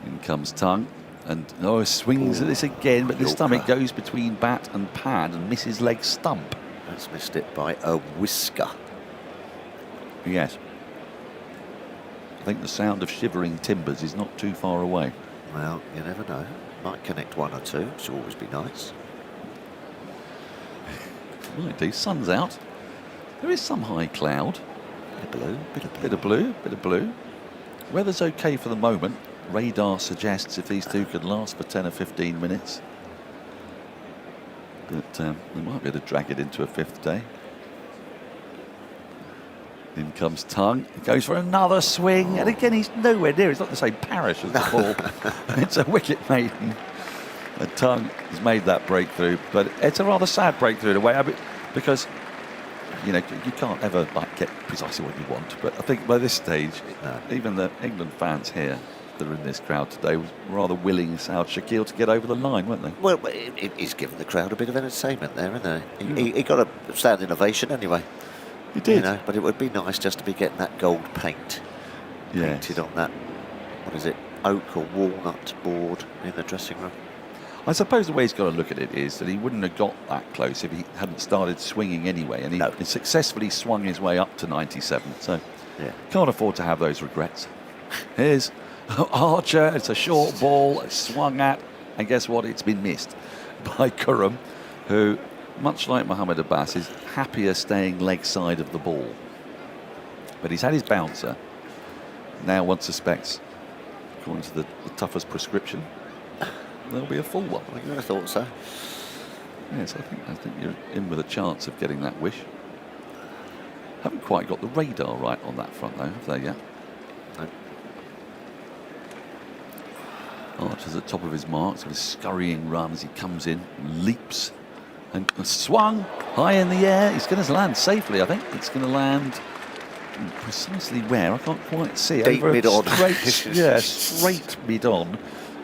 In comes Tongue, and swings at this again, but this time it goes between bat and pad and misses leg stump. That's missed it by a whisker. Yes. I think the sound of shivering timbers is not too far away. Well, you never know. Might connect 1 or 2, which will always be nice. Might do. Sun's out. There is some high cloud. Bit of blue. Weather's okay for the moment. Radar suggests if these two could last for 10 or 15 minutes, that they might be able to drag it into a 5th day. In comes Tongue. He goes for another swing, and again he's nowhere near. It's not the same parish as the ball. It's a wicket maiden. And Tongue has made that breakthrough, but it's a rather sad breakthrough in a way, because you can't ever get precisely what you want. But I think by this stage, even the England fans here that are in this crowd today was rather willing Saud Shakil to get over the line, weren't they? Well, he's given the crowd a bit of entertainment there, isn't he? He got a standing ovation anyway. He did. But it would be nice just to be getting that gold paint painted on that, what is it, oak or walnut board in the dressing room. I suppose the way he's got to look at it is that he wouldn't have got that close if he hadn't started swinging anyway, and he successfully swung his way up to 97, so can't afford to have those regrets. Here's Archer. It's a short ball, it's swung at, and guess what? It's been missed by Khurram, who, much like Mohammad Abbas, is happier staying leg side of the ball. But he's had his bouncer. Now one suspects, according to the toughest prescription, there'll be a full one. I thought so. Yes, I think you're in with a chance of getting that wish. Haven't quite got the radar right on that front, though, have they yet? No. Archer's at top of his marks with a scurrying run as he comes in, leaps, and swung high in the air. He's going to land safely, I think. It's going to land precisely where? I can't quite see. Deep mid-on. Straight mid-on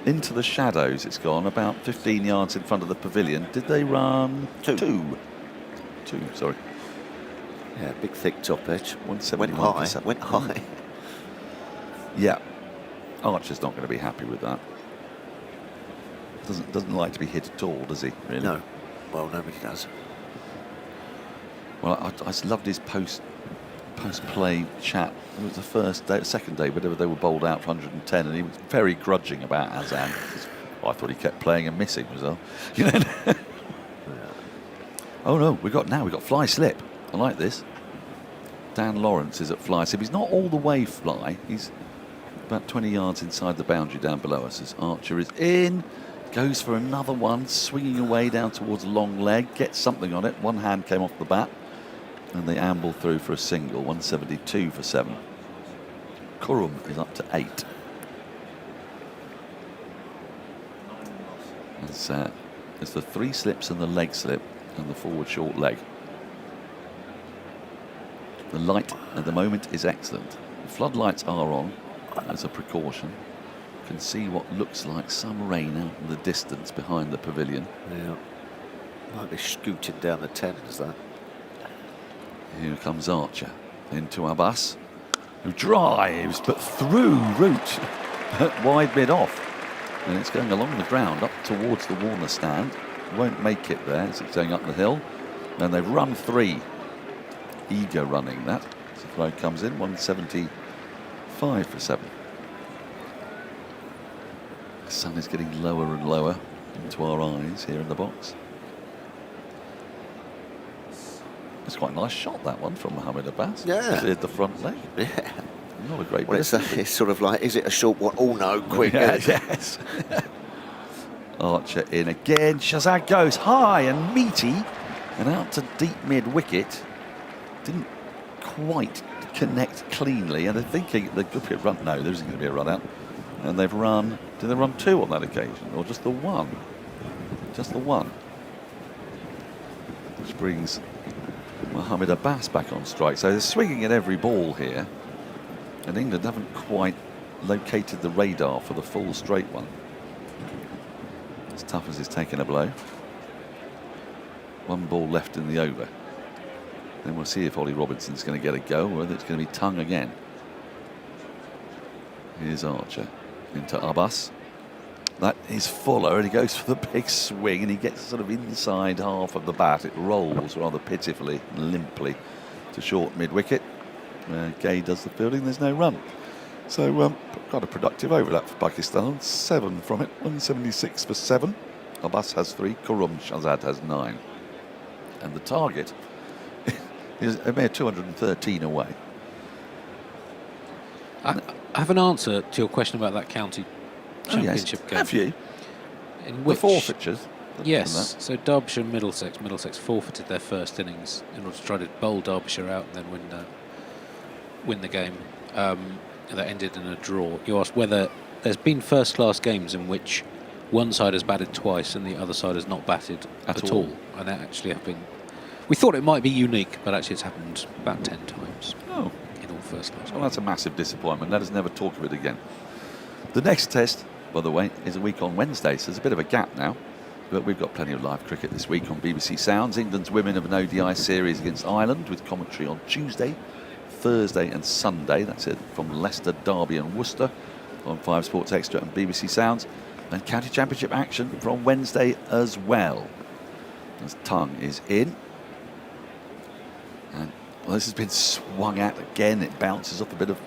into the shadows. It's gone about 15 yards in front of the pavilion. Did they run two, sorry. Yeah, big thick top edge. 171. Went high. Yeah. Archer's not going to be happy with that. Doesn't like to be hit at all, does he? Really? No. Well, nobody does. Well, I just loved his post-play chat. It was the first day, second day, whatever, they were bowled out for 110, and he was very grudging about Azam. I thought he kept playing and missing as well. You know? Oh no, we got fly slip. I like this. Dan Lawrence is at fly slip. He's not all the way fly. He's about 20 yards inside the boundary down below us as Archer is in. Goes for another one, swinging away down towards long leg. Gets something on it. One hand came off the bat. And they amble through for a single. 172 for 7. Kurum is up to 8. It's the 3 slips and the leg slip and the forward short leg. The light at the moment is excellent. The floodlights are on as a precaution. You can see what looks like some rain out in the distance behind the pavilion. Yeah. Might be scooting down the 10, is that? Here comes Archer into Abbas, who drives but through route wide mid off, and it's going along the ground up towards the Warner stand. Won't make it there as it's going up the hill, and they've run 3. Eager running that. So the throw comes in. 175 for 7. The sun is getting lower and lower into our eyes here in the box. It's quite a nice shot, that one, from Mohamed Abbas. Yeah. Cleared the front leg. Yeah. Not a great Well, it's sort of like, is it a short one? Oh no, quick. Yeah, yes. Archer in again. Shazad goes high and meaty and out to deep mid wicket. Didn't quite connect cleanly, and they're thinking there could be a run. No, there isn't going to be a run out. And they've run. Did they run 2 on that occasion, or just the 1? Just the 1. Which brings Mohamed Abbas back on strike. So they're swinging at every ball here, and England haven't quite located the radar for the full straight one. As tough as he's taken a blow. 1 ball left in the over. Then we'll see if Ollie Robinson's going to get a go, or whether it's going to be tongue again. Here's Archer into Abbas. That is Fuller, and he goes for the big swing, and he gets sort of inside half of the bat. It rolls rather pitifully, limply to short mid-wicket. Gay does the fielding, there's no run. So quite a productive over that for Pakistan. 7 from it, 176 for 7. Abbas has 3, Kurum Shazad has 9. And the target is a mere 213 away. I have an answer to your question about that county championship game. Have you? In the forfeitures? Yes. So Derbyshire and Middlesex forfeited their first innings in order to try to bowl Derbyshire out and then win the game. That ended in a draw. You asked whether there's been first-class games in which one side has batted twice and the other side has not batted at all. And that actually have been... We thought it might be unique, but actually it's happened about 10 times. Oh. In all first-class. Well, that's a massive disappointment. Let us never talk of it again. The next test, by the way, is a week on Wednesday, so there's a bit of a gap now. But we've got plenty of live cricket this week on BBC Sounds. England's women have an ODI series against Ireland with commentary on Tuesday, Thursday and Sunday. That's it from Leicester, Derby and Worcester on 5 Sports Extra and BBC Sounds. And County Championship action from Wednesday as well. As Tongue is in. And well, this has been swung at again. It bounces off a bit of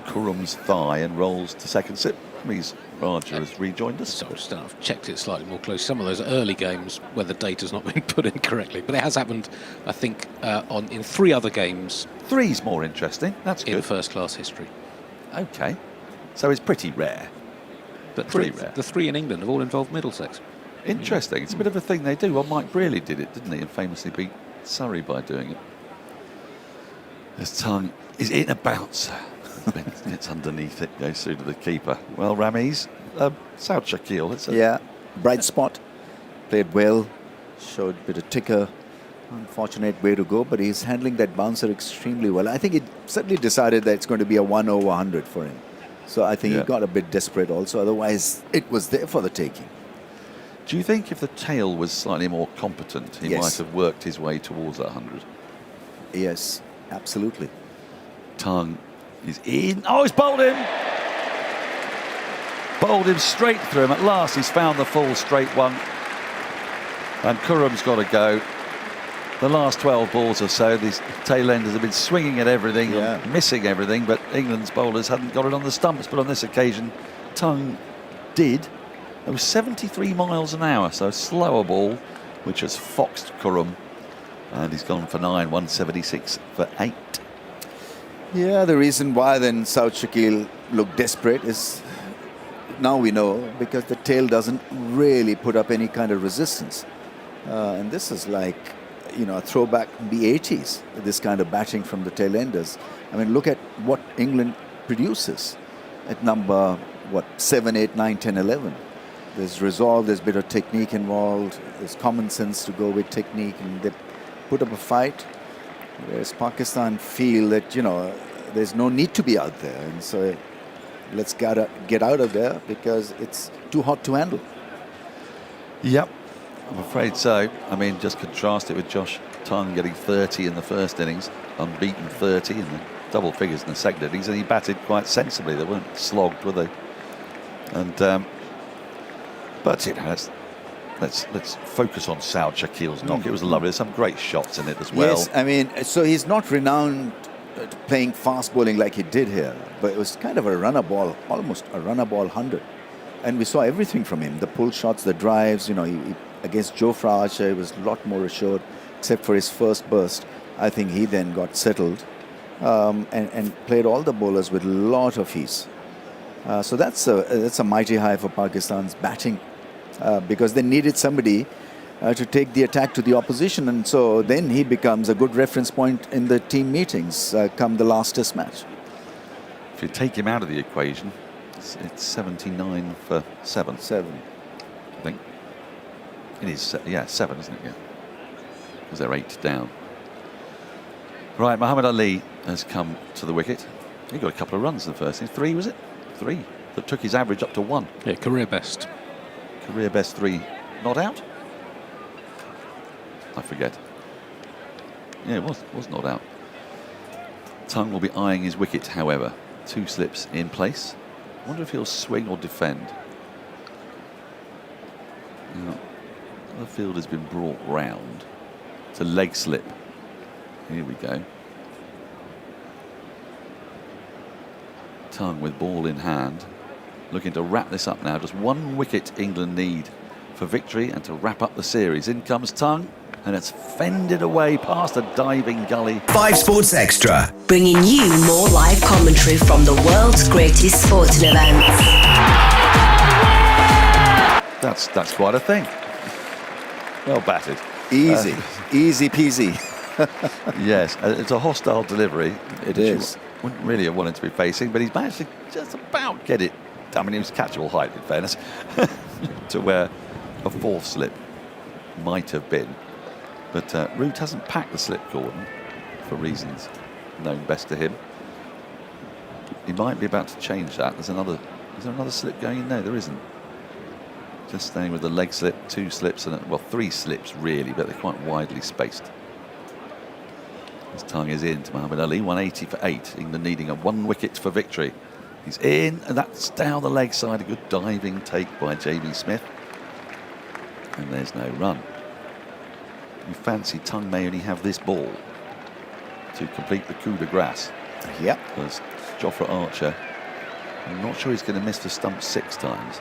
Kurum's thigh and rolls to second slip. Means Raja has rejoined us. So I've checked it slightly more closely. Some of those early games where the data's not been put in correctly, but it has happened, I think, in 3 other games. 3's more interesting. That's good. In first-class history. Okay, so it's pretty rare. But Pretty rare. The three in England have all involved Middlesex. Interesting. It's a bit of a thing they do. Well, Mike Brearley did it, didn't he? And famously beat Surrey by doing it. His tongue is in a bouncer. Gets underneath it, goes through to the keeper. Well, Ramiz, South Shakil. Yeah, bright spot. Played well, showed a bit of ticker. Unfortunate way to go, but he's handling that bouncer extremely well. I think he certainly decided that it's going to be a 1 over 100 for him. So I think he got a bit desperate also. Otherwise, it was there for the taking. Do you think if the tail was slightly more competent, he might have worked his way towards that 100? Yes, absolutely. Tongue is in. Oh, he's bowled him! Bowled him straight through him. At last, he's found the full straight one. And Khurram's got to go. The last 12 balls or so, these tail enders have been swinging at everything, and missing everything, but England's bowlers hadn't got it on the stumps. But on this occasion, Tongue did. It was 73 miles an hour, so a slower ball, which has foxed Khurram. And he's gone for 9, 176 for 8. Yeah, the reason why then South Shakil looked desperate is, now we know, because the tail doesn't really put up any kind of resistance. And this is like, a throwback in the 80s, this kind of batting from the tail enders. I mean, look at what England produces at number, 7, 8, 9, 10, 11. There's resolve, there's a bit of technique involved, there's common sense to go with technique, and they put up a fight. Whereas Pakistan feel that, there's no need to be out there. And so let's get out of there because it's too hot to handle. Yep, I'm afraid so. I mean, just contrast it with Josh Tongue getting 30 in the first innings, unbeaten 30 in the double figures in the second innings, and he batted quite sensibly. They weren't slogged, were they? And but let's focus on South Shakil's knock. It was lovely. There's some great shots in it as well. Yes, I mean, so he's not renowned playing fast bowling like he did here, but it was kind of a runner ball, almost a runner ball 100. And we saw everything from him, the pull shots, the drives. He against Jofra Archer, he was a lot more assured, except for his first burst. I think he then got settled and played all the bowlers with a lot of ease. So that's a mighty high for Pakistan's batting, because they needed somebody to take the attack to the opposition, and so then he becomes a good reference point in the team meetings come the last test match. If you take him out of the equation, it's 79 for 7. 7. I think. It is, 7, isn't it? Yeah. Because they're 8 down. Right, Muhammad Ali has come to the wicket. He got a couple of runs in the first inning. 3, was it? 3. That took his average up to 1. Yeah, career best. Career best 3. Not out? I forget. Yeah, it was not out. Tongue will be eyeing his wicket, however. 2 slips in place. I wonder if he'll swing or defend. The field has been brought round. It's a leg slip. Here we go. Tongue with ball in hand, looking to wrap this up now. Just 1 wicket England need for victory and to wrap up the series. In comes Tongue, and it's fended away past a diving gully. 5 Sports Extra, bringing you more live commentary from the world's greatest sporting events. That's quite a thing. Well batted. Easy. Easy peasy. Yes, it's a hostile delivery. It is. Wouldn't really have wanted to be facing, but he's managed to just about get it. I mean, it was catchable height, in fairness, to where a 4th slip might have been. But Root hasn't packed the slip cordon for reasons known best to him. He might be about to change that. Is there another slip going in? No, there isn't. Just staying with the leg slip, 2 slips, and 3 slips really, but they're quite widely spaced. His tongue is in to Muhammad Ali, 180 for 8. England needing a 1 wicket for victory. He's in, and that's down the leg side. A good diving take by J.B. Smith. And there's no run. You fancy Tongue may only have this ball to complete the coup de grace. Yep. Because Jofra Archer, I'm not sure he's going to miss the stump 6 times.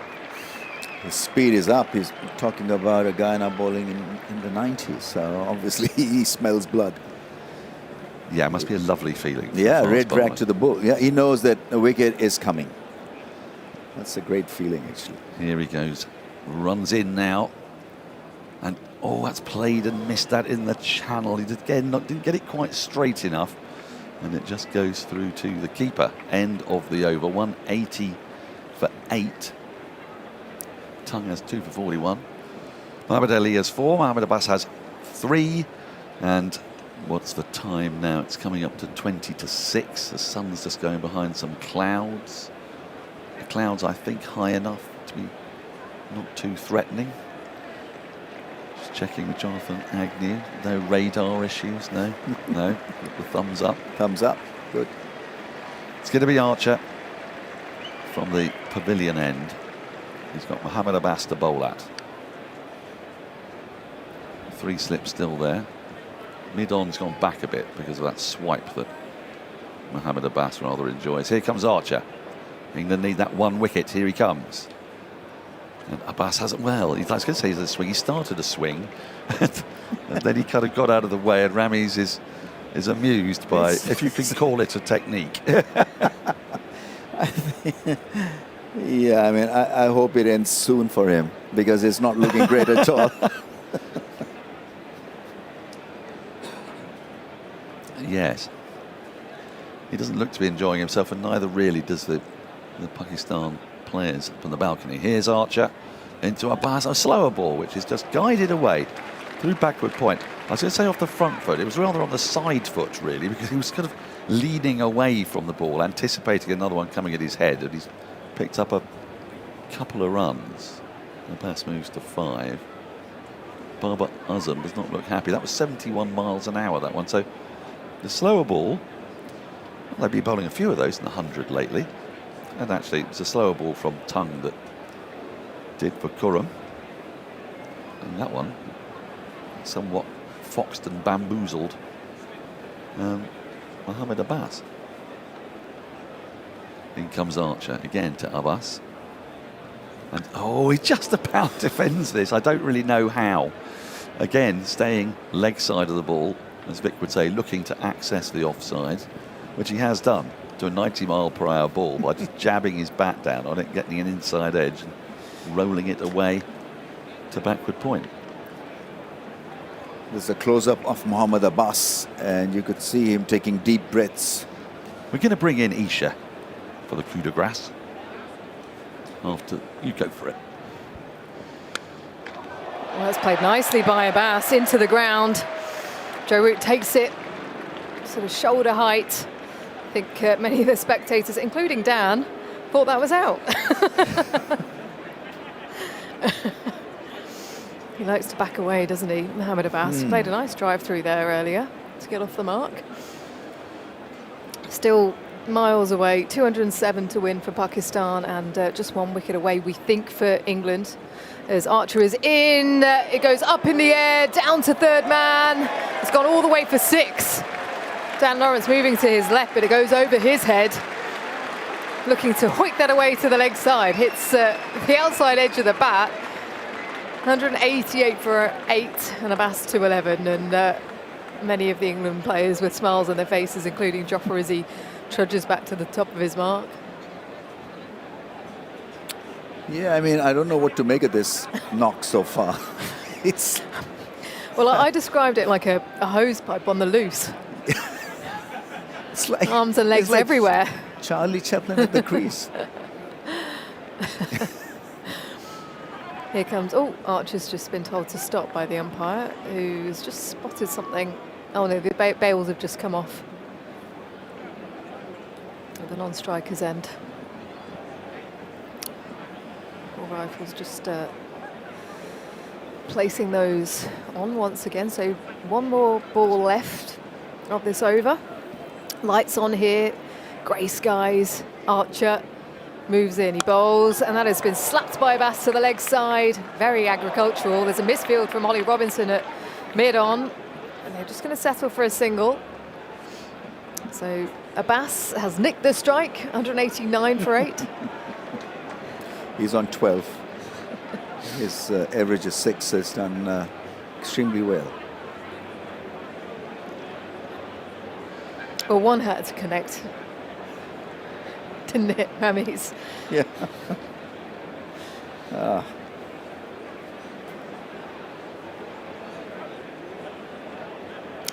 His speed is up. He's talking about a guy now bowling in the 90s. So obviously he smells blood. Yeah, it must be a lovely feeling. Yeah, red rag to the bull. Yeah, he knows that a wicket is coming. That's a great feeling, actually. Here he goes. Runs in now. And, that's played and missed that in the channel. He didn't get it quite straight enough. And it just goes through to the keeper. End of the over. 180 for 8. Tung has 2 for 41. Mohamed Ali has 4. Mohamed Abbas has 3. And what's the time now? It's coming up to 20 to 6. The sun's just going behind some clouds. The clouds, I think, high enough to be not too threatening. Just checking with Jonathan Agnew. No radar issues, no. No. The thumbs up. Thumbs up. Good. It's going to be Archer from the pavilion end. He's got Mohamed Abbas to bowl at. 3 slips still there. Mid-on's gone back a bit because of that swipe that Mohamed Abbas rather enjoys. Here comes Archer. England need that 1 wicket. Here he comes. And Abbas hasn't, I was going to say he's a swing. He started a swing and then he kind of got out of the way, and Ramis is amused by, if you can call it a technique. Yeah, I mean, I hope it ends soon for him because it's not looking great at all. Yes. He doesn't look to be enjoying himself, and neither really does the Pakistan players up on the balcony. Here's Archer into Abbas, a slower ball, which is just guided away through backward point. I was going to say off the front foot. It was rather on the side foot, really, because he was kind of leaning away from the ball, anticipating another one coming at his head, and he's picked up a couple of runs. Abbas moves to 5. Babar Azam does not look happy. That was 71 miles an hour, that one. So the slower ball, they've been bowling a few of those in the 100 lately. And actually, it was a slower ball from Tung that did for Khurram. And that one, somewhat foxed and bamboozled Mohamed Abbas. In comes Archer again to Abbas. And he just about defends this. I don't really know how. Again, staying leg side of the ball, as Vic would say, looking to access the offside, which he has done to a 90-mile-per-hour ball by just jabbing his bat down on it, getting an inside edge and rolling it away to backward point. There's a close-up of Mohamed Abbas, and you could see him taking deep breaths. We're going to bring in Isha for the coup de grace. After you go for it. Well, that's played nicely by Abbas into the ground. Joe Root takes it sort of shoulder height. I think many of the spectators, including Dan, thought that was out. He likes to back away, doesn't he, Mohamed Abbas? Played a nice drive through there earlier to get off the mark. Still miles away, 207 to win for Pakistan, and just 1 wicket away, we think, for England. As Archer is in, it goes up in the air, down to third man. It's gone all the way for 6. Dan Lawrence moving to his left, but it goes over his head. Looking to hoik that away to the leg side. Hits the outside edge of the bat. 188 for 8 and Abbas to 11. And many of the England players with smiles on their faces, including Jofra as he trudges back to the top of his mark. Yeah, I mean, I don't know what to make of this knock so far. It's... Well, I described it like a hose pipe on the loose. It's like arms and legs everywhere. Charlie Chaplin at the crease. Here comes, Archer's just been told to stop by the umpire, who's just spotted something. Oh no, the bails have just come off at the non-striker's end. All rifles just placing those on once again. So 1 more ball left of this over. Lights on here, grey skies. Archer moves in, he bowls, and that has been slapped by Abbas to the leg side. Very agricultural. There's a misfield from Ollie Robinson at mid-on, and they're just going to settle for a single. So Abbas has nicked the strike, 189 for 8. He's on 12. His average is 6, so he's done extremely well. Well, one had to connect. didn't it, Ramis? Yeah. Ah.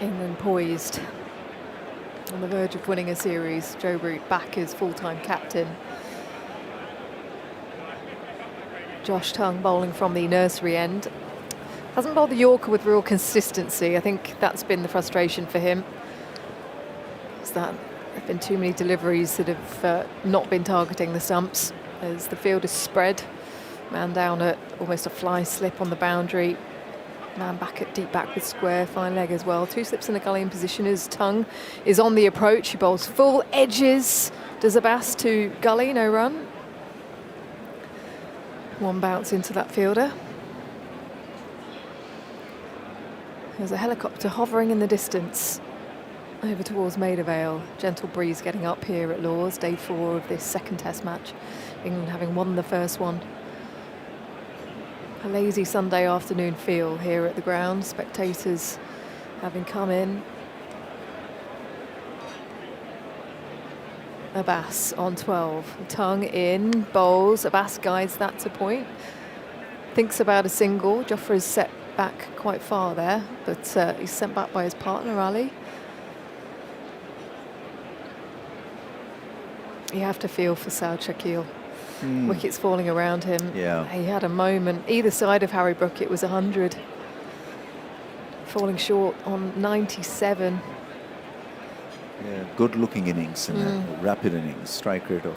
England poised on the verge of winning a series. Joe Root back as full-time captain. Josh Tongue bowling from the nursery end. Hasn't bowled the Yorker with real consistency. I think that's been the frustration for him. Is that there have been too many deliveries that have not been targeting the stumps as the field is spread. Man down at almost a fly slip on the boundary. Man back at deep back with square, fine leg as well. 2 slips in the gully in position as Tongue is on the approach. He bowls full edges. Does Abbas to gully, no run. One bounce into that fielder. There's a helicopter hovering in the distance over towards Maida Vale. Gentle breeze getting up here at Lord's, day 4 of this second test match. England having won the first one. A lazy Sunday afternoon feel here at the ground. Spectators having come in. Abbas on 12. Tongue in, bowls. Abbas guides that to point. Thinks about a single. Jofra's set back quite far there, but he's sent back by his partner, Ali. You have to feel for Saud Shakil. Wickets falling around him. Yeah. He had a moment. Either side of Harry Brook, it was 100. Falling short on 97. Yeah, good-looking innings and a rapid innings. Strike rate of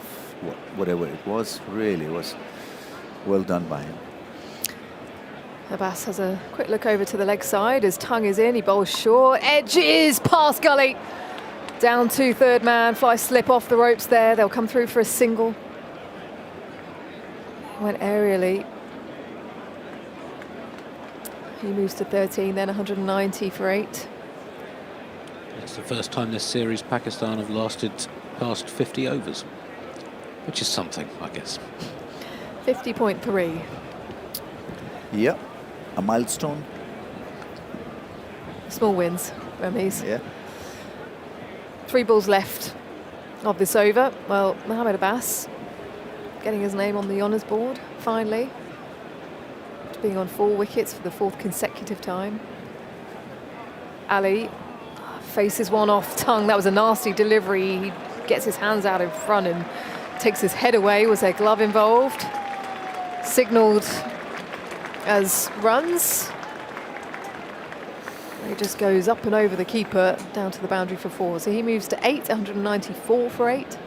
whatever it was, really was well done by him. Abbas has a quick look over to the leg side as Tongue is in. He bowls short. Edges past gully. Down to third man. Fly slip off the ropes there. They'll come through for a single. Went aerially. He moves to 13, then 190 for 8. It's the first time this series Pakistan have lasted past 50 overs, which is something, I guess. 50.3. Yep, a milestone. Small wins, Ramis. Yeah. 3 balls left of this over. Well, Mohamed Abbas getting his name on the honours board, finally. Being on 4 wickets for the 4th consecutive time. Ali faces one off Tongue. That was a nasty delivery. He gets his hands out in front and takes his head away. Was there glove involved? Signalled as runs. He just goes up and over the keeper down to the boundary for 4. So he moves to 8, 194 for 8.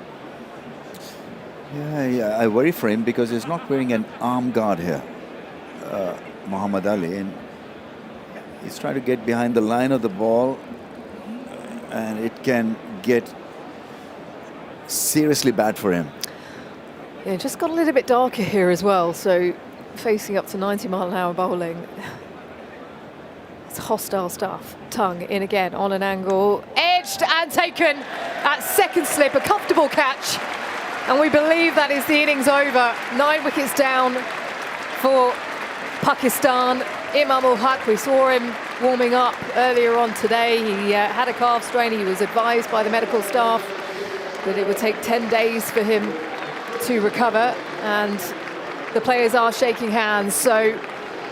Yeah, I worry for him because he's not wearing an arm guard here, Muhammad Ali, and he's trying to get behind the line of the ball, and it can get seriously bad for him. Yeah, it just got a little bit darker here as well, so facing up to 90-mile-an-hour bowling. It's hostile stuff. Tongue in again on an angle, edged and taken at second slip, a comfortable catch. And we believe that is the innings over. 9 wickets down for Pakistan. Imam ul Haq, we saw him warming up earlier on today. He had a calf strain. He was advised by the medical staff that it would take 10 days for him to recover. And the players are shaking hands. So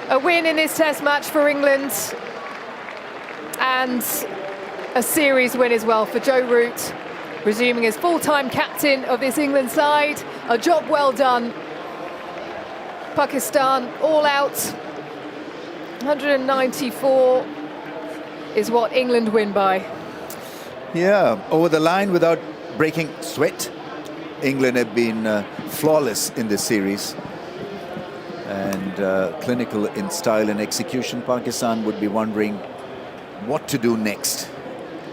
a win in this test match for England. And a series win as well for Joe Root, resuming as full-time captain of this England side. A job well done. Pakistan all out. 194 is what England win by. Yeah, over the line without breaking sweat. England have been flawless in this series. And clinical in style and execution. Pakistan would be wondering what to do next.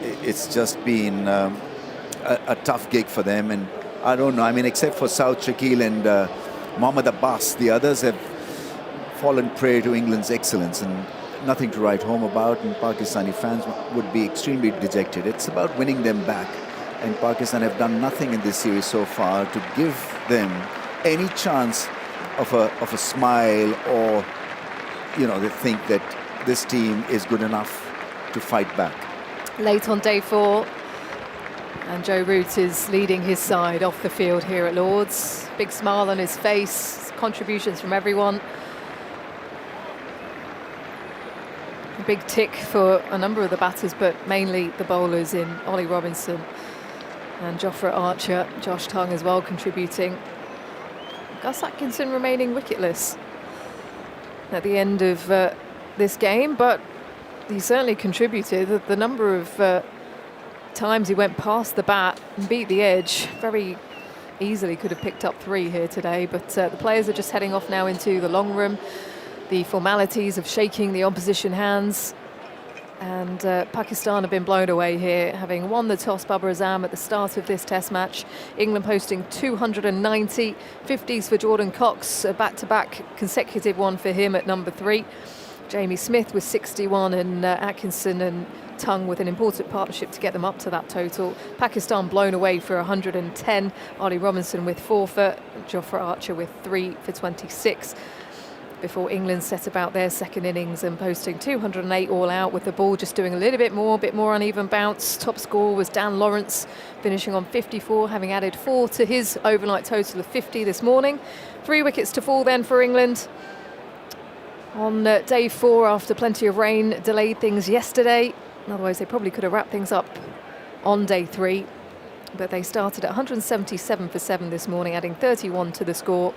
It's just been a tough gig for them, and I don't know, I mean, except for Saud Shakil and Mohammad Abbas, the others have fallen prey to England's excellence and nothing to write home about, and Pakistani fans would be extremely dejected. It's about winning them back, and Pakistan have done nothing in this series so far to give them any chance of a smile, or, you know, they think that this team is good enough to fight back. Late on day 4, And Joe Root is leading his side off the field here at Lord's. Big smile on his face, contributions from everyone. A big tick for a number of the batters, but mainly the bowlers in Ollie Robinson and Jofra Archer, Josh Tongue as well contributing. Gus Atkinson remaining wicketless at the end of this game, but he certainly contributed. The number of times he went past the bat and beat the edge, very easily could have picked up 3 here today, but the players are just heading off now into the long room. The formalities of shaking the opposition hands, and Pakistan have been blown away here, having won the toss. Babar Azam at the start of this test match. England posting 290, 50s for Jordan Cox, a back-to-back consecutive one for him at number 3. Jamie Smith with 61, and Atkinson and Tongue with an important partnership to get them up to that total. Pakistan blown away for 110. Ollie Robinson with 4 for, Jofra Archer with 3 for 26. Before England set about their second innings and posting 208 all out, with the ball just doing a little bit more uneven bounce. Top score was Dan Lawrence, finishing on 54, having added 4 to his overnight total of 50 this morning. 3 wickets to fall then for England on day 4, after plenty of rain delayed things yesterday. Otherwise they probably could have wrapped things up on day 3, but they started at 177 for 7 this morning, adding 31 to the score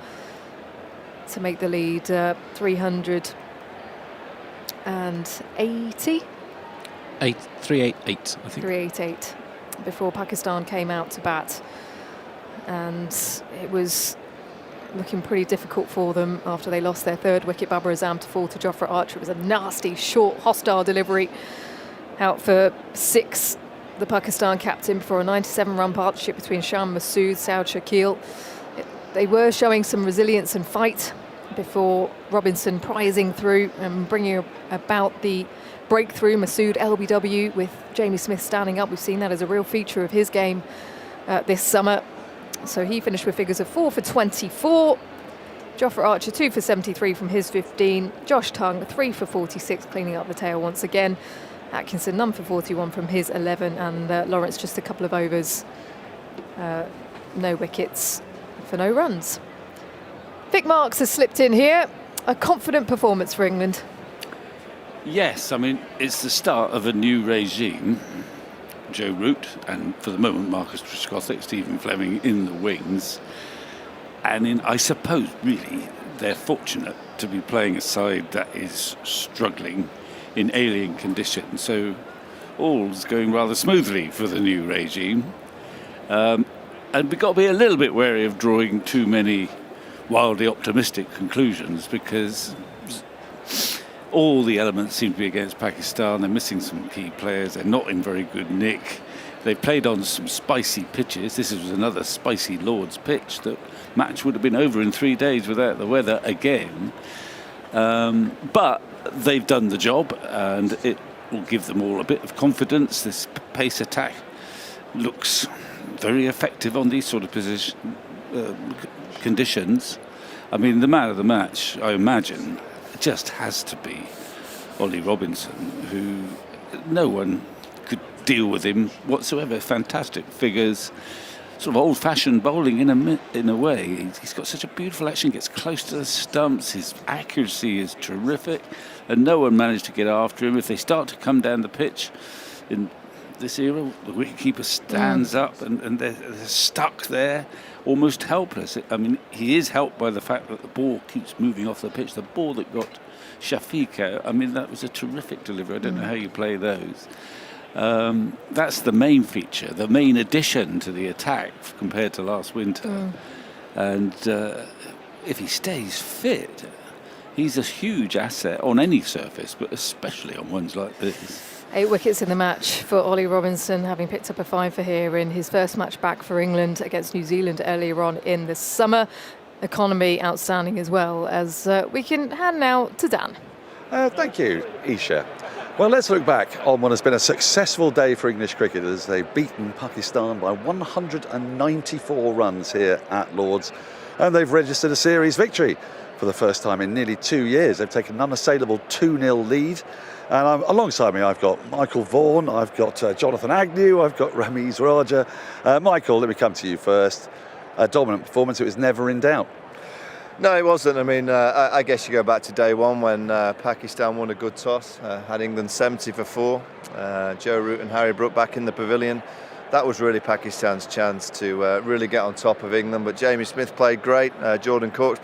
to make the lead 380. 388, I think. 388 before Pakistan came out to bat, and it was looking pretty difficult for them after they lost their 3rd wicket. Babar Azam to fall to Jofra Archer. It was a nasty, short, hostile delivery out for 6. The Pakistan captain before a 97-run partnership between Sham Masood, Saud Shakil. They were showing some resilience and fight before Robinson prising through and bringing about the breakthrough. Masood LBW with Jamie Smith standing up. We've seen that as a real feature of his game this summer. So he finished with figures of 4 for 24. Jofra Archer 2 for 73 from his 15. Josh Tongue 3 for 46, cleaning up the tail once again. Atkinson none for 41 from his 11, and Lawrence just a couple of overs. No wickets for no runs. Vic Marks has slipped in here. A confident performance for England. Yes, I mean, it's the start of a new regime. Joe Root and, for the moment, Marcus Trescothick, Stephen Fleming in the wings. And I suppose, really, they're fortunate to be playing a side that is struggling in alien conditions. So all's going rather smoothly for the new regime. And we've got to be a little bit wary of drawing too many wildly optimistic conclusions, because all the elements seem to be against Pakistan. They're missing some key players. They're not in very good nick. They played on some spicy pitches. This was another spicy Lord's pitch. The match would have been over in 3 days without the weather again. But they've done the job, and it will give them all a bit of confidence. This pace attack looks very effective on these sort of conditions. I mean, the man of the match, I imagine, just has to be Ollie Robinson, who no one could deal with him whatsoever. Fantastic figures, sort of old-fashioned bowling in a way. He's got such a beautiful action, gets close to the stumps, his accuracy is terrific, and no one managed to get after him. If they start to come down the pitch in this era, the wicketkeeper stands up and they're stuck there, almost helpless. I mean, he is helped by the fact that the ball keeps moving off the pitch. The ball that got Shafiq out, I mean, that was a terrific delivery. I don't know how you play those. That's the main feature, the main addition to the attack compared to last winter. And if he stays fit, he's a huge asset on any surface, but especially on ones like this. 8 wickets in the match for Ollie Robinson, having picked up a 5 for here in his first match back for England against New Zealand earlier on in the summer. Economy outstanding as well, as we can hand now to Dan. Thank you, Isha. Well, let's look back on what has been a successful day for English cricketers. They've beaten Pakistan by 194 runs here at Lord's, and they've registered a series victory. for the first time in nearly 2 years. They've taken an unassailable 2-0 lead. And alongside me, I've got Michael Vaughan, I've got Jonathan Agnew, I've got Ramiz Raja. Michael, let me come to you first. A dominant performance, it was never in doubt. No, it wasn't. I mean, I guess you go back to day one when Pakistan won a good toss, had England 70 for 4. Joe Root and Harry Brook back in the pavilion. That was really Pakistan's chance to really get on top of England. But Jamie Smith played great. Jordan Cox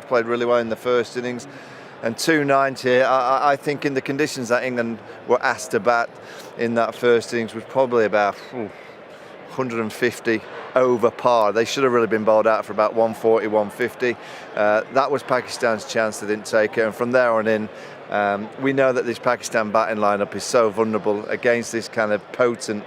played really well in the first innings. And 290, I think in the conditions that England were asked to bat in that first innings was probably about 150 over par. They should have really been bowled out for about 140, 150. That was Pakistan's chance. They didn't take it. And from there on in, we know that this Pakistan batting lineup is so vulnerable against this kind of potent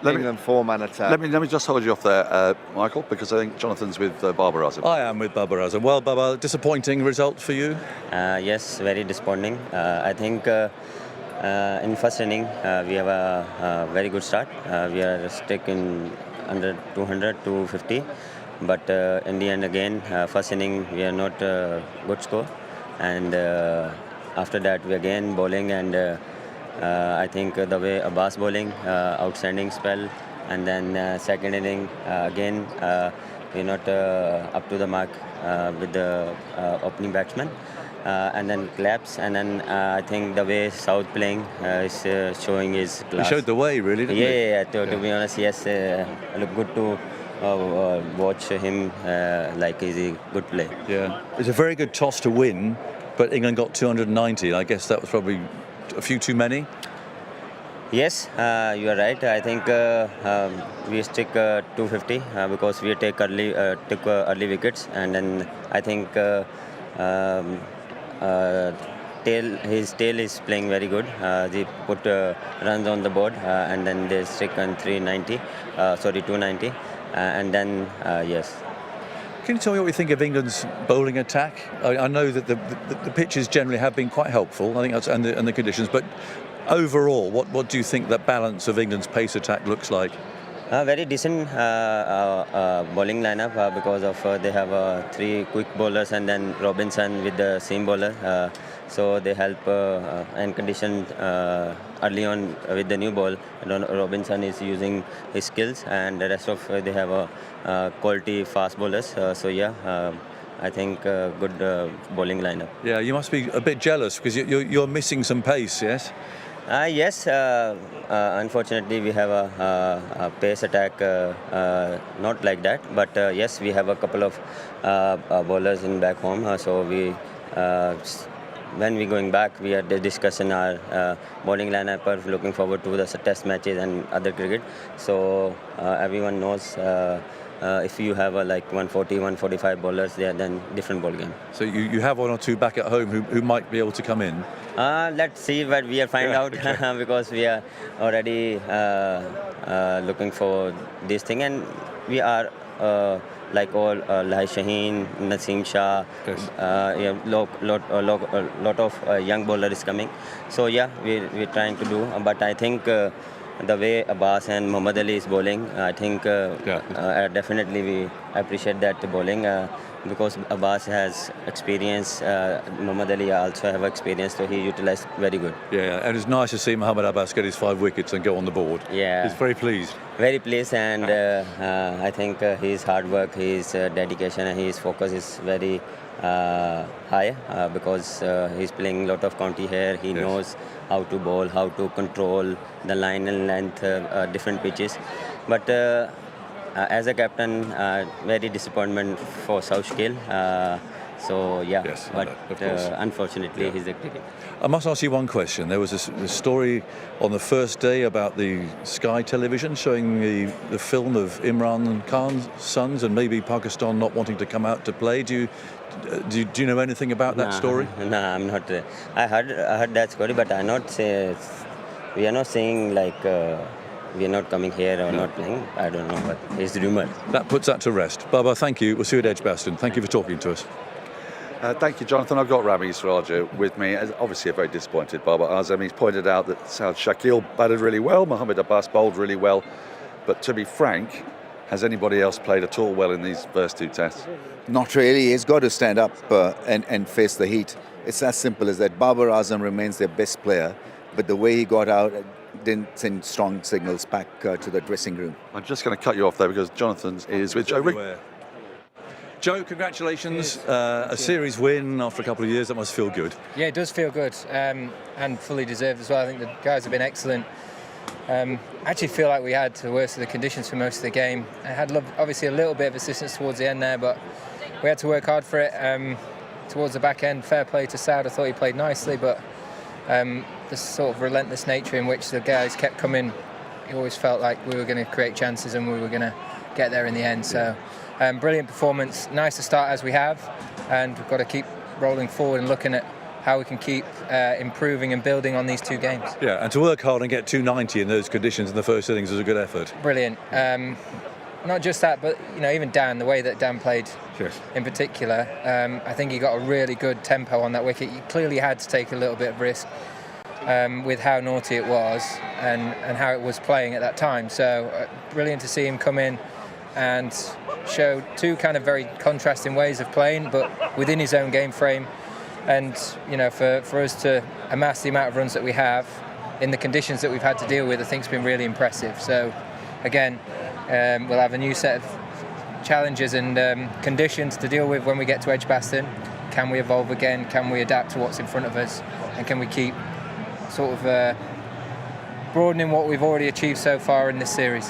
England four-man attack. Let me just hold you off there, Michael, because I think Jonathan's with Babar Azam. I am with Babar Azam. Well, Babar, disappointing result for you? Yes, very disappointing. I think in first inning we have a very good start. We are stuck in under 200, 250. But in the end, again, first inning we are not good score. And after that, we again bowling and I think the way Abbas bowling, outstanding spell, and then second inning again we're not up to the mark with the opening batsman, and then collapse, and then I think the way South playing is showing his class. He showed the way, really, didn't he? Yeah. To be honest, yes, look good to watch him like he's a good play. Yeah, it's a very good toss to win, but England got 290. I guess that was probably a few too many. Yes, you are right. I think we stick 250 because we took early wickets, and then I think his tail is playing very good. They put runs on the board, and then they stick on 290, and then yes. Can you tell me what you think of England's bowling attack? I know that the pitches generally have been quite helpful. I think that's and the conditions, but overall, what do you think the balance of England's pace attack looks like? Very decent bowling lineup because of they have 3 quick bowlers and then Robinson with the seam bowler. So they help and condition early on with the new ball. Robinson is using his skills, and the rest of they have quality fast bowlers. I think good bowling lineup. Yeah, you must be a bit jealous because you're missing some pace, yes? Yes, unfortunately we have a pace attack, not like that, but yes, we have a couple of bowlers in back home, so we when we going back, we are discussing our bowling lineup, looking forward to the test matches and other cricket. So everyone knows if you have like 140, 145 bowlers there, then different ball game. So you have 1 or 2 back at home who might be able to come in? Let's see what we are find out because we are already looking for this thing, and we are like all Lahir Shaheen, Naseem Shah, lot of young bowler is coming. So yeah, we're trying to do, but I think the way Abbas and Muhammad Ali is bowling, I think definitely we appreciate that bowling because Abbas has experience, Muhammad Ali also have experience, so he utilized very good. Yeah, and it's nice to see Muhammad Abbas get his 5 wickets and go on the board. Yeah. He's very pleased. Very pleased, and I think his hard work, his dedication and his focus is very high because he's playing a lot of county here. He knows how to bowl, how to control the line and length, different pitches. But as a captain, very disappointment for South Scale. So yeah, but unfortunately he's a cricket. I must ask you one question. There was a story on the first day about the Sky Television showing the film of Imran Khan's sons and maybe Pakistan not wanting to come out to play. Do you know anything about that story? No, I'm not. I heard that story, but I'm not say we are not saying like we are not coming here or not playing. I don't know, but it's rumored. That puts that to rest. Baba, thank you. We'll see you at Edgbaston. Thank you for talking to us. Thank you, Jonathan. I've got Ramiz Raja with me. Obviously a very disappointed Babar Azam. He's pointed out that Saad Shakil batted really well, Mohammad Abbas bowled really well. But to be frank, Has anybody else played at all well in these first 2 tests? Not really. He's got to stand up and face the heat. It's as simple as that. Babar Azam remains their best player, but the way he got out didn't send strong signals back to the dressing room. I'm just going to cut you off there because Jonathan is with Joe Rick. Joe, congratulations. A series win after a couple of years, that must feel good. Yeah, it does feel good, and fully deserved as well. I think the guys have been excellent. I actually feel like we had the worst of the conditions for most of the game. I had obviously a little bit of assistance towards the end there, but we had to work hard for it. Towards the back end, fair play to Saud. I thought he played nicely, but the sort of relentless nature in which the guys kept coming, it always felt like we were going to create chances and we were going to get there in the end. So brilliant performance. Nice to start as we have, and we've got to keep rolling forward and looking at how we can keep improving and building on these 2 games. Yeah, and to work hard and get 290 in those conditions in the first innings was a good effort. Brilliant. Not just that, but even Dan, the way that Dan played in particular, I think he got a really good tempo on that wicket. He clearly had to take a little bit of risk with how naughty it was and how it was playing at that time. So brilliant to see him come in and show 2 kind of very contrasting ways of playing, but within his own game frame. And for us to amass the amount of runs that we have in the conditions that we've had to deal with, I think it's been really impressive. So again, we'll have a new set of challenges and conditions to deal with when we get to Edgbaston. Can we evolve again? Can we adapt to what's in front of us? And can we keep sort of broadening what we've already achieved so far in this series?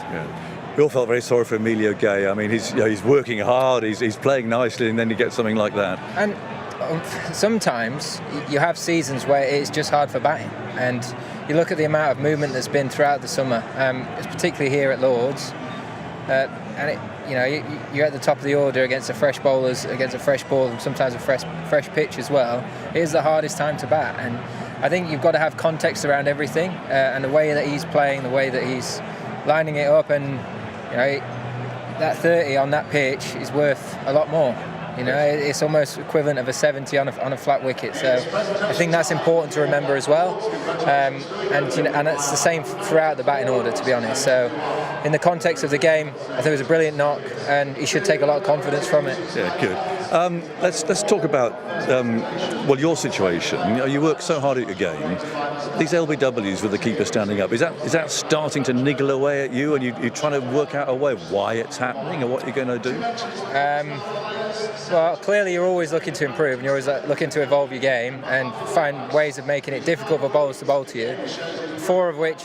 We all felt very sorry for Emilio Gay. I mean, he's working hard, he's playing nicely, and then you get something like that. And sometimes you have seasons where it's just hard for batting, and you look at the amount of movement that's been throughout the summer, particularly here at Lords, and you're at the top of the order against the fresh bowlers, against a fresh ball, and sometimes a fresh pitch as well. It is the hardest time to bat, and I think you've got to have context around everything, and the way that he's playing, the way that he's lining it up, and that 30 on that pitch is worth a lot more. It's almost equivalent of a 70 on a flat wicket. So I think that's important to remember as well. And it's the same throughout the batting order, to be honest. So in the context of the game, I think it was a brilliant knock, and he should take a lot of confidence from it. Yeah, good. Let's talk about your situation. You work so hard at your game. These LBWs with the keeper standing up, is that starting to niggle away at you, and you're trying to work out a way of why it's happening and what you're going to do? Well, clearly you're always looking to improve, and you're always looking to evolve your game and find ways of making it difficult for bowlers to bowl to you. 4 of which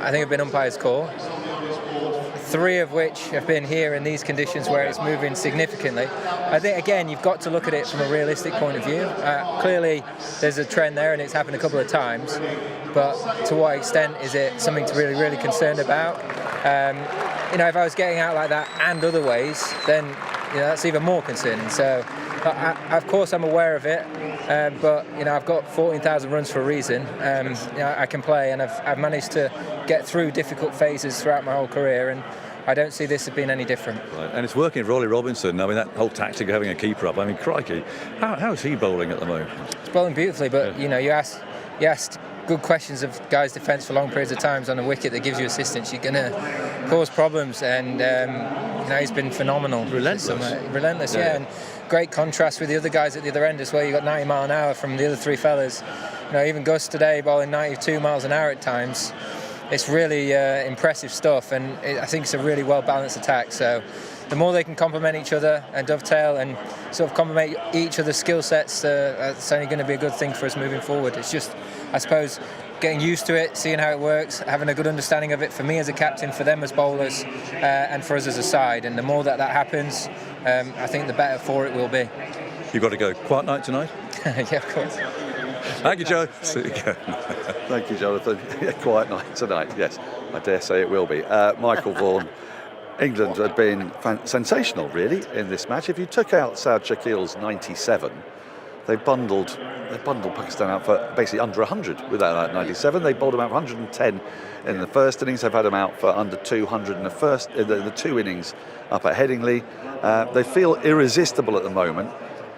I think have been umpire's call. 3 of which have been here in these conditions where it's moving significantly. I think, again, you've got to look at it from a realistic point of view. Clearly, there's a trend there, and it's happened a couple of times. But to what extent is it something to really, really concerned about? If I was getting out like that and other ways, then that's even more concerning. So, of course, I'm aware of it, but I've got 14,000 runs for a reason. I can play, and I've managed to get through difficult phases throughout my whole career, and I don't see this as being any different. Right. And it's working for Ollie Robinson. I mean, that whole tactic of having a keeper up. I mean, crikey, how is he bowling at the moment? He's bowling beautifully, but you asked good questions of guys' defence for long periods of times on a wicket that gives you assistance, you're going to cause problems. And he's been phenomenal. Relentless, yeah. And great contrast with the other guys at the other end as well. You got 90 mile an hour from the other 3 fellas. Even Gus today bowling 92 miles an hour at times. It's really impressive stuff, and I think it's a really well balanced attack. So the more they can complement each other and dovetail and sort of complement each other's skill sets, it's only going to be a good thing for us moving forward. It's just, I suppose, getting used to it, seeing how it works, having a good understanding of it for me as a captain, for them as bowlers, and for us as a side. And the more that happens, I think the better for it will be. You've got to go. Quiet night tonight? Yeah, of course. Thank you, Joe. See you again. Thank you, Jonathan. Quiet night tonight, yes. I dare say it will be. Michael Vaughan, England have been sensational, really, in this match. If you took out Saud Shakil's 97, they bundled Pakistan out for basically under 100 without that 97. They bowled them out for 110 in the first innings. They've had them out for under 200 in the 2 innings up at Headingley. They feel irresistible at the moment.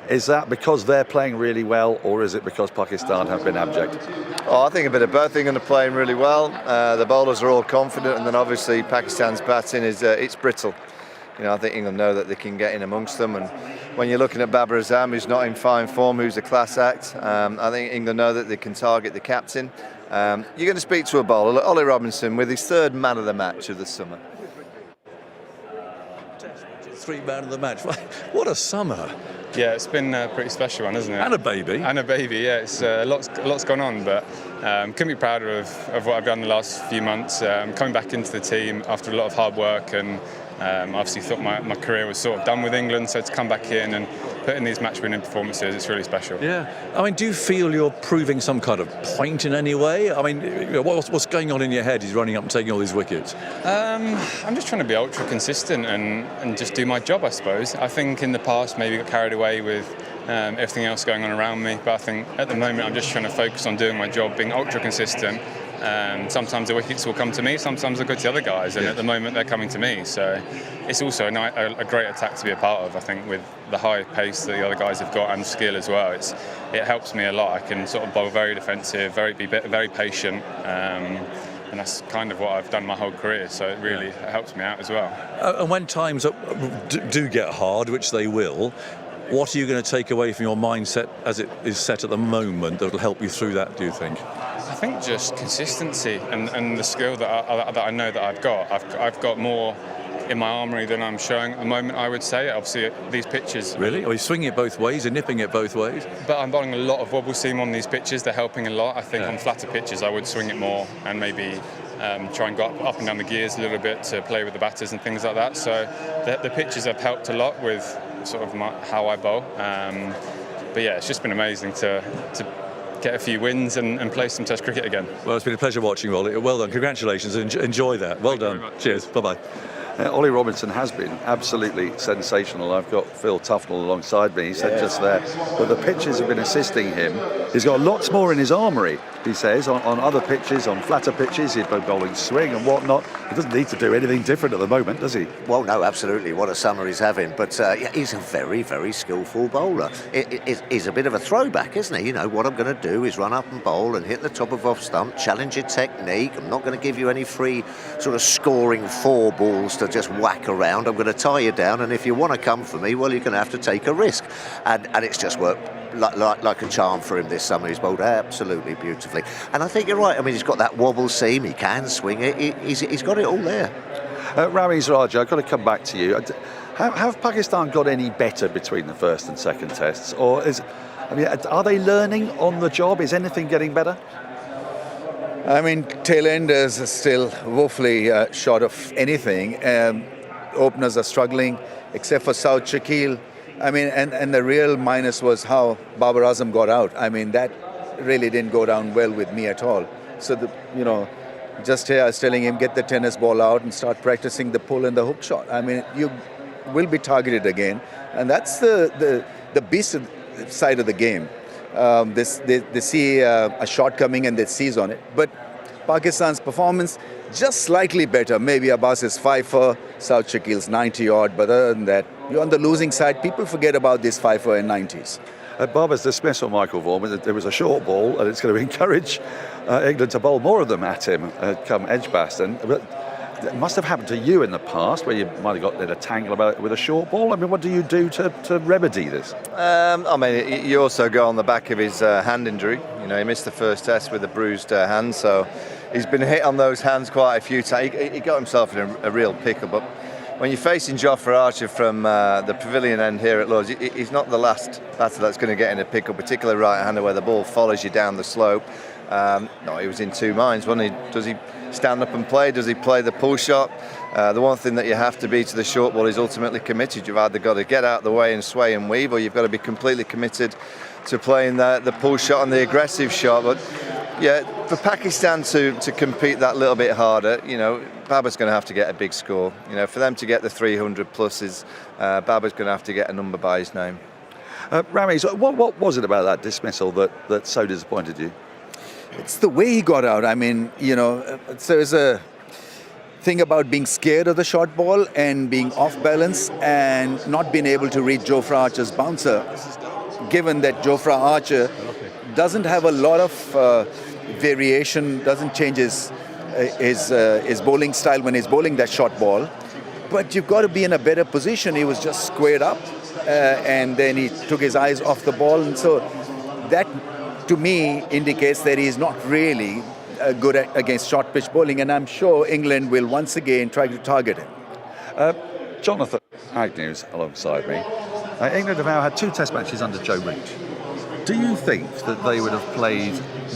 Is that because they're playing really well, or is it because Pakistan have been abject? I think a bit of both. England are playing really well. The bowlers are all confident, and then obviously Pakistan's batting is it's brittle. I think England know that they can get in amongst them. And when you're looking at Babar Azam, who's not in fine form, who's a class act, I think England know that they can target the captain. You're going to speak to a bowler, Ollie Robinson, with his third man of the match of the summer. 3 man of the match. What a summer. Yeah, it's been a pretty special one, hasn't it? And a baby. And a baby, yeah. It's lots gone on, but couldn't be prouder of what I've done the last few months. Coming back into the team after a lot of hard work, and obviously thought my career was sort of done with England, so to come back in and put in these match-winning performances, it's really special. Yeah. I mean, do you feel you're proving some kind of point in any way? I mean, what's going on in your head? He's running up and taking all these wickets. I'm just trying to be ultra consistent and just do my job, I suppose. I think in the past maybe got carried away with everything else going on around me, but I think at the moment I'm just trying to focus on doing my job, being ultra consistent. Sometimes the wickets will come to me, sometimes they'll go to the other guys, and at the moment they're coming to me. So it's also a great attack to be a part of, I think, with the high pace that the other guys have got and skill as well. It helps me a lot. I can sort of bowl very defensive, be very patient, and that's kind of what I've done my whole career, so it really helps me out as well. And when times do get hard, which they will, what are you going to take away from your mindset as it is set at the moment that will help you through that, do you think? I think just consistency and the skill that I know that I've got. I've got more in my armoury than I'm showing at the moment, I would say. Obviously, these pitches... Really? Are you swinging it both ways and nipping it both ways? But I'm bowling a lot of wobble seam on these pitches. They're helping a lot. I think on flatter pitches I would swing it more and maybe try and go up and down the gears a little bit to play with the batters and things like that. So the pitches have helped a lot with sort of how I bowl. But yeah, it's just been amazing to get a few wins and play some Test cricket again. Well, it's been a pleasure watching you, Ollie. Well done. Congratulations. Enjoy that. Well done. Cheers. Bye-bye. Ollie Robinson has been absolutely sensational. I've got Phil Tufnell alongside me. He said just there that the pitches have been assisting him. He's got lots more in his armoury, he says, on other pitches, on flatter pitches. He's been bowling swing and whatnot. He doesn't need to do anything different at the moment, does he? Well, no, absolutely. What a summer he's having. But he's a very, very skillful bowler. He's a bit of a throwback, isn't he? What I'm going to do is run up and bowl and hit the top of off stump, challenge your technique. I'm not going to give you any free sort of scoring 4 balls to just whack around. I'm going to tie you down, and if you want to come for me, well, you're going to have to take a risk. And it's just worked like a charm for him this summer. He's bowled absolutely beautifully. And I think you're right. I mean, he's got that wobble seam. He can swing it. He's got it all there. Ramiz Raja, I've got to come back to you. Have Pakistan got any better between the first and second tests? Or are they learning on the job? Is anything getting better? I mean, tail-enders are still woefully short of anything. Openers are struggling, except for Saud Shakil. I mean, and the real minus was how Babar Azam got out. I mean, that really didn't go down well with me at all. So, just here I was telling him, get the tennis ball out and start practicing the pull and the hook shot. I mean, you will be targeted again. And that's the beast side of the game. They see a shot coming and they seize on it. But Pakistan's performance just slightly better. Maybe Abbas's 5-for, Saud Shakil's 90-odd. But other than that, you're on the losing side. People forget about these 5-for and 90s. Babar's dismissal, Michael Vaughan, there was a short ball, and it's going to encourage England to bowl more of them at him come Edgbaston. But it must have happened to you in the past, where you might have got in a tangle about it with a short ball. I mean, what do you do to remedy this? I mean, you also go on the back of his hand injury. He missed the first test with a bruised hand, so he's been hit on those hands quite a few times. He got himself in a real pickle, but when you're facing Jofra Archer from the pavilion end here at Lord's, he's not the last batter that's going to get in a pickle, particularly right-hander where the ball follows you down the slope. No, he was in two minds, wasn't he? Does he stand up and play? Does he play the pull shot? The one thing that you have to be to the short ball is ultimately committed. You've either got to get out of the way and sway and weave, or you've got to be completely committed to playing the pull shot and the aggressive shot. But yeah, for Pakistan to compete that little bit harder, Babar's going to have to get a big score. For them to get the 300 pluses, Babar's going to have to get a number by his name. Ramiz, what was it about that dismissal that so disappointed you? It's the way he got out. I mean, there's a thing about being scared of the short ball and being off balance and not being able to read Jofra Archer's bouncer, given that Jofra Archer doesn't have a lot of variation, doesn't change his bowling style when he's bowling that short ball. but you've got to be in a better position. He was just squared up, and then he took his eyes off the ball, and so that, to me, indicates that he's not really good against short pitch bowling, and I'm sure England will once again try to target him. Jonathan Agnew's alongside me. England have now had 2 test matches under Joe Root. Do you think that they would have played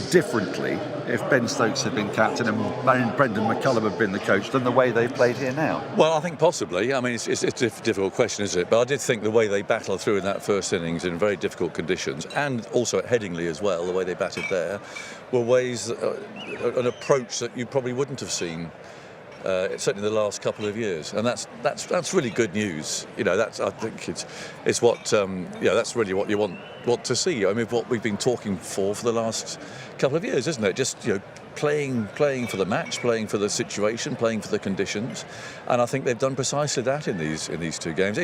differently if Ben Stokes had been captain and Brendan McCullum had been the coach than the way they played here now? Well, I think possibly. I mean, it's a difficult question, isn't it? But I did think the way they battled through in that first innings in very difficult conditions, and also at Headingley as well, the way they batted there, were ways, an approach that you probably wouldn't have seen. Certainly the last couple of years, and that's really good news. You know, I think it's what that's really what you want to see. I mean, what we've been talking for the last couple of years, isn't it? Just playing for the match, playing for the situation, playing for the conditions, and I think they've done precisely that in these 2 games.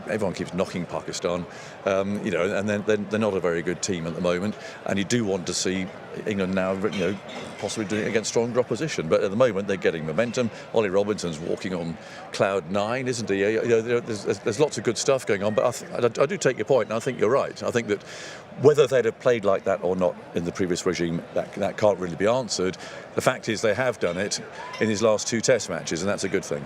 Everyone keeps knocking Pakistan, and then they're not a very good team at the moment, and you do want to see England now, possibly doing it against stronger opposition. But at the moment, they're getting momentum. Ollie Robinson's walking on cloud 9, isn't he? There's lots of good stuff going on. But I do take your point, and I think you're right. I think that whether they'd have played like that or not in the previous regime, that can't really be answered. The fact is, they have done it in his last 2 Test matches, and that's a good thing.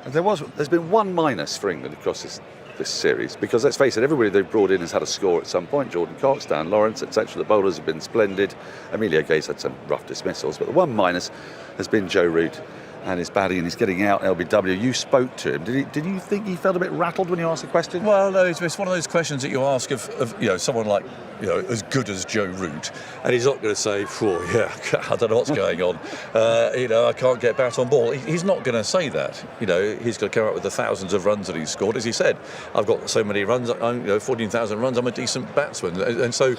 There's been 1 minus for England across this series, because let's face it, everybody they've brought in has had a score at some point. Jordan Cox, Dan Lawrence, etc. The bowlers have been splendid. Emilio Gay's had some rough dismissals, but the 1 minus has been Joe Root and his batting, and he's getting out LBW. You spoke to him. Did you think he felt a bit rattled when you asked the question? Well, no, it's one of those questions that you ask of someone like as good as Joe Root, and he's not going to say, I don't know what's going on. I can't get bat on ball. He's not going to say that. He's going to come up with the thousands of runs that he's scored. As he said, I've got so many runs. 14,000 runs. I'm a decent batsman, and so.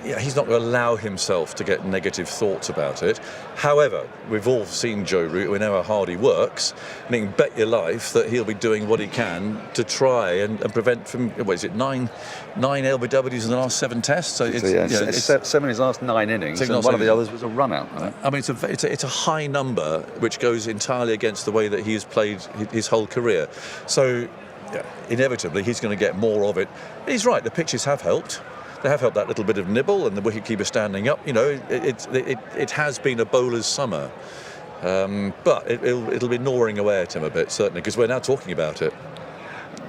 Yeah, he's not going to allow himself to get negative thoughts about it. However, we've all seen Joe Root. We know how hard he works, and you can bet your life that he'll be doing what he can to try and prevent from, 9 LBWs in the last 7 tests. So it's 7 in his last 9 innings, and one of the others was a run out. I mean, it's a high number, which goes entirely against the way that he has played his whole career. So inevitably, he's going to get more of it. But he's right, the pitches have helped. They have helped that little bit of nibble and the wicketkeeper standing up. It has been a bowler's summer, but it'll be gnawing away at him a bit, certainly, because we're now talking about it.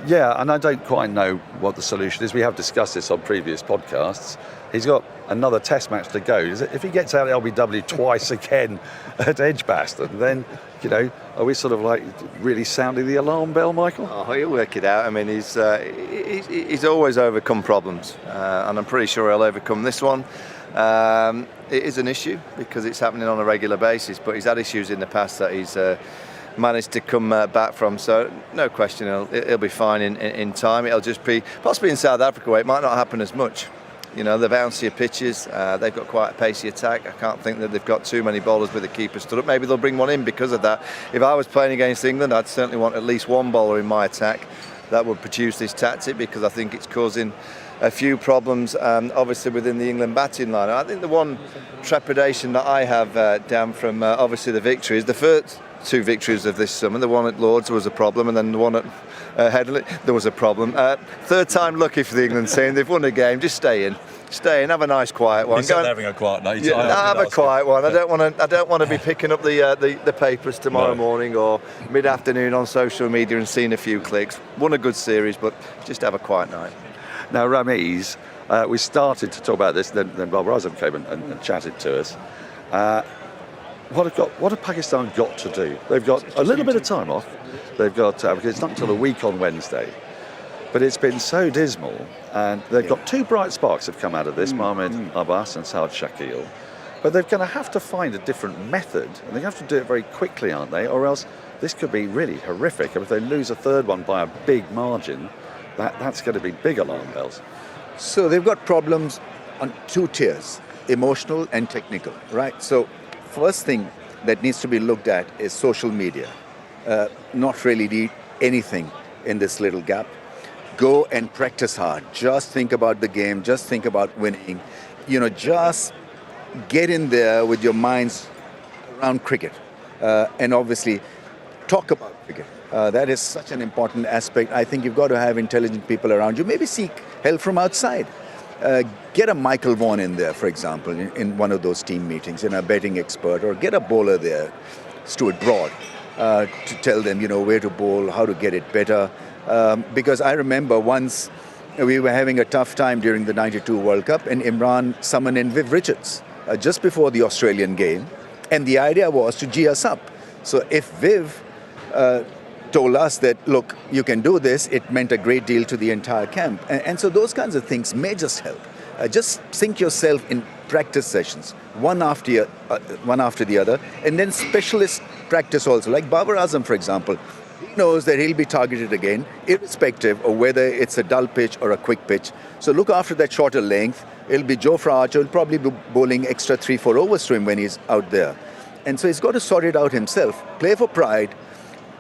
Yeah, and I don't quite know what the solution is. We have discussed this on previous podcasts. He's got another Test match to go. If he gets out LBW twice again at Edgbaston, then are we sort of like really sounding the alarm bell, Michael? Oh, he'll work it out. I mean, he's always overcome problems, and I'm pretty sure he'll overcome this one. It is an issue because it's happening on a regular basis, but he's had issues in the past that he's managed to come back from, so no question he'll be fine in time. It'll just be possibly in South Africa where it might not happen as much. The bouncier pitches, they've got quite a pacey attack. I can't think that they've got too many bowlers with the keeper stood up. Maybe they'll bring one in because of that. If I was playing against England, I'd certainly want at least one bowler in my attack that would produce this tactic, because I think it's causing a few problems, obviously, within the England batting line. I think the one trepidation that I have, Dan, from obviously the victories, the first 2 victories of this summer, the one at Lords was a problem, and then the one at Headingley, there was a problem. 3rd time lucky for the England team. They've won a game. Just stay in, have a nice quiet one. He's having a quiet night. Have a quiet one. I don't want to be picking up the papers tomorrow morning or mid-afternoon on social media and seeing a few clicks. Won a good series, but just have a quiet night. Now, Ramiz, we started to talk about this, then Barbara Azam came and chatted to us. What have Pakistan got to do? They've got a little bit of time off. They've got because it's not until a week on Wednesday, but it's been so dismal, and they've got 2 bright sparks have come out of this: Mohamed Abbas and Saad Shakil. But they're going to have to find a different method, and they have to do it very quickly, aren't they? Or else this could be really horrific. And if they lose a 3rd one by a big margin, that's going to be big alarm bells. So they've got problems on 2 tiers: emotional and technical, right? So first thing that needs to be looked at is social media. Not really need anything in this little gap. Go and practice hard. Just think about the game. Just think about winning. Just get in there with your minds around cricket. And obviously, talk about cricket. That is such an important aspect. I think you've got to have intelligent people around you. Maybe seek help from outside. Get a Michael Vaughan in there, for example, in one of those team meetings, a betting expert, or get a bowler there, Stuart Broad, to tell them, where to bowl, how to get it better. Because I remember once we were having a tough time during the 92 World Cup, and Imran summoned in Viv Richards just before the Australian game. And the idea was to gee us up. So if Viv told us that, look, you can do this, it meant a great deal to the entire camp. And so those kinds of things may just help. Just sink yourself in practice sessions, one after the other, and then specialist practice also. Like Babar Azam, for example, he knows that he'll be targeted again, irrespective of whether it's a dull pitch or a quick pitch. So look after that shorter length. It'll be Jofra Archer, will probably be bowling extra 3-4 overs to him when he's out there. And so he's got to sort it out himself. Play for pride,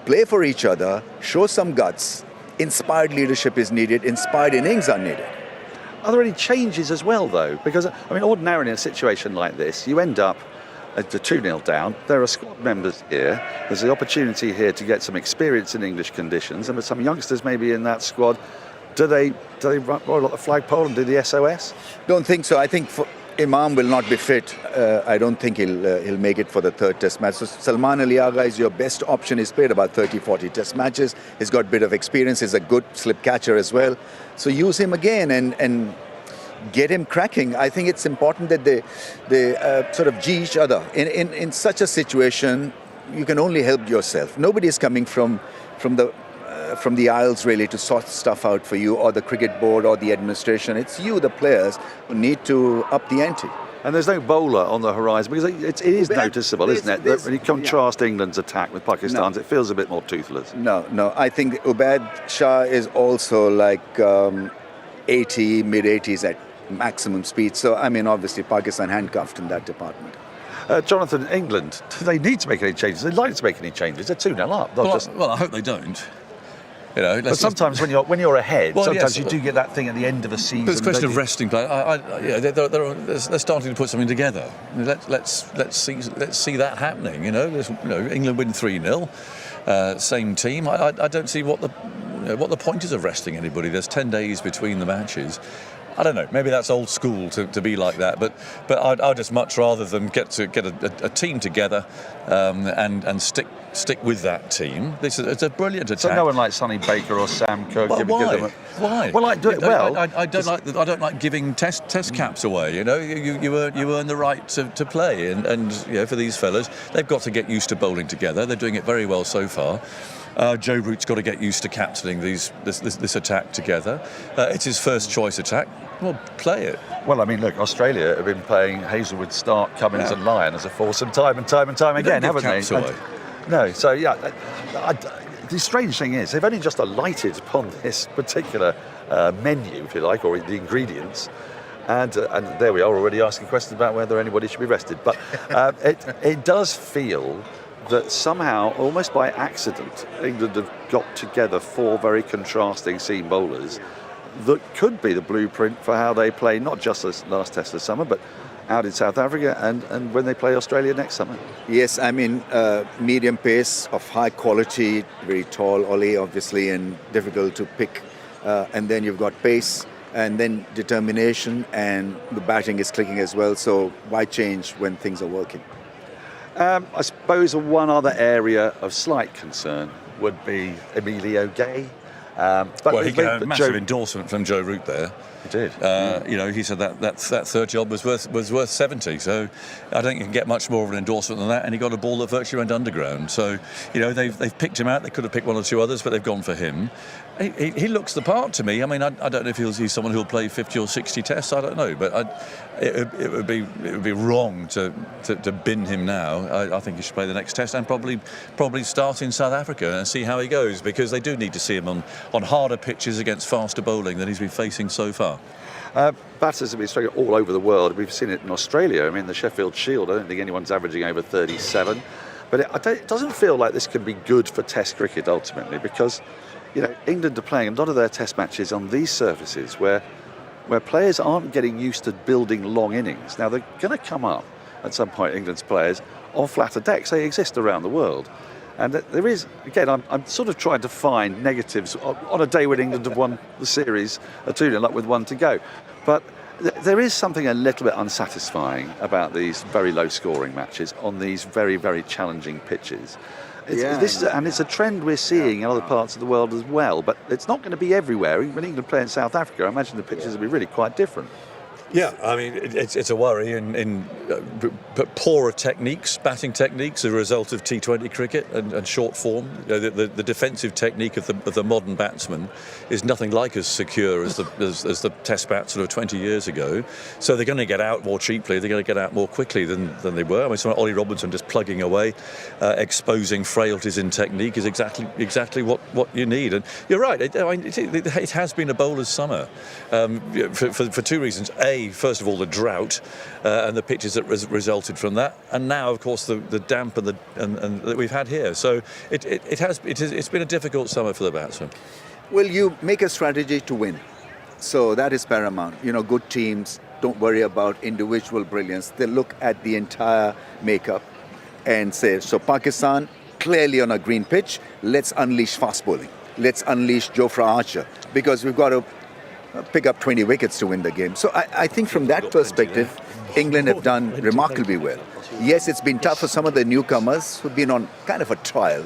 play for each other, show some guts. Inspired leadership is needed, inspired innings are needed. Are there any changes as well, though? Because, ordinarily in a situation like this, you end up at the 2-0 down. There are squad members here. There's the opportunity here to get some experience in English conditions. And with some youngsters maybe in that squad, do they roll up the flagpole and do the SOS? Don't think so. I think Imam will not be fit. I don't think he'll make it for the third test match. So Salman Ali Agha is your best option. He's played about 30-40 test matches. He's got a bit of experience. He's a good slip catcher as well. So use him again and get him cracking. I think it's important that they sort of gee each other. In such a situation, you can only help yourself. Nobody is coming from the aisles really to sort stuff out for you, or the cricket board or the administration. It's you, the players, who need to up the ante. And there's no bowler on the horizon, because it is noticeable, isn't it? That when you contrast England's attack with Pakistan's, it feels a bit more toothless. No. I think Ubaid Shah is also like 80, mid-80s at maximum speed. So, obviously Pakistan handcuffed in that department. Jonathan, England, do they need to make any changes? They'd like to make any changes. They're 2-0 up. Well, I hope they don't. But sometimes when you're ahead, sometimes you do get that thing at the end of a season. But it's a question of resting players. They're starting to put something together. Let's see that happening. England win 3-0, same team. I don't see what the point is of resting anybody. There's 10 days between the matches. I don't know. Maybe that's old school to be like that. But I'd just much rather them get a team together and stick with that team. It's a brilliant attack. So no one like Sonny Baker or Sam Cook. Why? Why? Well, I don't like giving test caps away. You earn the right to play, and for these fellas, they've got to get used to bowling together. They're doing it very well so far. Joe Root's got to get used to captaining this attack together. It's his first choice attack. Well, play it. Well, look, Australia have been playing Hazelwood, Stark, Cummins and Lyon as a foursome time and time again, haven't they? Away. No, so the strange thing is they've only just alighted upon this particular menu, if you like, or the ingredients. And there we are already asking questions about whether anybody should be rested. But it does feel that somehow, almost by accident, England have got together four very contrasting seam bowlers that could be the blueprint for how they play, not just this last test of summer, but out in South Africa and when they play Australia next summer. Yes, medium pace of high quality, very tall Ollie, obviously, and difficult to pick. And then you've got pace and then determination, and the batting is clicking as well. So why change when things are working? I suppose one other area of slight concern would be Emilio Gay. But he got a massive endorsement from Joe Root there. He did. He said that third job was worth 70. So I don't think you can get much more of an endorsement than that. And he got a ball that virtually went underground. So they've picked him out. They could have picked one or two others, but they've gone for him. He looks the part to me. I don't know if he's someone who'll play 50 or 60 tests. I don't know, but it would be wrong to bin him now. I think he should play the next test and probably start in South Africa and see how he goes, because they do need to see him on harder pitches against faster bowling than he's been facing so far. Batters have been struggling all over the world. We've seen it in Australia. The Sheffield Shield, I don't think anyone's averaging over 37. But it doesn't feel like this can be good for Test cricket ultimately, because England are playing a lot of their Test matches on these surfaces where players aren't getting used to building long innings. Now, they're going to come up at some point, England's players, on flatter decks. They exist around the world. And there is, again, I'm sort of trying to find negatives on a day when England have won the series, a 2-0 up with 1 to go. But there is something a little bit unsatisfying about these very low-scoring matches on these very, very challenging pitches. It's a trend we're seeing in other parts of the world as well, but it's not going to be everywhere. When England play in South Africa, I imagine the pitches will be really quite different. Yeah, I mean, it's a worry in poorer techniques, batting techniques, as a result of T20 cricket and short form. You know, the defensive technique of the modern batsman is nothing like as secure as the Test bat sort of 20 years ago. So they're going to get out more cheaply. They're going to get out more quickly than they were. I mean, someone like Ollie Robinson just plugging away, exposing frailties in technique is exactly what you need. And you're right. It has been a bowler's summer for two reasons. First of all, the drought and the pitches that resulted from that, and now, of course, the damp and that we've had here. So it's been a difficult summer for the batsmen. Well, you make a strategy to win, so that is paramount. You know, good teams don't worry about individual brilliance. They look at the entire makeup and say, so Pakistan clearly on a green pitch. Let's unleash fast bowling. Let's unleash Jofra Archer, because we've got to pick up 20 wickets to win the game. So I think from that perspective, England have done remarkably well. Yes, it's been tough for some of the newcomers who've been on kind of a trial.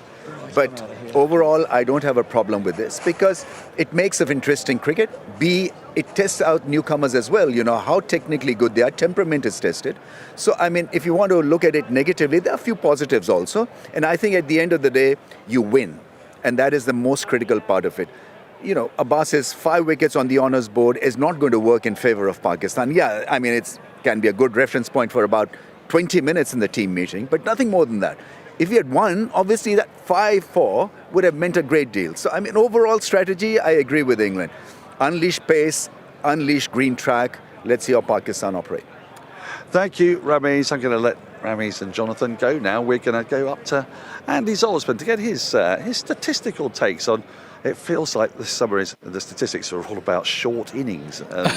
But overall, I don't have a problem with this because it makes of interesting cricket. B, it tests out newcomers as well, you know, how technically good they are. Temperament is tested. So, I mean, if you want to look at it negatively, there are a few positives also. And I think at the end of the day, you win. And that is the most critical part of it. You know, Abbas's 5 wickets on the honours board is not going to work in favour of Pakistan. Yeah, I mean, it can be a good reference point for about 20 minutes in the team meeting, but nothing more than that. If he had won, obviously that 5-4 would have meant a great deal. So, I mean, overall strategy, I agree with England. Unleash pace, unleash green track. Let's see how Pakistan operate. Thank you, Ramiz. I'm going to let Ramiz and Jonathan go now. We're going to go up to Andy Zollisman to get his statistical takes on. It feels like this summer the statistics are all about short innings and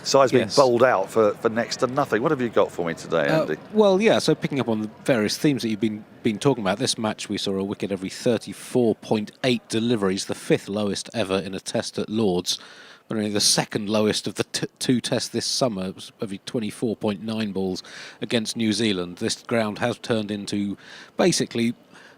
sides being bowled out for next to nothing. What have you got for me today, Andy? Well, yeah, so picking up on the various themes that you've been talking about, this match we saw a wicket every 34.8 deliveries, the 5th lowest ever in a test at Lord's, but only the 2nd lowest of the 2 tests this summer. It was every 24.9 balls against New Zealand. This ground has turned into basically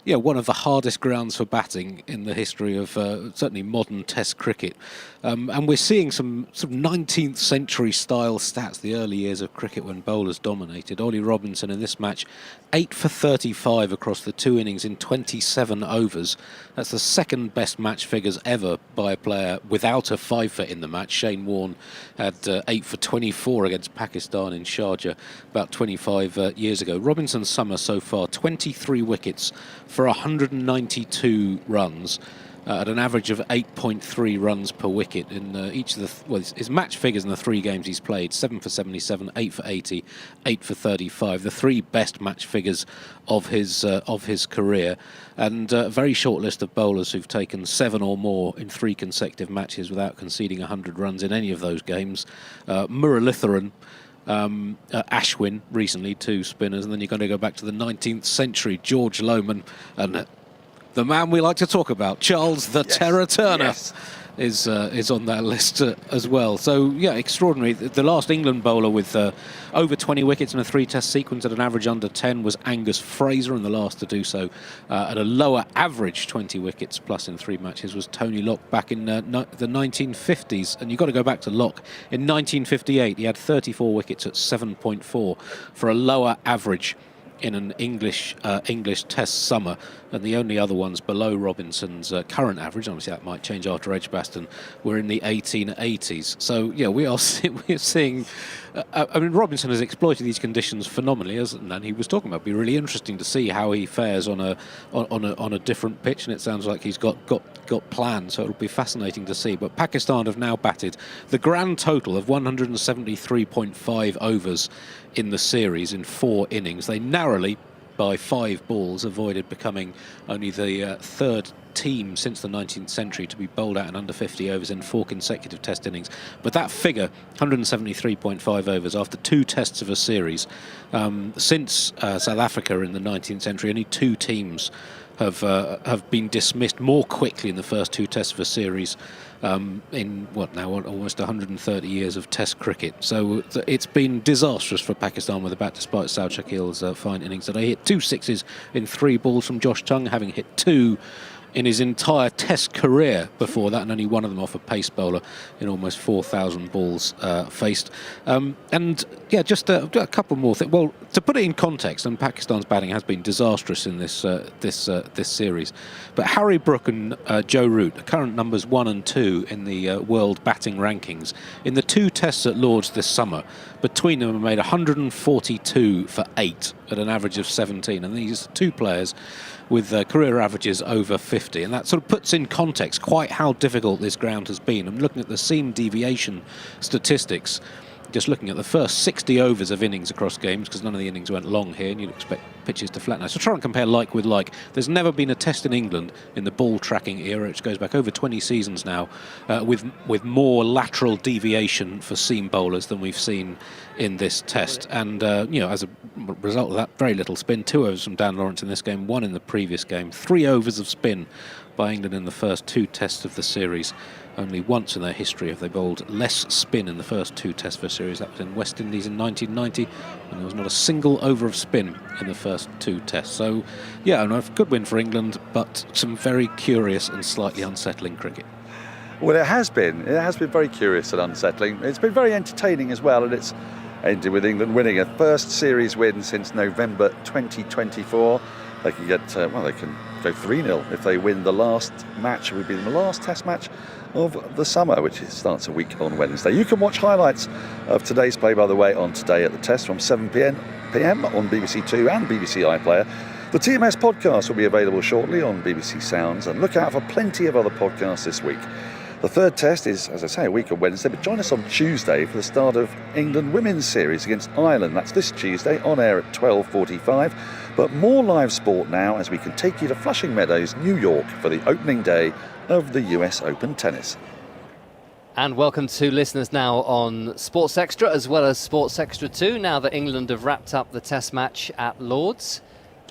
one of the hardest grounds for batting in the history of certainly modern Test cricket. And we're seeing some sort of 19th century style stats, the early years of cricket when bowlers dominated. Ollie Robinson in this match, 8 for 35 across the 2 innings in 27 overs. That's the 2nd best match figures ever by a player without a 5-foot in the match. Shane Warne had 8 for 24 against Pakistan in Sharjah about 25 years ago. Robinson's summer so far, 23 wickets for 192 runs. At an average of 8.3 runs per wicket in each of his match figures in the 3 games he's played: 7 for 77, 8 for 80, 8 for 35. The 3 best match figures of his career, and a very short list of bowlers who've taken 7 or more in 3 consecutive matches without conceding 100 runs in any of those games. Muralitharan, Ashwin recently, 2 spinners, and then you're going to go back to the 19th century, George Lohman, and the man we like to talk about, Charles the Terror Turner, is on that list as well. So, yeah, extraordinary. The last England bowler with over 20 wickets in a 3-test sequence at an average under 10 was Angus Fraser, and the last to do so at a lower average 20 wickets plus in 3 matches was Tony Locke back in the 1950s. And you've got to go back to Locke. In 1958, he had 34 wickets at 7.4 for a lower average in an English Test summer, and the only other ones below Robinson's current average, obviously that might change after Edgbaston, were in the 1880s. So yeah, we're seeing. I mean, Robinson has exploited these conditions phenomenally, hasn't he? And he was talking about. It'd be really interesting to see how he fares on a different pitch, and it sounds like he's got plans. So it'll be fascinating to see. But Pakistan have now batted the grand total of 173.5 overs in the series in 4 innings. They narrowly, by 5 balls, avoided becoming only the 3rd team since the 19th century to be bowled out in under 50 overs in 4 consecutive Test innings. But that figure, 173.5 overs after 2 tests of a series, since South Africa in the 19th century, only 2 teams have been dismissed more quickly in the first 2 tests of a series in almost 130 years of Test cricket. So it's been disastrous for Pakistan with the bat, despite Saud Shakil's fine innings today. He hit 2 sixes in 3 balls from Josh Tongue, having hit 2 in his entire Test career before that, and only one of them off a pace bowler in almost 4,000 balls faced. Just a couple more things. Well, to put it in context, and Pakistan's batting has been disastrous in this series, but Harry Brook and Joe Root are current numbers 1 and 2 in the world batting rankings. In the 2 tests at Lord's this summer, between them have made 142 for 8 at an average of 17, and these 2 players with career averages over 50, and that sort of puts in context quite how difficult this ground has been. I'm looking at the seam deviation statistics, just looking at the first 60 overs of innings across games, because none of the innings went long here, and you'd expect pitches to flatten out. So try and compare like with like. There's never been a test in England in the ball tracking era, which goes back over 20 seasons now, with more lateral deviation for seam bowlers than we've seen in this test. And as a result of that, very little spin. 2 overs from Dan Lawrence in this game, 1 in the previous game. 3 overs of spin by England in the first 2 tests of the series. Only once in their history have they bowled less spin in the first 2 tests of a series. That was in West Indies in 1990, and there was not a single over of spin in the first 2 tests. So, a good win for England, but some very curious and slightly unsettling cricket. Well, it has been very curious and unsettling. It's been very entertaining as well, and it's ended with England winning a first series win since November 2024. They can get, they can go 3-0 if they win the last match. It would be the last Test match of the summer, which starts a week on Wednesday. You can watch highlights of today's play, by the way, on Today at the Test from 7 p.m. on BBC Two and BBC iPlayer. The TMS podcast will be available shortly on BBC Sounds, and look out for plenty of other podcasts this week. The third test is, as I say, a week on Wednesday, but join us on Tuesday for the start of England Women's Series against Ireland. That's this Tuesday, on air at 12:45. But more live sport now, as we can take you to Flushing Meadows, New York, for the opening day of the US Open Tennis. And welcome to listeners now on Sports Extra as well as Sports Extra 2, now that England have wrapped up the Test match at Lord's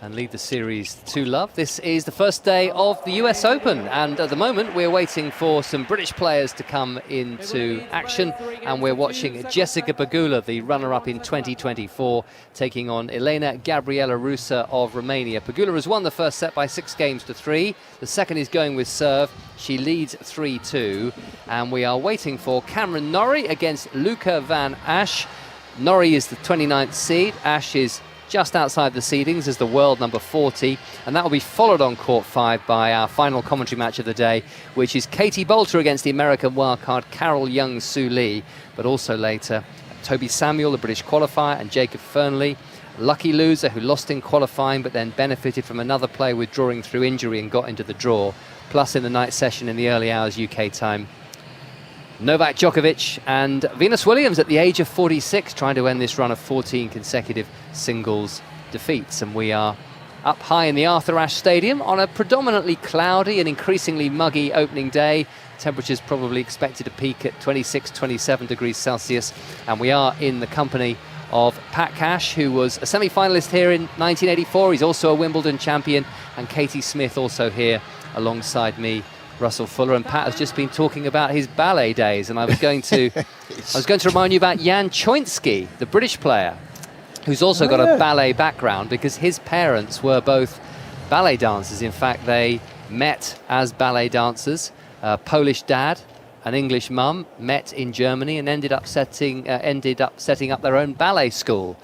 and lead the series 2-0. This is the first day of the US Open, and at the moment we're waiting for some British players to come into action, and we're watching Jessica Pegula, the runner-up in 2024, taking on Elena Gabriela Rusa of Romania. Pegula has won the first set by 6-3. The second is going with serve. She leads 3-2, and we are waiting for Cameron Norrie against Luca van Asch. Norrie is the 29th seed. Asch is just outside the seedings as the world number 40, and that will be followed on court 5 by our final commentary match of the day, which is Katie Boulter against the American wildcard Carol Young-Soo Lee, but also later Toby Samuel, the British qualifier, and Jacob Fernley, lucky loser who lost in qualifying but then benefited from another player withdrawing through injury and got into the draw, plus in the night session in the early hours UK time, Novak Djokovic and Venus Williams at the age of 46, trying to end this run of 14 consecutive singles defeats. And we are up high in the Arthur Ashe Stadium on a predominantly cloudy and increasingly muggy opening day. Temperatures probably expected to peak at 26, 27 degrees Celsius. And we are in the company of Pat Cash, who was a semi-finalist here in 1984. He's also a Wimbledon champion. And Katie Smith also here alongside me, Russell Fuller. And Pat has just been talking about his ballet days, and I was going to remind you about Jan Choinski, the British player, who's also got a ballet background because his parents were both ballet dancers. In fact, they met as ballet dancers. A Polish dad, an English mum, met in Germany and ended up setting up their own ballet school